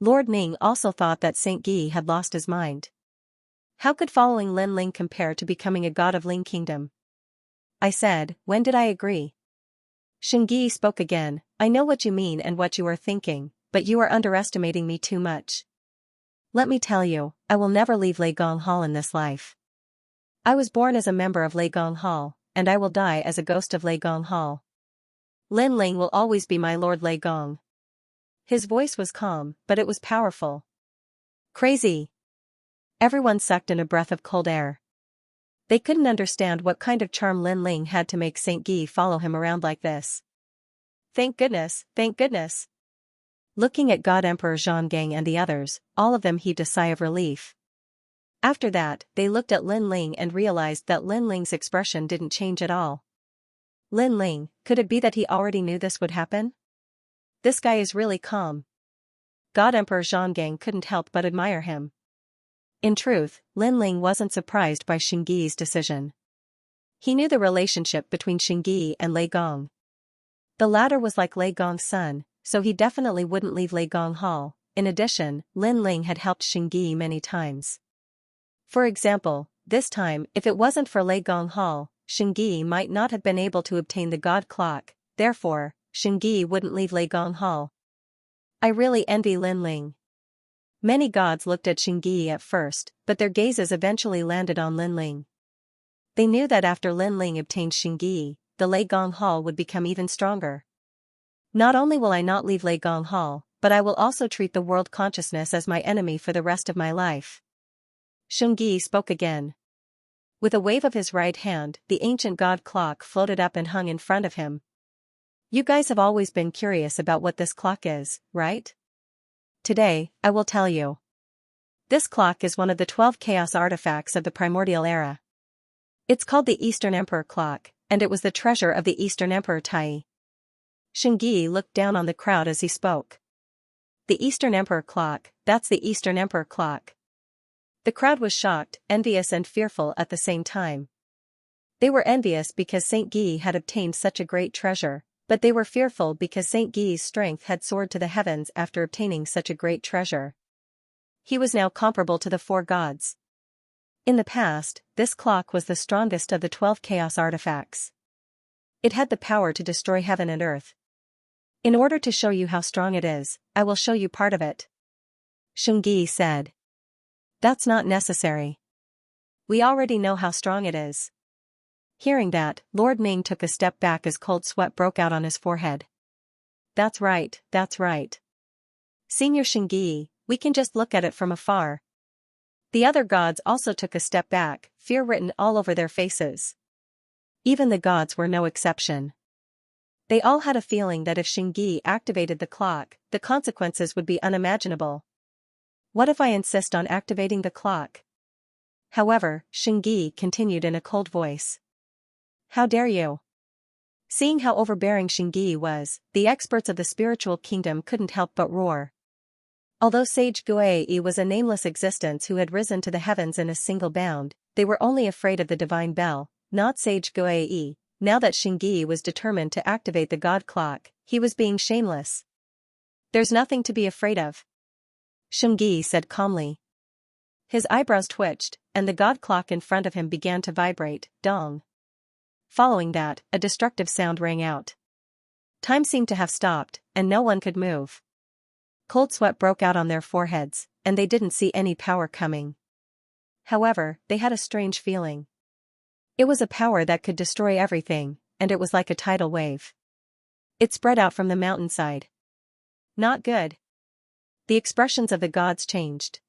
[SPEAKER 1] Lord Ning also thought that Saint Yi had lost his mind. How could following Lin Ling compare to becoming a god of Ling Kingdom? I said, when did I agree? Xianxia spoke again, I know what you mean and what you are thinking, but you are underestimating me too much. Let me tell you, I will never leave Lei Gong Hall in this life. I was born as a member of Lei Gong Hall, and I will die as a ghost of Lei Gong Hall. Lin Ling will always be my Lord Lei Gong. His voice was calm, but it was powerful. Crazy. Everyone sucked in a breath of cold air. They couldn't understand what kind of charm Lin Ling had to make Saint Yi follow him around like this. Thank goodness, thank goodness. Looking at God Emperor Zhonggang and the others, all of them heaved a sigh of relief. After that, they looked at Lin Ling and realized that Lin Ling's expression didn't change at all. Lin Ling, could it be that he already knew this would happen? This guy is really calm. God Emperor Zhonggang couldn't help but admire him. In truth, Lin Ling wasn't surprised by Xianxia's decision. He knew the relationship between Xianxia and Lei Gong. The latter was like Lei Gong's son, so he definitely wouldn't leave Lei Gong Hall. In addition, Lin Ling had helped Xianxia many times. For example, this time, if it wasn't for Lei Gong Hall, Xianxia might not have been able to obtain the God Clock, therefore, Xianxia wouldn't leave Lei Gong Hall. I really envy Lin Ling. Many gods looked at Xianxia at first, but their gazes eventually landed on Lin Ling. They knew that after Lin Ling obtained Xianxia, the Lei Gong Hall would become even stronger. Not only will I not leave Lei Gong Hall, but I will also treat the world consciousness as my enemy for the rest of my life. Xianxia spoke again. With a wave of his right hand, the ancient god clock floated up and hung in front of him. You guys have always been curious about what this clock is, right? Today, I will tell you. This clock is one of the 12 chaos artifacts of the primordial era. It's called the Eastern Emperor Clock, and it was the treasure of the Eastern Emperor Tai. Xianxia looked down on the crowd as he spoke. The Eastern Emperor Clock, that's the Eastern Emperor Clock. The crowd was shocked, envious and fearful at the same time. They were envious because Saint Yi had obtained such a great treasure, but they were fearful because Saint Yi's strength had soared to the heavens after obtaining such a great treasure. He was now comparable to the 4 gods. In the past, this clock was the strongest of the 12 chaos artifacts. It had the power to destroy heaven and earth. In order to show you how strong it is, I will show you part of it. Xianxia said. That's not necessary. We already know how strong it is. Hearing that, Lord Ning took a step back as cold sweat broke out on his forehead. That's right, that's right. Senior Xianxia, we can just look at it from afar. The other gods also took a step back, fear written all over their faces. Even the gods were no exception. They all had a feeling that if Xingyi activated the clock, the consequences would be unimaginable. What if I insist on activating the clock? However, Xingyi continued in a cold voice. How dare you? Seeing how overbearing Xingyi was, the experts of the spiritual kingdom couldn't help but roar. Although Sage Guai was a nameless existence who had risen to the heavens in a single bound, they were only afraid of the divine bell, not Sage Guai. Now that Xingyi was determined to activate the god clock, he was being shameless. There's nothing to be afraid of, Xingyi said calmly. His eyebrows twitched, and the god clock in front of him began to vibrate, dong. Following that, a destructive sound rang out. Time seemed to have stopped, and no one could move. Cold sweat broke out on their foreheads, and they didn't see any power coming. However, they had a strange feeling. It was a power that could destroy everything, and it was like a tidal wave. It spread out from the mountainside. Not good. The expressions of the gods changed.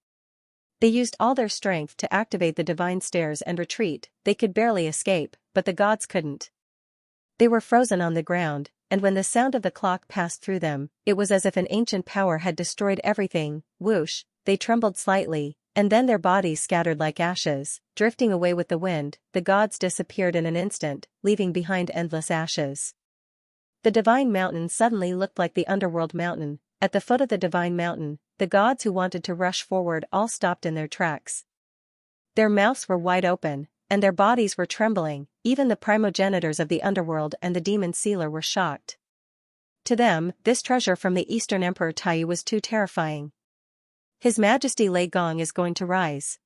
[SPEAKER 1] They used all their strength to activate the divine stairs and retreat. They could barely escape, but the gods couldn't. They were frozen on the ground, and when the sound of the clock passed through them, it was as if an ancient power had destroyed everything. Whoosh, they trembled slightly, and then their bodies scattered like ashes, drifting away with the wind. The gods disappeared in an instant, leaving behind endless ashes. The divine mountain suddenly looked like the underworld mountain. At the foot of the divine mountain, the gods who wanted to rush forward all stopped in their tracks. Their mouths were wide open, and their bodies were trembling. Even the primogenitors of the underworld and the demon sealer were shocked. To them, this treasure from the Eastern Emperor Taiyu was too terrifying. His Majesty Lei Gong is going to rise.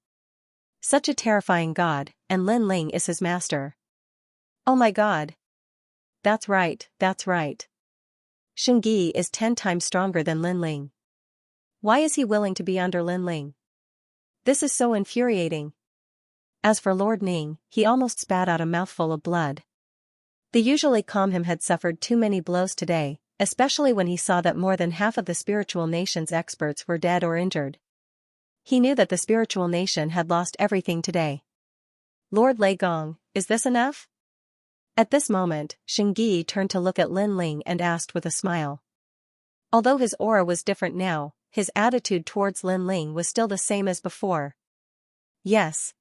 [SPEAKER 1] Such a terrifying god, and Lin Ling is his master. Oh my god. That's right, that's right. Xingyi is 10 times stronger than Lin Ling. Why is he willing to be under Lin Ling? This is so infuriating. As for Lord Ning, he almost spat out a mouthful of blood. The usually calm him had suffered too many blows today, especially when he saw that more than half of the spiritual nation's experts were dead or injured. He knew that the spiritual nation had lost everything today. Lord Lei Gong, is this enough? At this moment, Xingyi turned to look at Lin Ling and asked with a smile. Although his aura was different now, his attitude towards Lin Ling was still the same as before. Yes.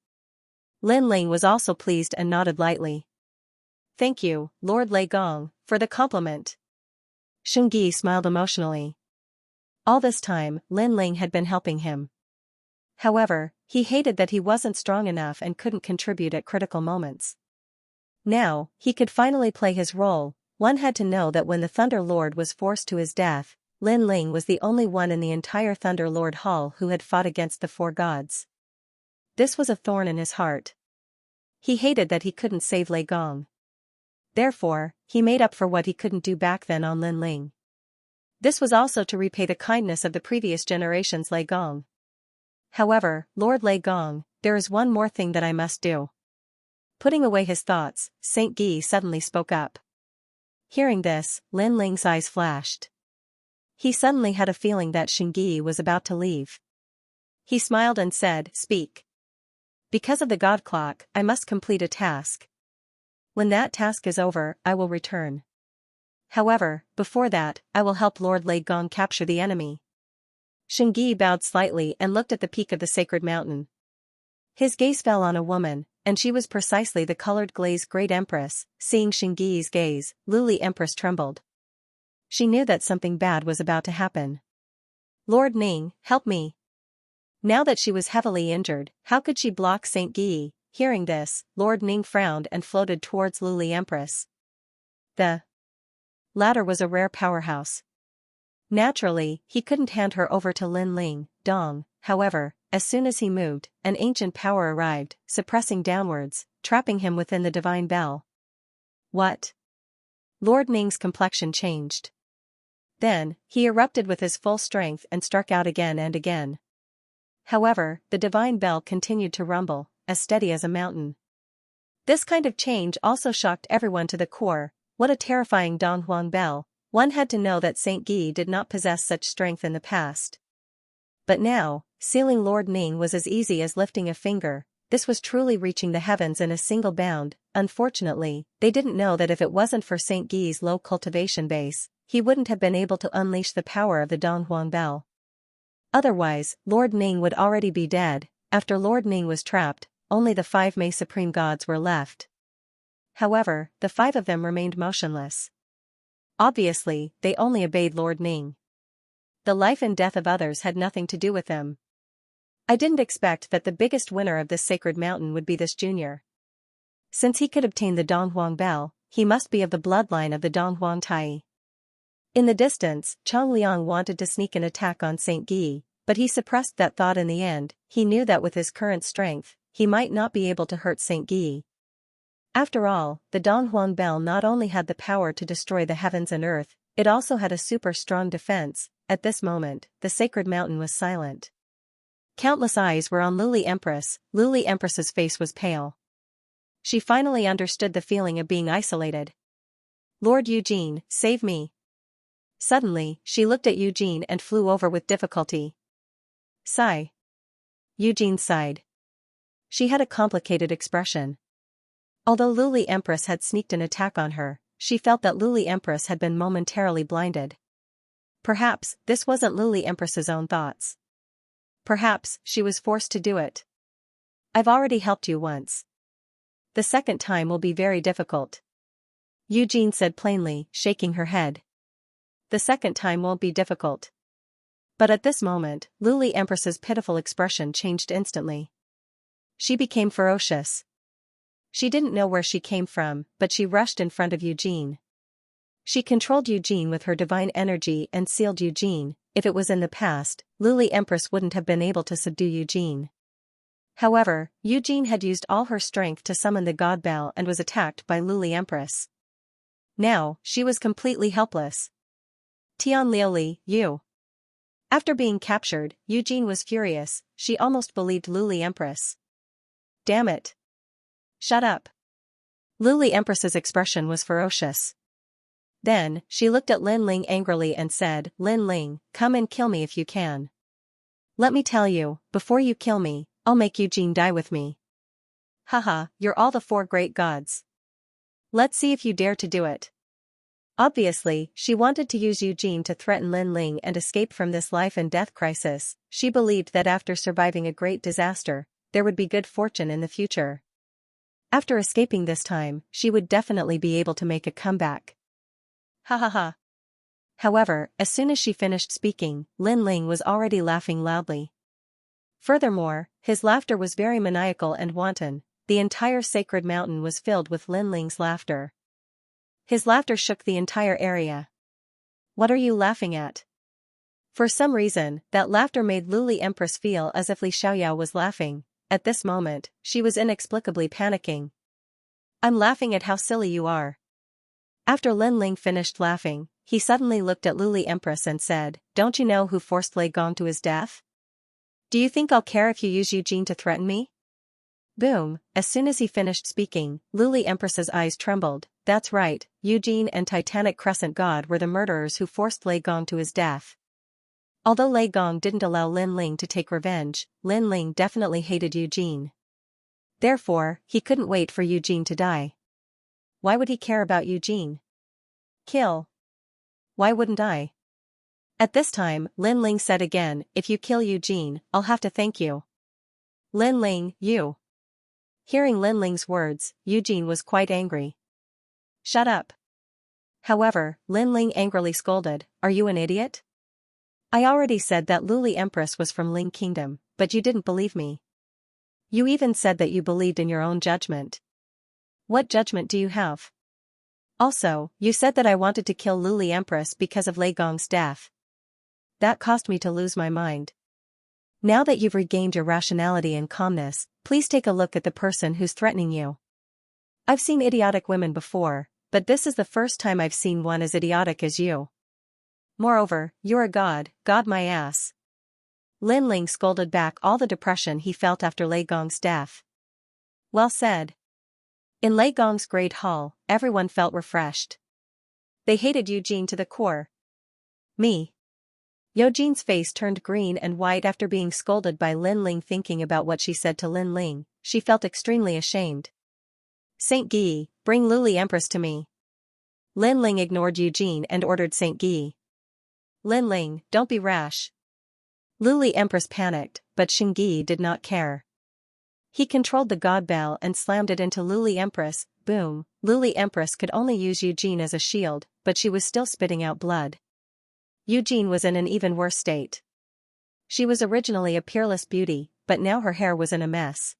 [SPEAKER 1] Lin Ling was also pleased and nodded lightly. Thank you, Lord Lei Gong, for the compliment. Xingyi smiled emotionally. All this time, Lin Ling had been helping him. However, he hated that he wasn't strong enough and couldn't contribute at critical moments. Now, he could finally play his role. One had to know that when the Thunder Lord was forced to his death, Lin Ling was the only one in the entire Thunder Lord Hall who had fought against the 4 gods. This was a thorn in his heart. He hated that he couldn't save Lei Gong. Therefore, he made up for what he couldn't do back then on Lin Ling. This was also to repay the kindness of the previous generation's Lei Gong. However, Lord Lei Gong, there is one more thing that I must do. Putting away his thoughts, Saint Guy suddenly spoke up. Hearing this, Lin Ling's eyes flashed. He suddenly had a feeling that Xingyi was about to leave. He smiled and said, Speak. Because of the god clock, I must complete a task. When that task is over, I will return. However, before that, I will help Lord Lei Gong capture the enemy. Xingyi bowed slightly and looked at the peak of the sacred mountain. His gaze fell on a woman, and she was precisely the colored glazed great empress. Seeing Xingyi's gaze, Luli Empress trembled. She knew that something bad was about to happen. Lord Ning, help me. Now that she was heavily injured, how could she block Saint Guy? Hearing this, Lord Ning frowned and floated towards Luli Empress. The latter was a rare powerhouse. Naturally, he couldn't hand her over to Lin Ling, Dong. However, as soon as he moved, an ancient power arrived, suppressing downwards, trapping him within the divine bell. What? Lord Ning's complexion changed. Then, he erupted with his full strength and struck out again and again. However, the divine bell continued to rumble, as steady as a mountain. This kind of change also shocked everyone to the core. What a terrifying Donghuang bell. One had to know that Saint Guy did not possess such strength in the past. But now, sealing Lord Ning was as easy as lifting a finger. this was truly reaching the heavens in a single bound. Unfortunately, they didn't know that if it wasn't for St. Guy's low cultivation base, he wouldn't have been able to unleash the power of the Donghuang Bell. Otherwise, Lord Ning would already be dead. After Lord Ning was trapped, only the 5 Mei supreme gods were left. However, the 5 of them remained motionless. Obviously, they only obeyed Lord Ning. The life and death of others had nothing to do with them. I didn't expect that the biggest winner of this sacred mountain would be this junior. Since he could obtain the Donghuang Bell, he must be of the bloodline of the Donghuang Tai. In the distance, Chang Liang wanted to sneak an attack on St. Guy, but he suppressed that thought in the end. He knew that with his current strength, he might not be able to hurt St. Guy. After all, the Donghuang Bell not only had the power to destroy the heavens and earth, it also had a super strong defense. At this moment, the sacred mountain was silent. Countless eyes were on Luli Empress. Luli Empress's face was pale. She finally understood the feeling of being isolated. Lord Eugene, save me. Suddenly, she looked at Eugene and flew over with difficulty. Sigh. Eugene sighed. She had a complicated expression. Although Luli Empress had sneaked an attack on her, she felt that Luli Empress had been momentarily blinded. Perhaps this wasn't Luli Empress's own thoughts. Perhaps she was forced to do it. I've already helped you once. The second time will be very difficult. Eugene said plainly, shaking her head. The second time won't be difficult. But at this moment, Luli Empress's pitiful expression changed instantly. She became ferocious. She didn't know where she came from, but she rushed in front of Eugene. She controlled Eugene with her divine energy and sealed Eugene. If it was in the past, Luli Empress wouldn't have been able to subdue Eugene. However, Eugene had used all her strength to summon the God Bell and was attacked by Luli Empress. Now, she was completely helpless. Tian Liuli, you. After being captured, Eugene was furious. She almost believed Luli Empress. Damn it. Shut up. Luli Empress's expression was ferocious. Then, she looked at Lin Ling angrily and said, Lin Ling, come and kill me if you can. Let me tell you, before you kill me, I'll make Eugene die with me. Haha, you're all the 4 great gods. Let's see if you dare to do it. Obviously, she wanted to use Eugene to threaten Lin Ling and escape from this life and death crisis. She believed that after surviving a great disaster, there would be good fortune in the future. After escaping this time, she would definitely be able to make a comeback. Ha ha ha. However, as soon as she finished speaking, Lin Ling was already laughing loudly. Furthermore, his laughter was very maniacal and wanton. The entire sacred mountain was filled with Lin Ling's laughter. His laughter shook the entire area. What are you laughing at? For some reason, that laughter made Luli Empress feel as if Li Xiaoyao was laughing. At this moment, she was inexplicably panicking. I'm laughing at how silly you are. After Lin Ling finished laughing, he suddenly looked at Luli Empress and said, Don't you know who forced Lei Gong to his death? Do you think I'll care if you use Eugene to threaten me? Boom, as soon as he finished speaking, Luli Empress's eyes trembled. That's right, Eugene and Titanic Crescent God were the murderers who forced Lei Gong to his death. Although Lei Gong didn't allow Lin Ling to take revenge, Lin Ling definitely hated Eugene. Therefore, he couldn't wait for Eugene to die. Why would he care about Eugene? Kill. Why wouldn't I? At this time, Lin Ling said again, if you kill Eugene, I'll have to thank you. Lin Ling, you. Hearing Lin Ling's words, Eugene was quite angry. Shut up. However, Lin Ling angrily scolded, Are you an idiot? I already said that Luli Empress was from Ling Kingdom, but you didn't believe me. You even said that you believed in your own judgment. What judgment do you have? Also, you said that I wanted to kill Luli Empress because of Lei Gong's death. That caused me to lose my mind. Now that you've regained your rationality and calmness, please take a look at the person who's threatening you. I've seen idiotic women before, but this is the first time I've seen one as idiotic as you. Moreover, you're a god my ass. Lin Ling scolded back all the depression he felt after Lei Gong's death. Well said. In Lei Gong's great hall, everyone felt refreshed. They hated Eugene to the core. Me. Eugene's face turned green and white after being scolded by Lin Ling. Thinking about what she said to Lin Ling, she felt extremely ashamed. Saint Guy, bring Luli Empress to me. Lin Ling ignored Eugene and ordered Saint Guy. Lin Ling, don't be rash. Luli Empress panicked, but Xingyi did not care. He controlled the god bell and slammed it into Luli Empress. Boom. Luli Empress could only use Eugene as a shield, but she was still spitting out blood. Eugene was in an even worse state. She was originally a peerless beauty, but now her hair was in a mess.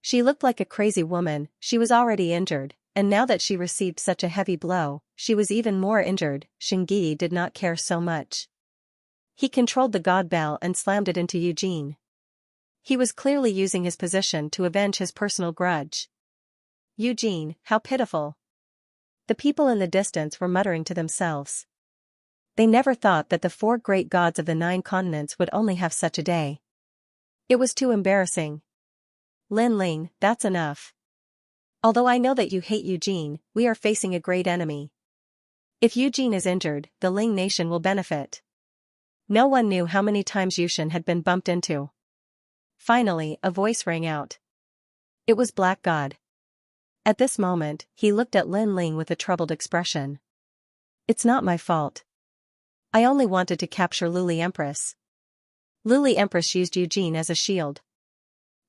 [SPEAKER 1] She looked like a crazy woman. She was already injured, and now that she received such a heavy blow, she was even more injured. Xingyi did not care so much. He controlled the god bell and slammed it into Eugene. He was clearly using his position to avenge his personal grudge. Eugene, how pitiful. The people in the distance were muttering to themselves. They never thought that the 4 great gods of the 9 continents would only have such a day. It was too embarrassing. Lin Ling, that's enough. Although I know that you hate Eugene, we are facing a great enemy. If Eugene is injured, the Ling nation will benefit. No one knew how many times Yushin had been bumped into. Finally, a voice rang out. It was Black God. At this moment, he looked at Lin Ling with a troubled expression. It's not my fault. I only wanted to capture Luli Empress. Luli Empress used Eugene as a shield.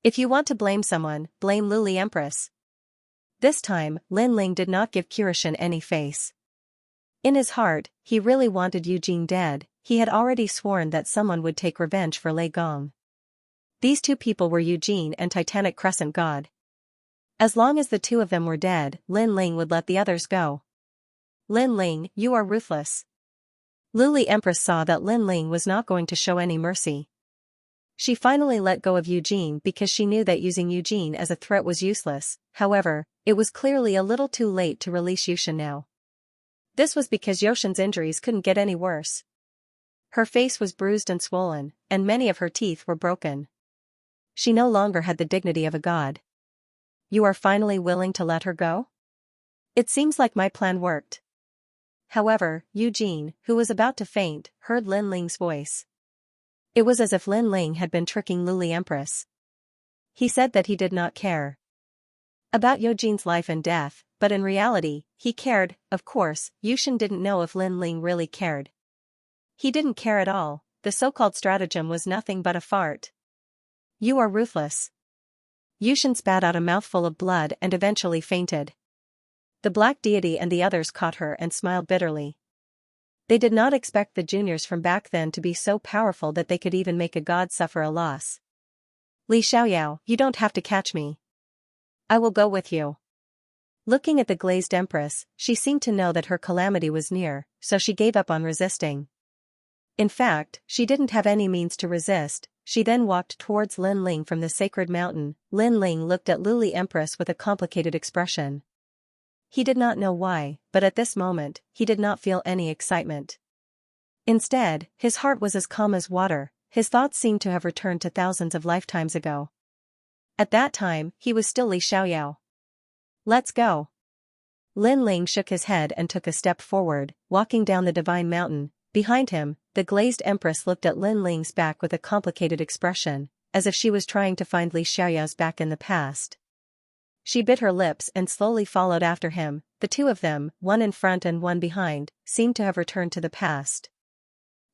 [SPEAKER 1] If you want to blame someone, blame Luli Empress. This time, Lin Ling did not give Kirishin any face. In his heart, he really wanted Eugene dead. He had already sworn that someone would take revenge for Lei Gong. These 2 people were Eugene and Titanic Crescent God. As long as the 2 of them were dead, Lin Ling would let the others go. Lin Ling, you are ruthless. Luli Empress saw that Lin Ling was not going to show any mercy. She finally let go of Eugene because she knew that using Eugene as a threat was useless. However, it was clearly a little too late to release Yushin now. This was because Yoshin's injuries couldn't get any worse. Her face was bruised and swollen, and many of her teeth were broken. She no longer had the dignity of a god. You are finally willing to let her go? It seems like my plan worked. However, Eugene, who was about to faint, heard Lin Ling's voice. It was as if Lin Ling had been tricking Luli Empress. He said that he did not care about Eugene's life and death, but in reality, he cared. Of course, Yushin didn't know if Lin Ling really cared. He didn't care at all. The so-called stratagem was nothing but a fart. You are ruthless. Yushin spat out a mouthful of blood and eventually fainted. The black deity and the others caught her and smiled bitterly. They did not expect the juniors from back then to be so powerful that they could even make a god suffer a loss. Li Xiaoyao, you don't have to catch me. I will go with you. Looking at the glazed empress, she seemed to know that her calamity was near, so she gave up on resisting. In fact, she didn't have any means to resist. She then walked towards Lin Ling from the sacred mountain. Lin Ling looked at Luli Empress with a complicated expression. He did not know why, but at this moment, he did not feel any excitement. Instead, his heart was as calm as water. His thoughts seemed to have returned to thousands of lifetimes ago. At that time, he was still Li Xiaoyao. Let's go. Lin Ling shook his head and took a step forward, walking down the divine mountain. Behind him, the glazed empress looked at Lin Ling's back with a complicated expression, as if she was trying to find Li Xiaoyao's back in the past. She bit her lips and slowly followed after him. The 2 of them, one in front and one behind, seemed to have returned to the past.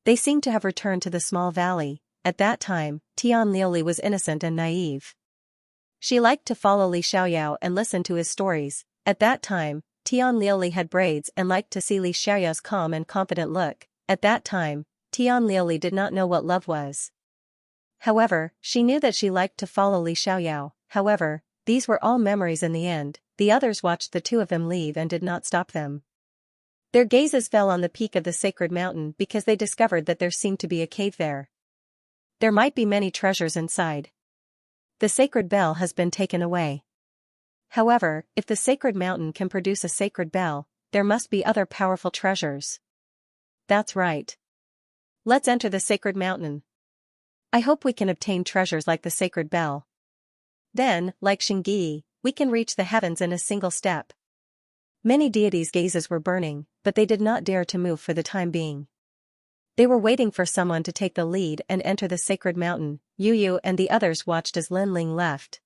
[SPEAKER 1] They seemed to have returned to the small valley. At that time, Tian Liuli was innocent and naive. She liked to follow Li Xiaoyao and listen to his stories. At that time, Tian Liuli had braids and liked to see Li Xiaoyao's calm and confident look. At that time, Tian Liuli did not know what love was. However, she knew that she liked to follow Li Xiaoyao. However, these were all memories in the end. The others watched the 2 of them leave and did not stop them. Their gazes fell on the peak of the sacred mountain because they discovered that there seemed to be a cave there. There might be many treasures inside. The sacred bell has been taken away. However, if the sacred mountain can produce a sacred bell, there must be other powerful treasures. That's right. Let's enter the sacred mountain. I hope we can obtain treasures like the sacred bell. Then, like Xingyi, we can reach the heavens in a single step. Many deities' gazes were burning, but they did not dare to move for the time being. They were waiting for someone to take the lead and enter the sacred mountain. Yu Yu and the others watched as Lin Ling left.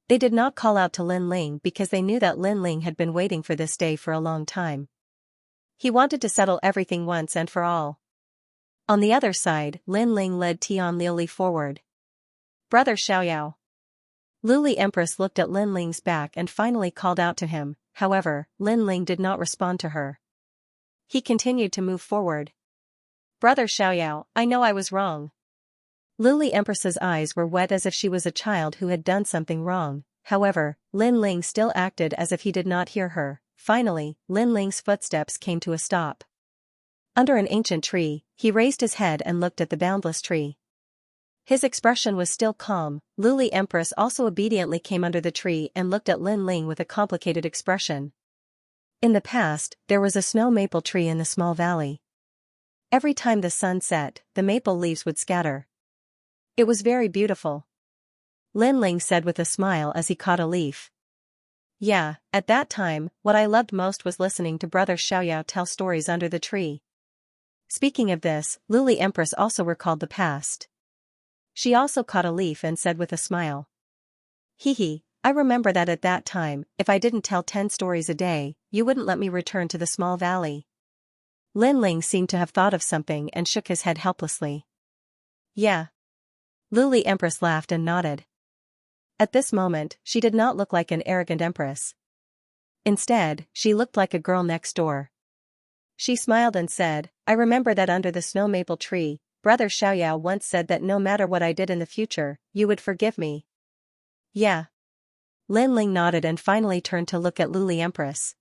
[SPEAKER 1] They did not call out to Lin Ling because they knew that Lin Ling had been waiting for this day for a long time. He wanted to settle everything once and for all. On the other side, Lin Ling led Tian Liuli forward. "Brother Xiaoyao." Luli Empress looked at Lin Ling's back and finally called out to him, however, Lin Ling did not respond to her. He continued to move forward. "Brother Xiaoyao, I know I was wrong." Luli Empress's eyes were wet as if she was a child who had done something wrong, however, Lin Ling still acted as if he did not hear her. Finally, Lin Ling's footsteps came to a stop. Under an ancient tree, he raised his head and looked at the boundless tree. His expression was still calm. Luli Empress also obediently came under the tree and looked at Lin Ling with a complicated expression. In the past, there was a snow maple tree in the small valley. Every time the sun set, the maple leaves would scatter. It was very beautiful. Lin Ling said with a smile as he caught a leaf. "Yeah, at that time, what I loved most was listening to Brother Xiaoyao tell stories under the tree." Speaking of this, Luli Empress also recalled the past. She also caught a leaf and said with a smile. "Hee, I remember that at that time, if I didn't tell 10 stories a day, you wouldn't let me return to the small valley." Lin Ling seemed to have thought of something and shook his head helplessly. "Yeah." Luli Empress laughed and nodded. At this moment, she did not look like an arrogant empress. Instead, she looked like a girl next door. She smiled and said, "I remember that under the snow maple tree, Brother Xiaoyao once said that no matter what I did in the future, you would forgive me." "Yeah." Lin Ling nodded and finally turned to look at Luli Empress.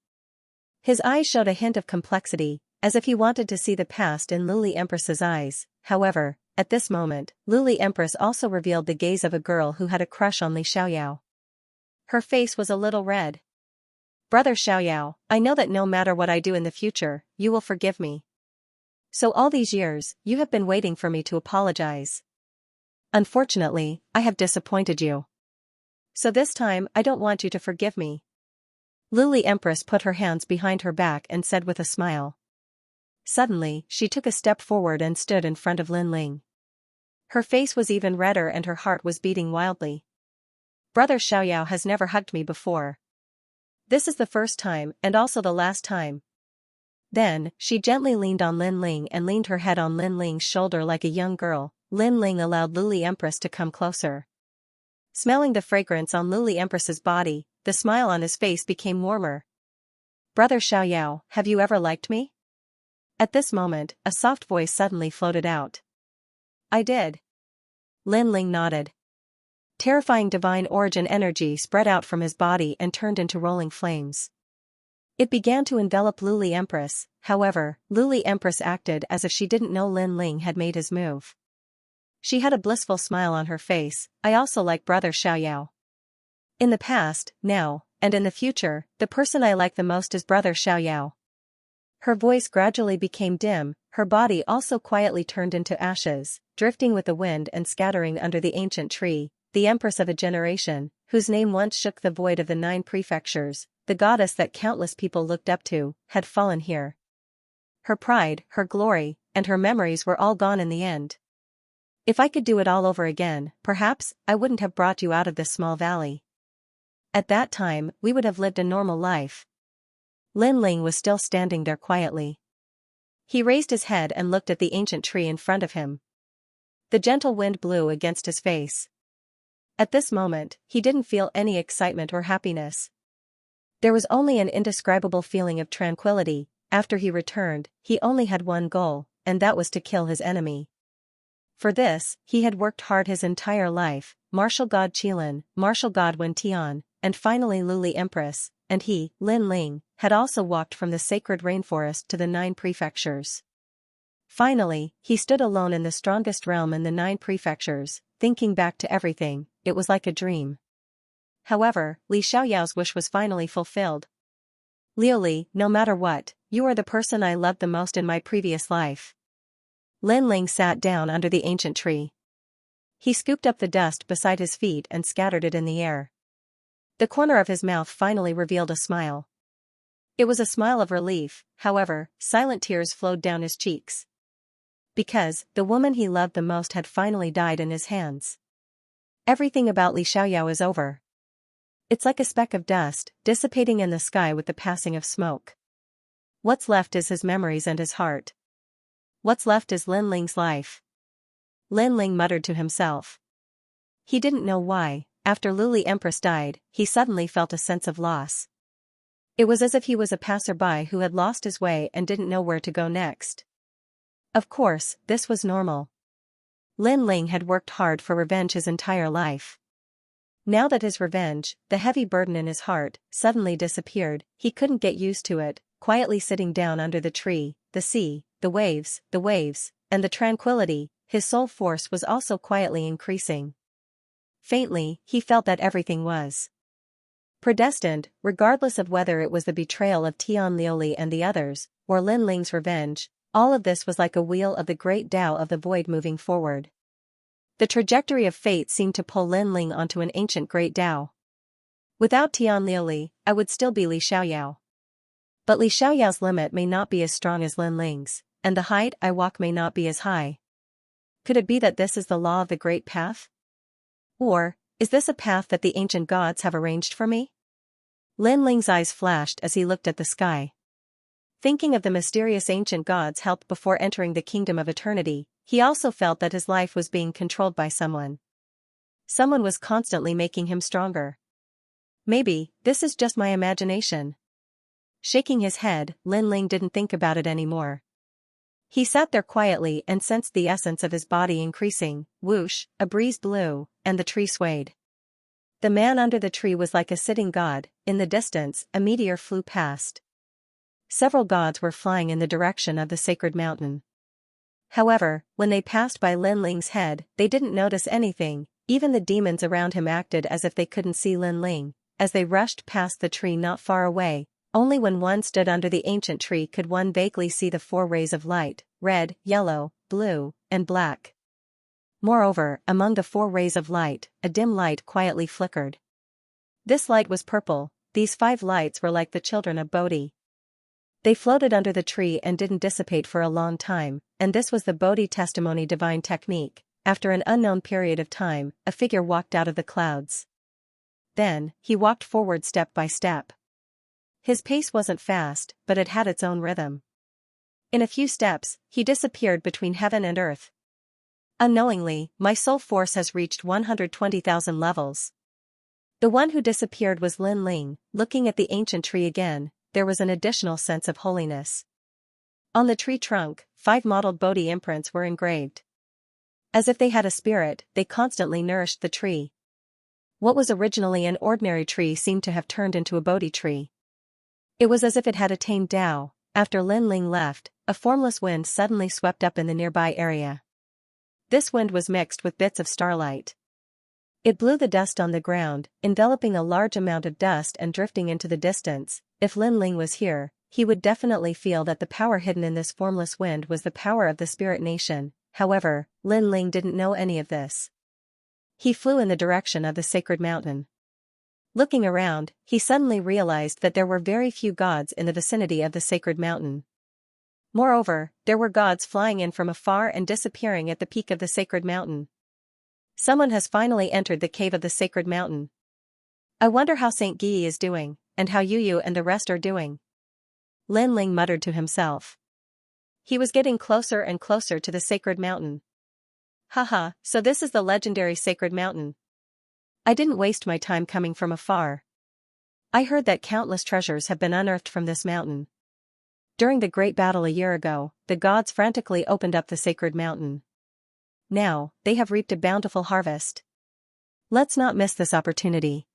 [SPEAKER 1] His eyes showed a hint of complexity, as if he wanted to see the past in Luli Empress's eyes. However, at this moment, Luli Empress also revealed the gaze of a girl who had a crush on Li Xiaoyao. Her face was a little red. "Brother Xiaoyao, I know that no matter what I do in the future, you will forgive me. So all these years, you have been waiting for me to apologize. Unfortunately, I have disappointed you. So this time I don't want you to forgive me." Luli Empress put her hands behind her back and said with a smile. Suddenly, she took a step forward and stood in front of Lin Ling. Her face was even redder and her heart was beating wildly. "Brother Xiaoyao has never hugged me before. This is the first time and also the last time." Then, she gently leaned on Lin Ling and leaned her head on Lin Ling's shoulder like a young girl. Lin Ling allowed Luli Empress to come closer. Smelling the fragrance on Luli Empress's body, the smile on his face became warmer. "Brother Xiaoyao, have you ever liked me?" At this moment, a soft voice suddenly floated out. "I did." Lin Ling nodded. Terrifying divine origin energy spread out from his body and turned into rolling flames. It began to envelop Luli Empress. However, Luli Empress acted as if she didn't know Lin Ling had made his move. She had a blissful smile on her face. "I also like Brother Xiaoyao. In the past, now, and in the future, the person I like the most is Brother Xiaoyao." Her voice gradually became dim, her body also quietly turned into ashes, drifting with the wind and scattering under the ancient tree. The empress of a generation, whose name once shook the void of the 9 prefectures, the goddess that countless people looked up to, had fallen here. Her pride, her glory, and her memories were all gone in the end. "If I could do it all over again, perhaps I wouldn't have brought you out of this small valley. At that time, we would have lived a normal life." Lin Ling was still standing there quietly. He raised his head and looked at the ancient tree in front of him. The gentle wind blew against his face. At this moment, he didn't feel any excitement or happiness. There was only an indescribable feeling of tranquility. After he returned, he only had one goal, and that was to kill his enemy. For this, he had worked hard his entire life. Martial God Qilin, Martial God Wen Tian, and finally Luli Empress, and he, Lin Ling, had also walked from the sacred rainforest to the 9 prefectures. Finally, he stood alone in the strongest realm in the 9 prefectures. Thinking back to everything, it was like a dream. However, Li Xiaoyao's wish was finally fulfilled. "Liuli, no matter what, you are the person I loved the most in my previous life." Lin Ling sat down under the ancient tree. He scooped up the dust beside his feet and scattered it in the air. The corner of his mouth finally revealed a smile. It was a smile of relief, however, silent tears flowed down his cheeks. Because, the woman he loved the most had finally died in his hands. Everything about Li Xiaoyao is over. It's like a speck of dust, dissipating in the sky with the passing of smoke. What's left is his memories and his heart. What's left is Lin Ling's life. Lin Ling muttered to himself. He didn't know why, after Luli Empress died, he suddenly felt a sense of loss. It was as if he was a passerby who had lost his way and didn't know where to go next. Of course, this was normal. Lin Ling had worked hard for revenge his entire life. Now that his revenge, the heavy burden in his heart, suddenly disappeared, he couldn't get used to it, quietly sitting down under the tree, the sea, the waves, and the tranquility, his soul force was also quietly increasing. Faintly, he felt that everything was predestined, regardless of whether it was the betrayal of Tian Liuli and the others, or Lin Ling's revenge. All of this was like a wheel of the great Tao of the void moving forward. The trajectory of fate seemed to pull Lin Ling onto an ancient great Tao. Without Tian Liuli, I would still be Li Xiaoyao. But Li Xiaoyao's limit may not be as strong as Lin Ling's, and the height I walk may not be as high. Could it be that this is the law of the great path? Or, is this a path that the ancient gods have arranged for me? Lin Ling's eyes flashed as he looked at the sky. Thinking of the mysterious ancient gods helped before entering the kingdom of eternity, he also felt that his life was being controlled by someone. Someone was constantly making him stronger. Maybe, this is just my imagination. Shaking his head, Lin Ling didn't think about it anymore. He sat there quietly and sensed the essence of his body increasing. Whoosh, a breeze blew, and the tree swayed. The man under the tree was like a sitting god. In the distance, a meteor flew past. Several gods were flying in the direction of the sacred mountain. However, when they passed by Lin Ling's head, they didn't notice anything. Even the demons around him acted as if they couldn't see Lin Ling. As they rushed past the tree not far away, only when one stood under the ancient tree could one vaguely see the 4 rays of light: red, yellow, blue, and black. Moreover, among the 4 rays of light, a dim light quietly flickered. This light was purple. These 5 lights were like the children of Bodhi. They floated under the tree and didn't dissipate for a long time, and this was the Bodhi testimony divine technique. After an unknown period of time, a figure walked out of the clouds. Then, he walked forward step by step. His pace wasn't fast, but it had its own rhythm. In a few steps, he disappeared between heaven and earth. Unknowingly, my soul force has reached 120,000 levels. The one who disappeared was Lin Ling. Looking at the ancient tree again, there was an additional sense of holiness. On the tree trunk, 5 modeled Bodhi imprints were engraved. As if they had a spirit, they constantly nourished the tree. What was originally an ordinary tree seemed to have turned into a Bodhi tree. It was as if it had attained Tao. After Lin Ling left, a formless wind suddenly swept up in the nearby area. This wind was mixed with bits of starlight. It blew the dust on the ground, enveloping a large amount of dust and drifting into the distance. If Lin Ling was here, he would definitely feel that the power hidden in this formless wind was the power of the spirit nation. However, Lin Ling didn't know any of this. He flew in the direction of the sacred mountain. Looking around, he suddenly realized that there were very few gods in the vicinity of the sacred mountain. Moreover, there were gods flying in from afar and disappearing at the peak of the sacred mountain. Someone has finally entered the cave of the sacred mountain. I wonder how Saint Guy is doing, and how Yu and the rest are doing. Lin Ling muttered to himself. He was getting closer and closer to the sacred mountain. Haha, so this is the legendary sacred mountain. I didn't waste my time coming from afar. I heard that countless treasures have been unearthed from this mountain. During the great battle a year ago, the gods frantically opened up the sacred mountain. Now, they have reaped a bountiful harvest. Let's not miss this opportunity.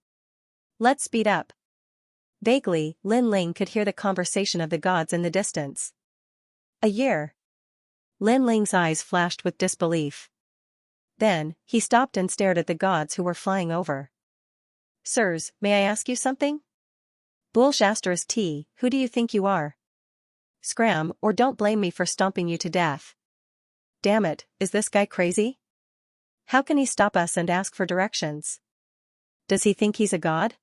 [SPEAKER 1] Let's speed up. Vaguely, Lin Ling could hear the conversation of the gods in the distance. A year. Lin Ling's eyes flashed with disbelief. Then, he stopped and stared at the gods who were flying over. Sirs, may I ask you something? Bull*T, who do you think you are? Scram, or don't blame me for stomping you to death. Damn it, is this guy crazy? How can he stop us and ask for directions? Does he think he's a god?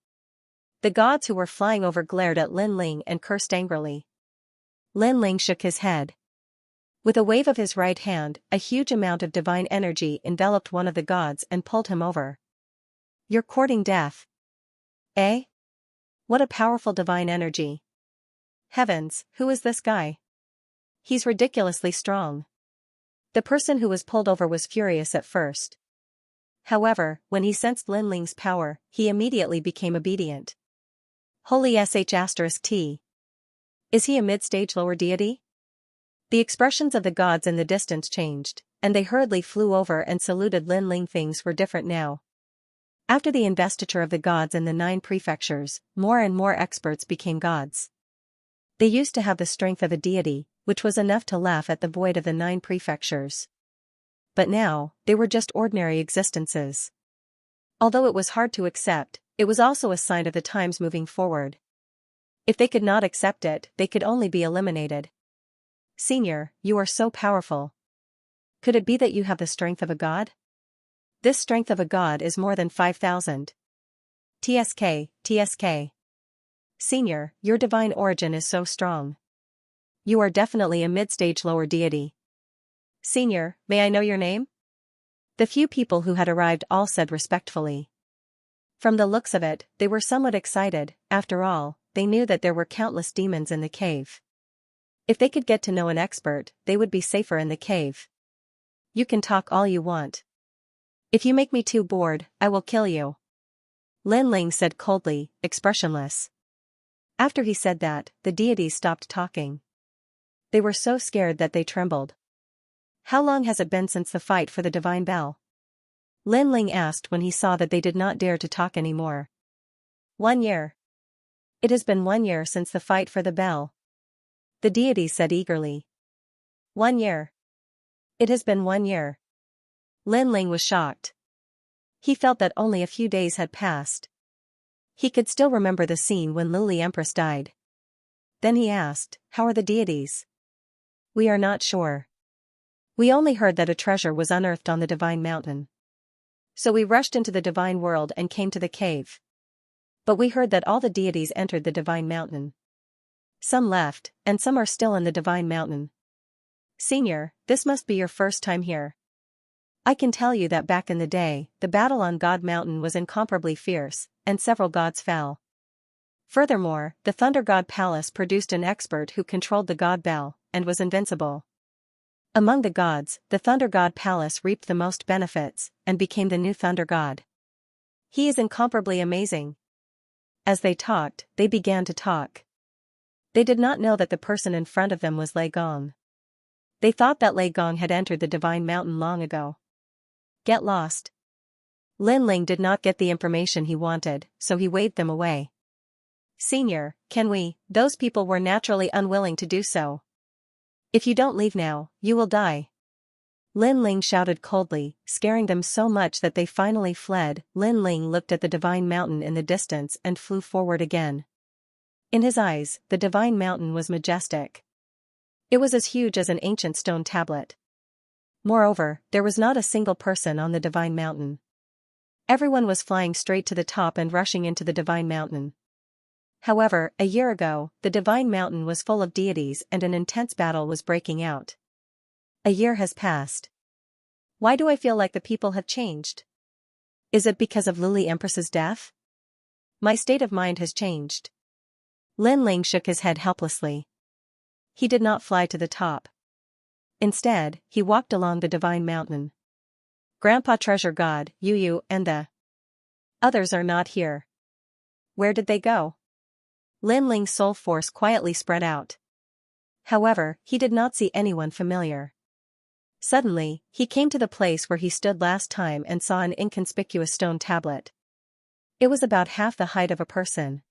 [SPEAKER 1] The gods who were flying over glared at Lin Ling and cursed angrily. Lin Ling shook his head. With a wave of his right hand, a huge amount of divine energy enveloped one of the gods and pulled him over. You're courting death. Eh? What a powerful divine energy. Heavens, who is this guy? He's ridiculously strong. The person who was pulled over was furious at first. However, when he sensed Linling's power, he immediately became obedient. Holy sh*t. Is he a mid-stage lower deity? The expressions of the gods in the distance changed, and they hurriedly flew over and saluted Linling. Things were different now. After the investiture of the gods in the 9 prefectures, more and more experts became gods. They used to have the strength of a deity, which was enough to laugh at the void of the 9 prefectures. But now, they were just ordinary existences. Although it was hard to accept, it was also a sign of the times moving forward. If they could not accept it, they could only be eliminated. Senior, you are so powerful. Could it be that you have the strength of a god? This strength of a god is more than 5,000. TSK. Senior, your divine origin is so strong. You are definitely a mid-stage lower deity. Senior, may I know your name? The few people who had arrived all said respectfully. From the looks of it, they were somewhat excited. After all, they knew that there were countless demons in the cave. If they could get to know an expert, they would be safer in the cave. You can talk all you want. If you make me too bored, I will kill you. Linling said coldly, expressionless. After he said that, the deities stopped talking. They were so scared that they trembled. How long has it been since the fight for the divine bell? Linling asked when he saw that they did not dare to talk anymore. 1 year. It has been 1 year since the fight for the bell. The deities said eagerly. 1 year. It has been 1 year. Linling was shocked. He felt that only a few days had passed. He could still remember the scene when Luli Empress died. Then he asked, how are the deities? We are not sure. We only heard that a treasure was unearthed on the divine mountain. So we rushed into the divine world and came to the cave. But we heard that all the deities entered the divine mountain. Some left, and some are still in the divine mountain. Senior, this must be your first time here. I can tell you that back in the day, the battle on God Mountain was incomparably fierce, and several gods fell. Furthermore, the Thunder God Palace produced an expert who controlled the God Bell, and was invincible. Among the gods, the Thunder God Palace reaped the most benefits, and became the new Thunder God. He is incomparably amazing. As they talked, they began to talk. They did not know that the person in front of them was Lei Gong. They thought that Lei Gong had entered the divine mountain long ago. Get lost. Linling did not get the information he wanted, so he waved them away. Senior, can we? Those people were naturally unwilling to do so. If you don't leave now, you will die. Linling shouted coldly, scaring them so much that they finally fled. Linling looked at the divine mountain in the distance and flew forward again. In his eyes, the divine mountain was majestic. It was as huge as an ancient stone tablet. Moreover, there was not a single person on the divine mountain. Everyone was flying straight to the top and rushing into the divine mountain. However, a year ago, the divine mountain was full of deities and an intense battle was breaking out. A year has passed. Why do I feel like the people have changed? Is it because of Luli Empress's death? My state of mind has changed. Linling shook his head helplessly. He did not fly to the top. Instead, he walked along the divine mountain. Grandpa Treasure God, Yu, and the others are not here. Where did they go? Linling's soul force quietly spread out. However, he did not see anyone familiar. Suddenly, he came to the place where he stood last time and saw an inconspicuous stone tablet. It was about half the height of a person.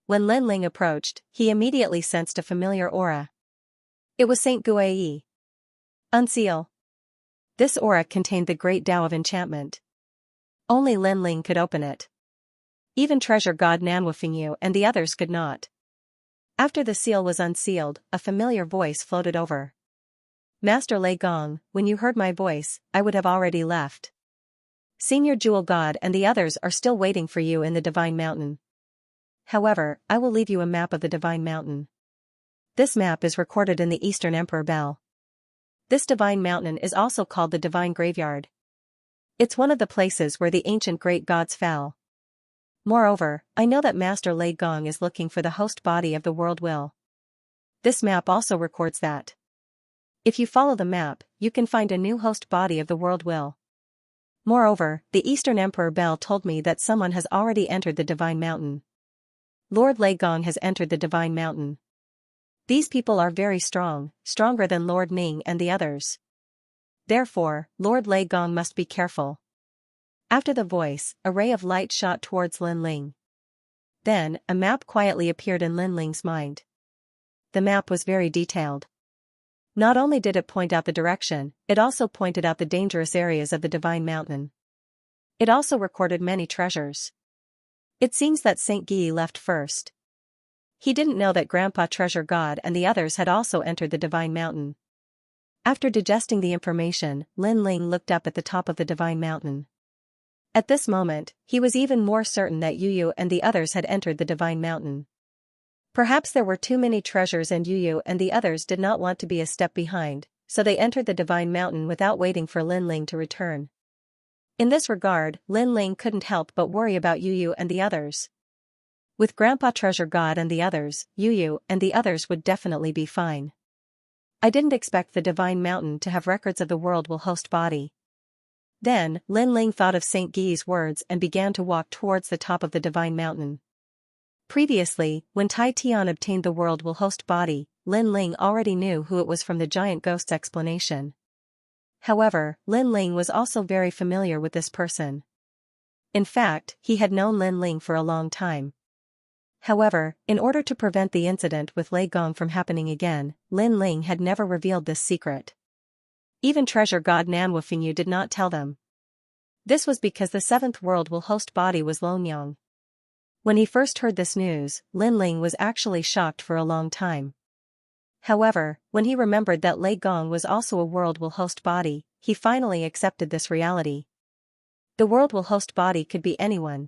[SPEAKER 1] When Linling approached, he immediately sensed a familiar aura. It was Saint Guai. Unseal. This aura contained the great Tao of enchantment. Only Linling could open it. Even Treasure God Nanwufingyu and the others could not. After the seal was unsealed, a familiar voice floated over. Master Lei Gong, when you heard my voice, I would have already left. Senior Jewel God and the others are still waiting for you in the Divine Mountain. However, I will leave you a map of the Divine Mountain. This map is recorded in the Eastern Emperor Bell. This Divine Mountain is also called the Divine Graveyard. It's one of the places where the ancient great gods fell. Moreover, I know that Master Lei Gong is looking for the host body of the world will. This map also records that. If you follow the map, you can find a new host body of the world will. Moreover, the Eastern Emperor Bell told me that someone has already entered the Divine Mountain. Lord Lei Gong has entered the Divine Mountain. These people are very strong, stronger than Lord Ning and the others. Therefore, Lord Lei Gong must be careful. After the voice, a ray of light shot towards Lin Ling. Then, a map quietly appeared in Lin Ling's mind. The map was very detailed. Not only did it point out the direction, it also pointed out the dangerous areas of the Divine Mountain. It also recorded many treasures. It seems that Saint Guy left first. He didn't know that Grandpa Treasure God and the others had also entered the Divine Mountain. After digesting the information, Lin Ling looked up at the top of the Divine Mountain. At this moment, he was even more certain that Yu Yu and the others had entered the Divine Mountain. Perhaps there were too many treasures and Yu Yu and the others did not want to be a step behind, so they entered the Divine Mountain without waiting for Lin Ling to return. In this regard, Lin Ling couldn't help but worry about Yu Yu and the others. With Grandpa Treasure God and the others, Yu Yu and the others would definitely be fine. I didn't expect the Divine Mountain to have records of the world will host body. Then, Lin Ling thought of Saint Guy's words and began to walk towards the top of the Divine Mountain. Previously, when Tai Tian obtained the world will host body, Lin Ling already knew who it was from the giant ghost's explanation. However, Lin Ling was also very familiar with this person. In fact, he had known Lin Ling for a long time. However, in order to prevent the incident with Lei Gong from happening again, Lin Ling had never revealed this secret. Even Treasure God Nanwufingyu did not tell them. This was because the seventh world will host body was Longyang. When he first heard this news, Lin Ling was actually shocked for a long time. However, when he remembered that Lei Gong was also a world will host body, he finally accepted this reality. The world will host body could be anyone.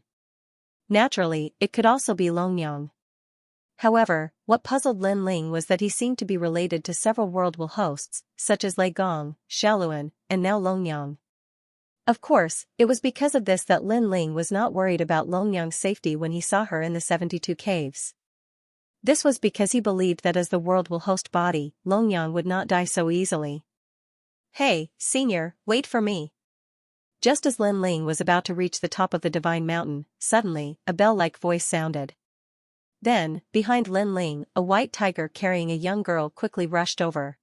[SPEAKER 1] Naturally, it could also be Longyang. However, what puzzled Lin Ling was that he seemed to be related to several world will hosts, such as Lei Gong, Shaluan, and now Longyang. Of course, it was because of this that Lin Ling was not worried about Longyang's safety when he saw her in the 72 caves. This was because he believed that as the world will host body, Longyang would not die so easily. Hey, senior, wait for me. Just as Lin Ling was about to reach the top of the Divine Mountain, suddenly, a bell-like voice sounded. Then, behind Lin Ling, a white tiger carrying a young girl quickly rushed over.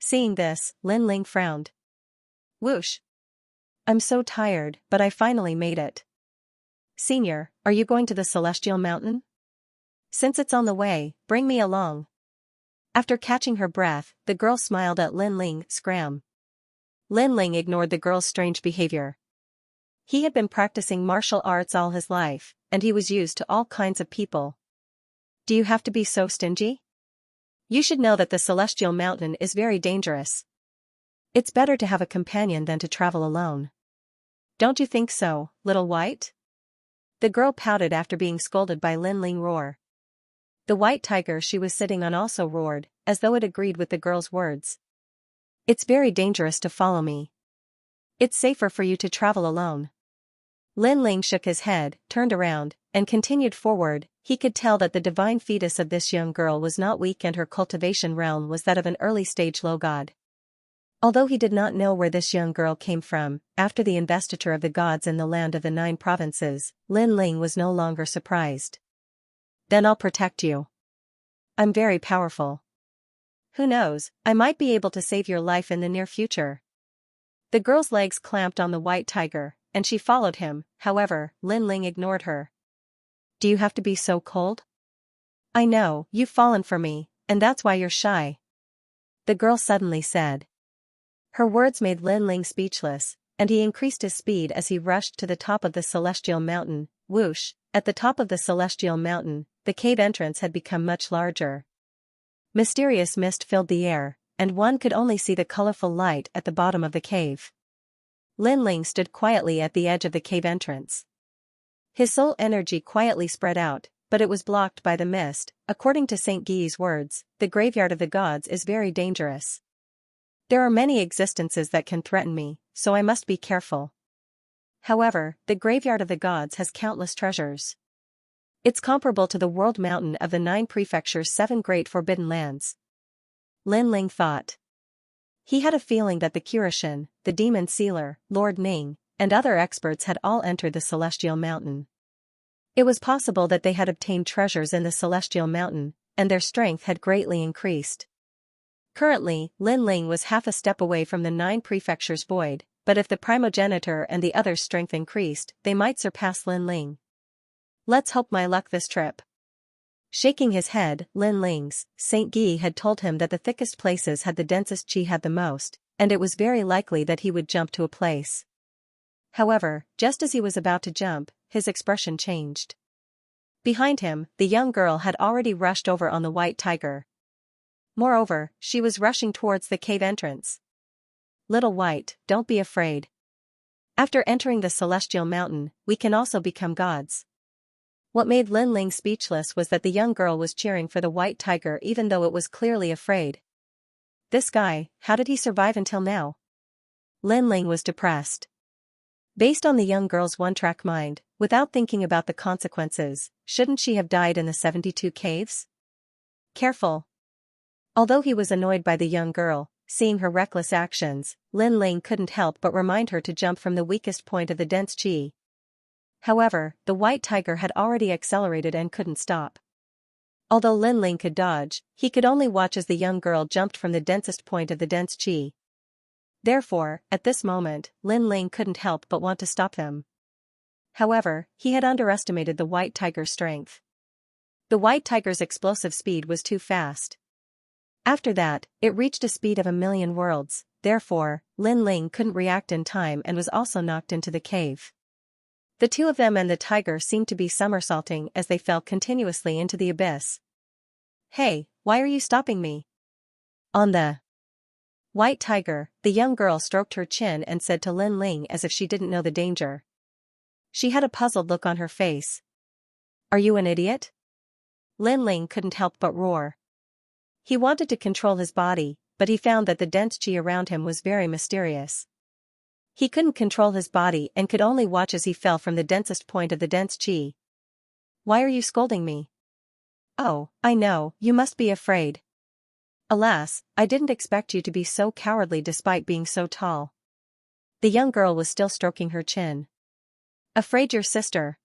[SPEAKER 1] Seeing this, Lin Ling frowned. Whoosh! I'm so tired, but I finally made it. Senior, are you going to the Celestial Mountain? Since it's on the way, bring me along. After catching her breath, the girl smiled at Lin Ling, scram. Lin Ling ignored the girl's strange behavior. He had been practicing martial arts all his life, and he was used to all kinds of people. Do you have to be so stingy? You should know that the Celestial Mountain is very dangerous. It's better to have a companion than to travel alone. Don't you think so, little white? The girl pouted after being scolded by Lin Ling roar. The white tiger she was sitting on also roared, as though it agreed with the girl's words. It's very dangerous to follow me. It's safer for you to travel alone. Lin Ling shook his head, turned around, and continued forward. He could tell that the divine fetus of this young girl was not weak and her cultivation realm was that of an early-stage low god. Although he did not know where this young girl came from, after the investiture of the gods in the land of the 9 provinces, Lin Ling was no longer surprised. Then I'll protect you. I'm very powerful. Who knows, I might be able to save your life in the near future. The girl's legs clamped on the white tiger, and she followed him. However, Lin Ling ignored her. Do you have to be so cold? I know, you've fallen for me, and that's why you're shy. The girl suddenly said. Her words made Lin Ling speechless, and he increased his speed as he rushed to the top of the Celestial Mountain. Whoosh! At the top of the Celestial Mountain, the cave entrance had become much larger. Mysterious mist filled the air, and one could only see the colorful light at the bottom of the cave. Lin Ling stood quietly at the edge of the cave entrance. His soul energy quietly spread out, but it was blocked by the mist. According to Saint Guy's words, the graveyard of the gods is very dangerous. There are many existences that can threaten me, so I must be careful. However, the graveyard of the gods has countless treasures. It's comparable to the world mountain of the 9 prefectures' 7 great forbidden lands. Lin Ling thought. He had a feeling that the Qurashin, the demon sealer, Lord Ning, and other experts had all entered the celestial mountain. It was possible that they had obtained treasures in the celestial mountain, and their strength had greatly increased. Currently, Lin Ling was half a step away from the 9 prefectures void, but if the primogenitor and the others' strength increased, they might surpass Lin Ling. Let's hope my luck this trip. Shaking his head, Lin Ling's Saint Guy had told him that the thickest places had the densest qi had the most, and it was very likely that he would jump to a place. However, just as he was about to jump, his expression changed. Behind him, the young girl had already rushed over on the white tiger. Moreover, she was rushing towards the cave entrance. Little White, don't be afraid. After entering the celestial mountain, we can also become gods. What made Lin Ling speechless was that the young girl was cheering for the white tiger even though it was clearly afraid. This guy, how did he survive until now? Lin Ling was depressed. Based on the young girl's one-track mind, without thinking about the consequences, shouldn't she have died in the 72 caves? Careful. Although he was annoyed by the young girl, seeing her reckless actions, Lin Ling couldn't help but remind her to jump from the weakest point of the dense qi. However, the white tiger had already accelerated and couldn't stop. Although Lin Ling could dodge, he could only watch as the young girl jumped from the densest point of the dense qi. Therefore, at this moment, Lin Ling couldn't help but want to stop them. However, he had underestimated the white tiger's strength. The white tiger's explosive speed was too fast. After that, it reached a speed of 1,000,000 worlds, therefore, Lin Ling couldn't react in time and was also knocked into the cave. The two of them and the tiger seemed to be somersaulting as they fell continuously into the abyss. Hey, why are you stopping me? On the white tiger, the young girl stroked her chin and said to Lin Ling as if she didn't know the danger. She had a puzzled look on her face. Are you an idiot? Lin Ling couldn't help but roar. He wanted to control his body, but he found that the dense qi around him was very mysterious. He couldn't control his body and could only watch as he fell from the densest point of the dense qi. Why are you scolding me? Oh, I know, you must be afraid. Alas, I didn't expect you to be so cowardly despite being so tall. The young girl was still stroking her chin. Afraid your sister?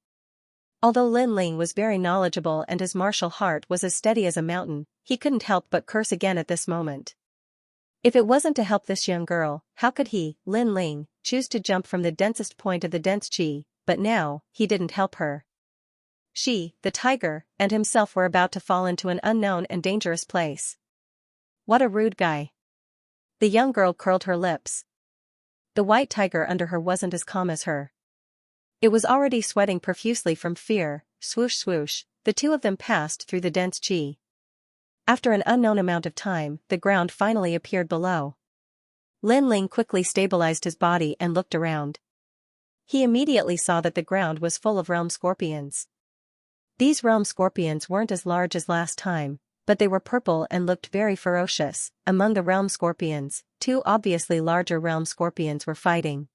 [SPEAKER 1] Although Lin Ling was very knowledgeable and his martial heart was as steady as a mountain, he couldn't help but curse again at this moment. If it wasn't to help this young girl, how could he, Lin Ling, choose to jump from the densest point of the dense qi? But now, he didn't help her. She, the tiger, and himself were about to fall into an unknown and dangerous place. What a rude guy. The young girl curled her lips. The white tiger under her wasn't as calm as her. It was already sweating profusely from fear. Swoosh swoosh, the two of them passed through the dense qi. After an unknown amount of time, the ground finally appeared below. Lin Ling quickly stabilized his body and looked around. He immediately saw that the ground was full of realm scorpions. These realm scorpions weren't as large as last time, but they were purple and looked very ferocious. Among the realm scorpions, 2 obviously larger realm scorpions were fighting.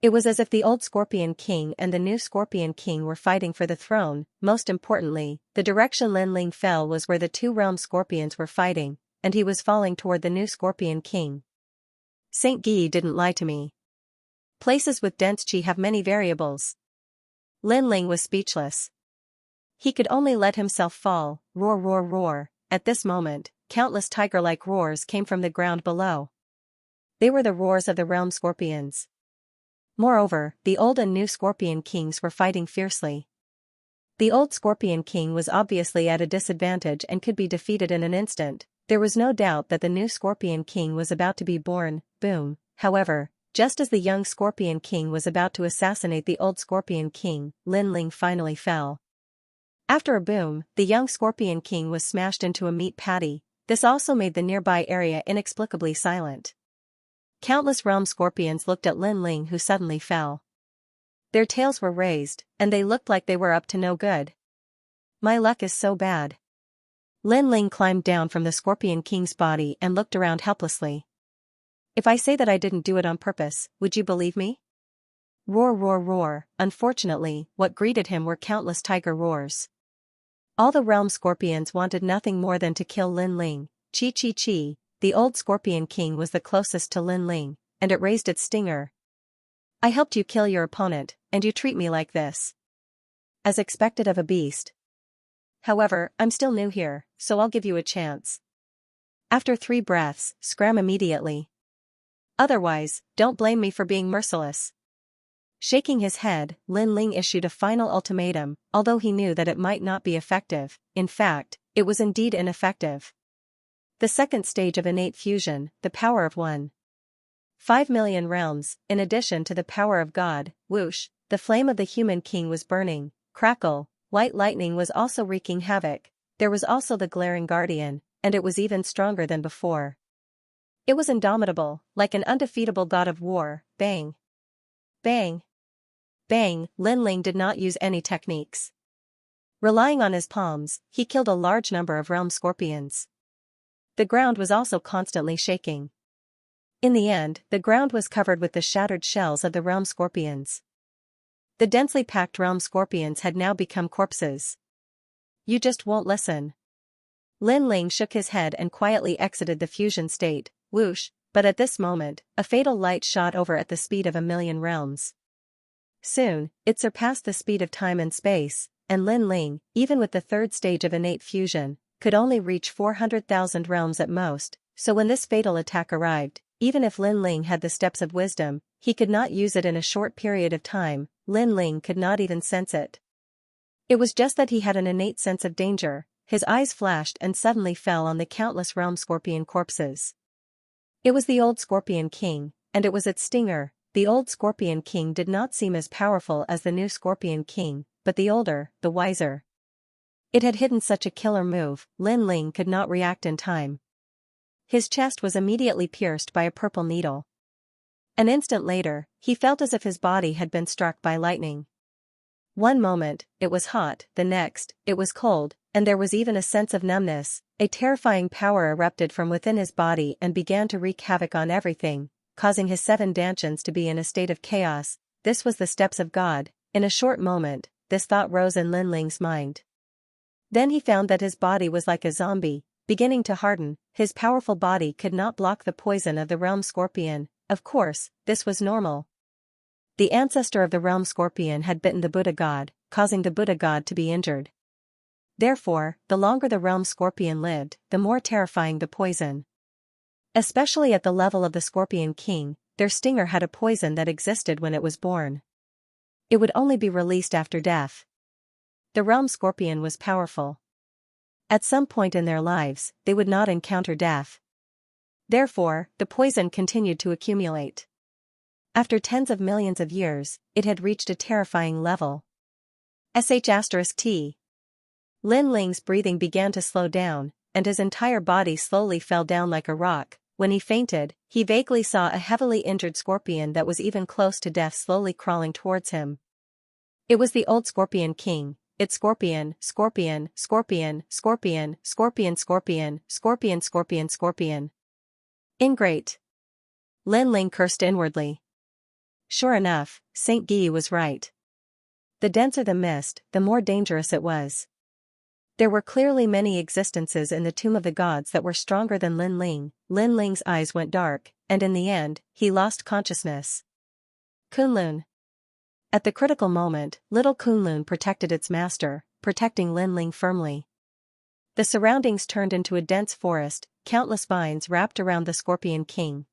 [SPEAKER 1] It was as if the old Scorpion King and the new Scorpion King were fighting for the throne. Most importantly, the direction Lin Ling fell was where the 2 realm scorpions were fighting, and he was falling toward the new Scorpion King. Saint Guy didn't lie to me. Places with dense qi have many variables. Lin Ling was speechless. He could only let himself fall. Roar roar roar. At this moment, countless tiger-like roars came from the ground below. They were the roars of the realm scorpions. Moreover, the old and new Scorpion Kings were fighting fiercely. The old Scorpion King was obviously at a disadvantage and could be defeated in an instant. There was no doubt that the new Scorpion King was about to be born. Boom. However, just as the young Scorpion King was about to assassinate the old Scorpion King, Lin Ling finally fell. After a boom, the young Scorpion King was smashed into a meat patty. This also made the nearby area inexplicably silent. Countless realm scorpions looked at Lin Ling, who suddenly fell. Their tails were raised, and they looked like they were up to no good. My luck is so bad. Lin Ling climbed down from the Scorpion King's body and looked around helplessly. If I say that I didn't do it on purpose, would you believe me? Roar roar roar. Unfortunately, what greeted him were countless tiger roars. All the realm scorpions wanted nothing more than to kill Lin Ling. Chi chi chi, the old scorpion king was the closest to Lin Ling, and it raised its stinger. I helped you kill your opponent, and you treat me like this. As expected of a beast. However, I'm still new here, so I'll give you a chance. After 3 breaths, scram immediately. Otherwise, don't blame me for being merciless. Shaking his head, Lin Ling issued a final ultimatum, although he knew that it might not be effective. In fact, it was indeed ineffective. The second stage of innate fusion, the power of 1.5 million realms, in addition to the power of God, whoosh, the flame of the human king was burning, crackle, white lightning was also wreaking havoc, there was also the glaring guardian, and it was even stronger than before. It was indomitable, like an undefeatable god of war, bang. Bang. Bang, Lin Ling did not use any techniques. Relying on his palms, he killed a large number of realm scorpions. The ground was also constantly shaking. In the end, the ground was covered with the shattered shells of the realm scorpions. The densely packed realm scorpions had now become corpses. You just won't listen. Lin Ling shook his head and quietly exited the fusion state, whoosh, but at this moment, a fatal light shot over at the speed of 1,000,000 realms. Soon, it surpassed the speed of time and space, and Lin Ling, even with the third stage of innate fusion, could only reach 400,000 realms at most, so when this fatal attack arrived, even if Lin Ling had the steps of wisdom, he could not use it in a short period of time. Lin Ling could not even sense it. It was just that he had an innate sense of danger, his eyes flashed and suddenly fell on the countless realm scorpion corpses. It was the old Scorpion King, and it was its stinger. The old Scorpion King did not seem as powerful as the new Scorpion King, but the older, the wiser. It had hidden such a killer move, Lin Ling could not react in time. His chest was immediately pierced by a purple needle. An instant later, he felt as if his body had been struck by lightning. One moment, it was hot, the next, it was cold, and there was even a sense of numbness. A terrifying power erupted from within his body and began to wreak havoc on everything, causing his 7 dantians to be in a state of chaos. This was the steps of God. In a short moment, this thought rose in Lin Ling's mind. Then he found that his body was like a zombie, beginning to harden. His powerful body could not block the poison of the realm scorpion. Of course, this was normal. The ancestor of the realm scorpion had bitten the Buddha god, causing the Buddha god to be injured. Therefore, the longer the realm scorpion lived, the more terrifying the poison. Especially at the level of the Scorpion King, their stinger had a poison that existed when it was born. It would only be released after death. The realm scorpion was powerful. At some point in their lives, they would not encounter death. Therefore, the poison continued to accumulate. After tens of millions of years, it had reached a terrifying level. **T. Lin Ling's breathing began to slow down, and his entire body slowly fell down like a rock. When he fainted, he vaguely saw a heavily injured scorpion that was even close to death slowly crawling towards him. It was the old Scorpion King. It's Scorpion, Scorpion, Scorpion, Scorpion, Scorpion, Scorpion, Scorpion, Scorpion, Scorpion. Ingrate. Lin Ling cursed inwardly. Sure enough, Saint Guy was right. The denser the mist, the more dangerous it was. There were clearly many existences in the tomb of the gods that were stronger than Lin Ling. Lin Ling's eyes went dark, and in the end, he lost consciousness. Kunlun. At the critical moment, little Kunlun protected its master, protecting Lin Ling firmly. The surroundings turned into a dense forest, countless vines wrapped around the Scorpion King.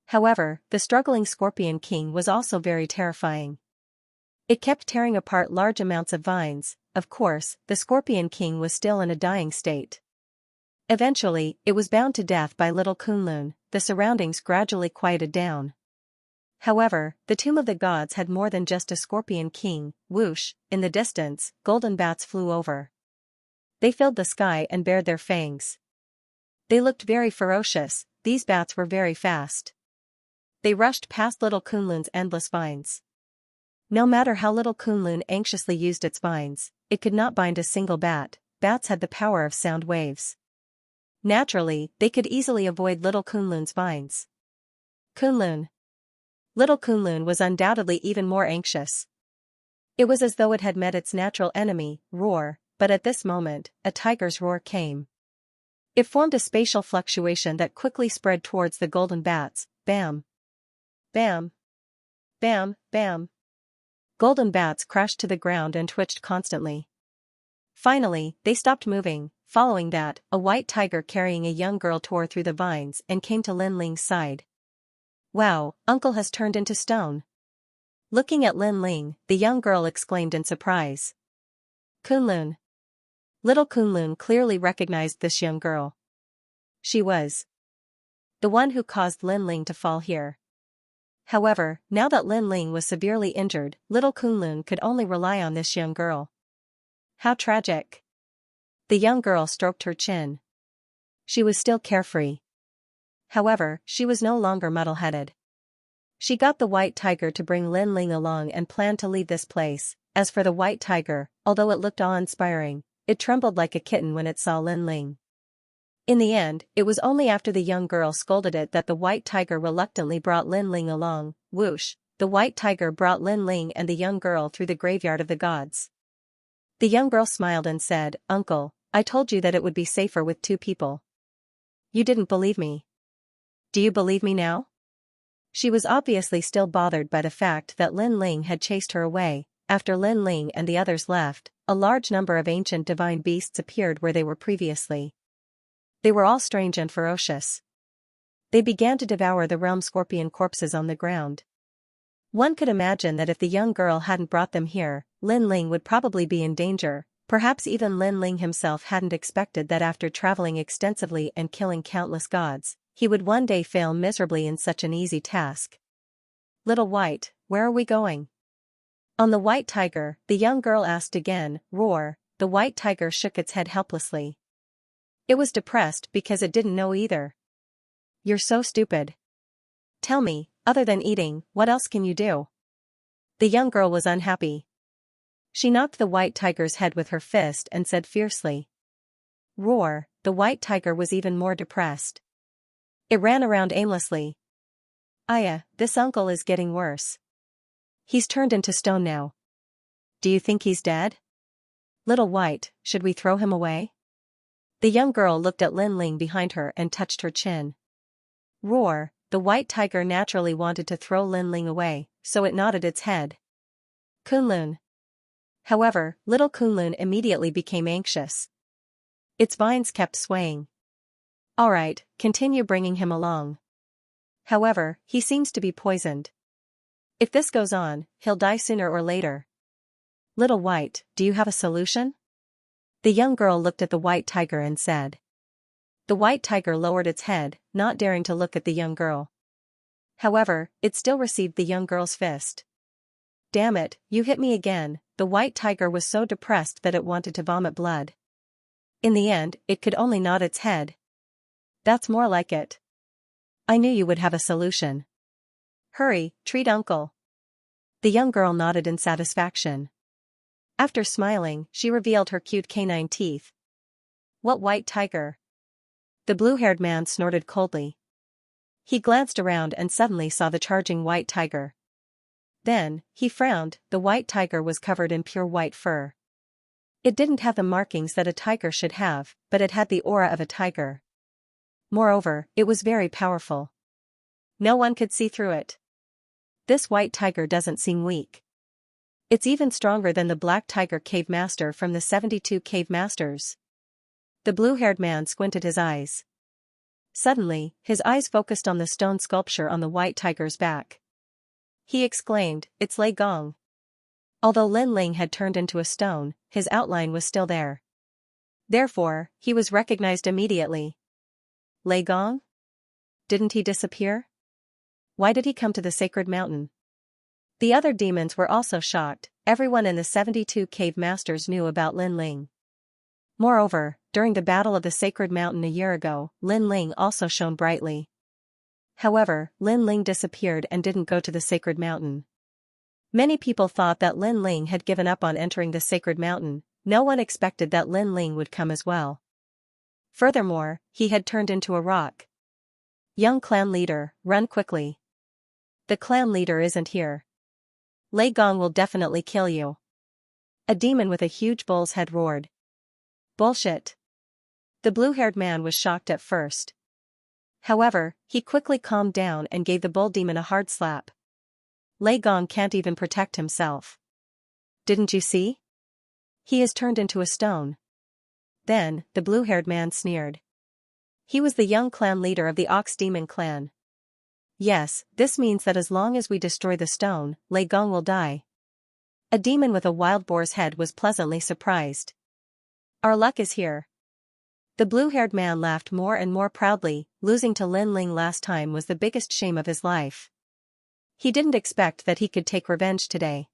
[SPEAKER 1] However, the struggling Scorpion King was also very terrifying. It kept tearing apart large amounts of vines. Of course, the Scorpion King was still in a dying state. Eventually, it was bound to death by little Kunlun. The surroundings gradually quieted down. However, the tomb of the gods had more than just a Scorpion King. Whoosh, in the distance, golden bats flew over. They filled the sky and bared their fangs. They looked very ferocious. These bats were very fast. They rushed past little Kunlun's endless vines. No matter how little Kunlun anxiously used its vines, it could not bind a single bat. Bats had the power of sound waves. Naturally, they could easily avoid little Kunlun's vines. Kunlun. Little Kunlun was undoubtedly even more anxious. It was as though it had met its natural enemy, roar, but at this moment, a tiger's roar came. It formed a spatial fluctuation that quickly spread towards the golden bats. Bam! Bam! Bam! Bam! Golden bats crashed to the ground and twitched constantly. Finally, they stopped moving. Following that, a white tiger carrying a young girl tore through the vines and came to Lin Ling's side. Wow, Uncle has turned into stone. Looking at Lin Ling, the young girl exclaimed in surprise. Kunlun. Little Kunlun clearly recognized this young girl. She was the one who caused Lin Ling to fall here. However, now that Lin Ling was severely injured, little Kunlun could only rely on this young girl. How tragic. The young girl stroked her chin. She was still carefree. However, she was no longer muddle-headed. She got the white tiger to bring Lin Ling along and planned to leave this place. As for the white tiger, although it looked awe-inspiring, it trembled like a kitten when it saw Lin Ling. In the end, it was only after the young girl scolded it that the white tiger reluctantly brought Lin Ling along. Whoosh! The white tiger brought Lin Ling and the young girl through the graveyard of the gods. The young girl smiled and said, "Uncle, I told you that it would be safer with two people. You didn't believe me. Do you believe me now?" She was obviously still bothered by the fact that Lin Ling had chased her away. After Lin Ling and the others left, a large number of ancient divine beasts appeared where they were previously. They were all strange and ferocious. They began to devour the realm scorpion corpses on the ground. One could imagine that if the young girl hadn't brought them here, Lin Ling would probably be in danger. Perhaps even Lin Ling himself hadn't expected that after traveling extensively and killing countless gods, he would one day fail miserably in such an easy task. "Little White, where are we going?" On the white tiger, the young girl asked again. Roar! The white tiger shook its head helplessly. It was depressed because it didn't know either. "You're so stupid. Tell me, other than eating, what else can you do?" The young girl was unhappy. She knocked the white tiger's head with her fist and said fiercely. Roar! The white tiger was even more depressed. It ran around aimlessly. "Aya, this uncle is getting worse. He's turned into stone now. Do you think he's dead? Little White, should we throw him away?" The young girl looked at Lin Ling behind her and touched her chin. Roar! The white tiger naturally wanted to throw Lin Ling away, so it nodded its head. Kunlun. However, little Kunlun immediately became anxious. Its vines kept swaying. "All right, continue bringing him along. However, he seems to be poisoned. If this goes on, he'll die sooner or later. Little White, do you have a solution?" The young girl looked at the white tiger and said. The white tiger lowered its head, not daring to look at the young girl. However, it still received the young girl's fist. "Damn it, you hit me again." The white tiger was so depressed that it wanted to vomit blood. In the end, it could only nod its head. "That's more like it. I knew you would have a solution. Hurry, treat Uncle." The young girl nodded in satisfaction. After smiling, she revealed her cute canine teeth. "What white tiger?" The blue-haired man snorted coldly. He glanced around and suddenly saw the charging white tiger. Then, he frowned. The white tiger was covered in pure white fur. It didn't have the markings that a tiger should have, but it had the aura of a tiger. Moreover, it was very powerful. No one could see through it. This white tiger doesn't seem weak. It's even stronger than the black tiger cave master from the 72 cave masters. The blue-haired man squinted his eyes. Suddenly, his eyes focused on the stone sculpture on the white tiger's back. He exclaimed, "It's Lei Gong." Although Lin Ling had turned into a stone, his outline was still there. Therefore, he was recognized immediately. Lei Gong? Didn't he disappear? Why did he come to the sacred mountain? The other demons were also shocked. Everyone in the 72 cave masters knew about Lin Ling. Moreover, during the battle of the sacred mountain a year ago, Lin Ling also shone brightly. However, Lin Ling disappeared and didn't go to the sacred mountain. Many people thought that Lin Ling had given up on entering the sacred mountain. No one expected that Lin Ling would come as well. Furthermore, he had turned into a rock. Young clan leader, run quickly. The clan leader isn't here. Lei Gong will definitely kill you. A demon with a huge bull's head roared. Bullshit. The blue-haired man was shocked at first. However, he quickly calmed down and gave the bull demon a hard slap. Lei Gong can't even protect himself. Didn't you see? He is turned into a stone. Then, the blue-haired man sneered. He was the young clan leader of the Ox Demon clan. Yes, this means that as long as we destroy the stone, Lei Gong will die. A demon with a wild boar's head was pleasantly surprised. Our luck is here. The blue-haired man laughed more and more proudly. Losing to Lin Ling last time was the biggest shame of his life. He didn't expect that he could take revenge today.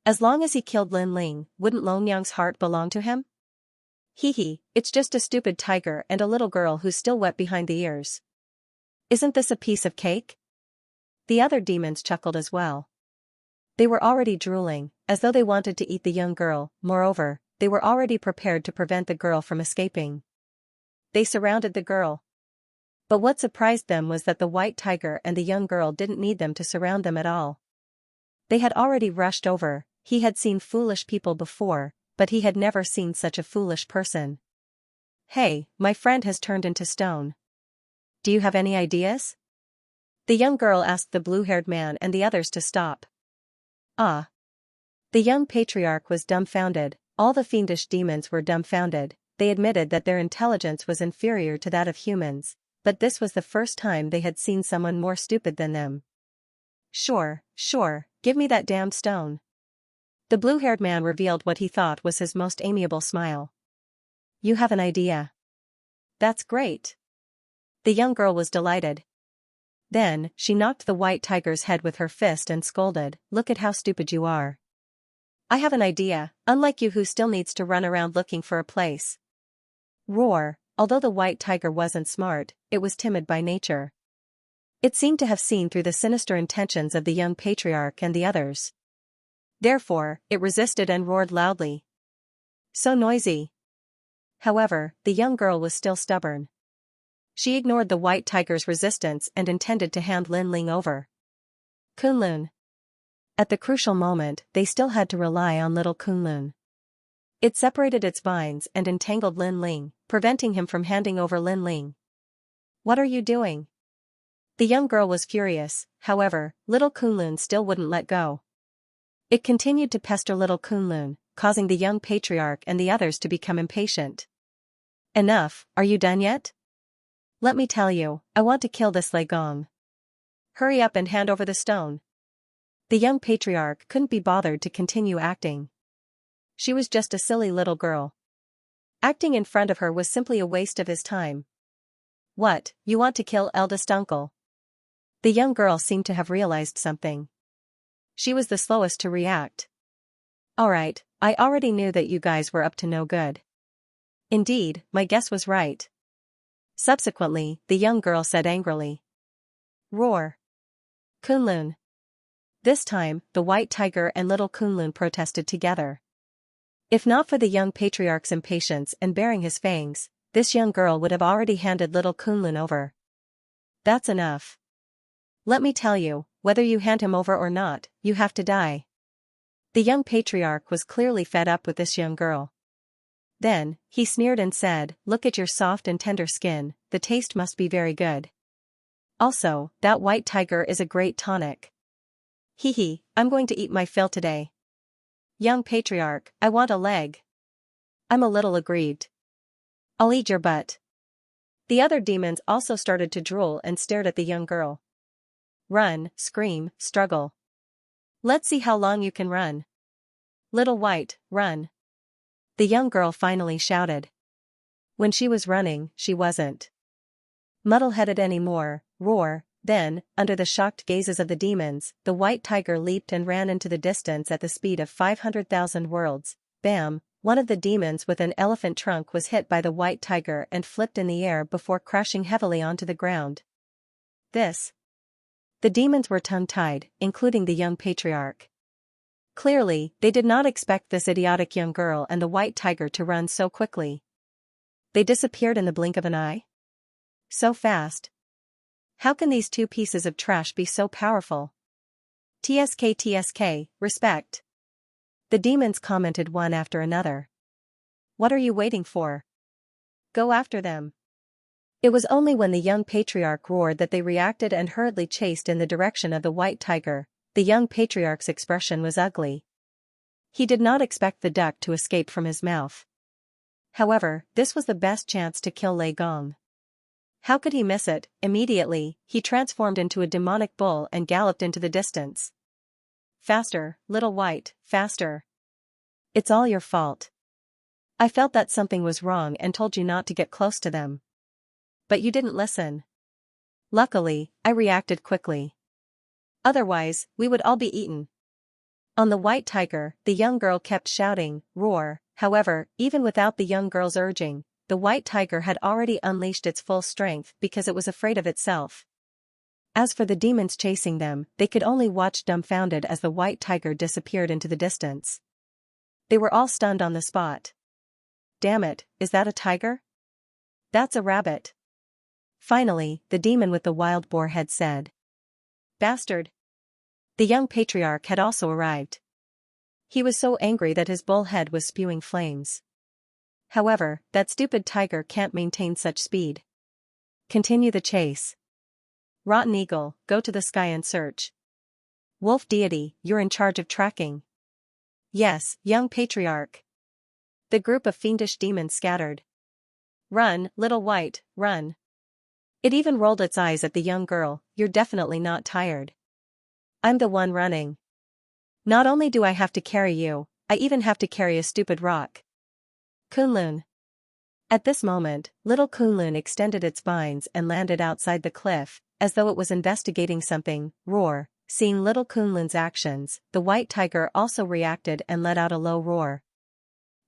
[SPEAKER 1] As long as he killed Lin Ling, wouldn't Lon Yang's heart belong to him? Hee, it's just a stupid tiger and a little girl who's still wet behind the ears. Isn't this a piece of cake? The other demons chuckled as well. They were already drooling, as though they wanted to eat the young girl. Moreover, they were already prepared to prevent the girl from escaping. They surrounded the girl. But what surprised them was that the white tiger and the young girl didn't need them to surround them at all. They had already rushed over. He had seen foolish people before, but he had never seen such a foolish person. Hey, my friend has turned into stone. Do you have any ideas? The young girl asked the blue-haired man and the others to stop. Ah. The young patriarch was dumbfounded. All the fiendish demons were dumbfounded. They admitted that their intelligence was inferior to that of humans, but this was the first time they had seen someone more stupid than them. Sure, give me that damned stone. The blue-haired man revealed what he thought was his most amiable smile. You have an idea. That's great. The young girl was delighted. Then, she knocked the white tiger's head with her fist and scolded, "Look at how stupid you are. I have an idea, unlike you who still needs to run around looking for a place." Roar. Although the white tiger wasn't smart, it was timid by nature. It seemed to have seen through the sinister intentions of the young patriarch and the others. Therefore, it resisted and roared loudly. So noisy. However, the young girl was still stubborn. She ignored the white tiger's resistance and intended to hand Lin Ling over. Kunlun. At the crucial moment, they still had to rely on little Kunlun. It separated its vines and entangled Lin Ling, preventing him from handing over Lin Ling. What are you doing? The young girl was furious. However, little Kunlun still wouldn't let go. It continued to pester little Kunlun, causing the young patriarch and the others to become impatient. Enough, are you done yet? Let me tell you, I want to kill this Lei Gong. Hurry up and hand over the stone. The young patriarch couldn't be bothered to continue acting. She was just a silly little girl. Acting in front of her was simply a waste of his time. What, you want to kill eldest uncle? The young girl seemed to have realized something. She was the slowest to react. Alright, I already knew that you guys were up to no good. Indeed, my guess was right. Subsequently, the young girl said angrily. Roar. Kunlun. This time, the white tiger and little Kunlun protested together. If not for the young patriarch's impatience and baring his fangs, this young girl would have already handed little Kunlun over. That's enough. Let me tell you, whether you hand him over or not, you have to die. The young patriarch was clearly fed up with this young girl. Then, he sneered and said, "Look at your soft and tender skin, the taste must be very good. Also, that white tiger is a great tonic. Hee, I'm going to eat my fill today. Young patriarch, I want a leg." I'm a little aggrieved. I'll eat your butt. The other demons also started to drool and stared at the young girl. Run, scream, struggle. Let's see how long you can run. Little white, run. The young girl finally shouted. When she was running, she wasn't muddle-headed anymore. Roar. Then, under the shocked gazes of the demons, the white tiger leaped and ran into the distance at the speed of 500,000 worlds. Bam! One of the demons with an elephant trunk was hit by the white tiger and flipped in the air before crashing heavily onto the ground. This. The demons were tongue-tied, including the young patriarch. Clearly, they did not expect this idiotic young girl and the white tiger to run so quickly. They disappeared in the blink of an eye. So fast. How can these two pieces of trash be so powerful? TSK TSK, respect. The demons commented one after another. What are you waiting for? Go after them. It was only when the young patriarch roared that they reacted and hurriedly chased in the direction of the white tiger. The young patriarch's expression was ugly. He did not expect the duck to escape from his mouth. However, this was the best chance to kill Lei Gong. How could he miss it? Immediately, he transformed into a demonic bull and galloped into the distance. Faster, little white, faster. It's all your fault. I felt that something was wrong and told you not to get close to them. But you didn't listen. Luckily, I reacted quickly. Otherwise, we would all be eaten. On the white tiger, the young girl kept shouting, roar. However, even without the young girl's urging, the white tiger had already unleashed its full strength because it was afraid of itself. As for the demons chasing them, they could only watch dumbfounded as the white tiger disappeared into the distance. They were all stunned on the spot. Damn it, is that a tiger? That's a rabbit. Finally, the demon with the wild boar head said. Bastard. The young patriarch had also arrived. He was so angry that his bull head was spewing flames. However, that stupid tiger can't maintain such speed. Continue the chase. Rotten eagle, go to the sky and search. Wolf deity, you're in charge of tracking. Yes, young patriarch. The group of fiendish demons scattered. Run, little white, run. It even rolled its eyes at the young girl. You're definitely not tired. I'm the one running. Not only do I have to carry you, I even have to carry a stupid rock. Kunlun. At this moment, little Kunlun extended its vines and landed outside the cliff, as though it was investigating something. Roar. Seeing little Kunlun's actions, the white tiger also reacted and let out a low roar.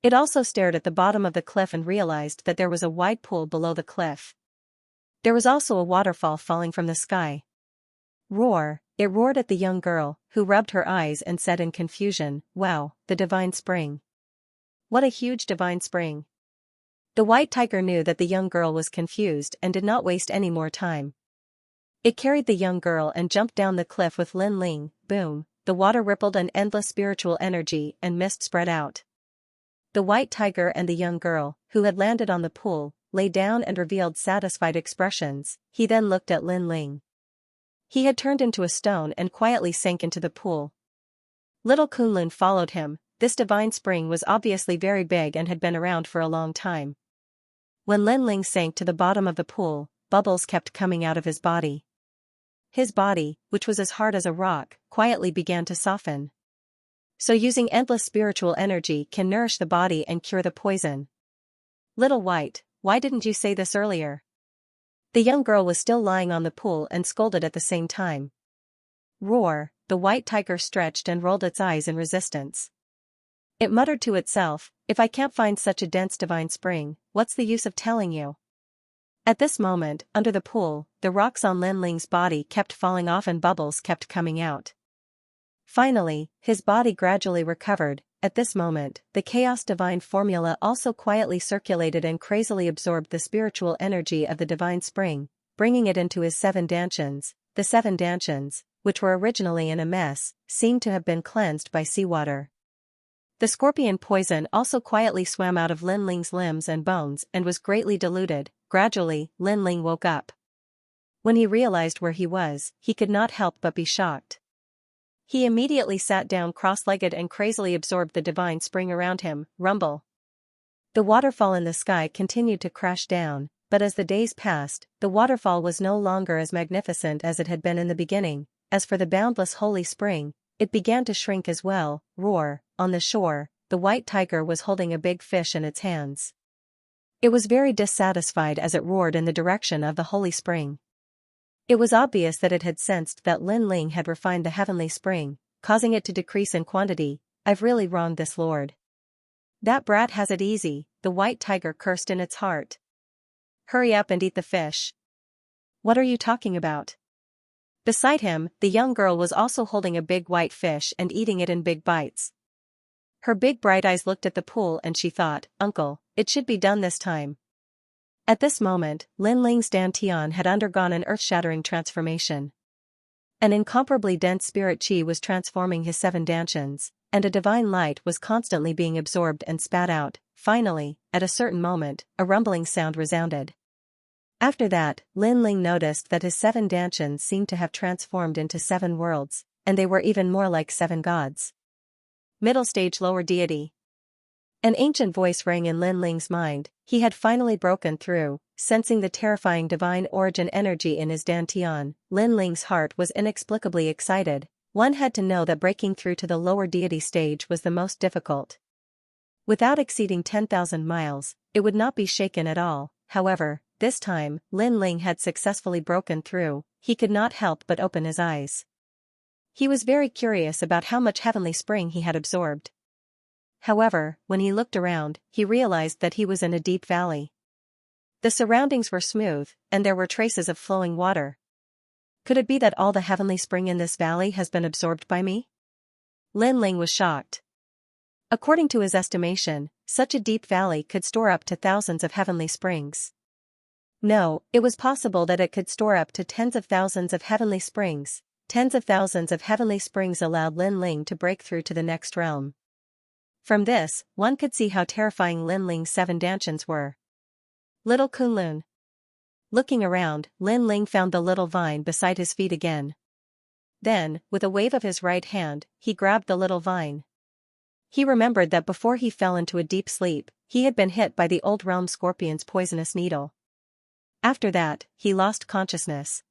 [SPEAKER 1] It also stared at the bottom of the cliff and realized that there was a wide pool below the cliff. There was also a waterfall falling from the sky. Roar. It roared at the young girl, who rubbed her eyes and said in confusion, wow, the divine spring. What a huge divine spring. The white tiger knew that the young girl was confused and did not waste any more time. It carried the young girl and jumped down the cliff with Lin Ling. Boom, the water rippled and endless spiritual energy and mist spread out. The white tiger and the young girl, who had landed on the pool, lay down and revealed satisfied expressions. He then looked at Lin Ling. He had turned into a stone and quietly sank into the pool. Little Kunlun followed him. This divine spring was obviously very big and had been around for a long time. When Lin Ling sank to the bottom of the pool, bubbles kept coming out of his body. His body, which was as hard as a rock, quietly began to soften. So using endless spiritual energy can nourish the body and cure the poison. Little white, why didn't you say this earlier? The young girl was still lying on the pool and scolded at the same time. Roar, the white tiger stretched and rolled its eyes in resistance. It muttered to itself, if I can't find such a dense divine spring, what's the use of telling you? At this moment, under the pool, the rocks on Lin Ling's body kept falling off and bubbles kept coming out. Finally, his body gradually recovered. At this moment, the chaos divine formula also quietly circulated and crazily absorbed the spiritual energy of the divine spring, bringing it into his 7 dantians. The 7 dantians, which were originally in a mess, seemed to have been cleansed by seawater. The scorpion poison also quietly swam out of Lin Ling's limbs and bones and was greatly diluted. Gradually, Lin Ling woke up. When he realized where he was, he could not help but be shocked. He immediately sat down cross-legged and crazily absorbed the divine spring around him. Rumble. The waterfall in the sky continued to crash down, but as the days passed, the waterfall was no longer as magnificent as it had been in the beginning. As for the boundless holy spring, it began to shrink as well. Roar. On the shore, the white tiger was holding a big fish in its hands. It was very dissatisfied as it roared in the direction of the holy spring. It was obvious that it had sensed that Lin Ling had refined the heavenly spring, causing it to decrease in quantity. I've really wronged this lord. That brat has it easy, the white tiger cursed in its heart. Hurry up and eat the fish. What are you talking about? Beside him, the young girl was also holding a big white fish and eating it in big bites. Her big bright eyes looked at the pool and she thought, Uncle, it should be done this time. At this moment, Lin Ling's dantian had undergone an earth-shattering transformation. An incomparably dense spirit qi was transforming his 7 dantians, and a divine light was constantly being absorbed and spat out. Finally, at a certain moment, a rumbling sound resounded. After that, Lin Ling noticed that his 7 dantians seemed to have transformed into 7 worlds, and they were even more like 7 gods. Middle stage lower deity. An ancient voice rang in Lin Ling's mind. He had finally broken through, sensing the terrifying divine origin energy in his dantian. Lin Ling's heart was inexplicably excited. One had to know that breaking through to the lower deity stage was the most difficult. Without exceeding 10,000 miles, it would not be shaken at all. However, this time, Lin Ling had successfully broken through. He could not help but open his eyes. He was very curious about how much heavenly spring he had absorbed. However, when he looked around, he realized that he was in a deep valley. The surroundings were smooth, and there were traces of flowing water. Could it be that all the heavenly spring in this valley has been absorbed by me? Lin Ling was shocked. According to his estimation, such a deep valley could store up to thousands of heavenly springs. No, it was possible that it could store up to tens of thousands of heavenly springs. Tens of thousands of heavenly springs allowed Lin Ling to break through to the next realm. From this, one could see how terrifying Lin Ling's 7 dantians were. Little Kunlun. Looking around, Lin Ling found the little vine beside his feet again. Then, with a wave of his right hand, he grabbed the little vine. He remembered that before he fell into a deep sleep, he had been hit by the old realm scorpion's poisonous needle. After that, he lost consciousness.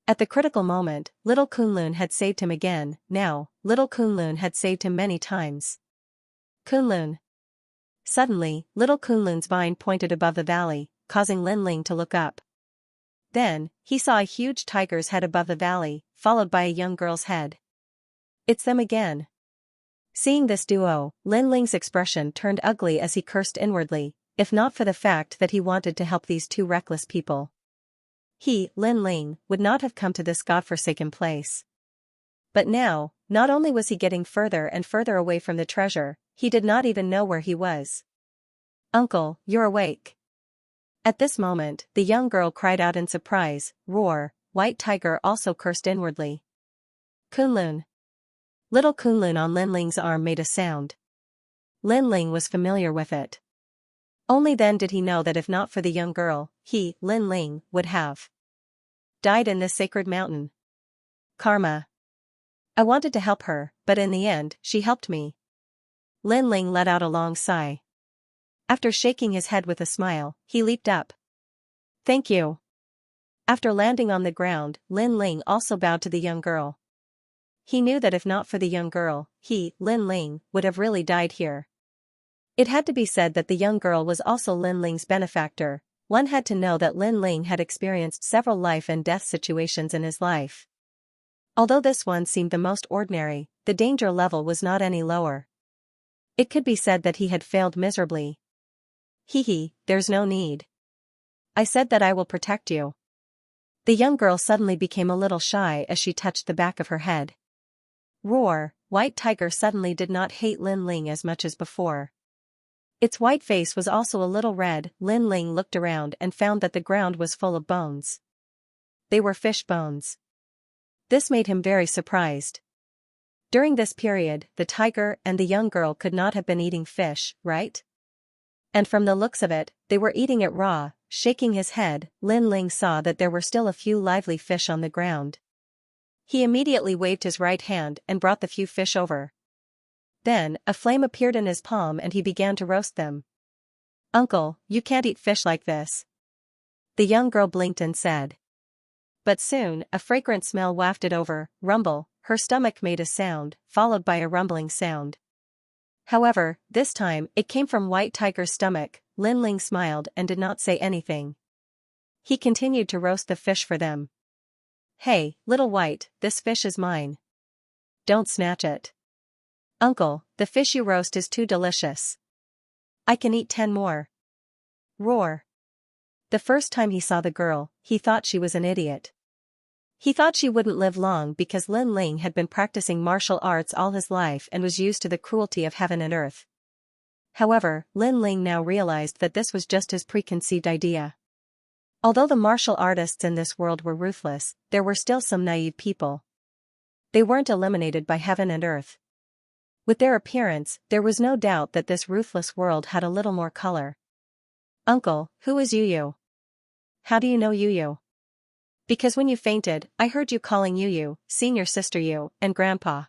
[SPEAKER 1] At the critical moment, little Kunlun had saved him again. Now, little Kunlun had saved him many times. Kunlun. Suddenly, little Kunlun's vine pointed above the valley, causing Lin Ling to look up. Then, he saw a huge tiger's head above the valley, followed by a young girl's head. It's them again. Seeing this duo, Lin Ling's expression turned ugly as he cursed inwardly, if not for the fact that he wanted to help these 2 reckless people. He, Lin Ling, would not have come to this godforsaken place. But now, not only was he getting further and further away from the treasure, he did not even know where he was. Uncle, you're awake. At this moment, the young girl cried out in surprise. Roar. White Tiger also cursed inwardly. Kunlun. Little Kunlun on Lin Ling's arm made a sound. Lin Ling was familiar with it. Only then did he know that if not for the young girl, he, Lin Ling, would have died in this sacred mountain. Karma. I wanted to help her, but in the end, she helped me. Lin Ling let out a long sigh. After shaking his head with a smile, he leaped up. Thank you. After landing on the ground, Lin Ling also bowed to the young girl. He knew that if not for the young girl, he, Lin Ling, would have really died here. It had to be said that the young girl was also Lin Ling's benefactor. One had to know that Lin Ling had experienced several life and death situations in his life. Although this one seemed the most ordinary, the danger level was not any lower. It could be said that he had failed miserably. There's no need. I said that I will protect you. The young girl suddenly became a little shy as she touched the back of her head. Roar. White Tiger suddenly did not hate Lin Ling as much as before. Its white face was also a little red. Lin Ling looked around and found that the ground was full of bones. They were fish bones. This made him very surprised. During this period, the tiger and the young girl could not have been eating fish, right? And from the looks of it, they were eating it raw. Shaking his head, Lin Ling saw that there were still a few lively fish on the ground. He immediately waved his right hand and brought the few fish over. Then, a flame appeared in his palm and he began to roast them. Uncle, you can't eat fish like this. The young girl blinked and said. But soon, a fragrant smell wafted over. Rumble. Her stomach made a sound, followed by a rumbling sound. However, this time, it came from White Tiger's stomach. Lin Ling smiled and did not say anything. He continued to roast the fish for them. Hey, little White, this fish is mine. Don't snatch it. Uncle, the fish you roast is too delicious. I can eat 10 more. Roar. The first time he saw the girl, he thought she was an idiot. He thought she wouldn't live long because Lin Ling had been practicing martial arts all his life and was used to the cruelty of heaven and earth. However, Lin Ling now realized that this was just his preconceived idea. Although the martial artists in this world were ruthless, there were still some naive people. They weren't eliminated by heaven and earth. With their appearance, there was no doubt that this ruthless world had a little more color. "Uncle, who is Yu? How do you know Yu? Because when you fainted, I heard you calling Yu, senior sister Yu, and grandpa.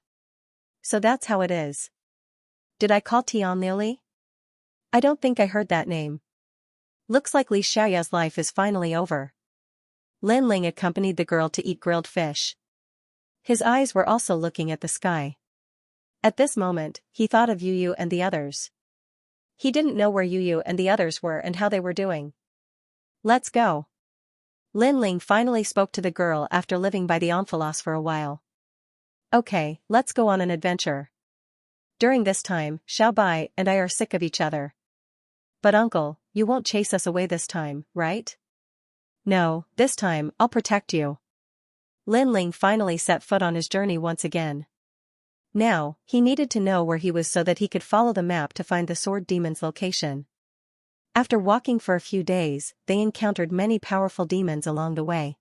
[SPEAKER 1] So that's how it is. Did I call Tian Lily? I don't think I heard that name. Looks like Li Xiaoya's life is finally over." Lin Ling accompanied the girl to eat grilled fish. His eyes were also looking at the sky. At this moment, he thought of Yu and the others. He didn't know where Yu and the others were and how they were doing. "Let's go." Lin Ling finally spoke to the girl after living by the omphalos for a while. "Okay, let's go on an adventure. During this time, Xiao Bai and I are sick of each other." "But uncle, you won't chase us away this time, right?" "No, this time, I'll protect you." Lin Ling finally set foot on his journey once again. Now, he needed to know where he was so that he could follow the map to find the sword demon's location. After walking for a few days, they encountered many powerful demons along the way.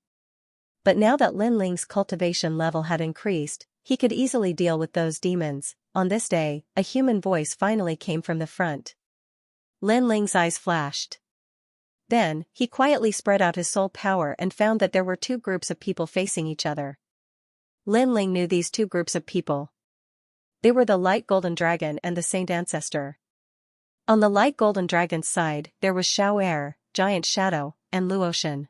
[SPEAKER 1] But now that Lin Ling's cultivation level had increased, he could easily deal with those demons. On this day, a human voice finally came from the front. Lin Ling's eyes flashed. Then, he quietly spread out his soul power and found that there were two groups of people facing each other. Lin Ling knew these two groups of people. They were the Light Golden Dragon and the Saint Ancestor. On the Light Golden Dragon's side, there was Xiao Air, Giant Shadow, and Luotian.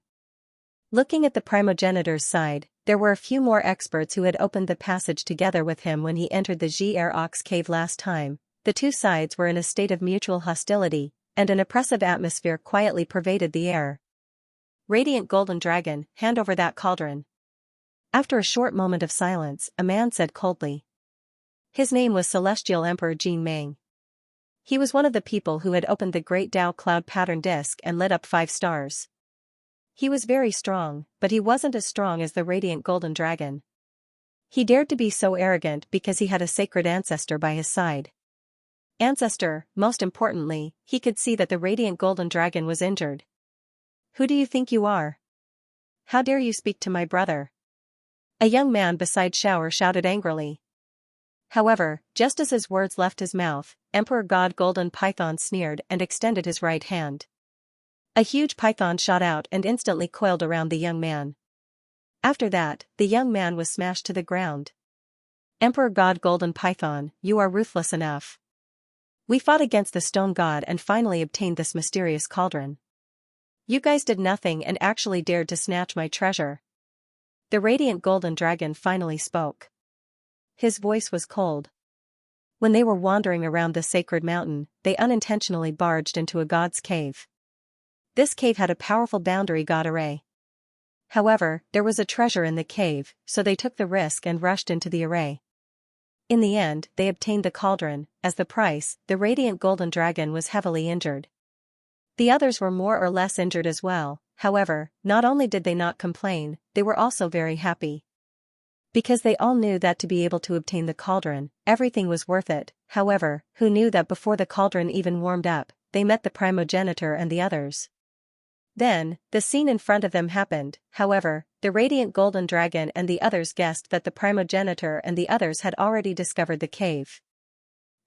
[SPEAKER 1] Looking at the primogenitor's side, there were a few more experts who had opened the passage together with him when he entered the Ji Air Ox cave last time. The two sides were in a state of mutual hostility, and an oppressive atmosphere quietly pervaded the air. "Radiant Golden Dragon, hand over that cauldron." After a short moment of silence, a man said coldly. His name was Celestial Emperor Jin Meng. He was one of the people who had opened the Great Tao Cloud Pattern Disc and lit up 5 stars. He was very strong, but he wasn't as strong as the Radiant Golden Dragon. He dared to be so arrogant because he had a sacred ancestor by his side. Ancestor, most importantly, he could see that the Radiant Golden Dragon was injured. "Who do you think you are? How dare you speak to my brother?" A young man beside Shower shouted angrily. However, just as his words left his mouth, Emperor God Golden Python sneered and extended his right hand. A huge python shot out and instantly coiled around the young man. After that, the young man was smashed to the ground. "Emperor God Golden Python, you are ruthless enough. We fought against the stone god and finally obtained this mysterious cauldron. You guys did nothing and actually dared to snatch my treasure." The Radiant Golden Dragon finally spoke. His voice was cold. When they were wandering around the sacred mountain, they unintentionally barged into a god's cave. This cave had a powerful boundary god array. However, there was a treasure in the cave, so they took the risk and rushed into the array. In the end, they obtained the cauldron. As the price, the Radiant Golden Dragon was heavily injured. The others were more or less injured as well. However, not only did they not complain, they were also very happy. Because they all knew that to be able to obtain the cauldron, everything was worth it. However, who knew that before the cauldron even warmed up, they met the primogenitor and the others. Then, the scene in front of them happened. However, the Radiant Golden Dragon and the others guessed that the primogenitor and the others had already discovered the cave.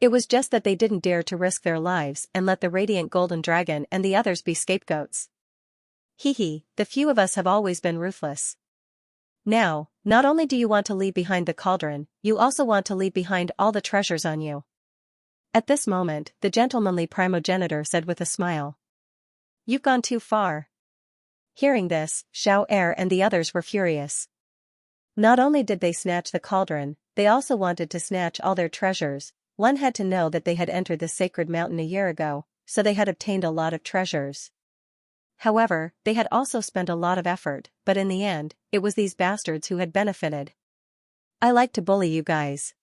[SPEAKER 1] It was just that they didn't dare to risk their lives and let the Radiant Golden Dragon and the others be scapegoats. "Hee, the few of us have always been ruthless. Now, not only do you want to leave behind the cauldron, you also want to leave behind all the treasures on you." At this moment, the gentlemanly primogenitor said with a smile. "You've gone too far." Hearing this, Xiao Air and the others were furious. Not only did they snatch the cauldron, they also wanted to snatch all their treasures. One had to know that they had entered the sacred mountain a year ago, so they had obtained a lot of treasures. However, they had also spent a lot of effort, but in the end, it was these bastards who had benefited. "I like to bully you guys.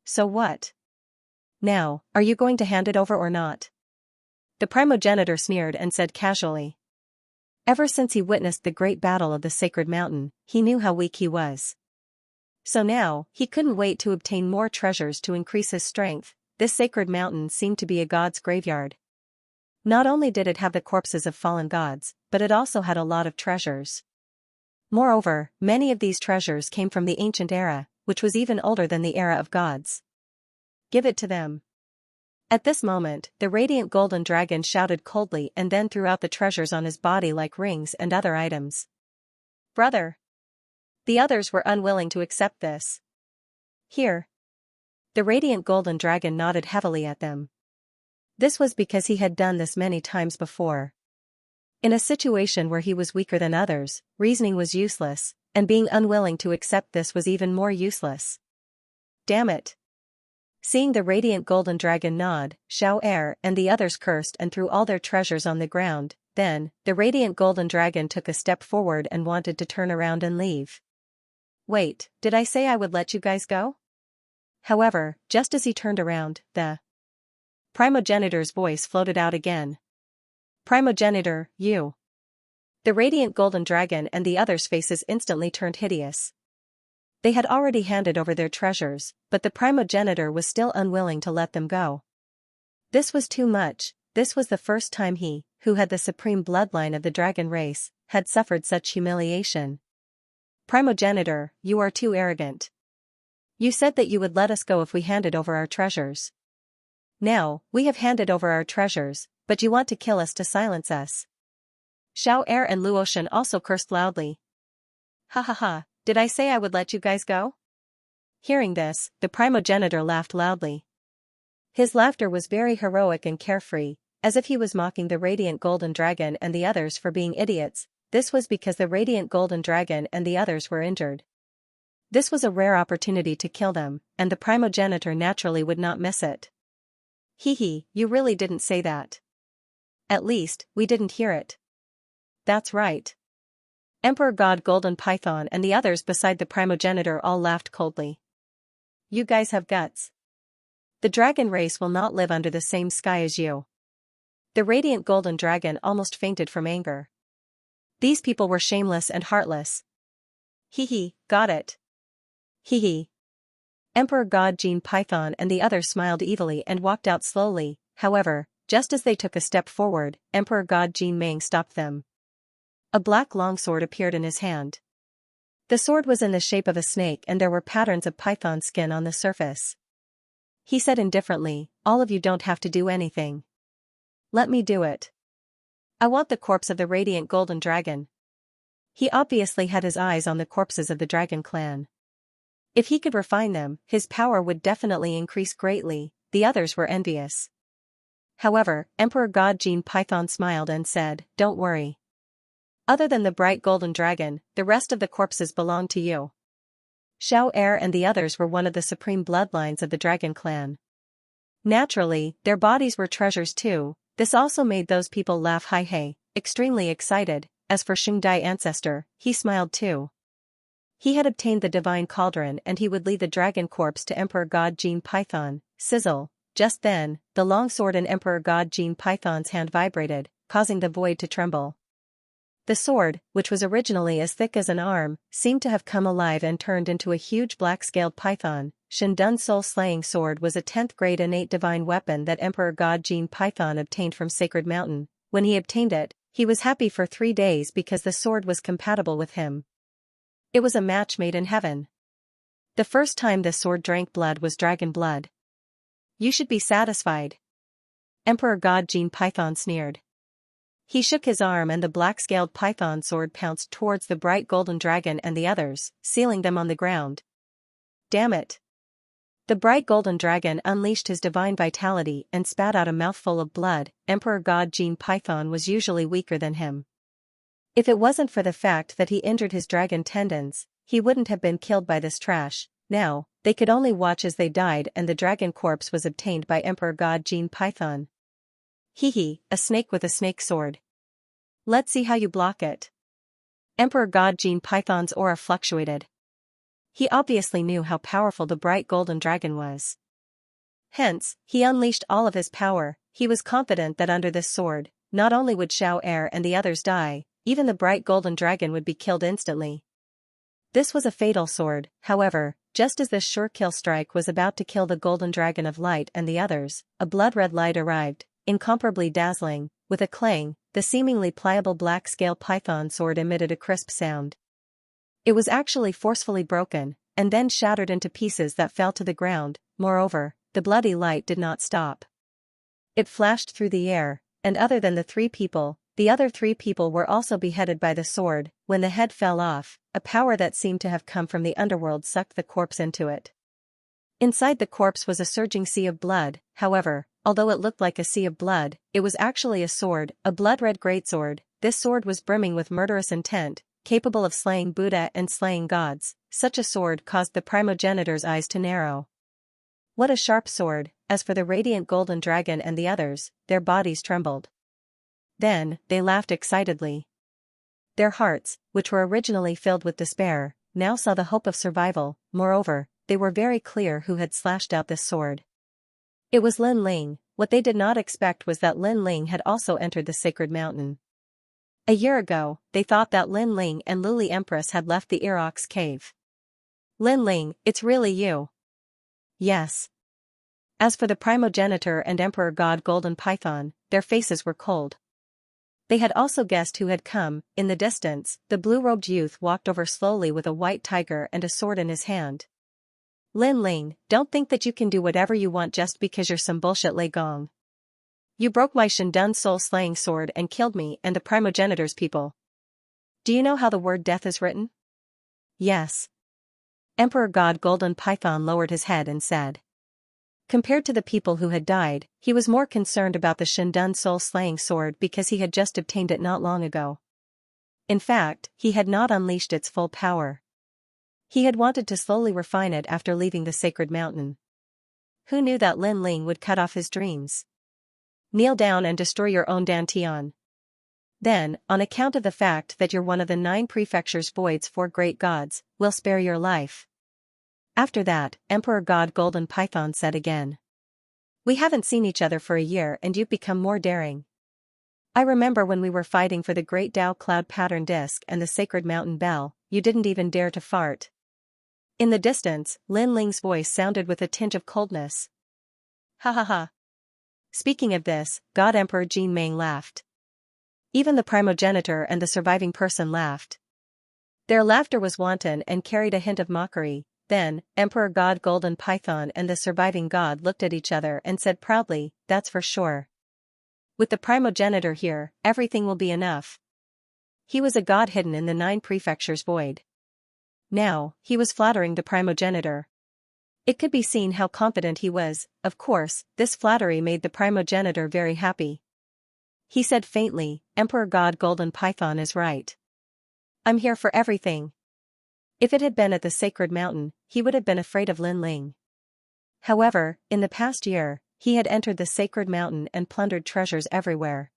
[SPEAKER 1] So what? Now, are you going to hand it over or not?" The primogenitor sneered and said casually. Ever since he witnessed the great battle of the sacred mountain, he knew how weak he was. So now, he couldn't wait to obtain more treasures to increase his strength. this sacred mountain seemed to be a god's graveyard. Not only did it have the corpses of fallen gods, but it also had a lot of treasures. Moreover, many of these treasures came from the ancient era, which was even older than the era of gods. Give it to them. At this moment, the radiant golden dragon shouted coldly and then threw out the treasures on his body like rings and other items. Brother! The others were unwilling to accept this. Here. The radiant golden dragon nodded heavily at them. This was because he had done this many times before. In a situation where he was weaker than others, reasoning was useless, and being unwilling to accept this was even more useless. Damn it! Seeing the radiant golden dragon nod, Xiao and the others cursed and threw all their treasures on the ground. Then, the radiant golden dragon took a step forward and wanted to turn around and leave. Wait, did I say I would let you guys go? However, just as he turned around, the primogenitor's voice floated out again. Primogenitor, you. The radiant golden dragon and the others' faces instantly turned hideous. They had already handed over their treasures, but the primogenitor was still unwilling to let them go. This was too much. This was the first time he, who had the supreme bloodline of the dragon race, had suffered such humiliation. Primogenitor, you are too arrogant. You said that you would let us go if we handed over our treasures. Now, we have handed over our treasures, but you want to kill us to silence us. Xiao and Luotian also cursed loudly. Ha ha ha, did I say I would let you guys go? Hearing this, the primogenitor laughed loudly. His laughter was very heroic and carefree, as if he was mocking the radiant golden dragon and the others for being idiots. This was because the radiant golden dragon and the others were injured. This was a rare opportunity to kill them, and the primogenitor naturally would not miss it. Hee, you really didn't say that. At least, we didn't hear it. That's right. Emperor God Golden Python and the others beside the primogenitor all laughed coldly. You guys have guts. The dragon race will not live under the same sky as you. The radiant golden dragon almost fainted from anger. These people were shameless and heartless. Hee, got it. Hee. Emperor God Gene Python and the others smiled evilly and walked out slowly. However, just as they took a step forward, Emperor God Gene Meng stopped them. A black longsword appeared in his hand. The sword was in the shape of a snake and there were patterns of python skin on the surface. He said indifferently, all of you don't have to do anything. Let me do it. I want the corpse of the radiant golden dragon. He obviously had his eyes on the corpses of the dragon clan. If he could refine them, his power would definitely increase greatly. The others were envious. However, Emperor God Gene Python smiled and said, don't worry. Other than the bright golden dragon, the rest of the corpses belong to you. Xiao and the others were one of the supreme bloodlines of the dragon clan. Naturally, their bodies were treasures too. This also made those people laugh hey, extremely excited. As for Xingdai ancestor, he smiled too. He had obtained the divine cauldron and he would lead the dragon corpse to Emperor God Gene Python. Sizzle. Just then, the long sword in Emperor God Gene Python's hand vibrated, causing the void to tremble. The sword, which was originally as thick as an arm, seemed to have come alive and turned into a huge black-scaled python. Shandun's soul-slaying sword was a 10th grade innate divine weapon that Emperor God Gene Python obtained from Sacred Mountain. When he obtained it, he was happy for 3 days because the sword was compatible with him. It was a match made in heaven. The first time this sword drank blood was dragon blood. You should be satisfied. Emperor God Gene Python sneered. He shook his arm and the black-scaled python sword pounced towards the bright golden dragon and the others, sealing them on the ground. Damn it! The bright golden dragon unleashed his divine vitality and spat out a mouthful of blood. Emperor God Gene Python was usually weaker than him. If it wasn't for the fact that he injured his dragon tendons, he wouldn't have been killed by this trash. Now, they could only watch as they died and the dragon corpse was obtained by Emperor God Gene Python. Hee, a snake with a snake sword. Let's see how you block it. Emperor God Gene Python's aura fluctuated. He obviously knew how powerful the bright golden dragon was. Hence, he unleashed all of his power. He was confident that under this sword, not only would Xiao and the others die, even the bright golden dragon would be killed instantly. This was a fatal sword, however, just as this sure-kill strike was about to kill the golden dragon of light and the others, a blood-red light arrived, incomparably dazzling. With a clang, the seemingly pliable black-scale python sword emitted a crisp sound. It was actually forcefully broken, and then shattered into pieces that fell to the ground. Moreover, the bloody light did not stop. It flashed through the air, and other than the other three people were also beheaded by the sword. When the head fell off, a power that seemed to have come from the underworld sucked the corpse into it. Inside the corpse was a surging sea of blood. However, although it looked like a sea of blood, it was actually a sword, a blood-red greatsword. This sword was brimming with murderous intent, capable of slaying Buddha and slaying gods. Such a sword caused the primogenitor's eyes to narrow. What a sharp sword! As for the radiant golden dragon and the others, their bodies trembled. Then, they laughed excitedly. Their hearts, which were originally filled with despair, now saw the hope of survival. Moreover, they were very clear who had slashed out this sword. It was Lin Ling. What they did not expect was that Lin Ling had also entered the sacred mountain. A year ago, they thought that Lin Ling and Luli Empress had left the Erox cave. Lin Ling, it's really you. Yes. As for the primogenitor and Emperor God Golden Python, their faces were cold. They had also guessed who had come. In the distance, the blue-robed youth walked over slowly with a white tiger and a sword in his hand. Lin Ling, don't think that you can do whatever you want just because you're some bullshit Lei Gong. You broke my Shandun soul-slaying sword and killed me and the primogenitor's people. Do you know how the word death is written? Yes. Emperor God Golden Python lowered his head and said. Compared to the people who had died, he was more concerned about the Shandun soul-slaying sword because he had just obtained it not long ago. In fact, he had not unleashed its full power. He had wanted to slowly refine it after leaving the sacred mountain. Who knew that Lin Ling would cut off his dreams? Kneel down and destroy your own Dantian. Then, on account of the fact that you're one of the 9 prefectures Void's 4 great gods, we'll spare your life. After that, Emperor God Golden Python said again. We haven't seen each other for a year and you've become more daring. I remember when we were fighting for the great Tao cloud pattern disc and the sacred mountain bell, you didn't even dare to fart. In the distance, Lin Ling's voice sounded with a tinge of coldness. Ha ha ha. Speaking of this, God Emperor Jin Meng laughed. Even the primogenitor and the surviving person laughed. Their laughter was wanton and carried a hint of mockery. Then, Emperor God Golden Python and the surviving god looked at each other and said proudly, that's for sure. With the primogenitor here, everything will be enough. He was a god hidden in the 9 prefectures void. Now, he was flattering the primogenitor. It could be seen how confident he was. Of course, this flattery made the primogenitor very happy. He said faintly, Emperor God Golden Python is right. I'm here for everything. If it had been at the sacred mountain, he would have been afraid of Lin Ling. However, in the past year, he had entered the sacred mountain and plundered treasures everywhere.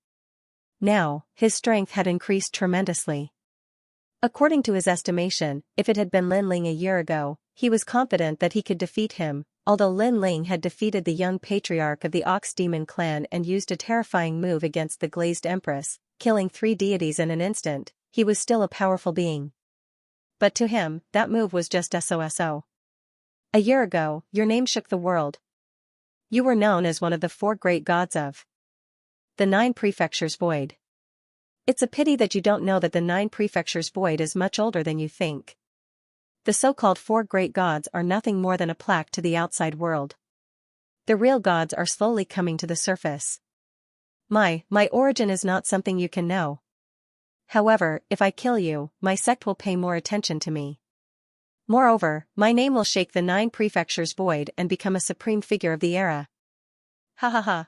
[SPEAKER 1] Now, his strength had increased tremendously. According to his estimation, if it had been Lin Ling a year ago, he was confident that he could defeat him. Although Lin Ling had defeated the young patriarch of the Ox Demon clan and used a terrifying move against the Glazed Empress, killing 3 deities in an instant, he was still a powerful being. But to him, that move was just SOSO. A year ago, your name shook the world. You were known as one of the 4 great gods of the 9 prefectures void. It's a pity that you don't know that the 9 prefectures void is much older than you think. The so-called 4 great gods are nothing more than a plaque to the outside world. The real gods are slowly coming to the surface. My origin is not something you can know. However, if I kill you, my sect will pay more attention to me. Moreover, my name will shake the 9 prefectures void and become a supreme figure of the era. Ha ha ha.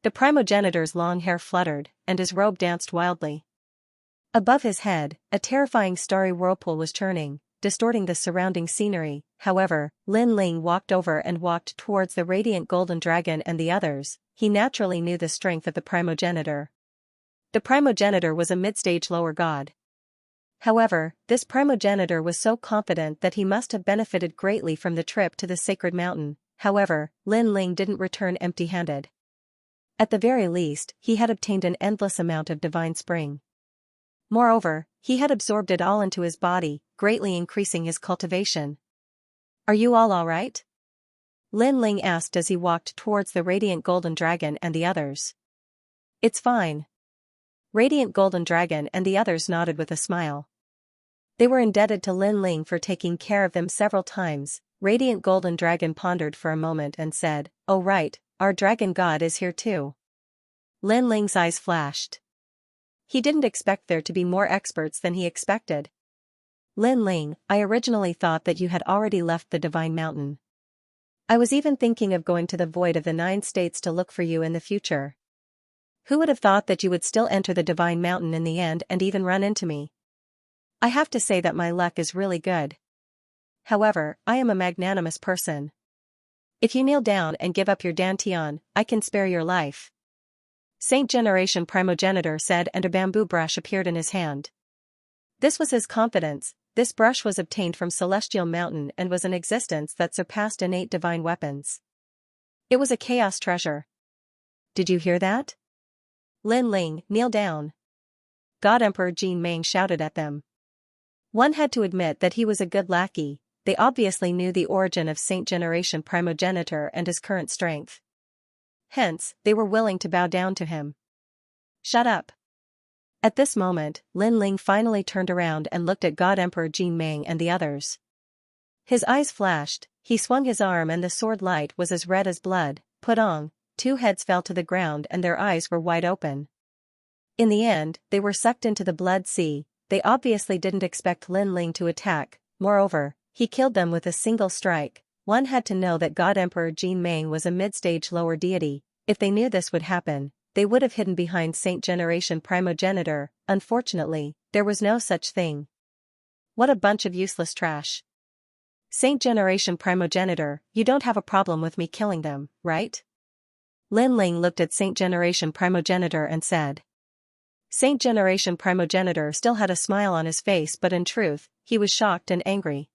[SPEAKER 1] The primogenitor's long hair fluttered, and his robe danced wildly. Above his head, a terrifying starry whirlpool was churning, distorting the surrounding scenery. However, Lin Ling walked over and walked towards the radiant golden dragon and the others. He naturally knew the strength of the primogenitor. The primogenitor was a mid-stage lower god. However, this primogenitor was so confident that he must have benefited greatly from the trip to the sacred mountain. However, Lin Ling didn't return empty-handed. At the very least, he had obtained an endless amount of divine spring. Moreover, he had absorbed it all into his body, greatly increasing his cultivation. "Are you all right?" Lin Ling asked as he walked towards the radiant golden dragon and the others. "It's fine." Radiant golden dragon and the others nodded with a smile. They were indebted to Lin Ling for taking care of them several times. Radiant golden dragon pondered for a moment and said, "Oh right, our dragon god is here too." Lin Ling's eyes flashed. He didn't expect there to be more experts than he expected. "Lin Ling, I originally thought that you had already left the Divine Mountain. I was even thinking of going to the Void of the 9 States to look for you in the future. Who would have thought that you would still enter the Divine Mountain in the end and even run into me? I have to say that my luck is really good. However, I am a magnanimous person. If you kneel down and give up your dantian, I can spare your life." Saint Generation Primogenitor said, and a bamboo brush appeared in his hand. This was his confidence. This brush was obtained from Celestial Mountain and was an existence that surpassed innate divine weapons. It was a chaos treasure. "Did you hear that? Lin Ling, kneel down." God Emperor Jin Meng shouted at them. One had to admit that he was a good lackey. They obviously knew the origin of Saint Generation Primogenitor and his current strength. Hence, they were willing to bow down to him. "Shut up." At this moment, Lin Ling finally turned around and looked at God Emperor Jin Meng and the others. His eyes flashed, he swung his arm and the sword light was as red as blood. Putong, 2 heads fell to the ground and their eyes were wide open. In the end, they were sucked into the blood sea. They obviously didn't expect Lin Ling to attack. Moreover, he killed them with a single strike. One had to know that God Emperor Jin Meng was a mid-stage lower deity. If they knew this would happen, they would have hidden behind Saint Generation Primogenitor. Unfortunately, there was no such thing. What a bunch of useless trash. Saint Generation Primogenitor, you don't have a problem with me killing them, right? Lin Ling looked at Saint Generation Primogenitor and said. Saint Generation Primogenitor still had a smile on his face, but in truth, he was shocked and angry.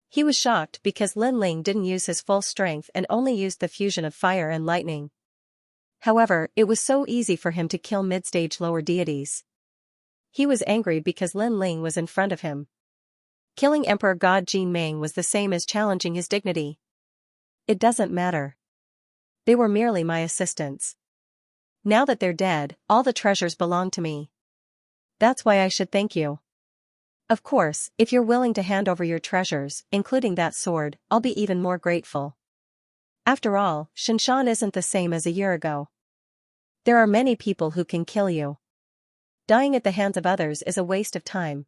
[SPEAKER 1] He was shocked because Lin Ling didn't use his full strength and only used the fusion of fire and lightning. However, it was so easy for him to kill mid-stage lower deities. He was angry because Lin Ling was in front of him. Killing Emperor God Jin Meng was the same as challenging his dignity. It doesn't matter. They were merely my assistants. Now that they're dead, all the treasures belong to me. That's why I should thank you. Of course, if you're willing to hand over your treasures, including that sword, I'll be even more grateful. After all, Xianxia isn't the same as a year ago. There are many people who can kill you. Dying at the hands of others is a waste of time.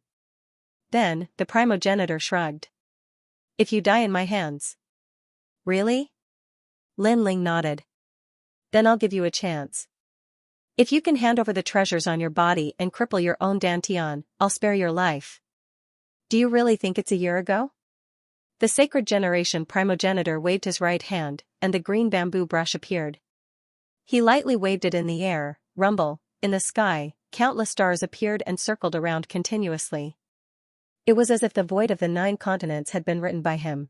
[SPEAKER 1] Then, the primogenitor shrugged. If you die in my hands. Really? Lin Ling nodded. Then I'll give you a chance. If you can hand over the treasures on your body and cripple your own dantian, I'll spare your life. Do you really think it's a year ago? The Sacred Generation Primogenitor waved his right hand, and the green bamboo brush appeared. He lightly waved it in the air. Rumble, in the sky, countless stars appeared and circled around continuously. It was as if the void of the 9 continents had been written by him.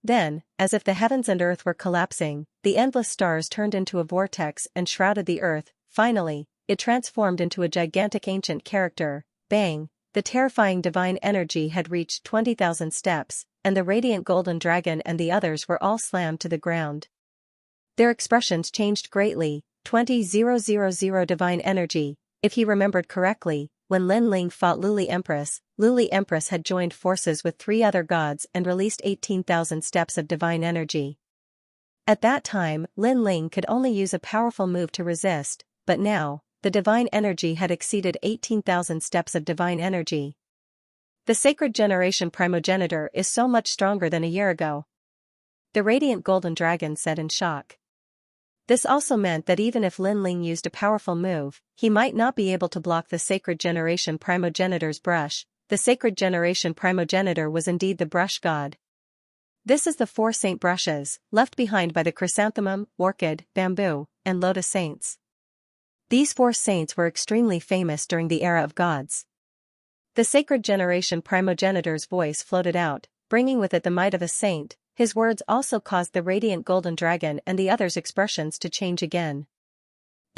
[SPEAKER 1] Then, as if the heavens and earth were collapsing, the endless stars turned into a vortex and shrouded the earth. Finally, it transformed into a gigantic ancient character. Bang! The terrifying divine energy had reached 20,000 steps, and the radiant golden dragon and the others were all slammed to the ground. Their expressions changed greatly. 20,000 divine energy. If he remembered correctly, when Lin Ling fought Luli Empress had joined forces with 3 other gods and released 18,000 steps of divine energy. At that time, Lin Ling could only use a powerful move to resist, but now, the divine energy had exceeded 18,000 steps of divine energy. The Sacred Generation Primogenitor is so much stronger than a year ago. The radiant golden dragon said in shock. This also meant that even if Lin Ling used a powerful move, he might not be able to block the Sacred Generation Primogenitor's brush. The Sacred Generation Primogenitor was indeed the brush god. This is the 4 saint brushes, left behind by the chrysanthemum, orchid, bamboo, and lotus saints. These 4 saints were extremely famous during the era of gods. The Sacred Generation Primogenitor's voice floated out, bringing with it the might of a saint. His words also caused the radiant golden dragon and the others' expressions to change again.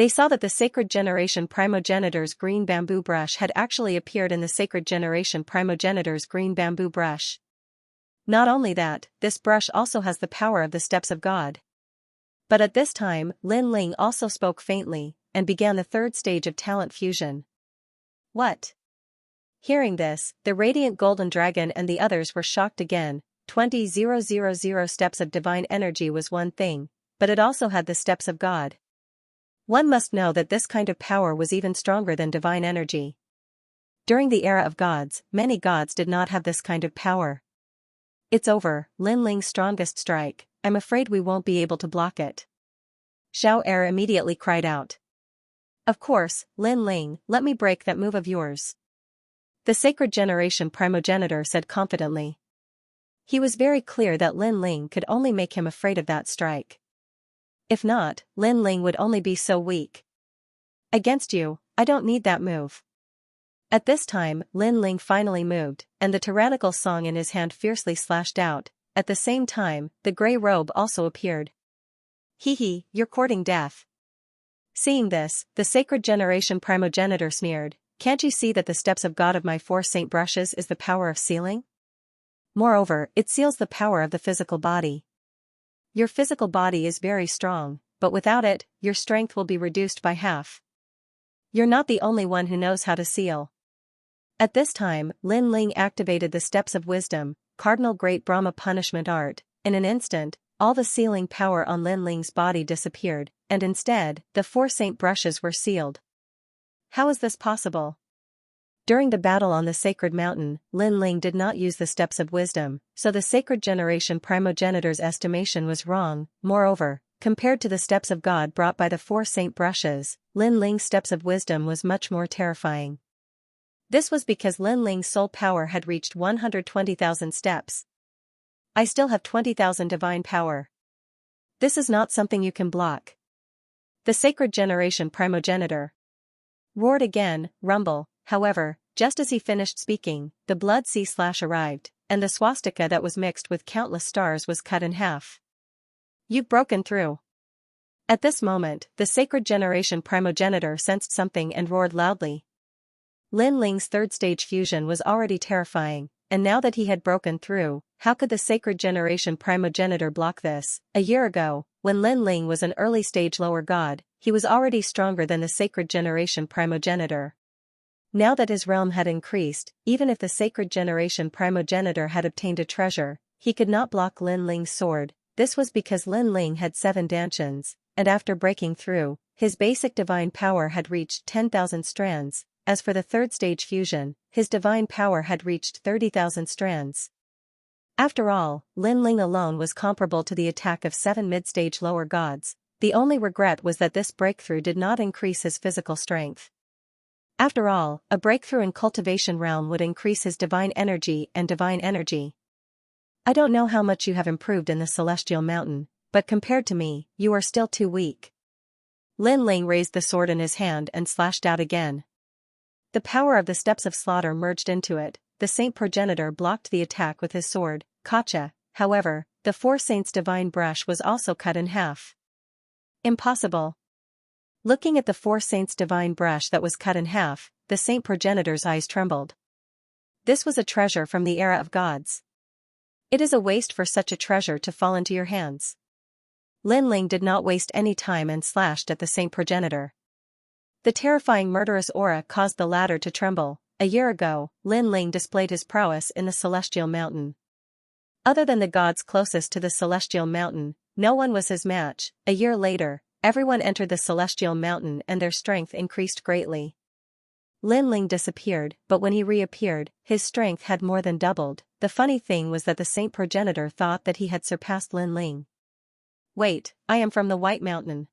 [SPEAKER 1] They saw that the Sacred Generation Primogenitor's green bamboo brush had actually appeared in the Sacred Generation Primogenitor's green bamboo brush. Not only that, this brush also has the power of the steps of God. But at this time, Lin Ling also spoke faintly, and began the third stage of talent fusion. What? Hearing this, the radiant golden dragon and the others were shocked again. 20,000 steps of divine energy was one thing, but it also had the steps of God. One must know that this kind of power was even stronger than divine energy. During the era of gods, many gods did not have this kind of power. It's over, Lin Ling's strongest strike. I'm afraid we won't be able to block it. Xiao Er immediately cried out. Of course, Lin Ling, let me break that move of yours. The Sacred Generation Primogenitor said confidently. He was very clear that Lin Ling could only make him afraid of that strike. If not, Lin Ling would only be so weak. Against you, I don't need that move. At this time, Lin Ling finally moved, and the tyrannical song in his hand fiercely slashed out. At the same time, the grey robe also appeared. Hee, you're courting death. Seeing this, the Sacred Generation Primogenitor sneered, can't you see that the steps of God of my four saint brushes is the power of sealing? Moreover, it seals the power of the physical body. Your physical body is very strong, but without it, your strength will be reduced by half. You're not the only one who knows how to seal. At this time, Lin Ling activated the steps of wisdom, Cardinal Great Brahma punishment art. In an instant, all the sealing power on Lin Ling's body disappeared, and instead, the four saint brushes were sealed. How is this possible? During the battle on the sacred mountain, Lin Ling did not use the steps of wisdom, so the Sacred Generation Primogenitor's estimation was wrong. Moreover, compared to the steps of God brought by the four saint brushes, Lin Ling's steps of wisdom was much more terrifying. This was because Lin Ling's soul power had reached 120,000 steps. I still have 20,000 divine power. This is not something you can block. The Sacred Generation Primogenitor roared again, rumble. However, just as he finished speaking, the blood sea slash arrived, and the swastika that was mixed with countless stars was cut in half. You've broken through. At this moment, the Sacred Generation Primogenitor sensed something and roared loudly. Lin Ling's third stage fusion was already terrifying, and now that he had broken through, how could the Sacred Generation Primogenitor block this? A year ago, when Lin Ling was an early stage lower god, he was already stronger than the Sacred Generation Primogenitor. Now that his realm had increased, even if the Sacred Generation Primogenitor had obtained a treasure, he could not block Lin Ling's sword. This was because Lin Ling had 7 dantians, and after breaking through, his basic divine power had reached 10,000 strands. As for the third stage fusion, his divine power had reached 30,000 strands. After all, Lin Ling alone was comparable to the attack of 7 mid-stage lower gods. The only regret was that this breakthrough did not increase his physical strength. After all, a breakthrough in Cultivation realm would increase his divine energy and divine energy. I don't know how much you have improved in the Celestial Mountain, but compared to me, you are still too weak. Lin Ling raised the sword in his hand and slashed out again. The power of the Steps of Slaughter merged into it. The Saint Progenitor blocked the attack with his sword, Kacha. However, the four saints' divine brush was also cut in half. Impossible. Looking at the four saints' divine brush that was cut in half, the Saint Progenitor's eyes trembled. This was a treasure from the era of gods. It is a waste for such a treasure to fall into your hands. Lin Ling did not waste any time and slashed at the Saint Progenitor. The terrifying murderous aura caused the latter to tremble. A year ago, Lin Ling displayed his prowess in the Celestial Mountain. Other than the gods closest to the Celestial Mountain, no one was his match. A year later, everyone entered the Celestial Mountain and their strength increased greatly. Lin Ling disappeared, but when he reappeared, his strength had more than doubled. The funny thing was that the Saint Progenitor thought that he had surpassed Lin Ling. Wait, I am from the White Mountain.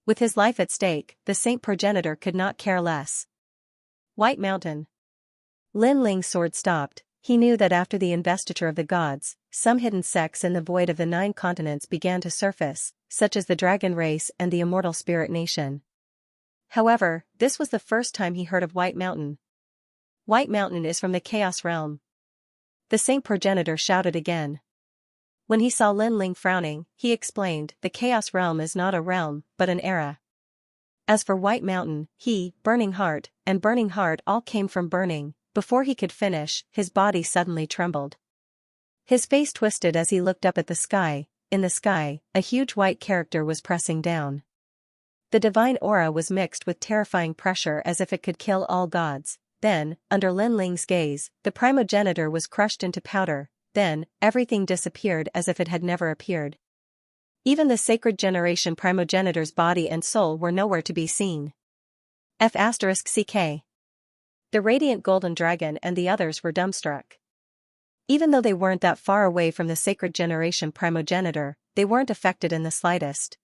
[SPEAKER 1] With his life at stake, the Saint Progenitor could not care less. White Mountain. Lin Ling's sword stopped. He knew that after the investiture of the gods, some hidden sects in the void of the 9 continents began to surface, such as the Dragon Race and the Immortal Spirit Nation. However, this was the first time he heard of White Mountain. White Mountain is from the Chaos Realm. The Saint Progenitor shouted again. When he saw Lin Ling frowning, he explained, the Chaos Realm is not a realm, but an era. As for White Mountain, Burning Heart, and Burning Heart all came from burning. Before he could finish, his body suddenly trembled. His face twisted as he looked up at the sky. In the sky, a huge white character was pressing down. The divine aura was mixed with terrifying pressure as if it could kill all gods. Then, under Lin Ling's gaze, the primogenitor was crushed into powder. Then, everything disappeared as if it had never appeared. Even the sacred generation primogenitor's body and soul were nowhere to be seen. F***ck. The radiant golden dragon and the others were dumbstruck. Even though they weren't that far away from the sacred generation primogenitor, they weren't affected in the slightest.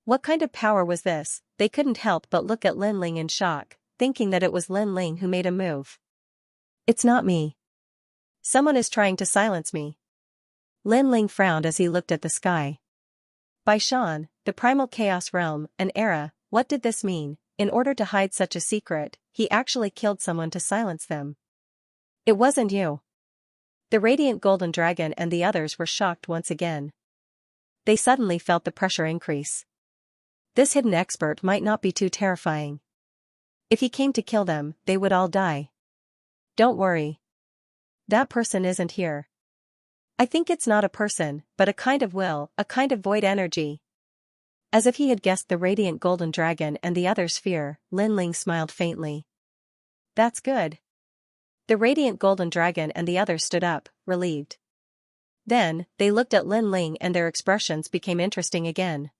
[SPEAKER 1] What kind of power was this? They couldn't help but look at Lin Ling in shock, thinking that it was Lin Ling who made a move. It's not me. Someone is trying to silence me. Lin Ling frowned as he looked at the sky. By Shan, the primal chaos realm, an era, what did this mean? In order to hide such a secret, he actually killed someone to silence them. It wasn't you. The radiant golden dragon and the others were shocked once again. They suddenly felt the pressure increase. This hidden expert might not be too terrifying. If he came to kill them, they would all die. Don't worry. That person isn't here. I think it's not a person, but a kind of will, a kind of void energy. As if he had guessed the radiant golden dragon and the others' fear, Lin Ling smiled faintly. That's good. The radiant golden dragon and the others stood up, relieved. Then, they looked at Lin Ling and their expressions became interesting again.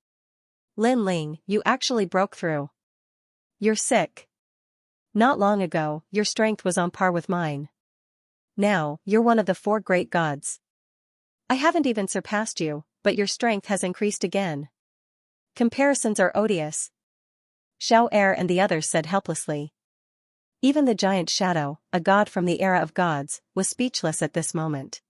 [SPEAKER 1] Lin Ling, you actually broke through. You're sick. Not long ago, your strength was on par with mine. Now, you're one of the 4 great gods. I haven't even surpassed you, but your strength has increased again. Comparisons are odious. Xiao Er and the others said helplessly. Even the giant Shadow, a god from the era of gods, was speechless at this moment.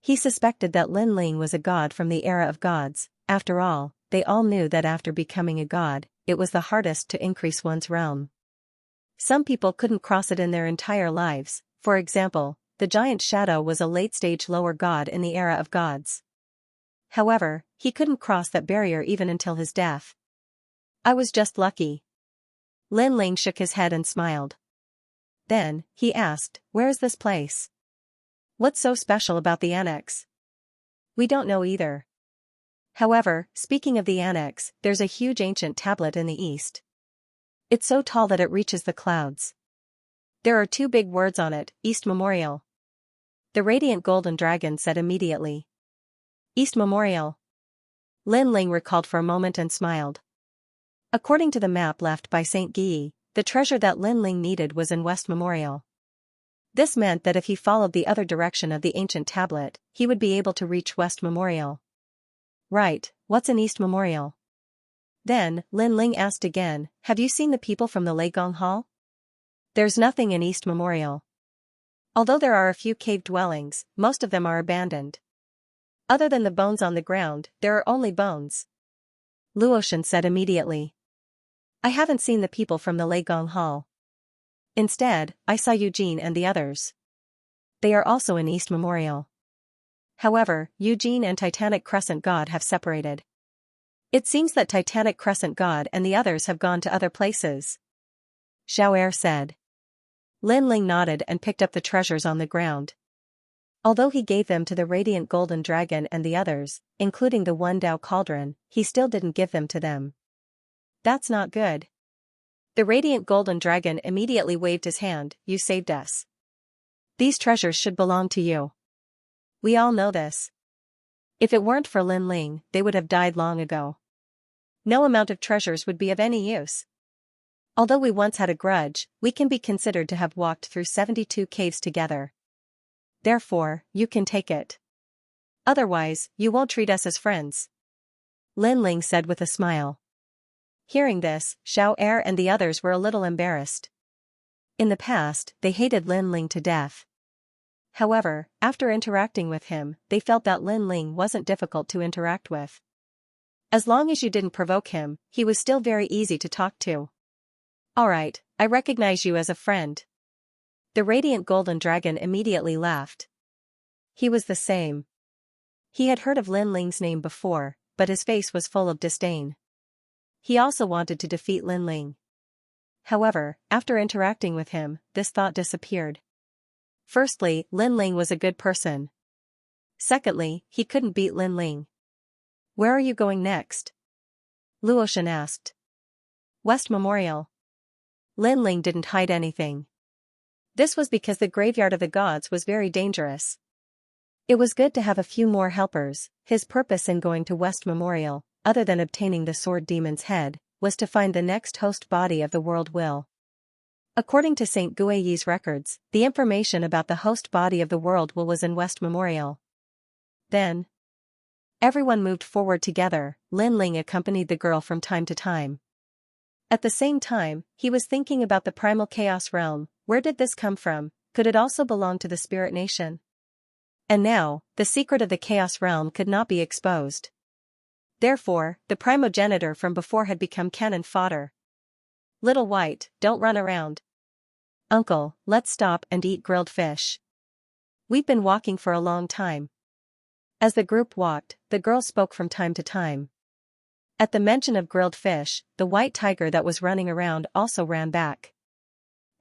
[SPEAKER 1] He suspected that Lin Ling was a god from the era of gods. After all, they all knew that after becoming a god, it was the hardest to increase one's realm. Some people couldn't cross it in their entire lives. For example, the giant Shadow was a late-stage lower god in the era of gods. However, he couldn't cross that barrier even until his death. I was just lucky. Lin Ling shook his head and smiled. Then, he asked, where is this place? What's so special about the annex? We don't know either. However, speaking of the annex, there's a huge ancient tablet in the east. It's so tall that it reaches the clouds. There are 2 big words on it, East Memorial. The radiant golden dragon said immediately. East Memorial. Lin Ling recalled for a moment and smiled. According to the map left by Saint Guy, the treasure that Lin Ling needed was in West Memorial. This meant that if he followed the other direction of the ancient tablet, he would be able to reach West Memorial. Right, what's in East Memorial? Then, Lin Ling asked again, have you seen the people from the Leigong Hall? There's nothing in East Memorial. Although there are a few cave dwellings, most of them are abandoned. Other than the bones on the ground, there are only bones. Luotian said immediately. I haven't seen the people from the Leigong Hall. Instead, I saw Eugene and the others. They are also in East Memorial. However, Eugene and Titanic Crescent God have separated. It seems that Titanic Crescent God and the others have gone to other places. Xiao Er said. Lin Ling nodded and picked up the treasures on the ground. Although he gave them to the radiant golden dragon and the others, including the one Dao cauldron, he still didn't give them to them. That's not good. The radiant golden dragon immediately waved his hand, you saved us. These treasures should belong to you. We all know this. If it weren't for Lin Ling, they would have died long ago. No amount of treasures would be of any use. Although we once had a grudge, we can be considered to have walked through 72 caves together. Therefore, you can take it. Otherwise, you won't treat us as friends. Lin Ling said with a smile. Hearing this, Xiao Er and the others were a little embarrassed. In the past, they hated Lin Ling to death. However, after interacting with him, they felt that Lin Ling wasn't difficult to interact with. As long as you didn't provoke him, he was still very easy to talk to. Alright, I recognize you as a friend. The radiant golden dragon immediately laughed. He was the same. He had heard of Lin Ling's name before, but his face was full of disdain. he also wanted to defeat Lin Ling. However, after interacting with him, this thought disappeared. Firstly, Lin Ling was a good person. Secondly, he couldn't beat Lin Ling. Where are you going next? Luoshan asked. West Memorial. Lin Ling didn't hide anything. This was because the graveyard of the gods was very dangerous. It was good to have a few more helpers. His purpose in going to West Memorial, other than obtaining the sword demon's head, was to find the next host body of the world will. According to St. Guiyi's records, the information about the host body of the world will was in West Memorial. Then, everyone moved forward together. Lin Ling accompanied the girl from time to time. At the same time, he was thinking about the primal chaos realm. Where did this come from? Could it also belong to the spirit nation? And now, the secret of the chaos realm could not be exposed. Therefore, the primogenitor from before had become cannon fodder. Little White, don't run around. Uncle, let's stop and eat grilled fish. We've been walking for a long time. As the group walked, the girl spoke from time to time. At the mention of grilled fish, the white tiger that was running around also ran back.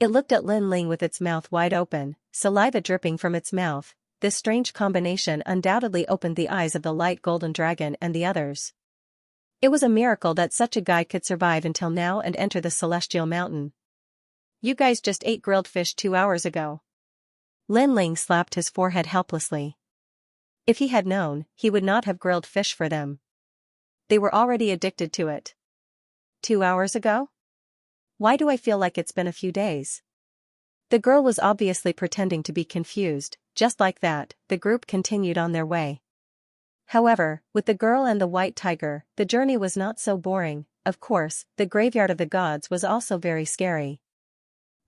[SPEAKER 1] It looked at Lin Ling with its mouth wide open, saliva dripping from its mouth. This strange combination undoubtedly opened the eyes of the light golden dragon and the others. It was a miracle that such a guy could survive until now and enter the celestial mountain. You guys just ate grilled fish 2 hours ago. Lin Ling slapped his forehead helplessly. If he had known, he would not have grilled fish for them. They were already addicted to it. 2 hours ago? Why do I feel like it's been a few days? The girl was obviously pretending to be confused. Just like that, the group continued on their way. However, with the girl and the white tiger, the journey was not so boring. Of course, the graveyard of the gods was also very scary.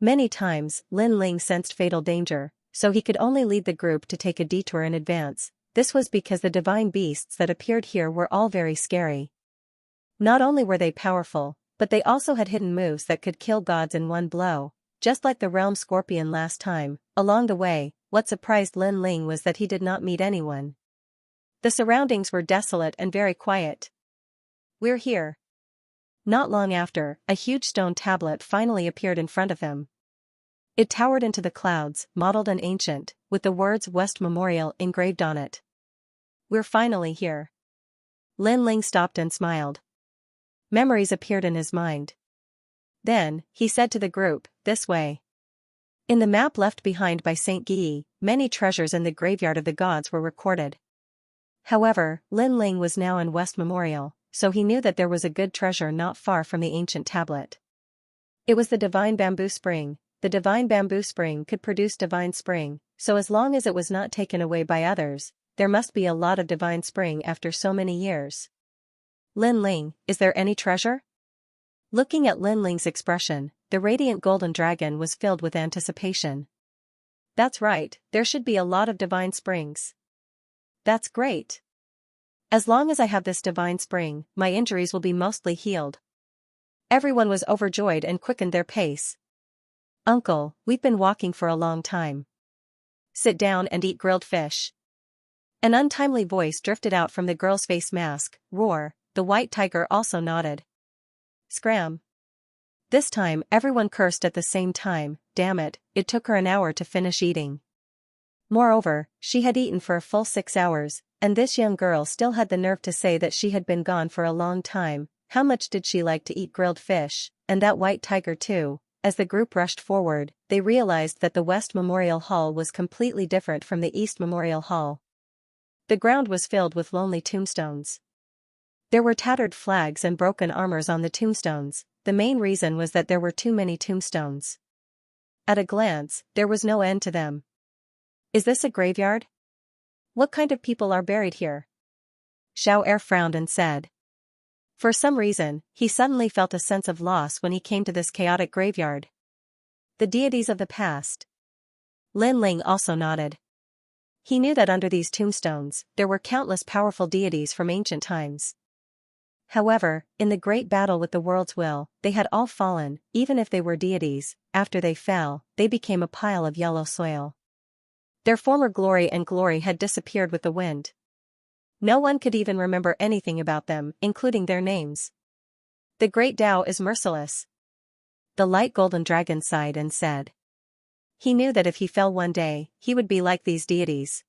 [SPEAKER 1] Many times, Lin Ling sensed fatal danger, so he could only lead the group to take a detour in advance. This was because the divine beasts that appeared here were all very scary. Not only were they powerful, but they also had hidden moves that could kill gods in one blow, just like the realm scorpion last time. Along the way, what surprised Lin Ling was that he did not meet anyone. The surroundings were desolate and very quiet. We're here. Not long after, a huge stone tablet finally appeared in front of him. It towered into the clouds, mottled and ancient, with the words West Memorial engraved on it. We're finally here. Lin Ling stopped and smiled. Memories appeared in his mind. Then, he said to the group, this way. In the map left behind by St. Guiyi, many treasures in the graveyard of the gods were recorded. However, Lin Ling was now in West Memorial, so he knew that there was a good treasure not far from the ancient tablet. It was the divine bamboo spring. The divine bamboo spring could produce divine spring, so as long as it was not taken away by others, there must be a lot of divine spring after so many years. Lin Ling, is there any treasure? Looking at Lin Ling's expression, the radiant golden dragon was filled with anticipation. That's right, there should be a lot of divine springs. That's great. As long as I have this divine spring, my injuries will be mostly healed. Everyone was overjoyed and quickened their pace. Uncle, we've been walking for a long time. Sit down and eat grilled fish. An untimely voice drifted out from the girl's face mask. Roar, the white tiger also nodded. Scram. This time everyone cursed at the same time. Damn it, it took her an hour to finish eating. Moreover, she had eaten for a full 6 hours, and this young girl still had the nerve to say that she had been gone for a long time. How much did she like to eat grilled fish, and that white tiger too? As the group rushed forward, they realized that the West Memorial Hall was completely different from the East Memorial Hall. The ground was filled with lonely tombstones. There were tattered flags and broken armors on the tombstones. The main reason was that there were too many tombstones. At a glance, there was no end to them. Is this a graveyard? What kind of people are buried here? Xiao frowned and said. For some reason, he suddenly felt a sense of loss when he came to this chaotic graveyard. The deities of the past. Lin Ling also nodded. He knew that under these tombstones, there were countless powerful deities from ancient times. However, in the great battle with the world's will, they had all fallen. Even if they were deities, after they fell, they became a pile of yellow soil. Their former glory had disappeared with the wind. No one could even remember anything about them, including their names. The great Tao is merciless. The light golden dragon sighed and said. He knew that if he fell one day, he would be like these deities.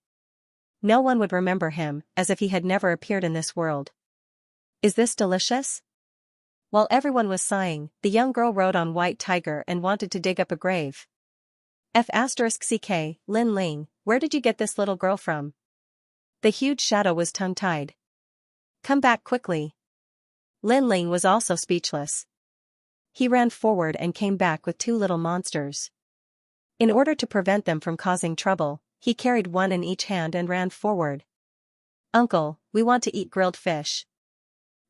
[SPEAKER 1] No one would remember him, as if he had never appeared in this world. Is this delicious? While everyone was sighing, the young girl rode on White Tiger and wanted to dig up a grave. F***ck, Lin Ling, where did you get this little girl from? The huge shadow was tongue-tied. Come back quickly. Lin Ling was also speechless. He ran forward and came back with two little monsters. In order to prevent them from causing trouble, he carried one in each hand and ran forward. Uncle, we want to eat grilled fish.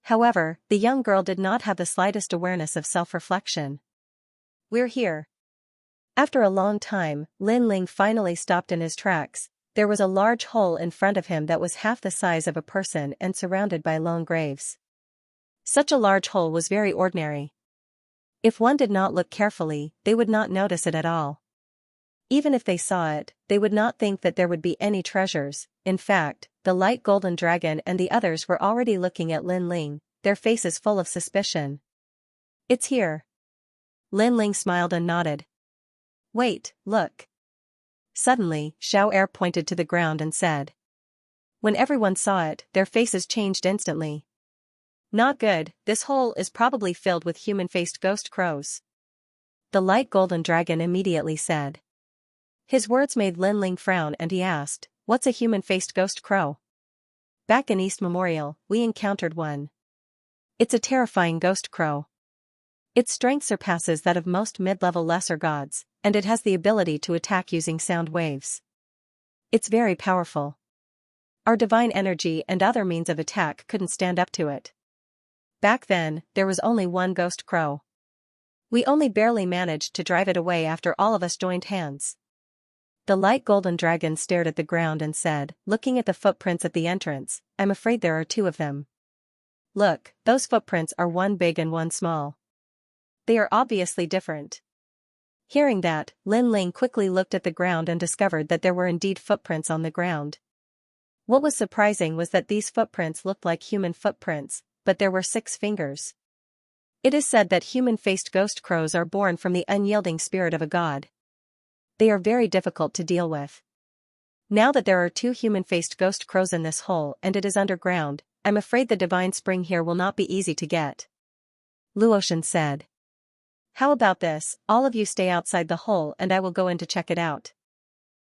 [SPEAKER 1] However, the young girl did not have the slightest awareness of self-reflection. We're here. After a long time, Lin Ling finally stopped in his tracks. There was a large hole in front of him that was half the size of a person and surrounded by lone graves. Such a large hole was very ordinary. If one did not look carefully, they would not notice it at all. Even if they saw it, they would not think that there would be any treasures. In fact, the light golden dragon and the others were already looking at Lin Ling, their faces full of suspicion. It's here. Lin Ling smiled and nodded. Wait, look. Suddenly, Xiao Er pointed to the ground and said. When everyone saw it, their faces changed instantly. Not good, this hole is probably filled with human-faced ghost crows. The light golden dragon immediately said. His words made Lin Ling frown and he asked, what's a human-faced ghost crow? Back in East Memorial, we encountered one. It's a terrifying ghost crow. Its strength surpasses that of most mid-level lesser gods, and it has the ability to attack using sound waves. It's very powerful. Our divine energy and other means of attack couldn't stand up to it. Back then, there was only one ghost crow. We only barely managed to drive it away after all of us joined hands. The light golden dragon stared at the ground and said, looking at the footprints at the entrance, I'm afraid there are two of them. Look, those footprints are one big and one small. They are obviously different. Hearing that, Lin Ling quickly looked at the ground and discovered that there were indeed footprints on the ground. What was surprising was that these footprints looked like human footprints, but there were 6 fingers. It is said that human-faced ghost crows are born from the unyielding spirit of a god. They are very difficult to deal with. Now that there are 2 human-faced ghost crows in this hole and it is underground, I'm afraid the divine spring here will not be easy to get. Luotian said. How about this, all of you stay outside the hole and I will go in to check it out.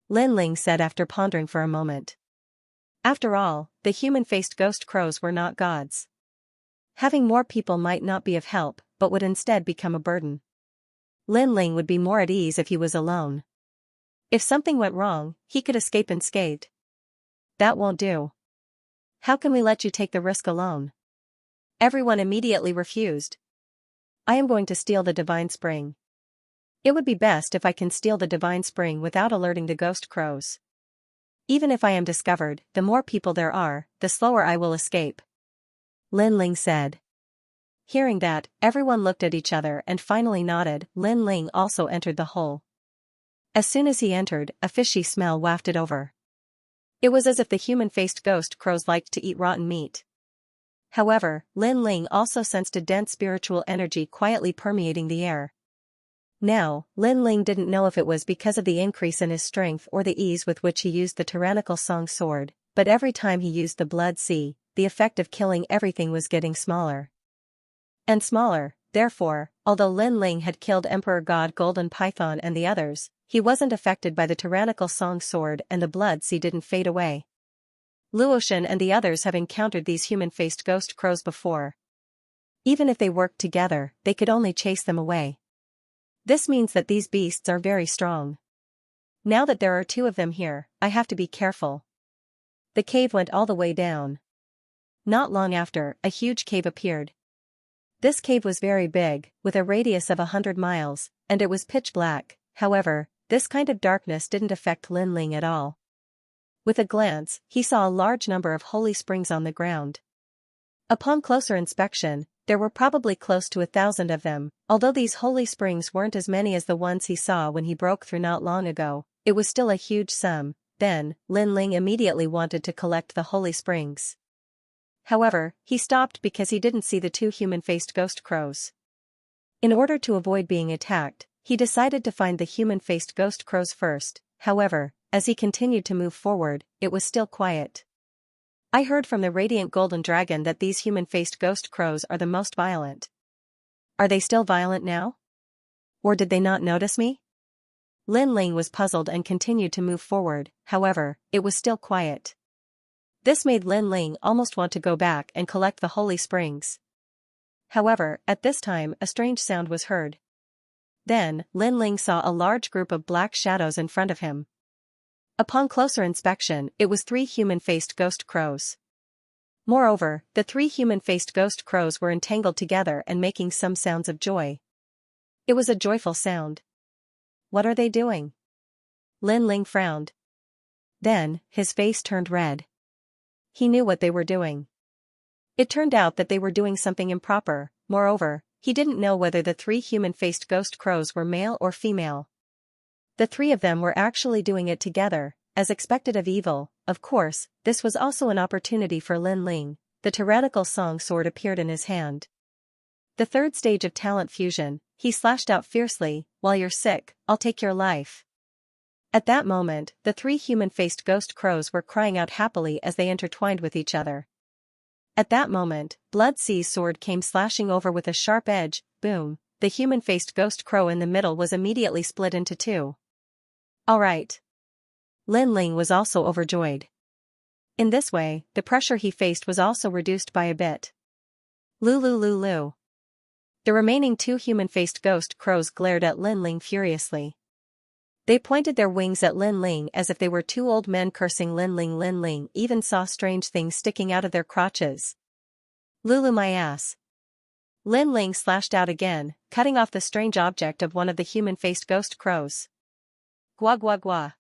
[SPEAKER 1] Lin Ling said after pondering for a moment. After all, the human-faced ghost crows were not gods. Having more people might not be of help, but would instead become a burden. Lin Ling would be more at ease if he was alone. If something went wrong, he could escape unscathed. That won't do. How can we let you take the risk alone? Everyone immediately refused. I am going to steal the divine spring. It would be best if I can steal the divine spring without alerting the ghost crows. Even if I am discovered, the more people there are, the slower I will escape. Lin Ling said. Hearing that, everyone looked at each other and finally nodded. Lin Ling also entered the hole. As soon as he entered, a fishy smell wafted over. It was as if the human-faced ghost crows liked to eat rotten meat. However, Lin Ling also sensed a dense spiritual energy quietly permeating the air. Now, Lin Ling didn't know if it was because of the increase in his strength or the ease with which he used the tyrannical song sword, but every time he used the blood sea, the effect of killing everything was getting smaller. And smaller, therefore, although Lin Ling had killed Emperor God Golden Python and the others, he wasn't affected by the tyrannical song sword and the blood sea didn't fade away. Luotian and the others have encountered these human-faced ghost crows before. Even if they worked together, they could only chase them away. This means that these beasts are very strong. Now that there are 2 of them here, I have to be careful. The cave went all the way down. Not long after, a huge cave appeared. This cave was very big, with a radius of 100 miles, and it was pitch black. However, this kind of darkness didn't affect Lin Ling at all. With a glance, he saw a large number of holy springs on the ground. Upon closer inspection, there were probably close to 1,000 of them. Although these holy springs weren't as many as the ones he saw when he broke through not long ago, it was still a huge sum. Then, Lin Ling immediately wanted to collect the holy springs. However, he stopped because he didn't see the two human-faced ghost crows. In order to avoid being attacked, he decided to find the human-faced ghost crows first. However, as he continued to move forward, it was still quiet. I heard from the radiant golden dragon that these human-faced ghost crows are the most violent. Are they still violent now? Or did they not notice me? Lin Ling was puzzled and continued to move forward. However, it was still quiet. This made Lin Ling almost want to go back and collect the holy springs. However, at this time a strange sound was heard. Then, Lin Ling saw a large group of black shadows in front of him. Upon closer inspection, it was 3 human-faced ghost crows. Moreover, the 3 human-faced ghost crows were entangled together and making some sounds of joy. It was a joyful sound. What are they doing? Lin Ling frowned. Then, his face turned red. He knew what they were doing. It turned out that they were doing something improper. Moreover, he didn't know whether the 3 human-faced ghost crows were male or female. The 3 of them were actually doing it together, as expected of evil. Of course, this was also an opportunity for Lin Ling. The tyrannical song sword appeared in his hand. The 3rd stage of talent fusion, he slashed out fiercely, "While you're sick, I'll take your life." At that moment, the 3 human-faced ghost crows were crying out happily as they intertwined with each other. At that moment, Blood Sea's sword came slashing over with a sharp edge. Boom! The human-faced ghost crow in the middle was immediately split into 2. All right. Lin Ling was also overjoyed. In this way, the pressure he faced was also reduced by a bit. Lulu. The remaining 2 human-faced ghost crows glared at Lin Ling furiously. They pointed their wings at Lin Ling as if they were 2 old men cursing Lin Ling. Lin Ling even saw strange things sticking out of their crotches. Lulu my ass. Lin Ling slashed out again, cutting off the strange object of one of the human-faced ghost crows. Gua gua gua.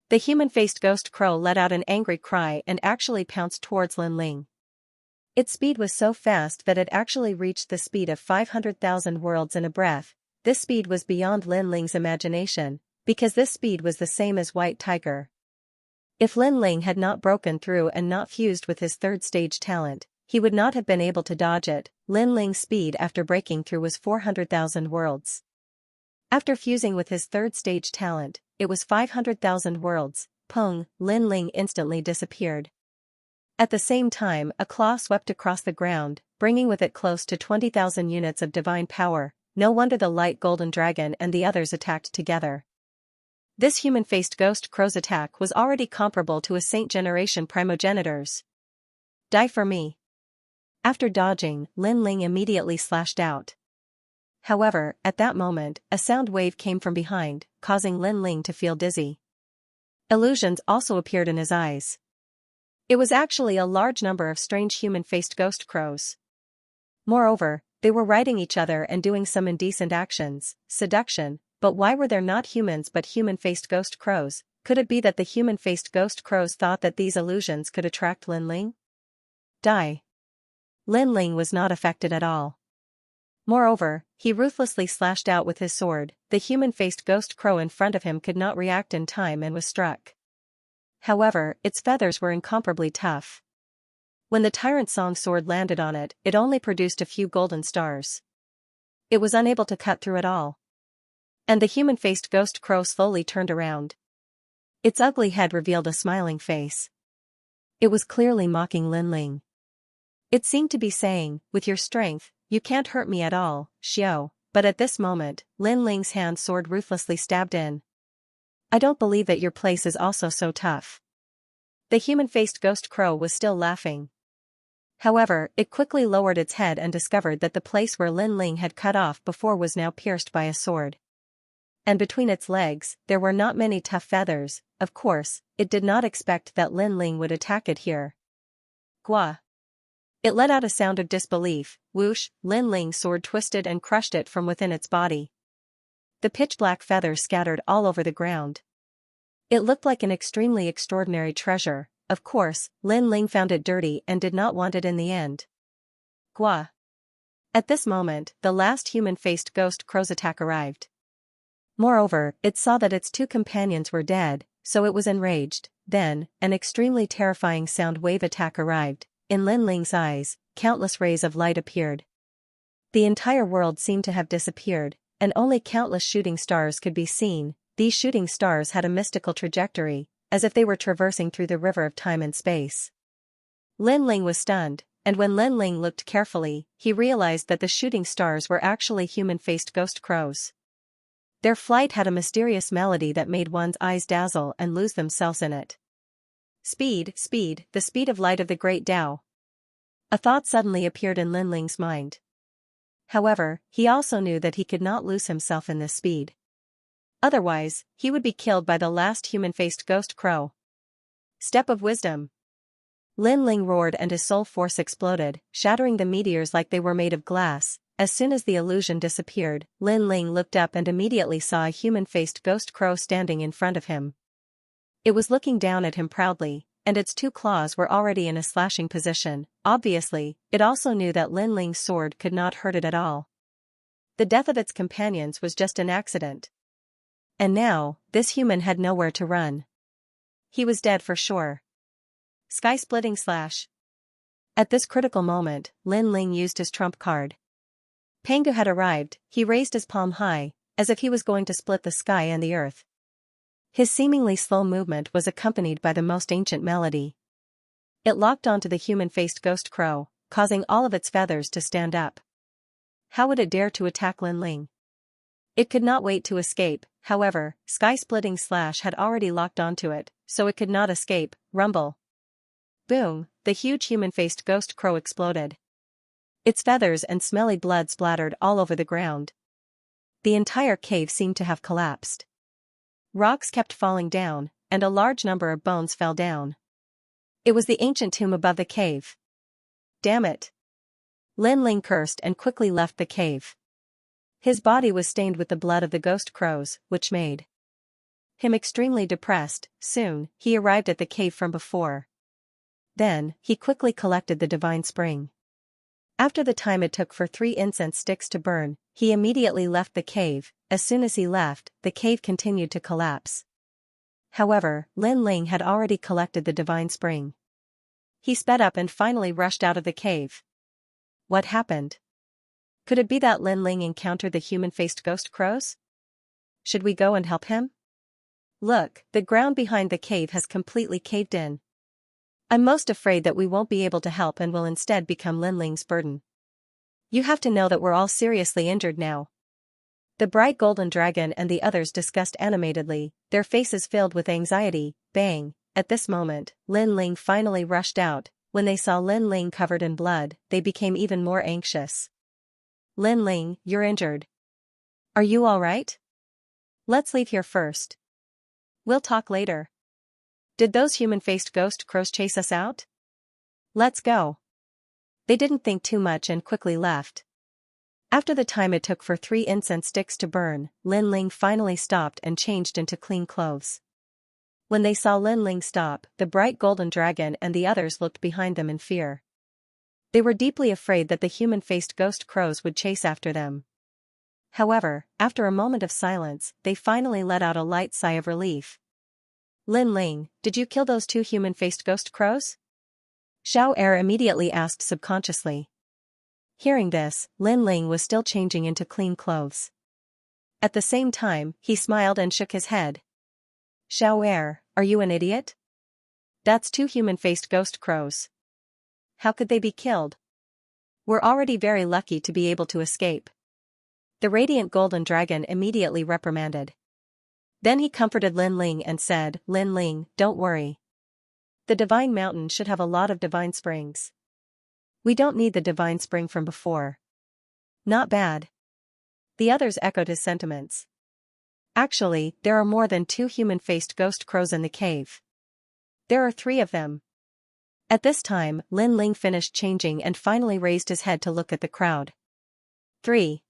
[SPEAKER 1] The human-faced ghost crow let out an angry cry and actually pounced towards Lin Ling. Its speed was so fast that it actually reached the speed of 500,000 worlds in a breath. This speed was beyond Lin Ling's imagination, because this speed was the same as White Tiger. If Lin Ling had not broken through and not fused with his 3rd stage talent, he would not have been able to dodge it. Lin Ling's speed after breaking through was 400,000 worlds. After fusing with his 3rd stage talent, it was 500,000 worlds. Pung! Lin Ling instantly disappeared. At the same time, a claw swept across the ground, bringing with it close to 20,000 units of divine power. No wonder the light golden dragon and the others attacked together. This human-faced ghost crow's attack was already comparable to a Saint generation primogenitor's. Die for me. After dodging, Lin Ling immediately slashed out. However, at that moment, a sound wave came from behind, causing Lin Ling to feel dizzy. Illusions also appeared in his eyes. It was actually a large number of strange human-faced ghost crows. Moreover, they were riding each other and doing some indecent actions. Seduction. But why were there not humans but human-faced ghost crows? Could it be that the human-faced ghost crows thought that these illusions could attract Lin Ling? Die. Lin Ling was not affected at all. Moreover, he ruthlessly slashed out with his sword. The human-faced ghost crow in front of him could not react in time and was struck. However, its feathers were incomparably tough. When the tyrant song sword landed on it, it only produced a few golden stars. It was unable to cut through at all. And the human-faced ghost crow slowly turned around. Its ugly head revealed a smiling face. It was clearly mocking Lin Ling. It seemed to be saying, "With your strength, you can't hurt me at all, Xiao." But at this moment, Lin Ling's hand sword ruthlessly stabbed in. "I don't believe that your place is also so tough." The human-faced ghost crow was still laughing. However, it quickly lowered its head and discovered that the place where Lin Ling had cut off before was now pierced by a sword. And between its legs, there were not many tough feathers. Of course, it did not expect that Lin Ling would attack it here. Gua. It let out a sound of disbelief. Whoosh! Lin Ling's sword twisted and crushed it from within its body. The pitch-black feathers scattered all over the ground. It looked like an extremely extraordinary treasure. Of course, Lin Ling found it dirty and did not want it in the end. Gua. At this moment, the last human-faced ghost crow's attack arrived. Moreover, it saw that its 2 companions were dead, so it was enraged. Then, an extremely terrifying sound wave attack arrived. in Lin Ling's eyes, countless rays of light appeared. The entire world seemed to have disappeared, and only countless shooting stars could be seen. These shooting stars had a mystical trajectory, as if they were traversing through the river of time and space. Lin Ling was stunned, and when Lin Ling looked carefully, he realized that the shooting stars were actually human-faced ghost crows. Their flight had a mysterious melody that made one's eyes dazzle and lose themselves in it. Speed, speed, the speed of light of the great Tao. A thought suddenly appeared in Lin Ling's mind. However, he also knew that he could not lose himself in this speed. Otherwise, he would be killed by the last human-faced ghost crow. Step of wisdom. Lin Ling roared and his soul force exploded, shattering the meteors like they were made of glass. As soon as the illusion disappeared, Lin Ling looked up and immediately saw a human-faced ghost crow standing in front of him. It was looking down at him proudly, and its 2 claws were already in a slashing position. Obviously, it also knew that Lin Ling's sword could not hurt it at all. The death of its companions was just an accident. And now, this human had nowhere to run. He was dead for sure. Sky-splitting slash. At this critical moment, Lin Ling used his trump card. Pangu had arrived. He raised his palm high, as if he was going to split the sky and the earth. His seemingly slow movement was accompanied by the most ancient melody. It locked onto the human-faced ghost crow, causing all of its feathers to stand up. How would it dare to attack Lin Ling? It could not wait to escape. However, sky-splitting slash had already locked onto it, so it could not escape. Rumble. Boom, the huge human-faced ghost crow exploded. Its feathers and smelly blood splattered all over the ground. The entire cave seemed to have collapsed. Rocks kept falling down, and a large number of bones fell down. It was the ancient tomb above the cave. Damn it! Lin Ling cursed and quickly left the cave. His body was stained with the blood of the ghost crows, which made him extremely depressed. Soon, he arrived at the cave from before. Then, he quickly collected the divine spring. After the time it took for 3 incense sticks to burn, he immediately left the cave. As soon as he left, the cave continued to collapse. However, Lin Ling had already collected the divine spring. He sped up and finally rushed out of the cave. What happened? Could it be that Lin Ling encountered the human-faced ghost crows? Should we go and help him? Look, the ground behind the cave has completely caved in. I'm most afraid that we won't be able to help and will instead become Lin Ling's burden. You have to know that we're all seriously injured now. The bright golden dragon and the others discussed animatedly, their faces filled with anxiety. Bang! At this moment, Lin Ling finally rushed out. When they saw Lin Ling covered in blood, they became even more anxious. Lin Ling, you're injured. Are you all right? Let's leave here first. We'll talk later. Did those human-faced ghost crows chase us out? Let's go. They didn't think too much and quickly left. After the time it took for 3 incense sticks to burn, Lin Ling finally stopped and changed into clean clothes. When they saw Lin Ling stop, the bright golden dragon and the others looked behind them in fear. They were deeply afraid that the human-faced ghost crows would chase after them. However, after a moment of silence, they finally let out a light sigh of relief. Lin Ling, did you kill those 2 human-faced ghost crows? Xiao Er immediately asked subconsciously. Hearing this, Lin Ling was still changing into clean clothes. At the same time, he smiled and shook his head. Xiao Er, are you an idiot? That's 2 human-faced ghost crows. How could they be killed? We're already very lucky to be able to escape. The radiant golden dragon immediately reprimanded. Then he comforted Lin Ling and said, Lin Ling, don't worry. The divine mountain should have a lot of divine springs. We don't need the divine spring from before. Not bad. The others echoed his sentiments. Actually, there are more than 2 human-faced ghost crows in the cave. There are 3 of them. At this time, Lin Ling finished changing and finally raised his head to look at the crowd. 3.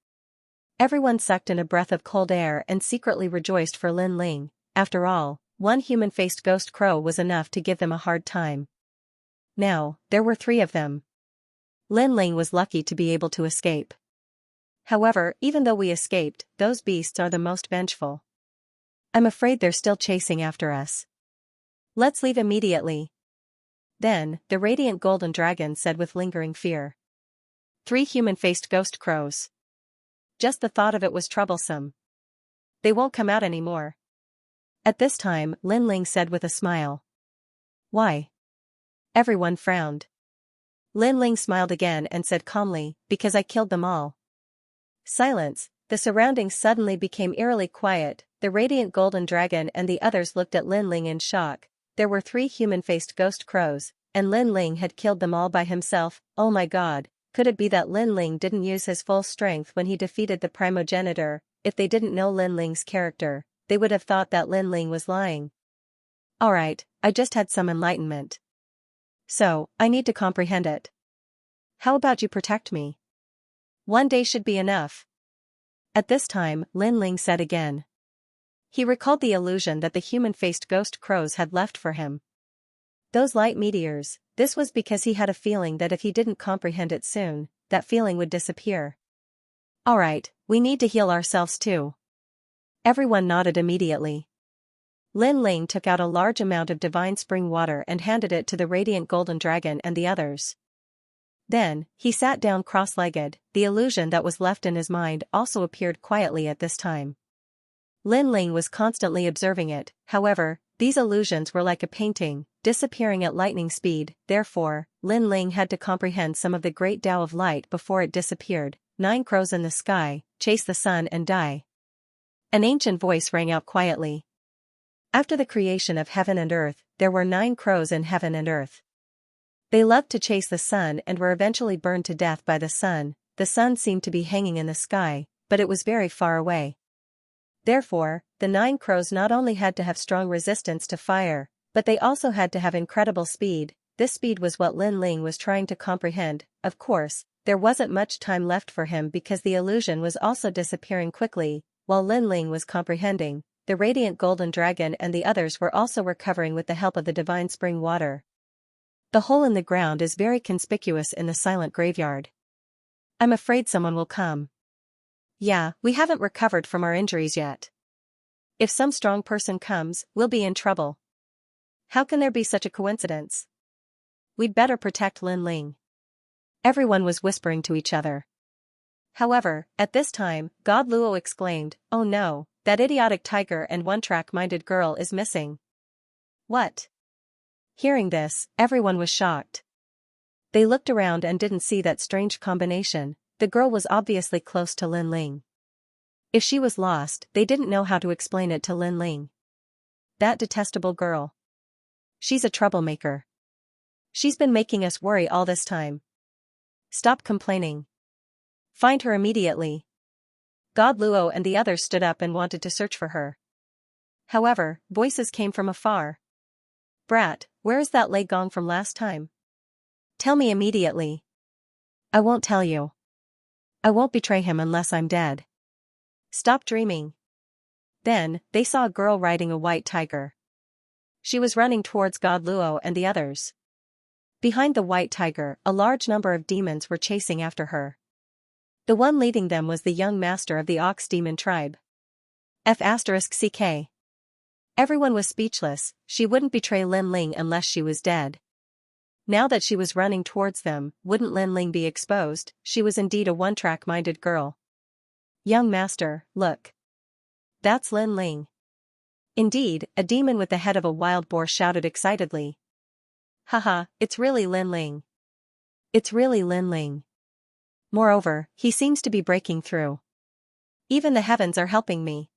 [SPEAKER 1] Everyone sucked in a breath of cold air and secretly rejoiced for Lin Ling. After all, 1 human-faced ghost crow was enough to give them a hard time. Now, there were 3 of them. Lin Ling was lucky to be able to escape. However, even though we escaped, those beasts are the most vengeful. I'm afraid they're still chasing after us. Let's leave immediately. Then, the radiant golden dragon said with lingering fear. 3 human-faced ghost crows. Just the thought of it was troublesome. They won't come out anymore. At this time, Lin Ling said with a smile. Why? Everyone frowned. Lin Ling smiled again and said calmly, because I killed them all. Silence. The surroundings suddenly became eerily quiet. The radiant golden dragon and the others looked at Lin Ling in shock. There were 3 human-faced ghost crows, and Lin Ling had killed them all by himself. Oh my god, could it be that Lin Ling didn't use his full strength when he defeated the primogenitor? If they didn't know Lin Ling's character, they would have thought that Lin Ling was lying. Alright, I just had some enlightenment. So, I need to comprehend it. How about you protect me? One day should be enough. At this time, Lin Ling said again. He recalled the illusion that the human-faced ghost crows had left for him. Those light meteors, this was because he had a feeling that if he didn't comprehend it soon, that feeling would disappear. Alright, we need to heal ourselves too. Everyone nodded immediately. Lin Ling took out a large amount of divine spring water and handed it to the radiant golden dragon and the others. Then, he sat down cross-legged. The illusion that was left in his mind also appeared quietly at this time. Lin Ling was constantly observing it, however, these illusions were like a painting, disappearing at lightning speed. Therefore, Lin Ling had to comprehend some of the great Tao of light before it disappeared. 9 crows in the sky, chase the sun and die. An ancient voice rang out quietly. After the creation of heaven and earth, there were 9 crows in heaven and earth. They loved to chase the sun and were eventually burned to death by the sun. The sun seemed to be hanging in the sky, but it was very far away. Therefore, the 9 crows not only had to have strong resistance to fire, but they also had to have incredible speed. This speed was what Lin Ling was trying to comprehend. Of course, there wasn't much time left for him because the illusion was also disappearing quickly. While Lin Ling was comprehending, the radiant golden dragon and the others were also recovering with the help of the divine spring water. The hole in the ground is very conspicuous in the silent graveyard. I'm afraid someone will come. Yeah, we haven't recovered from our injuries yet. If some strong person comes, we'll be in trouble. How can there be such a coincidence? We'd better protect Lin Ling. Everyone was whispering to each other. However, at this time, God Luo exclaimed, oh no, that idiotic tiger and one-track-minded girl is missing. What? Hearing this, everyone was shocked. They looked around and didn't see that strange combination. The girl was obviously close to Lin Ling. If she was lost, they didn't know how to explain it to Lin Ling. That detestable girl. She's a troublemaker. She's been making us worry all this time. Stop complaining. Find her immediately. God Luo and the others stood up and wanted to search for her. However, voices came from afar. Brat, where is that lay gong from last time? Tell me immediately. I won't tell you. I won't betray him unless I'm dead. Stop dreaming. Then, they saw a girl riding a white tiger. She was running towards God Luo and the others. Behind the white tiger, a large number of demons were chasing after her. The one leading them was the young master of the ox demon tribe. F***ck. Everyone was speechless. She wouldn't betray Lin Ling unless she was dead. Now that she was running towards them, wouldn't Lin Ling be exposed? She was indeed a one-track-minded girl. Young master, look. That's Lin Ling. Indeed, a demon with the head of a wild boar shouted excitedly. Haha, it's really Lin Ling. It's really Lin Ling. Moreover, he seems to be breaking through. Even the heavens are helping me.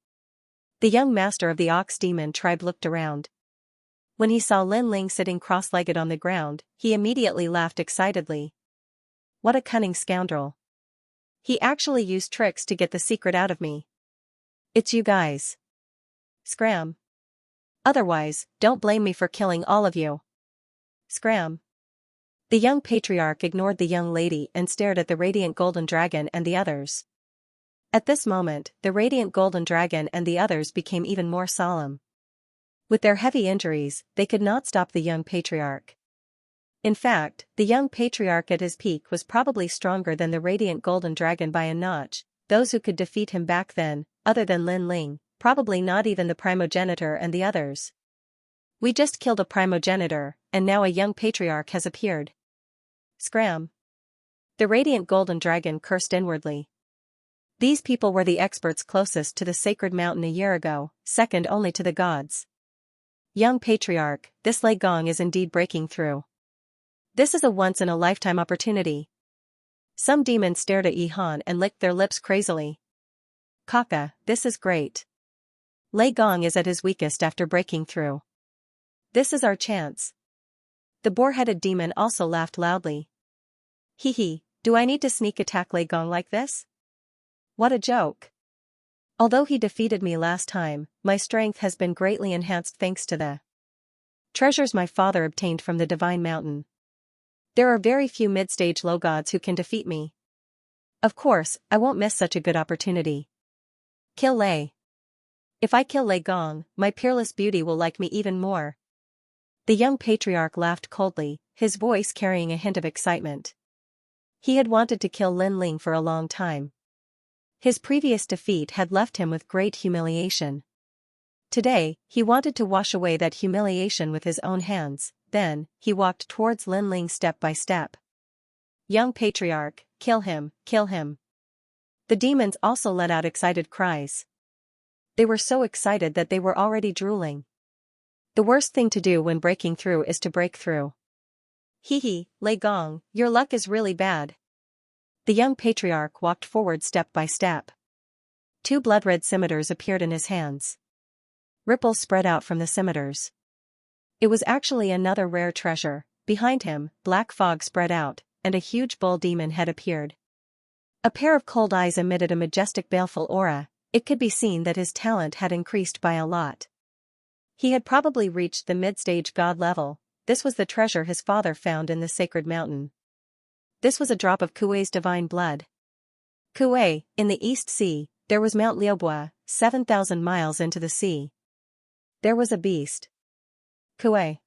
[SPEAKER 1] The young master of the ox demon tribe looked around. When he saw Lin Ling sitting cross-legged on the ground, he immediately laughed excitedly. What a cunning scoundrel. He actually used tricks to get the secret out of me. It's you guys. Scram. Otherwise, don't blame me for killing all of you. Scram. The young patriarch ignored the young lady and stared at the radiant golden dragon and the others. At this moment, the radiant golden dragon and the others became even more solemn. With their heavy injuries, they could not stop the young patriarch. In fact, the young patriarch at his peak was probably stronger than the radiant golden dragon by a notch. Those who could defeat him back then, other than Lin Ling, probably not even the primogenitor and the others. We just killed a primogenitor, and now a young patriarch has appeared. Scram! The radiant golden dragon cursed inwardly. These people were the experts closest to the sacred mountain a year ago, second only to the gods. Young patriarch, this Lei Gong is indeed breaking through. This is a once-in-a-lifetime opportunity. Some demons stared at Yi Han and licked their lips crazily. Kaka, this is great. Lei Gong is at his weakest after breaking through. This is our chance. The boar-headed demon also laughed loudly. Hee, do I need to sneak attack Lei Gong like this? What a joke. Although he defeated me last time, my strength has been greatly enhanced thanks to the treasures my father obtained from the divine mountain. There are very few mid-stage low gods who can defeat me. Of course, I won't miss such a good opportunity. Kill Lei. If I kill Lei Gong, my peerless beauty will like me even more. The young patriarch laughed coldly, his voice carrying a hint of excitement. He had wanted to kill Lin Ling for a long time. His previous defeat had left him with great humiliation. Today, he wanted to wash away that humiliation with his own hands. Then, he walked towards Lin Ling step by step. Young patriarch, kill him, kill him. The demons also let out excited cries. They were so excited that they were already drooling. The worst thing to do when breaking through is to break through. Hee, Lei Gong, your luck is really bad. The young patriarch walked forward step by step. 2 blood-red scimitars appeared in his hands. Ripples spread out from the scimitars. It was actually another rare treasure. Behind him, black fog spread out, and a huge bull demon head appeared. A pair of cold eyes emitted a majestic baleful aura. It could be seen that his talent had increased by a lot. He had probably reached the mid-stage god level. This was the treasure his father found in the sacred mountain. This was a drop of Kuei's divine blood. Kuei, in the East Sea, there was Mount Liubois, 7,000 miles into the sea. There was a beast. Kuei.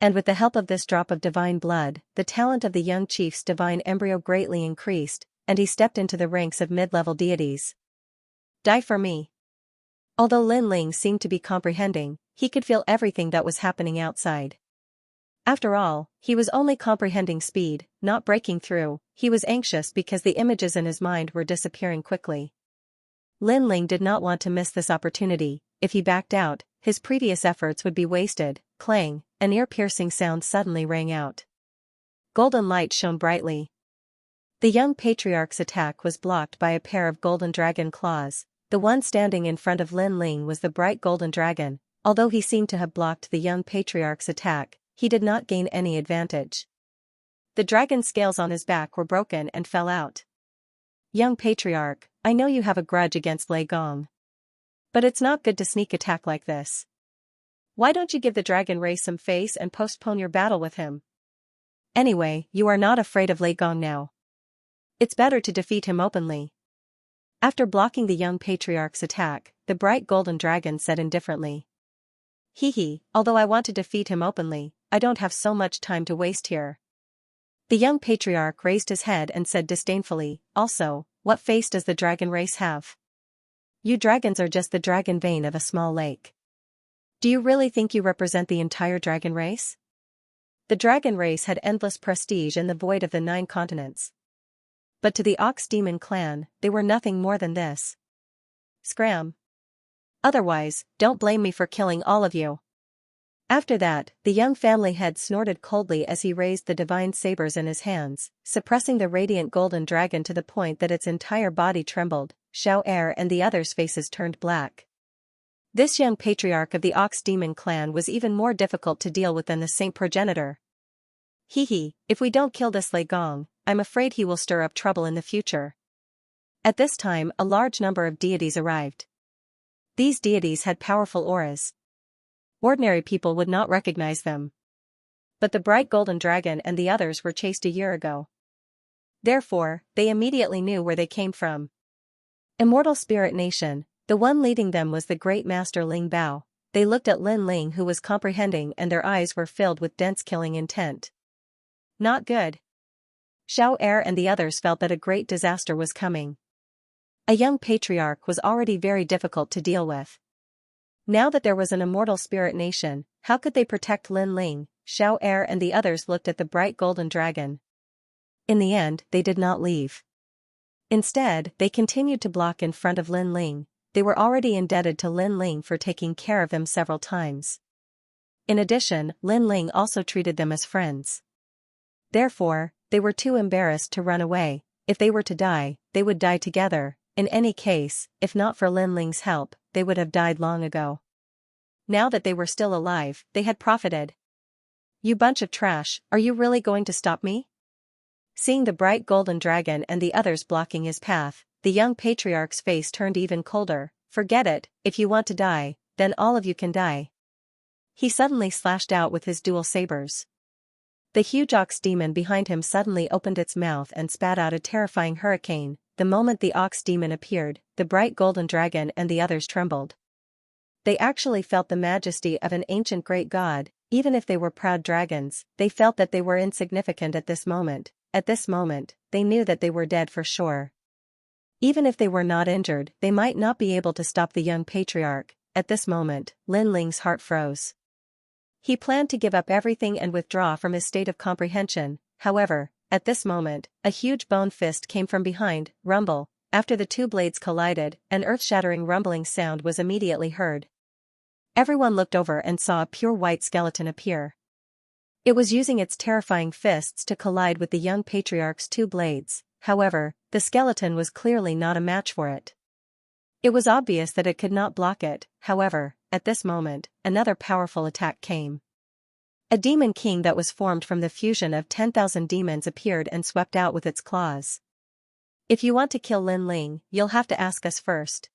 [SPEAKER 1] And with the help of this drop of divine blood, the talent of the young chief's divine embryo greatly increased, and he stepped into the ranks of mid-level deities. Die for me. Although Lin Ling seemed to be comprehending, he could feel everything that was happening outside. After all, he was only comprehending speed, not breaking through. He was anxious because the images in his mind were disappearing quickly. Lin Ling did not want to miss this opportunity. If he backed out, his previous efforts would be wasted. Clang, an ear-piercing sound suddenly rang out. Golden light shone brightly. The young patriarch's attack was blocked by a pair of golden dragon claws. The one standing in front of Lin Ling was the bright golden dragon. Although he seemed to have blocked the young patriarch's attack, he did not gain any advantage. The dragon's scales on his back were broken and fell out. Young patriarch, I know you have a grudge against Lei Gong. But it's not good to sneak attack like this. Why don't you give the dragon race some face and postpone your battle with him? Anyway, you are not afraid of Lei Gong now. It's better to defeat him openly. After blocking the young patriarch's attack, the bright golden dragon said indifferently. Hee, although I want to defeat him openly, I don't have so much time to waste here. The young patriarch raised his head and said disdainfully, also, what face does the dragon race have? You dragons are just the dragon vein of a small lake. Do you really think you represent the entire dragon race? The dragon race had endless prestige in the void of the 9 continents. But to the Ox Demon clan, they were nothing more than this. Scram. Otherwise, don't blame me for killing all of you. After that, the young family head snorted coldly as he raised the divine sabers in his hands, suppressing the radiant golden dragon to the point that its entire body trembled. Xiao and the others' faces turned black. This young patriarch of the Ox Demon clan was even more difficult to deal with than the saint progenitor. Hee, if we don't kill this Lei Gong, I'm afraid he will stir up trouble in the future. At this time, a large number of deities arrived. These deities had powerful auras. Ordinary people would not recognize them. But the bright golden dragon and the others were chased a year ago. Therefore, they immediately knew where they came from. Immortal Spirit Nation, the one leading them was the great master Ling Bao. They looked at Lin Ling, who was comprehending, and their eyes were filled with dense killing intent. Not good. Xiao and the others felt that a great disaster was coming. A young patriarch was already very difficult to deal with. Now that there was an immortal spirit nation, how could they protect Lin Ling? Xiao Er and the others looked at the bright golden dragon. In the end, they did not leave. Instead, they continued to block in front of Lin Ling. They were already indebted to Lin Ling for taking care of them several times. In addition, Lin Ling also treated them as friends. Therefore, they were too embarrassed to run away. If they were to die, they would die together. In any case, if not for Lin Ling's help, they would have died long ago. Now that they were still alive, they had profited. "You bunch of trash, are you really going to stop me?" Seeing the bright golden dragon and the others blocking his path, the young patriarch's face turned even colder. "Forget it, if you want to die, then all of you can die." He suddenly slashed out with his dual sabers. The huge ox demon behind him suddenly opened its mouth and spat out a terrifying hurricane. The moment the ox demon appeared, the bright golden dragon and the others trembled. They actually felt the majesty of an ancient great god. Even if they were proud dragons, they felt that they were insignificant at this moment. At this moment, they knew that they were dead for sure. Even if they were not injured, they might not be able to stop the young patriarch. At this moment, Lin Ling's heart froze. He planned to give up everything and withdraw from his state of comprehension. However, at this moment, a huge bone fist came from behind. Rumble. After the two blades collided, an earth-shattering rumbling sound was immediately heard. Everyone looked over and saw a pure white skeleton appear. It was using its terrifying fists to collide with the young patriarch's two blades. However, the skeleton was clearly not a match for it. It was obvious that it could not block it. However, at this moment, another powerful attack came. A demon king that was formed from the fusion of 10,000 demons appeared and swept out with its claws. "If you want to kill Lin Ling, you'll have to ask us first."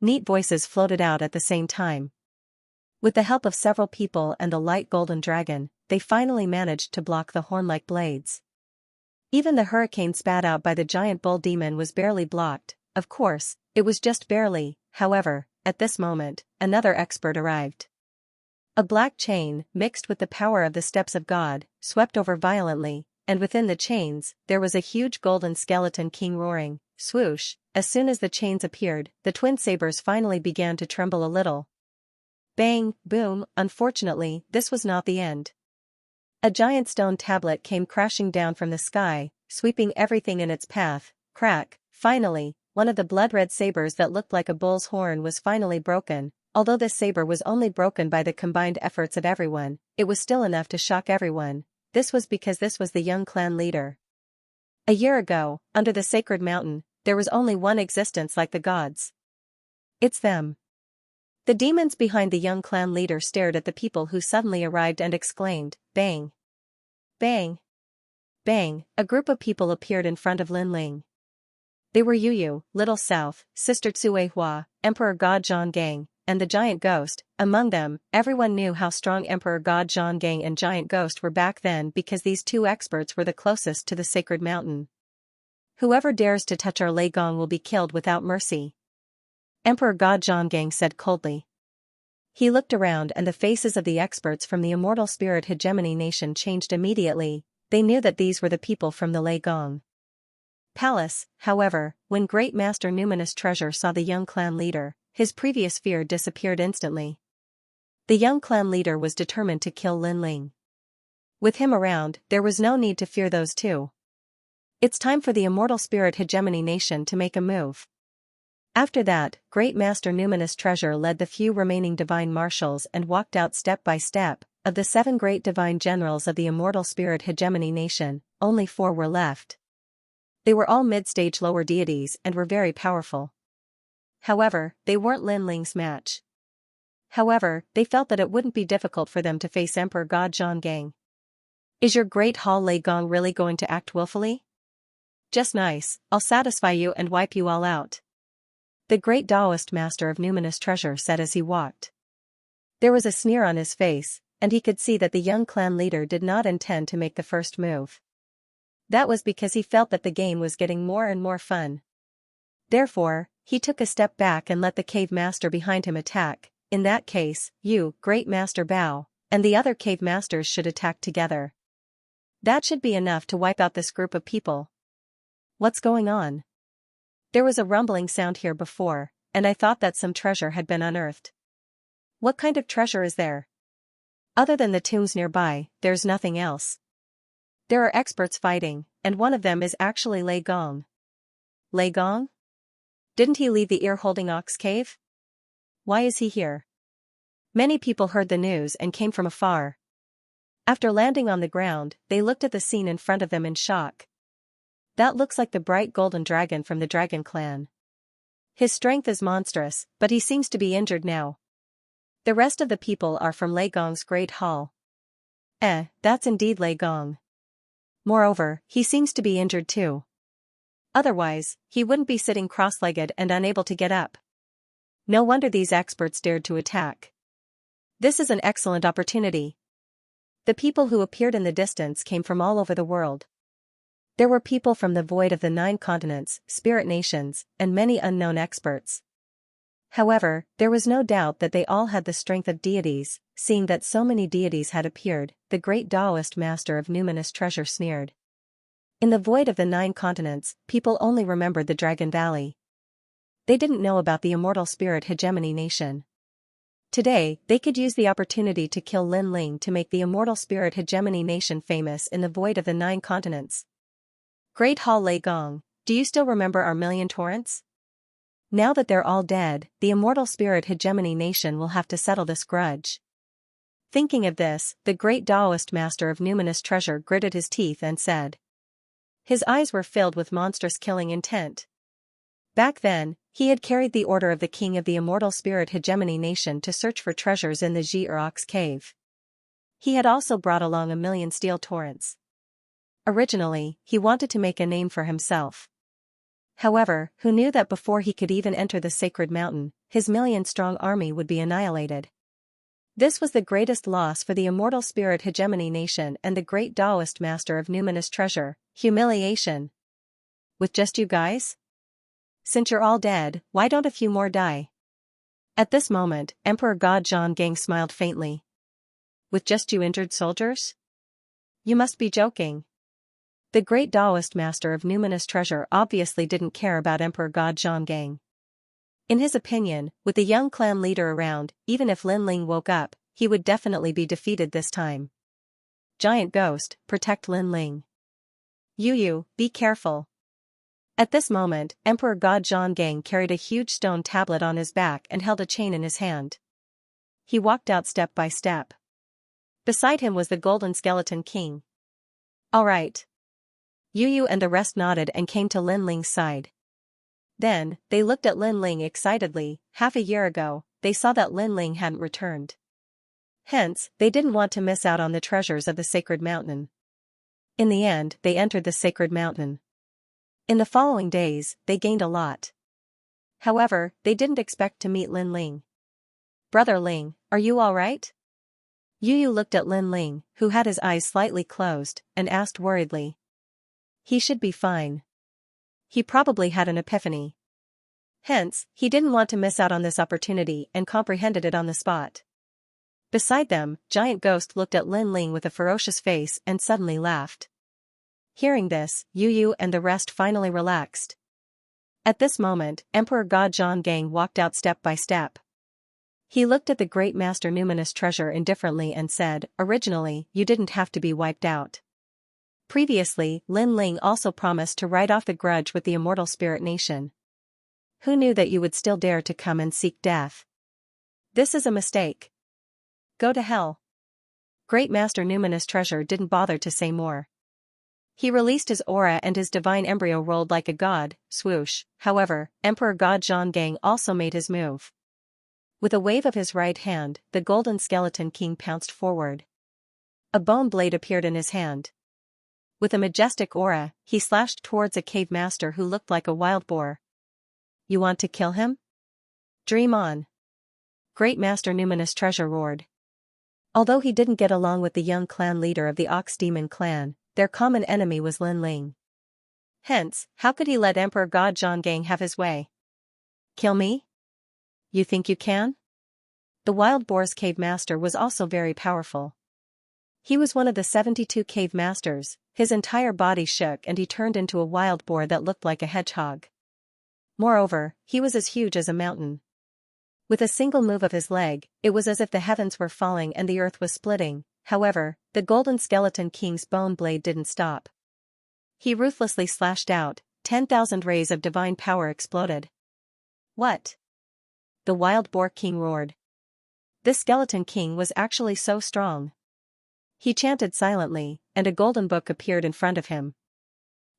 [SPEAKER 1] Neat voices floated out at the same time. With the help of several people and the light golden dragon, they finally managed to block the horn-like blades. Even the hurricane spat out by the giant bull demon was barely blocked. Of course, it was just barely. However, at this moment, another expert arrived. A black chain, mixed with the power of the steps of God, swept over violently, and within the chains, there was a huge golden skeleton king roaring. Swoosh! As soon as the chains appeared, the twin sabers finally began to tremble a little. Bang, boom. Unfortunately, this was not the end. A giant stone tablet came crashing down from the sky, sweeping everything in its path. Crack! Finally, one of the blood-red sabers that looked like a bull's horn was finally broken. Although this saber was only broken by the combined efforts of everyone, it was still enough to shock everyone. This was because this was the young clan leader. A year ago, under the sacred mountain, there was only one existence like the gods. It's them. The demons behind the young clan leader stared at the people who suddenly arrived and exclaimed, "Bang! Bang! Bang!" A group of people appeared in front of Lin Ling. They were Yu, Little South, Sister Tsui Hua, Emperor God Zhang Gang, and the Giant Ghost. Among them, everyone knew how strong Emperor God Zhang Gang and Giant Ghost were back then because these two experts were the closest to the sacred mountain. "Whoever dares to touch our Lei Gong will be killed without mercy," Emperor God Zhang Gang said coldly. He looked around and the faces of the experts from the immortal spirit hegemony nation changed immediately. They knew that these were the people from the Lei Gong Palace. However, when Great Master Numinous Treasure saw the young clan leader, his previous fear disappeared instantly. The young clan leader was determined to kill Lin Ling. With him around, there was no need to fear those two. It's time for the immortal spirit hegemony nation to make a move. After that, Great Master Numinous Treasure led the few remaining divine marshals and walked out step by step. Of the 7 great divine generals of the immortal spirit hegemony nation, only 4 were left. They were all mid-stage lower deities and were very powerful. However, they weren't Lin Ling's match. However, they felt that it wouldn't be difficult for them to face Emperor God Zhang Gang. "Is your great Hall Lei Gong really going to act willfully? Just nice, I'll satisfy you and wipe you all out," the great Taoist master of Numinous Treasure said as he walked. There was a sneer on his face, and he could see that the young clan leader did not intend to make the first move. That was because he felt that the game was getting more and more fun. Therefore, he took a step back and let the cave master behind him attack. In that case, you, Great Master Bao, and the other cave masters should attack together. That should be enough to wipe out this group of people. What's going on? There was a rumbling sound here before, and I thought that some treasure had been unearthed. What kind of treasure is there? Other than the tombs nearby, there's nothing else. There are experts fighting, and one of them is actually Lei Gong. Lei Gong? Didn't he leave the ear-holding ox cave? Why is he here? Many people heard the news and came from afar. After landing on the ground, they looked at the scene in front of them in shock. That looks like the bright golden dragon from the Dragon Clan. His strength is monstrous, but he seems to be injured now. The rest of the people are from Lei Gong's Great Hall. That's indeed Lei Gong. Moreover, he seems to be injured too. Otherwise, he wouldn't be sitting cross-legged and unable to get up. No wonder these experts dared to attack. This is an excellent opportunity. The people who appeared in the distance came from all over the world. There were people from the void of the 9 continents, spirit nations, and many unknown experts. However, there was no doubt that they all had the strength of deities. Seeing that so many deities had appeared, the great Taoist master of numinous treasure sneered. In the void of the 9 continents, people only remembered the Dragon Valley. They didn't know about the immortal spirit hegemony nation. Today, they could use the opportunity to kill Lin Ling to make the immortal spirit hegemony nation famous in the void of the 9 continents. Great Hall Lei Gong, do you still remember our million torrents? Now that they're all dead, the immortal spirit hegemony nation will have to settle this grudge. Thinking of this, the great Taoist master of numinous treasure gritted his teeth and said. His eyes were filled with monstrous killing intent. Back then, he had carried the order of the king of the immortal spirit hegemony nation to search for treasures in the Xianxia cave. He had also brought along 1,000,000 steel torrents. Originally, he wanted to make a name for himself. However, who knew that before he could even enter the sacred mountain, his 1,000,000-strong army would be annihilated. This was the greatest loss for the immortal spirit hegemony nation and the great Taoist master of numinous treasure, humiliation. With just you guys? Since you're all dead, why don't a few more die? At this moment, Emperor God Zhonggang smiled faintly. With just you injured soldiers? You must be joking. The great Taoist master of numinous treasure obviously didn't care about Emperor God Zhonggang. In his opinion, with the young clan leader around, even if Lin Ling woke up, he would definitely be defeated this time. Giant Ghost, protect Lin Ling. Yu, be careful. At this moment, Emperor God Zhonggang carried a huge stone tablet on his back and held a chain in his hand. He walked out step by step. Beside him was the Golden Skeleton King. All right. Yu and the rest nodded and came to Lin Ling's side. Then, they looked at Lin Ling excitedly. Half a year ago, they saw that Lin Ling hadn't returned. Hence, they didn't want to miss out on the treasures of the sacred mountain. In the end, they entered the sacred mountain. In the following days, they gained a lot. However, they didn't expect to meet Lin Ling. Brother Ling, are you all right? Yu looked at Lin Ling, who had his eyes slightly closed, and asked worriedly. He should be fine. He probably had an epiphany. Hence, he didn't want to miss out on this opportunity and comprehended it on the spot. Beside them, Giant Ghost looked at Lin Ling with a ferocious face and suddenly laughed. Hearing this, Yu and the rest finally relaxed. At this moment, Emperor God Zhonggang walked out step by step. He looked at the great master numinous treasure indifferently and said, originally, you didn't have to be wiped out. Previously, Lin Ling also promised to write off the grudge with the immortal spirit nation. Who knew that you would still dare to come and seek death? This is a mistake. Go to hell. Great master numinous treasure didn't bother to say more. He released his aura and his divine embryo rolled like a god, swoosh. However, Emperor God Zhonggang also made his move. With a wave of his right hand, the Golden Skeleton King pounced forward. A bone blade appeared in his hand. With a majestic aura, he slashed towards a cave master who looked like a wild boar. You want to kill him? Dream on. Great master numinous treasure roared. Although he didn't get along with the young clan leader of the Ox Demon clan, their common enemy was Lin Ling. Hence, how could he let Emperor God Zhonggang have his way? Kill me? You think you can? The wild boar's cave master was also very powerful. He was one of the 72 cave masters. His entire body shook and he turned into a wild boar that looked like a hedgehog. Moreover, he was as huge as a mountain. With a single move of his leg, it was as if the heavens were falling and the earth was splitting. However, the golden skeleton king's bone blade didn't stop. He ruthlessly slashed out. 10,000 rays of divine power exploded. What? The wild boar king roared. This skeleton king was actually so strong. He chanted silently, and a golden book appeared in front of him.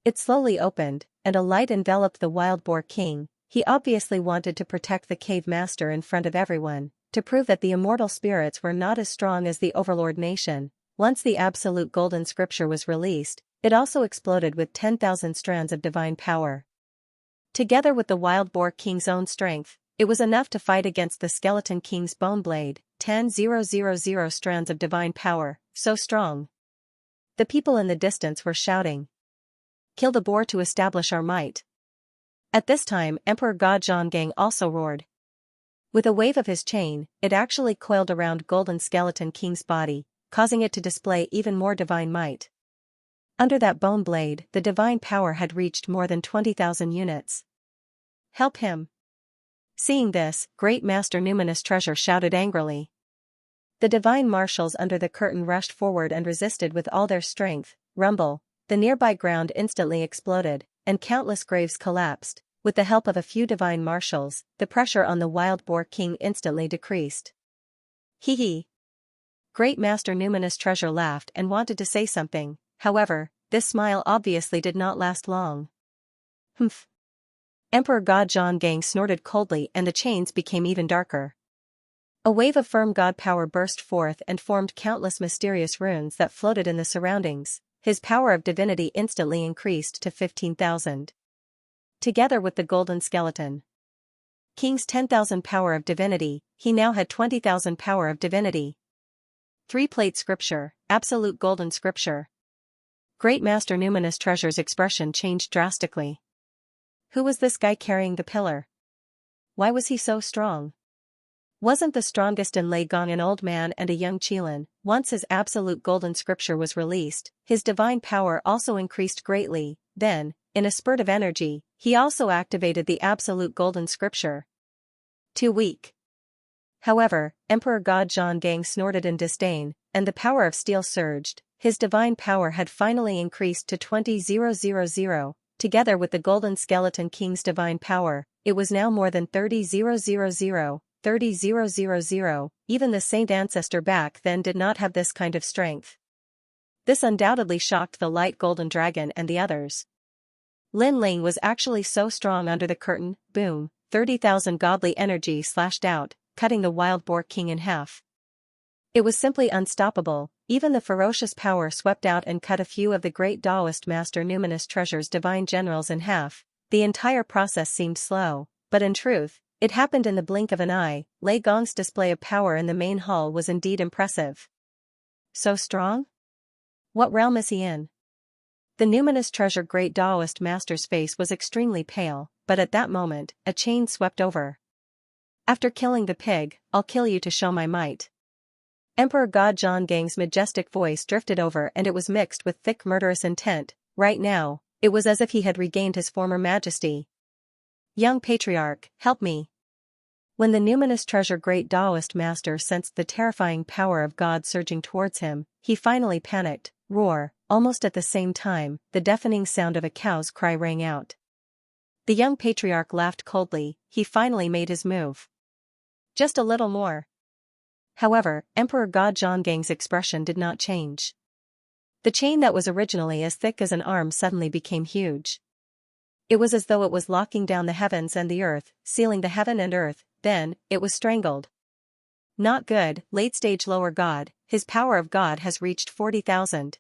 [SPEAKER 1] It slowly opened, and a light enveloped the wild boar king. He obviously wanted to protect the cave master in front of everyone, to prove that the immortal spirits were not as strong as the overlord nation. Once the absolute golden scripture was released, it also exploded with 10,000 strands of divine power. Together with the wild boar king's own strength, it was enough to fight against the skeleton king's bone blade. 10,000 strands of divine power, so strong. The people in the distance were shouting. Kill the boar to establish our might. At this time, Emperor God Zhonggang also roared. With a wave of his chain, it actually coiled around Golden Skeleton King's body, causing it to display even more divine might. Under that bone blade, the divine power had reached more than 20,000 units. Help him. Seeing this, Great Master Numinous Treasure shouted angrily. The divine marshals under the curtain rushed forward and resisted with all their strength. Rumble, the nearby ground instantly exploded, and countless graves collapsed. With the help of a few divine marshals, the pressure on the wild boar king instantly decreased. Hee hee. Great Master Numinous Treasure laughed and wanted to say something. However, this smile obviously did not last long. Humph. Emperor God Zhonggang snorted coldly and the chains became even darker. A wave of firm god power burst forth and formed countless mysterious runes that floated in the surroundings. His power of divinity instantly increased to 15,000. Together with the golden skeleton king's 10,000 power of divinity, he now had 20,000 power of divinity. 3-plate scripture, absolute golden scripture. Great Master Numinous Treasure's expression changed drastically. Who was this guy carrying the pillar? Why was he so strong? Wasn't the strongest in Lei Gong an old man and a young Qilin? Once his absolute golden scripture was released, his divine power also increased greatly. Then, in a spurt of energy, he also activated the absolute golden scripture. Too weak. However, Emperor God Zhonggang snorted in disdain, and the power of steel surged. His divine power had finally increased to 20,000. Together with the golden skeleton king's divine power, it was now more than 30,000. 30,000. Even the saint ancestor back then did not have this kind of strength. This undoubtedly shocked the light golden dragon and the others. Lin Ling was actually so strong under the curtain. Boom, 30,000 godly energy slashed out, cutting the wild boar king in half. It was simply unstoppable. Even the ferocious power swept out and cut a few of the great Taoist Master Numinous Treasure's divine generals in half. The entire process seemed slow, but in truth, it happened in the blink of an eye. Lei Gong's display of power in the main hall was indeed impressive. So strong? What realm is he in? The Numinous Treasure Great Taoist Master's face was extremely pale, but at that moment, a chain swept over. After killing the pig, I'll kill you to show my might. Emperor God Zhonggang's majestic voice drifted over and it was mixed with thick murderous intent. Right now, it was as if he had regained his former majesty. Young patriarch, help me. When the Numinous Treasure Great Taoist Master sensed the terrifying power of God surging towards him, he finally panicked. Roar, almost at the same time, the deafening sound of a cow's cry rang out. The young patriarch laughed coldly. He finally made his move. Just a little more. However, Emperor God Zhonggang's expression did not change. The chain that was originally as thick as an arm suddenly became huge. It was as though it was locking down the heavens and the earth, sealing the heaven and earth. Then, it was strangled. Not good. Late stage lower god, his power of God has reached 40,000.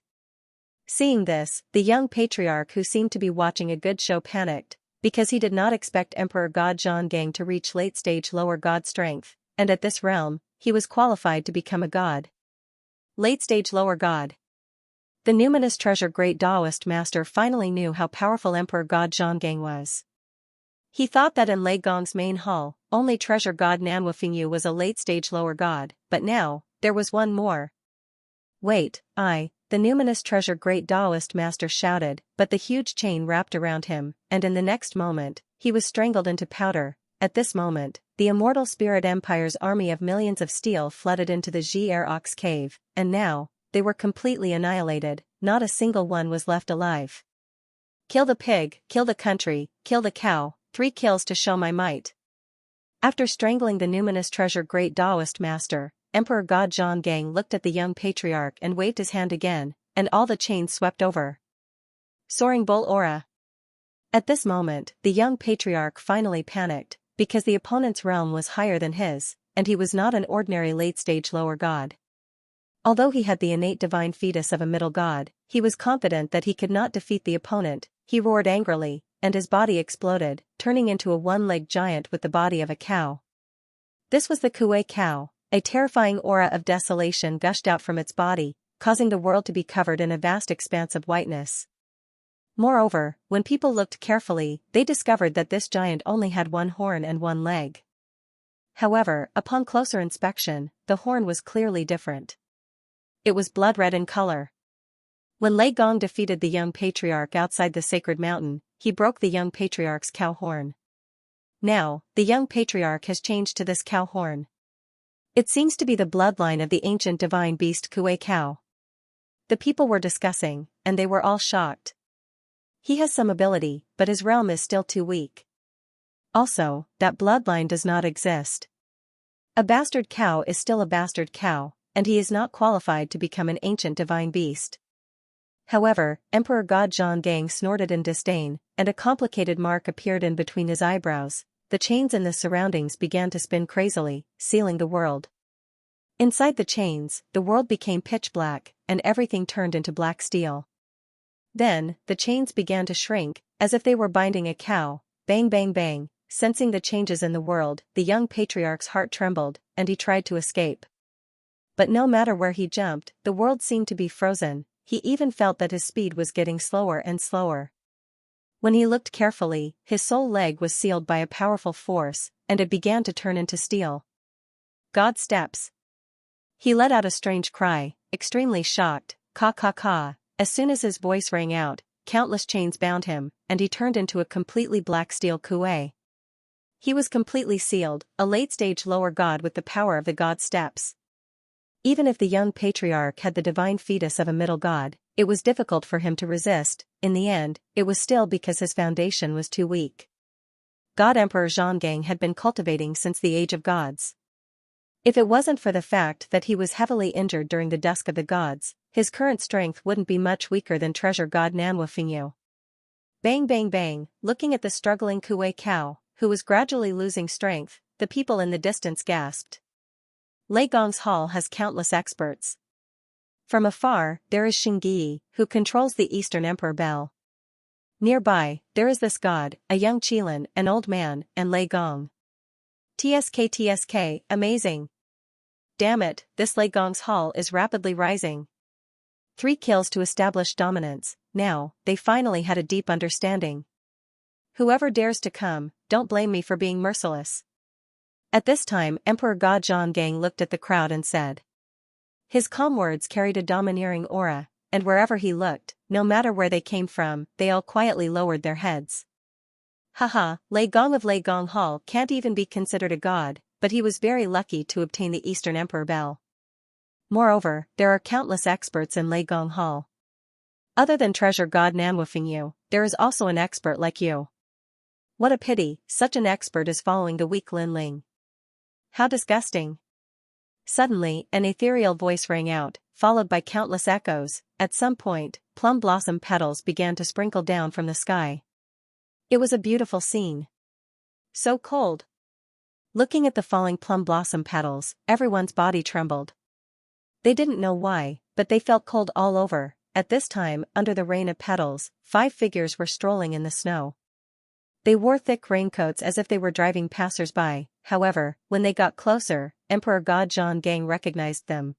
[SPEAKER 1] Seeing this, the young patriarch who seemed to be watching a good show panicked, because he did not expect Emperor God Zhonggang to reach late stage lower god strength, and at this realm, he was qualified to become a god. Late stage lower god. The Numinous Treasure Great Taoist Master finally knew how powerful Emperor God Zhonggang was. He thought that in Lei Gong's main hall, only Treasure God Nanwufingyu was a late stage lower god, but now, there was one more. Wait, the Numinous Treasure Great Taoist Master shouted, but the huge chain wrapped around him, and in the next moment, he was strangled into powder. At this moment, the immortal spirit empire's army of millions of steel flooded into the Xianxia cave, and now, they were completely annihilated, not a single one was left alive. Kill the pig, kill the country, kill the cow, 3 kills to show my might. After strangling the numinous treasure great Taoist master, Emperor God Zhonggang looked at the young patriarch and waved his hand again, and all the chains swept over. Soaring bull aura. At this moment, the young patriarch finally panicked, because the opponent's realm was higher than his, and he was not an ordinary late-stage lower god. Although he had the innate divine fetus of a middle god, he was confident that he could not defeat the opponent. He roared angrily, and his body exploded, turning into a one-legged giant with the body of a cow. This was the Kuei cow. A terrifying aura of desolation gushed out from its body, causing the world to be covered in a vast expanse of whiteness. Moreover, when people looked carefully, they discovered that this giant only had 1 horn and 1 leg. However, upon closer inspection, the horn was clearly different. It was blood-red in color. When Lei Gong defeated the young patriarch outside the sacred mountain, he broke the young patriarch's cow horn. Now, the young patriarch has changed to this cow horn. It seems to be the bloodline of the ancient divine beast Kuei cow. The people were discussing, and they were all shocked. He has some ability, but his realm is still too weak. Also, that bloodline does not exist. A bastard cow is still a bastard cow, and he is not qualified to become an ancient divine beast. However, Emperor God Zhonggang snorted in disdain, and a complicated mark appeared in between his eyebrows. The chains in the surroundings began to spin crazily, sealing the world. Inside the chains, the world became pitch black, and everything turned into black steel. Then, the chains began to shrink, as if they were binding a cow. Bang bang bang, sensing the changes in the world, the young patriarch's heart trembled, and he tried to escape. But no matter where he jumped, the world seemed to be frozen. He even felt that his speed was getting slower and slower. When he looked carefully, his sole leg was sealed by a powerful force, and it began to turn into steel. God steps. He let out a strange cry, extremely shocked, "Ka ka ka." As soon as his voice rang out, countless chains bound him, and he turned into a completely black steel Kuei. He was completely sealed, a late-stage lower god with the power of the god steps. Even if the young patriarch had the divine fetus of a middle god, it was difficult for him to resist. In the end, it was still because his foundation was too weak. God Emperor Zhonggang had been cultivating since the age of gods. If it wasn't for the fact that he was heavily injured during the dusk of the gods, his current strength wouldn't be much weaker than treasure god Nanwufingyu. Bang bang bang, looking at the struggling Kuei cow, who was gradually losing strength, the people in the distance gasped. Lei Gong's hall has countless experts. From afar, there is Xingyi, who controls the Eastern Emperor Bell. Nearby, there is this god, a young Qilin, an old man, and Lei Gong. TSK, amazing. Damn it, this Lei Gong's hall is rapidly rising. 3 kills to establish dominance. Now, they finally had a deep understanding. Whoever dares to come, don't blame me for being merciless. At this time, Emperor God Zhonggang looked at the crowd and said. His calm words carried a domineering aura, and wherever he looked, no matter where they came from, they all quietly lowered their heads. Haha, Lei Gong of Lei Gong Hall can't even be considered a god, but he was very lucky to obtain the Eastern Emperor Bell. Moreover, there are countless experts in Lei Gong Hall. Other than treasure god Nanwufingyu, there is also an expert like you. What a pity, such an expert is following the weak Lin Ling. How disgusting. Suddenly, an ethereal voice rang out, followed by countless echoes. At some point, plum blossom petals began to sprinkle down from the sky. It was a beautiful scene. So cold. Looking at the falling plum blossom petals, everyone's body trembled. They didn't know why, but they felt cold all over. At this time, under the rain of petals, 5 figures were strolling in the snow. They wore thick raincoats as if they were driving passers-by. However, when they got closer, Emperor God Zhonggang recognized them.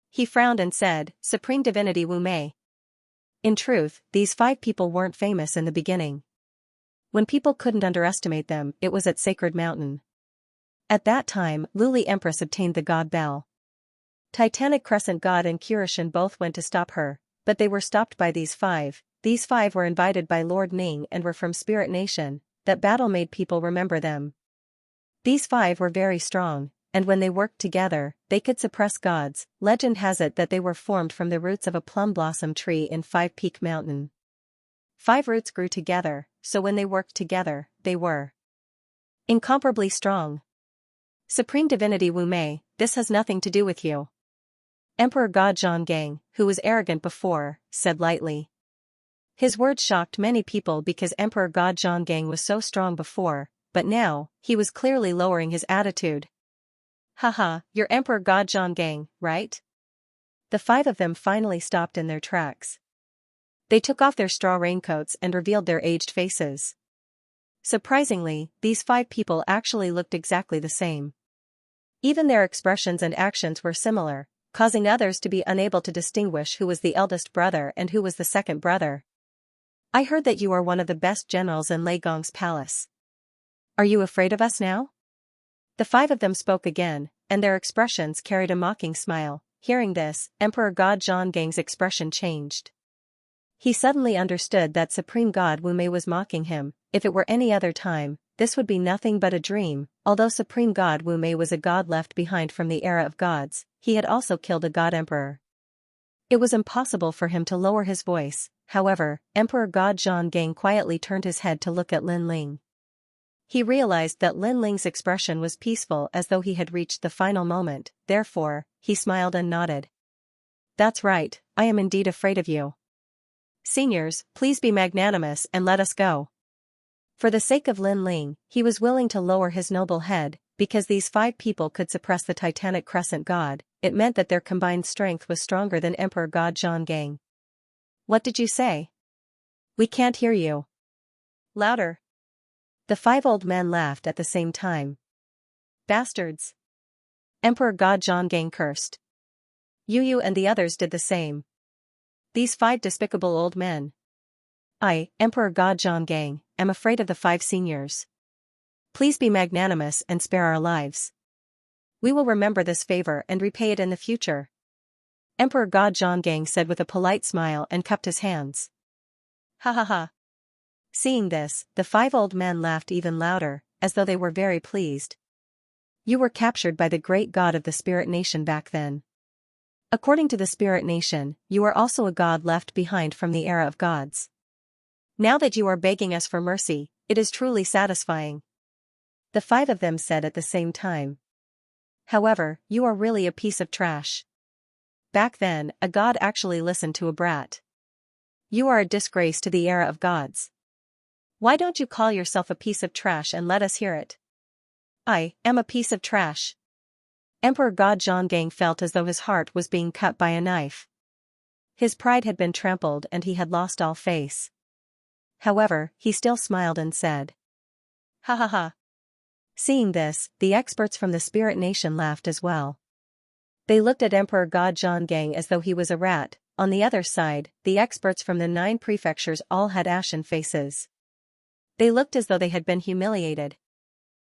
[SPEAKER 1] He frowned and said, "Supreme Divinity Wu Mei." In truth, these 5 people weren't famous in the beginning. When people couldn't underestimate them, it was at Sacred Mountain. At that time, Luli Empress obtained the god Bell. Titanic Crescent God and Kurishin both went to stop her, but they were stopped by these 5. These 5 were invited by Lord Ning and were from Spirit Nation. That battle made people remember them. These five were very strong, and when they worked together, they could suppress gods. Legend has it that they were formed from the roots of a plum blossom tree in Five Peak Mountain. 5 roots grew together, so when they worked together, they were incomparably strong. Supreme Divinity Wu Mei, this has nothing to do with you. Emperor God Zhonggang, who was arrogant before, said lightly. His words shocked many people because Emperor God Zhonggang was so strong before, but now, he was clearly lowering his attitude. Haha, you're Emperor God Zhonggang, right? The 5 of them finally stopped in their tracks. They took off their straw raincoats and revealed their aged faces. Surprisingly, these 5 people actually looked exactly the same. Even their expressions and actions were similar, causing others to be unable to distinguish who was the eldest brother and who was the second brother. I heard that you are one of the best generals in Lei Gong's palace. Are you afraid of us now? The 5 of them spoke again, and their expressions carried a mocking smile. Hearing this, Emperor God Zhonggang's expression changed. He suddenly understood that Supreme God Wu Mei was mocking him. If it were any other time, this would be nothing but a dream. Although Supreme God Wu Mei was a god left behind from the era of gods, he had also killed a god emperor. It was impossible for him to lower his voice. However, Emperor God Zhonggang quietly turned his head to look at Lin Ling. He realized that Lin Ling's expression was peaceful, as though he had reached the final moment. Therefore, he smiled and nodded. That's right, I am indeed afraid of you. Seniors, please be magnanimous and let us go. For the sake of Lin Ling, he was willing to lower his noble head, because these 5 people could suppress the Titanic Crescent God. It meant that their combined strength was stronger than Emperor God Zhonggang. What did you say? We can't hear you. Louder. The 5 old men laughed at the same time. Bastards. Emperor God Zhonggang cursed. Yu and the others did the same. These 5 despicable old men. I, Emperor God Zhonggang, am afraid of the 5 seniors. Please be magnanimous and spare our lives. We will remember this favor and repay it in the future. Emperor God Zhonggang said with a polite smile and cupped his hands. Ha ha ha. Seeing this, the 5 old men laughed even louder, as though they were very pleased. You were captured by the great god of the Spirit Nation back then. According to the Spirit Nation, you are also a god left behind from the era of gods. Now that you are begging us for mercy, it is truly satisfying. The 5 of them said at the same time. However, you are really a piece of trash. Back then, a god actually listened to a brat. You are a disgrace to the era of gods. Why don't you call yourself a piece of trash and let us hear it? I am a piece of trash. Emperor God Zhonggang felt as though his heart was being cut by a knife. His pride had been trampled and he had lost all face. However, he still smiled and said. Ha ha ha. Seeing this, the experts from the Spirit Nation laughed as well. They looked at Emperor God Zhonggang as though he was a rat. On the other side, the experts from the 9 prefectures all had ashen faces. They looked as though they had been humiliated.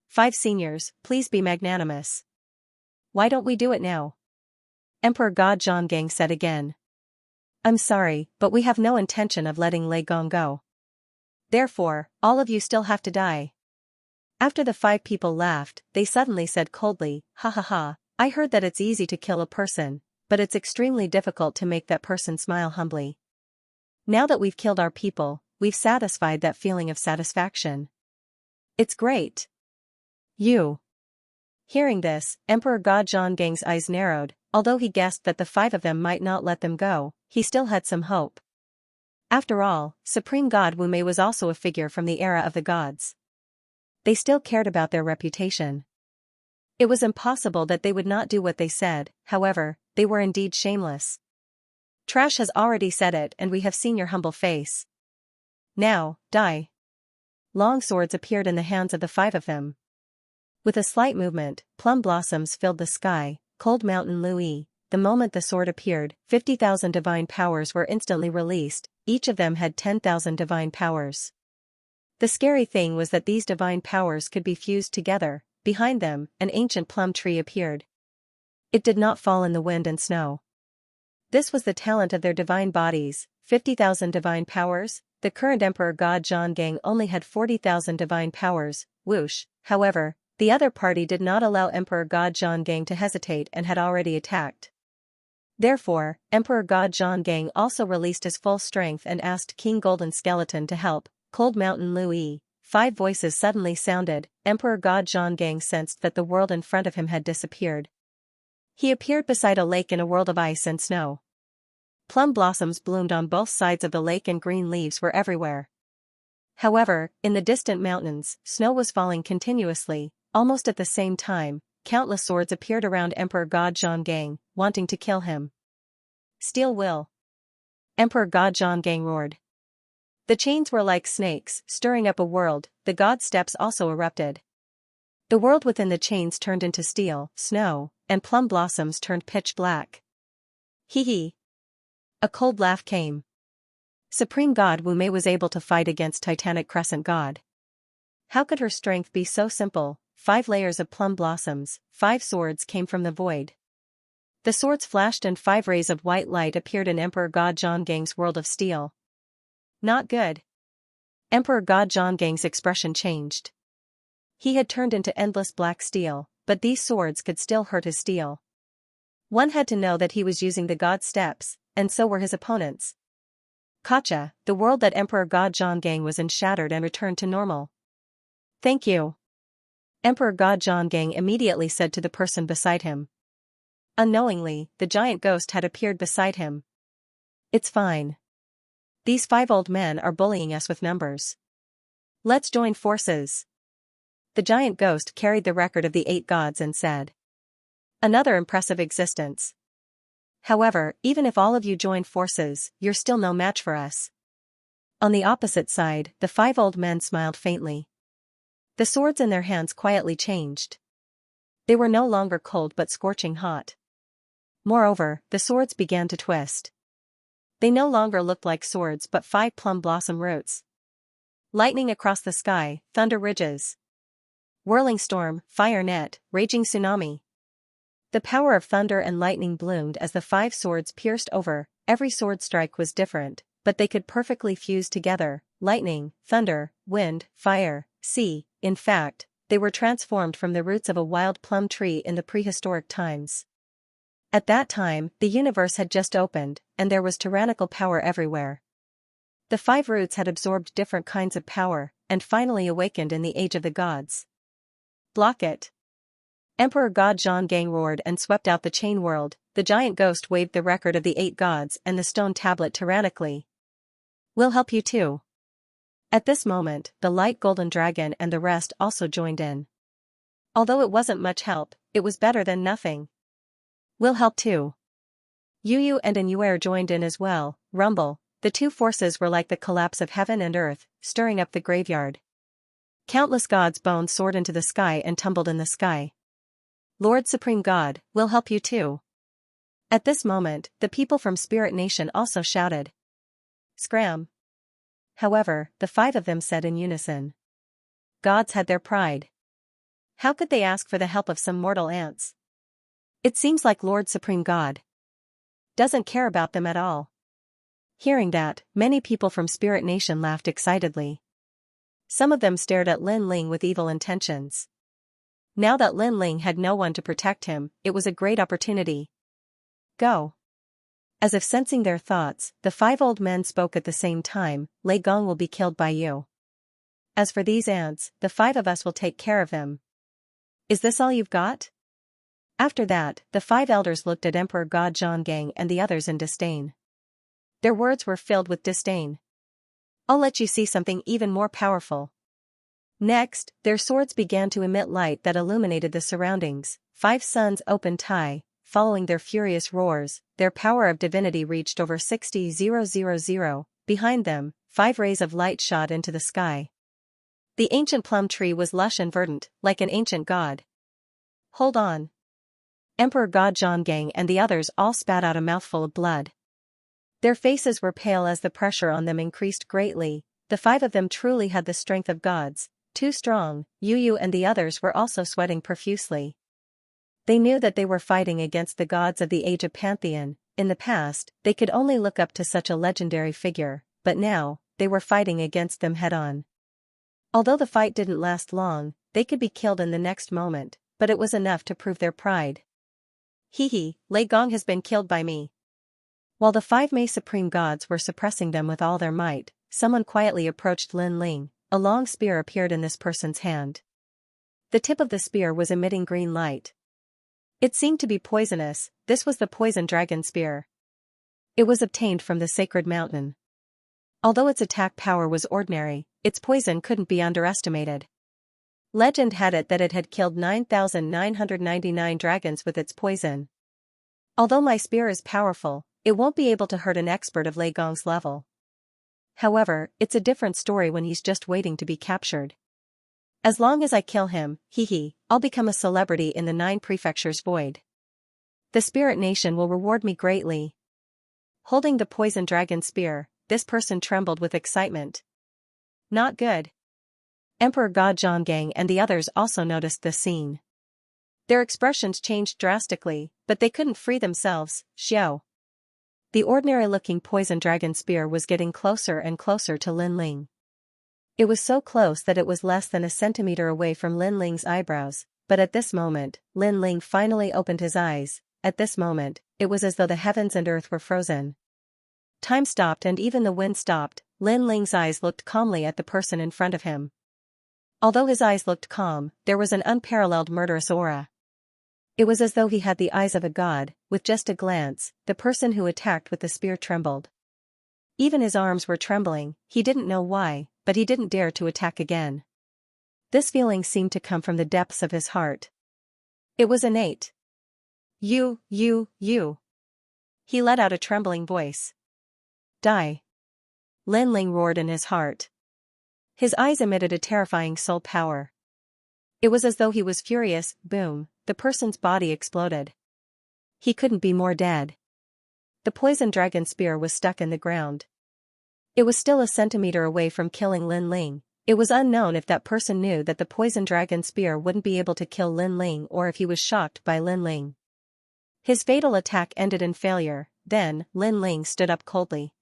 [SPEAKER 1] 5 seniors, please be magnanimous. Why don't we do it now? Emperor God Zhonggang said again. I'm sorry, but we have no intention of letting Lei Gong go. Therefore, all of you still have to die. After the 5 people laughed, they suddenly said coldly, ha ha ha, I heard that it's easy to kill a person, but it's extremely difficult to make that person smile humbly. Now that we've killed our people, we've satisfied that feeling of satisfaction. It's great. You. Hearing this, Emperor God Zhonggang's eyes narrowed. Although he guessed that the 5 of them might not let them go, he still had some hope. After all, Supreme God Wu Mei was also a figure from the era of the gods. They still cared about their reputation. It was impossible that they would not do what they said. However, they were indeed shameless. Trash has already said it, and we have seen your humble face. Now, die. Long swords appeared in the hands of the 5 of them. With a slight movement, plum blossoms filled the sky. Cold Mountain Lui. The moment the sword appeared, 50,000 divine powers were instantly released. Each of them had 10,000 divine powers. The scary thing was that these divine powers could be fused together. Behind them, an ancient plum tree appeared. It did not fall in the wind and snow. This was the talent of their divine bodies. 50,000 divine powers. The current Emperor God Zhonggang only had 40,000 divine powers. Whoosh. However, The other party did not allow Emperor God Zhonggang to hesitate and had already attacked. Therefore, Emperor God Zhonggang also released his full strength and asked King Golden Skeleton to help. Cold Mountain Lui. 5 voices suddenly sounded. Emperor God Zhonggang sensed that the world in front of him had disappeared. He appeared beside a lake in a world of ice and snow. Plum blossoms bloomed on both sides of the lake and green leaves were everywhere. However, in the distant mountains, snow was falling continuously. Almost at the same time, countless swords appeared around Emperor God Zhonggang, wanting to kill him. Steel will. Emperor God Zhonggang roared. The chains were like snakes, stirring up a world. The god steps also erupted. The world within the chains turned into steel, snow, and plum blossoms turned pitch black. Hee hee. A cold laugh came. Supreme God Wu Mei was able to fight against Titanic Crescent God. How could her strength be so simple? 5 layers of plum blossoms, 5 swords came from the void. The swords flashed and 5 rays of white light appeared in Emperor God Zhonggang's world of steel. Not good. Emperor God Zhonggang's expression changed. He had turned into endless black steel, but these swords could still hurt his steel. One had to know that he was using the god steps, and so were his opponents. Gotcha, the world that Emperor God Zhonggang was in shattered and returned to normal. Thank you. Emperor God Zhonggang immediately said to the person beside him. Unknowingly, the giant ghost had appeared beside him. It's fine. These 5 old men are bullying us with numbers. Let's join forces. The giant ghost carried the record of the 8 gods and said. Another impressive existence. However, even if all of you join forces, you're still no match for us. On the opposite side, the 5 old men smiled faintly. The swords in their hands quietly changed. They were no longer cold but scorching hot. Moreover, the swords began to twist. They no longer looked like swords but 5 plum blossom roots. Lightning across the sky, thunder ridges. Whirling storm, fire net, raging tsunami. The power of thunder and lightning bloomed as the 5 swords pierced over. Every sword strike was different, but they could perfectly fuse together. Lightning, thunder, wind, fire, sea. In fact, they were transformed from the roots of a wild plum tree in the prehistoric times. At that time, the universe had just opened, and there was tyrannical power everywhere. The 5 roots had absorbed different kinds of power, and finally awakened in the age of the gods. Block it. Emperor God Zhonggang roared and swept out the chain world. The giant ghost waved the record of the 8 gods and the stone tablet tyrannically. We'll help you too. At this moment, the light golden dragon and the rest also joined in. Although it wasn't much help, it was better than nothing. We'll help too. Yu and Anuer joined in as well. Rumble. The 2 forces were like the collapse of heaven and earth, stirring up the graveyard. Countless gods' bones soared into the sky and tumbled in the sky. Lord Supreme God, we'll help you too. At this moment, the people from Spirit Nation also shouted. Scram. However, the 5 of them said in unison. Gods had their pride. How could they ask for the help of some mortal ants? It seems like Lord Supreme God doesn't care about them at all. Hearing that, many people from Spirit Nation laughed excitedly. Some of them stared at Lin Ling with evil intentions. Now that Lin Ling had no one to protect him, it was a great opportunity. Go. As if sensing their thoughts, the 5 old men spoke at the same time. Lei Gong will be killed by you. As for these ants, the 5 of us will take care of them. Is this all you've got? After that, the 5 elders looked at Emperor God Zhonggang and the others in disdain. Their words were filled with disdain. I'll let you see something even more powerful. Next, their swords began to emit light that illuminated the surroundings. 5 suns opened high, following their furious roars. Their power of divinity reached over 60,000. Behind them, 5 rays of light shot into the sky. The ancient plum tree was lush and verdant, like an ancient god. Hold on. Emperor God Zhonggang and the others all spat out a mouthful of blood. Their faces were pale as the pressure on them increased greatly. The 5 of them truly had the strength of gods, too strong. Yu and the others were also sweating profusely. They knew that they were fighting against the gods of the Age of Pantheon. In the past, they could only look up to such a legendary figure, but now, they were fighting against them head-on. Although the fight didn't last long, they could be killed in the next moment, but it was enough to prove their pride. Hehe, Lei Gong has been killed by me. While the 5 Mei supreme gods were suppressing them with all their might, someone quietly approached Lin Ling. A long spear appeared in this person's hand. The tip of the spear was emitting green light. It seemed to be poisonous. This was the poison dragon spear. It was obtained from the sacred mountain. Although its attack power was ordinary, its poison couldn't be underestimated. Legend had it that it had killed 9,999 dragons with its poison. Although my spear is powerful, it won't be able to hurt an expert of Lei Gong's level. However, it's a different story when he's just waiting to be captured. As long as I kill him, I'll become a celebrity in the 9 prefectures void. The spirit nation will reward me greatly. Holding the poison dragon spear, this person trembled with excitement. Not good. Emperor God Zhonggang and the others also noticed this scene. Their expressions changed drastically, but they couldn't free themselves. Xiao. The ordinary-looking poison dragon spear was getting closer and closer to Lin Ling. It was so close that it was less than a centimeter away from Lin Ling's eyebrows, but at this moment, Lin Ling finally opened his eyes. At this moment, it was as though the heavens and earth were frozen. Time stopped and even the wind stopped. Lin Ling's eyes looked calmly at the person in front of him. Although his eyes looked calm, there was an unparalleled murderous aura. It was as though he had the eyes of a god. With just a glance, the person who attacked with the spear trembled. Even his arms were trembling. He didn't know why, but he didn't dare to attack again. This feeling seemed to come from the depths of his heart. It was innate. You. He let out a trembling voice. Die. Lin Ling roared in his heart. His eyes emitted a terrifying soul power. It was as though he was furious. Boom, the person's body exploded. He couldn't be more dead. The poison dragon spear was stuck in the ground. It was still a centimeter away from killing Lin Ling. It was unknown if that person knew that the poison dragon spear wouldn't be able to kill Lin Ling or if he was shocked by Lin Ling. His fatal attack ended in failure. Then, Lin Ling stood up coldly.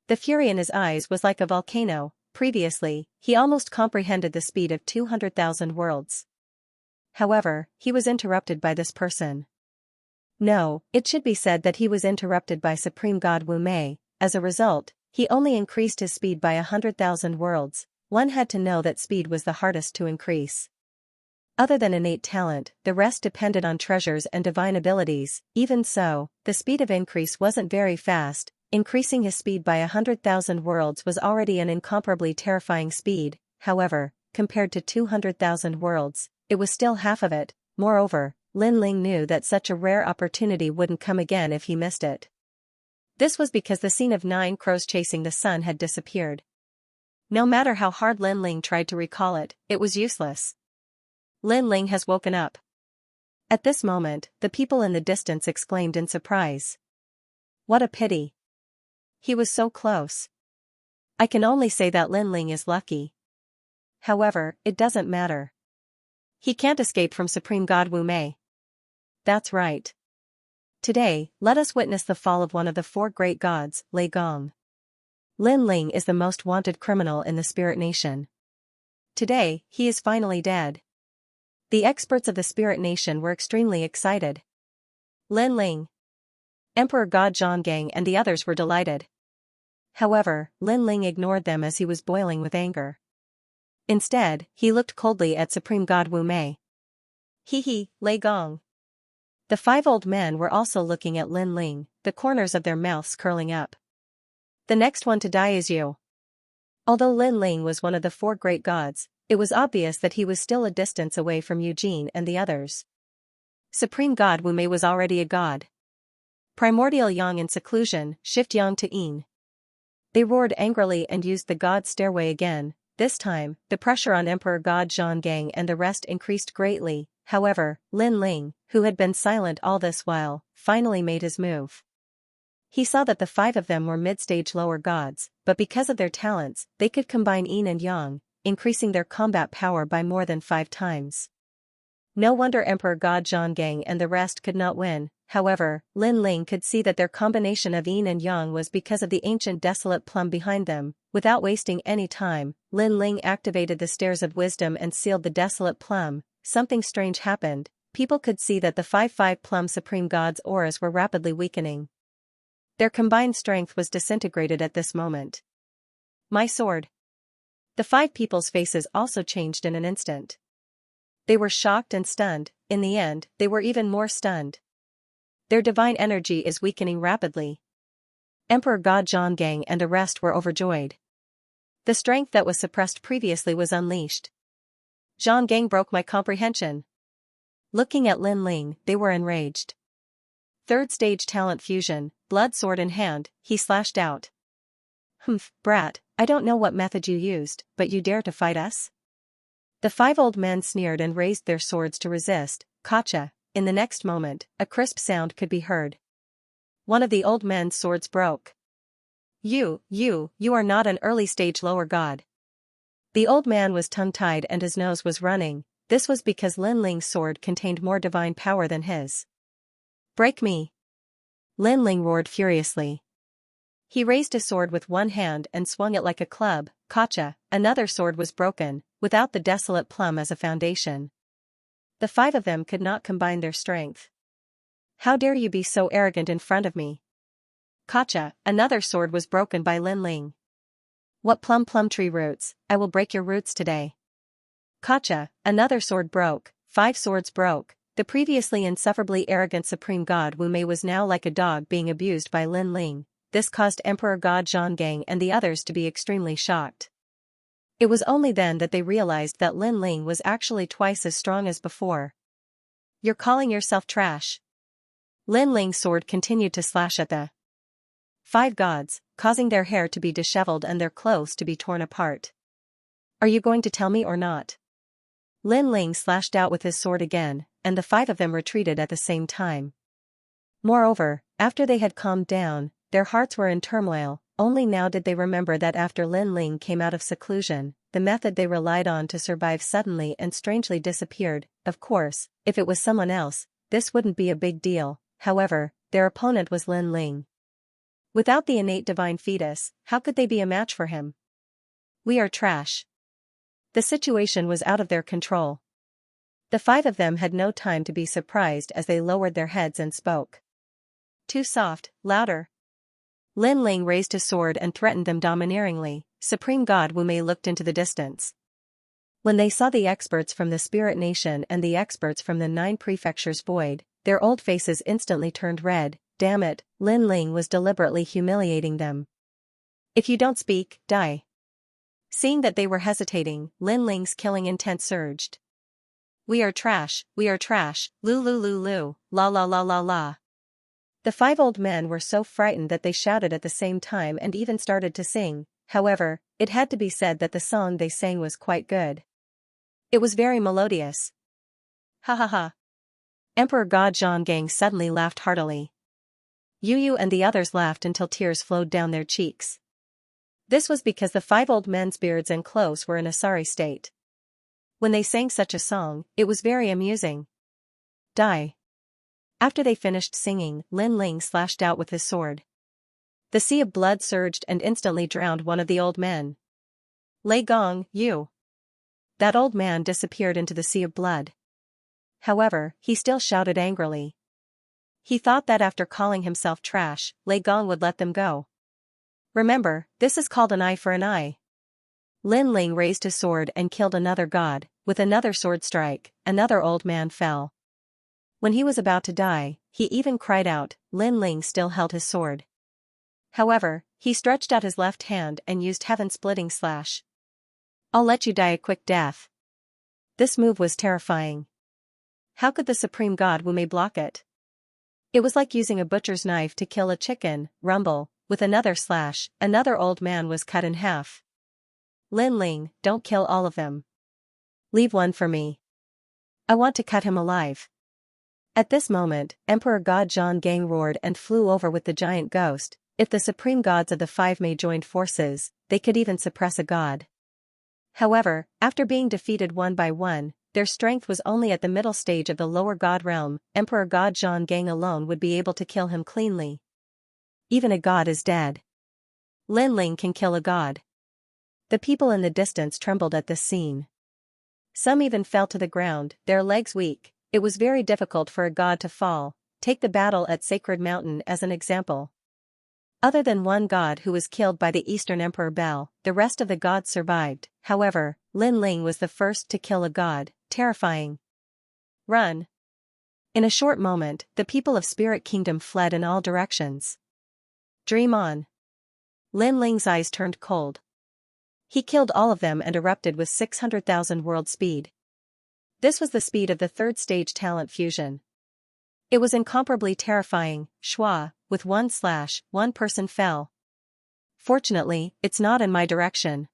[SPEAKER 1] The fury in his eyes was like a volcano. Previously, he almost comprehended the speed of 200,000 worlds. However, he was interrupted by this person. No, it should be said that he was interrupted by Supreme God Wu Mei. As a result, he only increased his speed by 100,000 worlds. One had to know that speed was the hardest to increase. Other than innate talent, the rest depended on treasures and divine abilities. Even so, the speed of increase wasn't very fast. Increasing his speed by 100,000 worlds was already an incomparably terrifying speed. However, compared to 200,000 worlds, it was still half of it. Moreover, Lin Ling knew that such a rare opportunity wouldn't come again if he missed it. This was because the scene of 9 crows chasing the sun had disappeared. No matter how hard Lin Ling tried to recall it, it was useless. Lin Ling has woken up. At this moment, the people in the distance exclaimed in surprise. What a pity. He was so close. I can only say that Lin Ling is lucky. However, it doesn't matter. He can't escape from Supreme God Wu Mei. That's right. Today, let us witness the fall of one of the 4 great gods, Lei Gong. Lin Ling is the most wanted criminal in the Spirit Nation. Today, he is finally dead. The experts of the Spirit Nation were extremely excited. Lin Ling, Emperor God Zhonggang and the others were delighted. However, Lin Ling ignored them as he was boiling with anger. Instead, he looked coldly at Supreme God Wu Mei. Lei Gong. The 5 old men were also looking at Lin Ling, the corners of their mouths curling up. The next one to die is you. Although Lin Ling was one of the 4 great gods, it was obvious that he was still a distance away from Eugene and the others. Supreme God Wu Mei was already a god. Primordial Yang in seclusion, shift Yang to Yin. They roared angrily and used the god stairway again. This time, the pressure on Emperor God Zhonggang and the rest increased greatly. However, Lin Ling, who had been silent all this while, finally made his move. He saw that the 5 of them were mid-stage lower gods, but because of their talents, they could combine Yin and Yang, increasing their combat power by more than 5 times. No wonder Emperor God Zhonggang and the rest could not win. However, Lin Ling could see that their combination of yin and yang was because of the ancient desolate plum behind them. Without wasting any time, Lin Ling activated the stairs of wisdom and sealed the desolate plum. Something strange happened. People could see that the 5-5 plum supreme gods' auras were rapidly weakening. Their combined strength was disintegrated at this moment. My sword. The 5 people's faces also changed in an instant. They were shocked and stunned. In the end, they were even more stunned. Their divine energy is weakening rapidly. Emperor God Zhonggang and the rest were overjoyed. The strength that was suppressed previously was unleashed. Zhonggang broke my comprehension. Looking at Lin Ling, they were enraged. Third stage talent fusion, blood sword in hand, he slashed out. Humph, brat, I don't know what method you used, but you dare to fight us? The 5 old men sneered and raised their swords to resist. Gotcha. In the next moment, a crisp sound could be heard. One of the old men's swords broke. You are not an early-stage lower god. The old man was tongue-tied and his nose was running. This was because Lin Ling's sword contained more divine power than his. Break me! Lin Ling roared furiously. He raised his sword with one hand and swung it like a club. Gotcha! Another sword was broken, without the desolate plum as a foundation. The 5 of them could not combine their strength. How dare you be so arrogant in front of me? Gotcha! Another sword was broken by Lin Ling. What plum tree roots, I will break your roots today. Gotcha! Another sword broke, 5 swords broke. The previously insufferably arrogant supreme god Wu Mei was now like a dog being abused by Lin Ling. This caused Emperor God Zhonggang and the others to be extremely shocked. It was only then that they realized that Lin Ling was actually twice as strong as before. You're calling yourself trash? Lin Ling's sword continued to slash at the 5 gods, causing their hair to be disheveled and their clothes to be torn apart. Are you going to tell me or not? Lin Ling slashed out with his sword again, and the 5 of them retreated at the same time. Moreover, after they had calmed down, their hearts were in turmoil. Only now did they remember that after Lin Ling came out of seclusion, the method they relied on to survive suddenly and strangely disappeared. Of course, if it was someone else, this wouldn't be a big deal. However, their opponent was Lin Ling. Without the innate divine fetus, how could they be a match for him? We are trash. The situation was out of their control. The 5 of them had no time to be surprised as they lowered their heads and spoke. Too soft, louder. Lin Ling raised his sword and threatened them domineeringly. Supreme God Wu Mei looked into the distance. When they saw the experts from the Spirit Nation and the experts from the 9 prefectures void, their old faces instantly turned red. Damn it, Lin Ling was deliberately humiliating them. If you don't speak, die. Seeing that they were hesitating, Lin Ling's killing intent surged. We are trash, lu, la la la la la. The 5 old men were so frightened that they shouted at the same time and even started to sing. However, it had to be said that the song they sang was quite good. It was very melodious. Ha ha ha. Emperor God Zhonggang suddenly laughed heartily. Yu and the others laughed until tears flowed down their cheeks. This was because the 5 old men's beards and clothes were in a sorry state. When they sang such a song, it was very amusing. Die. After they finished singing, Lin Ling slashed out with his sword. The sea of blood surged and instantly drowned one of the old men. Lei Gong, you. That old man disappeared into the sea of blood. However, he still shouted angrily. He thought that after calling himself trash, Lei Gong would let them go. Remember, this is called an eye for an eye. Lin Ling raised his sword and killed another god. With another sword strike, another old man fell. When he was about to die, he even cried out. Lin Ling still held his sword. However, he stretched out his left hand and used heaven-splitting slash. I'll let you die a quick death. This move was terrifying. How could the supreme god Wu Mei block it? It was like using a butcher's knife to kill a chicken. Rumble. With another slash, another old man was cut in half. Lin Ling, don't kill all of them. Leave one for me. I want to cut him alive. At this moment, Emperor God Zhonggang roared and flew over with the giant ghost. If the supreme gods of the 5 Mei joined forces, they could even suppress a god. However, after being defeated one by one, their strength was only at the middle stage of the lower god realm. Emperor God Zhonggang alone would be able to kill him cleanly. Even a god is dead. Lin Ling can kill a god. The people in the distance trembled at this scene. Some even fell to the ground, their legs weak. It was very difficult for a god to fall. Take the battle at Sacred Mountain as an example. Other than one god who was killed by the Eastern Emperor Bel, the rest of the gods survived. However, Lin Ling was the first to kill a god. Terrifying. Run. In a short moment, the people of Spirit Kingdom fled in all directions. Dream on. Lin Ling's eyes turned cold. He killed all of them and erupted with 600,000 world speed. This was the speed of the third stage talent fusion. It was incomparably terrifying. Shua, with one slash, one person fell. Fortunately, it's not in my direction.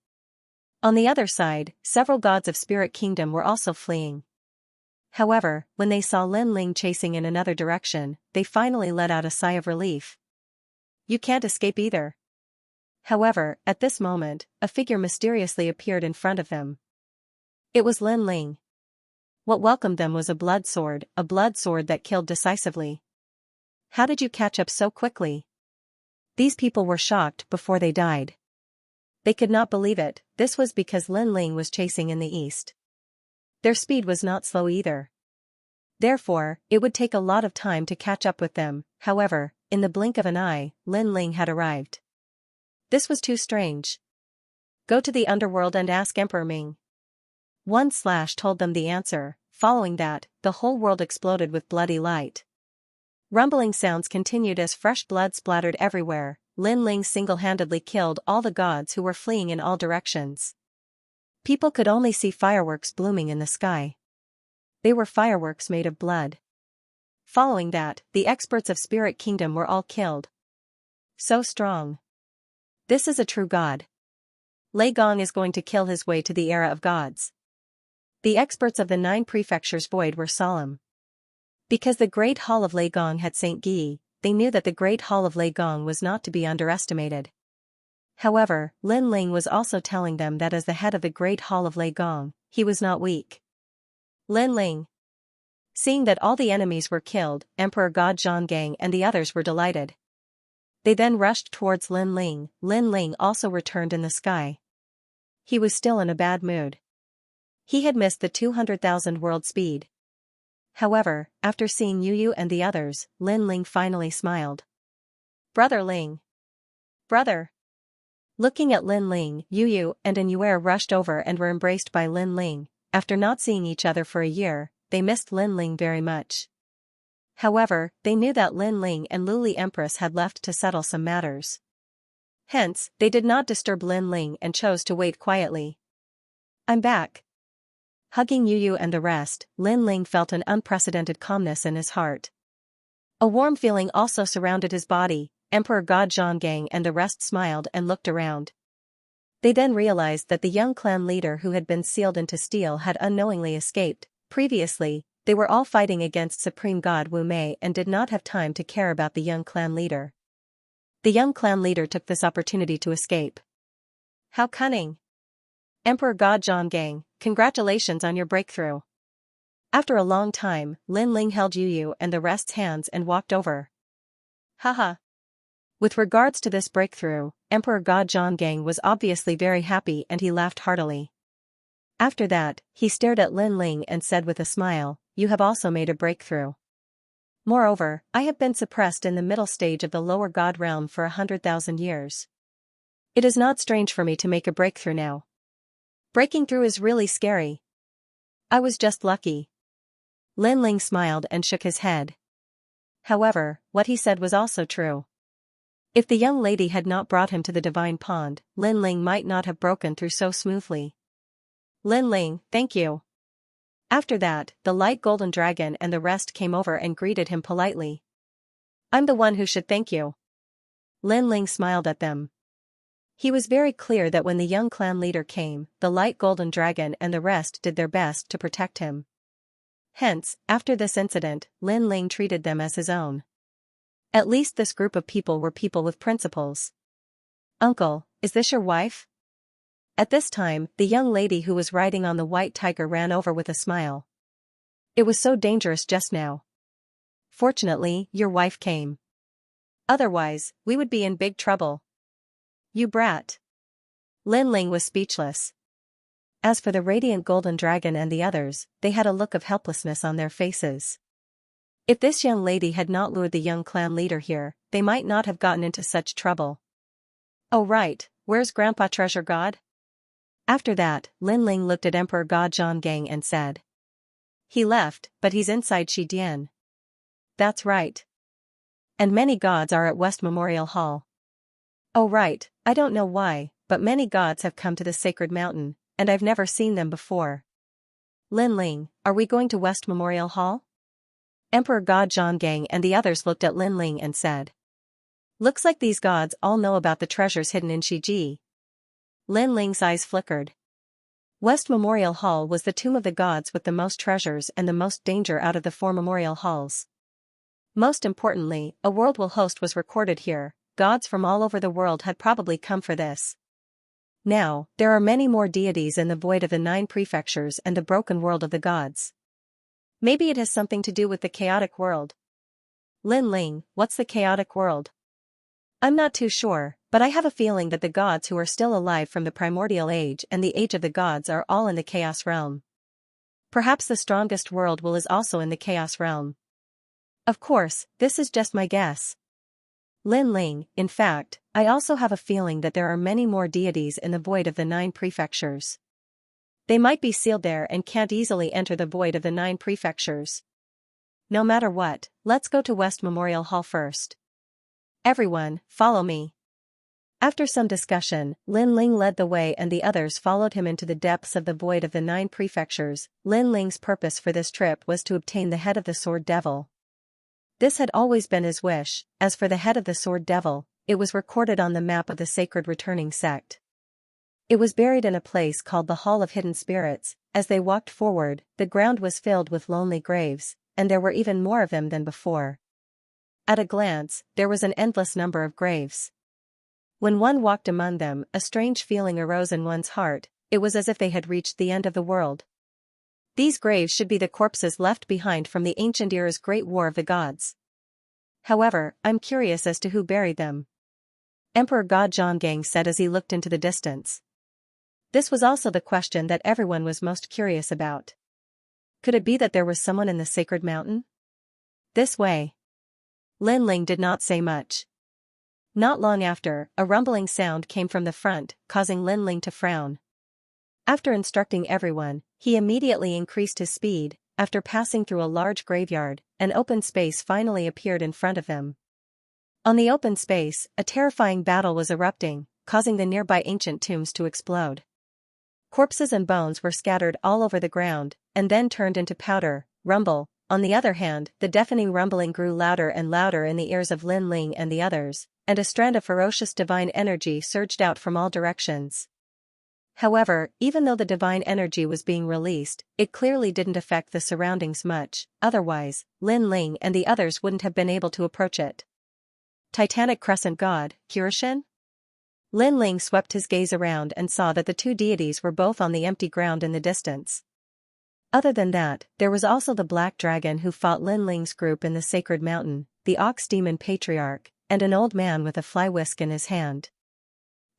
[SPEAKER 1] On the other side, several gods of Spirit Kingdom were also fleeing. However, when they saw Lin Ling chasing in another direction, they finally let out a sigh of relief. You can't escape either. However, at this moment, a figure mysteriously appeared in front of them. It was Lin Ling. What welcomed them was a blood sword that killed decisively. How did you catch up so quickly? These people were shocked before they died. They could not believe it. This was because Lin Ling was chasing in the east. Their speed was not slow either. Therefore, it would take a lot of time to catch up with them. However, in the blink of an eye, Lin Ling had arrived. This was too strange. Go to the underworld and ask Emperor Ming. One slash told them the answer. Following that, the whole world exploded with bloody light. Rumbling sounds continued as fresh blood splattered everywhere. Lin Ling single-handedly killed all the gods who were fleeing in all directions. People could only see fireworks blooming in the sky. They were fireworks made of blood. Following that, the experts of Spirit Kingdom were all killed. So strong. This is a true god. Lei Gong is going to kill his way to the era of gods. The experts of the 9 prefectures void were solemn. Because the Great Hall of Lei Gong had Saint Guy, they knew that the Great Hall of Lei Gong was not to be underestimated. However, Lin Ling was also telling them that as the head of the Great Hall of Lei Gong, he was not weak. Lin Ling. Seeing that all the enemies were killed, Emperor God Zhonggang and the others were delighted. They then rushed towards Lin Ling. Lin Ling also returned in the sky. He was still in a bad mood. He had missed the 200,000 world speed. However, after seeing Yu Yu and the others, Lin Ling finally smiled. Brother Ling. Brother. Looking at Lin Ling, Yu Yu and An Yuer rushed over and were embraced by Lin Ling. After not seeing each other for a year, they missed Lin Ling very much. However, they knew that Lin Ling and Luli Empress had left to settle some matters. Hence, they did not disturb Lin Ling and chose to wait quietly. I'm back. Hugging Yu Yu and the rest, Lin Ling felt an unprecedented calmness in his heart. A warm feeling also surrounded his body. Emperor God Zhonggang and the rest smiled and looked around. They then realized that the young clan leader who had been sealed into steel had unknowingly escaped. Previously, they were all fighting against Supreme God Wu Mei and did not have time to care about the young clan leader. The young clan leader took this opportunity to escape. How cunning! Emperor God Zhonggang, congratulations on your breakthrough. After a long time, Lin Ling held Yu Yu and the rest's hands and walked over. Haha. With regards to this breakthrough, Emperor God Zhonggang was obviously very happy and he laughed heartily. After that, he stared at Lin Ling and said with a smile, you have also made a breakthrough. Moreover, I have been suppressed in the middle stage of the lower god realm for 100,000 years. It is not strange for me to make a breakthrough now. Breaking through is really scary. I was just lucky. Lin Ling smiled and shook his head. However, what he said was also true. If the young lady had not brought him to the divine pond, Lin Ling might not have broken through so smoothly. Lin Ling, thank you. After that, the light golden dragon and the rest came over and greeted him politely. I'm the one who should thank you. Lin Ling smiled at them. He was very clear that when the young clan leader came, the light golden dragon and the rest did their best to protect him. Hence, after this incident, Lin Ling treated them as his own. At least this group of people were people with principles. Uncle, is this your wife? At this time, the young lady who was riding on the white tiger ran over with a smile. It was so dangerous just now. Fortunately, your wife came. Otherwise, we would be in big trouble. You brat. Lin Ling was speechless. As for the radiant golden dragon and the others, they had a look of helplessness on their faces. If this young lady had not lured the young clan leader here, they might not have gotten into such trouble. Oh right, where's Grandpa Treasure God? After that, Lin Ling looked at Emperor God Zhonggang and said. He left, but he's inside Shidian. That's right. And many gods are at West Memorial Hall. Oh right, I don't know why, but many gods have come to the sacred mountain, and I've never seen them before. Lin Ling, are we going to West Memorial Hall? Emperor God Zhonggang and the others looked at Lin Ling and said. Looks like these gods all know about the treasures hidden in Shiji. Lin Ling's eyes flickered. West Memorial Hall was the tomb of the gods with the most treasures and the most danger out of the 4 memorial halls. Most importantly, a world will host was recorded here. Gods from all over the world had probably come for this. Now, there are many more deities in the void of the 9 prefectures and the broken world of the gods. Maybe it has something to do with the chaotic world. Lin Ling, what's the chaotic world? I'm not too sure, but I have a feeling that the gods who are still alive from the primordial age and the age of the gods are all in the chaos realm. Perhaps the strongest world will is also in the chaos realm. Of course, this is just my guess. Lin Ling, in fact, I also have a feeling that there are many more deities in the void of the 9 prefectures. They might be sealed there and can't easily enter the void of the 9 prefectures. No matter what, let's go to West Memorial Hall first. Everyone, follow me. After some discussion, Lin Ling led the way and the others followed him into the depths of the void of the 9 prefectures. Lin Ling's purpose for this trip was to obtain the head of the Sword Devil. This had always been his wish. As for the head of the Sword Devil, it was recorded on the map of the Sacred Returning Sect. It was buried in a place called the Hall of Hidden Spirits. As they walked forward, the ground was filled with lonely graves, and there were even more of them than before. At a glance, there was an endless number of graves. When one walked among them, a strange feeling arose in one's heart. It was as if they had reached the end of the world. These graves should be the corpses left behind from the ancient era's great war of the gods. However, I'm curious as to who buried them. Emperor God Zhonggang said as he looked into the distance. This was also the question that everyone was most curious about. Could it be that there was someone in the sacred mountain? This way. Lin Ling did not say much. Not long after, a rumbling sound came from the front, causing Lin Ling to frown. After instructing everyone, he immediately increased his speed. After passing through a large graveyard, an open space finally appeared in front of them. On the open space, a terrifying battle was erupting, causing the nearby ancient tombs to explode. Corpses and bones were scattered all over the ground, and then turned into powder. Rumble. On the other hand, the deafening rumbling grew louder and louder in the ears of Lin Ling and the others, and a strand of ferocious divine energy surged out from all directions. However, even though the divine energy was being released, it clearly didn't affect the surroundings much. Otherwise, Lin Ling and the others wouldn't have been able to approach it. Titanic Crescent God, Xianxia? Lin Ling swept his gaze around and saw that the 2 deities were both on the empty ground in the distance. Other than that, there was also the Black Dragon who fought Lin Ling's group in the Sacred Mountain, the Ox Demon Patriarch, and an old man with a fly whisk in his hand.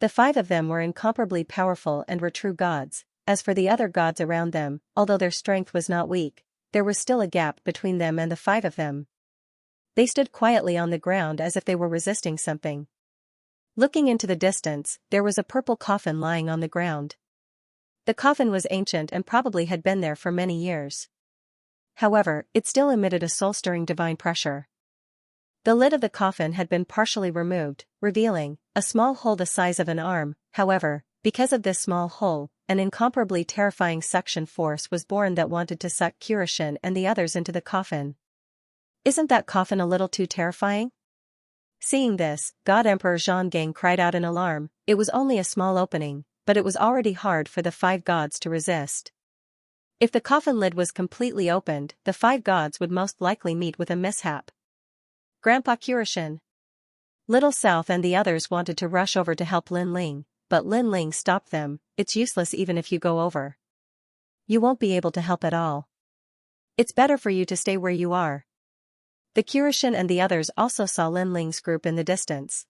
[SPEAKER 1] The 5 of them were incomparably powerful and were true gods. As for the other gods around them, although their strength was not weak, there was still a gap between them and the 5 of them. They stood quietly on the ground as if they were resisting something. Looking into the distance, there was a purple coffin lying on the ground. The coffin was ancient and probably had been there for many years. However, it still emitted a soul-stirring divine pressure. The lid of the coffin had been partially removed, revealing a small hole the size of an arm. However, because of this small hole, an incomparably terrifying suction force was born that wanted to suck Xianxia and the others into the coffin. Isn't that coffin a little too terrifying? Seeing this, God Emperor Zhonggang cried out in alarm. It was only a small opening, but it was already hard for the 5 gods to resist. If the coffin lid was completely opened, the 5 gods would most likely meet with a mishap. Grandpa Xianxia. Little South and the others wanted to rush over to help Lin Ling, but Lin Ling stopped them. it's useless even if you go over. You won't be able to help at all. It's better for you to stay where you are. The Kirishin and the others also saw Lin Ling's group in the distance.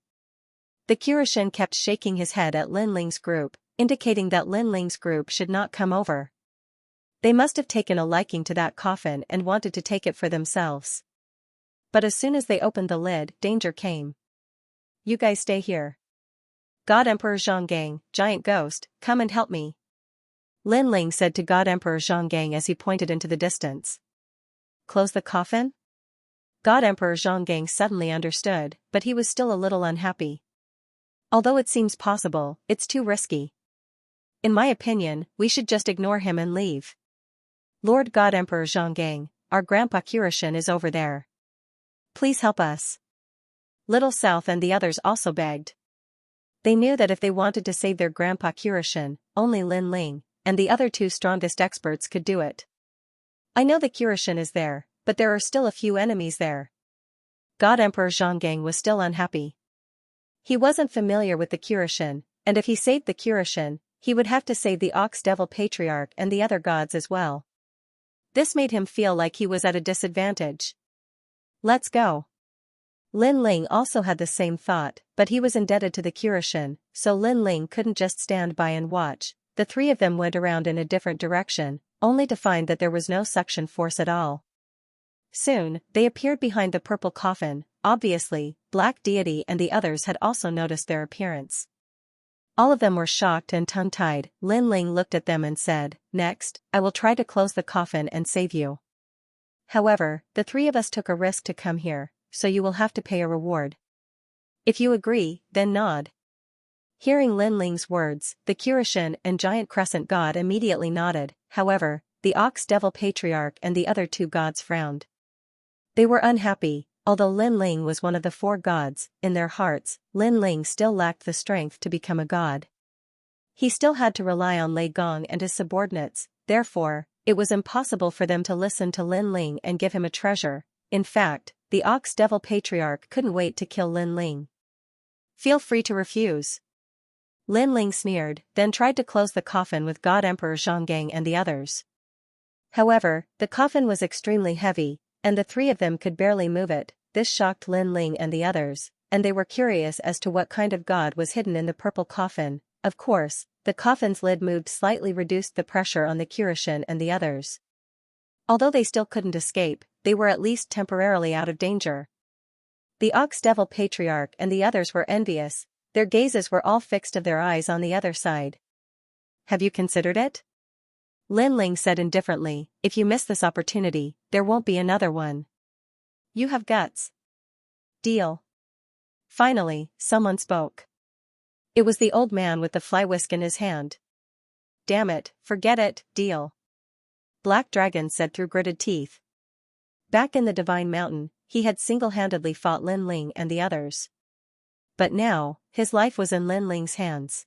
[SPEAKER 1] The Kirishin kept shaking his head at Lin Ling's group, indicating that Lin Ling's group should not come over. They must have taken a liking to that coffin and wanted to take it for themselves. But as soon as they opened the lid, danger came. You guys stay here. God Emperor Zhonggang, giant ghost, come and help me. Lin Ling said to God Emperor Zhonggang as he pointed into the distance. Close the coffin? God Emperor Zhonggang suddenly understood, but he was still a little unhappy. Although it seems possible, it's too risky. In my opinion, we should just ignore him and leave. Lord God Emperor Zhonggang, our Grandpa Kirishin is over there. Please help us. Little South and the others also begged. They knew that if they wanted to save their Grandpa Kirishin, only Lin Ling and the other two strongest experts could do it. I know the Kirishin is there, but there are still a few enemies there. God Emperor Zhonggang was still unhappy. He wasn't familiar with the Kirishin, and if he saved the Kirishin, he would have to save the Ox Devil Patriarch and the other gods as well. This made him feel like he was at a disadvantage. Let's go. Lin Ling also had the same thought, but he was indebted to the Kirishin, so Lin Ling couldn't just stand by and watch. The three of them went around in a different direction, only to find that there was no suction force at all. Soon, they appeared behind the purple coffin. Obviously, Black Deity and the others had also noticed their appearance. All of them were shocked and tongue-tied. Lin Ling looked at them and said, "Next, I will try to close the coffin and save you. However, the three of us took a risk to come here, so you will have to pay a reward. If you agree, then nod." Hearing Lin Ling's words, the Kirishin and Giant Crescent God immediately nodded. However, the Ox Devil Patriarch and the other two gods frowned. They were unhappy. Although Lin Ling was one of the four gods, in their hearts, Lin Ling still lacked the strength to become a god. He still had to rely on Lei Gong and his subordinates, therefore, it was impossible for them to listen to Lin Ling and give him a treasure. In fact, the Ox Devil Patriarch couldn't wait to kill Lin Ling. Feel free to refuse. Lin Ling sneered, then tried to close the coffin with God Emperor Zhonggang and the others. However, the coffin was extremely heavy, and the three of them could barely move it. This shocked Lin Ling and the others, and they were curious as to what kind of god was hidden in the purple coffin. Of course, the coffin's lid moved slightly reduced the pressure on the Kirishin and the others. Although they still couldn't escape, they were at least temporarily out of danger. The Ox Devil Patriarch and the others were envious. Their gazes were all fixed of their eyes on the other side. Have you considered it? Lin Ling said indifferently, if you miss this opportunity, there won't be another one. You have guts. Deal. Finally, someone spoke. It was the old man with the fly whisk in his hand. Damn it, forget it, deal. Black Dragon said through gritted teeth. Back in the Divine Mountain, he had single-handedly fought Lin Ling and the others. But now, his life was in Lin Ling's hands.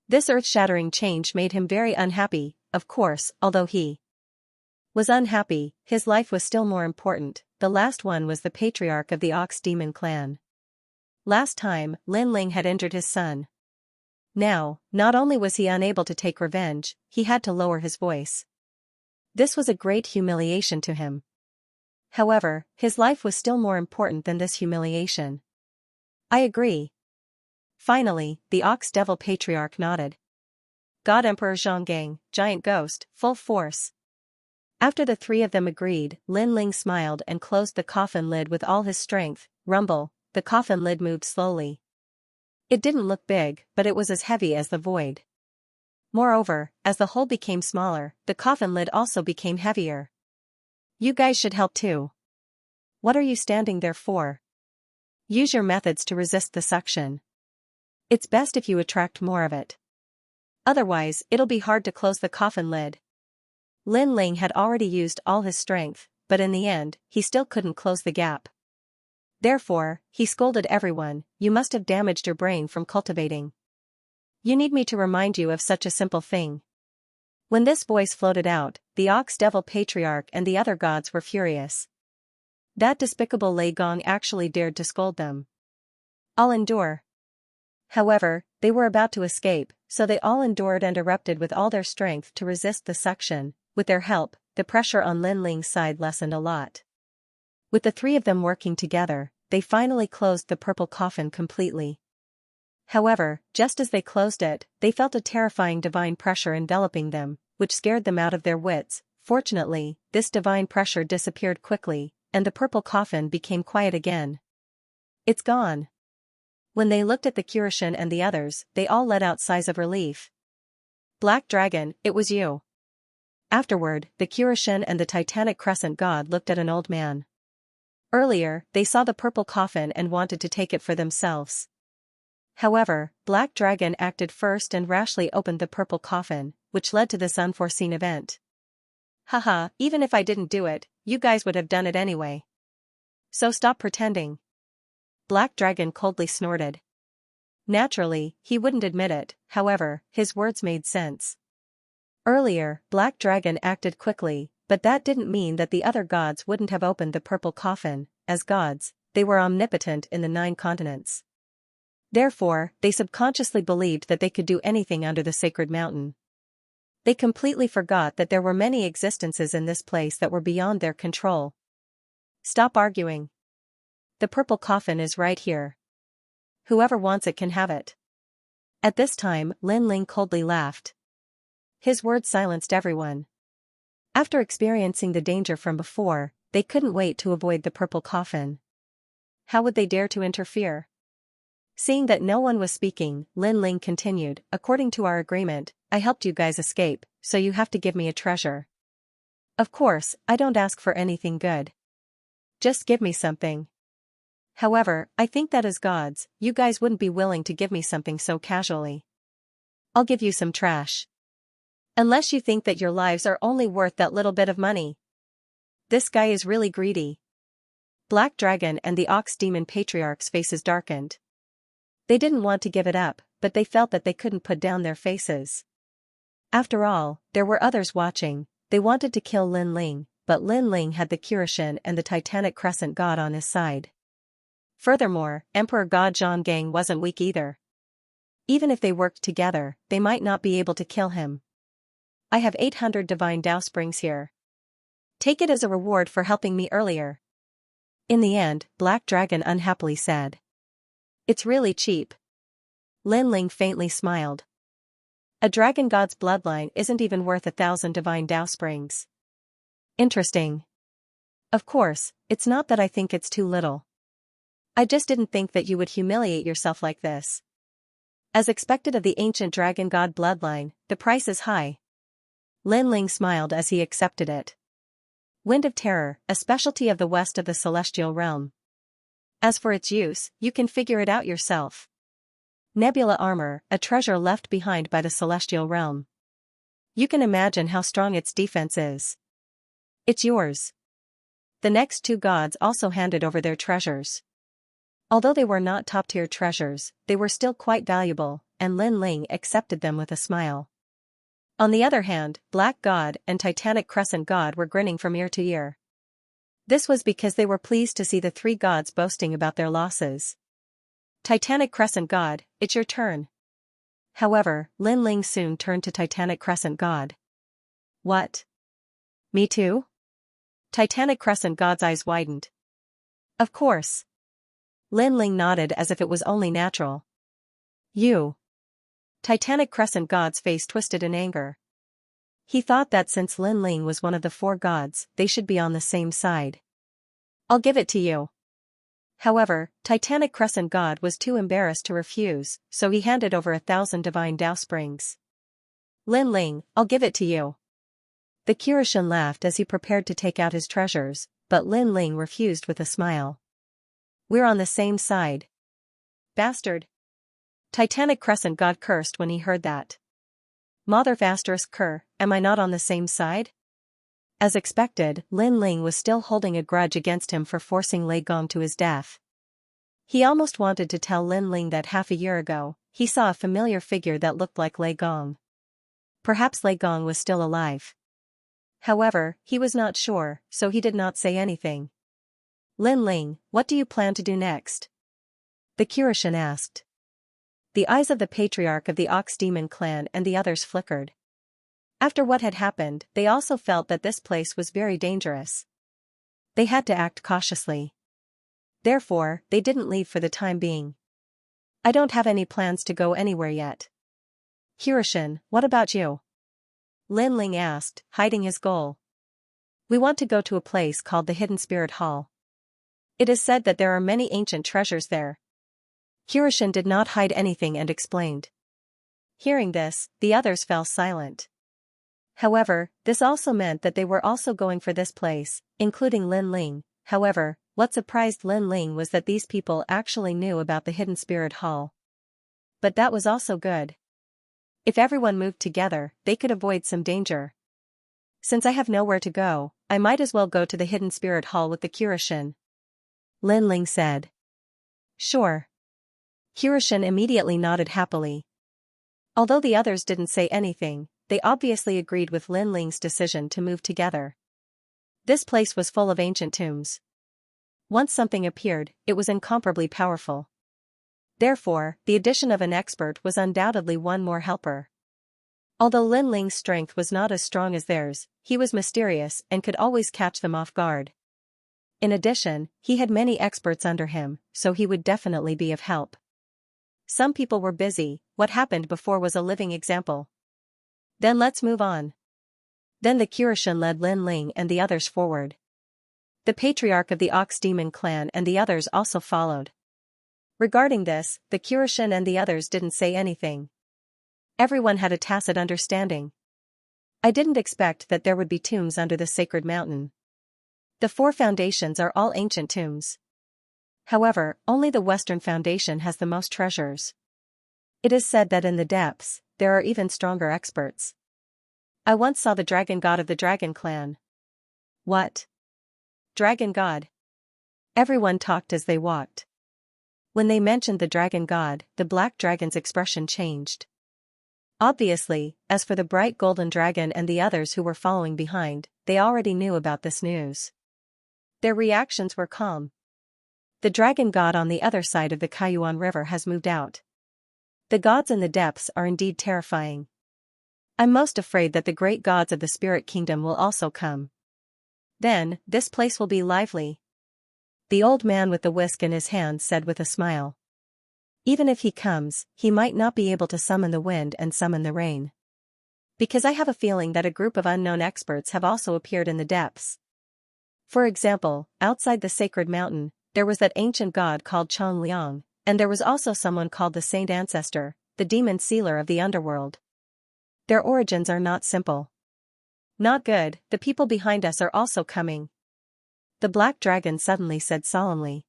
[SPEAKER 1] This earth-shattering change made him very unhappy. Of course, although he was unhappy, his life was still more important. The last one was the patriarch of the Ox Demon clan. Last time, Lin Ling had injured his son. Now, not only was he unable to take revenge, he had to lower his voice. This was a great humiliation to him. However, his life was still more important than this humiliation. I agree. Finally, the Ox Devil Patriarch nodded. God Emperor Zhonggang, giant ghost, full force. After the three of them agreed, Lin Ling smiled and closed the coffin lid with all his strength. Rumble, the coffin lid moved slowly. It didn't look big, but it was as heavy as the void. Moreover, as the hole became smaller, the coffin lid also became heavier. You guys should help too. What are you standing there for? Use your methods to resist the suction. It's best if you attract more of it. Otherwise, it'll be hard to close the coffin lid. Lin Ling had already used all his strength, but in the end, he still couldn't close the gap. Therefore, he scolded everyone, you must have damaged your brain from cultivating. You need me to remind you of such a simple thing. When this voice floated out, the Ox Devil Patriarch and the other gods were furious. That despicable Lei Gong actually dared to scold them. I'll endure. However, they were about to escape, so they all endured and erupted with all their strength to resist the suction. With their help, the pressure on Lin Ling's side lessened a lot. With the three of them working together, they finally closed the purple coffin completely. However, just as they closed it, they felt a terrifying divine pressure enveloping them, which scared them out of their wits. Fortunately, this divine pressure disappeared quickly, and the purple coffin became quiet again. It's gone. When they looked at the Curashin and the others, they all let out sighs of relief. Black Dragon, it was you. Afterward, the Curashin and the Titanic Crescent God looked at an old man. Earlier, they saw the purple coffin and wanted to take it for themselves. However, Black Dragon acted first and rashly opened the purple coffin, which led to this unforeseen event. Haha, even if I didn't do it, you guys would have done it anyway. So stop pretending. Black Dragon coldly snorted. Naturally, he wouldn't admit it, however, his words made sense. Earlier, Black Dragon acted quickly, but that didn't mean that the other gods wouldn't have opened the purple coffin. As gods, they were omnipotent in the 9 continents. Therefore, they subconsciously believed that they could do anything under the sacred mountain. They completely forgot that there were many existences in this place that were beyond their control. Stop arguing. The purple coffin is right here. Whoever wants it can have it. At this time, Lin Ling coldly laughed. His words silenced everyone. After experiencing the danger from before, they couldn't wait to avoid the purple coffin. How would they dare to interfere? Seeing that no one was speaking, Lin Ling continued, according to our agreement, I helped you guys escape, so you have to give me a treasure. Of course, I don't ask for anything good. Just give me something. However, I think that as gods, you guys wouldn't be willing to give me something so casually. I'll give you some trash. Unless you think that your lives are only worth that little bit of money. This guy is really greedy. Black Dragon and the Ox Demon Patriarch's faces darkened. They didn't want to give it up, but they felt that they couldn't put down their faces. After all, there were others watching. They wanted to kill Lin Ling, but Lin Ling had the Curashin and the Titanic Crescent God on his side. Furthermore, Emperor God Zhonggang wasn't weak either. Even if they worked together, they might not be able to kill him. I have 800 divine Dao springs here. Take it as a reward for helping me earlier. In the end, Black Dragon unhappily said. It's really cheap. Lin Ling faintly smiled. A dragon god's bloodline isn't even worth 1,000 divine Dao springs. Interesting. Of course, it's not that I think it's too little. I just didn't think that you would humiliate yourself like this. As expected of the ancient dragon god bloodline, the price is high. Lin Ling smiled as he accepted it. Wind of Terror, a specialty of the west of the celestial realm. As for its use, you can figure it out yourself. Nebula Armor, a treasure left behind by the celestial realm. You can imagine how strong its defense is. It's yours. The next 2 gods also handed over their treasures. Although they were not top-tier treasures, they were still quite valuable, and Lin Ling accepted them with a smile. On the other hand, Black God and Titanic Crescent God were grinning from ear to ear. This was because they were pleased to see the 3 gods boasting about their losses. Titanic Crescent God, it's your turn. However, Lin Ling soon turned to Titanic Crescent God. What? Me too? Titanic Crescent God's eyes widened. Of course. Lin Ling nodded as if it was only natural. You. Titanic Crescent God's face twisted in anger. He thought that since Lin Ling was one of the 4 gods, they should be on the same side. I'll give it to you. However, Titanic Crescent God was too embarrassed to refuse, so he handed over 1,000 divine Dao springs. Lin Ling, I'll give it to you. The Curashin laughed as he prepared to take out his treasures, but Lin Ling refused with a smile. We're on the same side. Bastard. Titanic Crescent God cursed when he heard that. Mother ***, am I not on the same side? As expected, Lin Ling was still holding a grudge against him for forcing Lei Gong to his death. He almost wanted to tell Lin Ling that half a year ago, he saw a familiar figure that looked like Lei Gong. Perhaps Lei Gong was still alive. However, he was not sure, so he did not say anything. Lin Ling, what do you plan to do next? The Curashin asked. The eyes of the patriarch of the Ox Demon clan and the others flickered. After what had happened, they also felt that this place was very dangerous. They had to act cautiously. Therefore, they didn't leave for the time being. I don't have any plans to go anywhere yet. Hiroshин, what about you? Lin Ling asked, hiding his goal. We want to go to a place called the Hidden Spirit Hall. It is said that there are many ancient treasures there. Hiroshин did not hide anything and explained. Hearing this, the others fell silent. However, this also meant that they were also going for this place, including Lin Ling. However, what surprised Lin Ling was that these people actually knew about the Hidden Spirit Hall. But that was also good. If everyone moved together, they could avoid some danger. Since I have nowhere to go, I might as well go to the Hidden Spirit Hall with the Hiroshин. Lin Ling said. Sure. Hiroshин immediately nodded happily. Although the others didn't say anything, they obviously agreed with Lin Ling's decision to move together. This place was full of ancient tombs. Once something appeared, it was incomparably powerful. Therefore, the addition of an expert was undoubtedly one more helper. Although Lin Ling's strength was not as strong as theirs, he was mysterious and could always catch them off guard. In addition, he had many experts under him, so he would definitely be of help. Some people were busy, what happened before was a living example. Then let's move on. Then the Hiroshин led Lin Ling and the others forward. The patriarch of the Ox Demon clan and the others also followed. Regarding this, the Hiroshин and the others didn't say anything. Everyone had a tacit understanding. I didn't expect that there would be tombs under the sacred mountain. The 4 foundations are all ancient tombs. However, only the Western Foundation has the most treasures. It is said that in the depths, there are even stronger experts. I once saw the dragon god of the dragon clan. What? Dragon god? Everyone talked as they walked. When they mentioned the dragon god, the black dragon's expression changed. Obviously, as for the bright golden dragon and the others who were following behind, they already knew about this news. Their reactions were calm. The dragon god on the other side of the Kaiyuan River has moved out. The gods in the depths are indeed terrifying. I'm most afraid that the great gods of the spirit kingdom will also come. Then, this place will be lively. The old man with the whisk in his hand said with a smile. Even if he comes, he might not be able to summon the wind and summon the rain. Because I have a feeling that a group of unknown experts have also appeared in the depths. For example, outside the sacred mountain, there was that ancient god called Chong Liang, and there was also someone called the Saint Ancestor, the demon sealer of the underworld. Their origins are not simple. Not good, the people behind us are also coming. The black dragon suddenly said solemnly.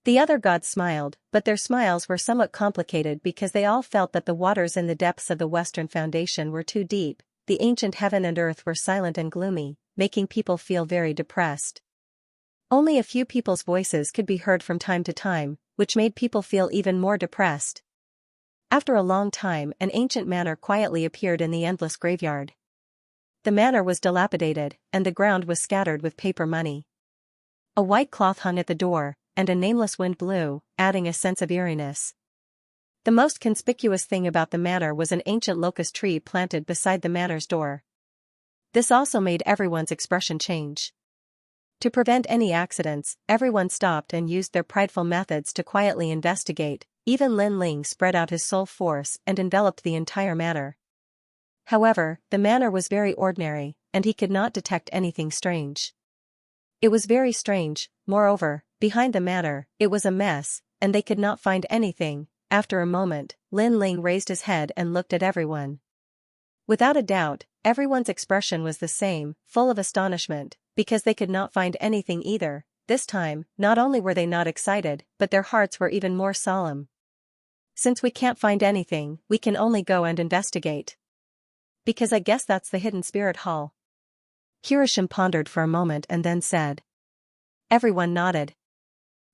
[SPEAKER 1] The other gods smiled, but their smiles were somewhat complicated because they all felt that the waters in the depths of the Western Foundation were too deep, the ancient heaven and earth were silent and gloomy, making people feel very depressed. Only a few people's voices could be heard from time to time, which made people feel even more depressed. After a long time, an ancient manor quietly appeared in the endless graveyard. The manor was dilapidated, and the ground was scattered with paper money. A white cloth hung at the door, and a nameless wind blew, adding a sense of eeriness. The most conspicuous thing about the manor was an ancient locust tree planted beside the manor's door. This also made everyone's expression change. To prevent any accidents, everyone stopped and used their prideful methods to quietly investigate. Even Lin Ling spread out his soul force and enveloped the entire manor. However, the manor was very ordinary, and he could not detect anything strange. It was very strange, moreover, behind the manor, it was a mess, and they could not find anything. After a moment, Lin Ling raised his head and looked at everyone. Without a doubt, everyone's expression was the same, full of astonishment, because they could not find anything either. This time, not only were they not excited, but their hearts were even more solemn. Since we can't find anything, we can only go and investigate. Because I guess that's the Hidden Spirit Hall. Hiroshim pondered for a moment and then said. Everyone nodded.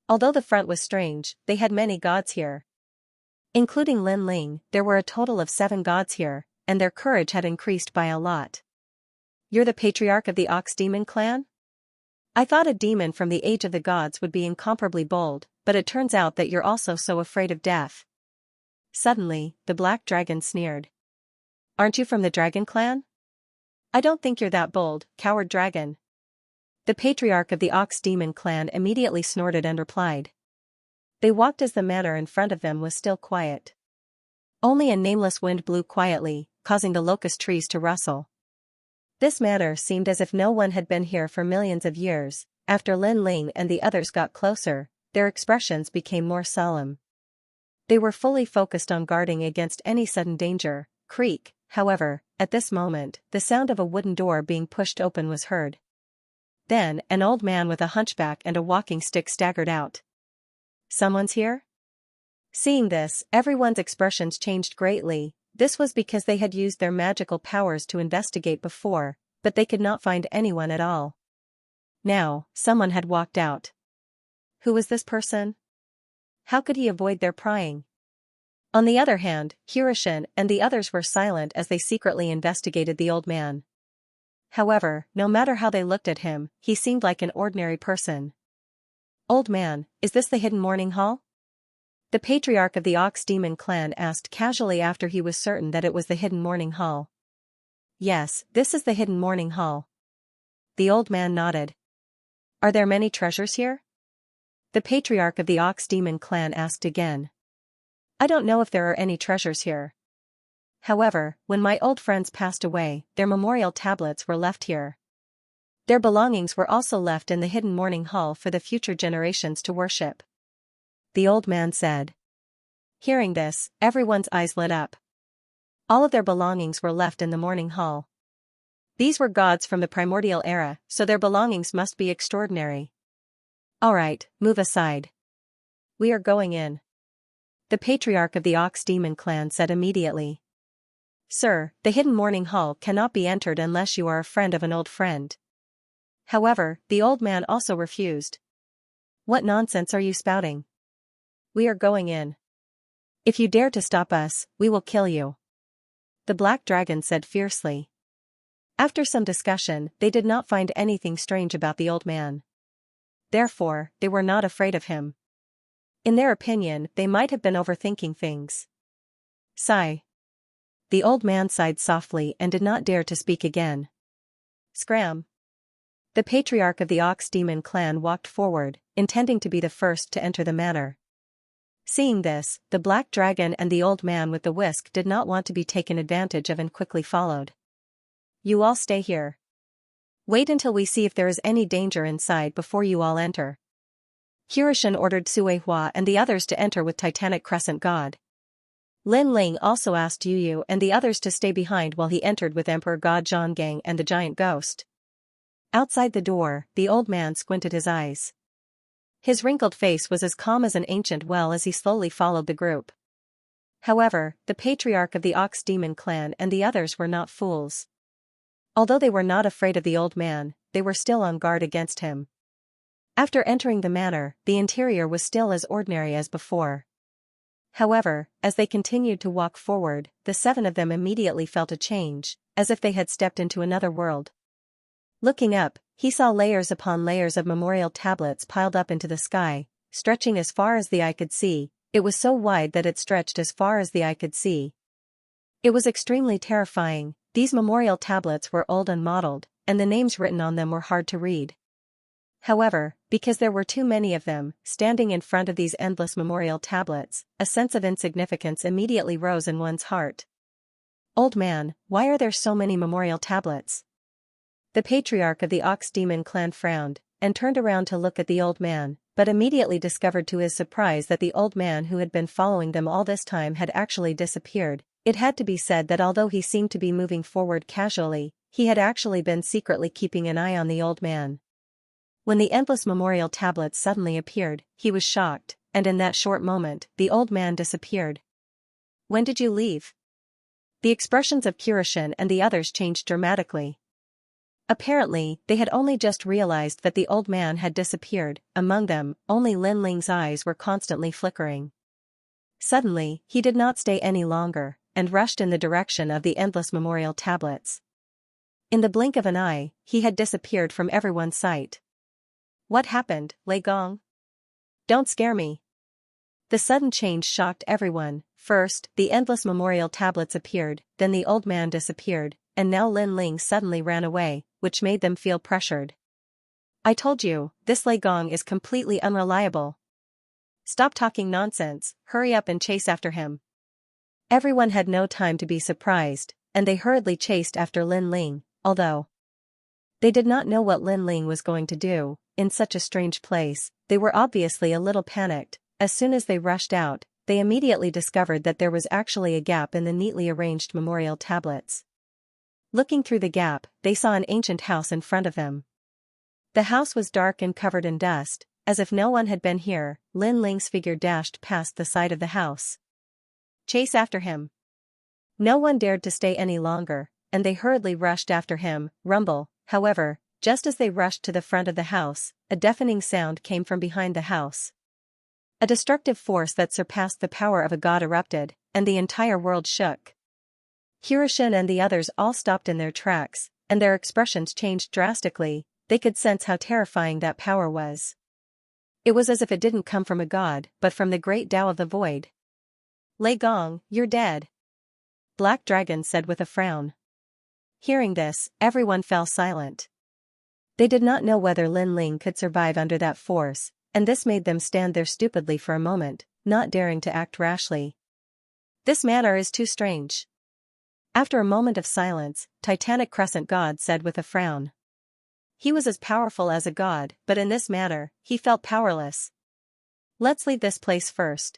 [SPEAKER 1] Although the front was strange, they had many gods here. Including Lin Ling, there were a total of 7 gods here, and their courage had increased by a lot. You're the patriarch of the Ox Demon clan? I thought a demon from the age of the gods would be incomparably bold, but it turns out that you're also so afraid of death. Suddenly, the black dragon sneered. Aren't you from the dragon clan? I don't think you're that bold, coward dragon. The patriarch of the ox demon clan immediately snorted and replied. They walked as the manor in front of them was still quiet. Only a nameless wind blew quietly, causing the locust trees to rustle. This manor seemed as if no one had been here for millions of years. After Lin Ling and the others got closer, their expressions became more solemn. They were fully focused on guarding against any sudden danger. Creak, however, at this moment, the sound of a wooden door being pushed open was heard. Then, an old man with a hunchback and a walking stick staggered out. Someone's here? Seeing this, everyone's expressions changed greatly. This was because they had used their magical powers to investigate before, but they could not find anyone at all. Now, someone had walked out. Who was this person? How could he avoid their prying? On the other hand, Hirishin and the others were silent as they secretly investigated the old man. However, no matter how they looked at him, he seemed like an ordinary person. Old man, is this the hidden mourning hall? The patriarch of the Ox Demon clan asked casually after he was certain that it was the hidden mourning hall. Yes, this is the hidden mourning hall. The old man nodded. Are there many treasures here? The patriarch of the Ox Demon clan asked again. I don't know if there are any treasures here. However, when my old friends passed away, their memorial tablets were left here. Their belongings were also left in the hidden mourning hall for the future generations to worship. The old man said. Hearing this, everyone's eyes lit up. All of their belongings were left in the mourning hall. These were gods from the primordial era, so their belongings must be extraordinary. All right, move aside. We are going in. The patriarch of the Ox Demon clan said immediately. Sir, the hidden mourning hall cannot be entered unless you are a friend of an old friend. However, the old man also refused. What nonsense are you spouting? We are going in. If you dare to stop us, we will kill you. The black dragon said fiercely. After some discussion, they did not find anything strange about the old man. Therefore, they were not afraid of him. In their opinion, they might have been overthinking things. Sigh. The old man sighed softly and did not dare to speak again. Scram. The patriarch of the Ox Demon clan walked forward, intending to be the first to enter the manor. Seeing this, the black dragon and the old man with the whisk did not want to be taken advantage of and quickly followed. You all stay here. Wait until we see if there is any danger inside before you all enter. Hirishin ordered Suehua and the others to enter with Titanic Crescent God. Lin Ling also asked Yu and the others to stay behind while he entered with Emperor God Zhonggang and the giant ghost. Outside the door, the old man squinted his eyes. His wrinkled face was as calm as an ancient well as he slowly followed the group. However, the patriarch of the Ox Demon clan and the others were not fools. Although they were not afraid of the old man, they were still on guard against him. After entering the manor, the interior was still as ordinary as before. However, as they continued to walk forward, the seven of them immediately felt a change, as if they had stepped into another world. Looking up, he saw layers upon layers of memorial tablets piled up into the sky, stretching as far as the eye could see. It was so wide that it stretched as far as the eye could see. It was extremely terrifying. These memorial tablets were old and mottled, and the names written on them were hard to read. However, because there were too many of them, standing in front of these endless memorial tablets, a sense of insignificance immediately rose in one's heart. Old man, why are there so many memorial tablets? The patriarch of the Ox Demon clan frowned, and turned around to look at the old man, but immediately discovered to his surprise that the old man who had been following them all this time had actually disappeared. It had to be said that although he seemed to be moving forward casually, he had actually been secretly keeping an eye on the old man. When the endless memorial tablets suddenly appeared, he was shocked, and in that short moment, the old man disappeared. When did you leave? The expressions of Kirishin and the others changed dramatically. Apparently, they had only just realized that the old man had disappeared. Among them, only Lin Ling's eyes were constantly flickering. Suddenly, he did not stay any longer, and rushed in the direction of the endless memorial tablets. In the blink of an eye, he had disappeared from everyone's sight. What happened, Lei Gong? Don't scare me. The sudden change shocked everyone. First, the endless memorial tablets appeared, then the old man disappeared, and now Lin Ling suddenly ran away, which made them feel pressured. I told you, this Lei Gong is completely unreliable. Stop talking nonsense, hurry up and chase after him. Everyone had no time to be surprised, and they hurriedly chased after Lin Ling, although they did not know what Lin Ling was going to do. In such a strange place, they were obviously a little panicked. As soon as they rushed out, they immediately discovered that there was actually a gap in the neatly arranged memorial tablets. Looking through the gap, they saw an ancient house in front of them. The house was dark and covered in dust, as if no one had been here. Lin Ling's figure dashed past the side of the house. Chase after him. No one dared to stay any longer, and they hurriedly rushed after him. Rumble, however, just as they rushed to the front of the house, a deafening sound came from behind the house. A destructive force that surpassed the power of a god erupted, and the entire world shook. Xianxia and the others all stopped in their tracks, and their expressions changed drastically. They could sense how terrifying that power was. It was as if it didn't come from a god, but from the great Tao of the void. Lei Gong, you're dead. Black Dragon said with a frown. Hearing this, everyone fell silent. They did not know whether Lin Ling could survive under that force, and this made them stand there stupidly for a moment, not daring to act rashly. This matter is too strange. After a moment of silence, Titanic Crescent God said with a frown. He was as powerful as a god, but in this matter, he felt powerless. Let's leave this place first.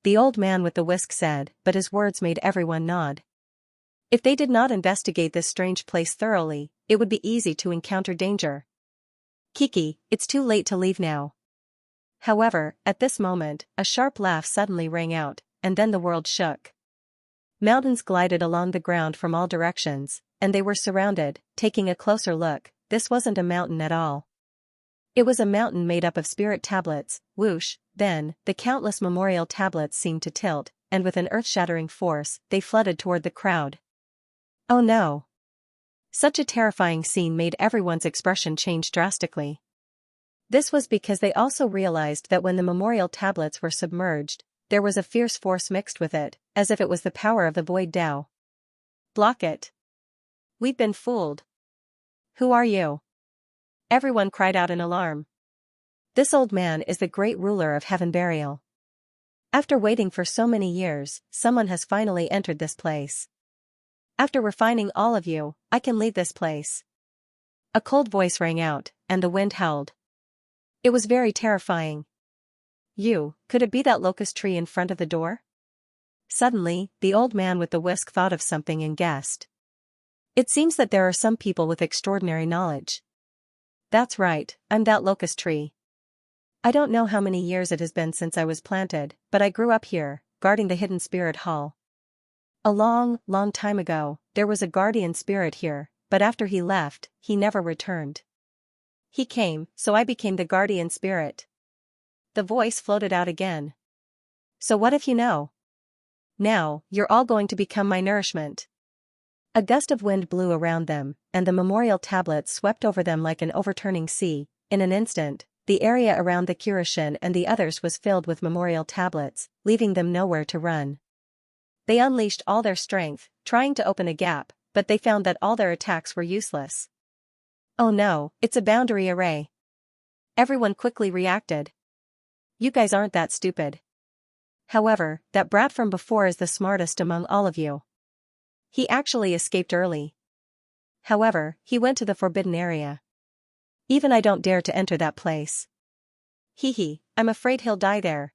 [SPEAKER 1] The old man with the whisk said, but his words made everyone nod. If they did not investigate this strange place thoroughly, it would be easy to encounter danger. Kiki, it's too late to leave now. However, at this moment, a sharp laugh suddenly rang out, and then the world shook. Mountains glided along the ground from all directions, and they were surrounded. Taking a closer look, this wasn't a mountain at all. It was a mountain made up of spirit tablets. Whoosh, then, the countless memorial tablets seemed to tilt, and with an earth-shattering force, they flooded toward the crowd. Oh no! Such a terrifying scene made everyone's expression change drastically. This was because they also realized that when the memorial tablets were submerged, there was a fierce force mixed with it, as if it was the power of the void Tao. Block it! We've been fooled. Who are you? Everyone cried out in alarm. This old man is the great ruler of Heaven Burial. After waiting for so many years, someone has finally entered this place. After refining all of you, I can leave this place. A cold voice rang out, and the wind howled. It was very terrifying. Could it be that locust tree in front of the door? Suddenly, the old man with the whisk thought of something and guessed. It seems that there are some people with extraordinary knowledge. That's right, I'm that locust tree. I don't know how many years it has been since I was planted, but I grew up here, guarding the hidden spirit hall. A long, long time ago, there was a guardian spirit here, but after he left, he never returned. He came, so I became the guardian spirit. The voice floated out again. So what if you know? Now, you're all going to become my nourishment. A gust of wind blew around them, and the memorial tablets swept over them like an overturning sea. In an instant, the area around the Xianxia and the others was filled with memorial tablets, leaving them nowhere to run. They unleashed all their strength, trying to open a gap, but they found that all their attacks were useless. Oh no, it's a boundary array. Everyone quickly reacted. You guys aren't that stupid. However, that brat from before is the smartest among all of you. He actually escaped early. However, he went to the forbidden area. Even I don't dare to enter that place. Hee, I'm afraid he'll die there.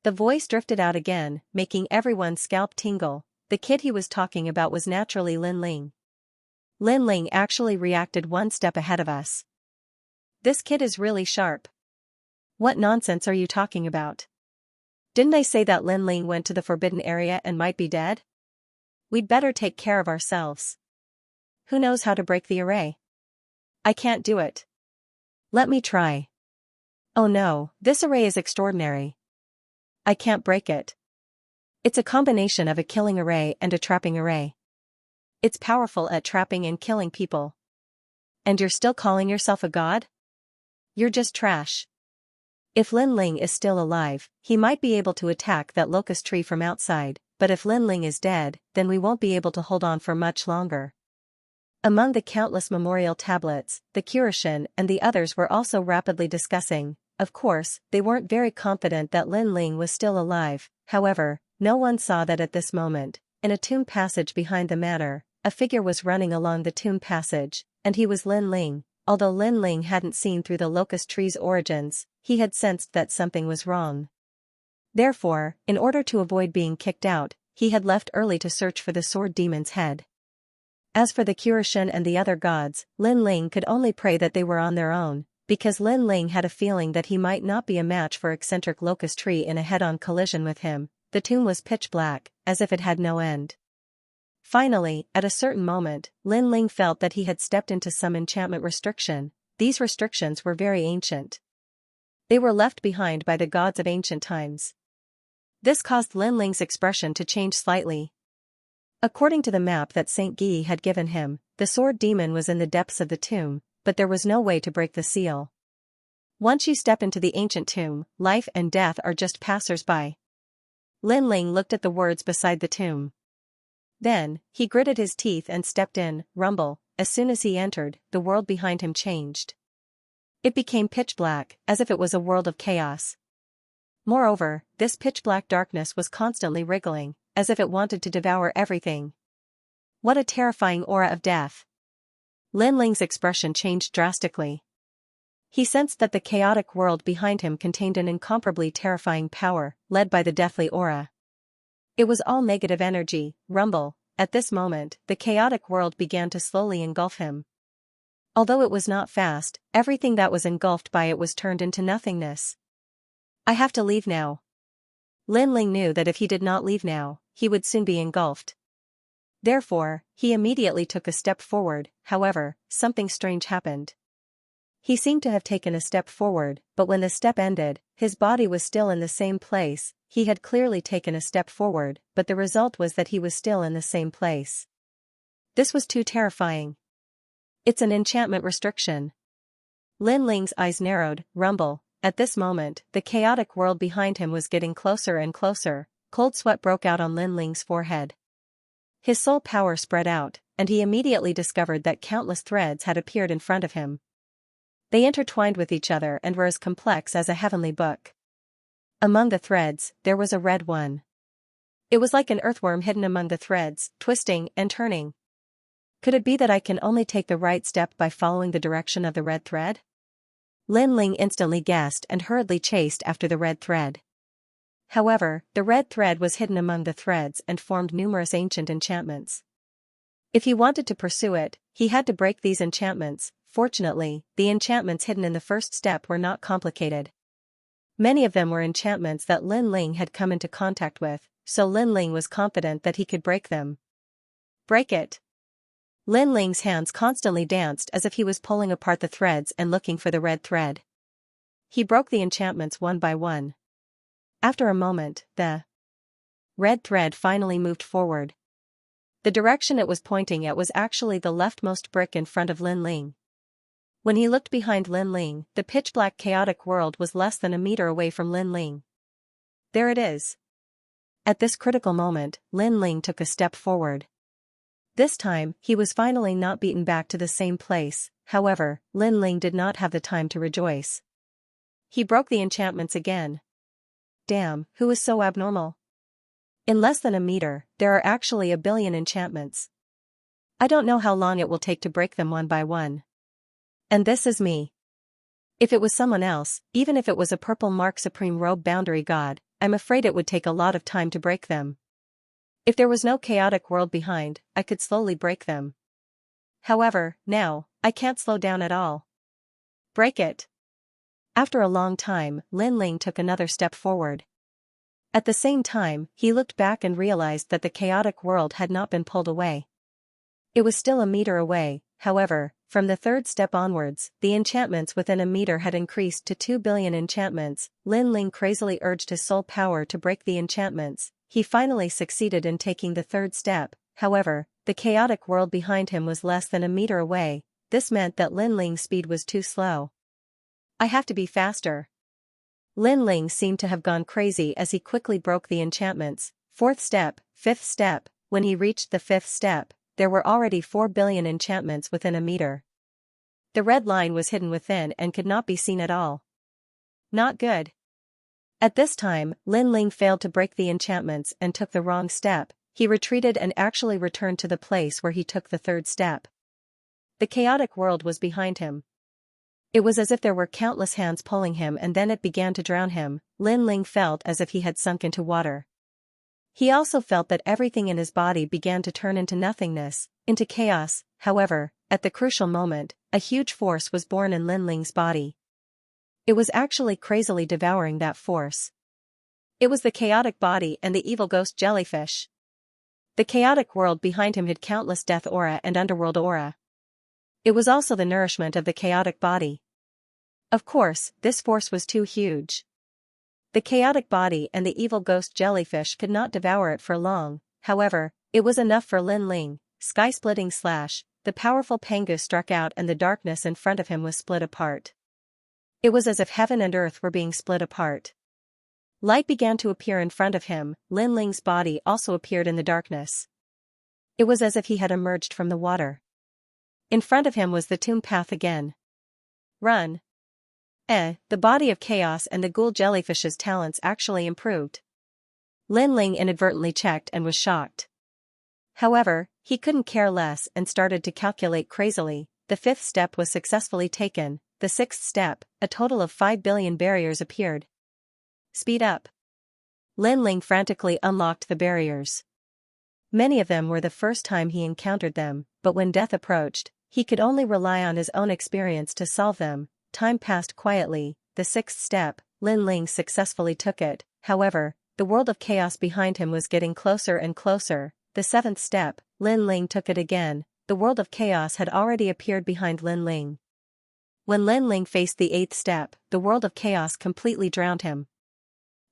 [SPEAKER 1] The voice drifted out again, making everyone's scalp tingle. The kid he was talking about was naturally Lin Ling. Lin Ling actually reacted one step ahead of us. This kid is really sharp. What nonsense are you talking about? Didn't I say that Lin Ling went to the forbidden area and might be dead? We'd better take care of ourselves. Who knows how to break the array? I can't do it. Let me try. Oh no, this array is extraordinary. I can't break it. It's a combination of a killing array and a trapping array. It's powerful at trapping and killing people. And you're still calling yourself a god? You're just trash. If Lin Ling is still alive, he might be able to attack that locust tree from outside, but if Lin Ling is dead, then we won't be able to hold on for much longer. Among the countless memorial tablets, the Curishan and the others were also rapidly discussing. Of course, they weren't very confident that Lin Ling was still alive. However, no one saw that at this moment. In a tomb passage behind the manor, a figure was running along the tomb passage, and he was Lin Ling. Although Lin Ling hadn't seen through the locust tree's origins, he had sensed that something was wrong. Therefore, in order to avoid being kicked out, he had left early to search for the sword demon's head. As for the Curishan and the other gods, Lin Ling could only pray that they were on their own, because Lin Ling had a feeling that he might not be a match for eccentric locust tree in a head-on collision with him. The tomb was pitch black, as if it had no end. Finally, at a certain moment, Lin Ling felt that he had stepped into some enchantment restriction. These restrictions were very ancient. They were left behind by the gods of ancient times. This caused Lin Ling's expression to change slightly. According to the map that Saint Guy had given him, the sword demon was in the depths of the tomb, but there was no way to break the seal. Once you step into the ancient tomb, life and death are just passers-by. Lin Ling looked at the words beside the tomb. Then, he gritted his teeth and stepped in. Rumble. As soon as he entered, the world behind him changed. It became pitch black, as if it was a world of chaos. Moreover, this pitch-black darkness was constantly wriggling, as if it wanted to devour everything. What a terrifying aura of death! Lin Ling's expression changed drastically. He sensed that the chaotic world behind him contained an incomparably terrifying power, led by the deathly aura. It was all negative energy. Rumble. At this moment, the chaotic world began to slowly engulf him. Although it was not fast, everything that was engulfed by it was turned into nothingness. I have to leave now. Lin Ling knew that if he did not leave now, he would soon be engulfed. Therefore, he immediately took a step forward. However, something strange happened. He seemed to have taken a step forward, but when the step ended, his body was still in the same place. He had clearly taken a step forward, but the result was that he was still in the same place. This was too terrifying. It's an enchantment restriction. Lin Ling's eyes narrowed. Rumble. At this moment, the chaotic world behind him was getting closer and closer. Cold sweat broke out on Lin Ling's forehead. His soul power spread out, and he immediately discovered that countless threads had appeared in front of him. They intertwined with each other and were as complex as a heavenly book. Among the threads, there was a red one. It was like an earthworm hidden among the threads, twisting and turning. Could it be that I can only take the right step by following the direction of the red thread? Lin Ling instantly guessed and hurriedly chased after the red thread. However, the red thread was hidden among the threads and formed numerous ancient enchantments. If he wanted to pursue it, he had to break these enchantments. Fortunately, the enchantments hidden in the first step were not complicated. Many of them were enchantments that Lin Ling had come into contact with, so Lin Ling was confident that he could break them. Break it! Lin Ling's hands constantly danced as if he was pulling apart the threads and looking for the red thread. He broke the enchantments one by one. After a moment, the red thread finally moved forward. The direction it was pointing at was actually the leftmost brick in front of Lin Ling. When he looked behind Lin Ling, the pitch-black chaotic world was less than a meter away from Lin Ling. There it is. At this critical moment, Lin Ling took a step forward. This time, he was finally not beaten back to the same place. However, Lin Ling did not have the time to rejoice. He broke the enchantments again. Damn, who is so abnormal? In less than a meter, there are actually 1 billion enchantments. I don't know how long it will take to break them one by one. And this is me. If it was someone else, even if it was a purple mark supreme robe boundary god, I'm afraid it would take a lot of time to break them. If there was no chaotic world behind, I could slowly break them. However, now, I can't slow down at all. Break it. After a long time, Lin Ling took another step forward. At the same time, he looked back and realized that the chaotic world had not been pulled away. It was still a meter away. However, from the third step onwards, the enchantments within a meter had increased to 2 billion enchantments. Lin Ling crazily urged his soul power to break the enchantments. He finally succeeded in taking the third step. However, the chaotic world behind him was less than a meter away. This meant that Lin Ling's speed was too slow. I have to be faster. Lin Ling seemed to have gone crazy as he quickly broke the enchantments. Fourth step, fifth step. When he reached the fifth step, there were already 4 billion enchantments within a meter. The red line was hidden within and could not be seen at all. Not good. At this time, Lin Ling failed to break the enchantments and took the wrong step. He retreated and actually returned to the place where he took the third step. The chaotic world was behind him. It was as if there were countless hands pulling him, and then it began to drown him. Lin Ling felt as if he had sunk into water. He also felt that everything in his body began to turn into nothingness, into chaos. However, at the crucial moment, a huge force was born in Lin Ling's body. It was actually crazily devouring that force. It was the chaotic body and the evil ghost jellyfish. The chaotic world behind him had countless death aura and underworld aura. It was also the nourishment of the chaotic body. Of course, this force was too huge. The chaotic body and the evil ghost jellyfish could not devour it for long. However, it was enough for Lin Ling. Sky-splitting slash. The powerful Pangu struck out and the darkness in front of him was split apart. It was as if heaven and earth were being split apart. Light began to appear in front of him. Lin Ling's body also appeared in the darkness. It was as if he had emerged from the water. In front of him was the tomb path again. Run. The body of chaos and the ghoul jellyfish's talents actually improved. Lin Ling inadvertently checked and was shocked. However, he couldn't care less and started to calculate crazily. The fifth step was successfully taken. The sixth step, a total of 5 billion barriers appeared. Speed up. Lin Ling frantically unlocked the barriers. Many of them were the first time he encountered them, but when death approached, he could only rely on his own experience to solve them. Time passed quietly. The sixth step, Lin Ling successfully took it. However, the world of chaos behind him was getting closer and closer. The seventh step, Lin Ling took it again. The world of chaos had already appeared behind Lin Ling. When Lin Ling faced the eighth step, the world of chaos completely drowned him.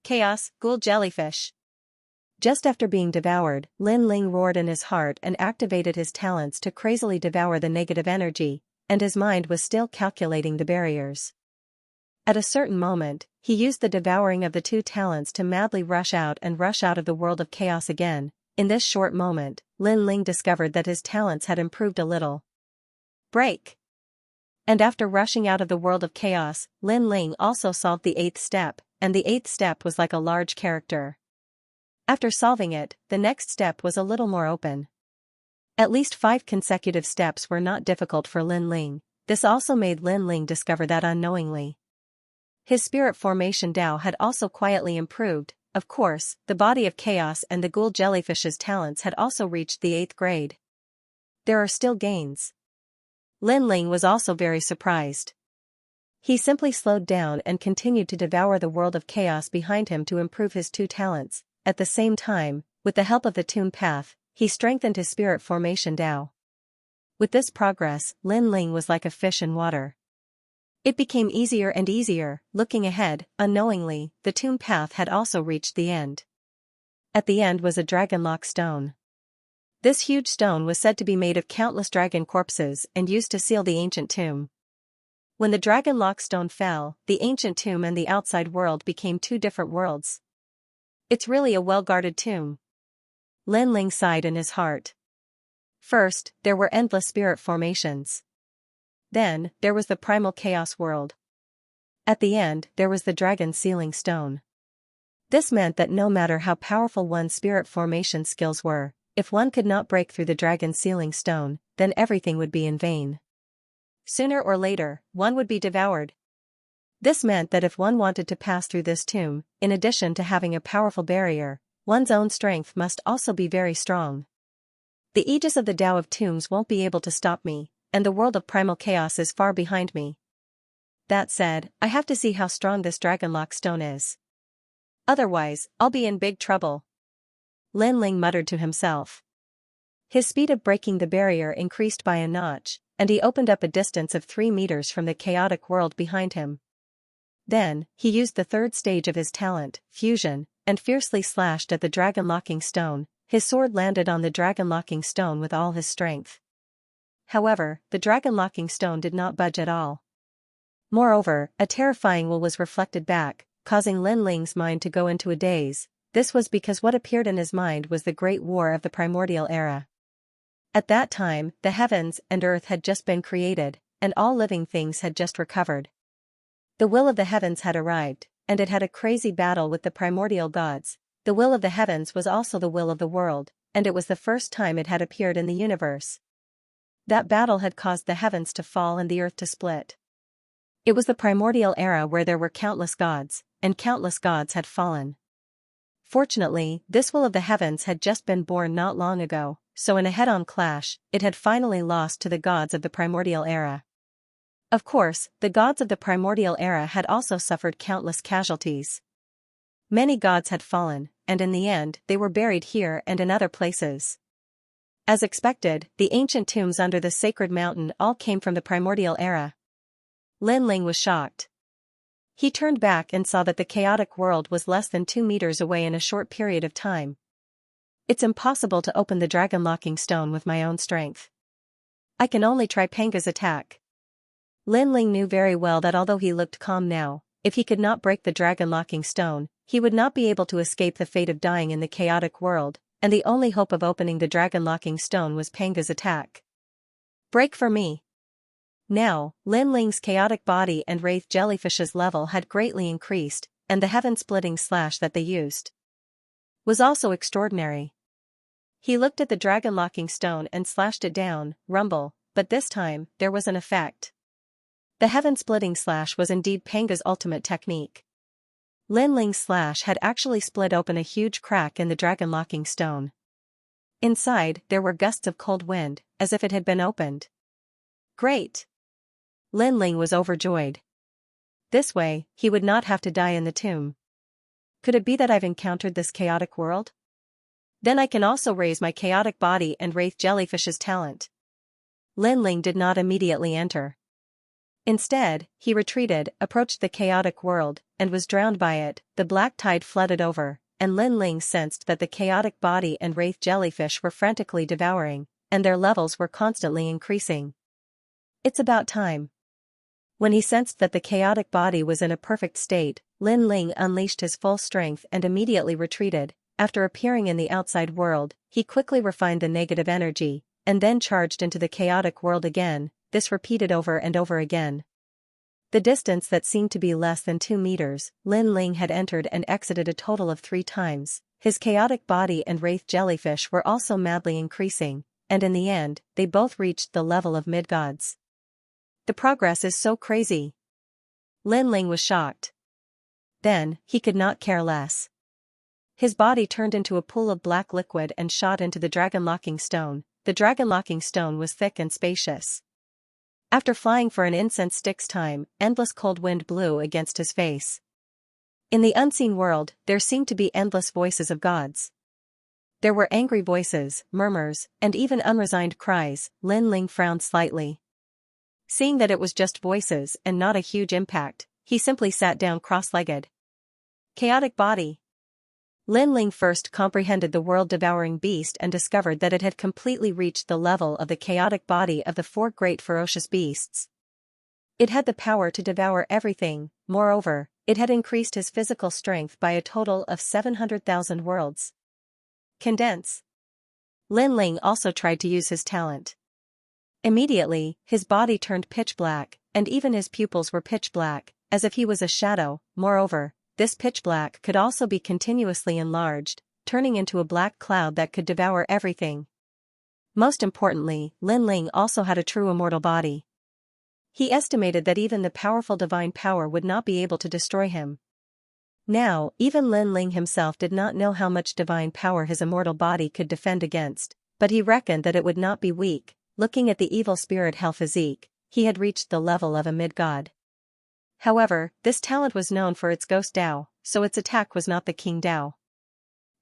[SPEAKER 1] Chaos, ghoul jellyfish. Just after being devoured, Lin Ling roared in his heart and activated his talents to crazily devour the negative energy, and his mind was still calculating the barriers. At a certain moment, he used the devouring of the two talents to madly rush out of the world of chaos again. In this short moment, Lin Ling discovered that his talents had improved a little. Break! And after rushing out of the world of chaos, Lin Ling also solved the eighth step, and the eighth step was like a large character. After solving it, the next step was a little more open. At least 5 consecutive steps were not difficult for Lin Ling. This also made Lin Ling discover that unknowingly, his spirit formation Dao had also quietly improved. Of course, the body of chaos and the ghoul jellyfish's talents had also reached the 8th grade. There are still gains. Lin Ling was also very surprised. He simply slowed down and continued to devour the world of chaos behind him to improve his 2 talents. At the same time, with the help of the tomb path, he strengthened his spirit formation Dao. With this progress, Lin Ling was like a fish in water. It became easier and easier. Looking ahead, unknowingly, the tomb path had also reached the end. At the end was a dragon lock stone. This huge stone was said to be made of countless dragon corpses and used to seal the ancient tomb. When the dragon lock stone fell, the ancient tomb and the outside world became 2 different worlds. It's really a well-guarded tomb. Lin Ling sighed in his heart. First, there were endless spirit formations. Then, there was the primal chaos world. At the end, there was the dragon sealing stone. This meant that no matter how powerful one's spirit formation skills were, if one could not break through the dragon sealing stone, then everything would be in vain. Sooner or later, one would be devoured. This meant that if one wanted to pass through this tomb, in addition to having a powerful barrier, one's own strength must also be very strong. The aegis of the Tao of Tombs won't be able to stop me, and the world of primal chaos is far behind me. That said, I have to see how strong this dragonlock stone is. Otherwise, I'll be in big trouble. Lin Ling muttered to himself. His speed of breaking the barrier increased by a notch, and he opened up a distance of 3 meters from the chaotic world behind him. Then, he used the 3rd stage of his talent, fusion, and fiercely slashed at the dragon-locking stone. His sword landed on the dragon-locking stone with all his strength. However, the dragon-locking stone did not budge at all. Moreover, a terrifying will was reflected back. causing Lin Ling's mind to go into a daze. This was because what appeared in his mind was the Great War of the Primordial Era. At that time, the heavens and earth had just been created, and all living things had just recovered. The will of the heavens had arrived, and it had a crazy battle with the primordial gods. The will of the heavens was also the will of the world, and it was the first time it had appeared in the universe. That battle had caused the heavens to fall and the earth to split. It was the primordial era where there were countless gods, and countless gods had fallen. Fortunately, this will of the heavens had just been born not long ago, so in a head-on clash, it had finally lost to the gods of the primordial era. Of course, the gods of the primordial era had also suffered countless casualties. Many gods had fallen, and in the end, they were buried here and in other places. As expected, the ancient tombs under the sacred mountain all came from the primordial era. Lin Ling was shocked. He turned back and saw that the chaotic world was less than 2 meters away in a short period of time. It's impossible to open the dragon-locking stone with my own strength. I can only try Panga's attack. Lin Ling knew very well that although he looked calm now, if he could not break the dragon-locking stone, he would not be able to escape the fate of dying in the chaotic world, and the only hope of opening the dragon-locking stone was Panga's attack. Break for me. Now, Lin Ling's chaotic body and wraith jellyfish's level had greatly increased, and the heaven-splitting slash that they used was also extraordinary. He looked at the dragon-locking stone and slashed it down, rumble, but this time, there was an effect. The heaven-splitting slash was indeed Panga's ultimate technique. Lin Ling's slash had actually split open a huge crack in the dragon-locking stone. Inside, there were gusts of cold wind, as if it had been opened. Great! Lin Ling was overjoyed. This way, he would not have to die in the tomb. Could it be that I've encountered this chaotic world? Then I can also raise my chaotic body and wraith jellyfish's talent. Lin Ling did not immediately enter. Instead, he retreated, approached the chaotic world, and was drowned by it. The black tide flooded over, and Lin Ling sensed that the chaotic body and wraith jellyfish were frantically devouring, and their levels were constantly increasing. It's about time. When he sensed that the chaotic body was in a perfect state, Lin Ling unleashed his full strength and immediately retreated. After appearing in the outside world, he quickly refined the negative energy, and then charged into the chaotic world again, this repeated over and over again. The distance that seemed to be less than 2 meters, Lin Ling had entered and exited a total of 3 times. His chaotic body and wraith jellyfish were also madly increasing, and in the end, they both reached the level of mid-gods. The progress is so crazy. Lin Ling was shocked. Then, he could not care less. His body turned into a pool of black liquid and shot into the dragon-locking stone. The dragon-locking stone was thick and spacious. After flying for an incense stick's time, endless cold wind blew against his face. In the unseen world, there seemed to be endless voices of gods. There were angry voices, murmurs, and even unresigned cries. Lin Ling frowned slightly. Seeing that it was just voices and not a huge impact, he simply sat down cross-legged. Chaotic body. Lin Ling first comprehended the world-devouring beast and discovered that it had completely reached the level of the chaotic body of the 4 great ferocious beasts. It had the power to devour everything. Moreover, it had increased his physical strength by a total of 700,000 worlds. Condense. Lin Ling also tried to use his talent. Immediately, his body turned pitch black, and even his pupils were pitch black, as if he was a shadow. Moreover, this pitch black could also be continuously enlarged, turning into a black cloud that could devour everything. Most importantly, Lin Ling also had a true immortal body. He estimated that even the powerful divine power would not be able to destroy him. Now, even Lin Ling himself did not know how much divine power his immortal body could defend against, but he reckoned that it would not be weak. Looking at the evil spirit hell physique, he had reached the level of a mid-god. However, this talent was known for its ghost Dao, so its attack was not the King Dao.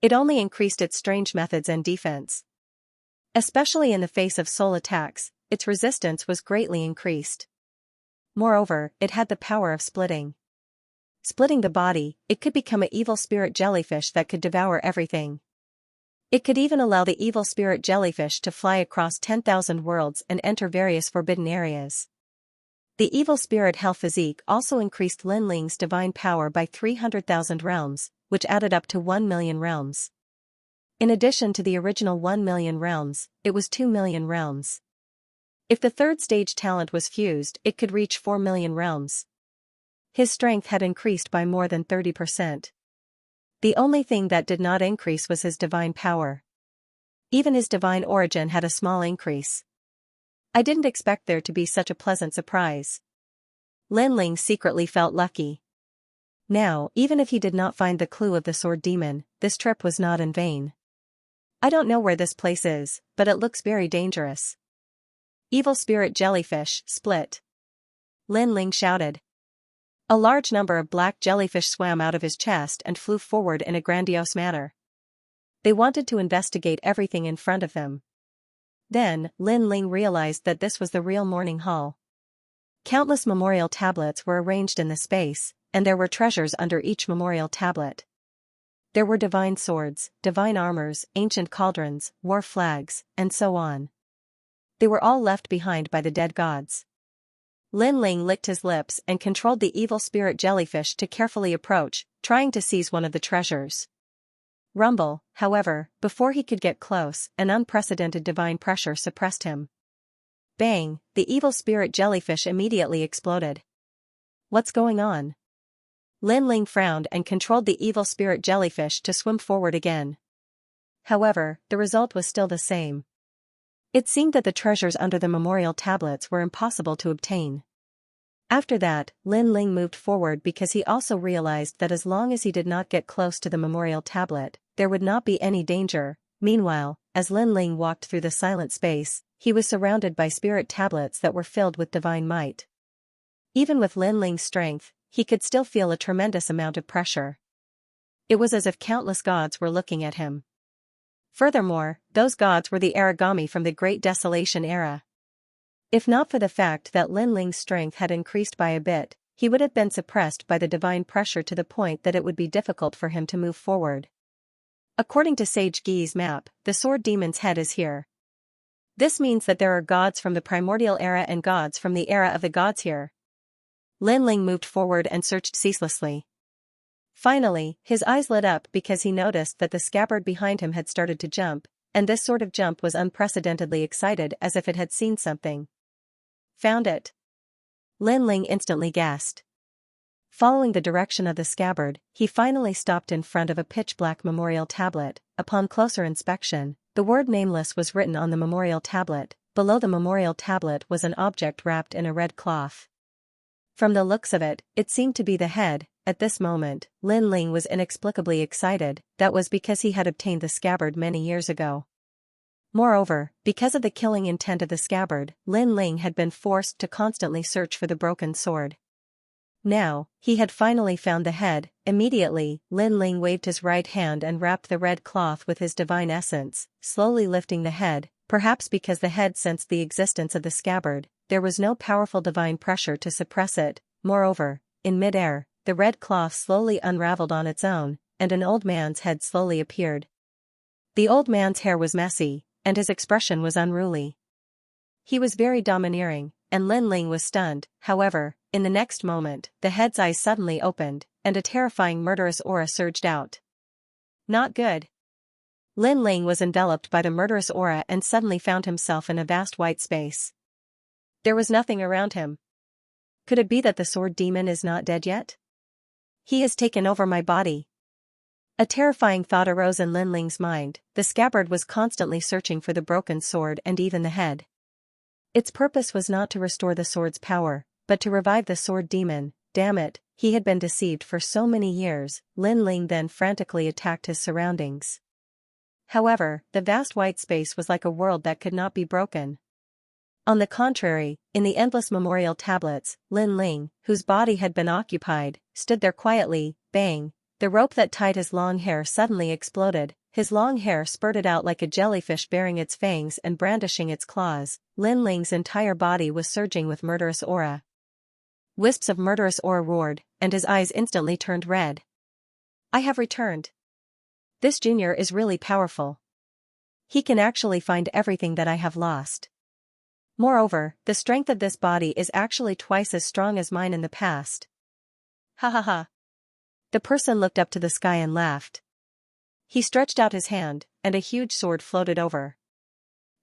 [SPEAKER 1] It only increased its strange methods and defense. Especially in the face of soul attacks, its resistance was greatly increased. Moreover, it had the power of splitting. Splitting the body, it could become an evil spirit jellyfish that could devour everything. It could even allow the evil spirit jellyfish to fly across 10,000 worlds and enter various forbidden areas. The evil spirit hell physique also increased Lin Ling's divine power by 300,000 realms, which added up to 1 million realms. In addition to the original 1 million realms, it was 2 million realms. If the third stage talent was fused, it could reach 4 million realms. His strength had increased by more than 30%. The only thing that did not increase was his divine power. Even his divine origin had a small increase. I didn't expect there to be such a pleasant surprise. Lin Ling secretly felt lucky. Now, even if he did not find the clue of the sword demon, this trip was not in vain. I don't know where this place is, but it looks very dangerous. Evil spirit jellyfish, split. Lin Ling shouted. A large number of black jellyfish swam out of his chest and flew forward in a grandiose manner. They wanted to investigate everything in front of them. Then, Lin Ling realized that this was the real morning hall. Countless memorial tablets were arranged in the space, and there were treasures under each memorial tablet. There were divine swords, divine armors, ancient cauldrons, war flags, and so on. They were all left behind by the dead gods. Lin Ling licked his lips and controlled the evil spirit jellyfish to carefully approach, trying to seize one of the treasures. Rumble, however, before he could get close, an unprecedented divine pressure suppressed him. Bang, the evil spirit jellyfish immediately exploded. What's going on? Lin Ling frowned and controlled the evil spirit jellyfish to swim forward again. However, the result was still the same. It seemed that the treasures under the memorial tablets were impossible to obtain. After that, Lin Ling moved forward because he also realized that as long as he did not get close to the memorial tablet, there would not be any danger. Meanwhile, as Lin Ling walked through the silent space, he was surrounded by spirit tablets that were filled with divine might. Even with Lin Ling's strength, he could still feel a tremendous amount of pressure. It was as if countless gods were looking at him. Furthermore, those gods were the origami from the Great Desolation era. If not for the fact that Lin Ling's strength had increased by a bit, he would have been suppressed by the divine pressure to the point that it would be difficult for him to move forward. According to Sage Gi's map, the sword demon's head is here. This means that there are gods from the primordial era and gods from the era of the gods here. Lin Ling moved forward and searched ceaselessly. Finally, his eyes lit up because he noticed that the scabbard behind him had started to jump, and this sort of jump was unprecedentedly excited as if it had seen something. Found it. Lin Ling instantly gasped. Following the direction of the scabbard, he finally stopped in front of a pitch-black memorial tablet. Upon closer inspection, the word nameless was written on the memorial tablet. Below the memorial tablet was an object wrapped in a red cloth. From the looks of it, it seemed to be the head. At this moment, Lin Ling was inexplicably excited. That was because he had obtained the scabbard many years ago. Moreover, because of the killing intent of the scabbard, Lin Ling had been forced to constantly search for the broken sword. Now, he had finally found the head. Immediately, Lin Ling waved his right hand and wrapped the red cloth with his divine essence, slowly lifting the head. Perhaps because the head sensed the existence of the scabbard, there was no powerful divine pressure to suppress it. Moreover, in mid-air, the red cloth slowly unraveled on its own, and an old man's head slowly appeared. The old man's hair was messy, and his expression was unruly. He was very domineering, and Lin Ling was stunned. However, in the next moment, the head's eyes suddenly opened, and a terrifying murderous aura surged out. Not good. Lin Ling was enveloped by the murderous aura and suddenly found himself in a vast white space. There was nothing around him. Could it be that the sword demon is not dead yet? He has taken over my body. A terrifying thought arose in Lin Ling's mind. The scabbard was constantly searching for the broken sword and even the head. Its purpose was not to restore the sword's power, but to revive the sword demon. Damn it, he had been deceived for so many years. Lin Ling then frantically attacked his surroundings. However, the vast white space was like a world that could not be broken. On the contrary, in the endless memorial tablets, Lin Ling, whose body had been occupied, stood there quietly. Bang! The rope that tied his long hair suddenly exploded. His long hair spurted out like a jellyfish baring its fangs and brandishing its claws. Lin Ling's entire body was surging with murderous aura. Wisps of murderous aura roared, and his eyes instantly turned red. I have returned. This junior is really powerful. He can actually find everything that I have lost. Moreover, the strength of this body is actually twice as strong as mine in the past. Ha ha ha. The person looked up to the sky and laughed. He stretched out his hand, and a huge sword floated over.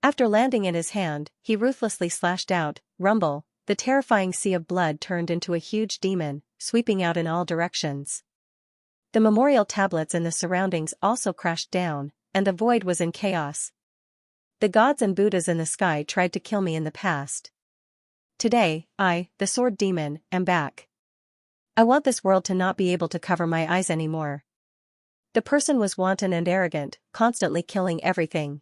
[SPEAKER 1] After landing in his hand, he ruthlessly slashed out. Rumble, the terrifying sea of blood turned into a huge demon, sweeping out in all directions. The memorial tablets in the surroundings also crashed down, and the void was in chaos. The gods and Buddhas in the sky tried to kill me in the past. Today, I, the sword demon, am back. I want this world to not be able to cover my eyes anymore. The person was wanton and arrogant, constantly killing everything.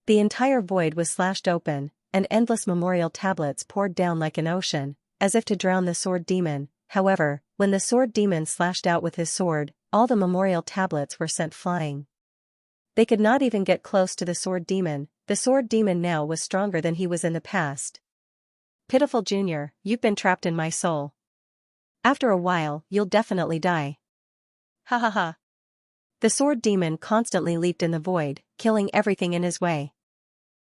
[SPEAKER 1] The entire void was slashed open, and endless memorial tablets poured down like an ocean, as if to drown the sword demon. However, when the sword demon slashed out with his sword, all the memorial tablets were sent flying. They could not even get close to the sword demon. The sword demon now was stronger than he was in the past. Pitiful Junior, you've been trapped in my soul. After a while, you'll definitely die. Ha ha ha. The sword demon constantly leaped in the void, killing everything in his way.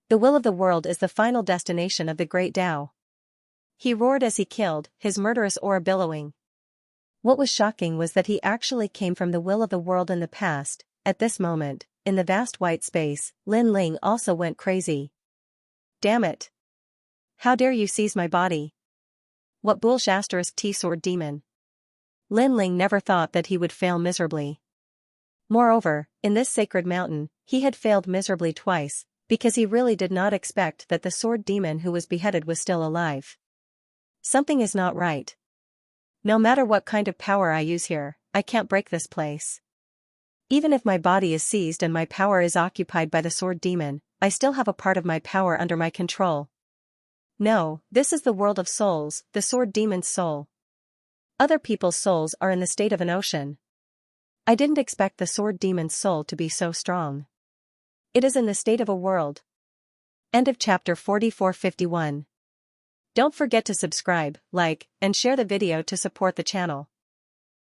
[SPEAKER 1] The will of the world is the final destination of the great Tao. He roared as he killed, his murderous aura billowing. What was shocking was that he actually came from the will of the world in the past. At this moment, in the vast white space, Lin Ling also went crazy. Damn it. How dare you seize my body? What bullshit T-sword demon. Lin Ling never thought that he would fail miserably. Moreover, in this sacred mountain, he had failed miserably twice, because he really did not expect that the sword demon who was beheaded was still alive. Something is not right. No matter what kind of power I use here, I can't break this place. Even if my body is seized and my power is occupied by the sword demon, I still have a part of my power under my control. No, this is the world of souls, the sword demon's soul. Other people's souls are in the state of an ocean. I didn't expect the sword demon's soul to be so strong. It is in the state of a world. End of chapter 4451. Don't forget to subscribe, like, and share the video to support the channel.